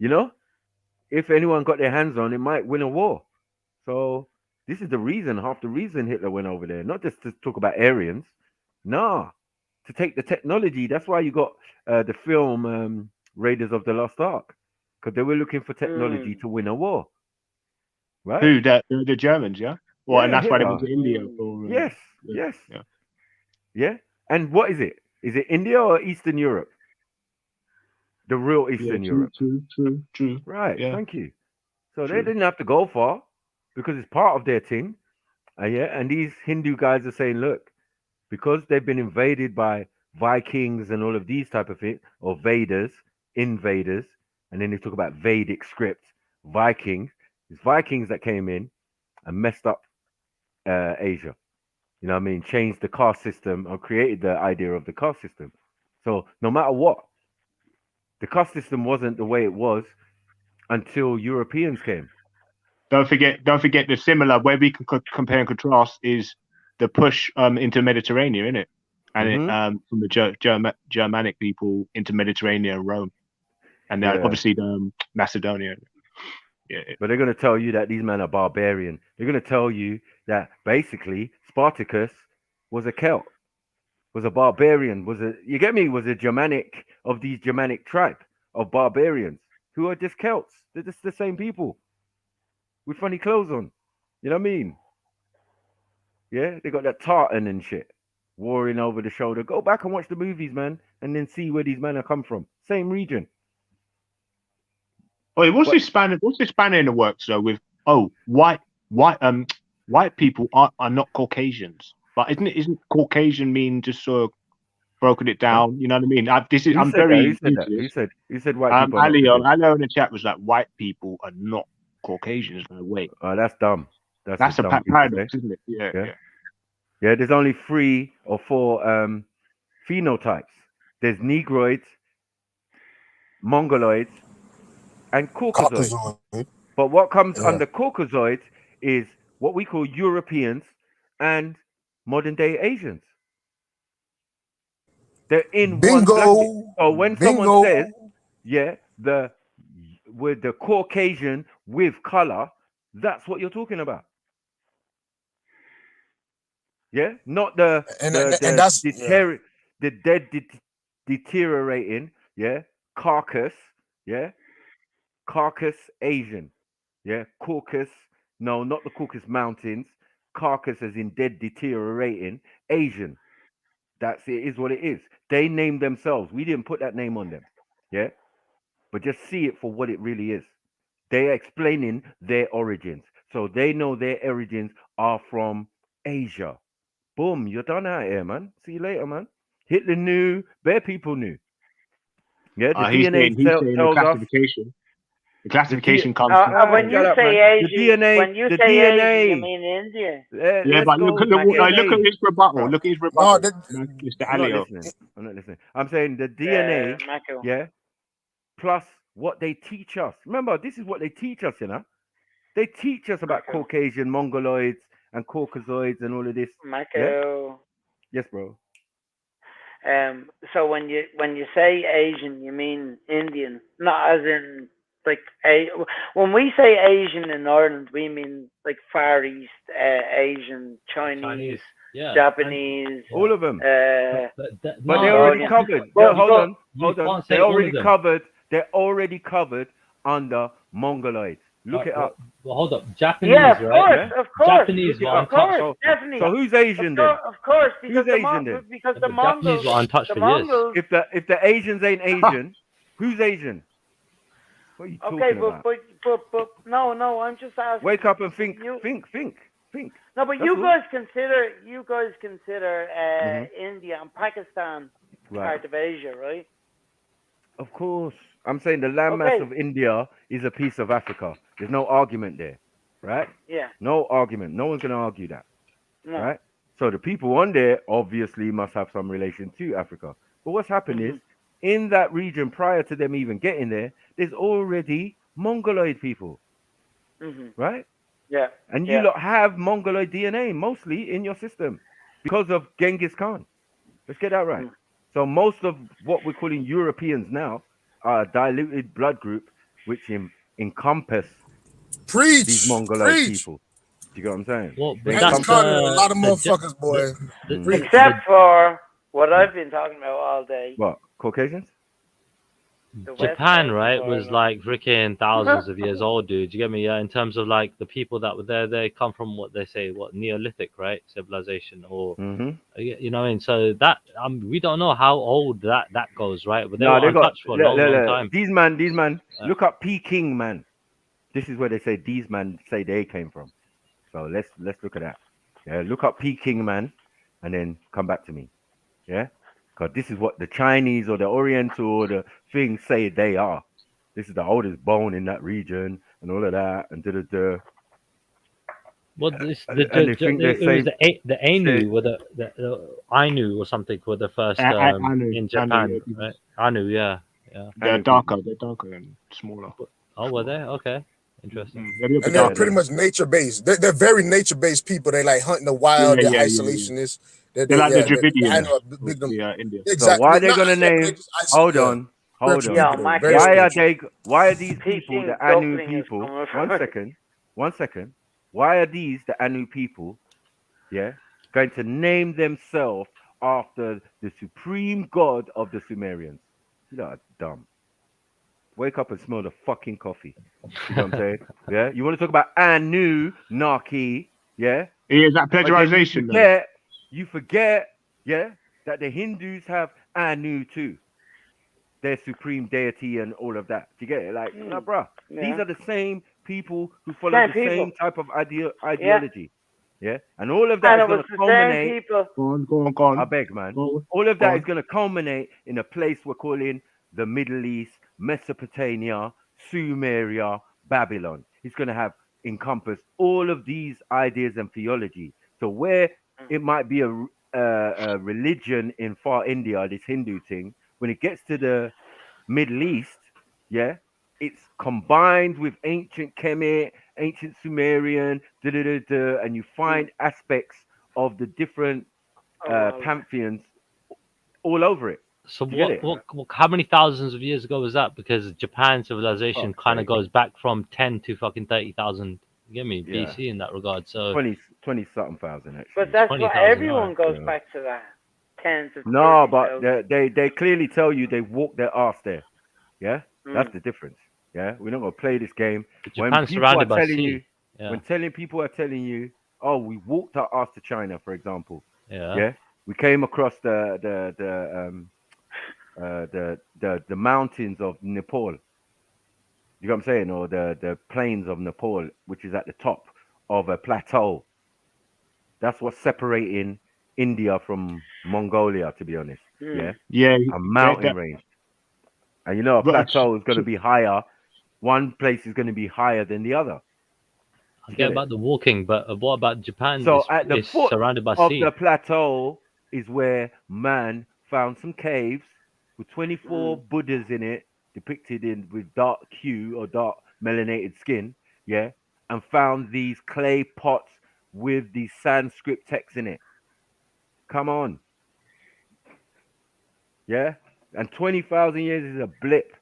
A: if anyone got their hands on, it might win a war. So this is half the reason Hitler went over there, not just to talk about Aryans, to take the technology. That's why you got the film Raiders of the Lost Ark, because they were looking for technology to win a war. Right?
K: Who? The Germans, yeah? Well, and that's why they went to India.
A: Yes. Yeah. And what is it? Is it India or Eastern Europe? The real Eastern Europe.
K: True.
A: Right.
K: Yeah.
A: Thank you. So they didn't have to go far because it's part of their thing. And these Hindu guys are saying, look, because they've been invaded by Vikings and all of these type of things, or invaders, and then they talk about Vedic script, Vikings. It's Vikings that came in and messed up Asia. You know what I mean? Changed the caste system or created the idea of the caste system. So no matter what, the caste system wasn't the way it was until Europeans came.
K: Don't forget the similar where we can compare and contrast is the push into Mediterranean, isn't it? And from the Germanic people into Mediterranean, Rome, and obviously the Macedonia. Yeah.
A: But they're going to tell you that these men are barbarian. They're going to tell you that basically Spartacus was a Celt, was a barbarian, was a Germanic of these Germanic tribe of barbarians who are just Celts. They're just the same people with funny clothes on. You know what I mean? Yeah, they got that tartan and shit. warring over the shoulder. Go back and watch the movies, man, and then see where these men are come from. Same region.
K: Wait, what's this spanner in the works though? With white people are not Caucasians, but isn't Caucasian mean just sort of broken it down? You know what I mean? I'm very.
A: Who said white people?
K: Alio in the chat was like, white people are not Caucasians. No way.
A: Oh, that's dumb.
K: That's a paradox, isn't it? Yeah.
A: There's only 3 or 4 phenotypes. There's Negroids, Mongoloids, and Caucasoids. But what comes under Caucasoids is what we call Europeans and modern day Asians. They're in one blanket. So when someone says, with the Caucasian with color, that's what you're talking about. Yeah, not the dead deteriorating, carcass, carcass Asian, Caucasus, no, not the Caucasus Mountains, carcass as in dead deteriorating Asian. That's it, is what it is. They named themselves. We didn't put that name on them, but just see it for what it really is. They are explaining their origins, so they know their origins are from Asia. Boom, you're done out here, man. See you later, man. Hitler knew, bare people knew. Yeah, the DNA tells
K: the classification.
A: us.
K: The classification comes.
Q: When you say Asian, when you say Asian, you mean India.
K: But look at his rebuttal. Look at his rebuttal. Mr. Alio.
A: I'm not listening. I'm saying the DNA, plus what they teach us. Remember, this is what they teach us, you know. They teach us about Caucasian, Mongoloids, and Caucasoids and all of this.
Q: Mako.
A: Yes, bro.
Q: So when you say Asian, you mean Indian, not as in like when we say Asian in Ireland, we mean like Far East, Asian, Chinese, Japanese,
A: all of them.
Q: But
A: they already covered. Hold on. They're already covered under Mongoloids. Look it up.
P: Well, hold up. Japanese,
Q: right? Of course.
P: Japanese were
Q: of
P: untouched.
Q: Course, definitely.
A: So who's Asian then?
Q: Of course, because
A: who's Asian then?
Q: Because the Mongols.
P: Japanese were untouched for years.
A: If the Asians ain't Asian, who's Asian? What are you talking about?
Q: But no, I'm just asking.
A: Wake up and think. Think.
Q: No, but you guys consider India and Pakistan part of Asia, right?
A: Of course. I'm saying the landmass of India is a piece of Africa. There's no argument there, right?
Q: Yeah.
A: No argument. No one's going to argue that,
Q: no.
A: Right? So the people on there obviously must have some relation to Africa. But what's happened is, in that region, prior to them even getting there, there's already Mongoloid people, right?
Q: Yeah.
A: And you lot have Mongoloid DNA mostly in your system because of Genghis Khan. Let's get that right. So most of what we're calling Europeans now are a diluted blood group, which encompass these Mongoloid people. Do you get what I'm saying?
L: Well, that's a lot of motherfuckers, boy.
Q: Except for what I've been talking about all day.
A: What? Caucasians?
P: Japan, right, was like freaking thousands of years old, dude. You get me? Yeah, in terms of like the people that were there, they come from what they say, Neolithic, right, civilization, or you know what I mean. So that we don't know how old that goes, right? But they were untouched for a long time.
A: These man, look up Peking, man. This is where they say these man say they came from. So let's look at that. Yeah, look up Peking, man, and then come back to me. Yeah. Because this is what the Chinese or the Oriental or the things say they are. This is the oldest bone in that region and all of that and da-da-da.
P: Well, the Ainu were the Ainu or something were the first in Japan, right? Ainu, yeah.
K: They're darker and smaller.
P: Oh, were they? Okay. Interesting.
L: And they're pretty much nature-based. They're very nature-based people. They like hunting the wild, they're isolationists.
K: They're like the Dravidians. India.
L: Exactly.
A: So why are they going to name? Hold on. Why are these people the Anu people? One second. Why are these the Anu people? Yeah, going to name themselves after the supreme god of the Sumerians? You are dumb. Wake up and smell the fucking coffee. You know what I'm saying? Yeah. You want to talk about Anunnaki? Yeah.
K: Is that plagiarization?
A: You forget yeah, that the Hindus have Anu too, their supreme deity and all of that. Do you get it? Like, no, bruh, these
Q: Yeah.
A: are the same people who follow
Q: Same
A: the
Q: people.
A: same type of
Q: Yeah.
A: ideology. Yeah, and all of that
Q: And
A: is
Q: it
A: going
Q: was
A: to
Q: the same
A: culminate.
Q: people.
K: Go on.
A: I beg, man.
K: Go
A: All of that
K: on.
A: is going to culminate in a place we're calling the Middle East, Mesopotamia, Sumeria, Babylon. It's going to have encompass all of these ideas and theology. So where it might be a religion in far India, this Hindu thing, when it gets to the Middle East, yeah, it's combined with ancient Kemet, ancient Sumerian, and you find aspects of the different pantheons all over it.
P: So
A: Do you get it?
P: how many thousands of years ago was that? Because Japan civilization
A: Fuck's
P: kind of
A: sake.
P: goes back from 10 to fucking 30,000. You get me?
A: Yeah.
P: BC in that regard. So
A: 20 something thousand actually.
Q: But that's what
P: 20,000,
Q: everyone
P: right.
Q: goes
A: Yeah.
Q: back to that. Tens of
A: No,
Q: 30,000.
A: but they clearly tell you they walk their ass there. Yeah, that's
Q: Mm.
A: the difference. Yeah, we're not gonna play this game. When
P: Japan's
A: people are
P: surrounded by
A: telling
P: sea.
A: you,
P: Yeah.
A: when people are telling you, oh, we walked our ass to China, for example.
P: Yeah.
A: We came across the mountains of Nepal. You know what I'm saying, or the plains of Nepal, which is at the top of a plateau. That's what's separating India from Mongolia, to be honest.
Q: Mm.
K: Yeah,
A: A mountain range. And you know, a plateau is going to be higher. One place is going to be higher than the other.
P: I get about the walking, but what about Japan?
A: So at the
P: is
A: foot
P: surrounded by
A: of
P: sea.
A: the plateau is where man found some caves with 24 Buddhas in it, depicted in with dark hue or dark melanated skin, yeah, and found these clay pots with these Sanskrit texts in it. Come on. Yeah? And 20,000 years is a blip.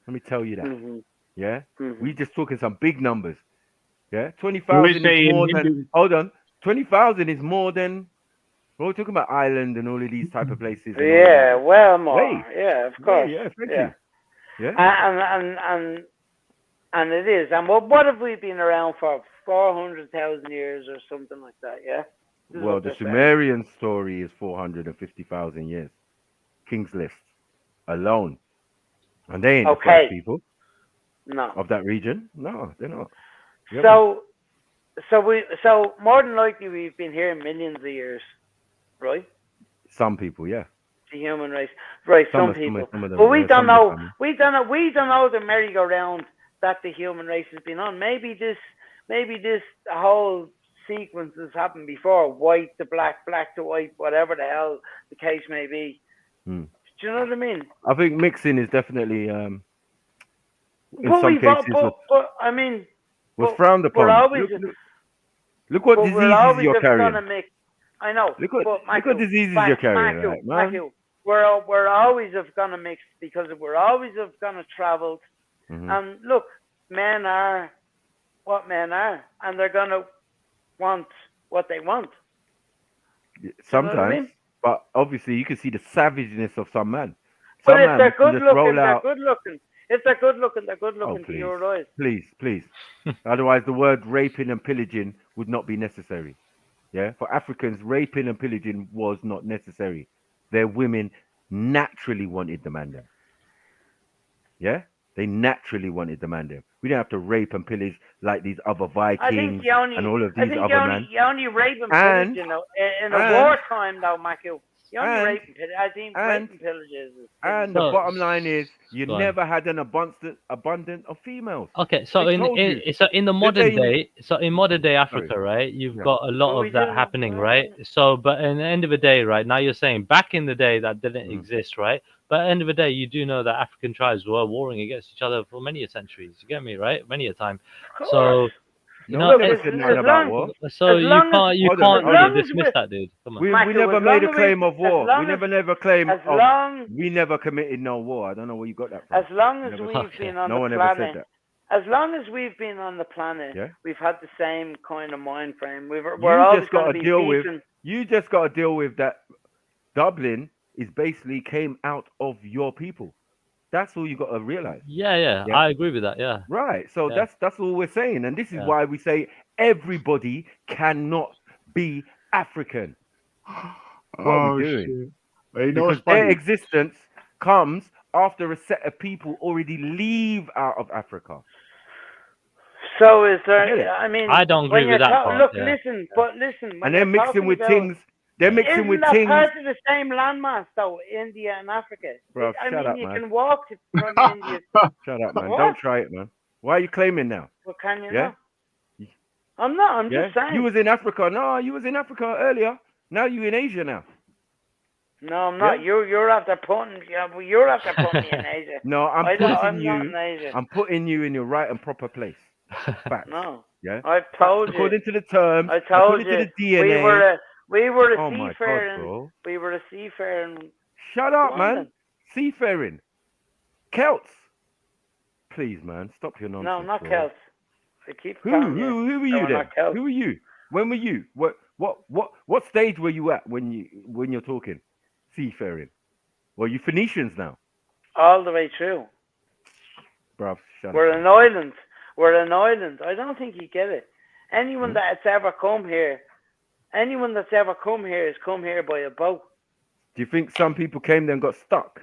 A: Let me tell you that.
Q: Mm-hmm.
A: Yeah?
Q: Mm-hmm.
A: We just talking some big numbers. Yeah?
K: Who is
A: 20,000 is
K: saying
A: more
K: Hindu-
A: than, hold on, 20,000 is more than, we're talking about Ireland and all of these type of places. And
Q: Yeah, well more.
A: Wait.
Q: Yeah, of course.
A: Yeah, thank
Q: Yeah.
A: you. Yeah?
Q: And it is. And what have we been around for? 400,000 years or something like that, yeah? This is
A: Well,
Q: what
A: the
Q: they're saying.
A: Sumerian story is 450,000 years. King's List alone. And they ain't the
Q: Okay.
A: first people
Q: No.
A: of that region. No, they're not. Yeah.
Q: So more than likely we've been here millions of years, right?
A: Some people, yeah.
Q: The human race, right? Some
A: Some
Q: people,
A: of them,
Q: but we
A: yeah,
Q: don't
A: some of
Q: know.
A: them.
Q: We don't know the merry-go-round that the human race has been on. Maybe this whole sequence has happened before. White to black, black to white, whatever the hell the case may be.
A: Hmm.
Q: Do you know what I mean?
A: I think mixing is definitely in
Q: But
A: some
Q: we've
A: cases
Q: but I mean,
A: was frowned upon.
Q: we're always
A: Look what
Q: but we're
A: diseases
Q: always
A: you're
Q: just
A: carrying.
Q: gonna mix. I know.
A: Look what diseases
Q: Matthew,
A: you're carrying,
Q: Matthew,
A: right, man?
Q: Matthew, we're always have gonna mix because we're always have gonna travel.
A: Mhm.
Q: And look, men are what men are, and they're gonna want what they want.
A: Sometimes,
Q: what I mean?
A: but obviously you can see the savageness of some man.
Q: But
A: Some
Q: if
A: man
Q: they're
A: can
Q: good
A: just roll
Q: looking, they're
A: out.
Q: good looking. If they're good looking, they're good looking to
A: please.
Q: your eyes.
A: Please. Otherwise, the word raping and pillaging would not be necessary. Yeah, for Africans, raping and pillaging was not necessary. Their women naturally wanted the man there. Yeah, they naturally wanted the man there. We didn't have to rape and pillage like these other
Q: I think
A: Vikings
Q: you only,
A: and all of
Q: I
A: these
Q: think
A: other men.
Q: you only rape and pillage,
A: And-
Q: you know, in a
A: and-
Q: wartime, though, Matthew. You only
A: and-
Q: rape and pillage. I think rape and pillage is.
A: And the bottom line is, you
P: Go on.
A: never had an abundance of females.
P: Okay, so
A: They
P: in
A: told you.
P: in the
A: They're
P: modern
A: saying-
P: day, so in modern day Africa, right, you've
A: Yeah.
P: got a lot
Q: Well, we
P: of that
Q: didn't-
P: happening, right? So, but in the end of the day, right, now you're saying back in the day that didn't exist, right? But at the end of the day, you do know that African tribes were warring against each other for many centuries. You get me, right? Many a time. So, you
A: No
P: know,
A: one ever said nothing about war.
P: so
Q: as
P: you
Q: long
P: can't
Q: as-
P: you
A: Hold on,
P: can't
A: hold on.
P: dismiss that, dude. Come on.
A: We
Q: Michael,
A: never
Q: as
A: made a
Q: long as
A: claim
Q: we-
A: of war.
Q: as long
A: We
Q: as-
A: never claimed
Q: as
A: of.
Q: long-
A: We never committed no war. I don't know where you got that from.
Q: As long as
A: Never
Q: we've
A: said
Q: been
A: that.
Q: on
A: No
Q: the
A: one
Q: planet,
A: ever said that.
Q: as long as we've been on the planet,
A: Yeah.
Q: we've had the same kind of mind frame. We're
A: You
Q: always
A: just
Q: going
A: got
Q: to
A: to
Q: be
A: deal with.
Q: beefing.
A: You just got to deal with that. Dublin is basically came out of your people. That's all you got to realize.
P: Yeah, I agree with that. Yeah.
A: Right. So
P: Yeah.
A: that's all we're saying, and this is
P: Yeah.
A: why we say everybody cannot be African. What are we doing?
K: Shit. Well, you know
A: Because
K: what's funny?
A: their existence comes after a set of people already leave out of Africa.
Q: So is
A: Get it?
Q: there? I mean,
P: I don't agree
Q: when you're
P: with that part.
Q: look,
P: Yeah.
Q: listen, but listen. When
A: And they're
Q: you're
A: mixing
Q: talking
A: with
Q: about,
A: things. They're mixing
Q: isn't
A: with
Q: that
A: things.
Q: part of the same landmass though? India and Africa.
A: Bro,
Q: I
A: shut
Q: mean,
A: up,
Q: you
A: man.
Q: can walk from India.
A: Shut up, man.
Q: What?
A: Don't try it, man. Why are you claiming now?
Q: Well, can you
A: Yeah?
Q: not? I'm not. I'm
A: Yeah?
Q: just saying.
A: You was in Africa. No, you was in Africa earlier. Now you in Asia now.
Q: No, I'm not.
A: Yeah?
Q: You're after putting. You're after putting me in Asia.
A: No, I'm
Q: I'm
A: putting
Q: not in
A: you.
Q: Asia.
A: I'm putting you in your right and proper place. Facts.
Q: No.
A: Yeah.
Q: I've told you.
A: According to the terms.
Q: I told
A: According
Q: you.
A: to the DNA.
Q: We were a
A: Oh my God,
Q: seafaring.
A: bro.
Q: We were a seafaring.
A: Shut up,
Q: London.
A: man. Seafaring. Celts. Please, man. Stop your nonsense.
Q: No, not
A: bro.
Q: Celts. I keep
A: Who
Q: telling you.
A: were
Q: they
A: you
Q: were
A: then?
Q: not Celts.
A: Who were you? When were you? What stage were you at when you're talking seafaring? Well, you Phoenicians now.
Q: All the way through.
A: Bruv, shut
Q: We're
A: up.
Q: an island. We're an island. I don't think you get it. Anyone that's ever come here, has come here by a boat.
A: Do you think some people came there and got stuck?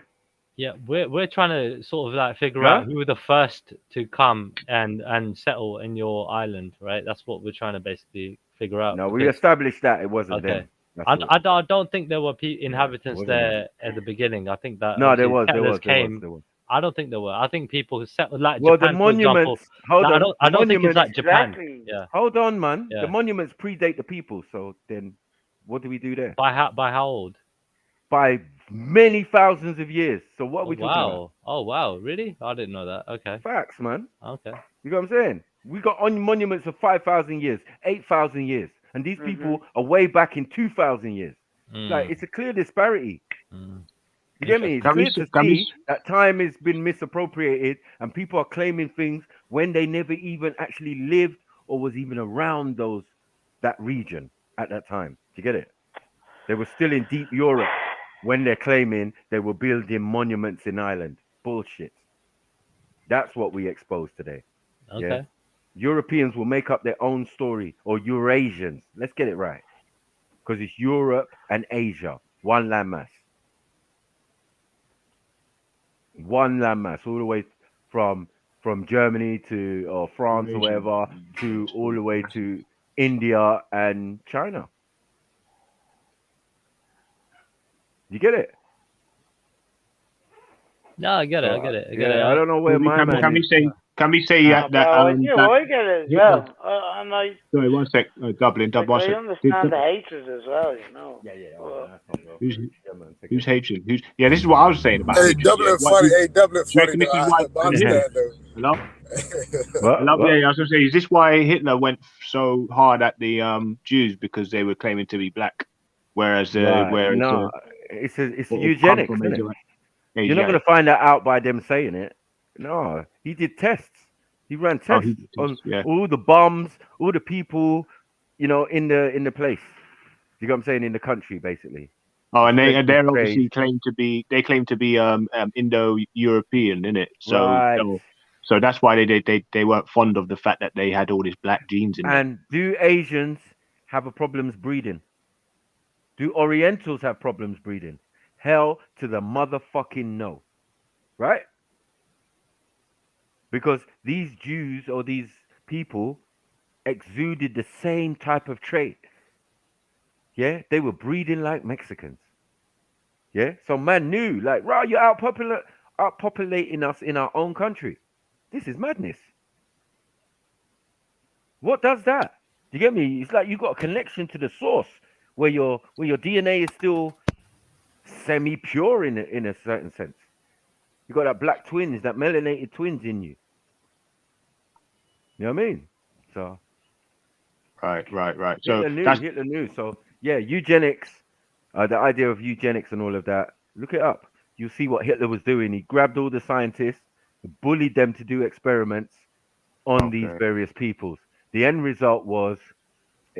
P: Yeah, we're trying to sort of like figure
A: Huh?
P: out who were the first to come and settle in your island, right? That's what we're trying to basically figure out.
A: No, we
P: because-
A: established that it wasn't
P: Okay.
A: them. That's all.
P: I don't think there were inhabitants
A: wasn't
P: there at the beginning. I think that
A: No, there
P: obviously
A: was.
P: settlers came.
A: I
P: don't think there were. I think people who settled like
A: Well,
P: Japan,
A: the
P: for example.
A: monuments. Hold
P: No,
A: on.
P: I don't think it's like
A: monuments-
P: Japan.
Q: Exactly.
P: Yeah.
A: Hold on, man.
P: Yeah.
A: The monuments predate the people. So then, what do we do there?
P: By how old?
A: By many thousands of years. So what are we talking about?
P: Wow. Oh wow, really? I didn't know that. Okay.
A: Facts, man.
P: Okay.
A: You know what I'm saying? We got on monuments of 5,000 years, 8,000 years, and these people are way back in 2,000 years. Like it's a clear disparity. You get me? It's clear to see that time has been misappropriated, and people are claiming things when they never even actually lived or was even around that region at that time. Do you get it? They were still in deep Europe when they're claiming they were building monuments in Ireland. Bullshit. That's what we expose today.
P: Okay.
A: Yeah? Europeans will make up their own story, or Eurasians. Let's get it right. Because it's Europe and Asia. One landmass. One landmass. All the way from Germany to or France or whatever to all the way to India and China. You get it?
P: No, I get it. I get it. I get it.
A: I don't know where my man is.
K: Can we say that?
Q: I get it as well. And I.
K: Sorry, one sec. Dublin.
Q: I
K: One sec.
Q: understand the hatred as well. You know.
K: Who's hatred? Yeah, this is what I was saying about.
L: Hey,
K: hatred.
L: Dublin funny. Hey, Dublin funny.
K: This is why.
L: I understand though.
K: Hello.
A: What?
K: Yeah, I was gonna say, is this why Hitler went so hard at the Jews because they were claiming to be black, whereas
A: no, it's eugenics, isn't it? You're not going to find that out by them saying it. No, he did tests. He ran tests on all the bombs, all the people, in the place. You know what I'm saying? In the country, basically.
K: Oh, and they're obviously claim to be Indo-European, innit? So that's why they weren't fond of the fact that they had all these black genes in them.
A: And do Asians have problems breeding? Do Orientals have problems breeding? Hell to the motherfucking no. Right? Because these Jews or these people exuded the same type of trait. Yeah? They were breeding like Mexicans. Yeah? So man knew, like, right, you're outpopulating us in our own country. This is madness. What does that? Do you get me? It's like you got a connection to the source where your DNA is still semi-pure in a certain sense. You got that black twins, that melanated twins in you. You know what I mean? So
K: right. So
A: Hitler knew. So yeah, eugenics, the idea of eugenics and all of that. Look it up. You'll see what Hitler was doing. He grabbed all the scientists, bullied them to do experiments on these various peoples. The end result was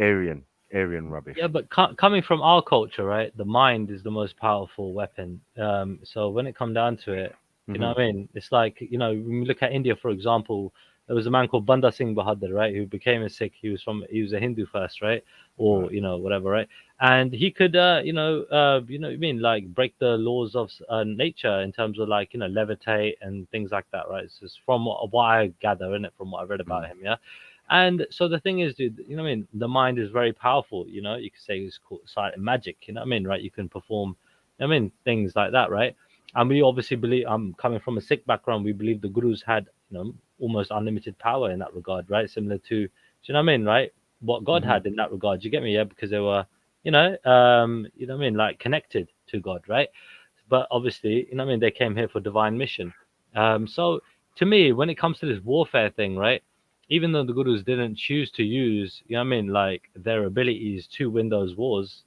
A: Aryan rubbish.
P: Yeah, but coming from our culture, right? The mind is the most powerful weapon. So when it comes down to it, you know what I mean? It's like, when we look at India, for example, there was a man called Banda Singh Bahadur, right? Who became a Sikh. He was a Hindu first, right? Or, whatever, right? and he could like break the laws of nature in terms of like levitate and things like that, right? It's just from what I gather in it, from what I've read about him, yeah. And so the thing is, dude, the mind is very powerful. You could say it's called silent magic. Right? You can perform, things like that, right? And we obviously believe. I'm coming from a Sikh background. We believe the gurus had, almost unlimited power in that regard, right? Similar to, do you know what I mean, right? What God had in that regard. You get me? Yeah, because they were, like connected to God, right? But obviously, they came here for divine mission. So to me, when it comes to this warfare thing, right? Even though the gurus didn't choose to use, like their abilities to win those wars,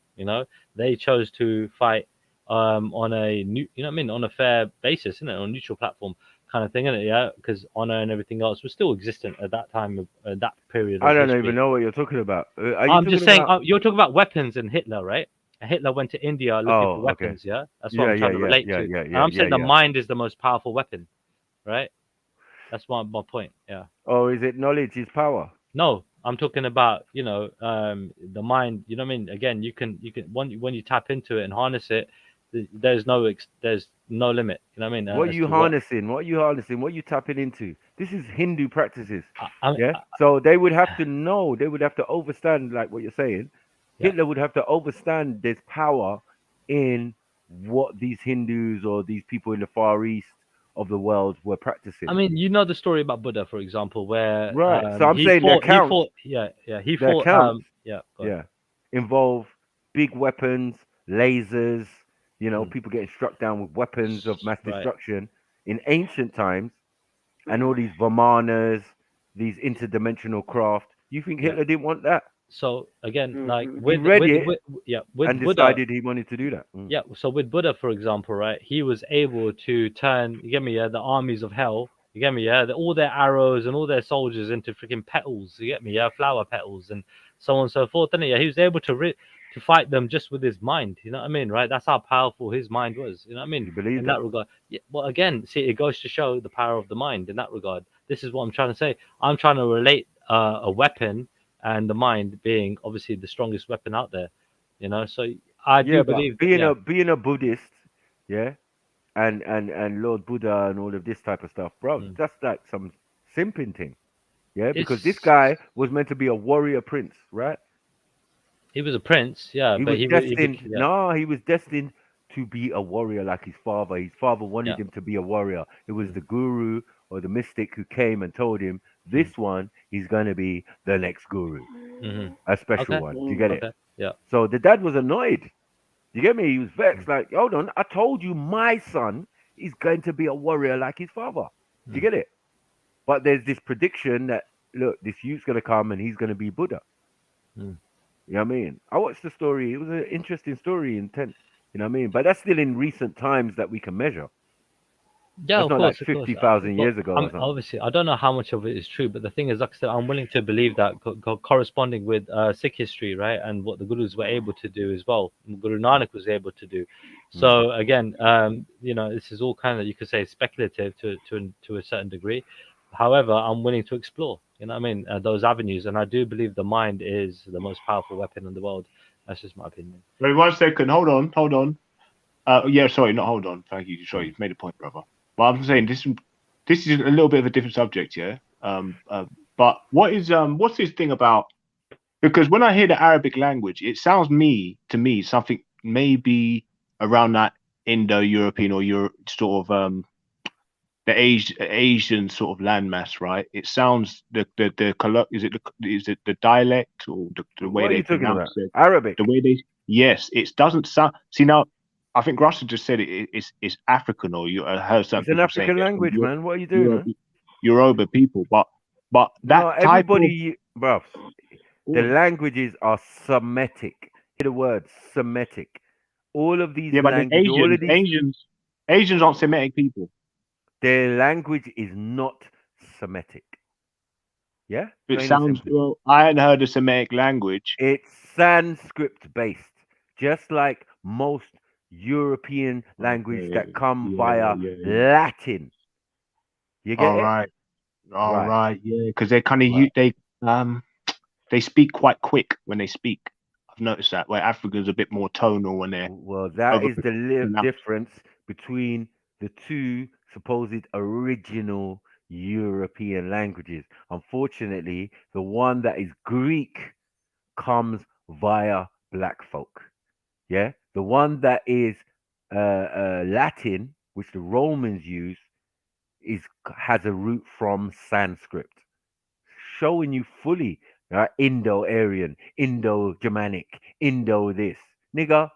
P: they chose to fight on a new, on a fair basis, on a neutral platform kind of thing, innit? Yeah, because honor and everything else was still existent at that time, of that period.
A: I
P: of
A: don't
P: history.
A: even know what you're talking about. Are you
P: I'm just
A: talking
P: saying,
A: about...
P: you're talking about weapons and Hitler, right? And Hitler went to India looking for weapons, yeah? That's what I'm trying to relate to. And I'm saying the mind is the most powerful weapon, right? That's my point, yeah.
A: Oh, is it knowledge is power?
P: No, I'm talking about, the mind, Again, you can when you tap into it and harness it, there's no limit,
A: What are you harnessing? What are you harnessing? What are you tapping into? This is Hindu practices. So they would have to know, they would have to understand, like what you're saying. Hitler would have to understand there's power in what these Hindus or these people in the Far East of the world were practicing.
P: The story about Buddha, for example, where
A: so I'm saying their counts.
P: He fought
A: involve big weapons, lasers, people getting struck down with weapons of mass destruction in ancient times, and all these Vamanas, these interdimensional craft. You think Hitler didn't want that?
P: So again, like
A: he read it,
P: with
A: and
P: Buddha,
A: decided he wanted to do that.
P: Yeah, so with Buddha, for example, right, he was able to turn, you get me, the armies of hell, you get me, all their arrows and all their soldiers into freaking petals, you get me, flower petals and so on and so forth. And he was able to fight them just with his mind, you know what I mean, right? That's how powerful his mind was, you know what I mean?
A: You believe
P: in that regard. Yeah, well, again, see, it goes to show the power of the mind in that regard. This is what I'm trying to say. I'm trying to relate a weapon and the mind being obviously the strongest weapon out there, so I do believe
A: being a Buddhist, and Lord Buddha and all of this type of stuff, bro, that's like some simping thing, because this guy was meant to be a warrior prince, right?
P: He was a prince, he
A: was destined to be a warrior like his father. His father wanted him to be a warrior. It was the guru or the mystic who came and told him, this one is going to be the next guru, a special one. Do you get it?
P: Yeah.
A: So the dad was annoyed. You get me? He was vexed. Like, hold on, I told you my son is going to be a warrior like his father. Do you get it? But there's this prediction that, look, this youth's going to come and he's going to be Buddha. You know what I mean? I watched the story. It was an interesting story, intense. You know what I mean? But that's still in recent times that we can measure.
P: Yeah,
A: it's
P: of
A: not
P: course,
A: like 50,000 years ago.
P: Obviously, I don't know how much of it is true, but the thing is, like I said, I'm willing to believe that corresponding with Sikh history, right, and what the gurus were able to do as well, Guru Nanak was able to do. So again, this is all kind of, you could say, speculative to a certain degree. However, I'm willing to explore, those avenues, and I do believe the mind is the most powerful weapon in the world. That's just my opinion.
K: Wait 1 second. Hold on. Sorry, not hold on. Thank you. Sorry, you've made a point, brother. But I'm saying this is a little bit of a different subject, yeah. But what's this thing about? Because when I hear the Arabic language, it sounds to me something maybe around that Indo-European or Europe sort of the Asian sort of landmass, right? It sounds is it the dialect or the way they pronounce it?
A: Arabic.
K: The way it doesn't sound. See now. I think Russell just said it's African, or you heard some.
A: It's an African language, man. What are you doing, man?
K: Yoruba people, but that
A: everybody, bro. The languages are Semitic. Hear the word Semitic. All of these languages,
K: Asians aren't Semitic people.
A: Their language is not Semitic. Yeah,
K: it sounds. Well, I hadn't heard a Semitic language.
A: It's Sanskrit based, just like most European language that come via Latin. You get it?
K: All right, yeah, because they kind of they speak quite quick when they speak. noticed that where Africa's a bit more tonal when they're.
A: Well, that is the difference between the two supposed original European languages. Unfortunately, the one that is Greek comes via black folk. Yeah, the one that is Latin, which the Romans use, has a root from Sanskrit, showing you fully Indo-Aryan, Indo-Germanic, Indo this, nigga.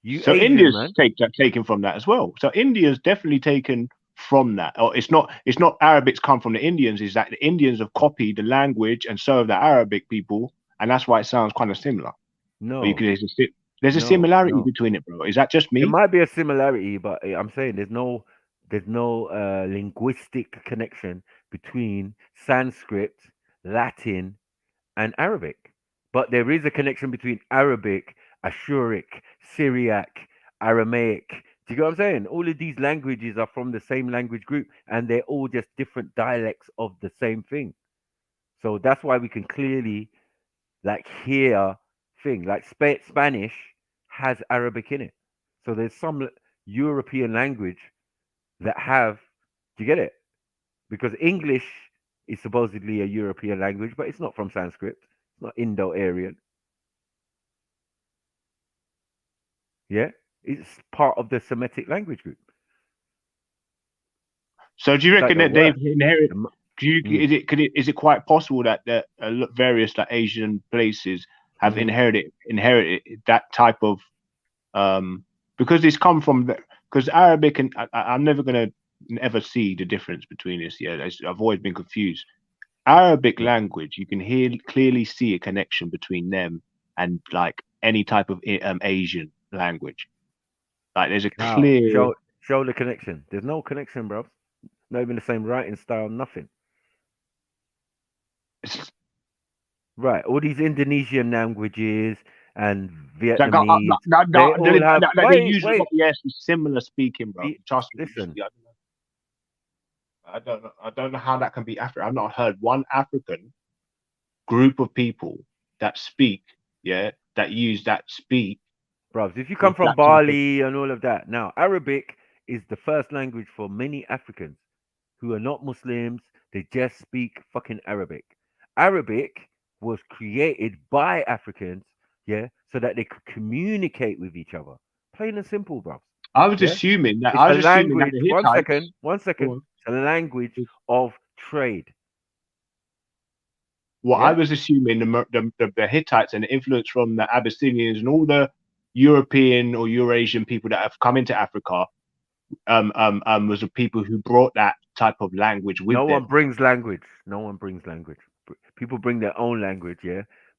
A: You
K: So
A: Asian,
K: India's
A: man.
K: taken from that as well. So India's definitely taken from that. Or it's not Arabic's come from the Indians, is that the Indians have copied the language and so have the Arabic people, and that's why it sounds kind of similar.
A: No.
K: There's a similarity between it, bro. Is that just me?
A: There might be a similarity, but I'm saying there's no linguistic connection between Sanskrit, Latin, and Arabic. But there is a connection between Arabic, Ashuric, Syriac, Aramaic. Do you get what I'm saying? All of these languages are from the same language group, and they're all just different dialects of the same thing. So that's why we can clearly hear thing like Spanish has Arabic in it. So there's some European language that have. Do you get it? Because English is supposedly a European language, but it's not from Sanskrit. It's not Indo-Aryan. Yeah, it's part of the Semitic language group.
K: So do you reckon that they've inherited? Is it quite possible that various Asian places have inherited that type of because it's come from because Arabic and I'm never gonna ever see the difference between this. Yeah, I've always been confused. Arabic language, you can clearly see a connection between them and any type of Asian language. There's a clear
A: show the connection. There's no connection, bro. Not even the same writing style, nothing. Right, all these Indonesian languages and Vietnamese.
K: They use similar speaking, bro. Trust me.
A: Listen.
K: I don't know how that can be African. I've not heard one African group of people that speak, speak.
A: Bro, if you come from Bali and all of that. Now, Arabic is the first language for many Africans who are not Muslims. They just speak fucking Arabic. Arabic was created by Africans, so that they could communicate with each other. Plain and simple, bro.
K: I was assuming that.
A: One second. It's a language of trade.
K: I was assuming the Hittites and the influence from the Abyssinians and all the European or Eurasian people that have come into Africa was the people who brought that type of language with them.
A: No one brings language. People bring their own language,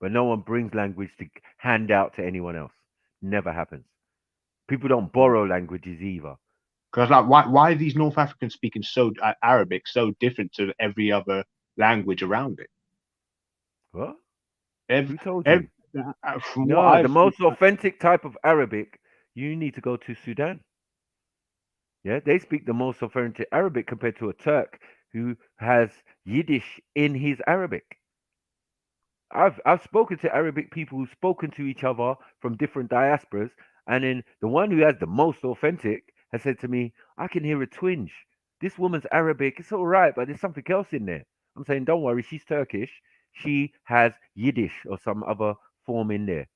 A: but no one brings language to hand out to anyone else. Never happens. People don't borrow languages either.
K: Because why are these North Africans speaking Arabic so different to every other language around it?
A: What?
K: Who
A: told you? The most authentic type of Arabic, you need to go to Sudan. Yeah, they speak the most authentic Arabic compared to a Turk who has Yiddish in his Arabic. I've spoken to Arabic people who've spoken to each other from different diasporas, and then the one who has the most authentic has said to me, I can hear a twinge. This woman's Arabic, it's all right, but there's something else in there. I'm saying, don't worry, she's Turkish. She has Yiddish or some other form in there.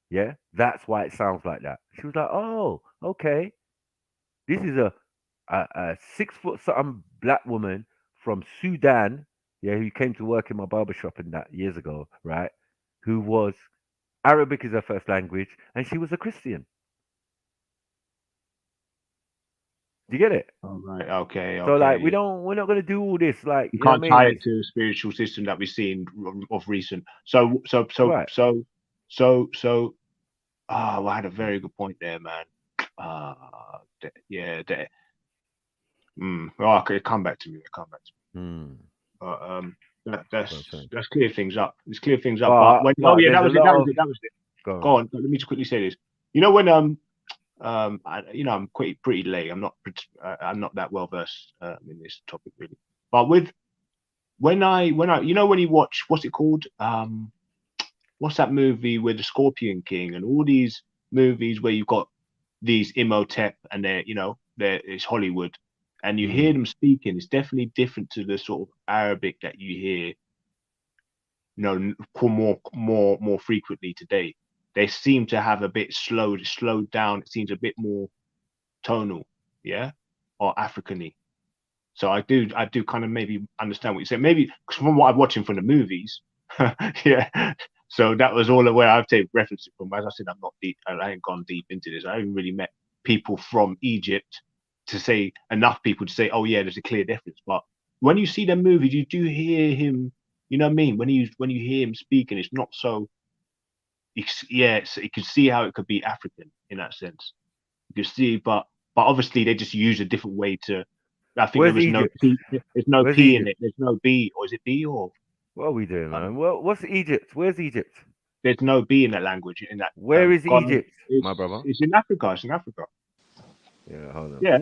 A: Yeah, that's why it sounds like that. She was like, oh, okay. This is a 6 foot something black woman from Sudan, who came to work in my barbershop in that years ago, right? Who was Arabic is her first language, and she was a Christian. Do you get it?
K: Oh, right. Okay.
A: So we're not going to do all this.
K: You can't tie it to a spiritual system that we've seen of recent. I had a very good point there, man. Okay, come back to me. That's clear things up. It's clear things up. That was it. Go on. Let me just quickly say this. You know when I'm pretty late. I'm not that well versed in this topic really. But when you watch what's it called? what's that movie with the Scorpion King and all these movies where you've got these Imhotep and it's Hollywood, and you hear them speaking. It's definitely different to the sort of Arabic that you hear, more frequently today. They seem to have a bit slowed down. It seems a bit more tonal, or African-y. So I do kind of maybe understand what you said. Maybe from what I'm watching from the movies, yeah. So that was all where I've taken reference from. As I said, I'm not deep. I ain't gone deep into this. I haven't really met people from Egypt to say enough people to say, oh yeah, there's a clear difference. But when you see them movies, you do hear him. You know what I mean? When you hear him speaking, it's not so. You can see how it could be African in that sense. You can see, but obviously they just use a different way to. I think
A: Where's
K: there was
A: Egypt?
K: no P. There's no
A: Where's
K: P
A: Egypt?
K: in it. There's no B, or is it B or?
A: What are we doing, man? What's Egypt? Where's Egypt?
K: There's no B in that language. In that.
A: Where is
K: God,
A: Egypt, my brother?
K: It's in Africa. It's in Africa.
A: Yeah, hold on.
K: Yeah,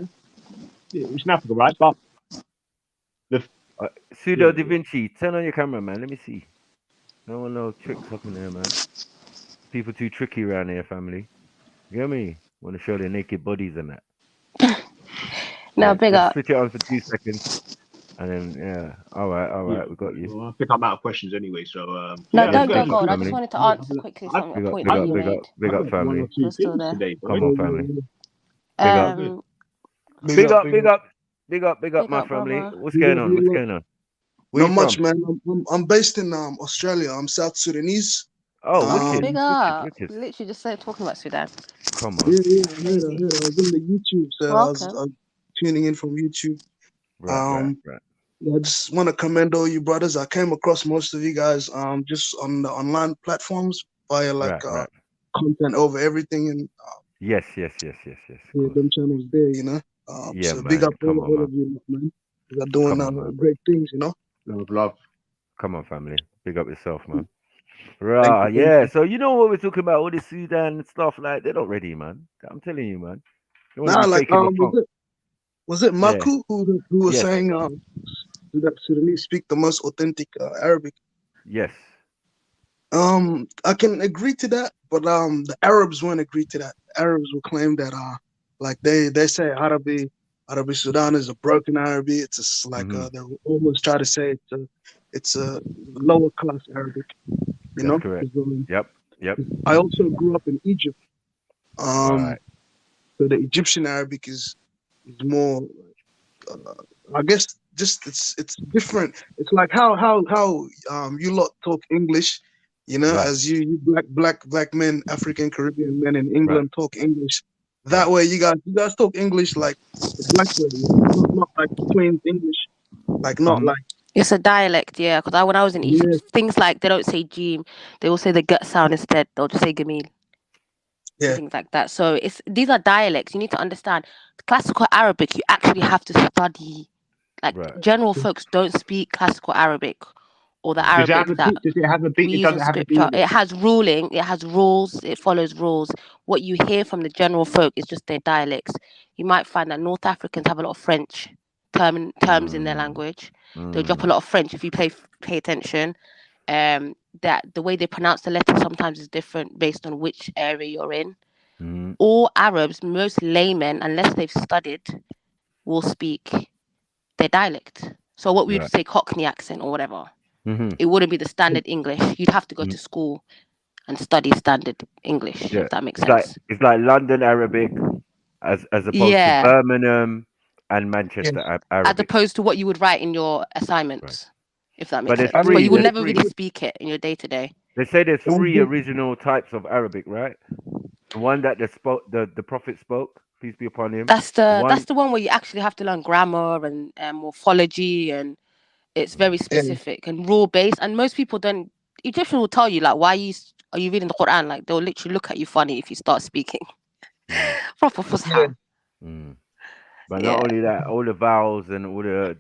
K: it's in Africa, right? But the
A: Pseudo Da Vinci, turn on your camera, man. Let me see. No one knows tricks up in there, man. People too tricky around here, family. You get me? Want to show their naked bodies and that.
J: No, big
A: just
J: up.
A: switch it on for 2 seconds, and then all right, we got you.
K: Well, I think I'm out of questions anyway, so
J: No, don't go gold. I just wanted to answer quickly some
A: Big
J: points that you made.
A: Big up, family.
J: You're still there.
A: Come on, family. Big up, my family.
J: Brother.
A: What's going on? What's going on? Where
R: Not
A: you
R: much,
A: from?
R: man. I'm based in Australia. I'm South Sudanese.
A: Oh, wicked.
J: Big up. Literally just talking about Sudan.
R: Come on. Yeah, I heard. I was in the YouTube, so I was tuning in from YouTube.
A: Right.
R: I just want to commend all you brothers. I came across most of you guys just on the online platforms via content over everything and
A: yes.
R: Yeah, them channels there,
A: Yeah,
R: so
A: man.
R: big up
A: Come
R: all of you, man. You're doing great things,
K: Love.
A: Come on, family. Big up yourself, man. Right, yeah. So you know what we're talking about, all this Sudan and stuff, like they're not ready, man. I'm telling you, man. They want to be faking the funk.
R: Was it Maku who was saying that Sudanese speak the most authentic Arabic?
A: Yes.
R: I can agree to that, but the Arabs won't agree to that. Arabs will claim that they say Arabic Sudan is a broken Arabic. It's just like they almost try to say it's a lower class Arabic.
A: That's correct. Yep.
R: I also grew up in Egypt.
A: Right.
R: So the Egyptian Arabic is more, I guess, just it's different. It's like how you lot talk English, as you black men, African Caribbean men in England talk English. That way, you guys talk English like the black way, not like plain English, not like.
J: It's a dialect, yeah. Because when I was in Egypt, things like they don't say Jim, they will say the gut sound instead. They'll just say Gamil.
R: Yeah.
J: Things like that. So these are dialects. You need to understand. Classical Arabic, you actually have to study. General folks don't speak classical Arabic or the Arabic that
K: does it have a beat?
J: we use in scripture. It has ruling. It has rules. It follows rules. What you hear from the general folk is just their dialects. You might find that North Africans have a lot of French terms in their language. They'll drop a lot of French if you pay attention. That the way they pronounce the letters sometimes is different based on which area you're in. All Arabs, most laymen, unless they've studied, will speak their dialect. So what we would say Cockney accent or whatever. It wouldn't be the standard English. You'd have to go to school and study standard English, if that makes sense.
A: It's like London Arabic as opposed to Birmingham and Manchester Arabic.
J: As opposed to what you would write in your assignments, if that makes sense. But you would never really speak it in your day-to-day.
A: They say there's 3 original types of Arabic, right? The one that the Prophet spoke, peace be upon him.
J: That's the one where you actually have to learn grammar and morphology, and it's very specific and rule-based. And most people don't. Egyptians will tell you why are you reading the Quran? Like they'll literally look at you funny if you start speaking proper Fusha.
A: But not only that, all the vowels and all the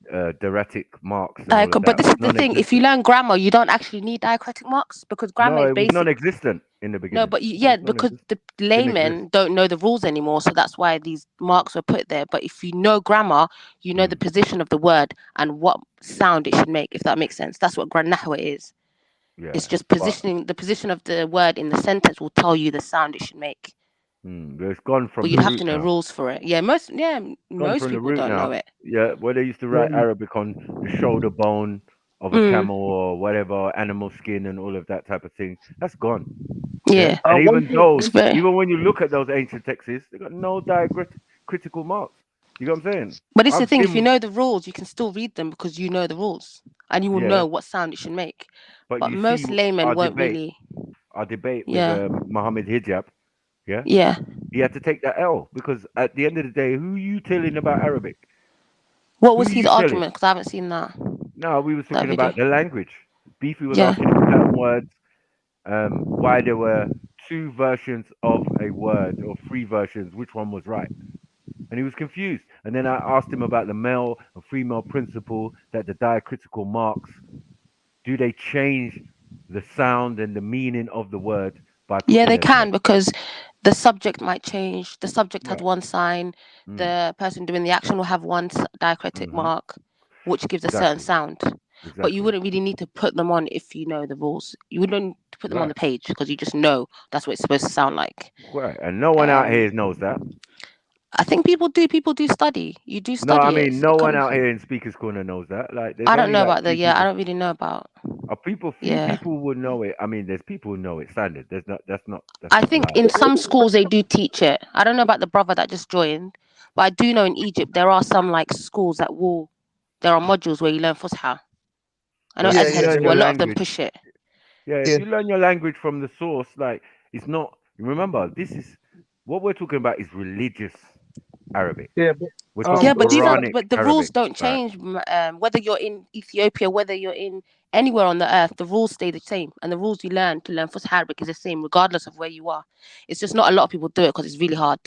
A: diacritic marks.
J: But this is the thing: if you learn grammar, you don't actually need diacritic marks because grammar is basic.
A: Non-existent in the beginning.
J: No, but because the laymen don't know the rules anymore, so that's why these marks were put there. But if you know grammar, you know the position of the word and what sound it should make. If that makes sense, that's what nahwa is.
A: Yeah.
J: It's just positioning. The position of the word in the sentence will tell you the sound it should make.
A: But it's gone from
J: But
A: the
J: you'd have
A: root
J: to know
A: now.
J: rules for it. Yeah, most
A: Gone
J: most
A: from the
J: people
A: root
J: don't know
A: now.
J: it.
A: Yeah, where they used to write Arabic on the shoulder bone of a camel or whatever, animal skin and all of that type of thing. That's gone.
J: Yeah.
A: And even those,
J: It's very-
A: even when you look at those ancient texts, they got no diacritical marks. You know what I'm saying?
J: But it's the
A: I've
J: thing, if
A: been-
J: you know the rules, you can still read them because you know the rules and you will
A: Yeah.
J: know what sound it should make. But
A: you
J: most
A: see
J: laymen
A: our
J: won't
A: debate,
J: really.
A: Our debate
J: Yeah.
A: with Muhammad Hijab, yeah?
J: Yeah.
A: He had to take that L because at the end of the day, who are you telling about Arabic?
J: What was
A: Who
J: his
A: you telling?
J: argument? Because I haven't seen that.
A: No, we were
J: that
A: talking
J: video.
A: about the language. Beefy was
J: Yeah.
A: asking him certain words, why there were 2 versions of a word or 3 versions, which one was right. And he was confused. And then I asked him about the male and female principle, that the diacritical marks, do they change the sound and the meaning of the word by
J: Yeah,
A: putting
J: they
A: them
J: can because the subject might change. The subject has
A: Right.
J: one sign. The person doing the action will have one diacritic mark, which gives a certain sound. But you wouldn't really need to put them on if you know the rules. You wouldn't put them on the page because you just know that's what it's supposed to sound like.
A: Right. And no one out here knows that.
J: I think people do. People do study. You do study.
A: No, I
J: it.
A: mean, no
J: It
A: one
J: comes-
A: out here in Speaker's Corner knows that. Like, there's
J: I don't
A: only
J: know
A: like
J: about the.
A: 3
J: Yeah, I
A: people.
J: don't really know about.
A: Few
J: Yeah.
A: people would know it. I mean, there's people who know it standard. There's not. That's not. That's
J: I
A: not
J: think
A: allowed.
J: in some schools they do teach it. I don't know about the brother that just joined, but I do know in Egypt there are some like schools that will. There are modules where you learn Fusha. I know
A: Well, if
J: Azhar
A: you learn
J: school,
A: your
J: a lot of them
A: language,
J: push it.
A: yeah, if you learn your language from the source, like it's not. Remember, this is what we're talking about is religious Arabic.
R: Yeah, but
A: We're talking
J: But these are.
A: Quranic
J: But the
A: Arabic.
J: rules don't
A: Right.
J: change. Whether you're in Ethiopia, whether you're in anywhere on the earth, the rules stay the same, and the rules you learn to learn Fusha Arabic is the same, regardless of where you are. It's just not a lot of people do it because it's really hard.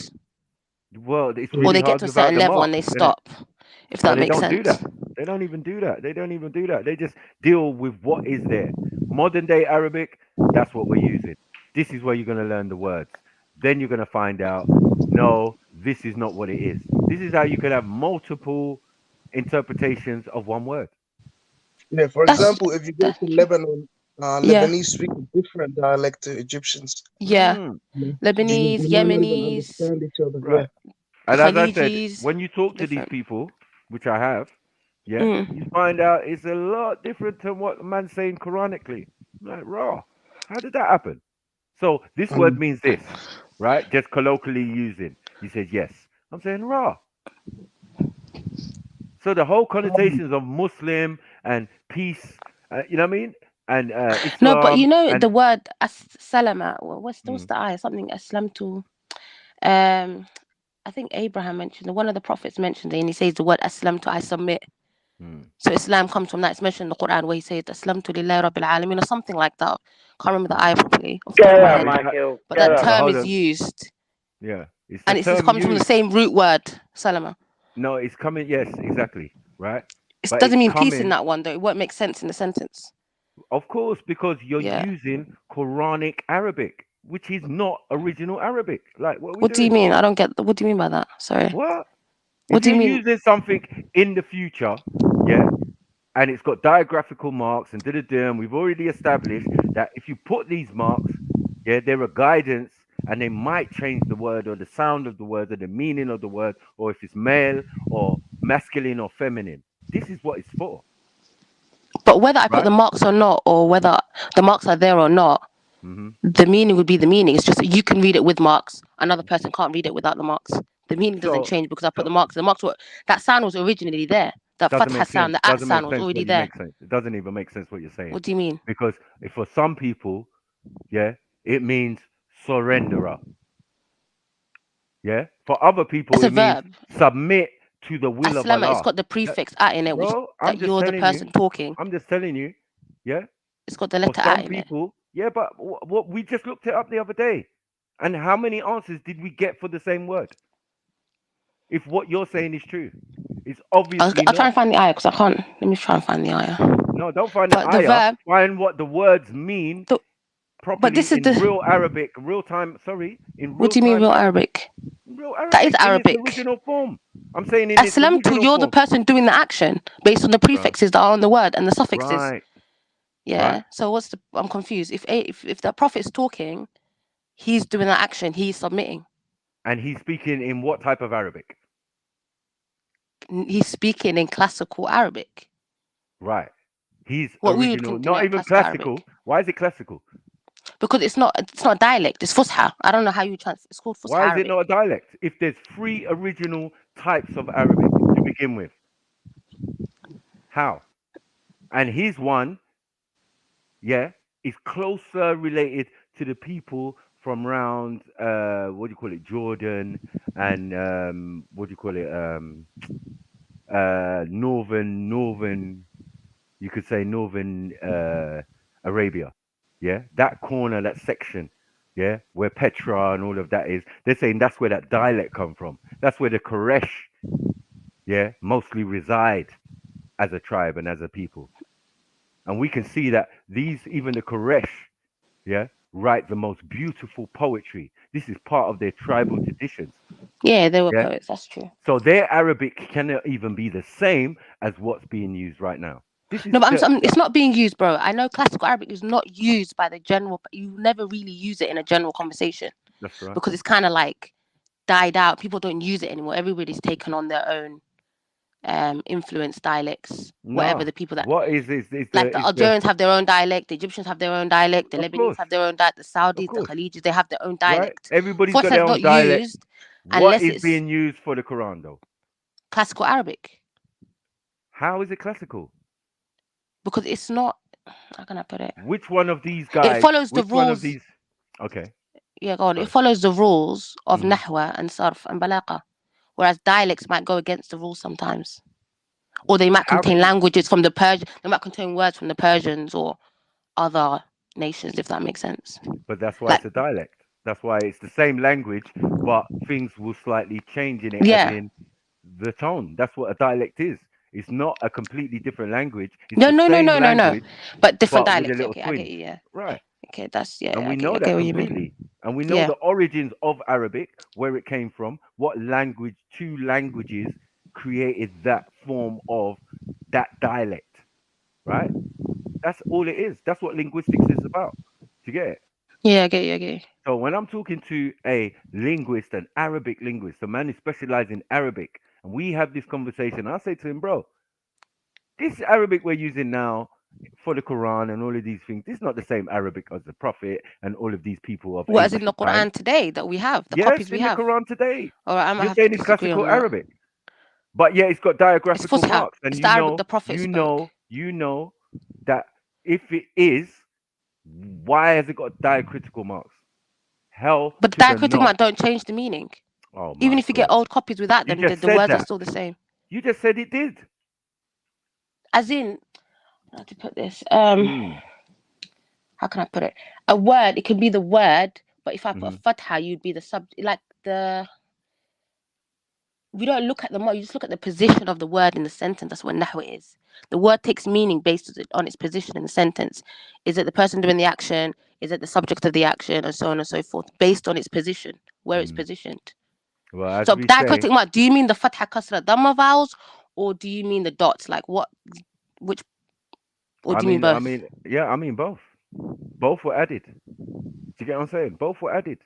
A: Well, it's
J: Or
A: really
J: they get
A: hard
J: to a
A: without
J: certain
A: the
J: level and
A: marks,
J: they
A: isn't it?
J: stop. If
A: No,
J: that
A: they
J: makes
A: don't do
J: sense.
A: that. They don't even do that. They don't even do that. They just deal with what is there. Modern day Arabic, that's what we're using. This is where you're going to learn the words. Then you're going to find out, no, this is not what it is. This is how you can have multiple interpretations of one word.
R: Yeah, for example, if you go to Lebanon,
J: Yeah.
R: Lebanese speak a different dialect to Egyptians.
J: Yeah.
R: Yeah.
J: Lebanese,
R: They might not even
J: Yemenis.
R: understand each other.
A: Right.
R: Yeah.
A: And as I said,
J: Khalijis,
A: when you talk to these
J: different.
A: people, which I have, yeah, you find out it's a lot different to what the man's saying Quranically. Like, raw. How did that happen? So this word means this, right? Just colloquially using. He says yes. I'm saying raw. So the whole connotations of Muslim and peace, you know what I mean? And Islam.
J: No, but you know
A: and
J: the word salama. What's the ayah? Something Islam to. I think Abraham mentioned it. One of the prophets mentioned it, and he says the word Islam to I submit. So Islam comes from that. It's mentioned in the Quran where he says Islam to lillahi rabbil alamin or something like that. Can't remember the ayah properly off the top of my head. But that term is used.
A: Yeah, it's
J: And
A: the
J: it
A: term
J: comes from the
A: used.
J: same root word, salama.
A: No, it's coming. Yes, exactly. Right.
J: It
A: But
J: doesn't
A: it's
J: mean peace in
A: coming-
J: that one though. It won't make sense in the sentence.
A: Of course, because you're
J: Yeah.
A: using Quranic Arabic, which is not original Arabic. Like, what are we
J: What do you
A: doing?
J: mean? I don't get. What do you mean by that? Sorry.
A: What?
J: What
A: If
J: do you
A: you're
J: mean?
A: using something in the future, yeah, and it's got diagraphical marks and and we've already established that if you put these marks, yeah, they're a guidance and they might change the word or the sound of the word or the meaning of the word, or if it's male or masculine or feminine. This is what it's for.
J: But whether I put the marks or not, or whether the marks are there or not, the meaning would be the meaning. It's just that you can read it with marks. Another person can't read it without the marks. The meaning doesn't change because I put the marks. The marks were that sound was originally there. That
A: Doesn't
J: fatha
A: make
J: sound,
A: sense.
J: the at
A: Doesn't make
J: sound was
A: sense
J: already
A: what you
J: there.
A: make sense. It doesn't even make sense what you're saying.
J: What do you mean?
A: Because if for some people, yeah, it means surrenderer. Yeah. For other people,
J: It's a
A: it means
J: verb.
A: submit to the will of
J: Aslama,
A: Allah.
J: it's got the prefix at in it, which
A: Bro,
J: that you're the person talking.
A: I'm just telling you. Yeah.
J: It's got the
A: For
J: letter
A: some
J: at in it.
A: people, yeah, but what we just looked it up the other day, and how many answers did we get for the same word? If what you're saying is true, it's obviously
J: I'll try and
A: not.
J: find the ayah because I can't. Let me try and find the ayah.
A: No, don't find the
J: But the
A: ayah.
J: verb.
A: Find what the words mean properly
J: this is
A: in
J: the-
A: real Arabic, real time. Sorry, in real
J: What do you mean
A: time
J: real Arabic?
A: Real Arabic.
J: That is
A: in
J: Arabic.
A: its original form. I'm saying in its
J: Aslam to
A: original
J: you're the
A: form.
J: person doing the action based on the prefixes that are on the word and the suffixes.
A: Right.
J: Yeah.
A: Right.
J: So what's the? I'm confused. If the prophet is talking, he's doing that action. He's submitting.
A: And he's speaking in what type of Arabic?
J: He's speaking in classical Arabic.
A: Right. He's
J: What we would
A: original,
J: consider
A: not even
J: classical
A: classical.
J: Arabic.
A: Why is it classical?
J: Because it's not dialect. It's Fusha. I don't know how you it's called Fusha
A: Why is
J: Arabic.
A: it not a dialect? If there's 3 original types of Arabic to begin with, how? And his one, yeah, is closer related to the people from around what do you call it, Jordan, and what do you call it, northern. You could say northern Arabia, yeah, that corner, that section, yeah, where Petra and all of that is. They're saying that's where that dialect come from. That's where the Quraysh, yeah, mostly reside as a tribe and as a people. And we can see that even the Quraysh, yeah, write the most beautiful poetry. This is part of their tribal traditions.
J: Yeah, they were poets. That's true.
A: So their Arabic cannot even be the same as what's being used right now.
J: No, but it's not being used, bro. I know classical Arabic is not used by the general. You never really use it in a general conversation.
A: That's right.
J: Because it's kind of like died out. People don't use it anymore. Everybody's taken on their own influence dialects. Whatever the people that
A: what is
J: like the Algerians have their own dialect, the Egyptians have their own dialect, the Lebanese have their own dialect, the Saudis, the Khalijis, they have their own dialect.
A: Right? Everybody's
J: Fusha
A: got their
J: is
A: own
J: not
A: dialect.
J: used
A: What
J: unless
A: is
J: it's
A: being used for the Quran though?
J: classical Arabic.
A: How is it classical?
J: Because it's not. How can I put it?
A: Which one of these guys?
J: It follows the
A: which one of
J: rules.
A: these? Okay.
J: Yeah, go on. It follows the rules of Nahwa and Sarf and Balagha, whereas dialects might go against the rules sometimes, or they might contain languages from the Persian. They might contain words from the Persians or other nations, if that makes sense.
A: But that's why it's a dialect. That's why it's the same language, but things will slightly change in it, as in the tone. That's what a dialect is. It's not a completely different language. It's
J: No. But different
A: but
J: dialects.
A: with a little
J: Okay,
A: twinge.
J: I get you. Yeah.
A: Right.
J: Okay, that's yeah.
A: And we
J: I
A: know
J: get
A: that
J: what you mean.
A: completely. And we know the origins of Arabic, where it came from, what language, 2 languages created that form of that dialect. Right? That's all it is. That's what linguistics is about. Do you get it?
J: Yeah, I get you.
A: So when I'm talking to a linguist, an Arabic linguist, a man who specializes in Arabic, and we have this conversation, I say to him, bro, this Arabic we're using now for the Quran and all of these things, this is not the same Arabic as the Prophet and all of these people of
J: What is in the
A: ancient times.
J: Quran today that we have? The
A: Yes,
J: copies we
A: in
J: have.
A: the Quran today.
J: All right, I might
A: You're
J: have to
A: saying it's
J: disagree
A: classical
J: on that.
A: Arabic, but yeah, it's got diagraphical
J: It's Fusha.
A: marks, and
J: It's the Arabic the Prophet spoke.
A: you know that if it is, why has it got diacritical marks? Hell,
J: But
A: to the
J: diacritical
A: no.
J: marks don't change the meaning.
A: Oh,
J: even
A: my
J: if you get
A: God.
J: old copies without
A: You
J: them,
A: just
J: the
A: said
J: words are
A: that.
J: still the same.
A: You just said it did.
J: As in, how to put this? How can I put it? A word, it can be the word, but if I put a fatha, you'd be the subject. Like we don't look at the you just look at the position of the word in the sentence. That's what nahwa is. The word takes meaning based on its position in the sentence. Is it the person doing the action? Is it the subject of the action? And so on and so forth, based on its position, where it's positioned.
A: Well,
J: So diacritic mark, do you mean the fatha, kasra, dhamma vowels, or do you mean the dots? Like which, or do you mean both?
A: I mean both. Both were added. Do you get what I'm saying? Both were added.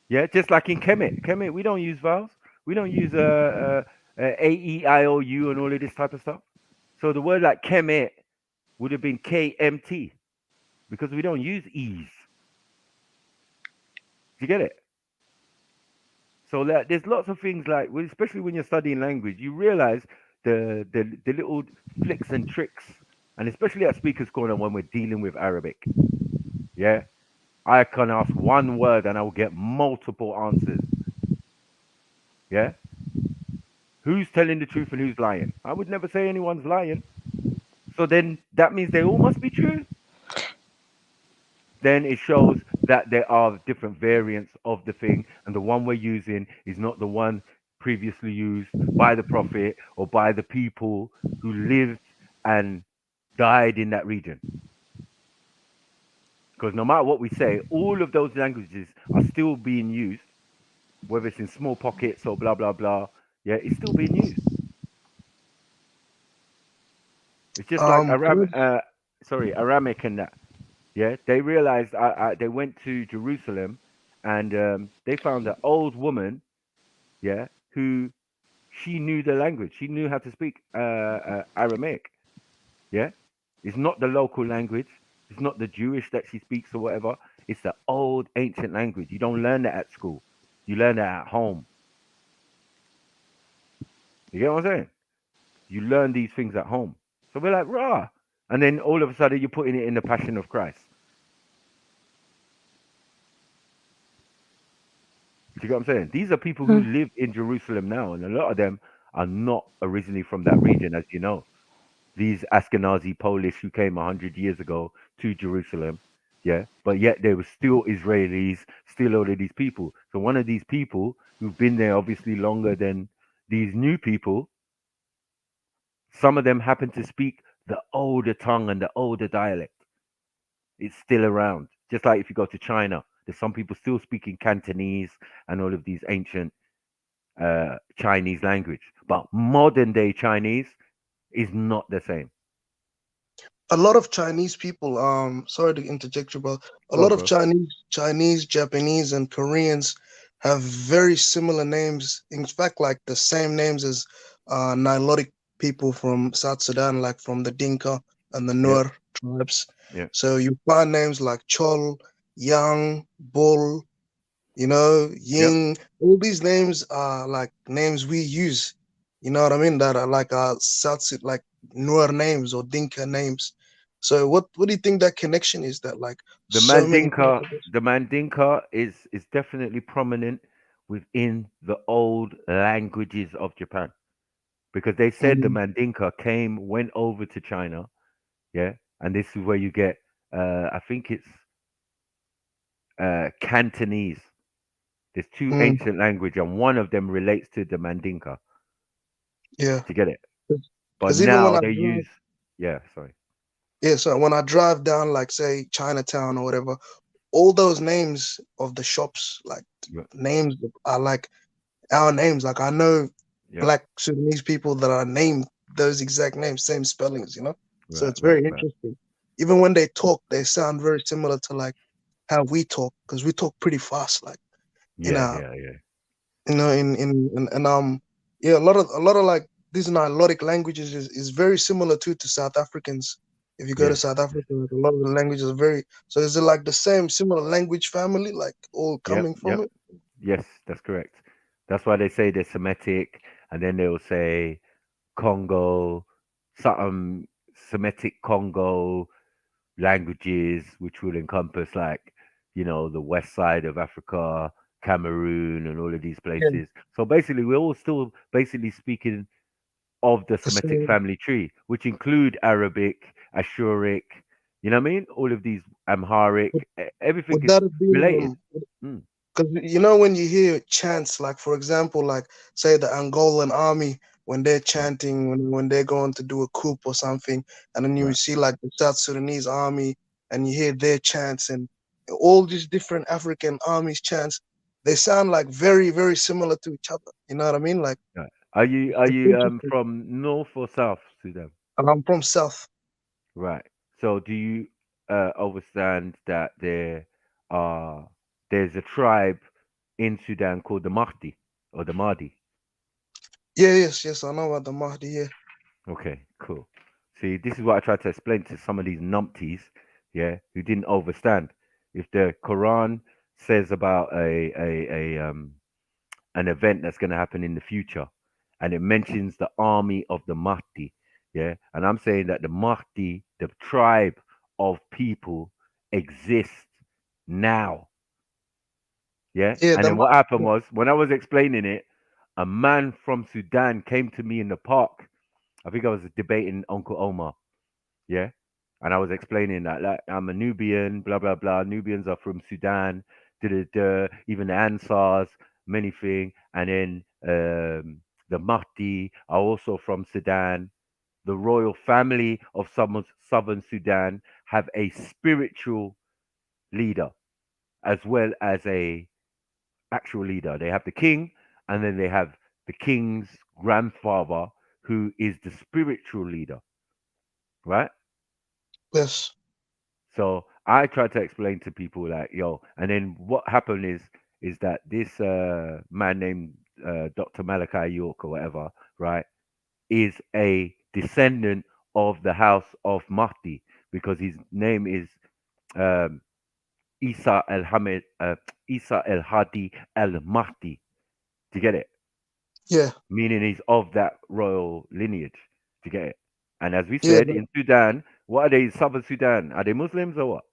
A: Yeah, just like in Kemet. Kemet, we don't use vowels. We don't use A, E, I, O, U and all of this type of stuff. So the word like Kemet would have been KMT because we don't use E's. Do you get it? So there's lots of things like, especially when you're studying language, you realize the little flicks and tricks, and especially at Speaker's Corner when we're dealing with Arabic. Yeah, I can ask one word and I will get multiple answers. Yeah, who's telling the truth and who's lying? I would never say anyone's lying. So then that means they all must be true. Then it shows that there are different variants of the thing, and the one we're using is not the one previously used by the Prophet or by the people who lived and died in that region. Because no matter what we say, all of those languages are still being used, whether it's in small pockets or blah, blah, blah. Yeah, it's still being used. It's just like Aramic and that. Yeah, they realized they went to Jerusalem, and they found an old woman. Yeah, who she knew the language. She knew how to speak Aramaic. Yeah, it's not the local language. It's not the Jewish that she speaks or whatever. It's the old ancient language. You don't learn that at school. You learn that at home. You get what I'm saying? You learn these things at home. So we're like, rah. And then all of a sudden you're putting it in the Passion of Christ. Do you get what I'm saying? These are people who live in Jerusalem now, and a lot of them are not originally from that region, as you know. These Ashkenazi Polish who came 100 years ago to Jerusalem, yeah, but yet they were still Israelis, still all of these people. So one of these people who've been there obviously longer than these new people, some of them happen to speak the older tongue and the older dialect. It's still around. Just like if you go to China, there's some people still speaking Cantonese and all of these ancient Chinese language. But modern day Chinese is not the same.
R: A lot of Chinese people, sorry to interject you, but a lot of Chinese, Japanese, and Koreans have very similar names. In fact, like the same names as Nilotic people from South Sudan, like from the Dinka and the Nuer tribes.
A: Yeah.
R: So you find names like Chol, Yang, Bull, Ying. All these names are like names we use. You know what I mean? That are like like Nuer names or Dinka names. So what do you think that connection is? That like
A: The
R: so many
A: Mandinka is definitely prominent within the old languages of Japan, because they said the Mandinka went over to China, yeah, and this is where you get, I think it's Cantonese. There's two ancient language, and one of them relates to the Mandinka.
R: Yeah.
A: To get it, but
R: Because even when
A: now
R: I
A: they
R: drive,
A: use, sorry.
R: yeah, so when I drive down, like say Chinatown or whatever, all those names of the shops, like names are like our names. Like I know Black Sudanese people that are named those exact names, same spellings, So it's very interesting. Even when they talk, they sound very similar to like how we talk, because we talk pretty fast, like in a a lot of like these Nilotic languages is very similar to South Africans. If you go to South Africa, like, a lot of the languages are very, so is it like the same similar language family, like all coming from it?
A: Yes, that's correct. That's why they say they're Semitic, and then they will say Congo, some Semitic Congo languages, which will encompass like, the west side of Africa, Cameroon, and all of these places. So basically, we're all still basically speaking of the Semitic family tree, which include Arabic, Ashuric, you know what I mean? All of these Amharic, everything
R: Would
A: is
R: that have
A: related.
R: been because when you hear chants, like for example, like say the Angolan army when they're chanting, when they're going to do a coup or something, and then you see like the South Sudanese army and you hear their chants and all these different African armies chants, they sound like very, very similar to each other. You know what I mean? Like,
A: Are you from North or South Sudan?
R: I'm from South.
A: Right. So do you understand that there's a tribe in Sudan called the Mahdi or the Mahdi?
R: Yeah, yes, I know about the Mahdi. Yeah.
A: Okay, cool. See, this is what I tried to explain to some of these numpties, who didn't understand. If the Quran says about an event that's going to happen in the future, and it mentions the army of the Mahdi, and I'm saying that the Mahdi, the tribe of people, exists now, and then what happened was, when I was explaining it, a man from Sudan came to me in the park. I think I was debating Uncle Omar, and I was explaining that, like, I'm a Nubian, blah blah blah. Nubians are from Sudan, even the Ansars, many things, and then the Mahdi are also from Sudan. The royal family of southern Sudan have a spiritual leader as well as a actual leader. They have the king, and then they have the king's grandfather, who is the spiritual leader, right?
R: Yes.
A: So I try to explain to people like, yo, and then what happened is that this man named Dr. Malachi York or whatever, right, is a descendant of the house of Mahdi because his name is um, Isa el Hamid, Isa el Hadi el Mahdi. Do you get it?
R: Yeah.
A: Meaning he's of that royal lineage. Do you get it? And as we
R: Yeah.
A: said in Sudan, what are they? Southern Sudan? Are they Muslims or what?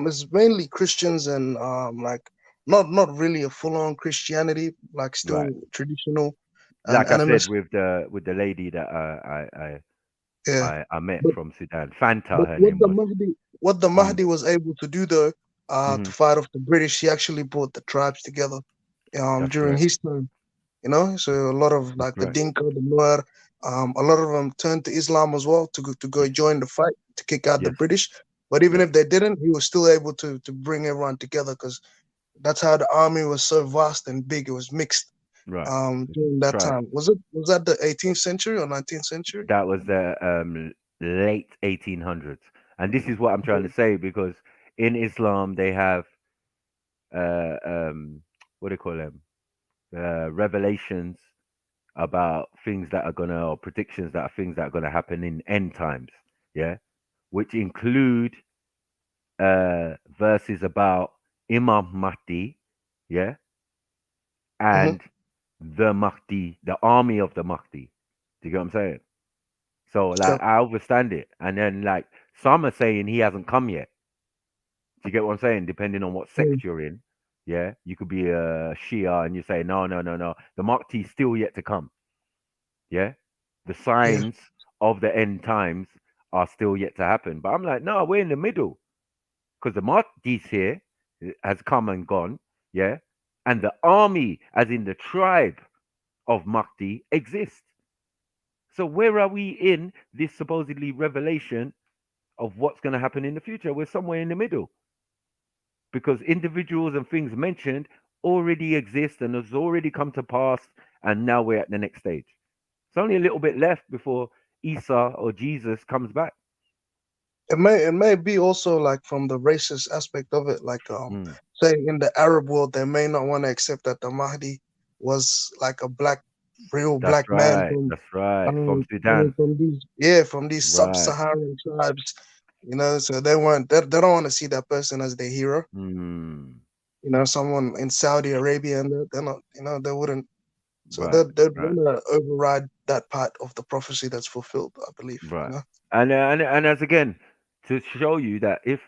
R: It's mainly Christians and like not really a full on Christianity, like still
A: Right.
R: traditional and
A: Like I said
R: animist.
A: with the lady that
R: Yeah.
A: I met
R: But
A: from Sudan, Fanta,
R: but
A: her name was.
R: what the Mahdi was able to do though, to
A: Mhm.
R: fight off the British, he actually brought the tribes together
A: That's
R: during
A: correct.
R: his time. You know, so a lot of
A: That's
R: like the
A: right.
R: Dinka, the Nuer, a lot of them turned to Islam as well to go join the fight to kick out the
A: Yes.
R: British. But even
A: Yes.
R: if they didn't, he was still able to bring everyone together because that's how the army was so vast and big. It was mixed
A: Right.
R: during that
A: Tribe.
R: time. Was that the 18th century or 19th century?
A: That was the late 1800s, and this is what I'm trying to say because in Islam they have what do you call them? Revelations about things that are gonna or predictions that are things that are gonna happen in end times. Yeah, which include verses about Imam Mahdi. Yeah, and the Mahdi, the army of the Mahdi. Do you get what I'm saying? So like I understand it, and then like some are saying he hasn't come yet. Do you get what I'm saying? Depending on what sect you're in, yeah, you could be a Shia and you say no, no, no, no, the Mahdi's still yet to come. Yeah, the signs of the end times are still yet to happen. But I'm like, no, we're in the middle because the Mahdi's here, has come and gone. Yeah, and the army, as in the tribe of Mahdi, exists. So where are we in this supposedly revelation of what's going to happen in the future? We're somewhere in the middle because individuals and things mentioned already exist and has already come to pass, and now we're at the next stage. It's only a little bit left before Isa or Jesus comes back.
R: It may be also like from the racist aspect of it, like say in the Arab world, they may not want to accept that the Mahdi was like a real
A: That's
R: black man
A: right. That's right. From
R: coming
A: Sudan.
R: from these
A: Right.
R: sub-Saharan tribes, you know, so they don't want to see that person as their hero.
A: Mm.
R: You know, someone in Saudi Arabia, and they're not, you know, they wouldn't. So
A: Right.
R: they'd
A: Right.
R: want to override that part of the prophecy that's fulfilled, I believe.
A: Right.
R: You know?
A: And as again to show you that if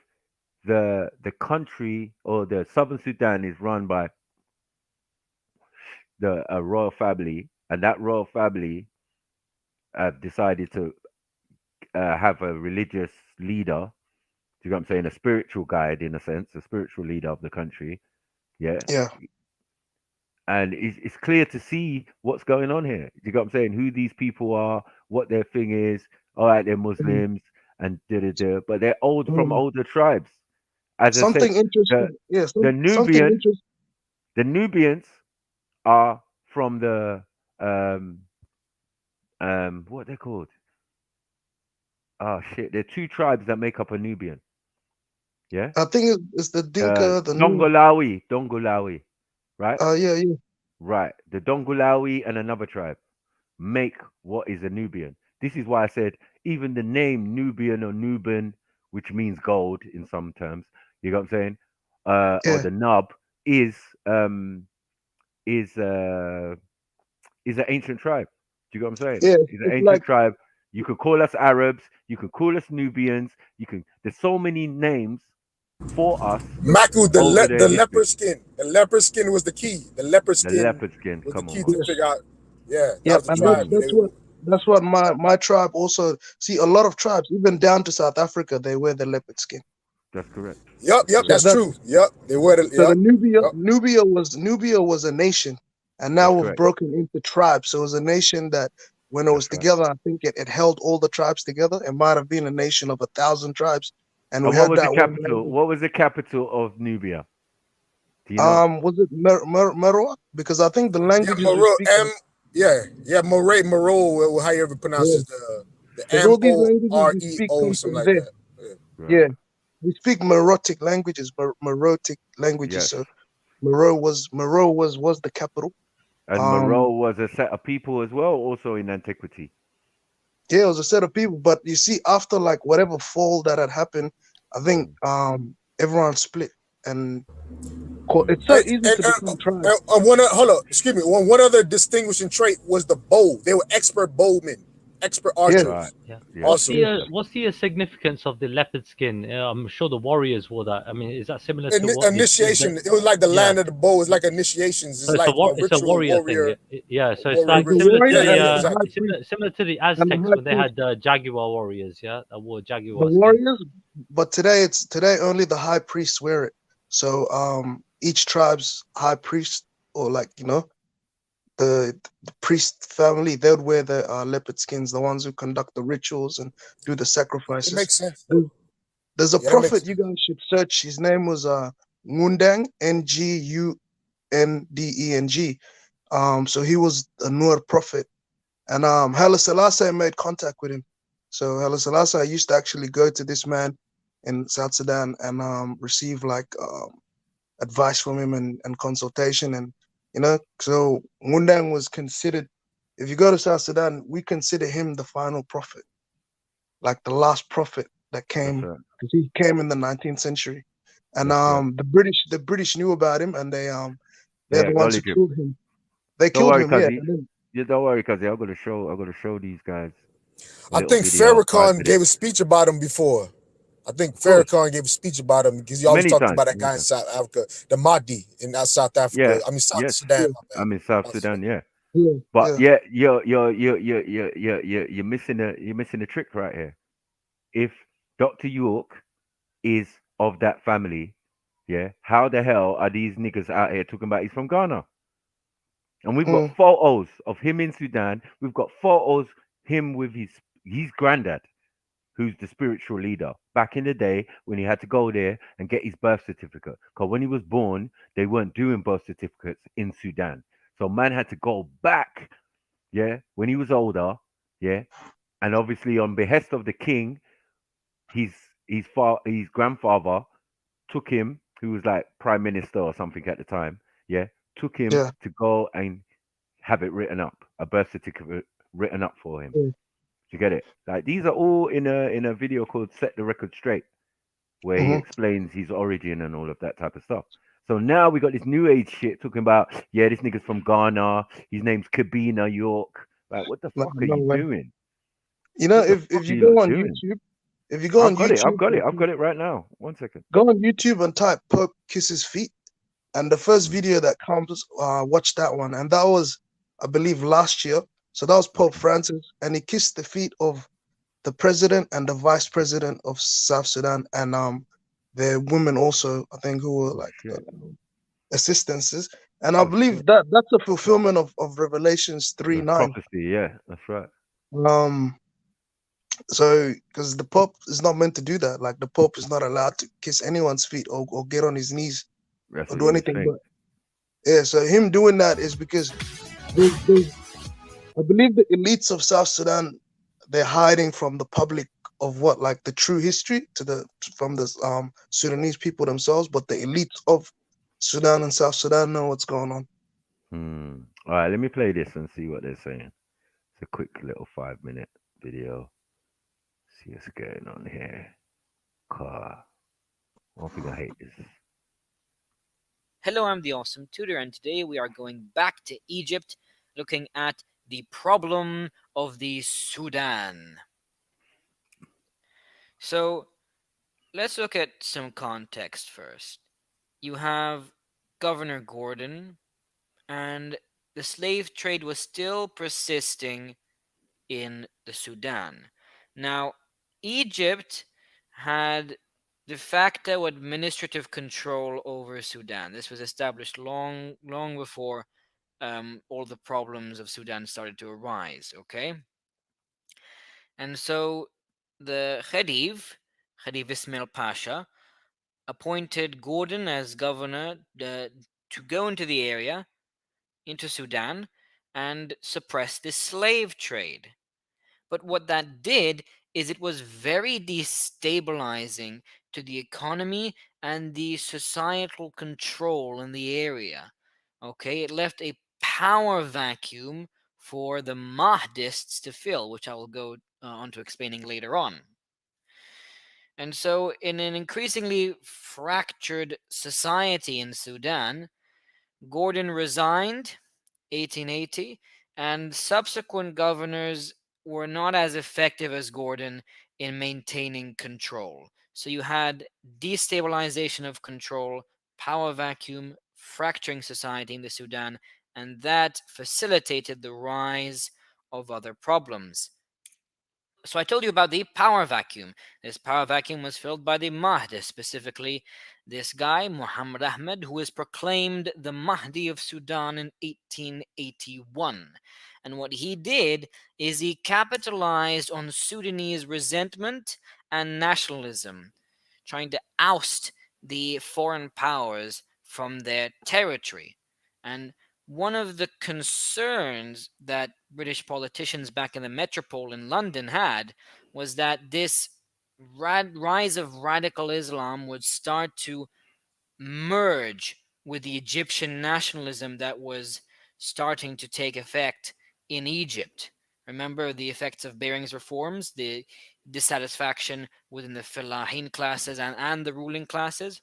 A: the country or the Southern Sudan is run by the royal family, and that royal family have decided to have a religious leader. Do you know what I'm saying? A spiritual guide, in a sense, a spiritual leader of the country. Yeah.
R: Yeah.
A: And it's clear to see what's going on here. Do you know what I'm saying? Who these people are, what their thing is. All right, they're Muslims and but they're from older tribes. As I said,
R: Something interesting.
A: the
R: Something
A: Nubians,
R: interesting.
A: the Nubians are from the what they're called. Oh shit! There are two tribes that make up a Nubian. Yeah.
R: I think it's the Dinka, the
A: Dongolawi, right?
R: yeah.
A: Right. The Dongolawi and another tribe make what is a Nubian. This is why I said even the name Nubian or Nuban, which means gold in some terms, you know what I'm saying? Or the nub is an ancient tribe. Do you know what I'm saying?
R: Yeah,
A: It's an
R: it's
A: ancient
R: like
A: tribe. You could call us Arabs. You could call us Nubians. There's so many names for us.
L: Maku, the
A: history.
L: leopard skin. The leopard skin was the key. The leopard skin,
A: The leopard skin.
L: was
A: Come
L: the key
A: on,
L: to figure out. Yeah, that
R: yeah,
L: was the
R: and
L: tribe.
R: that's what my tribe also see. A lot of tribes, even down to South Africa, they wear the leopard skin.
A: That's correct.
L: Yep, that's true. Yep, they wear the.
R: So the Nubia was a nation, and now we've broken into tribes. So it was a nation that when it was together, I think it held all the tribes together. It might have been a nation of 1,000 tribes, and we
A: what
R: had
A: was
R: that
A: the
R: one
A: capital?
R: language.
A: What was the capital of Nubia? Do you know?
R: Was it Meroe? Because I think the languages we
L: Meroe,
R: speak.
L: Moray, Moreau, however you pronounce it. The
R: Because all these languages we
L: MOREO,
R: speak come
L: something
R: from
L: like
R: there.
L: that.
R: Yeah. We speak Meroitic languages, Meroitic languages.
A: Yes.
R: So Meroe was the capital.
A: And Moreau was a set of people as well, also in antiquity.
R: Yeah, it was a set of people. But you see, after like whatever fall that had happened, I think everyone split, and it's so easy to become tribes.
L: Hold up, excuse me. One other distinguishing trait was the bow. They were expert bowmen, expert archers.
P: Yeah.
L: Also,
P: What's the significance of the leopard skin? I'm sure the warriors wore that. I mean, is that similar to what
L: initiation. It was like the land of the bow. It's like initiations. It's
P: So
L: like a
P: it's a
L: ritual
P: warrior thing. Yeah. So it's
L: warrior
P: like
L: ritual.
P: similar to the Aztecs when they had jaguar warriors. Yeah, that wore jaguar.
R: The warriors, but today only the high priests wear it. So each tribe's high priest, or like the priest family, they would wear the leopard skins, the ones who conduct the rituals and do the sacrifices.
L: It makes sense.
R: There's a prophet you guys should search. His name was Ngundeng, Ngundeng. So he was a Nur prophet, and Haile Selassie made contact with him. So Haile Selassie used to actually go to this man in South Sudan and receive like advice from him and consultation, and so Ngundeng was considered. If you go to South Sudan, we consider him the final prophet, like the last prophet that came, because he came in the 19th century, and the British knew about him, and they're the ones who killed him. They killed him.
A: Don't worry, cause I'm gonna show these guys.
L: I think Farrakhan gave a speech about him before. I think Farrakhan gave a speech about him because he always talked about that guy in South Africa, the Mahdi in South Africa. I mean South Sudan.
A: I mean South Sudan, yeah.
R: Yeah.
A: But you're missing a trick right here. If Dr. York is of that family, yeah, how the hell are these niggas out here talking about he's from Ghana? And we've got photos of him in Sudan. We've got photos him with his granddad, who's the spiritual leader. Back in the day when he had to go there and get his birth certificate. Because when he was born, they weren't doing birth certificates in Sudan. So man had to go back, yeah, when he was older, yeah. And obviously on behest of the king, his grandfather took him, who was like prime minister or something at the time, yeah, took him to go and have it written up, a birth certificate written up for him. You get it? Like these are all in a video called "Set the Record Straight," where he explains his origin and all of that type of stuff. So now we got this new age shit talking about, yeah, this nigga's from Ghana. His name's Kabina York. Like, what the fuck are you doing?
R: If you go on YouTube,
A: I've got it right now. 1 second.
R: Go on YouTube and type Pope kisses feet, and the first video that comes, watch that one. And that was, I believe, last year. So that was Pope Francis, and he kissed the feet of the president and the vice president of South Sudan, and the women also, I think, who were like assistances. And I believe that's a fulfillment of Revelations 3:9.
A: Prophecy, yeah, that's right.
R: So because the Pope is not meant to do that, like the Pope is not allowed to kiss anyone's feet or get on his knees or do anything. But yeah, so him doing that is because I believe the elites of South Sudan, they're hiding from the public of what, like the true history from the Sudanese people themselves, but the elites of Sudan and South Sudan know what's going on.
A: All right, let me play this and see what they're saying. It's a quick little 5-minute video. See what's going on here. One thing I hate is.
G: Hello, I'm the Awesome Tutor, and today we are going back to Egypt, looking at the problem of the Sudan. So let's look at some context first. You have Governor Gordon, and the slave trade was still persisting in the Sudan. Now, Egypt had de facto administrative control over Sudan. This was established long before all the problems of Sudan started to arise, okay? And so the Khedive Ismail Pasha, appointed Gordon as governor to go into the area, into Sudan, and suppress the slave trade. But what that did is it was very destabilizing to the economy and the societal control in the area. Okay, it left a power vacuum for the Mahdists to fill, which I will go on to explaining later on. And so, in an increasingly fractured society in Sudan, Gordon resigned 1880, and subsequent governors were not as effective as Gordon in maintaining control. So you had destabilization of control, power vacuum, fracturing society in the Sudan, and that facilitated the rise of other problems. So I told you about the power vacuum. This power vacuum was filled by the Mahdi, specifically this guy, Muhammad Ahmed, who was proclaimed the Mahdi of Sudan in 1881. And what he did is he capitalized on Sudanese resentment and nationalism, trying to oust the foreign powers from their territory. And one of the concerns that British politicians back in the metropole in London had was that this rise of radical Islam would start to merge with the Egyptian nationalism that was starting to take effect in Egypt. Remember the effects of Baring's reforms, the dissatisfaction within the fellahin classes and the ruling classes?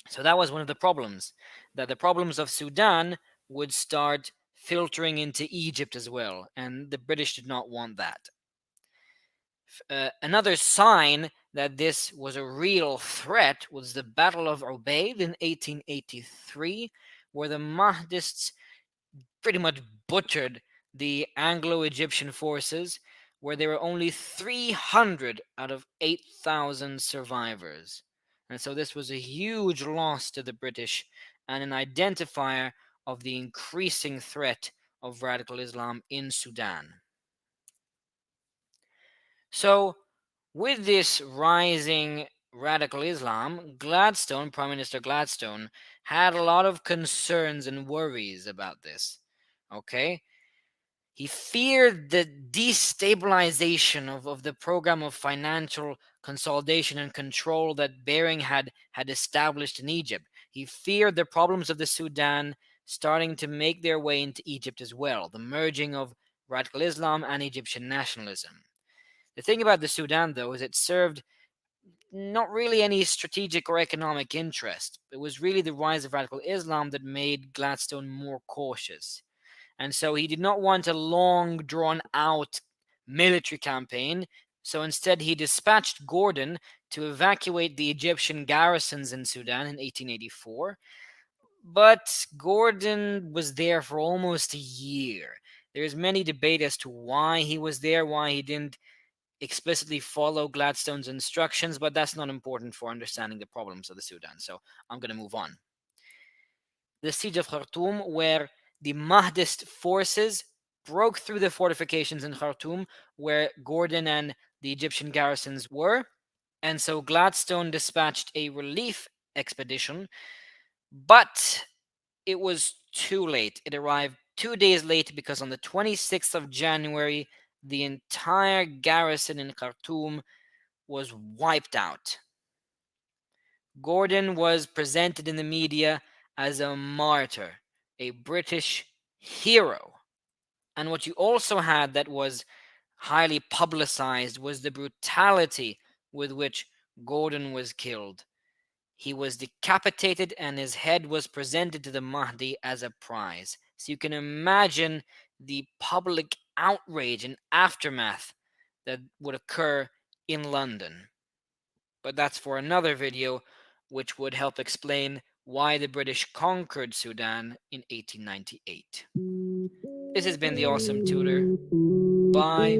G: So that was one of the problems, that the problems of Sudan would start filtering into Egypt as well, and the British did not want that. Another sign that this was a real threat was the Battle of Ubaid in 1883, where the Mahdists pretty much butchered the Anglo-Egyptian forces, where there were only 300 out of 8,000 survivors. And so this was a huge loss to the British and an identifier of the increasing threat of radical Islam in Sudan. So, with this rising radical Islam, Gladstone, Prime Minister Gladstone, had a lot of concerns and worries about this. Okay? He feared the destabilization of the program of financial consolidation and control that Baring had established in Egypt. He feared the problems of the Sudan starting to make their way into Egypt as well, the merging of radical Islam and Egyptian nationalism. The thing about the Sudan, though, is it served not really any strategic or economic interest. It was really the rise of radical Islam that made Gladstone more cautious. And so he did not want a long, drawn-out military campaign. So instead, he dispatched Gordon to evacuate the Egyptian garrisons in Sudan in 1884. But Gordon was there for almost a year. There's many debate as to why he was there, why he didn't explicitly follow Gladstone's instructions, but that's not important for understanding the problems of the Sudan. So I'm going to move on. The siege of Khartoum, where the Mahdist forces broke through the fortifications in Khartoum, where Gordon and the Egyptian garrisons were. And so Gladstone dispatched a relief expedition, but it was too late. It arrived 2 days late because on the 26th of January, the entire garrison in Khartoum was wiped out. Gordon was presented in the media as a martyr, a British hero. And what you also had that was highly publicized was the brutality with which Gordon was killed. He was decapitated and his head was presented to the Mahdi as a prize. So you can imagine the public outrage and aftermath that would occur in London. But that's for another video, which would help explain why the British conquered Sudan in 1898. This has been the Awesome Tutor. Bye.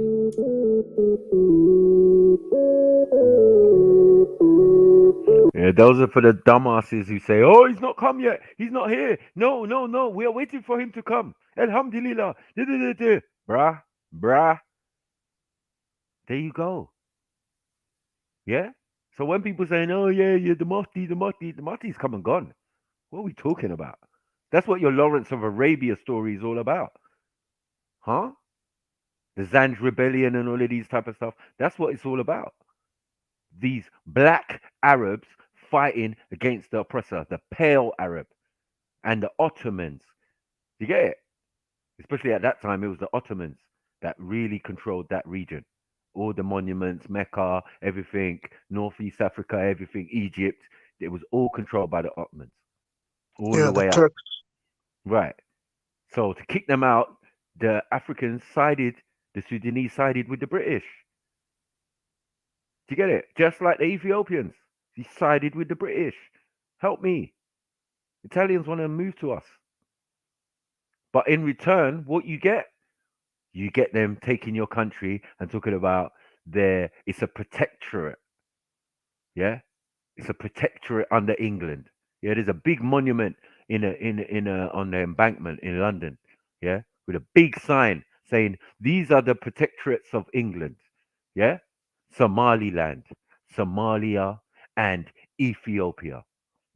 A: Yeah, those are for the dumbasses who say, "Oh, he's not come yet. He's not here. No, no, no. We are waiting for him to come. Alhamdulillah." Bruh. There you go. Yeah. So when people saying, "Oh yeah, the Mahdi's come and gone," what are we talking about? That's what your Lawrence of Arabia story is all about, huh? the Zanj Rebellion and all of these type of stuff. That's what it's all about. These black Arabs fighting against the oppressor, the pale Arab, and the Ottomans. You get it? Especially at that time, it was the Ottomans that really controlled that region. All the monuments, Mecca, everything, Northeast Africa, everything, Egypt. It was all controlled by the Ottomans, all
R: Yeah,
A: the
R: the
A: way up.
R: Turks.
A: Right. So to kick them out, the Africans sided, the Sudanese sided with the British. Do you get it? Just like the Ethiopians, he sided with the British. Help me. Italians want to move to us. But in return, what you get them taking your country and talking about it's a protectorate. Yeah? It's a protectorate under England. Yeah, there's a big monument on the embankment in London. Yeah, with a big sign saying these are the protectorates of England. Yeah, Somaliland, Somalia, and Ethiopia.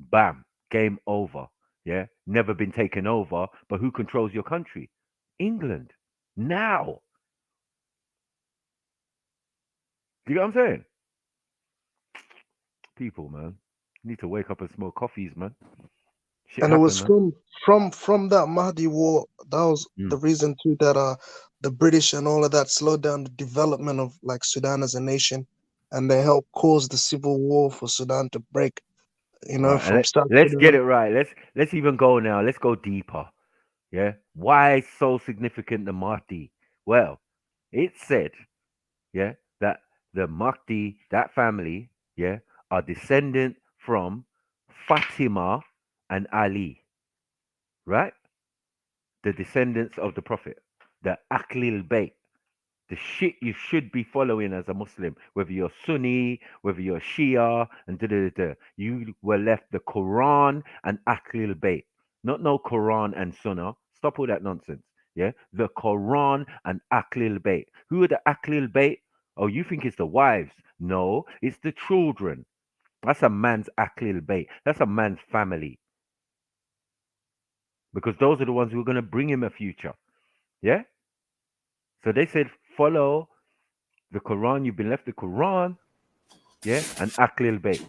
A: Bam, game over. Yeah, never been taken over. But who controls your country? England. Now. Do you get what I'm saying? People, man, need to wake up and smoke coffees, man. Shit
R: And it was
A: happened, man.
R: from that Mahdi war. That was the reason too that the British and all of that slowed down the development of like Sudan as a nation, and they helped cause the civil war for Sudan to break. You know,
A: Right, and
R: from South
A: let's get
R: Sudan.
A: it right. Let's even go now. Let's go deeper. Yeah. Why so significant the Mahdi? Well, it said, yeah, that the Mahdi, that family, yeah, are descendant from Fatima and Ali, right? The descendants of the Prophet, the Ahlul Bayt, the shit you should be following as a Muslim, whether you're Sunni, whether you're Shia, and you were left the Quran and Ahlul Bayt, not no Quran and Sunnah. Stop all that nonsense. Yeah, the Quran and Ahlul Bayt. Who are the Ahlul Bayt? Oh, you think it's the wives? No, it's the children. That's a man's Ahlul Bayt. That's a man's family. Because those are the ones who are going to bring him a future. Yeah? So they said, follow the Quran. You've been left the Quran, yeah, and Ahlul Bayt,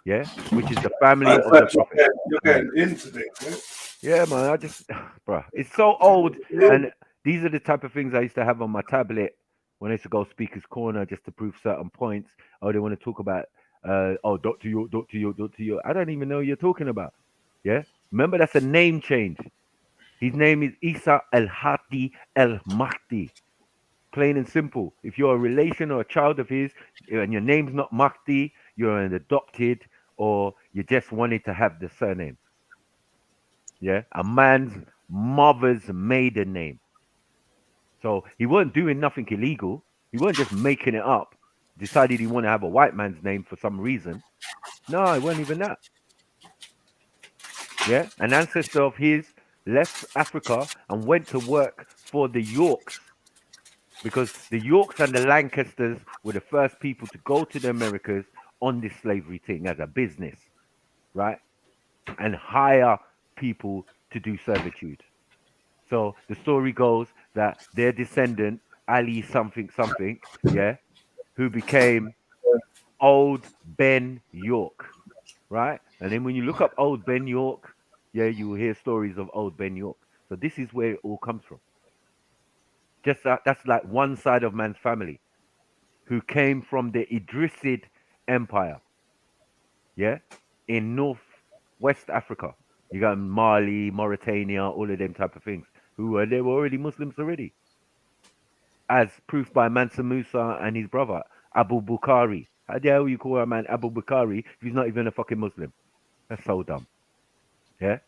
A: yeah, which is the family of the Prophet.
C: You're getting into this.
A: Yeah, man. I just, bro, it's so old, and these are the type of things I used to have on my tablet when I used to go speaker's corner just to prove certain points. Oh, they want to talk about, Dr. York, Dr. York, Dr. York. I don't even know what you're talking about. Yeah, remember that's a name change. His name is Isa Al Hadi Al Mahdi. Plain and simple. If you're a relation or a child of his, and your name's not Mahdi, you're an adopted, or you just wanted to have the surname. Yeah, a man's mother's maiden name. So he weren't doing nothing illegal. He weren't just making it up. Decided he wanted to have a white man's name for some reason. No, it wasn't even that. Yeah, an ancestor of his left Africa and went to work for the Yorks, because the Yorks and the Lancasters were the first people to go to the Americas on this slavery thing as a business, right? And hire people to do servitude. So the story goes that their descendant, Ali something something, yeah, who became Old Ben York, right? And then when you look up Old Ben York, yeah, you will hear stories of Old Ben York. So this is where it all comes from. Just that's like one side of man's family who came from the Idrisid Empire, yeah, in West Africa. You got Mali, Mauritania, all of them type of things. They were already Muslims already, as proved by Mansa Musa and his brother Abu Bukhari. How the hell you call a man Abu Bukhari if he's not even a fucking Muslim? That's so dumb. Yeah.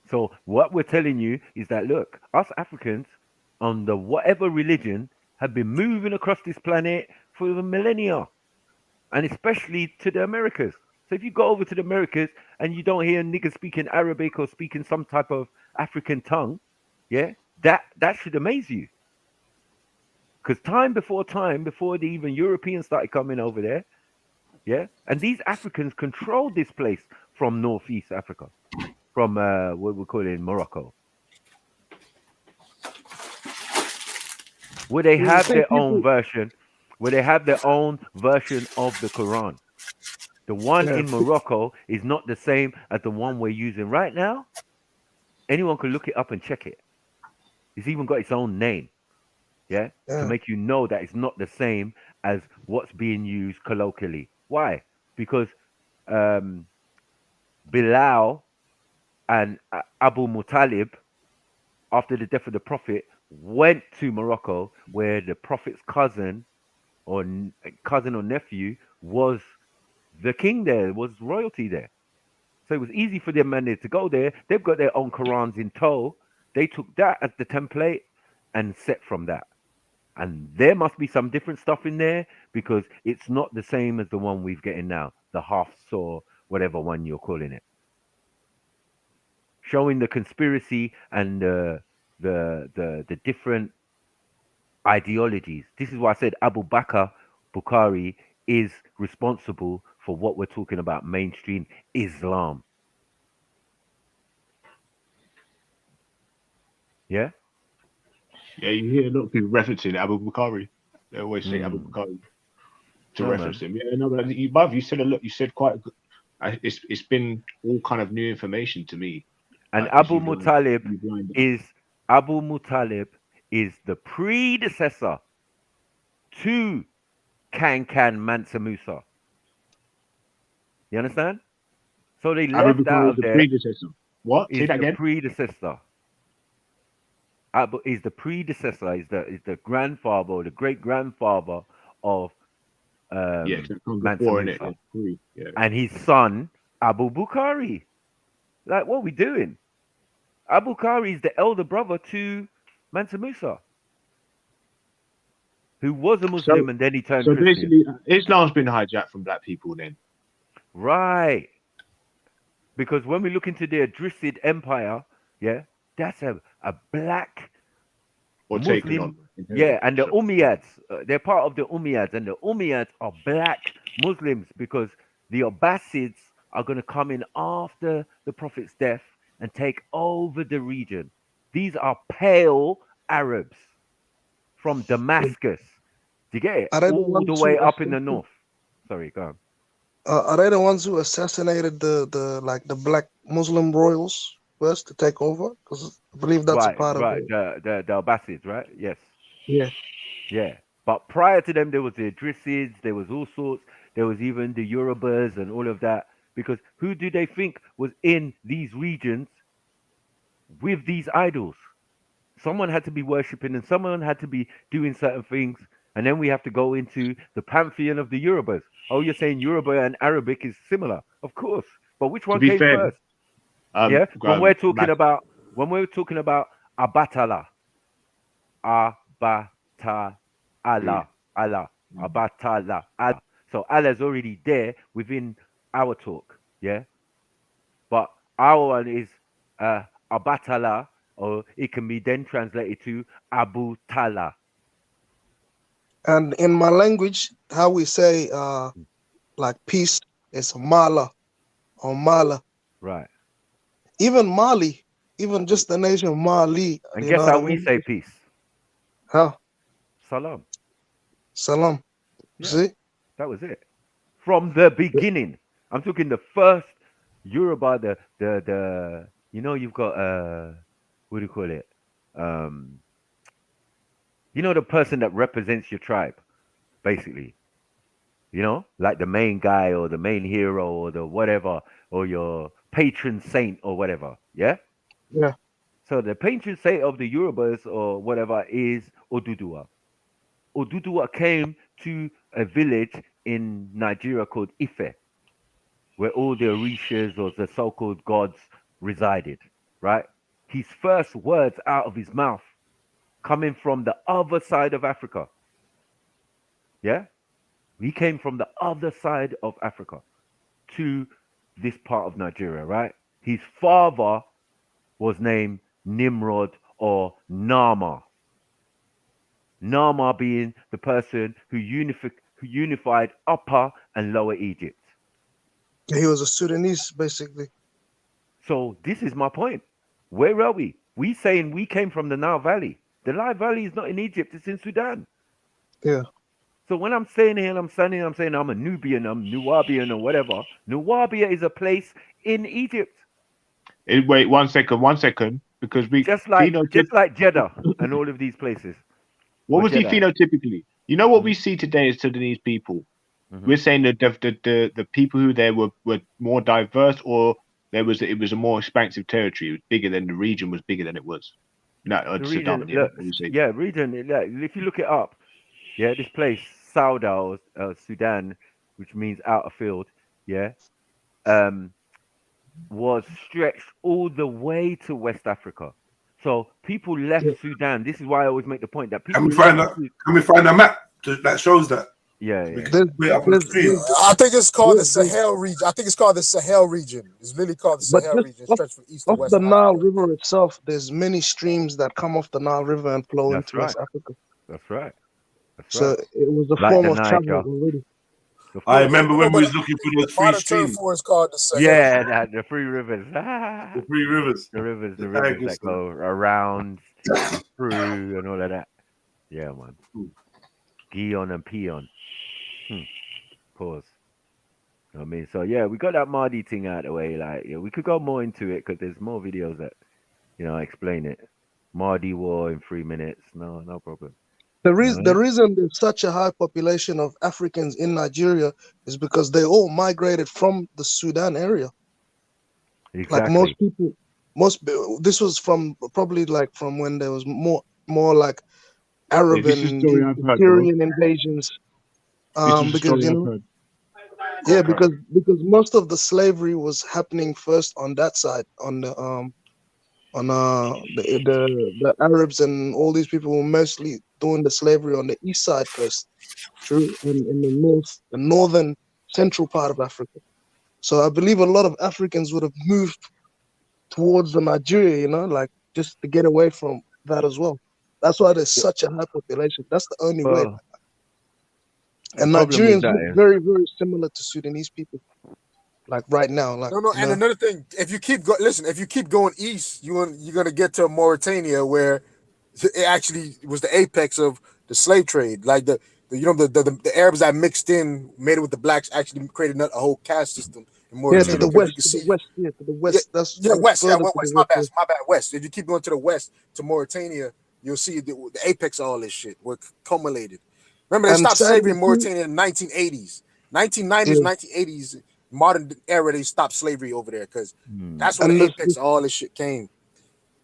A: So what we're telling you is that look, us Africans, under whatever religion, have been moving across this planet for the millennia, and especially to the Americas. So if you go over to the Americas and you don't hear niggas speaking Arabic or speaking some type of African tongue, yeah, that should amaze you. Because time before the even Europeans started coming over there, yeah, and these Africans controlled this place from Northeast Africa, from what we call it in Morocco. where they
R: It was the
A: have
R: same
A: their own
R: people.
A: version, where they have their own version of the Quran. The one
R: Yeah.
A: in Morocco is not the same as the one we're using right now. Anyone can look it up and check it. It's even got its own name, yeah, to
R: Yeah.
A: make you know that it's not the same as what's being used colloquially. Why? Because Bilal and Abu Muttalib, after the death of the Prophet, went to Morocco, where the Prophet's cousin or nephew was the king there, was royalty there. So it was easy for them man to go there. They've got their own Qurans in tow. They took that as the template and set from that. And there must be some different stuff in there because it's not the same as the one we've getting now, the half saw, whatever one you're calling it. Showing the conspiracy and the different ideologies. This is why I said Abu Bakr Bukhari is responsible for what we're talking about, mainstream Islam. Yeah?
K: Yeah, you hear a lot of people referencing Abu Bukhari. They always say Abu Bukhari to
A: No,
K: reference man.
A: man.
K: him. Yeah, no, but you said a lot. You said quite. It's been all kind of new information to me.
A: And
K: Like, 'cause
A: Abu Muttalib is the predecessor to Kankan Mansa Musa. You understand? So they
K: Abu
A: left out
K: Bukhari is
A: of
K: the
A: there.
K: predecessor. What? Say
A: Is
K: that
A: the
K: again.
A: predecessor. Abu is the predecessor. Is the grandfather or the great grandfather of
K: Yeah, that comes
A: Mansa
K: before,
A: Musa.
K: innit? Yeah.
A: And his son Abu Bukhari. Like, what are we doing? Abu Bukhari is the elder brother to Mansa Musa, who was a Muslim and then he turned
K: So
A: Christian.
K: basically, Islam's been hijacked from black people then.
A: Right. Because when we look into the Idrisid Empire, yeah, that's a black
K: Or taken
A: Muslim.
K: on.
A: Yeah, and the Umayyads, they're part of the Umayyads, and the Umayyads are black Muslims because the Abbasids are going to come in after the Prophet's death and take over the region. These are pale Arabs from Damascus. Do you get it?
R: Are they the
A: All the
R: ones
A: way
R: who
A: up in the north. Sorry, go on.
R: Are they the ones who assassinated the black Muslim royals first to take over? Because I believe that's a part of
A: Right.
R: it.
A: The Abbasids, right? Yes.
R: Yeah.
A: Yeah. But prior to them, there was the Idrisids, there was all sorts. There was even the Yorubas and all of that. Because who do they think was in these regions with these idols? Someone had to be worshipping and someone had to be doing certain things. And then we have to go into the pantheon of the Yorubas. Oh, you're saying Yoruba and Arabic is similar? Of course. But which
K: To
A: one
K: be
A: came
K: fair,
A: first? Yeah. When we're talking
K: Matt,
A: about Abatala, Abatala, Allah, Abatala, Allah. So Allah's already there within our talk, yeah. But our one is Abatala, or it can be then translated to Abu Tala.
R: And in my language, how we say like peace is Mala or Mala.
A: Right.
R: Even Mali, even just the nation of Mali.
A: And
R: You
A: guess
R: know what
A: how
R: I
A: we
R: mean?
A: say peace?
R: How?
A: Salam.
R: Salam.
A: Yeah.
R: See?
A: That was it. From the beginning. I'm talking the first Yoruba, the you know, you've got what do you call it? You know, the person that represents your tribe, basically. You know, like the main guy or the main hero or the whatever, or your patron saint or whatever. Yeah?
R: Yeah.
A: So the patron saint of the Yorubas or whatever is Oduduwa. Oduduwa came to a village in Nigeria called Ife, where all the Orishas or the so-called gods resided, right? His first words out of his mouth coming from the other side of Africa. Yeah? He came from the other side of Africa to this part of Nigeria, right? His father was named Nimrod or Nama. Nama being the person who unified Upper and Lower Egypt.
R: He was a Sudanese, basically.
A: So this is my point. Where are we? We saying we came from the Nile Valley, The Nile Valley is not in Egypt; it's in Sudan.
R: Yeah.
A: So when I'm saying here, I'm saying I'm a Nubian, I'm Nuwabian or whatever. Nuwabia is a place in Egypt.
K: Wait, 1 second, because we
A: just like Jeddah and all of these places.
K: What
A: Or
K: was he
A: Jeddah.
K: phenotypically? You know what we see today as Sudanese people. We're saying that the people who there were more diverse, or it was a more expansive territory. It was bigger than the region was bigger than it was. No,
A: The
K: Sudan.
A: region, look, region. If you look it up, this place, Sauda, Sudan, which means outer field, was stretched all the way to West Africa. So people left Sudan. This is why I always make the point that people
C: Can we find a map that shows that?
A: Yeah.
L: I think it's called the Sahel region. I think it's called the Sahel region. It's literally called the Sahel region. It stretches from east to
R: Off
L: west.
R: the Nile River itself, there's many streams that come off the Nile River and flow
A: That's
R: into
A: right.
R: West Africa.
A: That's right.
R: So it was a
A: Like
R: form
A: the
R: of travel
A: Niger.
R: already.
C: I remember when we was looking for those three
L: Modern term
C: streams.
L: for it's called the Sahel.
A: Yeah, the three rivers.
C: The three rivers.
A: The rivers
C: The
A: that
C: Tigers.
A: go around, through, and all of that. Yeah, man. Gion and Peon. Pause. You know what I mean? So yeah, we got that Mahdi thing out of the way. Like, we could go more into it because there's more videos that, explain it. Mahdi war in 3 minutes. No problem.
R: The reason there's such a high population of Africans in Nigeria is because they all migrated from the Sudan area.
A: Exactly.
R: Like this was probably from when there was more like Arab
K: this is
R: and
K: story I've heard,
R: Syrian invasions. Because because most of the slavery was happening first on that side, on the Arabs and all these people were mostly doing the slavery on the east side first, true, in the northern central part of Africa. So I believe a lot of Africans would have moved towards the Nigeria, like just to get away from that as well. That's why there's such a high population. That's the only way. And Nigerians look very, very similar to Sudanese people, like right now. Like
L: And another thing, if you keep going east, you're gonna get to Mauritania, where it actually was the apex of the slave trade. Like the Arabs that mixed in, made it with the blacks, actually created a whole caste system in Mauritania.
R: To the west. West.
L: My bad. West. If you keep going to the west to Mauritania, you'll see the apex of all this shit were accumulated. Remember, they stopped slavery in Mauritania in the 1980s. 1990s, 1980s, modern era, they stopped slavery over there because that's where the apex of all this shit came.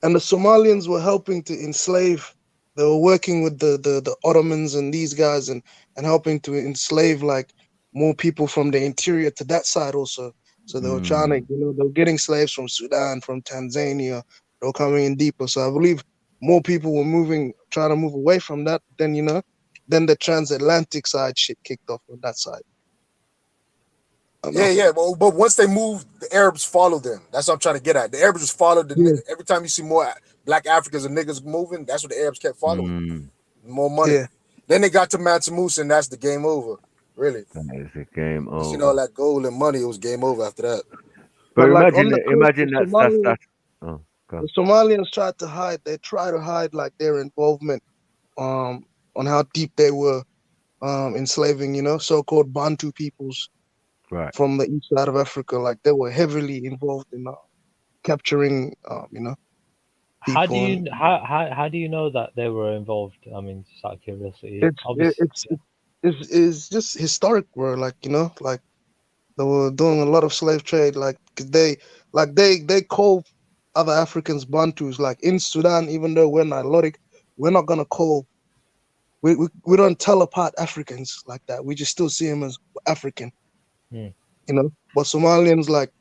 R: And the Somalians were helping to enslave. They were working with the Ottomans and these guys and helping to enslave like more people from the interior to that side also. So they were trying to, they were getting slaves from Sudan, from Tanzania. They were coming in deeper. So I believe more people were trying to move away from that than, then the transatlantic side shit kicked off on that side.
L: But once they moved, the Arabs followed them. That's what I'm trying to get at. The Arabs just followed every time you see more black Africans and niggas moving, that's what the Arabs kept following. More money. Yeah. Then they got to Mansa Musa, and that's the game over. Really.
A: That is the game over.
L: You know, all that gold and money, it was game over after that.
A: But
R: imagine
A: that's
R: the Somalians tried to hide. They try to hide like their involvement on how deep they were enslaving, so-called Bantu peoples from the east side of Africa. Like they were heavily involved in capturing,
P: How do you know that they were involved? I mean, just out of curiosity.
R: It's just historic, bro. Like like they were doing a lot of slave trade. Like they call other Africans Bantus. Like in Sudan, even though we're Nilotic, we're not gonna call. We don't tell apart Africans like that. We just still see them as African. But Somalians, like,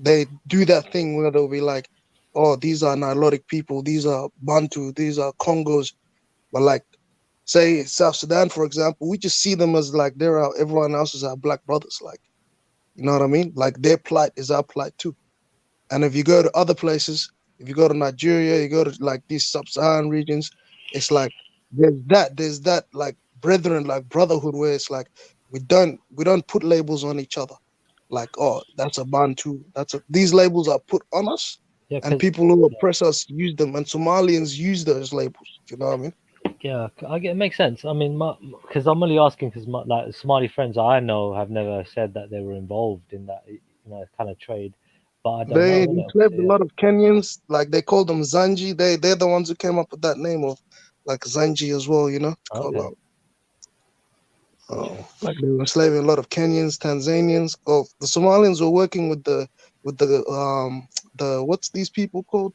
R: they do that thing where they'll be like, oh, these are Nilotic people, these are Bantu, these are Congos. But like, say South Sudan, for example, we just see them as like everyone else is our black brothers. Like, you know what I mean? Like their plight is our plight too. And if you go to other places, if you go to Nigeria, you go to like these sub-Saharan regions, it's like there's that like brethren, like brotherhood, where it's like we don't put labels on each other. Like, oh, that's a Bantu. These labels are put on us,
P: Yeah,
R: and people who oppress us use them, and Somalians use those labels. You know what I mean?
P: Yeah, I get it makes sense. I mean, because I'm only asking because like Somali friends I know have never said that they were involved in that, kind of trade, but I don't
R: They
P: know.
R: enslaved a lot of Kenyans. Like they called them Zanji. They're the ones who came up with that name of like Zanji as well. You know, to call out. Like they were enslaving a lot of Kenyans, Tanzanians. Oh, the Somalians were working with the what's these people called?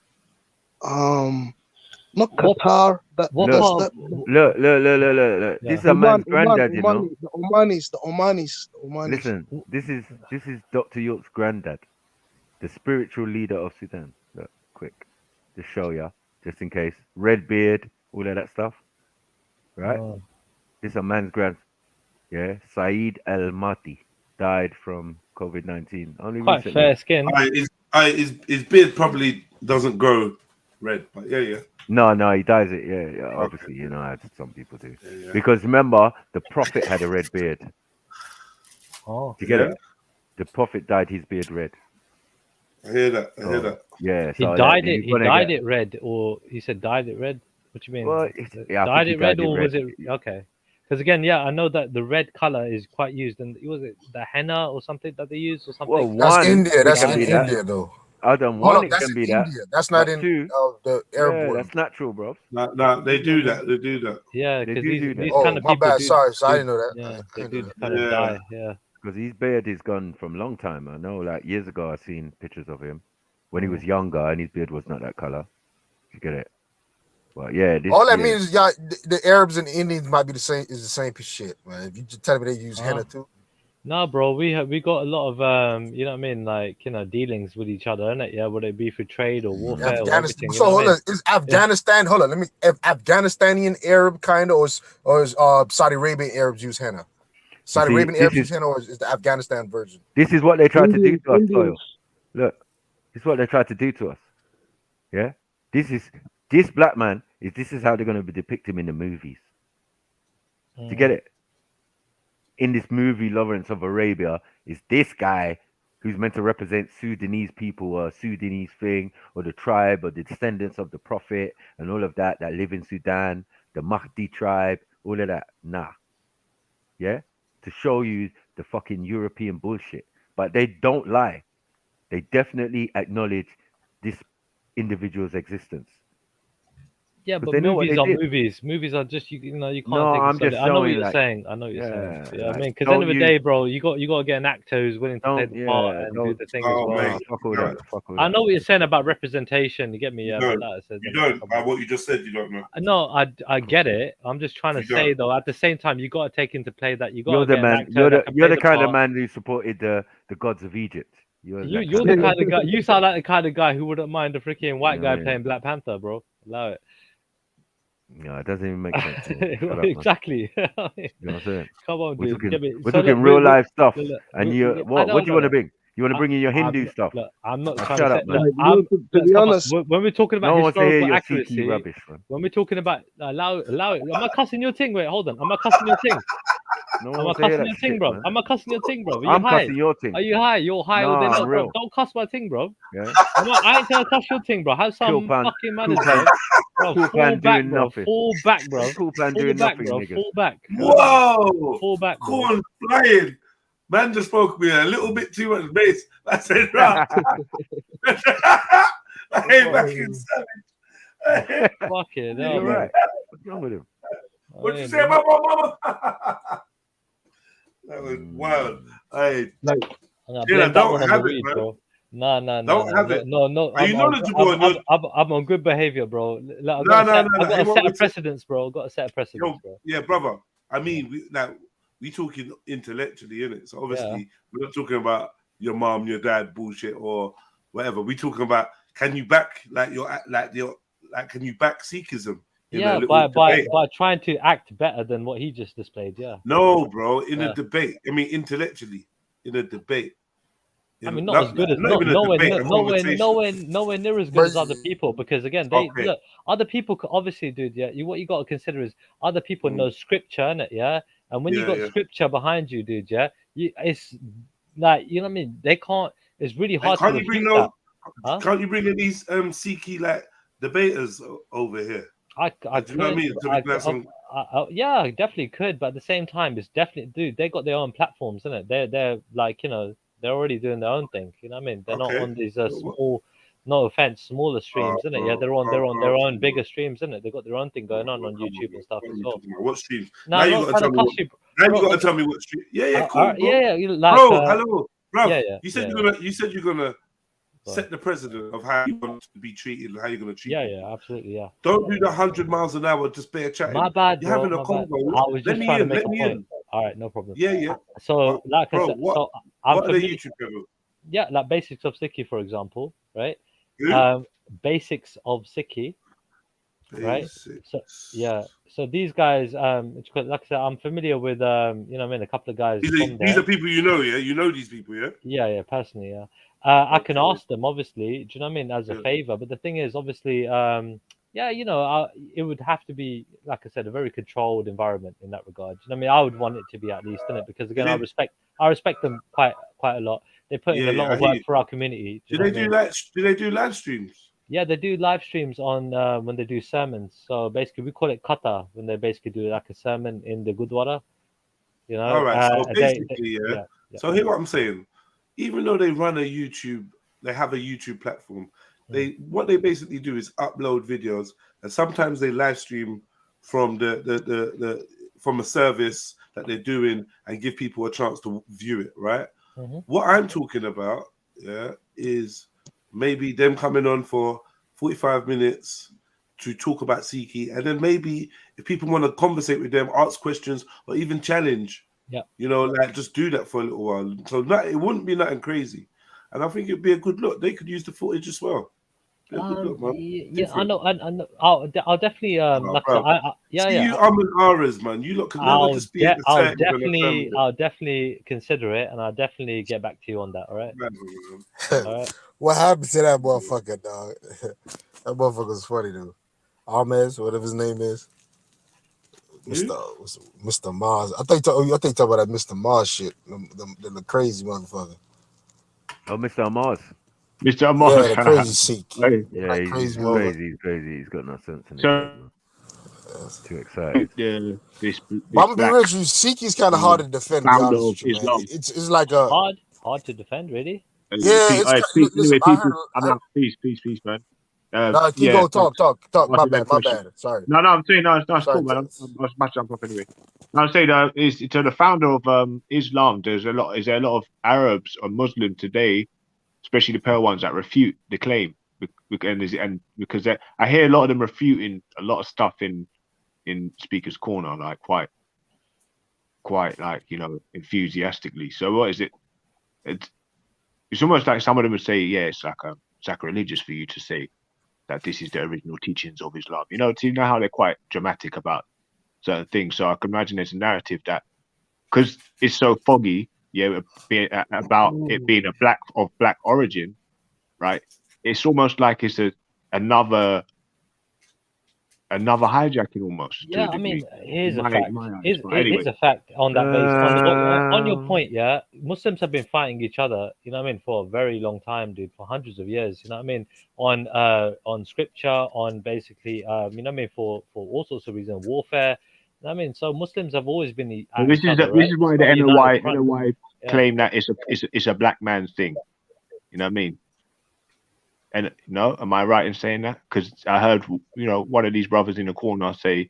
R: Not Qatar.
A: Look. This is a man's granddad, you know.
R: The Omanis.
A: Listen, this is Dr. York's granddad, the spiritual leader of Sudan. Look, quick, to show ya, just in case. Red beard, all of that stuff, right?
P: Oh.
A: This is a man's grand. Yeah, Saeed Al Mati died from COVID-19 only
P: Quite
A: recently.
P: fair skin.
C: His beard probably doesn't grow red, but yeah.
A: No, he dyes it. Yeah. Obviously, you know, as some people do. Yeah. Because remember, the prophet had a red beard.
P: Oh,
A: do you get it? The prophet dyed his beard red.
C: I hear that.
A: Yeah.
P: He dyed it. He dyed it red, or he said dyed it red. What do you mean?
A: Well,
P: dyed it red, or was it okay? Because again, I know that the red color is quite used, and was it the henna or something that they use or something?
L: Well, that's India. That's in India, though.
A: I don't want it
L: that's
A: can be
L: India.
A: that.
L: That's not in the Arab world.
A: That's natural, bro.
C: No, they do that. They do that.
P: Yeah, because these
L: oh,
P: kind of
L: my
P: people
L: bad.
P: do,
L: Sorry, I didn't know that.
P: Yeah, they do kind of die. Yeah,
A: because his beard is gone from a long time. I know, like years ago, I seen pictures of him when he was younger, and his beard was not that color. You get it? But yeah,
L: all that means is the Arabs and the Indians might be the same. Is the same piece of shit, man. If you just tell me they use henna too.
P: No, bro, we got a lot of you know what I mean, like dealings with each other, innit? Yeah, would it be for trade or warfare or everything?
L: So hold on, is Afghanistan? Hold on, Afghanistani Arab kind of, or is Saudi Arabian Arabs use henna? Saudi Arabian Arabs use henna, or is the Afghanistan version?
A: This is what they tried to do to us, Toyo. Look, this is what they tried to do to us. Yeah, this black man this is how they're going to depict him in the movies. Do you get it? In this movie, Lawrence of Arabia, is this guy who's meant to represent Sudanese people or Sudanese thing or the tribe or the descendants of the prophet and all of that live in Sudan, the Mahdi tribe, all of that. Nah. Yeah? To show you the fucking European bullshit. But they don't lie. They definitely acknowledge this individual's existence.
P: Yeah, but movies are movies. Movies are just you can't take
A: I'm just
P: I know what you're saying. I know what you're saying. Yeah, I mean, because end of the day, bro, you got to get an actor who's willing to play the part and do the thing as well.
A: Fuck all that.
P: I know what you're saying about representation. You get me? Yeah,
C: you don't. What you just said, you don't know.
P: No, I get it. I'm just trying to say though, at the same time, you got to take into play that you got.
A: You're the man. You're the kind of man who supported the gods of Egypt. You're
P: the kind of guy. You sound like the kind of guy who wouldn't mind a freaking white guy playing Black Panther, bro. Allow it.
A: No, it doesn't even make sense.
P: Exactly.
A: You know what I'm saying?
P: Come on,
A: we're
P: dude.
A: We're talking real life stuff. And what do you want to bring? You want to bring in your Hindu stuff?
P: Look, I'm not trying
A: shut
P: to
A: up,
P: man.
R: To be honest,
P: when we're talking about
A: no
P: historical accuracy,
A: rubbish,
P: when we're talking about allow it. Am I cussing your thing? Wait, hold on. Am I cussing your thing?
A: No,
P: am I cussing your thing, bro? Am I cussing your thing, bro? Are you
A: I'm
P: high?
A: cussing your thing.
P: Are you high? You're high all day long, bro. Don't cuss my thing, bro.
A: Yeah.
P: I ain't gonna cuss your thing, bro. Have some fucking manners, bro. Fall back, bro. Fall back, bro.
A: Cool plan doing nothing, nigga.
P: Fall back.
C: Whoa!
P: Fall back.
C: Corn flying. Man just spoke me a little bit too much bass. I said, right. I ain't back in savage.
P: Fucking hell,
A: you're right. What's wrong with him?
C: What you say about my mama? That was wild. Hey, don't have it, man.
P: No.
C: Don't have it.
P: No.
C: Are you knowledgeable?
P: I'm on good behavior, bro. I've
C: No.
P: got a set of precedents, bro. Got a set of precedents, bro.
C: Yeah, brother. I mean, we talking intellectually, innit? So obviously, we're not talking about your mom, your dad bullshit or whatever. We talking about can you back can you back Sikhism?
P: Yeah, by trying to act better than what he just displayed. Yeah.
C: No, bro. In a debate. I mean, intellectually, in a debate.
P: I mean, not as good as nowhere near as good as other people, because again, look, other people obviously, dude. Yeah, what you got to consider is other people know scripture, innit? Yeah, and when you got scripture behind you, dude. Yeah, it's like, you know what I mean. They can't. It's really hard to refute that.
C: Can't you bring in these Sikhi like debaters over here?
P: I
C: Do you know what I mean? To be like some-
P: yeah, I definitely could, but at the same time, it's definitely, dude, they got their own platforms, isn't it? They're like, you know, they're already doing their own thing. You know what I mean? They're not on these small, no offense, smaller streams, isn't it? Yeah, they're on their own bigger streams, isn't it? They got their own thing going on YouTube and stuff as well.
C: What streams?
P: No,
C: now
P: I'm
C: you
P: not
C: got to
P: trying
C: tell
P: to
C: me.
P: cuss
C: Now
P: bro,
C: you got to tell me what stream. Yeah, cool, bro.
P: yeah, you like,
C: bro, hello, bro.
P: Yeah.
C: You said you said you're gonna set the precedent of how you want to be treated and how you're gonna treat.
P: Yeah,
C: people.
P: absolutely, yeah.
C: Don't do the 100 miles an hour just bare chatting.
P: My bad,
C: You're
P: bro.
C: having a
P: My bad.
C: convo.
P: I was
C: Let
P: just
C: me
P: trying to
C: in.
P: make
C: Let
P: a
C: me
P: point.
C: in.
P: All right, no problem.
C: Yeah.
P: So, like
C: bro,
P: I said,
C: what,
P: so I'm
C: what are the
P: familiar.
C: YouTube channels?
P: Yeah, like basics of Sikhi, for example, right?
C: Who?
P: Basics of Sikhi, right?
C: Basics.
P: So yeah, so these guys, like I said, I'm familiar with, you know, what I mean, a couple of guys from there.
C: These are people you know, yeah. You know these people, yeah.
P: Yeah, personally, yeah. I can ask them, obviously. Do you know what I mean? As a favor, but the thing is, obviously, yeah, you know, it would have to be, like I said, a very controlled environment in that regard. Do you know what I mean? I would want it to be at least, innit? Because again, I respect them quite a lot. They put in a lot of work for our community.
C: Do they do live streams?
P: Yeah, they do live streams on when they do sermons. So basically, we call it kata when they basically do like a sermon in the Gurdwara. You know.
C: All right. So basically,
P: yeah.
C: So hear what I'm saying. Even though they run a YouTube, they have a YouTube platform. What they basically do is upload videos, and sometimes they live stream from the from a service that they're doing and give people a chance to view it. Right.
P: Mm-hmm.
C: What I'm talking about, is maybe them coming on for 45 minutes to talk about Sikhi, and then maybe if people want to conversate with them, ask questions, or even challenge.
P: Yeah.
C: You know, like just do that for a little while. So it wouldn't be nothing crazy. And I think it'd be a good look. They could use the footage as well. Be a good look, man.
P: Yeah, I know. I'll definitely like
C: bro.
P: yeah.
C: You and man. You look can never just be
P: I'll definitely consider it, and I'll definitely get back to you on that. All right. All right.
L: What happened to that motherfucker, dog? That motherfucker's funny, dude. Ahmed, whatever his name is. Mr. Mars. I think talking about that Mr. Mars shit. The crazy motherfucker.
A: Oh, Mr. Mars.
K: Mr. Mars.
L: Yeah, the crazy Sikh.
A: Yeah,
L: like
A: he's
L: crazy.
A: He's crazy. He's got no sense in his head, man. Too excited.
L: But I'm gonna be real with you. Sikh is kind of hard to defend. To be honest with you, man. It's like a
P: hard to defend, really.
L: Yeah,
K: Peace, man.
L: Keep going. Talk. My bad. Sorry.
K: No, I'm saying no, it's cool, man. I was about to jump up anyway. No, I'm saying to the founder of Islam. Is there a lot of Arabs or Muslims today, especially the pale ones, that refute the claim, and because I hear a lot of them refuting a lot of stuff in Speaker's Corner, like quite like, you know, enthusiastically. So what is it? It's almost like some of them would say, yeah, it's like sacrilegious for you to say that this is the original teachings of Islam. You know how they're quite dramatic about certain things. So I can imagine there's a narrative that, because it's so foggy, about it being of black origin, right? It's almost like it's another hijacking almost.
P: Yeah, I mean, here's a fact. Here's a fact on that base. On your point, yeah, Muslims have been fighting each other, you know what I mean, for a very long time, dude, for hundreds of years, you know what I mean, on scripture, on basically, you know what I mean, for all sorts of reasons, warfare. You know what I mean, so Muslims have always been.
K: This is why the NOI claim that it's a black man's thing. You know what I mean? And no, am I right in saying that? Because I heard, you know, one of these brothers in the corner say,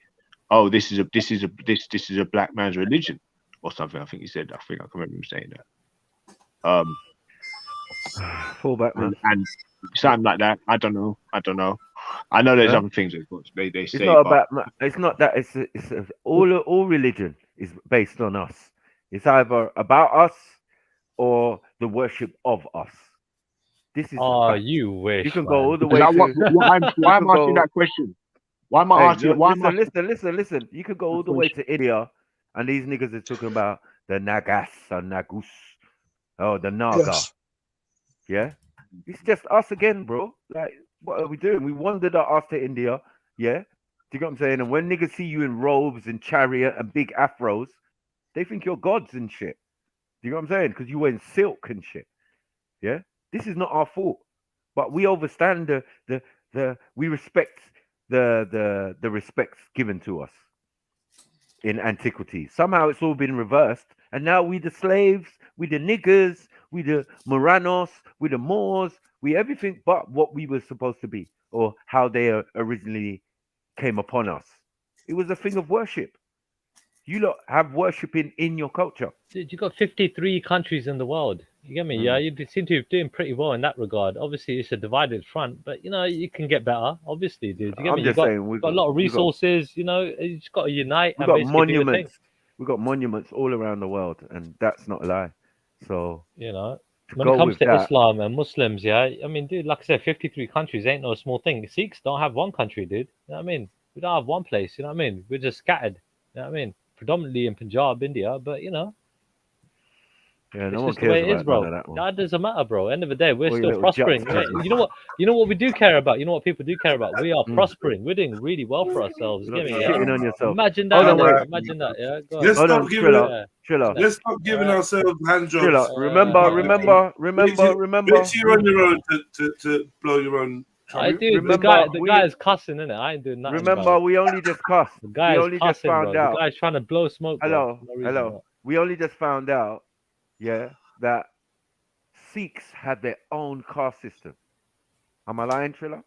K: "Oh, this is a black man's religion," or something. I think he said. I can remember him saying that.
A: Fall back, man.
K: And something like that. I don't know. I know there's other things they say.
A: It's not about. It's not that. It's all religion is based on us. It's either about us or the worship of us. This is
P: you wish.
A: You can go all the
K: way. Why am I asking that question? Why am I asking?
A: Listen. You could go all the way to India, and these niggas are talking about the Nagas or Nagus, the Naga.
L: Yes.
A: Yeah, it's just us again, bro. Like, what are we doing? We wandered our ass to India. Yeah, do you get what I'm saying? And when niggas see you in robes and chariot and big afros, they think you're gods and shit. Do you know what I'm saying? Because you wearing silk and shit. Yeah. This is not our fault. but we overstand we respect the respects given to us in antiquity. Somehow it's all been reversed, and now we the slaves, we the niggers, we the Moranos, we the Moors, we everything but what we were supposed to be, or how they originally came upon us. It was a thing of worship. You lot have worshiping in your culture.
P: Dude, you got 53 countries in the world. You get me? Yeah, you seem to be doing pretty well in that regard. Obviously, it's a divided front, but you can get better. Obviously, dude. You get
A: I'm
P: me?
A: just saying,
P: we've got a lot of resources. You just got to unite
A: we
P: and
A: got
P: basically do a thing.
A: monuments. We got monuments all around the world, and that's not a lie. So
P: when it comes to Islam and Muslims, yeah, I mean, dude, like I said, 53 countries ain't no small thing. Sikhs don't have one country, dude. You know what I mean? We don't have one place. You know what I mean? We're just scattered. You know what I mean? Predominantly in Punjab, India, but
A: yeah,
P: it's
A: no one
P: just the way
A: cares
P: it is,
A: about
P: bro.
A: none of that one.
P: That doesn't matter, bro. End of the day, we're
A: All your
P: still
A: little
P: prospering.
A: jokes.
P: You know what we do care about. You know what people do care about. We are prospering. We're doing really well for ourselves.
A: You're
P: Get
A: not
P: me?
A: shitting on yourself.
P: Imagine
A: Hold
P: that.
A: on, wait.
P: Imagine that. Yeah. Go on.
C: Let's
A: Hold
C: stop
A: on,
C: giving
A: Let's
C: stop giving ourselves hand jobs.
A: Remember.
C: Wait till you're on your own to blow your own.
P: I do. The guy is cussing, innit? I ain't doing nothing.
A: Remember, we only just cussed.
P: The guy
A: we
P: is
A: only
P: cussing,
A: just found
P: bro.
A: out.
P: The guy's trying to blow smoke. Bro.
A: Hello. We only just found out, that Sikhs had their own caste system. Am I lying, Trilla?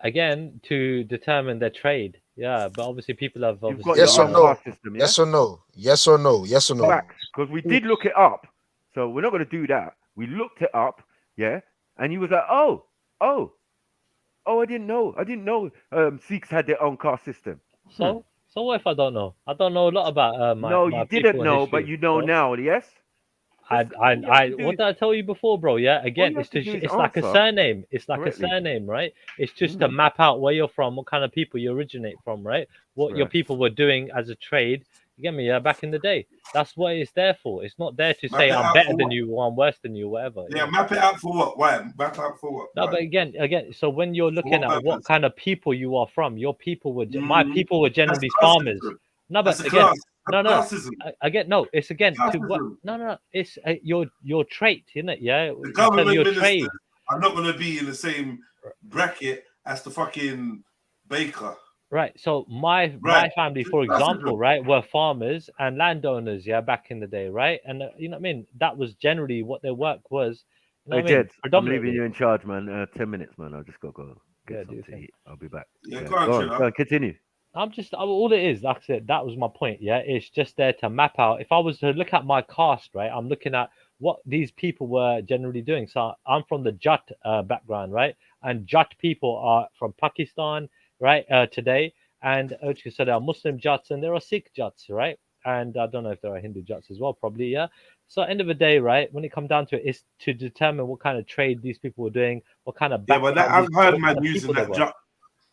P: Again, to determine their trade. Yeah, but obviously people have obviously
L: Yes or no?
A: Caste system, yeah?
L: Yes or no? Yes or no? Yes or no?
A: Because we did look it up. So we're not going to do that. We looked it up, and he was like, oh, I didn't know Sikhs had their own caste system.
P: So what if I don't know? I don't know a lot about my
A: No,
P: my
A: you didn't
P: people
A: know,
P: history,
A: but you know
P: so.
A: now, yes?
P: What did I tell you before, bro? Yeah, again, it's like a surname. It's like
A: correctly.
P: a surname, right? It's just to map out where you're from, what kind of people you originate from, right? What your people were doing as a trade. You get me? Yeah, back in the day. That's what it's there for. It's not there to say I'm better than you or I'm worse than you, whatever.
C: Yeah, map it out for what? Why? Map out for what?
P: No, but again, so when you're looking at what kind of people you are from, your people were my people were generally farmers. No, but again, no. It's again to what? No. It's your trait, isn't it? Yeah,
C: the government
P: your
C: ministers
P: trade.
C: are not going to be in the same bracket as the fucking baker.
P: Right. So my family, for example, right, were farmers and landowners, back in the day, right? And you know what I mean? That was generally what their work was. You know
A: Hey,
P: what I mean?
A: Jed, I'm leaving you in charge, man. 10 minutes, man. I'll just go get something to eat. I'll be back.
C: Yeah,
A: Go on, continue.
P: All it is, like I said, that was my point. Yeah, it's just there to map out. If I was to look at my caste, right, I'm looking at what these people were generally doing. So I'm from the Jat background, right? And Jat people are from Pakistan, right, today. And so there are Muslim Jats and there are Sikh Jats, right? And I don't know if there are Hindu Jats as well, probably, yeah. So end of the day, right, when it comes down to it, it's to determine what kind of trade these people were doing, what kind of
C: but I've heard man using that Jat.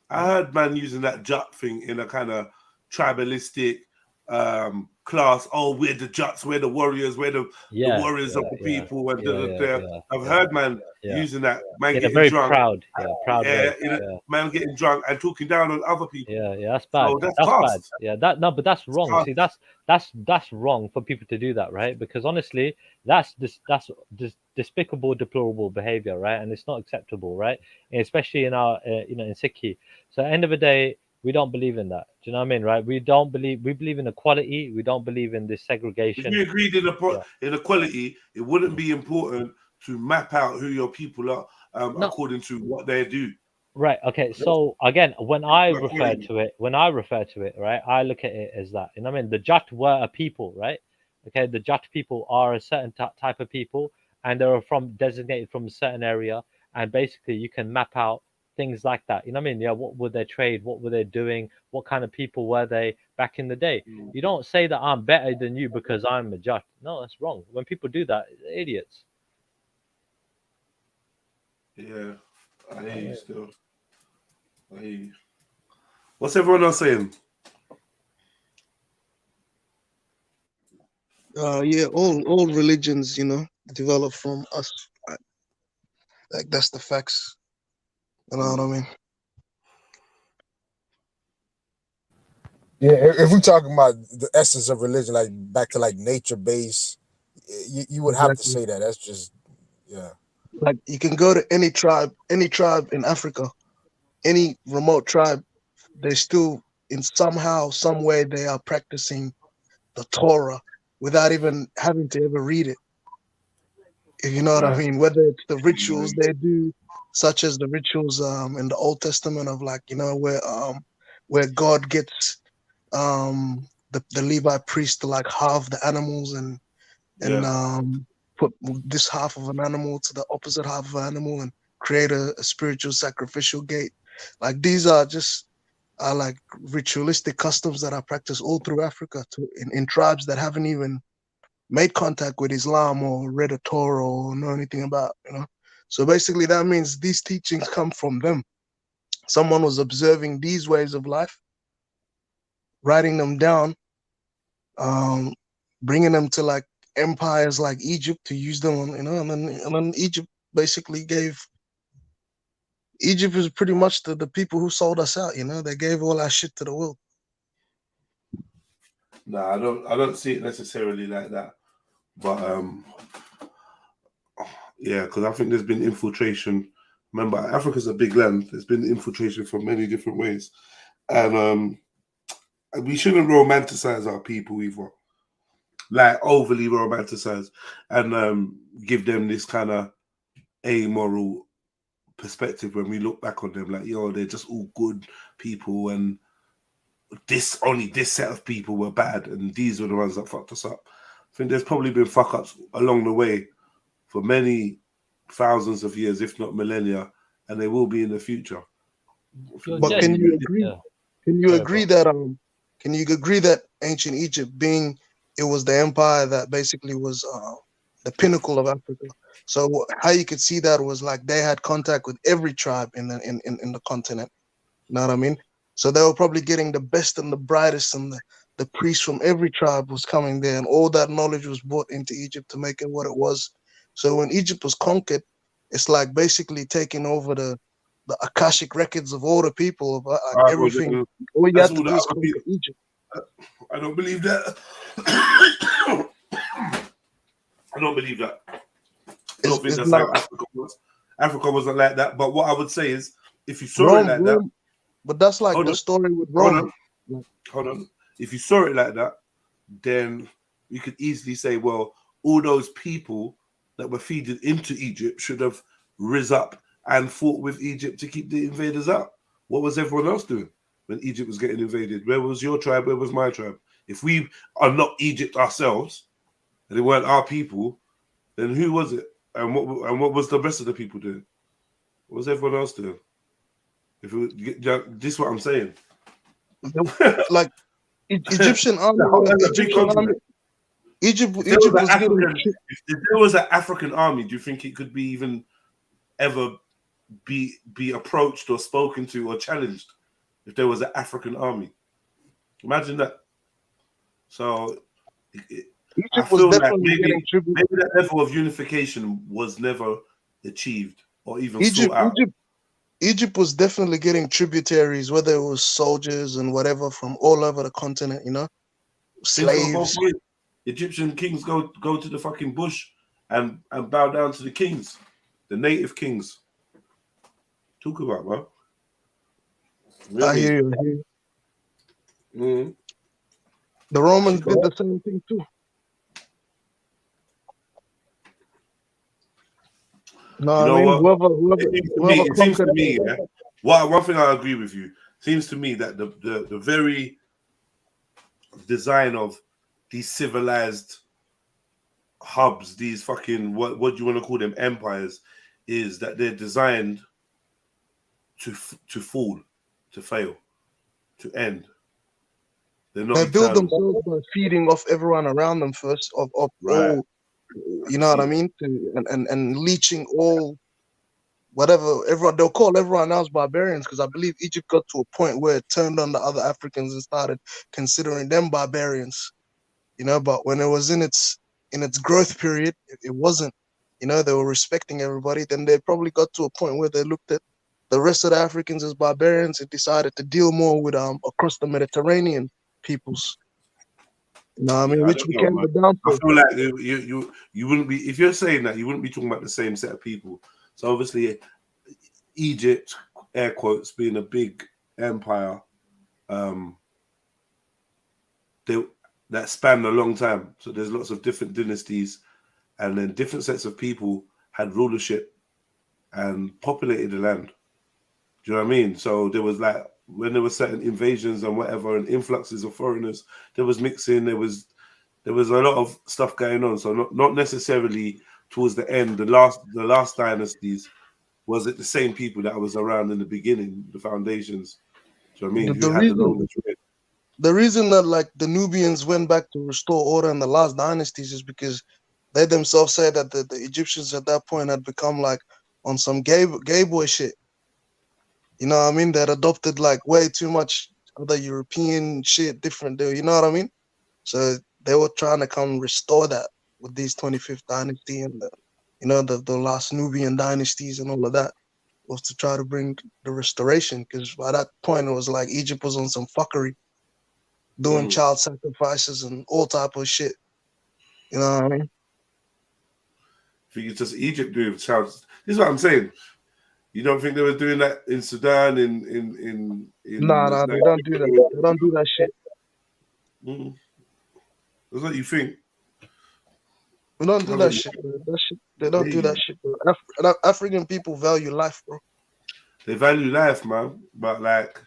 C: I heard man using that Jat thing in a kind of tribalistic class. Oh, we're the Jats, we're the warriors, we're the warriors of the people. I've heard man using that. Man getting
P: very
C: drunk.
P: proud.
C: Man getting drunk and talking down on other people.
P: Yeah, that's bad.
C: So that's
P: bad. Yeah, but that's wrong. See, that's wrong for people to do that, right? Because honestly, that's despicable, deplorable behavior, right? And it's not acceptable, right? Especially in our, in Sikhi. So, end of the day, we don't believe in that. Do you know what I mean, right? We believe in equality. We don't believe in this segregation.
C: If we agreed in equality, it wouldn't be important to map out who your people are according to what they do.
P: Right. Okay. So again, when I refer to it, right, I look at it as that. You know what I mean? The Jat were a people, right? Okay. The Jat people are a certain type of people, and they're designated from a certain area, and basically you can map out things like that. You know what I mean? Yeah. What were their trade? What were they doing? What kind of people were they back in the day? You don't say that I'm better than you because I'm a Jat. No, that's wrong. When people do that, they're idiots.
C: Yeah, I hear you still. I hear you. What's everyone else saying?
R: Yeah, all religions, develop from us. Like that's the facts. You know what I mean?
L: Yeah, if we're talking about the essence of religion, like back to like nature based, you would have to say that. That's just
R: Like you can go to any tribe in Africa, any remote tribe, they still in somehow, some way they are practicing the Torah without even having to ever read it. If you know what I mean, whether it's the rituals they do, such as the rituals in the Old Testament of like, you know, where God gets the Levi priest to like halve the animals and put this half of an animal to the opposite half of an animal and create a spiritual sacrificial gate. Like these are just like ritualistic customs that are practiced all through Africa in tribes that haven't even made contact with Islam or read a Torah or know anything about, you know. So basically that means these teachings come from them. Someone was observing these ways of life, writing them down, bringing them to like empires like Egypt to use them on, you know, and then Egypt basically Egypt is pretty much the people who sold us out, you know. They gave all our shit to the world.
C: No, I don't see it necessarily like that. But yeah, because I think there's been infiltration. Remember, Africa's a big land. There's been infiltration from many different ways. And we shouldn't romanticize our people either. Like overly romanticize and give them this kind of amoral perspective when we look back on them, like, yo, they're just all good people and only this set of people were bad and these were the ones that fucked us up. I think there's probably been fuck ups along the way for many thousands of years, if not millennia, and they will be in the future.
R: But can you agree? Can you agree that ancient Egypt, being it was the empire that basically was the pinnacle of Africa? So how you could see that was like they had contact with every tribe in the continent. You know what I mean? So they were probably getting the best and the brightest, and the priests from every tribe was coming there, and all that knowledge was brought into Egypt to make it what it was. So when Egypt was conquered, it's like basically taking over the Akashic records of all the people, of everything. All you have to do is conquer Egypt.
C: I don't believe that. I don't believe that. I don't think that's how Africa was. Africa wasn't like that. But what I would say is, if you saw it like that,
R: but that's like the story with Rome.
C: Hold on. If you saw it like that, then you could easily say, well, all those people that were feeding into Egypt should have risen up and fought with Egypt to keep the invaders out. What was everyone else doing when Egypt was getting invaded? Where was your tribe? Where was my tribe? If we are not Egypt ourselves, and they weren't our people, then who was it? And what was the rest of the people doing? What was everyone else doing? If it, this is what I'm saying.
R: Like Egyptian army. Egypt was
C: if there was an African army, do you think it could be even ever be approached or spoken to or challenged if there was an African army? Imagine that. So I feel like maybe that level of unification was never achieved or even sought out.
R: Egypt was definitely getting tributaries, whether it was soldiers and whatever from all over the continent, you know, slaves.
C: Egyptian kings go to the fucking bush and bow down to the kings, the native kings. Talk about, bro.
R: Really? I hear you.
C: Mm-hmm.
R: The Romans did the same thing too. No,
C: you know
R: what?
C: It seems to me, yeah. One thing I agree with you. Seems to me that the very design of these civilized hubs, these fucking what do you want to call them, empires, is that they're designed to fall, to fail, to end.
R: They build themselves by feeding off everyone around them first, of
C: right.
R: all, you know what I mean, and leeching all, whatever, everyone, they'll call everyone else barbarians, because I believe Egypt got to a point where it turned on the other Africans and started considering them barbarians, you know. But when it was in its growth period, it wasn't, you know, they were respecting everybody. Then they probably got to a point where they looked at the rest of the Africans as barbarians and decided to deal more with across the Mediterranean peoples. No, I mean,
C: I
R: which
C: don't know,
R: became
C: man.
R: the downfall.
C: I feel like you wouldn't be, if you're saying that, you wouldn't be talking about the same set of people. So obviously, Egypt, air quotes, being a big empire, that spanned a long time. So there's lots of different dynasties, and then different sets of people had rulership and populated the land. Do you know what I mean? So there was like, when there were certain invasions and whatever, and influxes of foreigners, there was mixing. There was a lot of stuff going on. So not necessarily towards the end. The last dynasties, was it the same people that was around in the beginning, the foundations? Do you know what I mean? Who had the longest reign?
R: The reason that like the Nubians went back to restore order in the last dynasties is because they themselves said that the Egyptians at that point had become like on some gay boy shit. You know what I mean? That adopted like way too much other European shit, different. You know what I mean? So they were trying to come restore that with these 25th dynasty and the last Nubian dynasties and all of that, was to try to bring the restoration, because by that point it was like Egypt was on some fuckery, doing child sacrifices and all type of shit. You know what I mean?
C: I think it's just Egypt doing child. This is what I'm saying. You don't think they were doing that in Sudan, in
R: Nah, they don't do that. They don't do that shit.
C: That's what you think.
R: We don't do that shit, bro. They don't do that shit, bro. African people value life, bro.
C: They value life, man. But like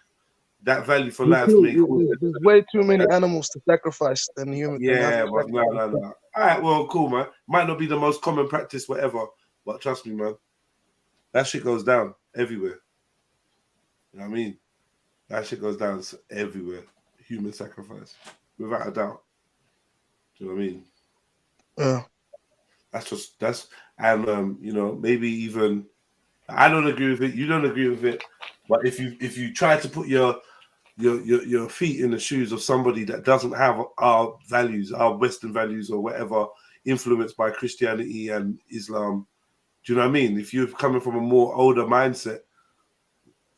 C: that value for
R: We
C: life
R: kill-
C: make
R: there's way too many animals to sacrifice than human. than
C: yeah,
R: have to
C: but no. All right, well, cool, man. Might not be the most common practice, whatever, but trust me, man. That shit goes down everywhere. You know what I mean? That shit goes down everywhere. Human sacrifice, without a doubt. Do you know what I mean?
R: Yeah.
C: And maybe even I don't agree with it. You don't agree with it. But if you try to put your feet in the shoes of somebody that doesn't have our values, our Western values or whatever, influenced by Christianity and Islam, do you know what I mean? If you're coming from a more older mindset,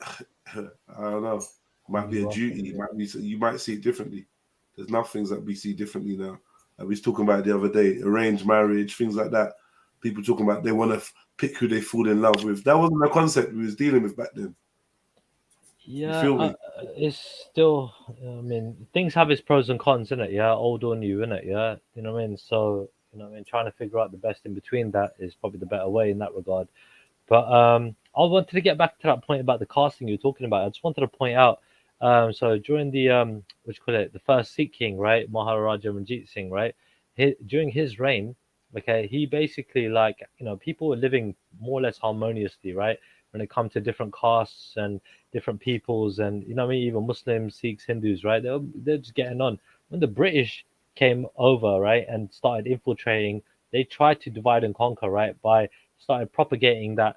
C: I don't know, might be a duty. You might see it differently. There's enough things that we see differently now. I was talking about it the other day, arranged marriage, things like that. People talking about they want to pick who they fall in love with. That wasn't a concept we was dealing with back then.
P: Yeah, it's still. I mean, things have its pros and cons, innit? Yeah, old or new, innit? Yeah, you know what I mean. So, you know what I mean, trying to figure out the best in between that is probably the better way in that regard. But I wanted to get back to that point about the casting you were talking about. I just wanted to point out. So during the the first Sikh king, right, Maharaja Ranjit Singh, right, during his reign, okay, he basically people were living more or less harmoniously, right, when it comes to different castes and different peoples, and you know what I mean, even Muslims, Sikhs, Hindus, right, they're just getting on. When the British came over, right, and started infiltrating, they tried to divide and conquer, right, by started propagating that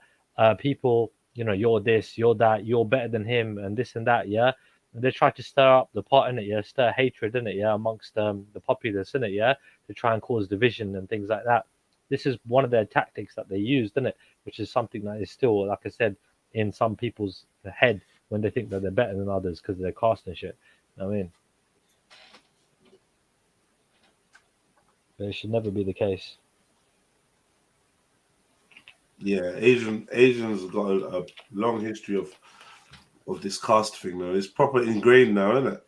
P: people, you're this, you're that, you're better than him, and this and that, yeah. And they try to stir up the pot in it, yeah, stir hatred in it, yeah, amongst the populace in it, yeah, to try and cause division and things like that. This is one of their tactics that they used, isn't it? Which is something that is still, like I said, in some people's head when they think that they're better than others because of their caste and shit. You know what I mean? But it should never be the case.
C: Yeah, Asians got a long history of this caste thing now. It's proper ingrained now, isn't it?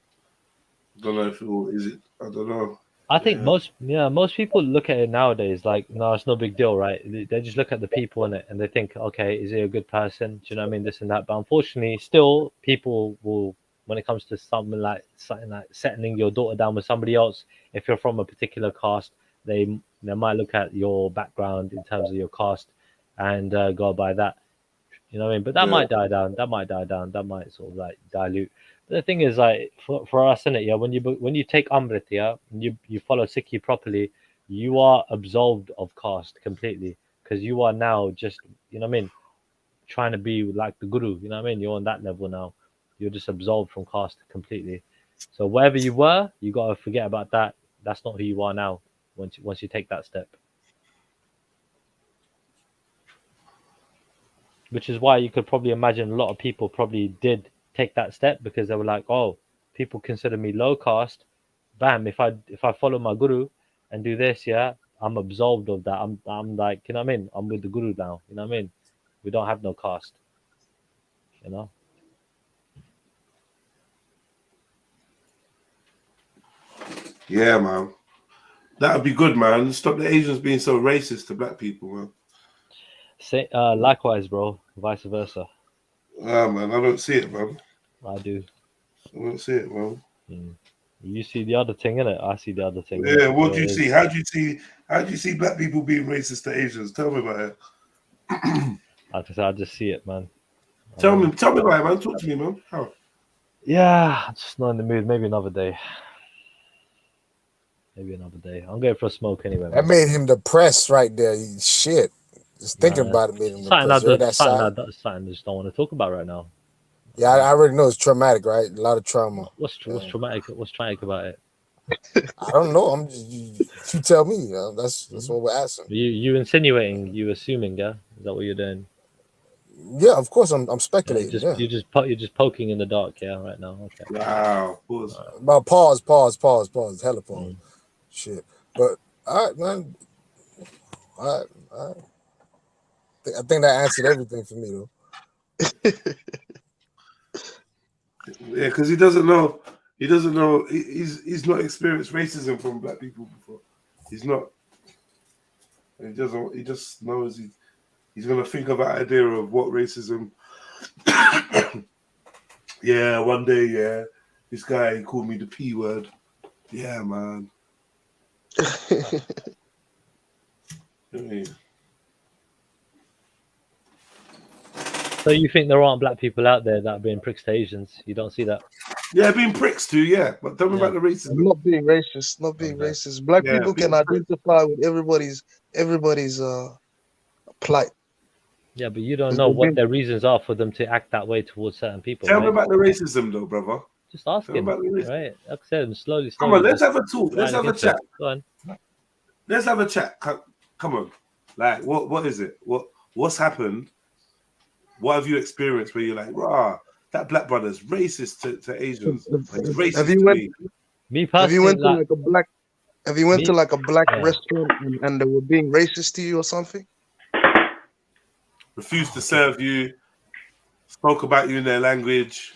C: I don't know if is it. I don't know.
P: I think most people look at it nowadays like, no, it's no big deal, right? They just look at the people in it and they think, okay, is he a good person? Do you know what I mean? This and that. But unfortunately, still, people will, when it comes to something like settling your daughter down with somebody else, if you're from a particular caste, they might look at your background in terms of your caste and go by that. You know what I mean? But that might die down. That might die down. That might sort of like dilute. But the thing is, like for us, in it, yeah, when you take Amrit, yeah, and you follow Sikhi properly, you are absolved of caste completely, because you are now just, you know what I mean, trying to be like the guru. You know what I mean? You're on that level now. You're just absolved from caste completely. So wherever you were, you gotta forget about that. That's not who you are now. Once you take that step. Which is why you could probably imagine a lot of people probably did take that step, because they were like, oh, people consider me low caste, bam, if I follow my guru and do this, yeah, I'm absolved of that. I'm like, you know what I mean? I'm with the guru now. You know what I mean? We don't have no caste. You know.
C: Yeah, man. That would be good, man. Stop the Asians being so racist to black people, man.
P: Say, likewise, bro. Vice versa.
C: Ah, man, I don't see it, man.
P: I do.
C: I don't see it, man.
P: You see the other thing, innit? I see the other thing.
C: Yeah, what do you see? How do you see black people being racist to Asians? Tell me about it.
P: I just see it, man.
C: Tell me about it, man. Talk to me, man. How?
P: Yeah, I'm just not in the mood. Maybe another day. Maybe another day. I'm going for a smoke anyway.
L: That made him depressed right there. Shit. Just thinking about it made him depressed.
P: Something I just don't want to talk about right now.
L: Yeah, I already know it's traumatic, right? A lot of trauma.
P: What's traumatic? What's traumatic about it?
L: I don't know. I'm just, you tell me. That's what we're asking.
P: You insinuating? You assuming? Yeah, is that what you're doing?
L: Yeah, of course. I'm speculating.
P: You're just poking in the dark. Yeah, right now. Okay.
C: Wow. Pause.
L: About pause. Hella pause. Shit. But all right, man. All right. I think that answered everything for me, though.
C: Yeah, because he doesn't know. He doesn't know. He's not experienced racism from black people before. He's not. He doesn't. He just knows he's gonna think of that idea of what racism. Yeah, one day, yeah, this guy called me the P word. Yeah, man.
P: So you think there aren't black people out there that are being pricks to Asians? You don't see that?
C: Yeah, being pricks too. Yeah, but tell me about the racism.
R: Not being racist. Not being racist. Black people can identify with everybody's plight.
P: Yeah, but you don't know what their reasons are for them to act that way towards certain people.
C: Tell me about the racism, though, brother.
P: Just ask him, right? Like I said, slowly.
C: Come on, let's have a talk. Let's have a chat.
P: Go on.
C: Let's have a chat. Come on. Like, what is it? What's happened? What have you experienced where you're like, rah, that black brother's racist to Asians? Like, he's racist to me.
P: Me personally,
R: have you went to like a black restaurant and they were being racist to you or something?
C: Refused to serve you, spoke about you in their language.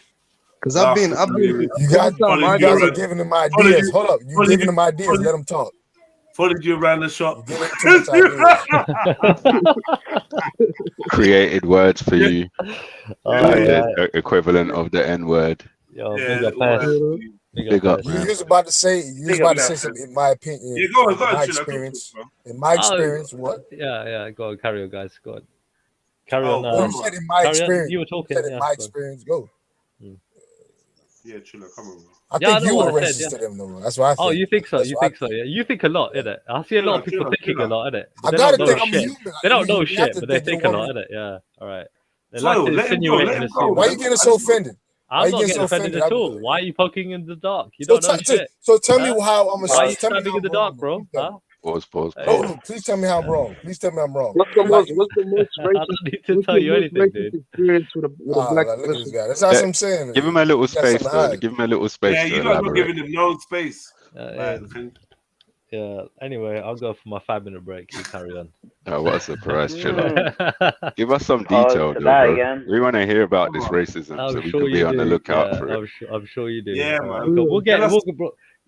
R: Because I've been.
L: You guys are giving them ideas. Hold up, you giving them ideas. Let them talk.
C: Followed you around the shop.
I: Created words for you. The equivalent of the N word.
P: Yo,
C: big
I: up,
L: You
I: man.
L: was about to say something. In my opinion,
C: Yeah, go on,
L: my experience. In my experience, what?
P: Yeah. Go on, carry on, guys. Go on. Carry on.
L: You said in my experience.
P: You were talking.
L: In my experience, go.
C: Yeah, Chilla, come on.
L: I think you were racist to them, though. That's what I think.
P: Oh, you think so? You think so? Yeah, you think a lot, innit? I see a lot of people thinking a lot, innit?
L: I gotta think I'm human.
P: They don't know shit, but they think a lot, innit? Yeah. All right. They like to insinuate and assume.
L: Why are you getting so offended?
P: I'm not getting offended at all. Why are you poking in the dark? You don't know shit.
L: So tell me how I'm.
P: Why are you standing in the dark, bro? Huh?
I: Pause.
L: No, please tell me how I'm wrong. Please tell me I'm wrong.
R: What's the most racist?
P: I don't need to tell you anything, dude.
R: Experience with a black
L: look at this guy. That's what I'm saying.
I: Give him a little space, though. Give him a little space.
C: Yeah,
I: to
C: you're not
I: elaborate.
C: giving him no space.
P: Yeah. Anyway, I'll go for my 5-minute break. You carry on.
I: Oh, what a surprise, Chilla. Give us some detail, though, bro. We want to hear about this racism, so we can be on the lookout for it.
P: I'm sure you do.
C: Yeah, man.
P: We'll get.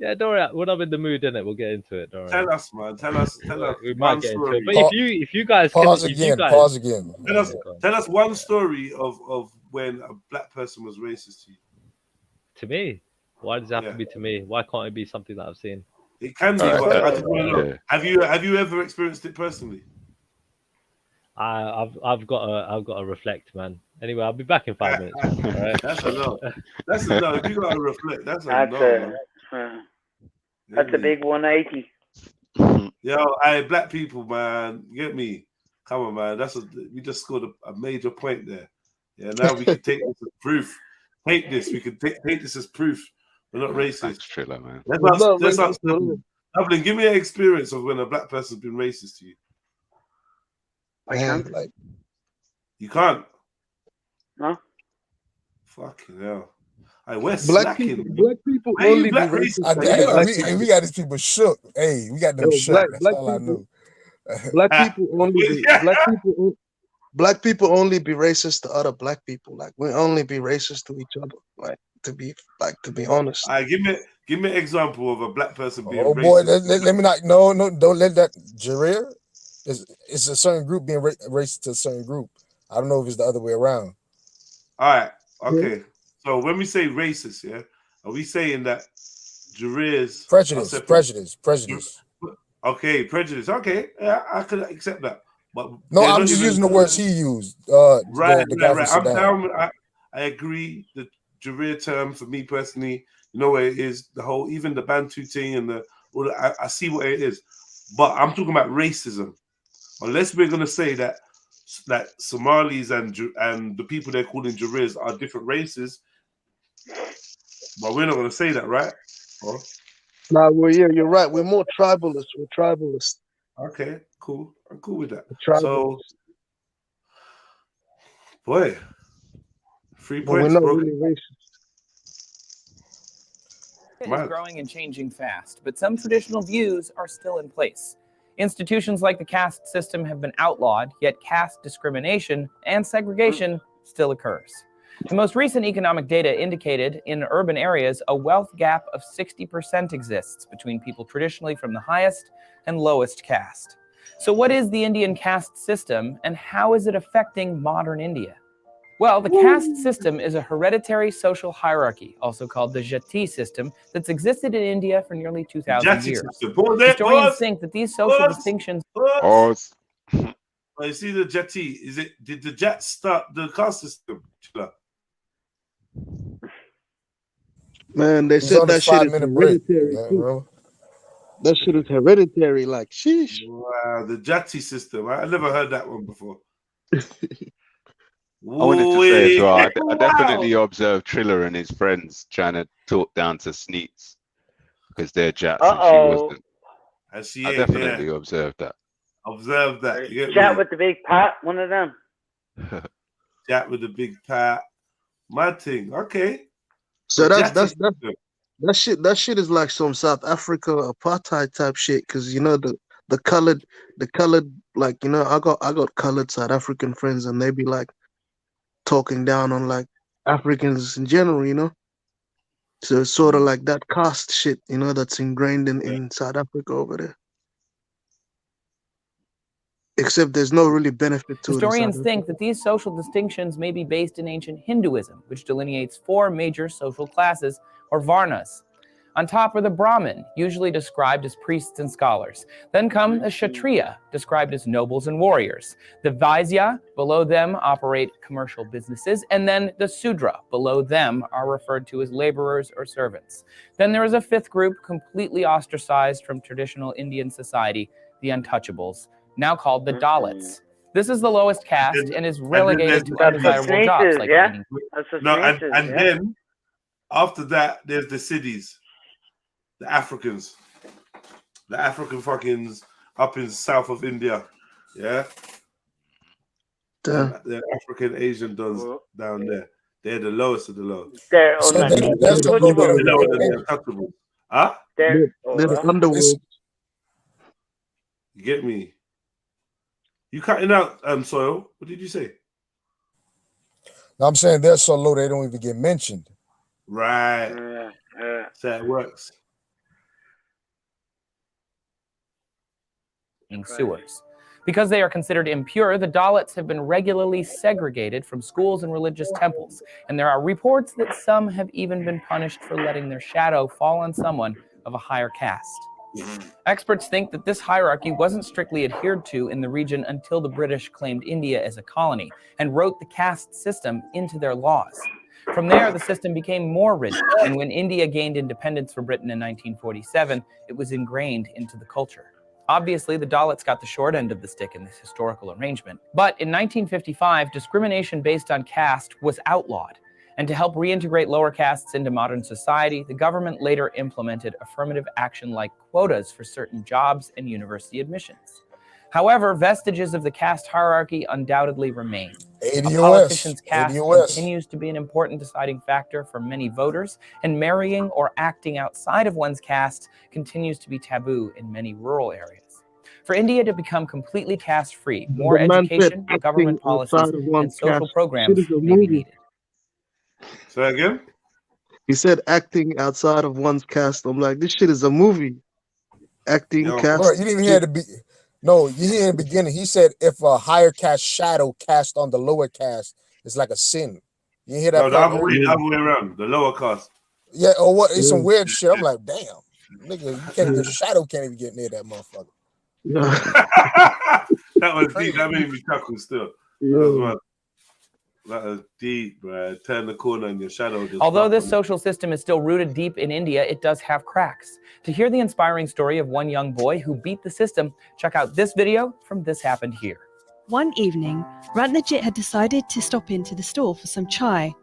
P: Yeah, don't worry. When I'm in the mood, innit, we'll get into it. Don't worry.
C: Tell us, man. Tell us.
P: We might get into it. But if you guys
L: pause again.
C: Tell us one story of when a black person was racist to you.
P: To me, why does it have to be to me? Why can't it be something that I've seen?
C: It can be. But I just want to know. Have you ever experienced it personally?
P: I've got to reflect, man. Anyway, I'll be back in 5 minutes. Man. All right.
C: That's a no. That's a no. If you got to reflect, that's a no.
Q: That's a big 180.
C: Yo, black people, man, get me. Come on, man. We just scored a major point there. Yeah, now we can take this as proof. Take this. We can take this as proof. We're not racist.
I: That's Triller, man.
C: Let's ask Dublin, give me an experience of when a black person's been racist to you.
Q: I can't.
C: You can't?
Q: No.
C: Fucking hell. we're
R: Black
C: slacking.
R: people
C: Why are you
R: only be
C: black
R: racist.
C: racist?
L: We got these people shook. Hey, we got them shook. That's all I know.
R: Black people only be black people only be racist to other black people. Like we only be racist to each other. Like to be honest.
C: Give me an example of a black person being
L: Oh boy,
C: racist.
L: let me not. No, don't let that. Jareer, it's a certain group being racist to a certain group. I don't know if it's the other way around.
C: All right, okay. So when we say racist, yeah, are we saying that Jareer's
L: prejudice?
C: Okay, prejudice. Okay, yeah, I could accept that. But
L: no, I'm just using the words he used.
C: Right.
L: From
C: I'm
L: Sudan.
C: down with, I agree. The Jareer term for me personally, you know what it is, the whole, even the Bantu thing and I see what it is. But I'm talking about racism. Unless we're gonna say that Somalis and the people they're calling Jareers are different races, but we're not gonna say that, right? Or?
R: Nah, well, yeah, you're right. We're more tribalist. We're tribalist.
C: Okay, cool. I'm cool with that.
R: Tribalist.
C: So, boy, 3
R: But
C: points,
R: we're not
C: bro.
R: really racist.
N: It is growing and changing fast, but some traditional views are still in place. Institutions like the caste system have been outlawed, yet caste discrimination and segregation still occurs. The most recent economic data indicated in urban areas a wealth gap of 60% exists between people traditionally from the highest and lowest caste. So what is the Indian caste system and how is it affecting modern India? Well, the caste system is a hereditary social hierarchy, also called the Jati system, that's existed in India for nearly 2,000 years. Historians think that these social distinctions...
C: Oh, you see the Jati, did the Jat start the caste system?
R: Man, they said that shit is hereditary. That shit is hereditary, like sheesh.
C: Wow, the Jati system. I never heard that one before.
I: I wanted to say as well, I definitely observed Triller and his friends trying to talk down to Sneets because they're Jats and she wasn't. I definitely observed that.
C: Observe that.
Q: Chat with the big pat, one of them.
C: Chat with the big pat. My thing. Okay.
R: So that shit is like some South Africa apartheid type shit, because you know the colored like, you know, I got colored South African friends and they be like talking down on like Africans in general, you know. So it's sort of like that caste shit, you know, that's ingrained in South Africa over there. Except there's no really benefit to it.
N: Historians think that these social distinctions may be based in ancient Hinduism, which delineates 4 major social classes, or varnas. On top are the Brahmin, usually described as priests and scholars. Then come the Kshatriya, described as nobles and warriors. The Vaisya, below them operate commercial businesses. And then the Sudra, below them are referred to as laborers or servants. Then there is a 5th group completely ostracized from traditional Indian society, the untouchables, now called the Dalits. This is the lowest caste and is relegated to undesirable jobs like cleaning.
C: Then after that, there's the cities, the Africans, the African fuckings up in south of India, yeah. The African Asian dons down there. They're the lowest of the low.
Q: They're
C: untouchable. Huh?
R: They're the underworld.
C: You get me? You cutting out, Soil. What did you say?
L: No, I'm saying they're so low they don't even get mentioned.
C: Right. So it works.
N: In sewers. Because they are considered impure, the Dalits have been regularly segregated from schools and religious temples, and there are reports that some have even been punished for letting their shadow fall on someone of a higher caste. Experts think that this hierarchy wasn't strictly adhered to in the region until the British claimed India as a colony and wrote the caste system into their laws. From there, the system became more rigid, and when India gained independence from Britain in 1947, it was ingrained into the culture. Obviously, the Dalits got the short end of the stick in this historical arrangement. But in 1955, discrimination based on caste was outlawed. And to help reintegrate lower castes into modern society, the government later implemented affirmative action like quotas for certain jobs and university admissions. However, vestiges of the caste hierarchy undoubtedly remain.
L: ADOS.
H: politician's caste
L: ADOS.
H: continues to be an important deciding factor for many voters, and marrying or acting outside of one's caste continues to be taboo in many rural areas. For India to become completely caste-free, more
R: The man said
H: education, government
R: acting
H: policies,
R: outside of
H: and
R: one's
H: social
R: caste.
H: programs
R: Shit is a
H: may be
R: movie.
H: needed.
C: Say again?
R: He said acting outside of one's caste. I'm like, this shit is a movie. Acting caste.
L: Bro, you didn't even hear the No, you hear in the beginning. He said if a higher caste shadow cast on the lower caste, it's like a sin. You didn't hear that?
C: No, the
L: part?
C: other way around. The lower caste.
L: Yeah, or what? It's some weird shit. I'm like, damn, nigga, you can't even shadow can't even get near that motherfucker.
C: That was deep. That made me chuckle still. That was deep, bro. Turn the corner and your shadow just.
H: Although this social system is still rooted deep in India, it does have cracks. To hear the inspiring story of one young boy who beat the system, check out this video from This Happened Here.
S: One evening, Ratnajit had decided to stop into the store for some chai.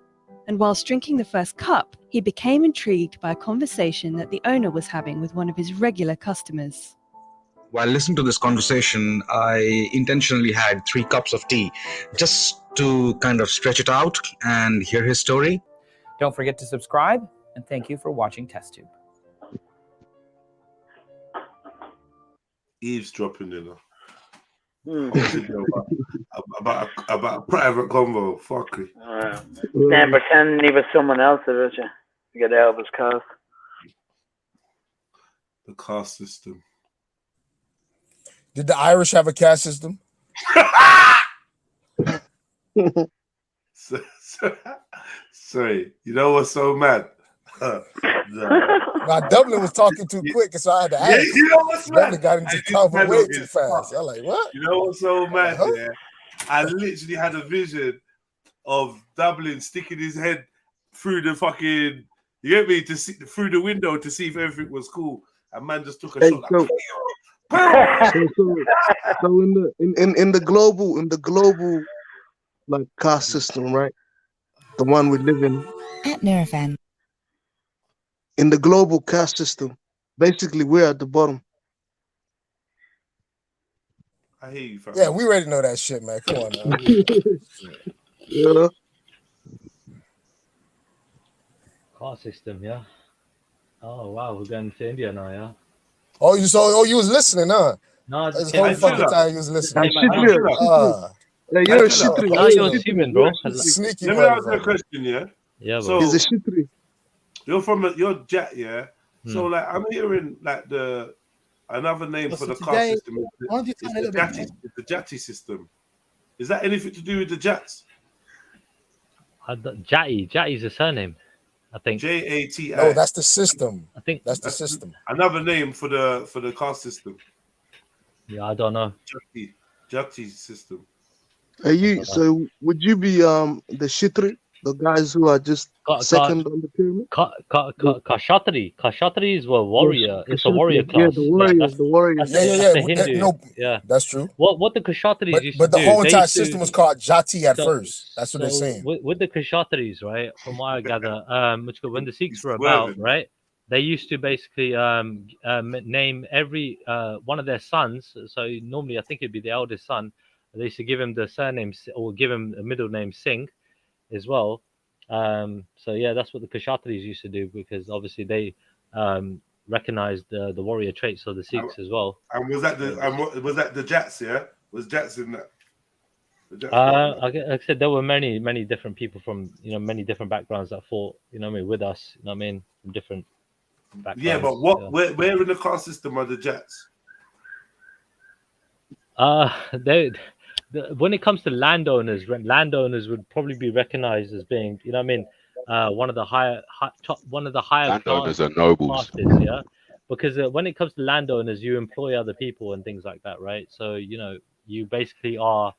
S: And whilst drinking the first cup, he became intrigued by a conversation that the owner was having with one of his regular customers.
U: While listening to this conversation, I intentionally had 3 cups of tea just to kind of stretch it out and hear his story.
H: Don't forget to subscribe, and thank you for watching TestTube.
C: Eavesdropping, you know. about a private convo. Fuck it.
Q: Then pretending he was someone else, did you? To get out of his caste.
C: The caste system.
L: Did the Irish have a caste system?
C: Sorry, you know what's so mad?
L: Now Dublin was talking too quick, so I had to ask.
C: Yeah, you know what's
L: Dublin
C: mad?
L: got into cover way too fast. I'm like, what?
C: You know what's so mad? Yeah? I literally had a vision of Dublin sticking his head through the fucking, you get me, to see through the window to see if everything was cool. And man just took a shot. Like,
R: So in the global like caste system, right? The one we live in.
X: At Nurofen.
R: In the global caste system, basically we're at the bottom.
C: I hear you, fam.
L: Yeah, we already know that shit, man. Come on, now.
R: Yeah.
P: Car system, yeah. Oh wow, we're going to India now, yeah.
L: Oh, you was listening, huh?
P: No,
L: this whole fucking time you was listening.
R: You're a shitri.
P: No, you're human, bro.
L: Sneaky.
C: Let me ask you a question, yeah.
P: Yeah,
C: so
R: he's a shitri.
C: You're Jat, yeah. So
P: Hmm.
C: like I'm hearing like another name for the
Y: So
C: caste
Y: today,
C: system
Y: why don't you
C: is
Y: tell a
C: the
Y: little bit
C: Jati, it's the Jati system. Is that anything to do with the Jats?
P: Jati's a surname, I think.
C: Jati.
L: No, that's the system.
P: I think
L: that's the system.
C: Another name for the caste system.
P: Yeah, I don't know.
C: Jati system.
R: Are you? So would you be the shitri, the guys who are just second on the pyramid?
P: Kshatris were warrior. It's a warrior class.
R: Yeah, the warriors. The warriors.
P: That's the Hindu.
L: No,
P: yeah,
L: that's true.
P: What the Kshatris used
L: But
P: to
L: the
P: do,
L: whole
P: they
L: entire
P: used to-
L: system was called Jati at
P: So-
L: first. That's what they're
P: so
L: saying.
P: With the Kshatris, right? From what I gather, when the Sikhs were about, right, they used to basically name every one of their sons. So normally, I think it'd be the eldest son. They used to give him the surname or give him a middle name Singh, as well. So yeah, that's what the Kshatris used to do because obviously they recognized the warrior traits of the Sikhs as well.
C: And was that the Jats? Yeah, was Jats in that? The Jats
P: Like I said, there were many different people from many different backgrounds that fought with us. You know what I mean, from different backgrounds.
C: Yeah, but where in the caste system are the Jats?
P: When it comes to landowners would probably be recognized as being, one of the higher
I: Landowners
P: class
I: are nobles.
P: classes, yeah. Because when it comes to landowners, you employ other people and things like that, right? So you basically are.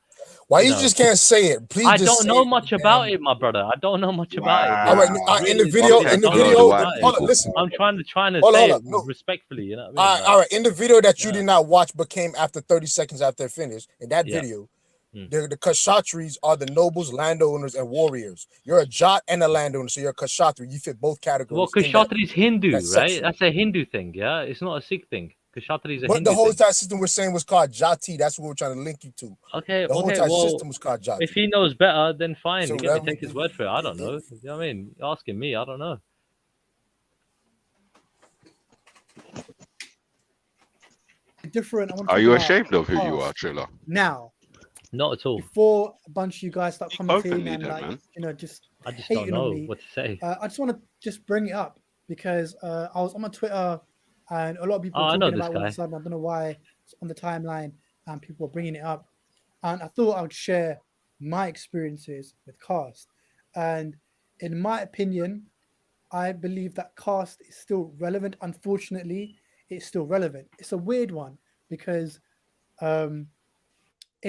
L: Why you just can't say it? Please.
P: I
L: just
P: don't
L: say
P: know
L: it.
P: much about it, my brother. I don't know much about it.
L: All right, in the video, hold on, listen.
P: I'm trying to
L: Hold
P: say
L: on,
P: it
L: no.
P: respectfully, you know what I mean?
L: All right, in the video that you did not watch but came after 30 seconds after it finished, in that
P: Yeah.
L: video, the Kshatris are the nobles, landowners, and warriors. You're a Jat and a landowner, so you're a Kshatri. You fit both categories.
P: Well,
L: in that-
P: Kshatri is Hindu,
L: that
P: right?
L: section.
P: That's a Hindu thing, yeah. It's not a Sikh thing. Kshatris are
L: But
P: Hindu
L: the whole
P: thing.
L: entire system we're saying was called Jati. That's what we're trying to link you to.
P: Okay,
L: The whole
P: okay,
L: entire
P: well,
L: system was called Jati.
P: if he knows better, then fine.
L: So
P: Get me,
L: that
P: take his word for it. I don't know. You know what I mean? You're asking me, I don't know.
O: Different.
I: Are you ashamed of who you are, Triller?
O: Now,
P: not at all.
O: Before a bunch of you guys start commenting
I: Openly
O: and
I: then,
O: like,
I: man.
O: you know, just
P: I just
O: hating
P: don't
O: on
P: know
O: me,
P: what to say.
O: I just want to just bring it up because I was on my Twitter and a lot of people
P: Oh, I
O: were
P: know
O: talking
P: this
O: about it all of
P: guy.
O: a sudden. I don't know why it's on the timeline and people were bringing it up, and I thought I would share my experiences with caste. And in my opinion, I believe that caste is still relevant. Unfortunately, it's still relevant. It's a weird one because in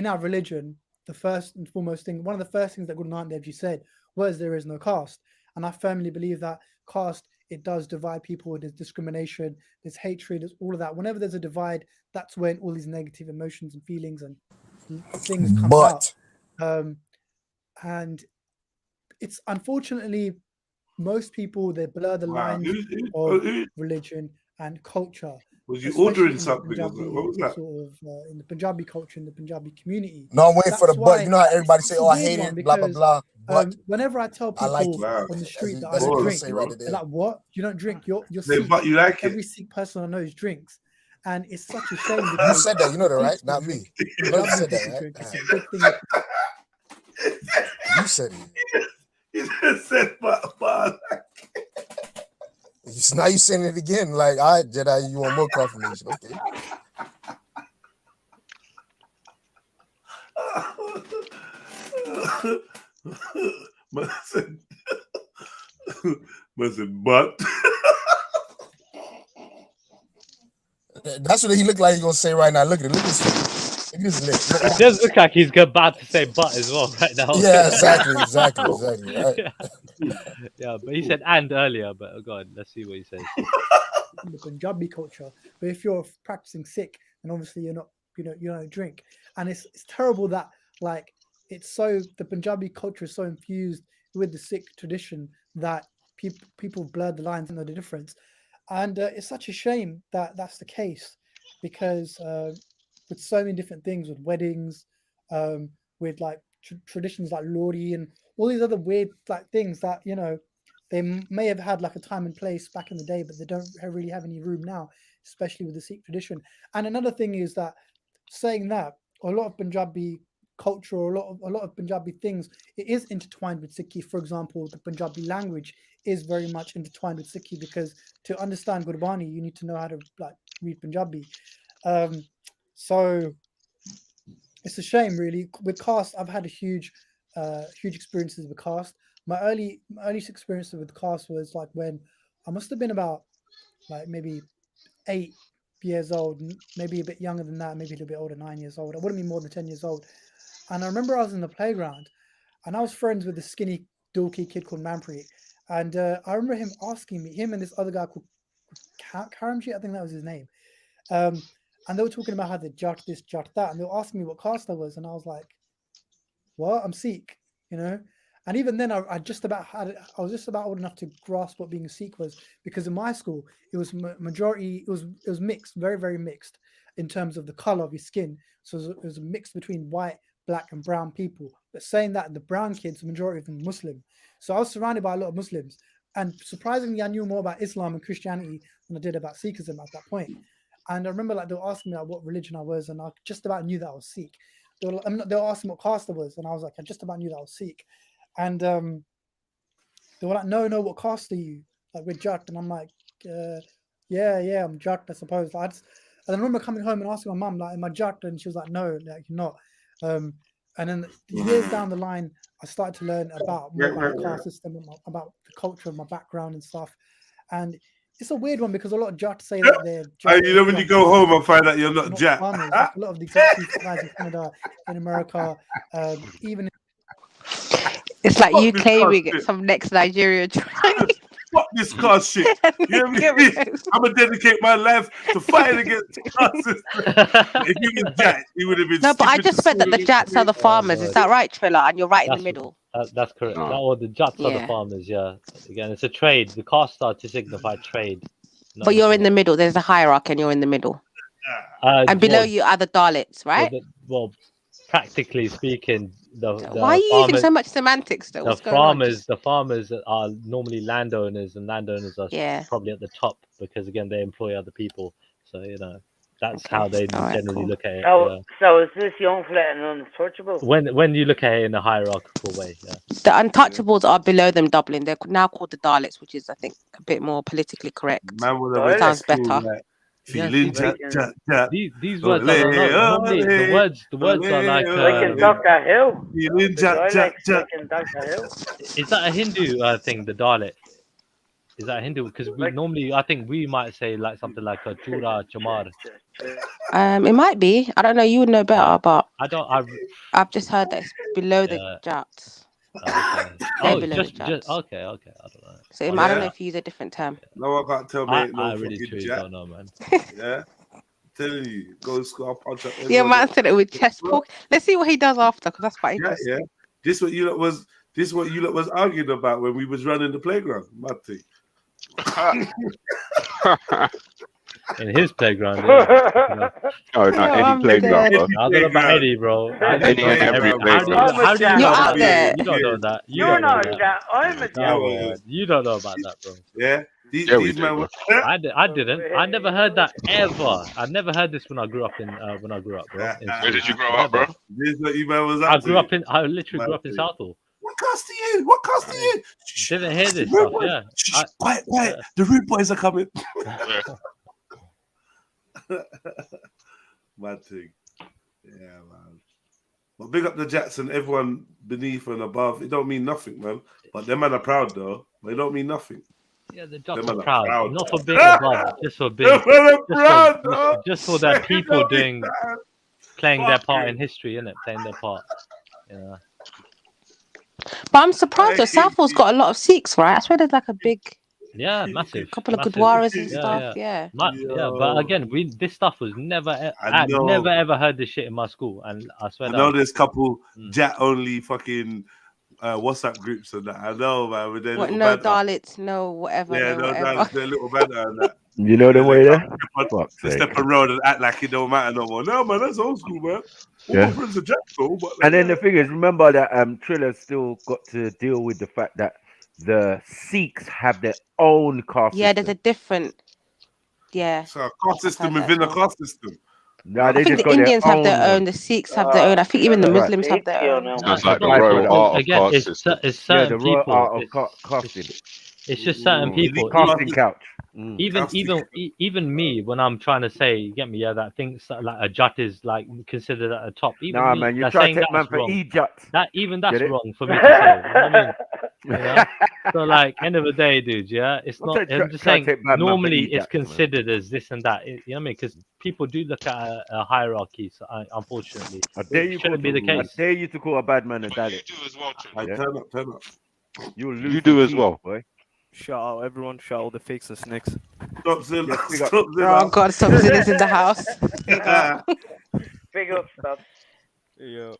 O: our religion, the first and foremost thing, one of the first things that Guru Nanak Dev Ji said was there is no caste. And I firmly believe that caste, it does divide people. There's discrimination, there's hatred, there's all of that. Whenever there's a divide, that's when all these negative emotions and feelings and things come out. And it's unfortunately, most people, they blur the lines of religion and culture.
C: Was you
O: especially
C: ordering
O: in the
C: something?
O: Punjabi,
C: What was that?
O: Sort of in the Punjabi culture, in the Punjabi community.
L: No, I'm waiting for the
O: That's
L: but. You know how
O: why
L: everybody say,
O: it's a
L: "Oh, I
O: weird
L: hate
O: one
L: it," blah blah
O: because,
L: blah. But
O: whenever I tell
L: I like
O: people
L: it.
O: on the street that I
L: That's
O: don't
L: what
O: drink,
L: say right
O: they're
L: there.
O: like, "What? You don't drink? You're
C: Yeah,
O: Sikh."
C: but you like
O: Every
C: it.
O: Sikh person I know drinks, and it's such a shame
L: You
O: because
L: said that. You know that, right?
O: Sikhs
L: Not
O: drink,
L: me. You know you
O: Punjabi
L: said that,
O: people
L: right?
O: drink. It's a big thing.
L: You said it.
C: You just said, but.
L: Now you saying it again. Like, all right, Jedi, you want more confirmation? Okay.
C: Man said, but.
L: That's what he looked like he's gonna say right now. Look at it. Look at his face. Look at his lip.
P: It does look like he's about to say "but" as well right now.
L: Yeah, exactly. Right.
P: Yeah, but he said "and" earlier. But go on, let's see what he says.
O: In the Punjabi culture, but if you're practicing Sikh, then obviously you're not, you don't drink, and it's terrible that like it's so the Punjabi culture is so infused with the Sikh tradition that people blur the lines and know the difference, and it's such a shame that that's the case because with so many different things, with weddings, with like traditions like Lori and all these other weird like things that they may have had like a time and place back in the day, but they don't really have any room now, especially with the Sikh tradition. And another thing is that saying that a lot of Punjabi culture, or a lot of Punjabi things, it is intertwined with Sikhi. For example, the Punjabi language is very much intertwined with Sikhi because to understand Gurbani, you need to know how to like read Punjabi. So it's a shame, really. With caste, I've had a huge experiences with caste. My early experience with caste was like when I must have been about like maybe 8 years old, maybe a bit younger than that, maybe a little bit older, 9 years old. I wouldn't be more than 10 years old. And I remember I was in the playground and I was friends with this skinny, dorky kid called Manpreet. And I remember him asking me, him and this other guy called Karamji, I think that was his name. And they were talking about how they judge this, judge that. And they were asking me what caste I was. And I was like, what? I'm Sikh, And even then, I was just about old enough to grasp what being a Sikh was, because in my school it was majority. It was mixed, very very mixed in terms of the color of your skin. So it was a mix between white, black, and brown people. But saying that, the brown kids, the majority of them Muslim. So I was surrounded by a lot of Muslims, and surprisingly, I knew more about Islam and Christianity than I did about Sikhism at that point. And I remember like they were asking me like what religion I was, and I just about knew that I was Sikh. They were asking what caste I was, and I was like, I just about knew that I was Sikh. And they were like, no, what caste are you? Like, we're Jat. And I'm like, yeah, I'm Jat, I suppose. And I remember coming home and asking my mum, like, am I Jat? And she was like, no, like, you're not. And then years down the line, I started to learn about more about the caste system, about the culture of my background and stuff. And it's a weird one because a lot of Jat say that they're Jat.
C: You know, when you go home and find out you're not Jat.
O: Like a lot of the guys in Canada, in America, even
J: it's like you claiming it from next Nigeria.
C: Fuck this caste shit. You know what I mean? I'm gonna dedicate my life to fighting against the caste system. If he was Jat, he would have been.
J: No, but I just read that the Jats are the farmers. Is that right, Trilla? And you're right in the middle.
P: That's correct. Or the Jats are the farmers. Yeah. Again, it's a trade. The caste are to signify trade.
J: But you're in the middle. There's a hierarchy, and you're in the middle. And below
P: well,
J: you are the Dalits, right?
P: well, practically speaking, the
J: Why are you using
P: farmers,
J: so much semantics though? What's going on?
P: the farmers are normally landowners, and landowners are
J: Yeah.
P: probably at the top because again they employ other people. So that's how they generally look at it.
Q: So is this young flat and untouchable?
P: When you look at it in a hierarchical way, yeah.
J: The untouchables are below them, Dublin. They're now called the Dalits, which is, I think, a bit more politically correct. Sounds better.
P: These words are normally the words are like
Q: in Doctor Who.
P: Is that a Hindu thing, the Dalit? Is that a Hindu? Because we normally, I think we might say like something like a Chura Chamar.
J: It might be. I don't know. You would know better, but
P: I've
J: just heard that it's below the Jats.
P: Oh, just okay. I don't know.
J: So I don't know if you use a different term.
C: No one can't tell me.
P: I really truly don't know, man.
C: Yeah, I'm telling you, go score, punch up.
J: Yeah, man said it with chest poke. Let's see what he does after, because that's quite interesting.
C: Yeah. This what you lot was arguing about when we was running the playground, mad thing.
P: In his playground, yeah.
I: No, not any playground, bro.
P: I don't know about Eddie, bro.
I: Any and every playground.
P: How do you
J: You're out there.
P: You don't know that.
Q: You're not that. I'm a
P: Jack. You don't know about that, bro.
C: Yeah.
I: We do,
P: I didn't. I never heard that ever. I never heard this when I grew up, bro.
I: Where did you grow up, bro?
C: This what you man was
P: I literally grew up in Southall.
C: What caste are you? What caste are you?
P: Didn't hear this stuff, yeah.
C: Quiet. The rude boys are coming. Mad thing. Yeah, man. But big up the Jackson, everyone beneath and above. It don't mean nothing, man. But them man are proud though. They don't mean nothing.
P: Yeah, the Jocks are proud. Not for being above, just for being just for their people playing their part in history, innit? Playing their part. Yeah.
J: But I'm surprised that Southall's got a lot of Sikhs, right? I swear there's like a big
P: massive
J: couple of Gurdwaras and stuff. Yeah.
P: But again, this stuff was never. I never ever heard this shit in my school, and I swear.
C: I know there's couple Jat only fucking WhatsApp groups and that. I know, man. With their
J: what?
C: little
J: No
C: banter.
J: Dalits, no whatever.
C: Yeah,
J: no whatever.
C: Dalits, their little banter and that.
A: You know the way there?
C: They step on road and act like it don't matter no more. No, man, that's old school, man. All my friends are Jats, though. But
A: And then the thing is, remember that Trilla's still got to deal with the fact that the Sikhs have their own caste
J: Yeah,
A: system.
J: there's a different. Yeah.
C: So a caste system within a caste system.
A: No,
J: I
A: they
J: think
A: just
J: the
A: got
J: Indians
A: their
J: have their
A: one.
J: own, the Sikhs have their own. I think even the Muslims have their own.
I: So it's like the royal art of
P: Again,
I: caste system.
P: it's certain
A: the royal
P: people.
A: art of casting.
P: It's just certain people.
A: Casting couch.
P: Even me, when I'm trying to say, you get me, that things like a Jat is like considered at the top. Even
A: Nah,
P: me,
A: man, you
P: that's
A: try
P: saying
A: to take man
P: that's
A: for
P: wrong.
A: E-Jat.
P: That's
A: Get it?
P: wrong for me to say. You know what I mean? You know? So like, end of the day, dude, it's not. I'm just saying. Normally, it's considered as this and that. You know what I mean? Because people do look at a hierarchy. So unfortunately, it shouldn't be the case.
A: I dare you to call a bad man a Dalit.
C: Turn up.
A: You
I: do as well,
A: boy.
F: Shout out everyone, shout out the fakes and snakes.
C: Stop Zilla.
J: Oh God, stop Zilla's in the house.
Q: Big up stuff.
F: Yeah.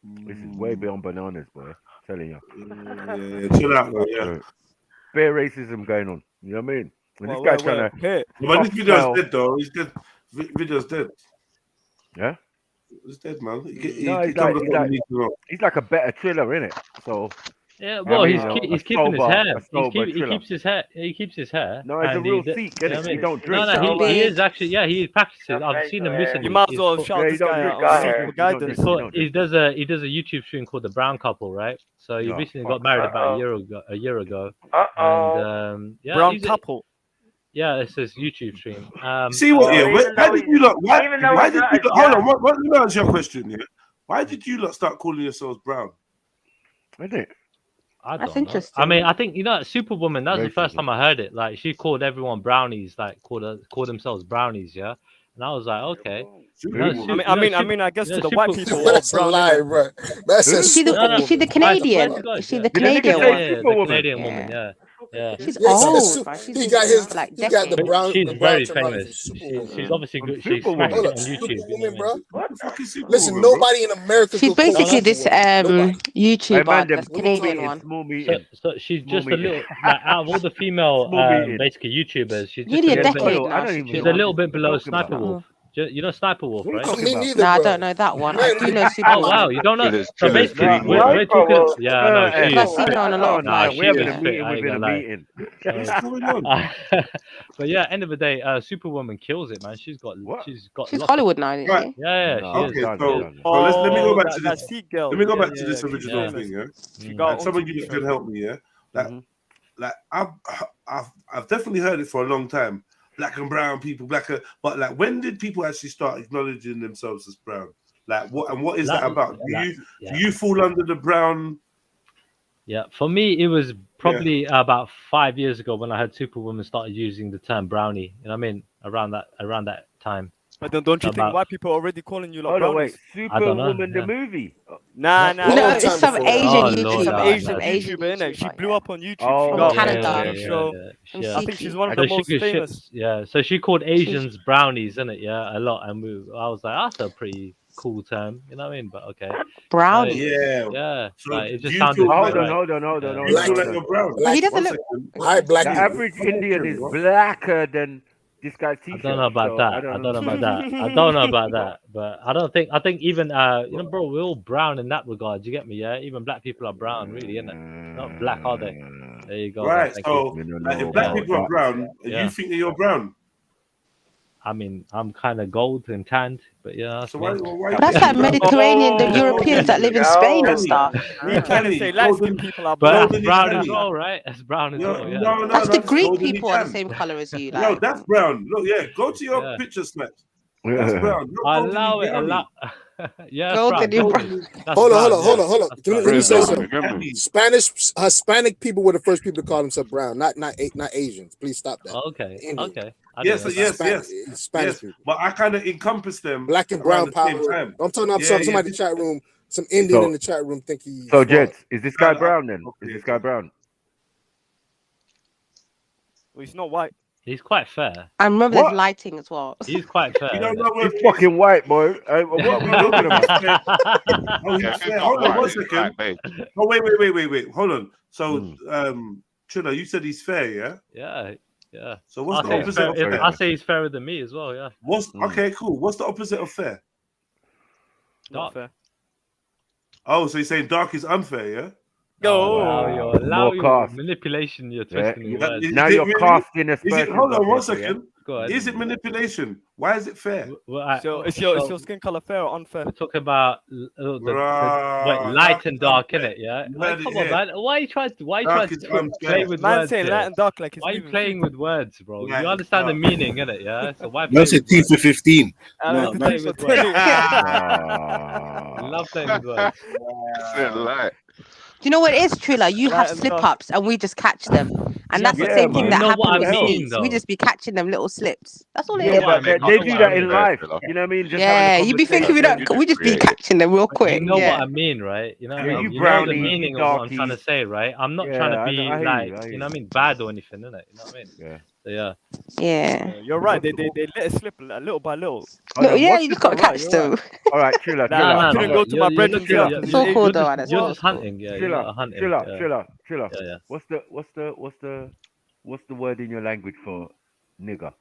A: This is way beyond bananas, boy. Telling you.
C: Yeah, chill out, man. Yeah.
A: Bare racism going on. You know what I mean? And
F: Well,
A: this guy's
F: well,
A: trying to.
C: But this video's dead, though. He's dead. Video's dead.
A: Yeah?
C: He's dead, man.
A: He's like a better Triller, innit? So.
P: Yeah, well, he's keeping his hair. He keeps his hair.
A: No, it's a real Sikh, isn't it? He don't drink.
P: No, he is actually. Yeah, he practices. I've seen him recently.
F: You might as well shout this guy out.
P: He does a YouTube stream called The Brown Couple, right? So he recently got married about a year ago. And
F: Brown Couple.
P: Yeah, it's his YouTube stream.
C: See what? Yeah, why did you lot? Why did you lot? Hold on. What? Let me answer your question. Yeah. Why did you lot start calling yourselves brown?
A: I did.
J: That's interesting.
P: I mean, I think Superwoman. That was the first time I heard it. Like she called everyone brownies, like called themselves brownies, yeah. And I was like, okay.
F: I mean, I guess to the white people,
L: that's a lie, bro.
J: Is she the Canadian? Is she the Canadian one?
P: Yeah, the Canadian woman. Yeah. Yeah.
J: She's
L: Yeah, see the
J: old,
L: suit.
J: right? She's
L: He
J: been
L: got
J: doing
L: his.
J: it for like
L: He got the
J: decades.
L: brown.
P: She's
L: The brown
P: very
L: terminology
P: famous.
L: from
P: She's
L: Superwoman.
P: obviously
A: From
P: good. She's
A: Superwoman.
P: smashed
L: Hold
P: it
L: up,
P: on YouTube. You know
L: Superwoman,
P: what I
L: bro.
P: mean?
C: What the fuck is
L: Listen,
C: Superwoman, bro?
L: nobody in America
J: She's
L: could call
J: basically this
L: Superwoman. Nobody.
A: Hey,
J: YouTuber,
A: man,
J: the
A: them
L: What
A: small
L: you
J: Canadian
L: talking
A: meeting,
J: one.
A: small
P: So,
A: meeting,
P: so she's
A: small
P: just a
A: meeting.
P: little like out of all the female,
A: Small meeting.
P: basically YouTubers, she's just
J: Nearly
P: a
J: a
A: Yeah,
P: little bit.
J: decade
A: follow. I
J: now
A: don't
J: she's
A: even
P: She's
J: been
A: know
P: a
A: what
J: on.
P: little
A: this
P: bit
A: is
P: below
A: talking about.
P: Sniper Wolf. You know Sniper Wolf,
A: What are you
P: right?
A: talking
L: Me
A: about?
L: neither,
J: No, I
L: bro.
J: don't know that one. I
L: Man,
J: do know
P: Oh
J: Superwoman.
P: wow, you don't know?
I: Trilla's,
P: So
I: Trilla's
P: basically,
I: green
A: No,
I: one.
P: we're talking. Yeah, I know she
J: Because I've
P: is.
J: seen her on a lot of
A: man,
P: She
A: we're having
P: is
A: a
P: fit.
A: meeting
P: I ain't
A: within a
P: gonna lie.
A: meeting.
C: What's going on?
P: But yeah, end of the day, Superwoman kills it, man. She's got
A: What?
J: She's
P: lots of.
J: Hollywood now, isn't
C: Right.
J: she?
P: Yeah, she
A: No,
P: is.
C: Okay,
A: done,
P: She is.
C: so
A: done.
C: let me go
F: Oh,
C: back to
F: that
C: this.
F: Sikh girl.
C: Let me go
F: Yeah,
C: back to
F: yeah,
C: this
F: she's
C: original
F: famous.
C: thing, yeah.
F: She got
C: And
F: her
C: some
F: own
C: of you
F: TV
C: can
F: show.
C: help me, yeah. Like I've definitely heard it for a long time. Black and brown people, but like when did people actually start acknowledging themselves as brown? Like what is that about? Do you fall under the brown?
P: Yeah, for me, it was probably about 5 years ago when I heard Superwoman started using the term brownie. You know what I mean? Around that time.
F: But then don't you think
P: About-
F: white people are already calling you like
A: Hold on, wait.
F: brownies?
P: I don't know,
A: Superwoman, the
P: yeah.
A: movie.
F: Nah,
J: No,
F: nah.
J: it's some Asian
P: Oh, Lord,
J: YouTuber.
F: Some
P: nah,
F: Asian
P: nah.
F: YouTuber, innit? She blew up on YouTube. She
A: Oh,
F: got
J: From
F: her
J: Canada.
F: own TV show.
P: Yeah.
F: I think she's one of
P: So
F: the most famous.
P: So she called Asians brownies, isn't it? Yeah, a lot. And I was like, that's a pretty cool term. You know what I mean? But okay.
J: Brownie.
P: Yeah.
C: So
P: Like, it
C: do
P: just
C: you
P: sounded
C: feel
P: right.
C: like-
A: Hold on.
C: You feel like you're brown?
J: But he doesn't look.
L: Black
A: The
L: people.
A: average Indian is blacker than this guy's
P: I
A: t-shirt.
P: don't know about
A: so
P: that.
A: I
P: I
A: don't
P: don't know about that. I don't know about that. But I think even bro, we're all brown in that regard. You get me? Yeah. Even black people are brown, really, isn't it? Not black, are they? There you go.
C: Right.
P: Thank
C: So
P: you.
C: like, if black people are brown,
P: Yeah.
C: you think that you're brown?
P: I mean, I'm kind of gold and tanned, but yeah. That's
C: So
P: me.
C: why
J: That's like Mediterranean, the Europeans that live in Spain and stuff.
F: We trying to say light skinned people are
P: But
F: brown.
P: that's brown as well, right? That's brown as well. Yeah.
C: No,
J: That's the Greek
C: golden
J: people are the
C: tan.
J: same color as you.
C: No,
J: Like,
C: that's brown. Look, go to your picture snaps. That's brown. Not
P: Allow it.
C: golden
P: Allow. Yeah,
J: Golden,
P: brown.
J: you're
P: Golden. That's
L: Hold
P: brown,
L: on.
P: yeah.
L: Let me say something. Hispanic people were the first people to call themselves brown, not Asians. Please stop that.
P: Okay.
L: Indian.
P: Okay.
C: Yes.
L: Spanish people.
C: But I kind of encompass them.
L: Black and
C: around
L: brown
C: the
L: power.
C: same time.
L: I'm talking about somebody in the chat room. Some Indian in the chat room think he's.
A: So,
L: smart.
A: gents, is this guy brown then? Is this guy brown?
F: Well, he's not white.
P: He's quite fair.
J: I remember there's lighting as well.
P: He's quite fair.
C: You don't know
A: He's fucking white, boy. What are we talking about?
C: Oh, he's fair. Hold on 1 second. Oh, wait. Hold on. So, Trilla, you said he's fair, yeah?
P: Yeah.
C: So what's the opposite of fair?
P: I say he's fairer than me as well, yeah.
C: Okay, cool. What's the opposite of fair?
F: Not fair.
C: Oh, so you're saying dark is unfair, yeah?
P: Allow
A: More
P: your
A: cast.
P: manipulation. You're twisting the words.
A: Now you're casting a aspersions.
C: Hold on 1
A: people,
C: second.
P: Go ahead.
C: Is it manipulation? Why is it fair?
F: So is your skin color fair or unfair?
P: We're talking about light and dark, innit? Yeah. Like, come on, man. Why are you trying to play with
F: man
P: words?
F: saying
P: here?
F: light and dark like it's
P: Why are you
F: moving
P: playing
F: through.
P: with words, bro?
C: Light
P: You
C: and
P: understand the
C: dark.
P: meaning, innit? Yeah. So why?
R: Man said T for 15.
P: No,
F: the
P: play
F: T
P: with
F: for
P: words.
F: 20.
P: I love playing with words.
J: Do you know what it is, Trilla? You have slip-ups and we just catch them. And that's the same thing that happened with sneaks. We just be catching them little slips. That's all it is.
A: Yeah, but they do that in life. You know what I mean? Just
J: Yeah, you be thinking we just be catching them real quick.
P: You know
J: yeah.
P: what I mean, right? You know what I
A: Yeah,
P: mean?
A: you
P: You know the
A: brownie,
P: meaning
A: you
P: of what I'm trying to
A: darkies.
P: say, right? I'm not
A: Yeah,
P: trying to
A: I
P: be
A: hear you,
P: like,
A: I hear
P: you know what I mean, bad or anything, innit? You know what I mean?
A: Yeah.
P: So, yeah.
J: Yeah.
F: You're right. They let it slip little by little.
J: No, yeah, you just got to catch them.
A: All right, Trilla,
F: I couldn't go to my brethren's yard.
J: It's all cool though, and
P: You're just hunting, yeah. You're not hunting.
A: Trilla.
P: Yeah.
A: What's the word in your language for nigger?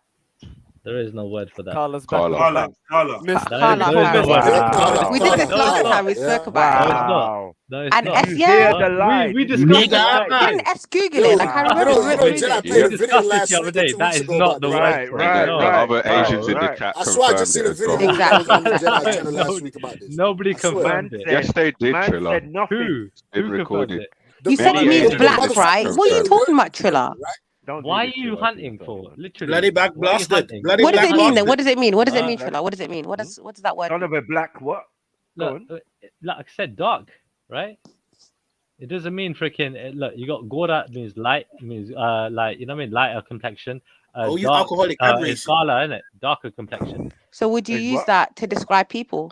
P: There is no word for that.
F: Carla's back.
C: Carla.
J: We did this last time. We spoke about it.
P: No, it's
J: And
P: not.
J: S, yeah.
P: We discussed it.
J: Didn't S Google it? Like I remember
P: We discussed this the other day. That is not the word.
I: Other Asians in the chat
L: I swear I just seen a video on the Jedi channel last week about this.
P: Nobody confirmed it.
I: Yes, they did, Trilla.
P: Who?
I: It recorded.
J: You said it means
I: Asians
J: black,
I: in the
J: right?
I: chat
J: What are you
I: confirmed
J: talking about, Trilla?
P: Why are you hunting for? Literally.
R: Bloody back blasted. Bloody
J: What does
R: black
J: it mean then?
R: bastard.
J: What does it mean? What does it mean, Trilla? What does it mean? What does that word
A: Son
J: mean?
A: of a black what?
P: Look, like I said, dark, right? It doesn't mean freaking. Look, you got Gora means light, means like, you know what I mean, lighter complexion.
R: Oh, you
P: Dark,
R: alcoholic and
P: is Gala, isn't it? Darker complexion.
J: So would you use that to describe people?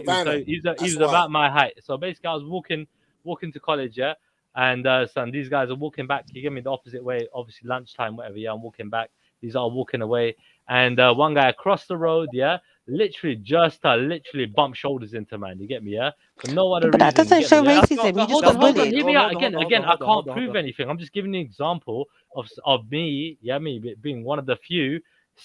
P: So he was about my height. So basically, I was walking to college, yeah. And son, these guys are walking back. He gave me the opposite way, obviously lunchtime, whatever. Yeah, I'm walking back. These are walking away, and one guy across the road, yeah, literally just to literally bump shoulders into, man. You get me, yeah? For no other
J: But that
P: reason.
J: doesn't show
P: Yeah?
J: racism. You just got
P: Hold on,
J: bullied.
P: hear me out. Again, I can't prove anything. I'm just giving you an example of me, yeah, me being one of the few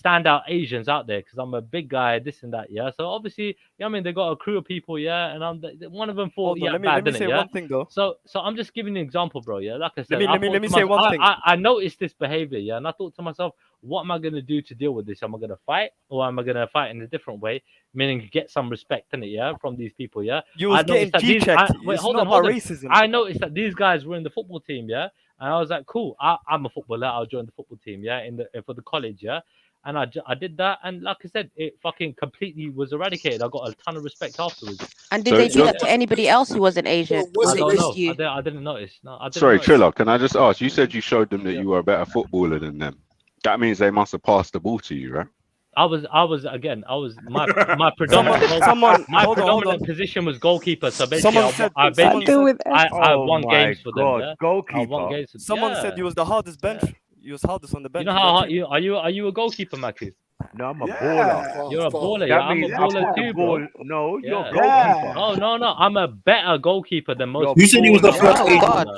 P: standout Asians out there because I'm a big guy, this and that, yeah. So obviously, I mean, they got a crew of people, yeah, and I'm one of them thought, yeah,
F: let me say
P: yeah?
F: one thing though.
P: So I'm just giving you an example, bro. Yeah, like I said,
F: let me say one thing.
P: I noticed this behavior, yeah, and I thought to myself, what am I gonna do to deal with this? Am I gonna fight, or am I gonna fight in a different way, meaning get some respect in it, yeah, from these people, yeah?
F: You was getting G-checked. It's
P: hold
F: not
P: on.
F: about racism.
P: I noticed that these guys were in the football team, yeah, and I was like, cool, I'm a footballer. I'll join the football team, yeah, for the college, yeah. And I did that, and like I said, it fucking completely was eradicated. I got a ton of respect afterwards.
J: And did they do that to anybody else who wasn't Asian?
P: I don't know.
J: You?
P: I didn't notice. No, I didn't
I: Sorry,
P: notice.
I: Triller, can I just ask? You said you showed them that you were a better footballer than them. That means they must have passed the ball to you, right?
P: I was my predominant position was goalkeeper. So basically, I won games for them. Yeah?
A: Goalkeeper.
P: I won games for them.
F: Someone said you was the hardest bench. You was hardest on the bench.
P: You know how hard are you a goalkeeper, Matthew?
A: No, I'm a baller.
P: You're a baller,
A: That
P: yeah. I'm a
A: means I
P: baller
A: put the
P: too,
A: ball-
P: bro.
A: No, you're a
P: Yeah.
A: goalkeeper.
P: No. I'm a better goalkeeper than most.
D: You said he was the first Asian.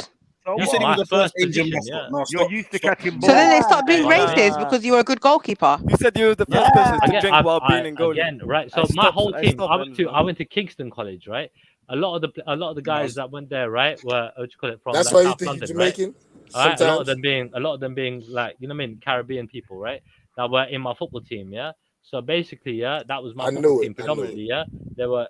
P: You
D: said he was the first Asian
P: position,
D: mascot.
P: yeah.
D: No,
A: You're used to catching
J: So then they
A: balls.
J: stopped being racist because you were a good goalkeeper.
F: You said you were the first person to drink while being in goal.
P: Again, right? So my whole team, I went to Kingston College, right? A lot of the guys that went there, right, were what you call it from
L: That's
P: like,
L: why you
P: South
L: think
P: London,
L: you're
P: right?
L: Jamaican.
P: All right,
L: Sometimes.
P: a lot of them being like, you know what I mean, Caribbean people, right? That were in my football team, yeah. So basically, yeah, that was my football team predominantly, yeah. There were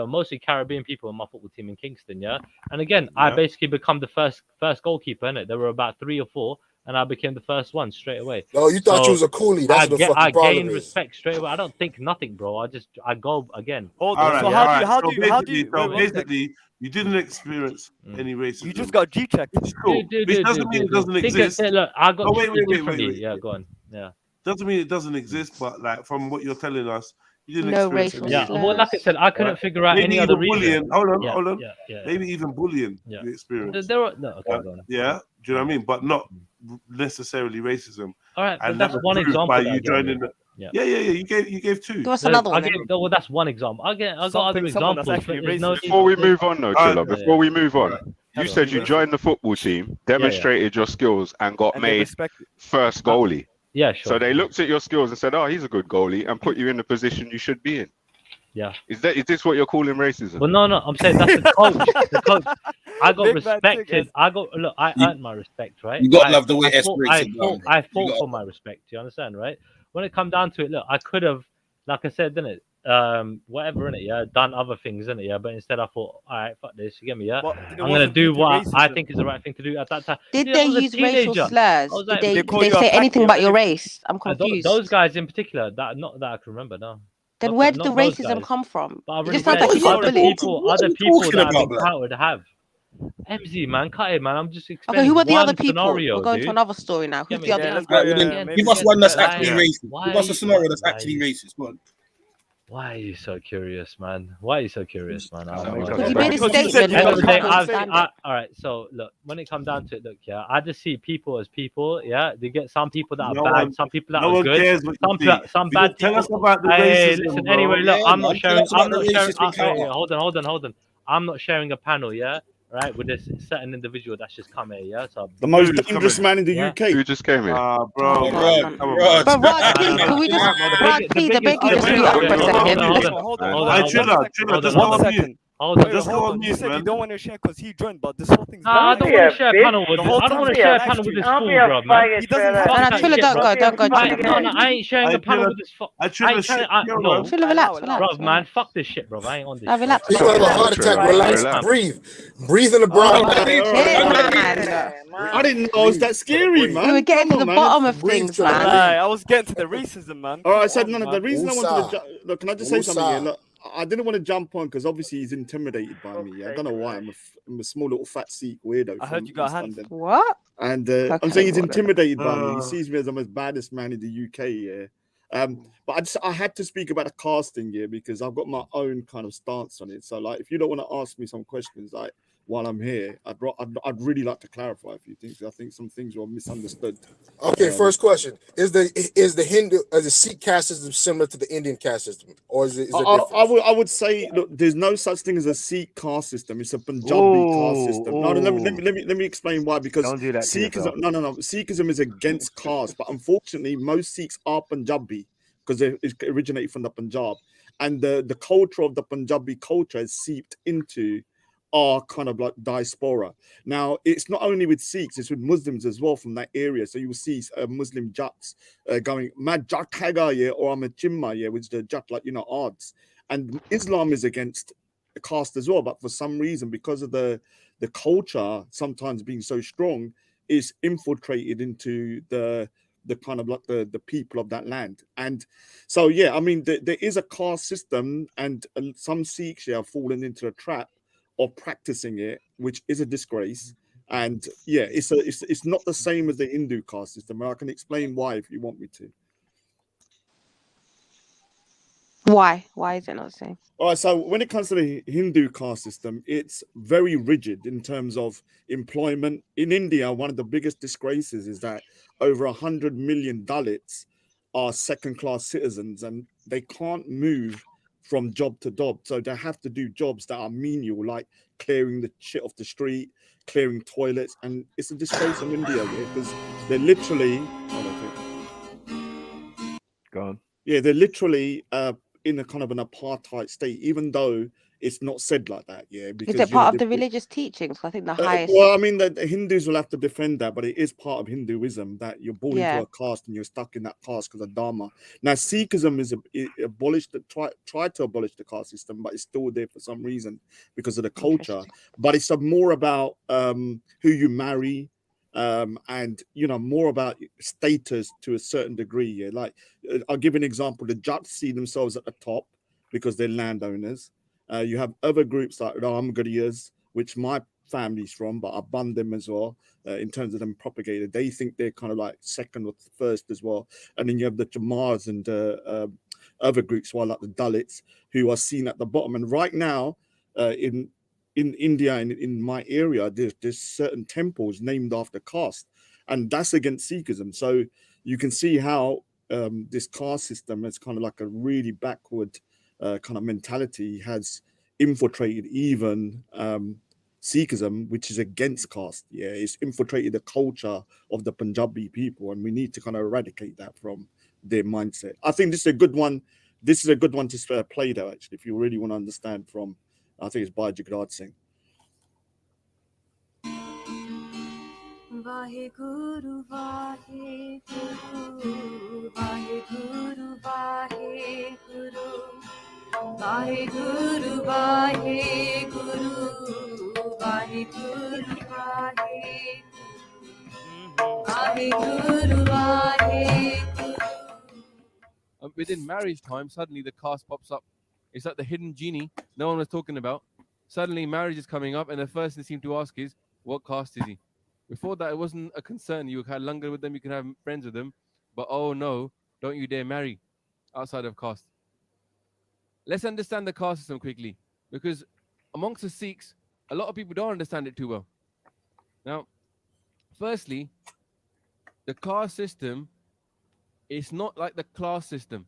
P: mostly Caribbean people in my football team in Kingston, yeah. And again, I basically become the first goalkeeper, innit? There were about 3 or 4, and I became the first one straight away.
L: No, you thought you was a coolie. That's what the fucking problem
P: gained
L: is.
P: respect straight away. I don't think nothing, bro. I go again.
F: Hold
C: All
F: on.
C: right,
F: So how do you?
C: So basically, you didn't experience any racism.
F: You just got G-checked.
C: Which is cool. Which doesn't mean it doesn't exist.
P: Look, I got
C: Oh, wait.
P: Yeah, go on. Yeah.
C: Doesn't mean it doesn't exist, but like from what you're telling us, you didn't
J: No
C: experience
J: racial
C: it.
P: Yeah, well, like I said, I couldn't figure out
C: Maybe
P: any other
C: even
P: reason.
C: bullying. Hold
P: Yeah,
C: on.
P: yeah.
C: Maybe even bullying you experienced.
P: There were okay, go on.
C: Yeah, do you know what I mean? But not necessarily racism.
P: All right, but
C: and
P: that's
C: that was
P: one
C: proved
P: example
C: by
P: that I
C: you
P: gave
C: joining.
P: you.
C: Yeah. You gave 2.
J: Give us another one.
P: Well, that's one example. I got other
F: Someone
P: examples.
F: that's actually
P: but there's no
I: Before we move on, though, Triller,
P: yeah.
I: before we move on, you said you joined the football team, demonstrated your skills, and got made first goalie.
P: Yeah, sure.
I: So they looked at your skills and said, "Oh, he's a good goalie," and put you in the position you should be in.
P: Yeah.
I: Is this what you're calling racism?
P: Well, no. I'm saying that's the coach. The coach. I got
F: Big man
P: respected. I earned my respect, right?
D: You got to love the way S breaks it down.
P: I fought for my respect. You understand, right? When it come down to it, look, I could have, like I said, didn't it? Whatever in it, yeah, done other things in it, yeah. But instead, I thought, all right, fuck this. You get me, yeah. I'm gonna do what I think is the right thing to do at that time.
J: Did they use racial slurs?
P: Like,
J: Did they say anything about your race? I'm confused.
P: Those guys in particular, not that I can remember, no.
J: Then where did the racism come from?
P: But
J: It just sounds like you got
P: other
J: bullied.
P: people that I've encountered have. MZ, man, cut it, man. I'm just explaining.
J: Okay, who are the
P: one
J: other people?
P: scenario,
J: We're going
P: dude.
J: to another story now. Who's the other
P: let's
J: people?
P: go,
D: Give us one that's actually
P: Yeah.
D: racist. Give us a scenario that's actually racist. Go on.
P: Why are you so curious, man? Why are you so curious, man?
J: Because you made a statement. You
P: End of the day,
J: can't understand it.
P: all right, so look, when it comes down to it, look, yeah, I just see people as people, yeah. They get some people that are bad, some people that
C: no
P: are
C: one
P: good,
C: cares what you think.
P: some
C: You
P: bad
C: just tell us
P: people.
C: about the
P: Hey,
C: racism,
P: listen,
C: bro.
P: anyway, look,
D: Yeah,
P: I'm
D: man,
P: not
D: tell
P: sharing.
D: us about
P: I'm not
D: the
P: sharing.
D: racist encounter.
P: Hold on. I'm not sharing a panel, yeah. Right, with this certain individual that's just come here, yeah. So
T: The most dangerous man in the UK.
I: Who just came here?
C: Bro.
J: But Rod, please, can we just, Rod, please, I beg you, just mute up for a second.
F: Hold on.
C: Hey, Triller, just go on mute. Just go on
F: You
C: mute,
F: said you
C: man.
F: don't want to share because he joined, but this whole thing's
P: I don't want to share a panel with
F: The
P: this.
F: whole
P: I don't want to
F: thing-
P: share a panel with this
F: Don't
P: fool,
F: be a
P: bro, man.
F: faggot, He doesn't have
J: No, Triller, don't go.
P: I ain't sharing a panel with this. No,
J: Triller, relax.
P: bro, man, fuck this shit, bro. I ain't on this.
J: Relax.
L: You gonna have a heart attack. Relax. Breathe. Breathe in the brown.
T: I didn't know it was that scary, man.
J: We were getting to the
T: Come on,
J: bottom
T: man.
J: of things,
F: Right,
J: man.
F: I was getting to the racism, man.
T: All right, I
F: Come
T: said
F: on,
T: none of
F: man.
T: the reason I wanted to look. Can I just say something here?
L: Woosah.
T: Look, I didn't want to jump on because obviously he's intimidated by me. I don't know why. I'm a small little fat Sikh weirdo.
F: I heard
T: from
F: you got
T: East
F: hands.
T: London.
J: What?
T: And
J: Okay,
T: I'm saying he's
J: whatever.
T: intimidated by me. He sees me as I'm the baddest man in the UK. Yeah. But I had to speak about the casting here because I've got my own kind of stance on it. So like, if you don't want to ask me some questions, like while I'm here, I'd really like to clarify a few things. I think some things were misunderstood.
L: Okay, first question: Is the Hindu the Sikh caste system similar to the Indian caste system, or is there difference?
T: I would say, look, there's no such thing as a Sikh caste system. It's a Punjabi caste system. No, let me explain why. Because
A: Don't do that to yourself.
T: Sikhism, Sikhism is against caste, but unfortunately, most Sikhs are Punjabi because they originate from the Punjab, and the culture of the Punjabi culture has seeped into our kind of like diaspora. Now, it's not only with Sikhs, it's with Muslims as well from that area. So you will see Muslim Jats going, "Mad Jat Haga, yeah," or "I'm a Chimma," yeah, which is the Jat, like, odds. And Islam is against caste as well, but for some reason, because of the culture sometimes being so strong, is infiltrated into the kind of like the people of that land. And so, yeah, I mean, there is a caste system, and some Sikhs have fallen into the trap of practicing it, which is a disgrace. And yeah, it's not the same as the Hindu caste system. And I can explain why if you want me to.
J: Why? Why is it not the same?
T: All right, so when it comes to the Hindu caste system, it's very rigid in terms of employment. In India, one of the biggest disgraces is that over 100 million Dalits are second-class citizens, and they can't move from job to job. So they have to do jobs that are menial, like clearing the shit off the street, clearing toilets, and it's a disgrace in India, because they're literally...
A: Go on.
T: Yeah, they're literally in a kind of an apartheid state, even though it's not said like that. Yeah, because
J: Is it part of the religious teachings? I think the highest.
T: Well, I mean, the Hindus will have to defend that, but it is part of Hinduism that you're born into a caste and you're stuck in that caste because of Dharma. Now, Sikhism is abolished, tried to abolish the caste system, but it's still there for some reason because of the culture. But it's more about who you marry, and more about status to a certain degree. Yeah, like I'll give an example. The Jats see themselves at the top because they're landowners. You have other groups like Ramgariyas, which my family's from, but I bun them as well in terms of them propagated. They think they're kind of like second or first as well. And then you have the Jamars and other groups, like the Dalits, who are seen at the bottom. And right now, in India and in my area, there's certain temples named after caste, and that's against Sikhism. So you can see how this caste system is kind of like a really backward kind of mentality has infiltrated even Sikhism, which is against caste. Yeah, it's infiltrated the culture of the Punjabi people, and we need to kind of eradicate that from their mindset. I think this is a good one. This is a good one to play, though, actually, if you really want to understand from, I think it's by Jagrad Singh.
E: Vaheguru, Vaheguru, Vaheguru, Vaheguru, Vaheguru, Vaheguru, Vaheguru, Vaheguru, Vaheguru.
V: Within marriage time, suddenly the caste pops up. It's like the hidden genie no one was talking about. Suddenly marriage is coming up, and the first thing they seem to ask is, what caste is he? Before that, it wasn't a concern. You had langar with them, you can have friends with them, but oh no, don't you dare marry outside of caste. Let's understand the caste system quickly, because amongst the Sikhs, a lot of people don't understand it too well. Now, firstly, the caste system is not like the class system.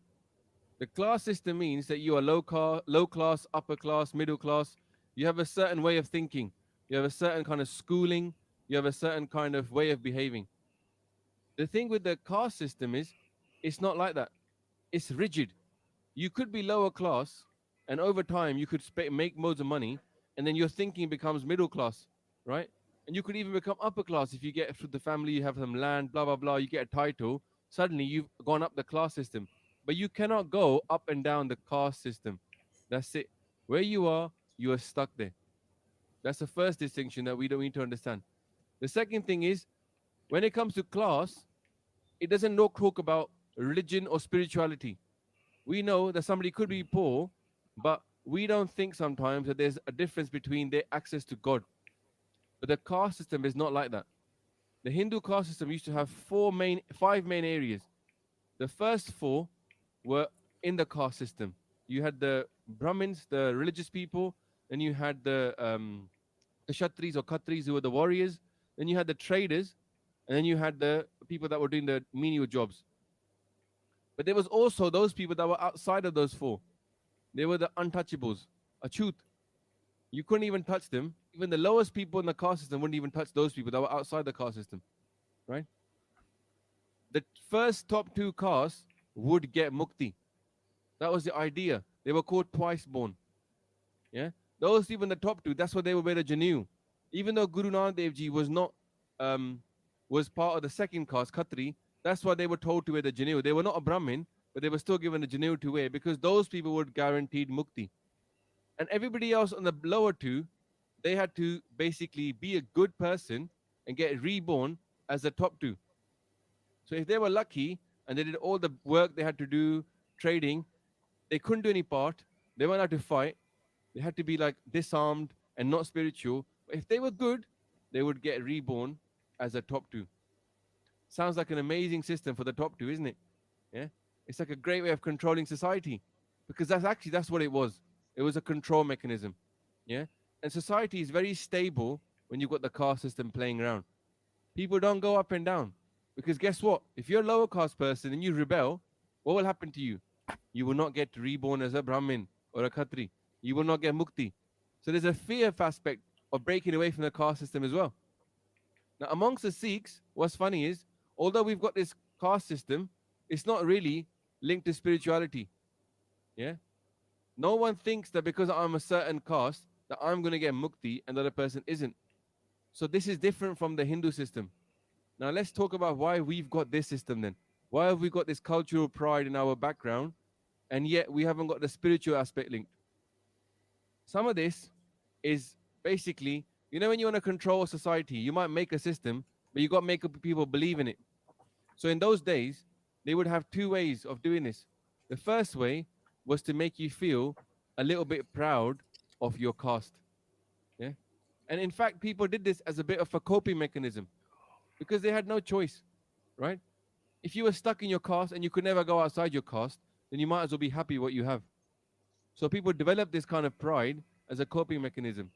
V: The class system means that you are low class, upper class, middle class. You have a certain way of thinking. You have a certain kind of schooling. You have a certain kind of way of behaving. The thing with the caste system is, it's not like that. It's rigid. You could be lower class, and over time you could make loads of money, and then your thinking becomes middle class, right? And you could even become upper class if you get through the family, you have some land, blah, blah, blah, you get a title. Suddenly you've gone up the class system. But you cannot go up and down the caste system. That's it. Where you are stuck there. That's the first distinction that we don't need to understand. The second thing is, when it comes to class, it doesn't talk about religion or spirituality. We know that somebody could be poor, but we don't think sometimes that there's a difference between their access to God. But the caste system is not like that. The Hindu caste system used to have five main areas. The first four were in the caste system. You had the Brahmins, the religious people, and you had the the Kshatris or Khatris who were the warriors. Then you had the traders, and then you had the people that were doing the menial jobs. But there was also those people that were outside of those four. They were the untouchables, achut. You couldn't even touch them. Even the lowest people in the caste system wouldn't even touch those people that were outside the caste system, right? The first top two castes would get mukti. That was the idea. They were called twice born. Yeah, those even the top two, that's what they were wear the janu. Even though Guru Nanak Dev Ji was not was part of the second caste, Khatri, that's why they were told to wear the janu. They were not a Brahmin, but they were still given the janu to wear because those people were guaranteed mukti. And everybody else on the lower two, they had to basically be a good person and get reborn as the top two. So if they were lucky and they did all the work they had to do, trading, they couldn't do any part. They weren't allowed to fight. They had to be like disarmed and not spiritual. But if they were good, they would get reborn as a top two. Sounds like an amazing system for the top two, isn't it? Yeah, it's like a great way of controlling society, because that's what it was. It was a control mechanism. Yeah, and society is very stable when you've got the caste system playing around. People don't go up and down, because guess what? If you're a lower caste person and you rebel, what will happen to you? You will not get reborn as a Brahmin or a Khatri. You will not get mukti. So there's a fear aspect of breaking away from the caste system as well. Now, amongst the Sikhs, what's funny is, although we've got this caste system, it's not really linked to spirituality. Yeah? No one thinks that because I'm a certain caste, that I'm going to get mukti and the other person isn't. So this is different from the Hindu system. Now, let's talk about why we've got this system then. Why have we got this cultural pride in our background, and yet we haven't got the spiritual aspect linked? Some of this is basically, you know, when you want to control a society, you might make a system, but you got to make people believe in it. So in those days, they would have two ways of doing this. The first way was to make you feel a little bit proud of your caste. Yeah. And in fact, people did this as a bit of a coping mechanism because they had no choice, right? If you were stuck in your caste and you could never go outside your caste, then you might as well be happy what you have. So people developed this kind of pride as a coping mechanism.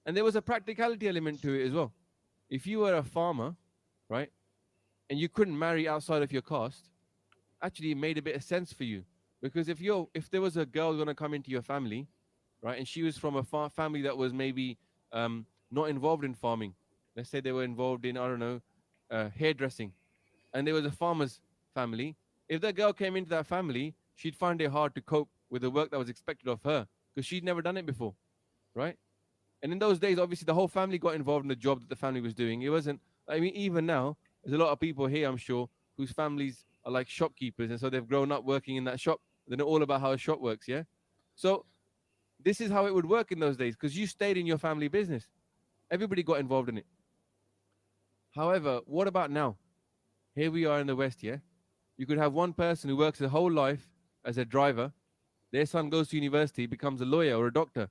V: And there was a practicality element to it as well. If you were a farmer, right, and you couldn't marry outside of your caste, actually it made a bit of sense for you. Because if there was a girl going to come into your family, right, and she was from a family that was maybe not involved in farming, let's say they were involved in, I don't know, hairdressing, and there was a farmer's family, if that girl came into that family, she'd find it hard to cope with the work that was expected of her because she'd never done it before, right? And in those days, obviously, the whole family got involved in the job that the family was doing. It wasn't, I mean, even now, there's a lot of people here, I'm sure, whose families are like shopkeepers, and so they've grown up working in that shop. They know all about how a shop works, yeah? So this is how it would work in those days because you stayed in your family business. Everybody got involved in it. However, what about now? Here we are in the West, yeah? You could have one person who works their whole life as a driver. Their son goes to university, becomes a lawyer or a doctor.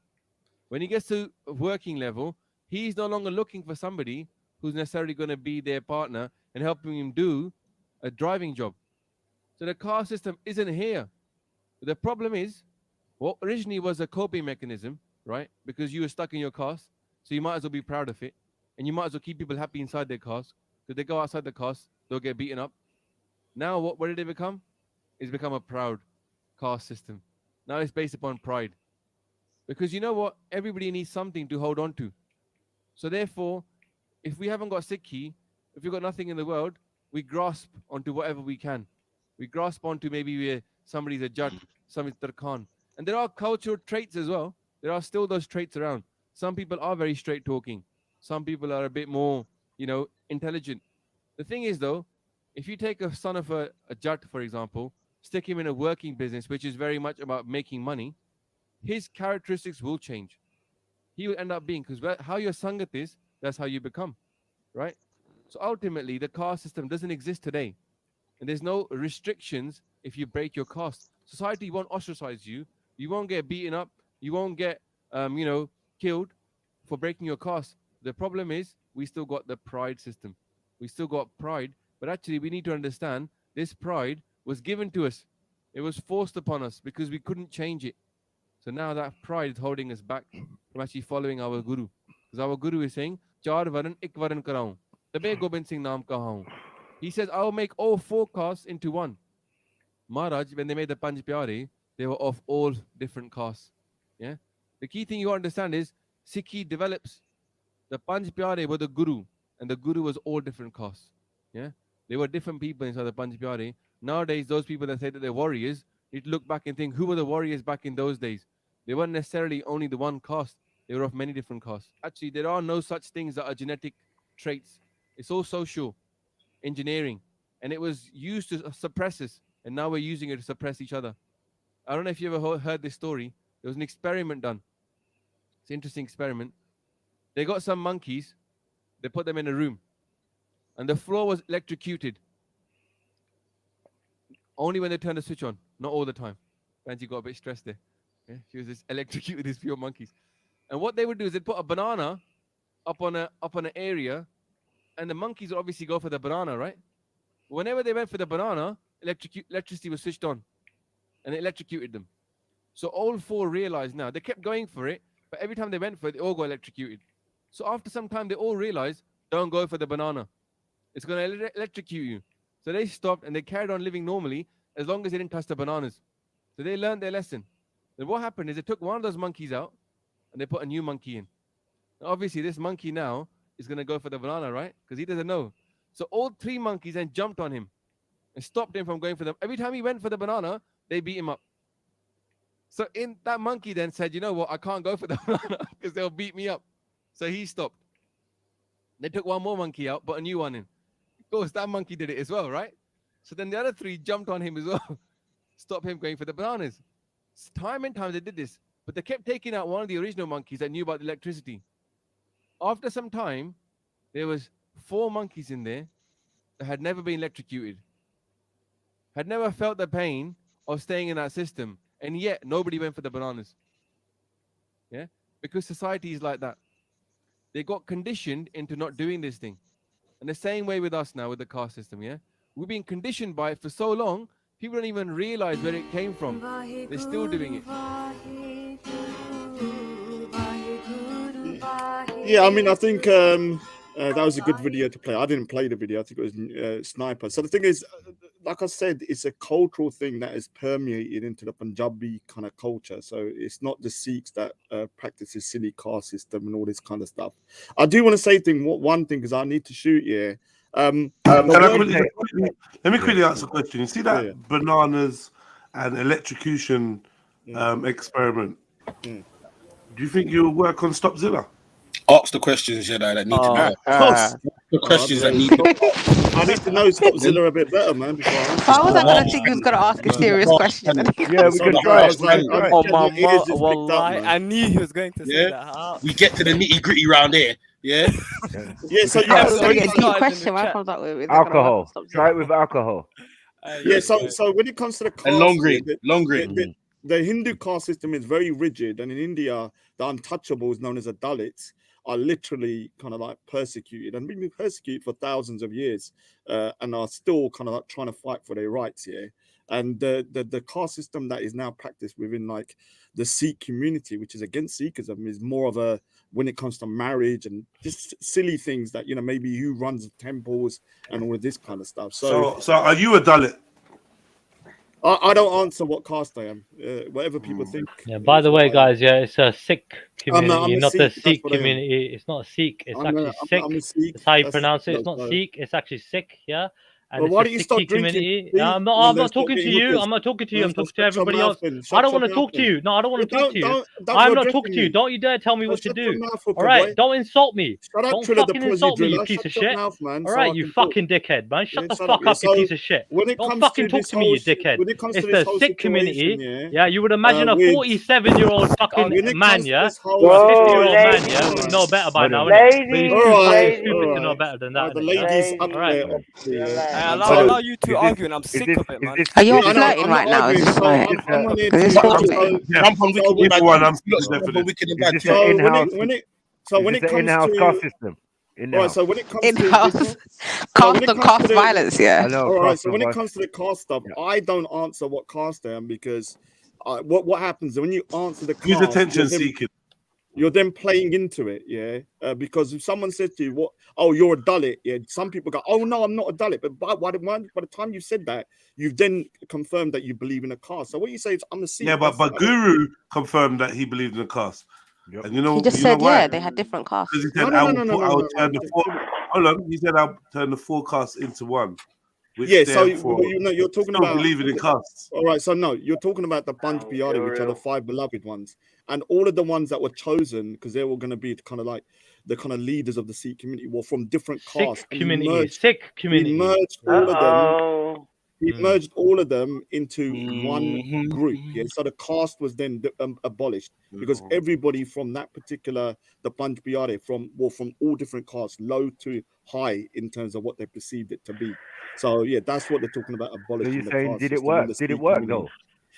V: When he gets to a working level, he's no longer looking for somebody who's necessarily going to be their partner and helping him do a driving job. So the caste system isn't here. The problem is, what originally was a coping mechanism, right? Because you were stuck in your caste, so you might as well be proud of it. And you might as well keep people happy inside their caste. Because they go outside the caste, they'll get beaten up. Now, what did it become? It's become a proud caste system. Now it's based upon pride. Because you know what? Everybody needs something to hold on to. So therefore, if we haven't got Sikhi, if we've got nothing in the world, we grasp onto whatever we can. We grasp onto maybe somebody's a Jat, somebody's Tarkhan. And there are cultural traits as well. There are still those traits around. Some people are very straight talking. Some people are a bit more, intelligent. The thing is though, if you take a son of a Jat, for example, stick him in a working business, which is very much about making money, his characteristics will change. He will end up being, because how your sangat is, that's how you become, right? So ultimately, the caste system doesn't exist today. And there's no restrictions if you break your caste. Society won't ostracize you. You won't get beaten up. You won't get, killed for breaking your caste. The problem is we still got the pride system. We still got pride. But actually, we need to understand this pride was given to us. It was forced upon us because we couldn't change it. So now that pride is holding us back from actually following our guru. Because our Guru is saying, Char varan ik varan karaun. Tabe Gobind Singh naam kaha. He says, I will make all 4 castes into one. Maharaj, when they made the Panj Pyare, they were of all different castes. Yeah. The key thing you understand is Sikhi develops. The Panj Pyare were the Guru, and the Guru was all different castes. Yeah. They were different people inside the Panj Pyare. Nowadays, those people that say that they're warriors need to look back and think, who were the warriors back in those days? They weren't necessarily only the one caste. They were of many different castes. Actually, there are no such things that are genetic traits. It's all social engineering. And it was used to suppress us. And now we're using it to suppress each other. I don't know if you ever heard this story. There was an experiment done. It's an interesting experiment. They got some monkeys. They put them in a room. And the floor was electrocuted. Only when they turned the switch on. Not all the time. Fancy got a bit stressed there. Yeah? She was just electrocuted these pure monkeys. And what they would do is they'd put a banana up on an area. And the monkeys would obviously go for the banana, right? Whenever they went for the banana, electricity was switched on. And it electrocuted them. So all 4 realized now. They kept going for it. But every time they went for it, they all got electrocuted. So after some time, they all realized, don't go for the banana. It's going to electrocute you. So they stopped and they carried on living normally as long as they didn't touch the bananas. So they learned their lesson. Then what happened is they took one of those monkeys out and they put a new monkey in. Now obviously, this monkey now is going to go for the banana, right? Because he doesn't know. So all 3 monkeys then jumped on him and stopped him from going for them. Every time he went for the banana, they beat him up. So that monkey then said, you know what, I can't go for the banana because they'll beat me up. So he stopped. They took one more monkey out, put a new one in. Of course, that monkey did it as well, right? So then the other 3 jumped on him as well. Stop him going for the bananas. Time and time they did this. But they kept taking out one of the original monkeys that knew about the electricity. After some time, there was 4 monkeys in there that had never been electrocuted. Had never felt the pain of staying in that system. And yet, nobody went for the bananas. Yeah? Because society is like that. They got conditioned into not doing this thing. And the same way with us now with the caste system, yeah? We've been conditioned by it for so long, people don't even realize where it came from. They're still doing it.
T: Yeah, I mean, I think that was a good video to play. I didn't play the video. I think it was Sniper. So the thing is, like I said, it's a cultural thing that is permeated into the Punjabi kind of culture. So it's not the Sikhs that practice this silly caste system and all this kind of stuff. I do want to say one thing because I need to shoot here.
C: Let me quickly answer the question. You see that bananas and electrocution experiment? Do you think you'll work on Stop Zilla?
D: Ask the questions, that need to know. The questions that need
T: I need to know Stop Zilla a bit better, man.
J: Why was I going to think you was going to ask a serious question?
F: Yeah, we can try it.
D: Wallahi,
F: I knew he was going to say that.
D: We get to the nitty gritty round here. Yeah.
T: Yeah. So you
J: have a deep question. Why comes up with
A: alcohol? Try it with alcohol.
T: Yeah. So when it comes to the caste,
D: long green.
T: The Hindu caste system is very rigid, and in India, the untouchables, known as the Dalits, are literally kind of like persecuted and been persecuted for thousands of years, and are still kind of like trying to fight for their rights here. And the caste system that is now practiced within like the Sikh community, which is against Sikhism, is more of a, when it comes to marriage and just silly things that, maybe who runs the temples and all of this kind of stuff.
C: So are you a Dalit?
T: I don't answer what caste I am. Whatever people think.
P: Yeah. By the way, guys, it's a Sikh community,
T: I'm
P: not the
T: Sikh,
P: Sikh community. It's not Sikh. It's actually Sikh.
T: I'm a Sikh.
P: That's how you pronounce it. It's not Sikh. It's actually Sikh. Yeah. And
T: Well, why don't you stop
P: community.
T: drinking?
P: I'm not talking to you. I'm not talking to you. I'm talking to everybody else. I don't want to talk to you. No, I don't want to talk to you. I'm not talking to you. Don't you dare tell me what to do. All right, don't insult me. Don't fucking insult me, you piece of shit. All right, you fucking dickhead, man. Shut the fuck up, you piece of shit. Don't fucking talk to me, you dickhead. It's the Sikh community. Yeah, you would imagine a 47-year-old fucking man, yeah, or a 50-year-old man, yeah, would know better by now. But he's too stupid to know better than that.
T: The ladies up there.
F: I'll allow you to argue, and I'm sick of it, man.
J: Are you flirting right now? Is this like?
T: When it comes
A: in-house
T: to
A: caste system.
T: Right, so when it comes
J: in-house caste and caste violence, yeah.
T: All right, so when it comes to the caste stuff, I don't answer what caste I am because what happens when you answer the caste?
C: Who's attention seeking?
T: You're then playing into it, yeah. Because if someone says to you, "What? Oh, you're a Dalit," yeah. Some people go, "Oh no, I'm not a Dalit." But by the time you said that, you've then confirmed that you believe in a caste. So what you say is, "I'm a Sikh."
C: Yeah, but Guru confirmed that he believed in the caste. And you know,
J: He just
C: you know
J: said,
C: why?
J: yeah, they had different castes.
C: Because he said, "I will turn the four." Hold on, he said, "I'll turn the four castes into one." Which
T: Yeah, so
C: therefore,
T: you're talking
C: still
T: about
C: believing in castes.
T: All right, so no, you're talking about the Panj Pyare, which are the 5 beloved ones, and all of the ones that were chosen because they were going to be kind of like the kind of leaders of the Sikh community were from different castes.
P: Sikh community.
T: He merged all of them. He merged all of them into one group. Yeah, so the caste was then abolished because everybody from that particular the Panj Pyare from all different castes, low to high in terms of what they perceived it to be. So yeah, that's what they're talking about
A: So
T: abolishing
A: you're
T: the
A: saying,
T: caste
A: did it
T: system in
A: work?
T: the
A: Did it
T: Sikh
A: work
T: community.
A: though?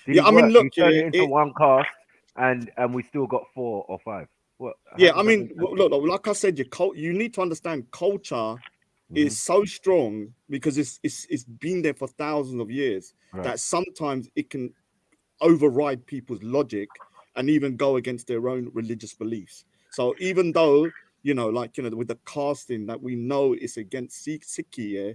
A: Did
T: Yeah,
A: it
T: I mean,
A: work?
T: look,
A: You turned it into one caste, and we still got 4 or 5. What?
T: yeah, I mean, look, like I said, you need to understand culture is so strong because it's been there for thousands of years that sometimes it can override people's logic and even go against their own religious beliefs. So even though, with the casting that we know is against Sikhi, yeah,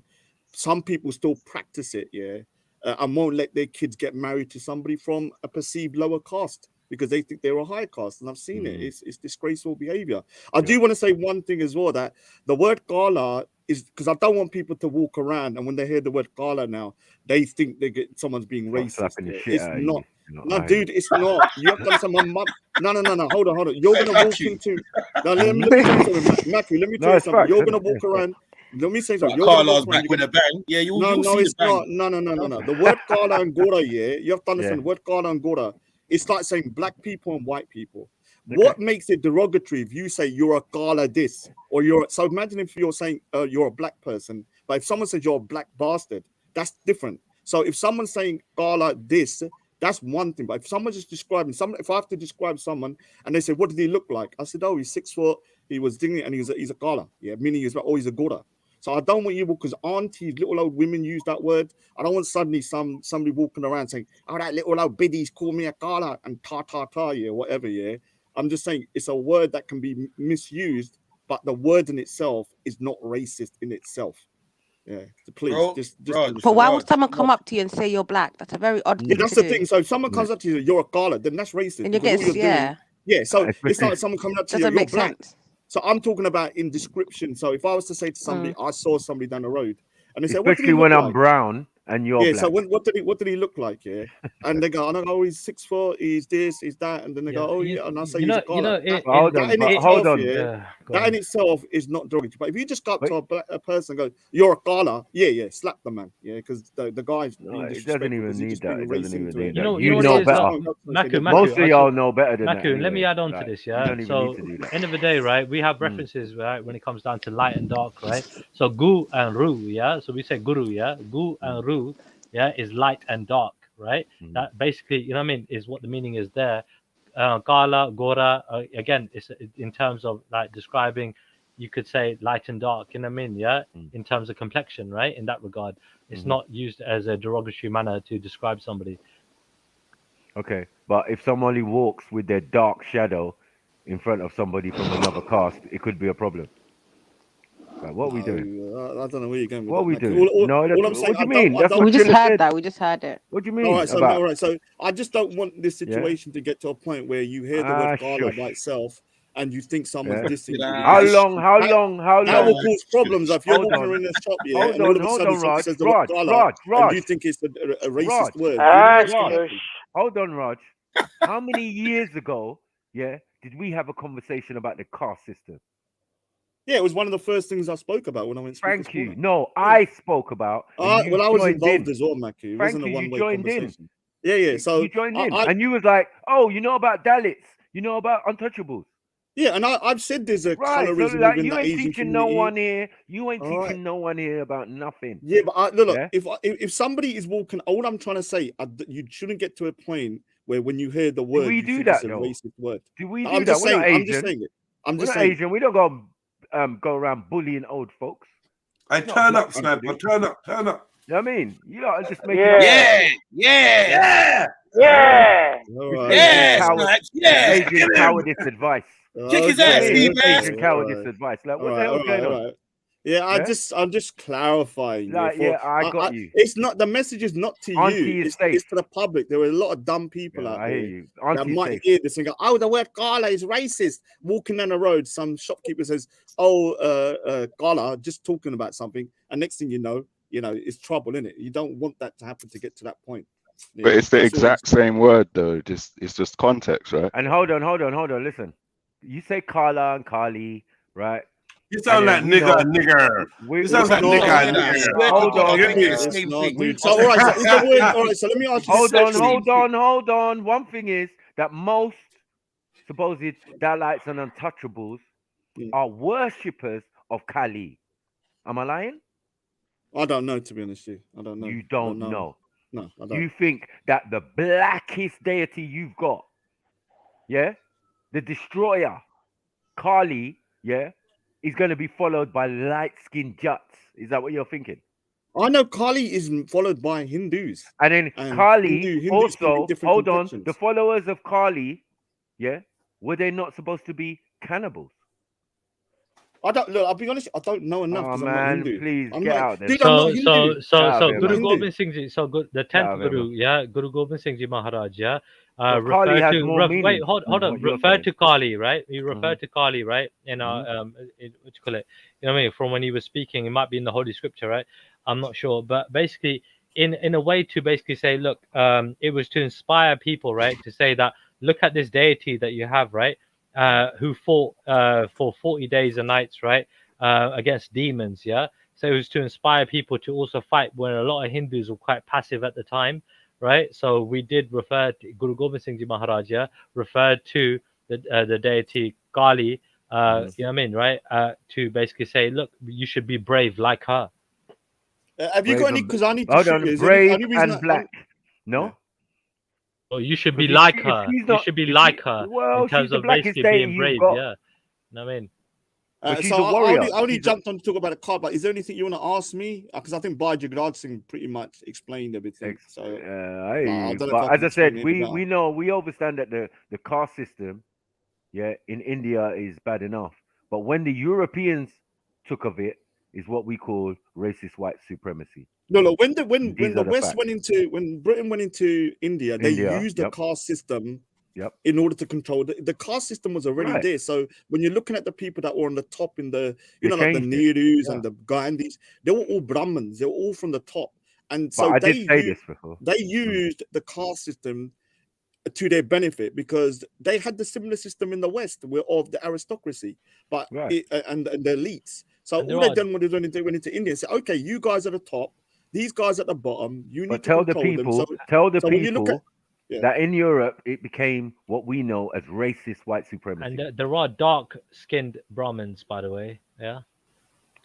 T: some people still practice it, yeah, and won't let their kids get married to somebody from a perceived lower caste because they think they're a high caste. And I've seen it. It's disgraceful behavior. I do want to say one thing as well, that the word Gala is because I don't want people to walk around and when they hear the word Gala now, they think someone's being racist. Yeah. It's not. No, dude, it's not. You have to understand. My mum. No. Hold on. You're gonna walk into. Now let me tell you something, Matthew. Let me tell you something. You're gonna walk around. Let me say something. You're gonna walk around.
D: Back with a bang. Yeah, you'll
T: No,
D: see
T: it's
D: the bang.
T: not. No. The word Gala and Gora, yeah, you have to understand. The word Gala and Gora, it's like saying black people and white people. What makes it derogatory if you say you're a Gala this or so imagine if you're saying you're a black person, but if someone says you're a black bastard, that's different. So if someone's saying Gala this, that's one thing. But if someone's just describing if I have to describe someone and they say, what did he look like? I said, oh, he's 6 foot, he was dignity, and he's a Gala. Yeah, meaning he's like, oh, he's a Gora. So I don't want you, because aunties, little old women use that word. I don't want suddenly somebody walking around saying, oh, that little old biddies call me a Gala and ta, yeah, whatever, yeah. I'm just saying it's a word that can be misused, but the word in itself is not racist in itself. Yeah, so please, just
J: But why would someone come up to you and say you're black? That's a very odd thing
T: that's
J: to
T: the
J: do.
T: thing. So if someone comes up to you, you're a Gala, then that's racist.
J: And you
T: because
J: get,
T: all you're doing, yeah. So it's like someone coming up to you,
J: doesn't
T: you're
J: make
T: black.
J: sense.
T: So I'm talking about in description. So if I was to say to somebody, I saw somebody down the road, and they say, "What did he
A: especially
T: look
A: when I'm
T: like?"
A: brown and you're
T: Yeah.
A: black.
T: So what did he look like? Yeah. And they go, "Oh, he's 6 foot. He's this, he's that," and then they go, "Oh yeah," and I say, "He's a Gala."
A: Hold on.
T: That in itself is not derogatory. But if you just go up to a person and go, "You're a Gala," yeah, slap the man, yeah, because the guy's being disrespectful.
A: It doesn't even need that. It doesn't even need that.
P: You
A: know better. Most of y'all know better than that.
P: Maku, let me add on to this, yeah.
A: You don't even need to do that.
P: End of the day, right? We have references, right, when it comes down to light and dark, right? So Gu and Ru, yeah. So we say Guru, yeah. Gu and Ru, yeah, is light and dark, right? That basically, you know what I mean, is what the meaning is there. Gala, Gora, again, it's in terms of like describing, you could say light and dark, you know what I mean, yeah, in terms of complexion, right? In that regard, it's not used as a derogatory manner to describe somebody.
A: Okay, but if somebody walks with their dark shadow in front of somebody from another caste, it could be a problem. Like, what are we doing?
T: I don't know where you're going with
A: what
T: that.
A: are we doing?
T: All I'm saying,
A: what do you mean? That's
J: we
A: what
J: just
A: Trilla
J: heard
A: said.
J: that. We just heard it.
A: What do you mean?
T: All right, so I just don't want this situation to get to a point where you hear the word Gala by itself and you think someone's dissing you.
A: How long?
T: That will cause problems. If you're walking around in a shop, yeah, and all of a sudden someone says the word Gala, and you think it's a racist word.
A: Hold on, Raj. How many years ago, did we have a conversation about the caste system?
T: Yeah, it was one of the first things I spoke about when I went to
A: Thank you. No, I spoke about.
T: Well, I was involved as well, Mackie. It wasn't a one-way conversation. Yeah. So
A: you joined in, and you was like, "Oh, you know about Dalits? You know about untouchables?"
T: Yeah, and I've said there's a colorism
A: so like,
T: within
A: you
T: the
A: ain't
T: Asian
A: teaching
T: community.
A: no one here. You ain't teaching no one here about nothing.
T: Yeah, but look, if somebody is walking, all I'm trying to say, you shouldn't get to a point where when you hear the word,
A: do we
T: you
A: do
T: think
A: that
T: it's a
A: though?
T: racist word.
A: Do we do
T: I'm
A: that?
T: just
A: We're
T: saying.
A: not Asian.
T: I'm just saying it.
A: We're not Asian. We don't go around bullying old folks.
C: I turn up, Sniper. Turn up.
A: You know what I mean? You lot are just making
D: Yeah.
A: Asian cowardice advice.
D: Kick his
A: What
D: ass,
A: do you mean?
D: Steve, man.
A: Asian cowardice advice. Like, what the hell's going on?
T: Yeah,
A: Yeah?
T: I'm just clarifying.
A: Like, yeah, I got you.
T: It's not, the message is not to
A: Auntie
T: you.
A: is
T: It's
A: safe.
T: to the public. There are a lot of dumb people
A: Yeah,
T: out
A: I
T: there
A: hear you.
T: that
A: Auntie's
T: might
A: safe.
T: hear this and go, "Oh, the word gala is racist." Walking down the road, some shopkeeper says, "Oh, gala," just talking about something, and next thing you know, it's trouble, isn't it? You don't want that to happen to get to that point.
I: But it's the exact same word though. It's just context, right?
A: And hold on. Listen, you say Kala and Kali, right?
C: You sound like nigger. You sound like nigger.
A: Hold on.
T: Dude. So, all right. So, it's a word. All right. So let me ask you.
A: Hold on. One thing is that most supposed Dalits and untouchables are worshippers of Kali. Am I lying?
T: I don't know, to be honest with you. I don't know.
A: You don't know.
T: No, I don't.
A: You think that the blackest deity you've got, yeah, the destroyer, Kali, yeah, is going to be followed by light-skinned Jats. Is that what you're thinking?
T: I know Kali is followed by Hindus.
A: And then Kali
T: Hindus
A: also, hold on, the followers of Kali, yeah, were they not supposed to be cannibals?
T: I'll be honest, I don't know enough because I'm not Hindu.
A: Please
T: I'm
A: get
T: not,
A: out there.
T: Dude, I'm not
P: So
T: Hindu.
P: Guru Gobind Singh Ji, so good. The 10th Guru, yeah, Guru Gobind Singh Ji Maharaj, yeah.
A: Kali has more meaning.
P: Wait, hold on. Refer to Kali, right? He referred to Kali, right? What you call it? You know what I mean? From when he was speaking, it might be in the Holy Scripture, right? I'm not sure, but basically, in a way to basically say, look, it was to inspire people, right? To say that, look at this deity that you have, right? Who fought for 40 days and nights, right? Against demons, yeah. So it was to inspire people to also fight when a lot of Hindus were quite passive at the time, right? So we did refer to Guru Gobind Singh Ji Maharaj, yeah, referred to the deity Kali, you know what I mean, right? To basically say, look, you should be brave like her.
T: Have you got any? Because I need to
A: Hold on, brave and black. No.
P: Oh, you should be like her. You should be like her
A: well,
P: in terms
A: she's the
P: of
A: blackest
P: basically
A: deity
P: being
A: you've
P: brave,
A: got.
P: yeah. You know what I mean?
A: She's
T: so
A: a warrior.
T: I only jumped on to talk about the card, but is there anything you want to ask me? Because I think Geographic Singh pretty much explained everything. So,
A: but as I said, we know, we understand that the caste system, yeah, in India is bad enough. But when the Europeans took of it, is what we call racist white supremacy.
T: No. When Britain went into India, they used the caste system. In order to control the caste system was already there. So when you're looking at the people that were on the top in the, like the Nehrus and the Gandhis, they were all Brahmins. They were all from the top. And so they used the caste system to their benefit because they had the similar system in the West of the aristocracy, but and the elites. So all they done when they went into India and said, okay, you guys are the top, these guys at the bottom, you need to control them.
A: Tell the people that in Europe it became what we know as racist white supremacy.
P: And there are dark-skinned Brahmins, by the way. Yeah,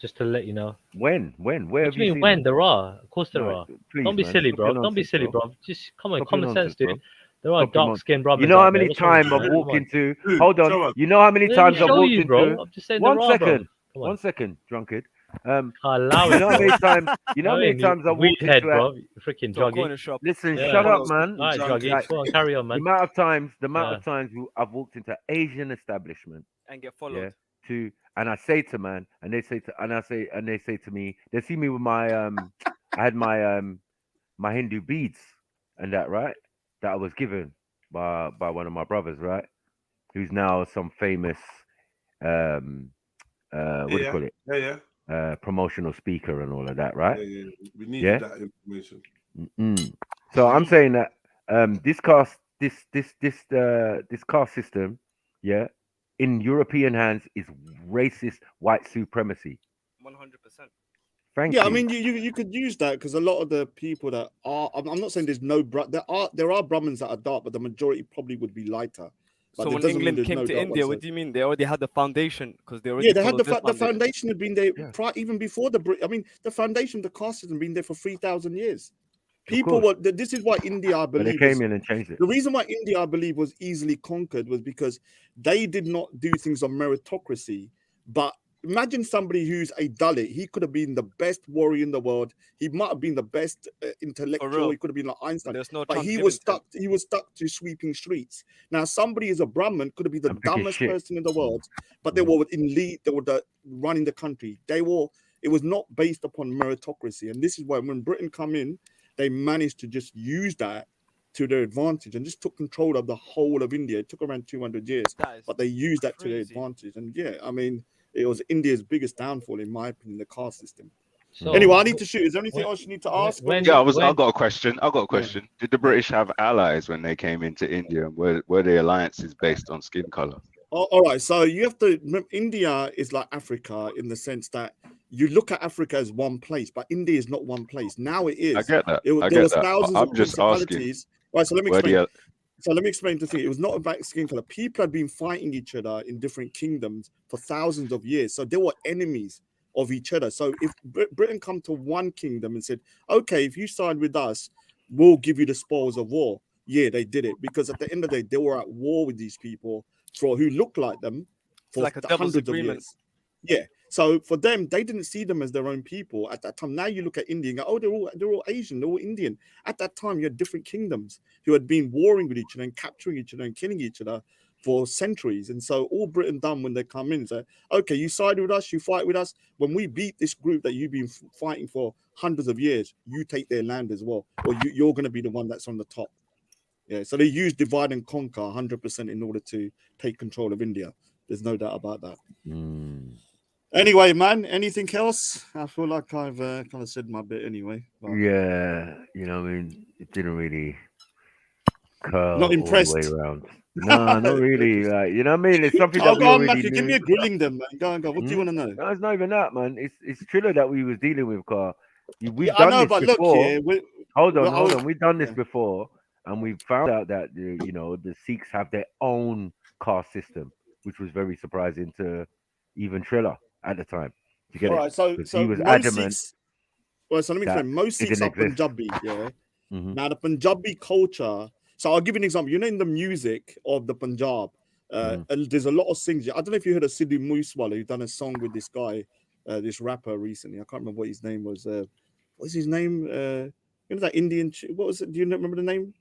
P: just to let you know.
A: When? Where
P: have you seen when them? There are? Of course there are.
A: Please,
P: don't be silly, bro. Don't be silly, bro. Just come on, common sense, dude.
A: Bro.
P: There are dark-skinned Brahmins.
A: You know how many times I've walked into? Hold on. You know how many times I've walked into?
P: I'm just saying.
A: One second, drunkard. You know how many times? You know how many times I've walked into?
P: Bro, freaking joggy.
A: Listen, shut up, man.
P: All right, joggy. Go on, carry on, man.
A: The amount of times I've walked into Asian establishment
F: and get followed.
A: And I say to man, and they say to me, they see me with my I had my my Hindu beads and that, right? That I was given by one of my brothers, right? Who's now some famous what do you call it? Promotional speaker and all of that, right?
C: We need that information.
A: So I'm saying that this caste system, yeah, in European hands is racist white supremacy.
F: 100%.
A: Thank you.
T: I mean, you could use that because a lot of the people that are, I'm not saying there's no, there are Brahmins that are dark, but the majority probably would be lighter.
F: But so when England came to India, what do you mean? They already had the foundation because they already
T: they had the foundation had been there even before the foundation of the caste system had been there for 3,000 years. People were. This is why India, I believe,
A: but they came in and changed it.
T: The reason why India, I believe, was easily conquered was because they did not do things on meritocracy, but imagine somebody who's a Dalit. He could have been the best warrior in the world. He might have been the best intellectual. He could have been like Einstein.
F: There's no
T: but
F: chance
T: he
F: given
T: was
F: to him.
T: stuck. He was stuck to sweeping streets. Now somebody is a Brahmin could have been the
A: And pick his
T: dumbest
A: shit.
T: person in the world, but they were in lead. They were running the country. They were. It was not based upon meritocracy, and this is why when Britain come in, they managed to just use that to their advantage and just took control of the whole of India. It took around 200 years, but they used that to their advantage. And yeah, I mean, it was India's biggest downfall, in my opinion, the caste system.
I: So,
T: anyway, I need to shoot. Is there anything else you need to ask?
I: I got a question. Did the British have allies when they came into India? Were the alliances based on skin color?
T: All right, so you have to remember, India is like Africa in the sense that you look at Africa as one place, but India is not one place. Now it is.
I: I get that.
T: There was thousands
I: I'm
T: of
I: just asking.
T: principalities. Right, so let me
I: Where
T: explain.
I: the-
T: So let me explain the thing. It was not about skin color. People had been fighting each other in different kingdoms for thousands of years. So they were enemies of each other. So if Britain come to one kingdom and said, okay, if you side with us, we'll give you the spoils of war. Yeah, they did it because at the end of the day, they were at war with these people who looked like them for
F: like a devil's
T: hundreds of
F: agreement.
T: years. Yeah. So for them, they didn't see them as their own people at that time. Now you look at India and go, oh, they're all Asian, they're all Indian. At that time, you had different kingdoms who had been warring with each other and capturing each other and killing each other for centuries. And so all Britain done when they come in is say, okay, you side with us, you fight with us. When we beat this group that you've been fighting for hundreds of years, you take their land as well, or you're going to be the one that's on the top. Yeah, so they use divide and conquer 100% in order to take control of India. There's no doubt about that. Anyway, man, anything else? I feel like I've kind of said my bit anyway. But...
A: Yeah, you know, I mean, it didn't really curl
T: Not impressed.
A: all the way around. No, not really. Like, you know what I mean? It's something
T: Oh,
A: that we
T: go on,
A: already
T: Matthew. Give me
A: knew.
T: a grilling then, man. Go on, go. What do you want to know?
A: No, it's not even that, man. It's Triller that we was dealing with, car. We've
T: Yeah, I
A: done
T: know,
A: this
T: but look
A: before.
T: here.
A: Hold
T: well,
A: on. We've done this before, and we found out that the Sikhs have their own caste system, which was very surprising to even Triller at the time. You get
T: All
A: it?
T: right, so
A: 'Cause
T: so
A: he was
T: most
A: adamant.
T: Sikhs. Well, so let me
A: that
T: explain. Most
A: it
T: Sikhs
A: didn't
T: are
A: exist.
T: Punjabi. Yeah.
A: Mhm.
T: Now the Punjabi culture. So I'll give you an example. You know, in the music of the Punjab, there's a lot of things. I don't know if you heard of Sidhu Moosewala, who done a song with this guy, this rapper recently. I can't remember what his name was. What's his name? You know that Indian. What was it? Do you remember the name?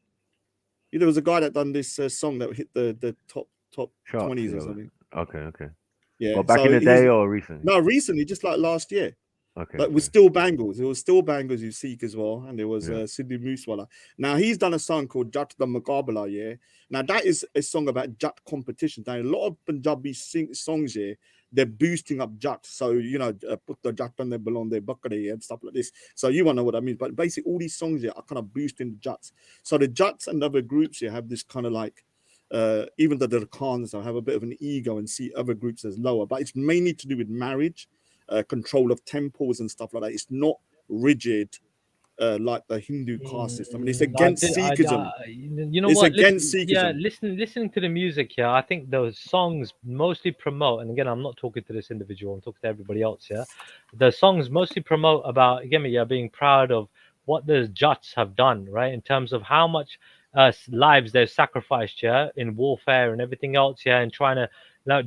T: There was a guy that done this song that hit the top
A: Charts,
T: 20s or
A: yeah.
T: something.
A: Okay.
T: Yeah.
A: Well, back
T: so
A: in the
T: he's-
A: day or recently?
T: No, recently, just like last year.
A: Okay.
T: Like with Still Bangles. It was Still Bangles you seek as well. And there was
A: Yeah.
T: Sidhu Moosewala. Now he's done a song called Jat the Muqabala, yeah. Now that is a song about Jat competition. Now a lot of Punjabi songs here, they're boosting up Jat. So put the Jat on their below their bakri and stuff like this. So you won't know what I mean. But basically all these songs here are kind of boosting the Jats. So the Jats and other groups here have this kind of like even though the Khans have a bit of an ego and see other groups as lower, but it's mainly to do with marriage, control of temples and stuff like that. It's not rigid like the Hindu caste system. And it's against Sikhism.
P: You know
T: It's
P: what?
T: against
P: Yeah,
T: Sikhism.
P: listening to the music here, I think those songs mostly promote, and again, I'm not talking to this individual, I'm talking to everybody else here. The songs mostly promote about, again, being proud of what the Jats have done, right? In terms of how much lives they've sacrificed here in warfare and everything else here, and trying to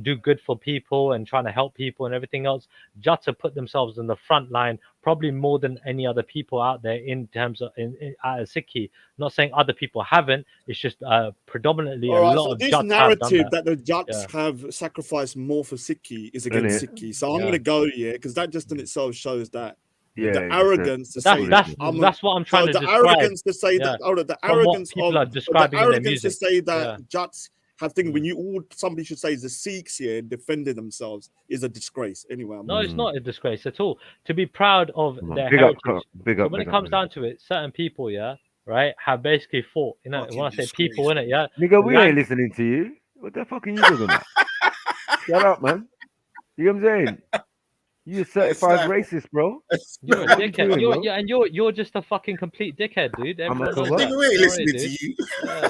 P: do good for people and trying to help people and everything else. Jats have put themselves in the front line probably more than any other people out there in terms of Sikhi. Not saying other people haven't. It's just predominantly
T: All
P: a
T: right,
P: lot
T: so
P: of
T: this
P: Jats have done
T: narrative
P: that.
T: that the Jats
P: Yeah.
T: have sacrificed more for Sikhi is against
A: Isn't it?
T: Sikhi. So I'm
P: Yeah.
T: going to go here because that just in itself shows that
A: Yeah,
T: the
A: it's
T: arrogance to say
P: That's what I'm trying to
T: the
P: describe.
T: arrogance to say
P: Yeah.
T: that the
P: From what
T: arrogance
P: people are
T: of the
P: describing in their
T: arrogance to
P: music.
T: say that
P: Yeah.
T: Jats have things when somebody should say the Sikhs here defended themselves is a disgrace. Anyway,
P: No, it's not a disgrace at all. To be proud of
A: Come on,
P: their
A: big up,
P: heritage.
A: big
P: So
A: up,
P: when
A: big
P: it
A: up,
P: comes
A: big up.
P: down to it, certain people, right, have basically fought. When I say people, in it,
A: Nigga, we
P: land-
A: ain't listening to you. What the fuck are you talking about? Shut up, man. You know what I'm saying? You a certified racist, bro.
P: You're a
A: What you
P: dickhead.
A: doing, bro?
P: You're just a fucking complete dickhead, dude.
A: I'm a
P: Everyone knows
A: what?
P: that.
A: Nigga, we ain't
P: Don't worry,
A: listening to
P: dude.
A: you.
P: Yeah.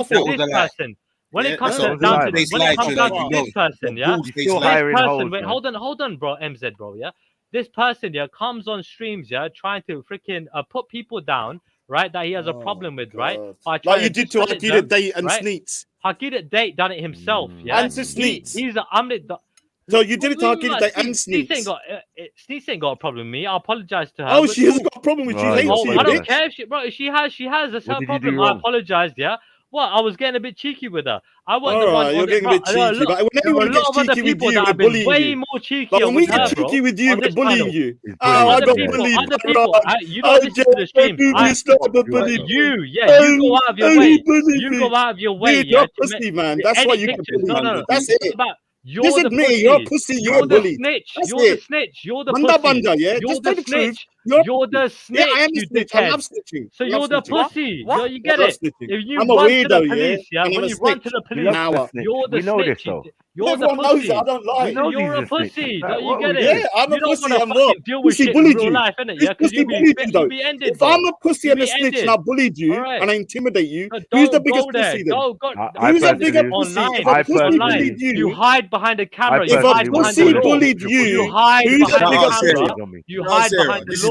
D: I thought it was a lie.
F: person, when
D: Yeah,
F: it comes
D: that's
F: to
D: a
F: down to
D: bull-faced
F: when it
D: lie,
F: comes down
D: Triller.
F: to this person, yeah,
D: bull-faced
F: this
D: lie.
F: person, wait, hold on, bro, MZ, bro, yeah, this person, yeah, comes on streams, yeah, trying to freaking put people down, right, that he has a problem with, right, by
T: Like
F: trying
T: you
F: to
T: did to
F: discredit
T: Hakida
F: them,
T: Date and
F: right?
T: Sneets.
F: Hakida Date done it himself, yeah.
T: And to Sneets.
F: He's
T: So you did it to Hakida Date and
F: Sneets
T: Sneets.
F: ain't got Sneets ain't got a problem with me. I apologize to her.
T: Oh,
F: but
T: she hasn't got a problem with you. She hates you,
F: I don't
T: bitch.
F: care if she, bro. If she has. That's her
A: did you do
F: problem. I
A: wrong?
F: apologized. Yeah. What? I was getting a bit cheeky with her. I wasn't
T: All
F: the one.
T: right, you're getting a bit cheeky, but when
F: there
T: anyone
F: are a
T: gets
F: lot of other
T: cheeky with
F: people
T: you,
F: that
T: we're
F: have been
T: bullying
F: way
T: you.
F: more cheekier
T: But when we
F: with
T: get
F: her, bro,
T: cheeky with you,
F: on
T: we're
F: this
T: bullying
F: channel.
T: you.
A: He's
T: Oh, I
A: bullying
T: got
A: you, yeah.
T: bullied.
F: Other people, you don't listen to the streams. You go out of your way. You go out of your way.
T: Dude,
F: Yeah,
T: you're pussy, man. That's why you get
F: pictures.
T: bullied, man. That's
F: It's
T: it.
F: about you're
T: Just
F: the
T: admit
F: pussy.
T: it. You're a pussy. You're
F: the
T: bullied.
F: snitch.
T: That's
F: You're the
T: it.
F: snitch. You're the
T: Banda
F: pussy.
T: banda, yeah.
F: You're
T: Just
F: the
T: tell the truth.
F: snitch.
T: You're
F: the snitch.
T: Yeah, I am a
F: You
T: snitch. I
F: dickhead.
T: love snitching.
F: So
T: I
F: you're
T: love
F: the
T: snitching.
F: pussy.
T: What?
F: You get
T: I love
F: it.
T: snitching.
F: If you
T: I'm a
F: run to the
T: weirdo,
F: police,
T: yeah, and I'm
F: when
T: a
F: you run to
T: snitch.
F: the
A: He
F: police,
A: loves
T: Now,
A: the snitch.
F: you're the
A: We know this
F: snitch.
A: though.
F: You're the
T: everyone knows
F: pussy.
T: it. I don't lie.
A: We know
F: You're a
A: these are snitches.
F: pussy.
A: Like,
F: Don't you
A: what
F: get
A: we
F: it?
T: Yeah, I'm a
F: You don't
T: pussy.
F: want to
T: I'm
F: fucking
T: what?
F: deal with
T: Pussy
F: shit in
T: bullied
F: real
T: you.
F: life, innit?
T: This
F: Yeah, because
T: pussy bullied you,
F: you'll
T: though.
F: be ended,
T: If
F: bro.
T: I'm a pussy
F: You'll
T: and a
F: be
T: snitch
F: ended.
T: and I bullied you
F: All right.
T: and I intimidate you,
F: So
T: who's the
F: don't
T: biggest
F: go there.
T: pussy then?
A: I
T: Who's a
A: personally,
T: bigger pussy?
F: Online.
T: If a pussy
F: Online.
T: bullied
F: You
T: you,
F: hide behind the camera.
T: if
F: You
T: a
F: hide behind
T: pussy
F: the law.
T: bullied
F: You
T: you,
F: hide
T: who's a
F: behind
T: bigger
F: the camera.
T: pussy?
F: You
D: No,
F: hide
D: Sarah,
F: behind the
D: this is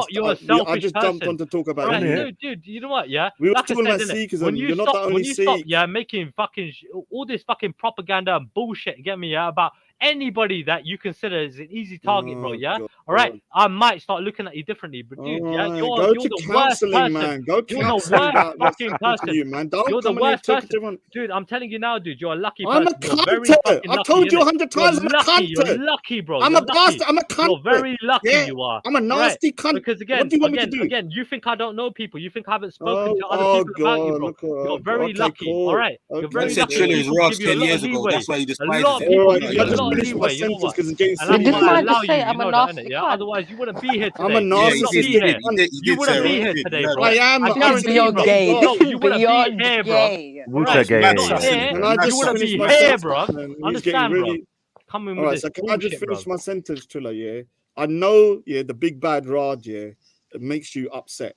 T: cast.
F: You're a
T: I
F: selfish
T: just
F: person.
T: jumped on to talk about
F: Right,
T: it.
F: dude, you know what? Yeah,
T: We were
F: like I
T: talking about
F: said, innit,
T: Sikhism.
F: when you
T: You're not
F: stop,
T: the only
F: when you stop,
T: Sikh.
F: yeah, making fucking all this fucking propaganda and bullshit, get me, yeah, about anybody that you consider as an easy target, bro. Yeah,
T: God.
F: all right. I might start looking at you differently, but dude, yeah,
T: Alright,
F: you're
T: go to
F: the worst
T: counseling,
F: person.
T: man. Go
F: You're the
T: counseling
F: worst
T: about what's
F: fucking
T: happened to
F: person.
T: you, man. Don't
F: You're the
T: come in here
F: worst
T: talking
F: person.
T: to
F: Dude, I'm telling you now, dude, you're a lucky
T: I'm a
F: person. You're very
T: cunter.
F: fucking
T: I've
F: lucky.
T: told you
F: innit?
T: 100 times I'm a
F: lucky. You're
T: cunter.
F: lucky, bro.
T: I'm
F: You're
T: a
F: lucky.
T: bastard. I'm a cunt.
F: You're very lucky.
T: Yeah,
F: You are.
T: I'm a nasty cunt.
F: Because
T: What
F: again,
T: do you want me to do?
F: again, you think I don't know people. You think I haven't spoken to other
T: Oh,
F: people about you,
T: God.
F: bro.
T: Look,
F: You're very
T: okay,
F: lucky.
T: cool.
F: All right. You're
T: Okay.
F: very
D: Man said
F: lucky.
D: Triller is
F: People
D: Ross
F: give you a
D: 10
F: lot of
D: years ago.
F: leeway.
D: That's why he
F: A
D: despises
F: lot of
D: him.
F: people
T: Alright,
F: give
T: can
F: you
T: I
F: a
T: just
F: lot of
T: finish my
F: leeway. You know
T: sentence
F: what?
T: because it's getting
F: And that's
J: Did
T: silly,
J: this
F: why I
J: man
F: allow
J: just say
F: you.
J: I'm
F: You
J: a
F: know that, innit?
J: nasty
F: Yeah.
J: cunt?
F: Otherwise, you wouldn't be here today.
T: I'm a
F: You would not be
T: narcissistic
F: here.
T: cunt.
F: You wouldn't be here today, bro.
T: I am.
F: I
T: I'm
F: guarantee,
J: beyond
F: bro.
J: gay.
F: No,
J: This
F: you
J: is
F: wouldn't be
J: beyond
F: here, bro.
J: gay.
F: All right,
A: Wuta
F: you're not
A: gay.
F: here.
T: Can I
F: You
T: just
F: wouldn't
T: finish
F: be
T: my
F: here,
T: sentence,
F: bro.
T: man? He's getting
F: Understand, bro?
T: really.
F: Coming
T: All
F: with
T: right,
F: this
T: so can I just
F: bullshit,
T: finish
F: bro.
T: my sentence, Triller? Yeah, I know. Yeah, the big bad Raj. Yeah, it makes you upset.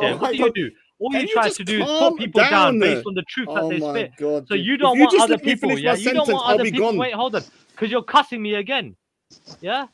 F: yeah, what do you do? All
T: Can
F: you
T: you
F: try
T: just
F: to do is
T: calm
F: put people down
T: down?
F: based on the truth that
T: Oh
F: they
T: my
F: spit.
T: God,
F: So
T: dude.
F: you
T: If
F: don't
T: you
F: want
T: just
F: other
T: let me
F: people,
T: finish
F: yeah?
T: my
F: You don't
T: sentence,
F: want
T: I'll
F: other
T: be
F: people.
T: gone.
F: Wait, hold on, because you're cussing me again. Yeah.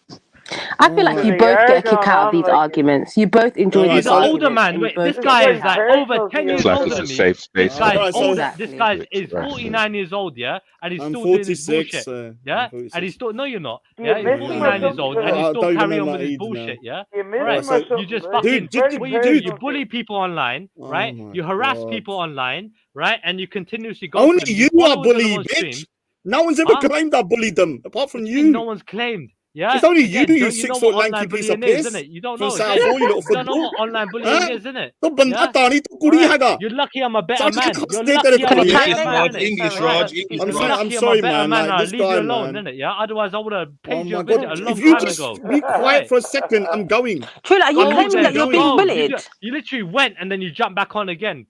J: I feel like you
Q: You're
J: both get a
Q: going
J: kick out of
Q: on
J: these
Q: like
J: arguments. You both enjoy
T: Alright,
J: these
F: He's an
T: so
F: older
J: arguments.
F: man.
J: And you
F: Wait,
J: both
F: this
Q: This is
F: guy
Q: getting
F: is like
Q: personal
F: over
Q: to
F: 10
Q: you.
I: It's
F: years
I: like
F: older
I: it's a
F: than me.
I: safe
F: This
I: space.
F: guy's
T: Alright, so
F: older.
J: exactly.
F: This guy
I: Which
F: is
I: right,
F: 49 years old, yeah, and he's
T: I'm
F: still doing his
T: 46.
F: bullshit, yeah,
T: I'm
F: and
T: 46.
F: he's still no, you're not,
Q: Do you
F: yeah. He's
Q: miss
T: Yeah,
Q: him
T: I
Q: or
F: 49 years
Q: something,
F: old,
T: am.
F: and
Q: Philip?
F: he's
T: I
F: still
T: don't even
F: carrying
T: know
F: on
T: my
F: with his
T: age now.
F: bullshit, yeah.
Q: Do you miss
F: All right,
Q: him or
T: So,
F: you
Q: something,
F: just
Q: right?
F: fucking
Q: He's very
F: what you do, you
Q: personal to
F: bully
Q: you.
F: people online,
T: oh
F: right?
T: my
F: You harass
T: God.
F: people online, right? And you continuously go
T: Only
F: to them.
T: you
F: You
T: are
F: follow them
T: bullied,
F: on
T: bitch.
F: streams,
T: No one's ever
F: huh?
T: claimed I bullied them, apart from
F: What do you mean no
T: you.
F: one's claimed? Yeah,
T: It's only you,
F: again,
T: you
F: don't you know what
T: 6 foot lanky
F: online
T: piece of
F: bullying is,
T: piss
F: isn't it? You don't
T: from
F: know
T: South
F: again.
T: Hall, you little
F: You don't know
T: football.
F: what online bullying
T: Huh?
F: is, isn't it?
T: To
F: Yeah.
T: banda tani to
F: All
T: kuri
F: right.
T: haga.
F: You're lucky I'm a better
T: Sounds like
F: man.
T: a
F: You're
T: state
F: lucky I'm a
T: economy.
F: better
B: English,
F: man,
B: Raj,
F: innit?
B: English,
F: All right.
B: Raj, English,
T: I'm
F: You're
T: sorry,
B: Raj.
F: lucky I'm a
T: sorry,
F: better
T: man.
F: man.
T: Like
F: I'll
T: this
F: leave you
T: guy,
F: alone,
T: man.
F: innit? Yeah. Otherwise, I would have
T: Oh
F: paid you
T: my
F: a visit a
T: God!
F: long
T: If you
F: time
T: just
F: ago.
T: be
F: All
T: quiet
F: right.
T: for a second, I'm going.
J: True, like, are you
F: Go
J: claiming
F: then.
J: that you're
T: going.
J: being
F: Go.
J: bullied?
F: You literally went and then you jumped back on again.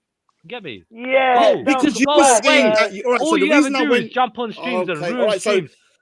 F: Get me?
Q: Yeah,
F: Go.
Q: no,
T: Because
F: Just
T: you
F: go
T: were
Q: Raj,
T: saying
F: away.
T: that. All right.
F: All
T: So the
F: you ever
T: reason I
F: do is
T: went.
F: jump on streams and
T: Okay. All
F: ruin
T: right. So
F: streams.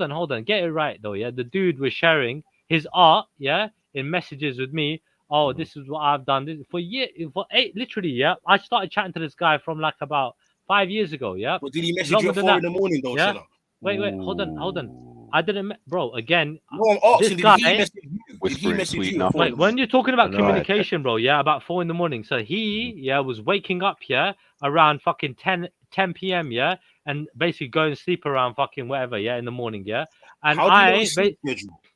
F: hold on. Get it right though, yeah. The dude was sharing his art, yeah, in messages with me. Oh, this is what I've done. This for literally, yeah. I started chatting to this guy from like about 5 years ago, yeah.
B: But did he message you at 4 in the morning though,
F: yeah?
B: Cheddar?
F: Wait, hold on. I didn't, bro. Again,
B: no, I'm asking,
F: this guy.
B: Did he message you?
F: Wait, when you're talking about communication, bro, yeah, about 4 in the morning. So he, yeah, was waking up, yeah, around fucking 10 p.m., yeah, and basically going to sleep around fucking whatever, yeah, in the morning, yeah. And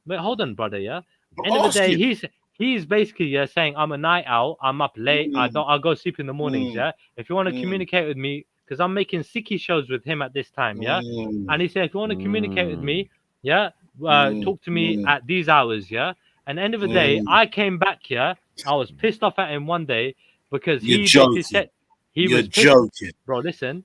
F: wait, hold on, brother, yeah. End of the day, he's basically saying I'm a night owl. I'm up late. I'll go sleep in the mornings, yeah. If you want to communicate with me, because I'm making Sikhi shows with him at this time, yeah. And he said, if you want to communicate with me, yeah, talk to me at these hours, yeah. And end of the day, I came back here. I was pissed off at him one day because he basically said he was joking, bro. Listen,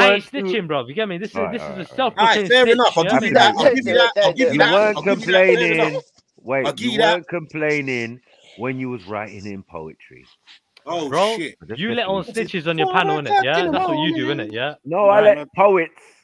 F: I ain't snitching, bro. You get me? This is a self-proclaimed
D: fair
F: snitch.
D: enough. I'll
F: you
D: give
F: know
D: you
F: what I
D: that.
F: mean?
D: I'll give you that. I'll give you
A: You
D: that.
A: weren't
D: I'll give you that. Fair
A: complaining.
D: enough.
A: Wait,
D: I'll give
A: you
D: you that.
A: weren't complaining when you was writing in poetry.
D: Oh
F: Bro,
D: shit!
F: you let on snitches on your panel, innit? Yeah, that's what you do, innit? Yeah.
A: No, I let poets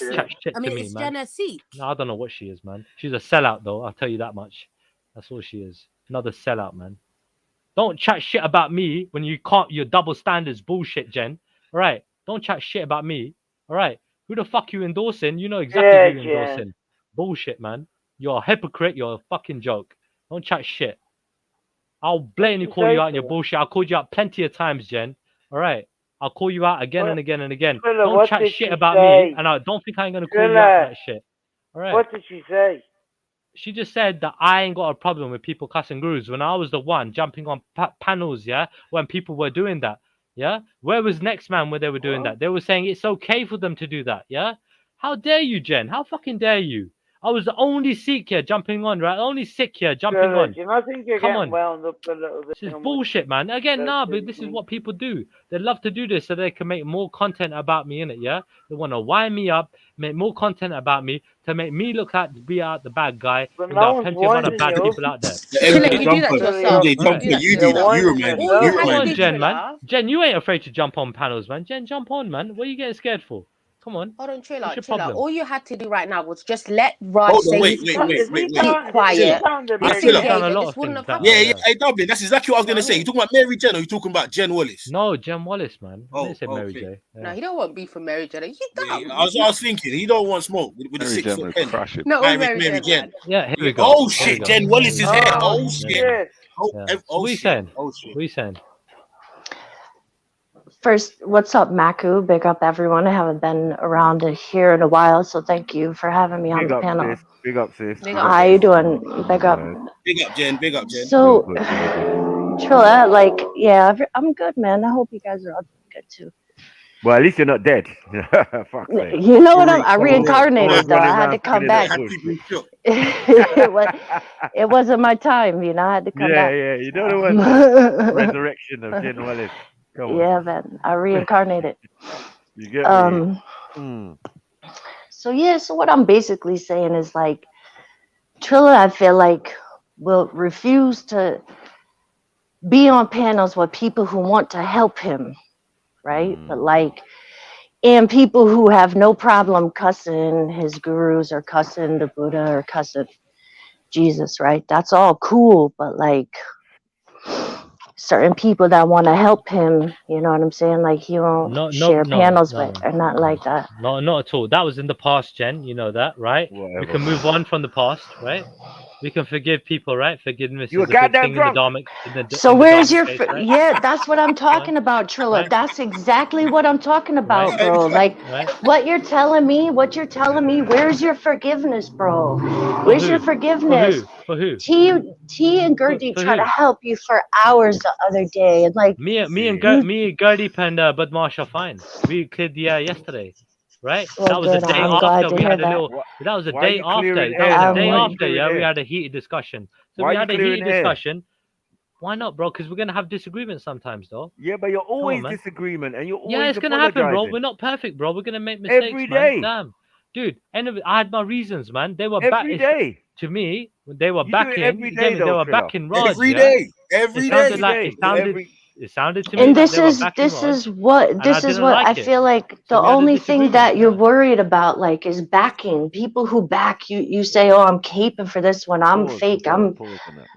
P: Don't chat shit
J: I mean,
P: to me,
J: is
P: man.
J: Jen a Sikh?
P: No, I don't know what she is, man. She's a sellout, though. I'll tell you that much. That's all she is. Another sellout, man. Don't chat shit about me when you can't. Your double standards bullshit, Jen. All right. Don't chat shit about me. All right. Who the fuck you endorsing? You know exactly
Q: Yeah,
P: who you
Q: Jen.
P: endorsing. Bullshit, man. You're a hypocrite. You're a fucking joke. Don't chat shit. I'll blatantly
Q: What
P: call
Q: you
P: you
Q: say
P: out in your
Q: to her?
P: bullshit. I called you out plenty of times, Jen. All right. I'll call you out again and again and again.
Q: Triller,
P: Don't
Q: what
P: chat
Q: did
P: shit
Q: she
P: about
Q: say?
P: me, and I don't think I'm gonna call you out for
Q: Triller,
P: that shit. All right.
Q: what did she say?
P: she just said that I ain't got a problem with people cussing gurus when I was the one jumping on panels, yeah, when people were doing that, yeah. Where was Next Man when they were doing that? They were saying it's okay for them to do that, yeah. How dare you, Jen? How fucking dare you? I was the only Sikh here jumping on, right? Only Sikh here jumping on.
Q: Do you not think you're
P: Come
Q: getting
P: on.
Q: wound up a little bit?
P: This is bullshit, man. Again, nah, but this is what people do. They love to do this so they can make more content about me, innit, yeah? They want to wind me up, make more content about me, to make me look like to be out the bad guy.
Q: But
P: And
Q: no
P: there are
Q: one's
P: plenty of other
Q: winding
P: bad
Q: you
P: people out there.
J: Triller, you do that to yourself.
D: MJ Jumper, you do that. You remind me.
J: All you
P: Come
J: had
P: on,
J: to do,
P: Jen, man.
J: Triller.
P: Jen, you ain't afraid to jump on panels, man. Jen, jump on, man. What are you getting scared for? Come on.
J: Hold on, Triller.
P: What's your
J: Triller.
P: problem?
J: All you had to do right now was just let Raj
D: Hold on,
J: say
D: wait,
J: his
D: wait,
J: piece.
D: wait.
J: Keep quiet.
D: I
J: Disengage,
D: feel
J: and
P: a lot
J: this
P: of
J: wouldn't
P: things
J: have
P: that
J: happened.
D: Yeah, hey Dublin, that's exactly what I was gonna say. You talking about Mary Jen or you talking about Jen Wallace?
P: No, Jen Wallace, man. I
D: Oh,
P: didn't say Mary
D: okay.
P: J.
J: No, he don't want beef for Mary J. You dumb.
D: I was thinking he don't want smoke with the
I: Mary Jen
D: 6
I: was
D: foot 10.
I: crushing.
J: No,
D: Mary
J: Mary J,
D: Jen.
J: man.
P: Yeah, here we go.
D: Oh
P: Here we
D: shit,
P: go.
D: Jen Wallace is
P: Here we
D: here.
P: go.
D: Oh
P: Yeah.
D: shit. Oh,
P: Yeah.
D: oh
P: What are you
D: shit.
P: saying?
D: Oh
P: What
D: shit.
P: are you saying?
G: First, what's up, Maku? Big up, everyone. I haven't been around here in a while, so thank you for having me on
A: Big
G: the
A: up,
G: panel.
A: sis. Big up, sis.
J: Big
A: Big
J: up,
A: up,
G: How
J: sis.
G: you
A: sis.
G: doing? Big up.
D: Big up, Jen. Big up, Jen.
A: Real
G: So,
A: good, real good.
G: Trilla, like, yeah, I'm good, man. I hope you guys are all good too.
A: Well, at least you're not dead. Fuck's sake.
G: You know what? I
A: Always
G: reincarnated though.
A: running
G: I had
A: around
G: to come
A: skinning that
G: back.
A: bush.
G: It wasn't my time, you know. I had to come
A: Yeah,
G: back.
A: yeah. You know the one, the resurrection of Jen Wallace. Come on.
G: Yeah, man. I reincarnated.
A: You get me?
G: So yeah, so what I'm basically saying is like Trilla, I feel like, will refuse to be on panels with people who want to help him, right? But like, and people who have no problem cussing his gurus or cussing the Buddha or cussing Jesus, right? That's all cool, but like certain people that want to help him, you know what I'm saying? Like he won't share panels with or not like that.
P: No, not at all. That was in the past, Jen. You know that, right?
A: Whatever.
P: We can move on from the past, right? We can forgive people, right? Forgiveness
A: You
P: is
A: a
P: a big
A: goddamn
P: thing
A: drunk.
G: So where's your yeah, that's what I'm talking about, Trilla. That's exactly what I'm talking about, bro. Like what you're telling me, where's your forgiveness, bro? Where's your forgiveness?
P: For who?
G: T and Gurdeep try to help you for hours the other day, and like
P: me and Gurdeep and Badmash are fine. We cleared the air yesterday, right?
G: Well,
P: that was
G: good.
P: a day
G: I'm glad
P: after
G: to
P: we
G: hear
P: had a
G: that.
P: little. That was a
A: Why are
P: day
A: you
P: after.
A: clearing
P: That was
A: air
P: a day
A: now? Why are you
P: after.
A: clearing
P: Yeah, we
A: air?
P: had a heated discussion. So
A: Why
P: we
A: are
P: had
A: you
P: a heated
A: clearing air?
P: discussion. Why not, bro? Because we're gonna have disagreements sometimes, though.
A: Yeah, but you're
P: Come on,
A: always
P: man.
A: disagreement and you're always
P: Yeah, it's gonna happen, bro.
A: apologizing.
P: We're not perfect, bro. We're gonna make mistakes,
A: Every
P: man.
A: day.
P: Damn, dude. Anyway, I had my reasons, man. They were
A: Every day.
P: To me, they were
A: You do it
P: backing.
A: every
P: You
A: day,
P: get me? They
A: though,
P: were
A: Triller.
P: backing Raj.
D: Every
P: yeah?
D: day. Every
P: It sounded
D: day.
P: like
A: Every day.
P: it sounded to me
G: and
P: like
G: this
P: they were
G: is
P: backing
G: this
P: Raj,
G: is what
P: and
G: this
P: I
G: is
P: didn't
G: what
P: like
G: I
P: it.
G: feel like the
P: So we had a
G: only thing
P: disagreement.
G: that you're worried about like is backing people who back you. You say, oh, I'm caping for this one, I'm
A: Pause,
G: fake,
A: pause,
G: I'm
A: pause on that.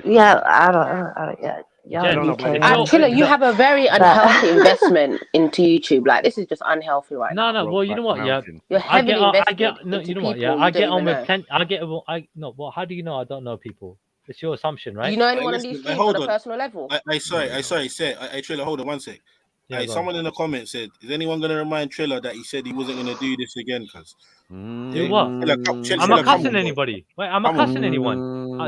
G: yeah, I don't yeah, y'all
P: Jen,
G: be
A: know about this.
G: carrying on.
J: Triller, you have a very
G: But-
J: unhealthy investment into YouTube. Like this is just unhealthy right now.
P: No. Well, you know what? Yeah,
J: You're heavily invested
P: no.
J: into
P: You know what?
J: people
P: Yeah, I
J: you
P: get
J: don't
P: on
J: even
P: with
J: know.
P: plenty. No. Well, how do you know I don't know people? It's your assumption,
J: Do
P: right?
J: you know anyone on
D: Listen,
J: these streets
D: hold
J: on a
D: on.
J: personal level?
D: Sorry, Triller, hold on one sec.
P: Yeah, go on.
D: Someone in the comments said, is anyone going to remind Triller that he said he wasn't going to do this again? Cause
P: Do what?
D: Triller,
P: Am I
D: come
P: cussing
D: on, bro.
P: anybody? Wait, am I
D: Come on.
P: cussing anyone?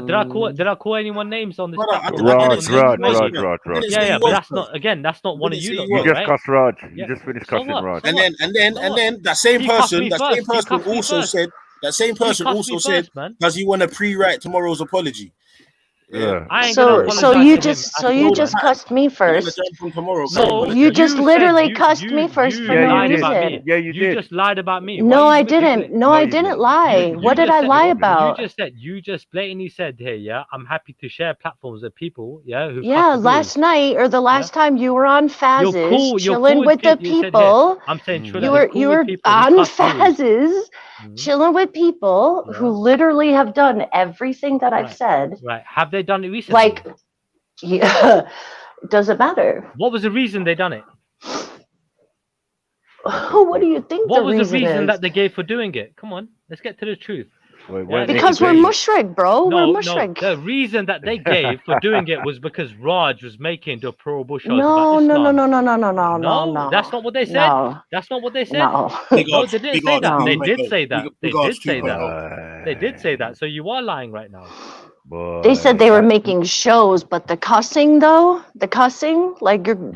P: Did I call anyone names on this
D: Brother, I
P: platform?
D: didn't
A: Rod,
D: say you was,
A: Rod.
D: man. I didn't say
P: Yeah,
D: you
P: but
D: was,
P: that's
D: bro.
P: not again. That's not one of you lot,
A: You
P: though,
A: just
P: right?
A: cussed Rod. You
P: Yeah.
A: just finished
P: So
A: cussing
P: what?
A: Rod.
P: So
D: And
P: what?
D: then that same
P: He cussed
D: person
P: me first. He cussed me
D: also
P: first.
D: said
P: Man.
D: does he want to pre-write tomorrow's apology?
A: Yeah.
P: I ain't
G: So
P: gonna
G: so
P: apologize
G: you
P: to him
G: just
P: at
G: so you
P: all,
G: just
P: man.
G: cussed me
D: You're gonna
G: first.
D: jump on tomorrow.
G: So
P: No,
G: you just
P: said
G: literally cussed me first
P: you
G: for no
P: lied
G: reason.
P: about me.
A: Yeah, you did.
P: just lied about me.
G: No,
P: Why
G: I
P: you
G: didn't. No, I didn't lie. What did I lie about?
P: You just blatantly said, hey, yeah, I'm happy to share platforms with people, yeah, who
G: Yeah,
P: cuss
G: last night or the last time you were on
P: You're
G: Faz's
P: cool
G: chilling with the
P: you said,
G: people.
P: I'm saying Triller
G: You
P: is
G: were
P: cool
G: you
P: with
G: were
P: people who
G: on
P: cuss gurus.
G: Faz's chilling with people who literally have done everything that I've said.
P: Right. Have they done it recently?
G: Like, yeah, it doesn't matter.
P: What was the reason they done it?
G: What do you think
P: What
G: the
P: was
G: reason
P: the reason
G: is?
P: that they gave for doing it? Come on, let's get to the truth.
G: Because we're mushrik, bro.
F: No,
G: we're mushrik.
F: the reason that they gave for doing it was because Raj was making deplorable shows
G: No,
F: about
G: no,
F: Islam.
G: no, no, no, no, no, no, no.
F: That's not what they said.
G: No.
F: That's not what they said.
G: No.
F: No, they didn't say that. They did say that. They did say
C: 2.0.
F: that. They did say that. So you are lying right now.
G: They said they were making shows, but the cussing, though, like you're.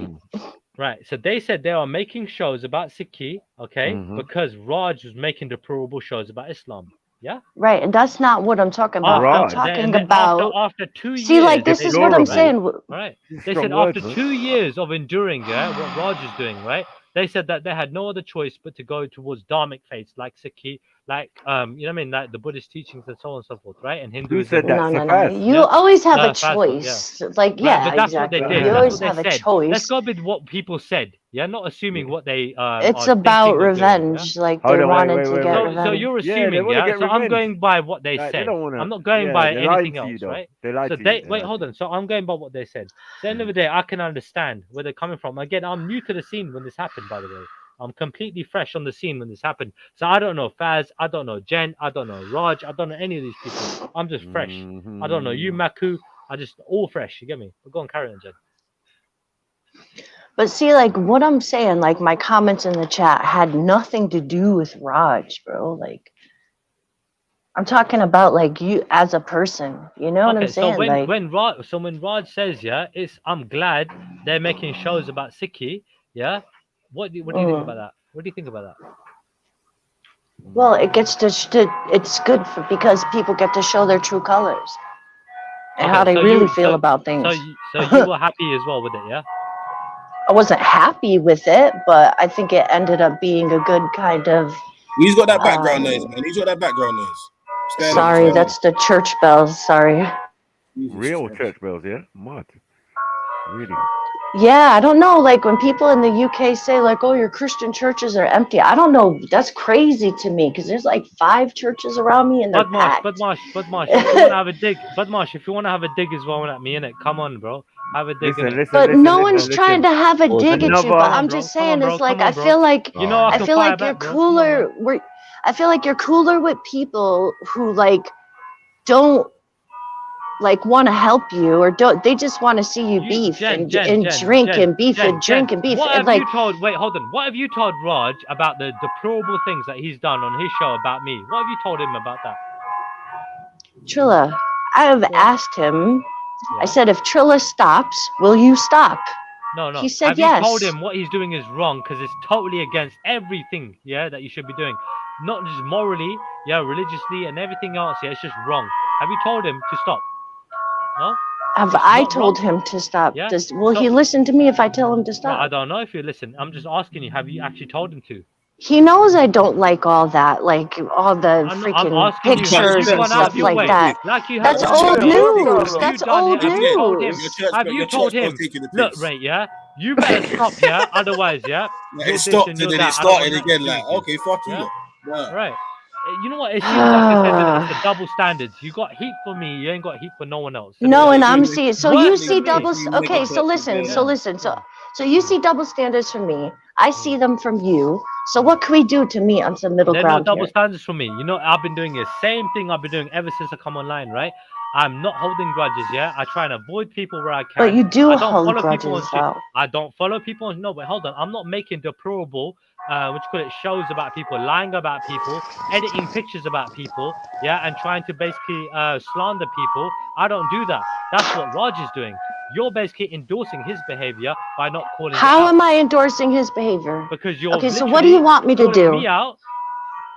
F: Right. So they said they are making shows about Sikhi, okay, because Raj was making deplorable shows about Islam. Yeah.
G: Right, and that's not what I'm talking about. I'm talking about
F: after 2 years.
G: See, like this is what I'm saying.
F: Right. They said after 2 years of enduring, what Raj is doing, right? They said that they had no other choice but to go towards dharmic faiths like Sikhi, like you know what I mean, like the Buddhist teachings and so on and so forth, right? And Hinduism.
A: said that?
G: No. You always have a choice. Like, yeah,
F: but that's
G: exactly.
F: what they did.
G: You
F: That's
G: always
F: what
G: have
F: they
G: a
F: said.
G: choice.
F: Let's go with what people said. Yeah, not assuming what they.
G: It's
F: are
G: about
F: thinking of
G: revenge.
F: doing,
G: Like they wanted to get revenge.
F: So you're assuming, So I'm going by what they said. I'm not going by anything else, right?
A: They lied
F: So
A: to
F: they
A: you.
F: wait, hold on. So I'm going by what they said. At the end of the day, I can understand where they're coming from. Again, I'm new to the scene when this happened. By the way, I'm completely fresh on the scene when this happened. So I don't know Faz, I don't know Jen, I don't know Raj, I don't know any of these people. I'm just fresh. I don't know you, Maku. I just all fresh. You get me? But go on, carry on, Jen.
G: But see, like what I'm saying, like my comments in the chat had nothing to do with Raj, bro. Like I'm talking about like you as a person. You know what I'm saying?
F: So when Raj says, I'm glad they're making shows about Sikhi, What do you think about that? What do you think about that?
G: Well, it gets to it's good because people get to show their true colors and how they really feel about things.
F: So you were happy as well with it, yeah?
G: I wasn't happy with it, but I think it ended up being a good kind of.
D: He's got that background noise, man. He's got that background noise.
G: Sorry, that's the church bells. Sorry.
A: Real church bells, yeah? Mad. Really?
G: Yeah, I don't know. Like when people in the UK say, like, "Oh, your Christian churches are empty," I don't know. That's crazy to me because there's like 5 churches around me and they're packed.
F: Badmash. If you want to have a dig, Badmash, if you want to have a dig as well at me, innit? Come on, bro. Have a dig.
G: But no one's trying to have a dig at you. But I'm just saying, it's like I feel like I feel like you're cooler. I feel like you're cooler with people who like don't like want to help you or don't. They just want to see you beef and drink and beef.
F: What have
G: like
F: you told? Wait, hold on. What have you told Raj about the deplorable things that he's done on his show about me? What have you told him about that?
G: Trilla, I have asked him. I said, if Trilla stops, will you stop?
F: No.
G: He said
F: have
G: yes.
F: You told him what he's doing is wrong because it's totally against everything, that you should be doing. Not just morally, religiously and everything else, it's just wrong. Have you told him to stop? No?
G: Have I told him to stop?
F: Yeah?
G: Will he listen to me if I tell him to
F: No,
G: stop?
F: I don't know if you listen. I'm just asking you, have you actually told him to?
G: He knows I don't like all that, like all the freaking pictures and stuff like that. That's old news. That's old news.
F: Have you told him? Look, right, you better stop, otherwise,
D: it stopped and then it started again. Like, okay, fuck you.
F: Right. You know what? It seems like it's the double standards. You got heat for me, you ain't got heat for no one else.
G: No, and I'm seeing. So you see double. Okay, so listen. So you see double standards from me. I see them from you. So what can we do to meet on some middle ground?
F: They're not double
G: here?
F: standards for me. You know, I've been doing the same thing I've been doing ever since I come online, right? I'm not holding grudges, I try and avoid people where I can.
G: But you do
F: I don't
G: hold
F: follow
G: grudges,
F: people on
G: though.
F: I don't follow people on. No, but hold on. I'm not making deplorable, shows about people, lying about people, editing pictures about people, and trying to basically slander people. I don't do that. That's what Raj is doing. You're basically endorsing his behavior by not calling
G: How
F: it out.
G: am I endorsing his behavior?
F: Because you're
G: okay. So what do you want me to
F: calling
G: do?
F: me out,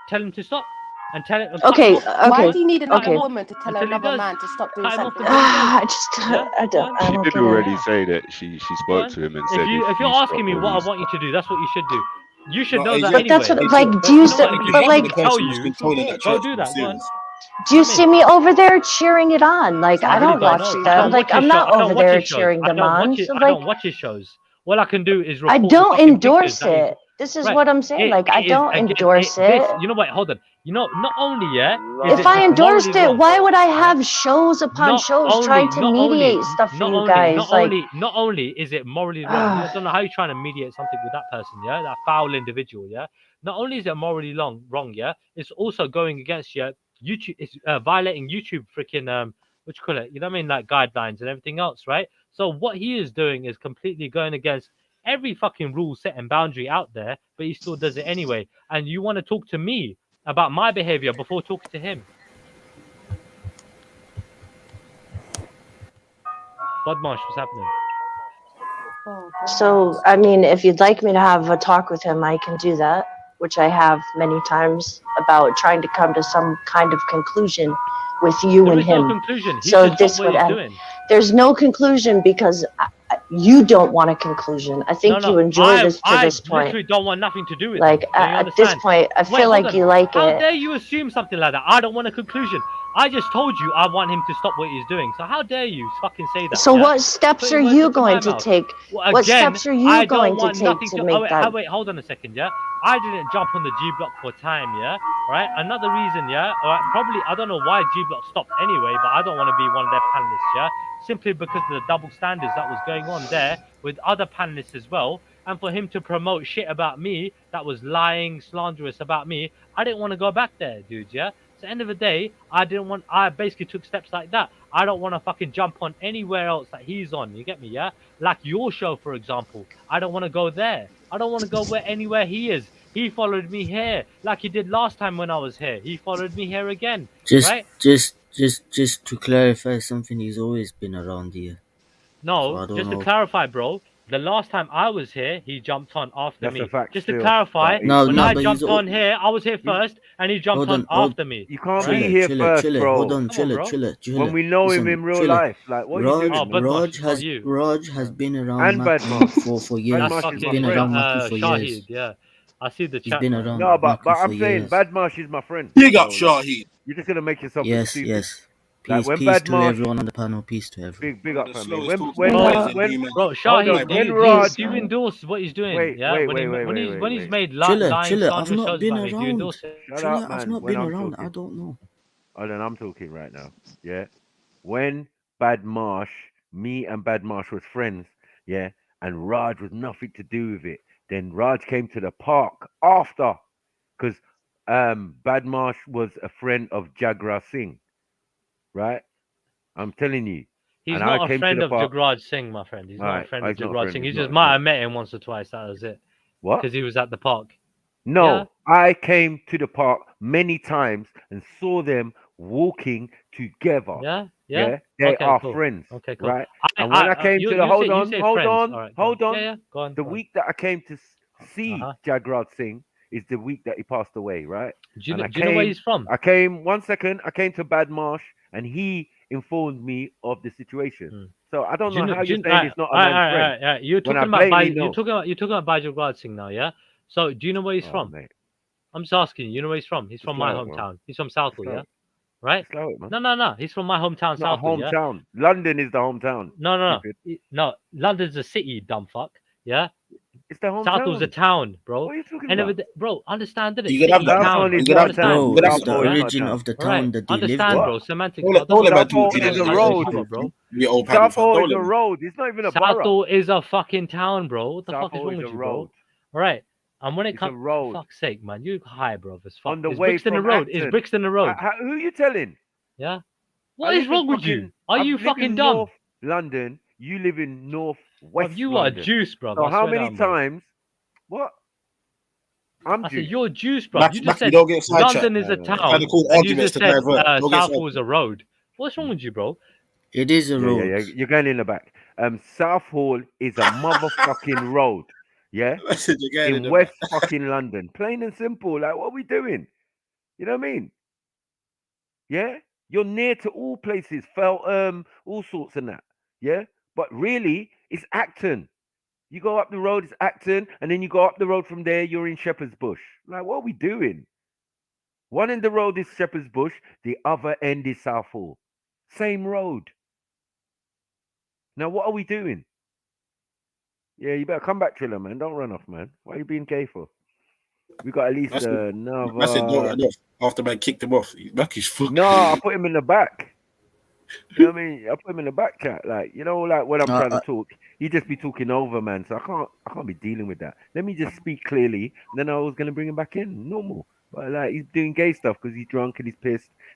F: tell him to stop. And tell it.
G: Okay.
J: Why do you need another
G: Okay.
J: woman to tell another man to stop doing something?
I: She
G: don't
I: did
G: get
I: already
G: it.
I: say that she spoke to him and said,
F: If you're asking me what I want you to do, that's what you should do. You should know that
G: But
F: anyway.
G: that's what, like, do you? But like,
F: tell you, go do that. Go on.
G: do you see me over there cheering it on? Like, I don't watch them. Like, I'm not over there cheering them on. So
F: I
G: like,
F: don't watch his shows. All I can do is
G: I
F: report
G: don't
F: the fucking
G: endorse
F: pictures that
G: it. This is what I'm saying. Like, I don't endorse it.
F: You know what? Hold on. You know, not only
G: If I endorsed it, why would I have shows upon shows trying to mediate stuff for you guys?
F: Not only is it morally wrong, I don't know how you're trying to mediate something with that person, that foul individual, Not only is it morally wrong, it's also going against YouTube. It's violating YouTube freaking what you call it? You know what I mean? Like guidelines and everything else, right? So what he is doing is completely going against every fucking rule set and boundary out there, but he still does it anyway. And you want to talk to me about my behavior before talking to him? Budmarsh, what's happening?
G: So, I mean, if you'd like me to have a talk with him, I can do that, which I have many times about trying to come to some kind of conclusion with you
F: There
G: and
F: is no
G: him.
F: conclusion. He
G: So
F: should
G: this
F: stop what
G: would
F: he's
G: end.
F: doing.
G: There's no conclusion because you don't want a conclusion. I think you enjoy this to this
F: I
G: point.
F: literally don't want nothing to do with
G: Like
F: him. Do you
G: at this
F: understand?
G: point, I
F: Wait,
G: feel
F: hold
G: like
F: on.
G: you like
F: How
G: it.
F: dare you assume something like that? I don't want a conclusion. I just told you I want him to stop what he's doing. So how dare you fucking say that?
G: So
F: yeah?
G: what steps
F: Putting
G: are
F: words
G: you
F: into my
G: going to
F: mouth.
G: take?
F: Well,
G: What
F: again,
G: steps are you
F: I
G: going
F: don't
G: to
F: want
G: take
F: nothing
G: to
F: to.
G: make that?
F: Wait, hold on a second, yeah. I didn't jump on the G block for time, yeah. Right. Another reason, yeah. All right. Probably I don't know why G block stopped anyway, but I don't want to be one of their panelists, yeah. Simply because of the double standards that was going on there with other panelists as well, and for him to promote shit about me that was lying, slanderous about me, I didn't want to go back there, dude. Yeah. So at the end of the day, I basically took steps like that. I don't want to fucking jump on anywhere else that he's on. You get me, yeah? Like your show, for example. I don't want to go there. I don't want to go anywhere he is. He followed me here, like he did last time when I was here. He followed me here again, right?
K: Just to clarify something, he's always been around here. So
F: No,
K: I don't
F: just to
K: know.
F: clarify, bro. The last time I was here, he jumped on after
A: That's
F: me.
A: a fact
F: Just to
A: still,
F: clarify,
A: but
K: No,
F: when
K: no,
F: I
K: but
F: jumped
K: he's
F: on here, I was here first, and he jumped on after me.
A: You can't
F: right?
A: be here first,
K: chiller.
A: bro.
K: Hold on,
F: Come on, bro.
K: chiller.
A: When we know him
K: Listen,
A: in real
K: chiller.
A: life, like what are you doing?
K: Raj has been around
A: And
K: Maki
A: Badmarsh.
K: for years.
A: Badmarsh
F: That's
A: is
K: He's
A: my
K: been
A: friend.
K: around Maki for
F: Shahid,
K: years.
F: yeah. I see the
K: He's
F: chat
K: been
F: now.
K: around
A: No, but
K: Maki
A: I'm
K: for
A: saying
K: years.
A: Badmarsh is my friend.
D: Big up,
A: So, like,
D: Shahid.
A: you're just gonna make yourself look
K: Yes,
A: stupid.
K: yes.
A: Like
K: Peace,
A: when
K: peace to
A: Badmarsh,
K: everyone on the panel. Peace to everyone.
A: big up, family. When
F: Bro,
A: hold
F: Shahid,
A: on, when Raj,
F: do you endorse what he's doing?
A: wait,
F: yeah,
A: wait,
F: when,
A: wait, wait,
F: when
A: wait,
F: he's
A: wait,
F: when
A: wait.
F: he's made
K: Chiller.
F: lying,
K: I've
F: slanderous
K: not
F: shows
K: been
F: about me. Do you
K: around.
F: endorse it?
A: Shut
K: Chiller,
A: up,
K: I've
A: man.
K: not
A: When
K: been
A: I'm
K: around.
A: talking.
K: I don't know.
A: Hold on, I'm talking right now. Yeah. When Badmarsh, me and Badmarsh was friends, yeah, and Raj was nothing to do with it. Then Raj came to the park after, because Badmarsh was a friend of Jagra Singh, right? I'm telling you.
F: He's
A: and
F: not
A: I
F: a
A: came
F: friend
A: to the
F: of
A: park.
F: Jagraj Singh, my friend. He's not a
A: Alright,
F: friend of
A: he's not a
F: Jagraj
A: friend,
F: Singh.
A: he's
F: He
A: not
F: just
A: a
F: might
A: friend.
F: have met him once or twice. That was it.
A: What?
F: Because he was at the park.
A: No, I came to the park many times and saw them walking together.
F: Yeah.
A: They
F: Okay,
A: are
F: cool.
A: friends,
F: Okay, cool.
A: right? And when I came to the
F: you
A: hold
F: say
A: on,
F: friends.
A: hold
F: All right,
A: on.
F: Yeah, go on.
A: The week that I came to see Jagraj Singh is the week that he passed away, right?
F: Do you,
A: And
F: know, do you know where he's from?
A: I came 1 second. I came to Badmarsh, and he informed me of the situation. So I don't know how you're saying he's not a man's friend.
F: Right. You're
A: when
F: talking
A: I
F: about
A: plainly know.
F: you're talking about Jagraj Singh now, yeah. So do you know where he's from?
A: Mate.
F: I'm just asking you. You know where he's from? He's from my
A: slow it, man.
F: hometown. He's from Southall,
A: slow
F: yeah.
A: it.
F: Right?
A: Slow it, man.
F: No. He's from my hometown,
A: It's not a
F: Southall, yeah.
A: hometown. London is the hometown.
F: No. No, London's a city, dumb fuck. Yeah.
A: It's the hometown.
F: Southall's a town, bro.
A: What are you talking
F: And
A: about?
F: bro, understand that
D: You can have that.
F: town.
A: is
F: You
A: not a
F: understand?
A: town.
K: Bro, it's the
A: Southall is not a
K: origin
A: town.
K: of the
F: All right.
K: town that they lived
F: Understand,
K: in.
F: bro. Semantics.
D: Don't let about
A: Southall is a road.
F: bro.
A: Southall is a road. It's not even a borough.
F: Southall is a fucking town, bro. What the fuck is
A: Southall
F: wrong
A: is
F: with
A: a
F: you, bro?
A: road.
F: All right. And when it
A: It's a
F: comes,
A: road.
F: for fuck's sake, man, you high, bro. As fuck.
A: On the
F: Is
A: way
F: Brixton the
A: from
F: road? Is
A: Acton.
F: Brixton the road?
A: Who you telling?
F: Yeah.
A: I
F: What is
A: live in
F: wrong with you?
A: fucking-
F: Are
A: I
F: you
A: live
F: fucking
A: in
F: dumb?
A: North London. You live in North
F: Bruv,
A: West
F: you
A: London.
F: are juice, bro.
A: So how many times? What? I said
F: you're juice, bro.
D: Mac-
F: You
D: Mac,
F: just
D: you
F: said
D: don't get sidetracked.
F: London is a
A: No.
F: town.
D: Kind of called
F: And you
D: arguments
F: just
D: to
F: said
D: divert. Don't get
F: Southall is a road. What's wrong with you, bro?
K: It is a road.
A: Yeah. You're going in the back. Southall is a motherfucking road. Yeah.
D: I said you're getting in
A: In
D: the
A: West fucking London. Plain and simple. Like, what are we doing? You know what I mean? Yeah. You're near to all places. Feltham, all sorts and that. Yeah. But really, it's Acton. You go up the road, it's Acton, and then you go up the road from there, you're in Shepherd's Bush. Like, what are we doing? One end of the road is Shepherd's Bush, the other end is Southall. Same road. Now, what are we doing? Yeah, you better come back, Triller, man. Don't run off, man. Why are you being gay for? We got at least
D: I said,
A: another.
D: after man kicked him off. Mac is fucking.
A: No, I put him in the back. You know what I mean? I put him in the back chat. Like, you know, like when I'm trying to talk, he just be talking over, man. So I can't be dealing with that. Let me just speak clearly. And then I was gonna bring him back in, normal. But like he's doing gay stuff because he's drunk and he's pissed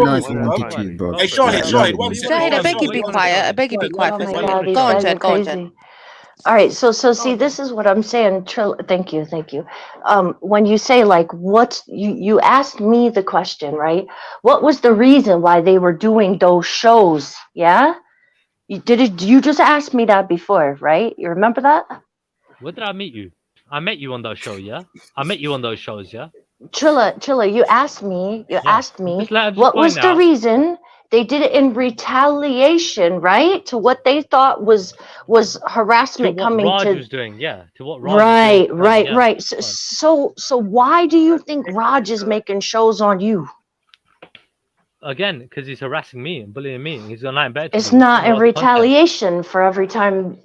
K: don't know if you wanted to, bro.
D: Hey, Shahid, one second.
J: Shahid, I beg you be quiet. I beg you be quiet.
G: Oh
J: For
G: my
J: 1
G: God,
J: minute.
G: these
J: Go on,
G: guys
J: Jen.
G: are
J: Go on, Jen.
G: crazy. All right, so see, this is what I'm saying. Thank you. When you say like, what you asked me the question, right? What was the reason why they were doing those shows? Yeah, you just asked me that before, right? You remember that?
P: Where did I meet you? I met you on those shows, yeah. I met you on those shows, yeah.
G: Chilla, you asked me
P: Just let her just
G: what was
P: point
G: the
P: out.
G: reason they did it in retaliation, right? To what they thought was
P: To
G: harassment
P: what
G: coming
P: Raj
G: to.
P: was doing, yeah. To what Raj was doing. Yeah,
G: Right.
P: fine.
G: So why do you think Raj is making shows on you?
P: again, because he's harassing me and bullying me. He's got nothing better to
G: It's
P: do.
G: not a
P: What's the content?
G: retaliation for every time,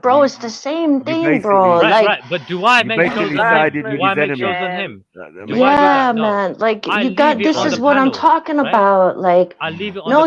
G: bro. It's the same thing, bro.
P: Right,
G: Like,
P: right. But do I make shows on him? Do I make shows on him?
G: yeah, man. Like,
P: I
G: you got.
P: leave it
G: This
P: on
G: is
P: the
G: what I'm
P: panel,
G: talking
P: right?
G: about. Like,
P: I leave it on
G: no,
P: the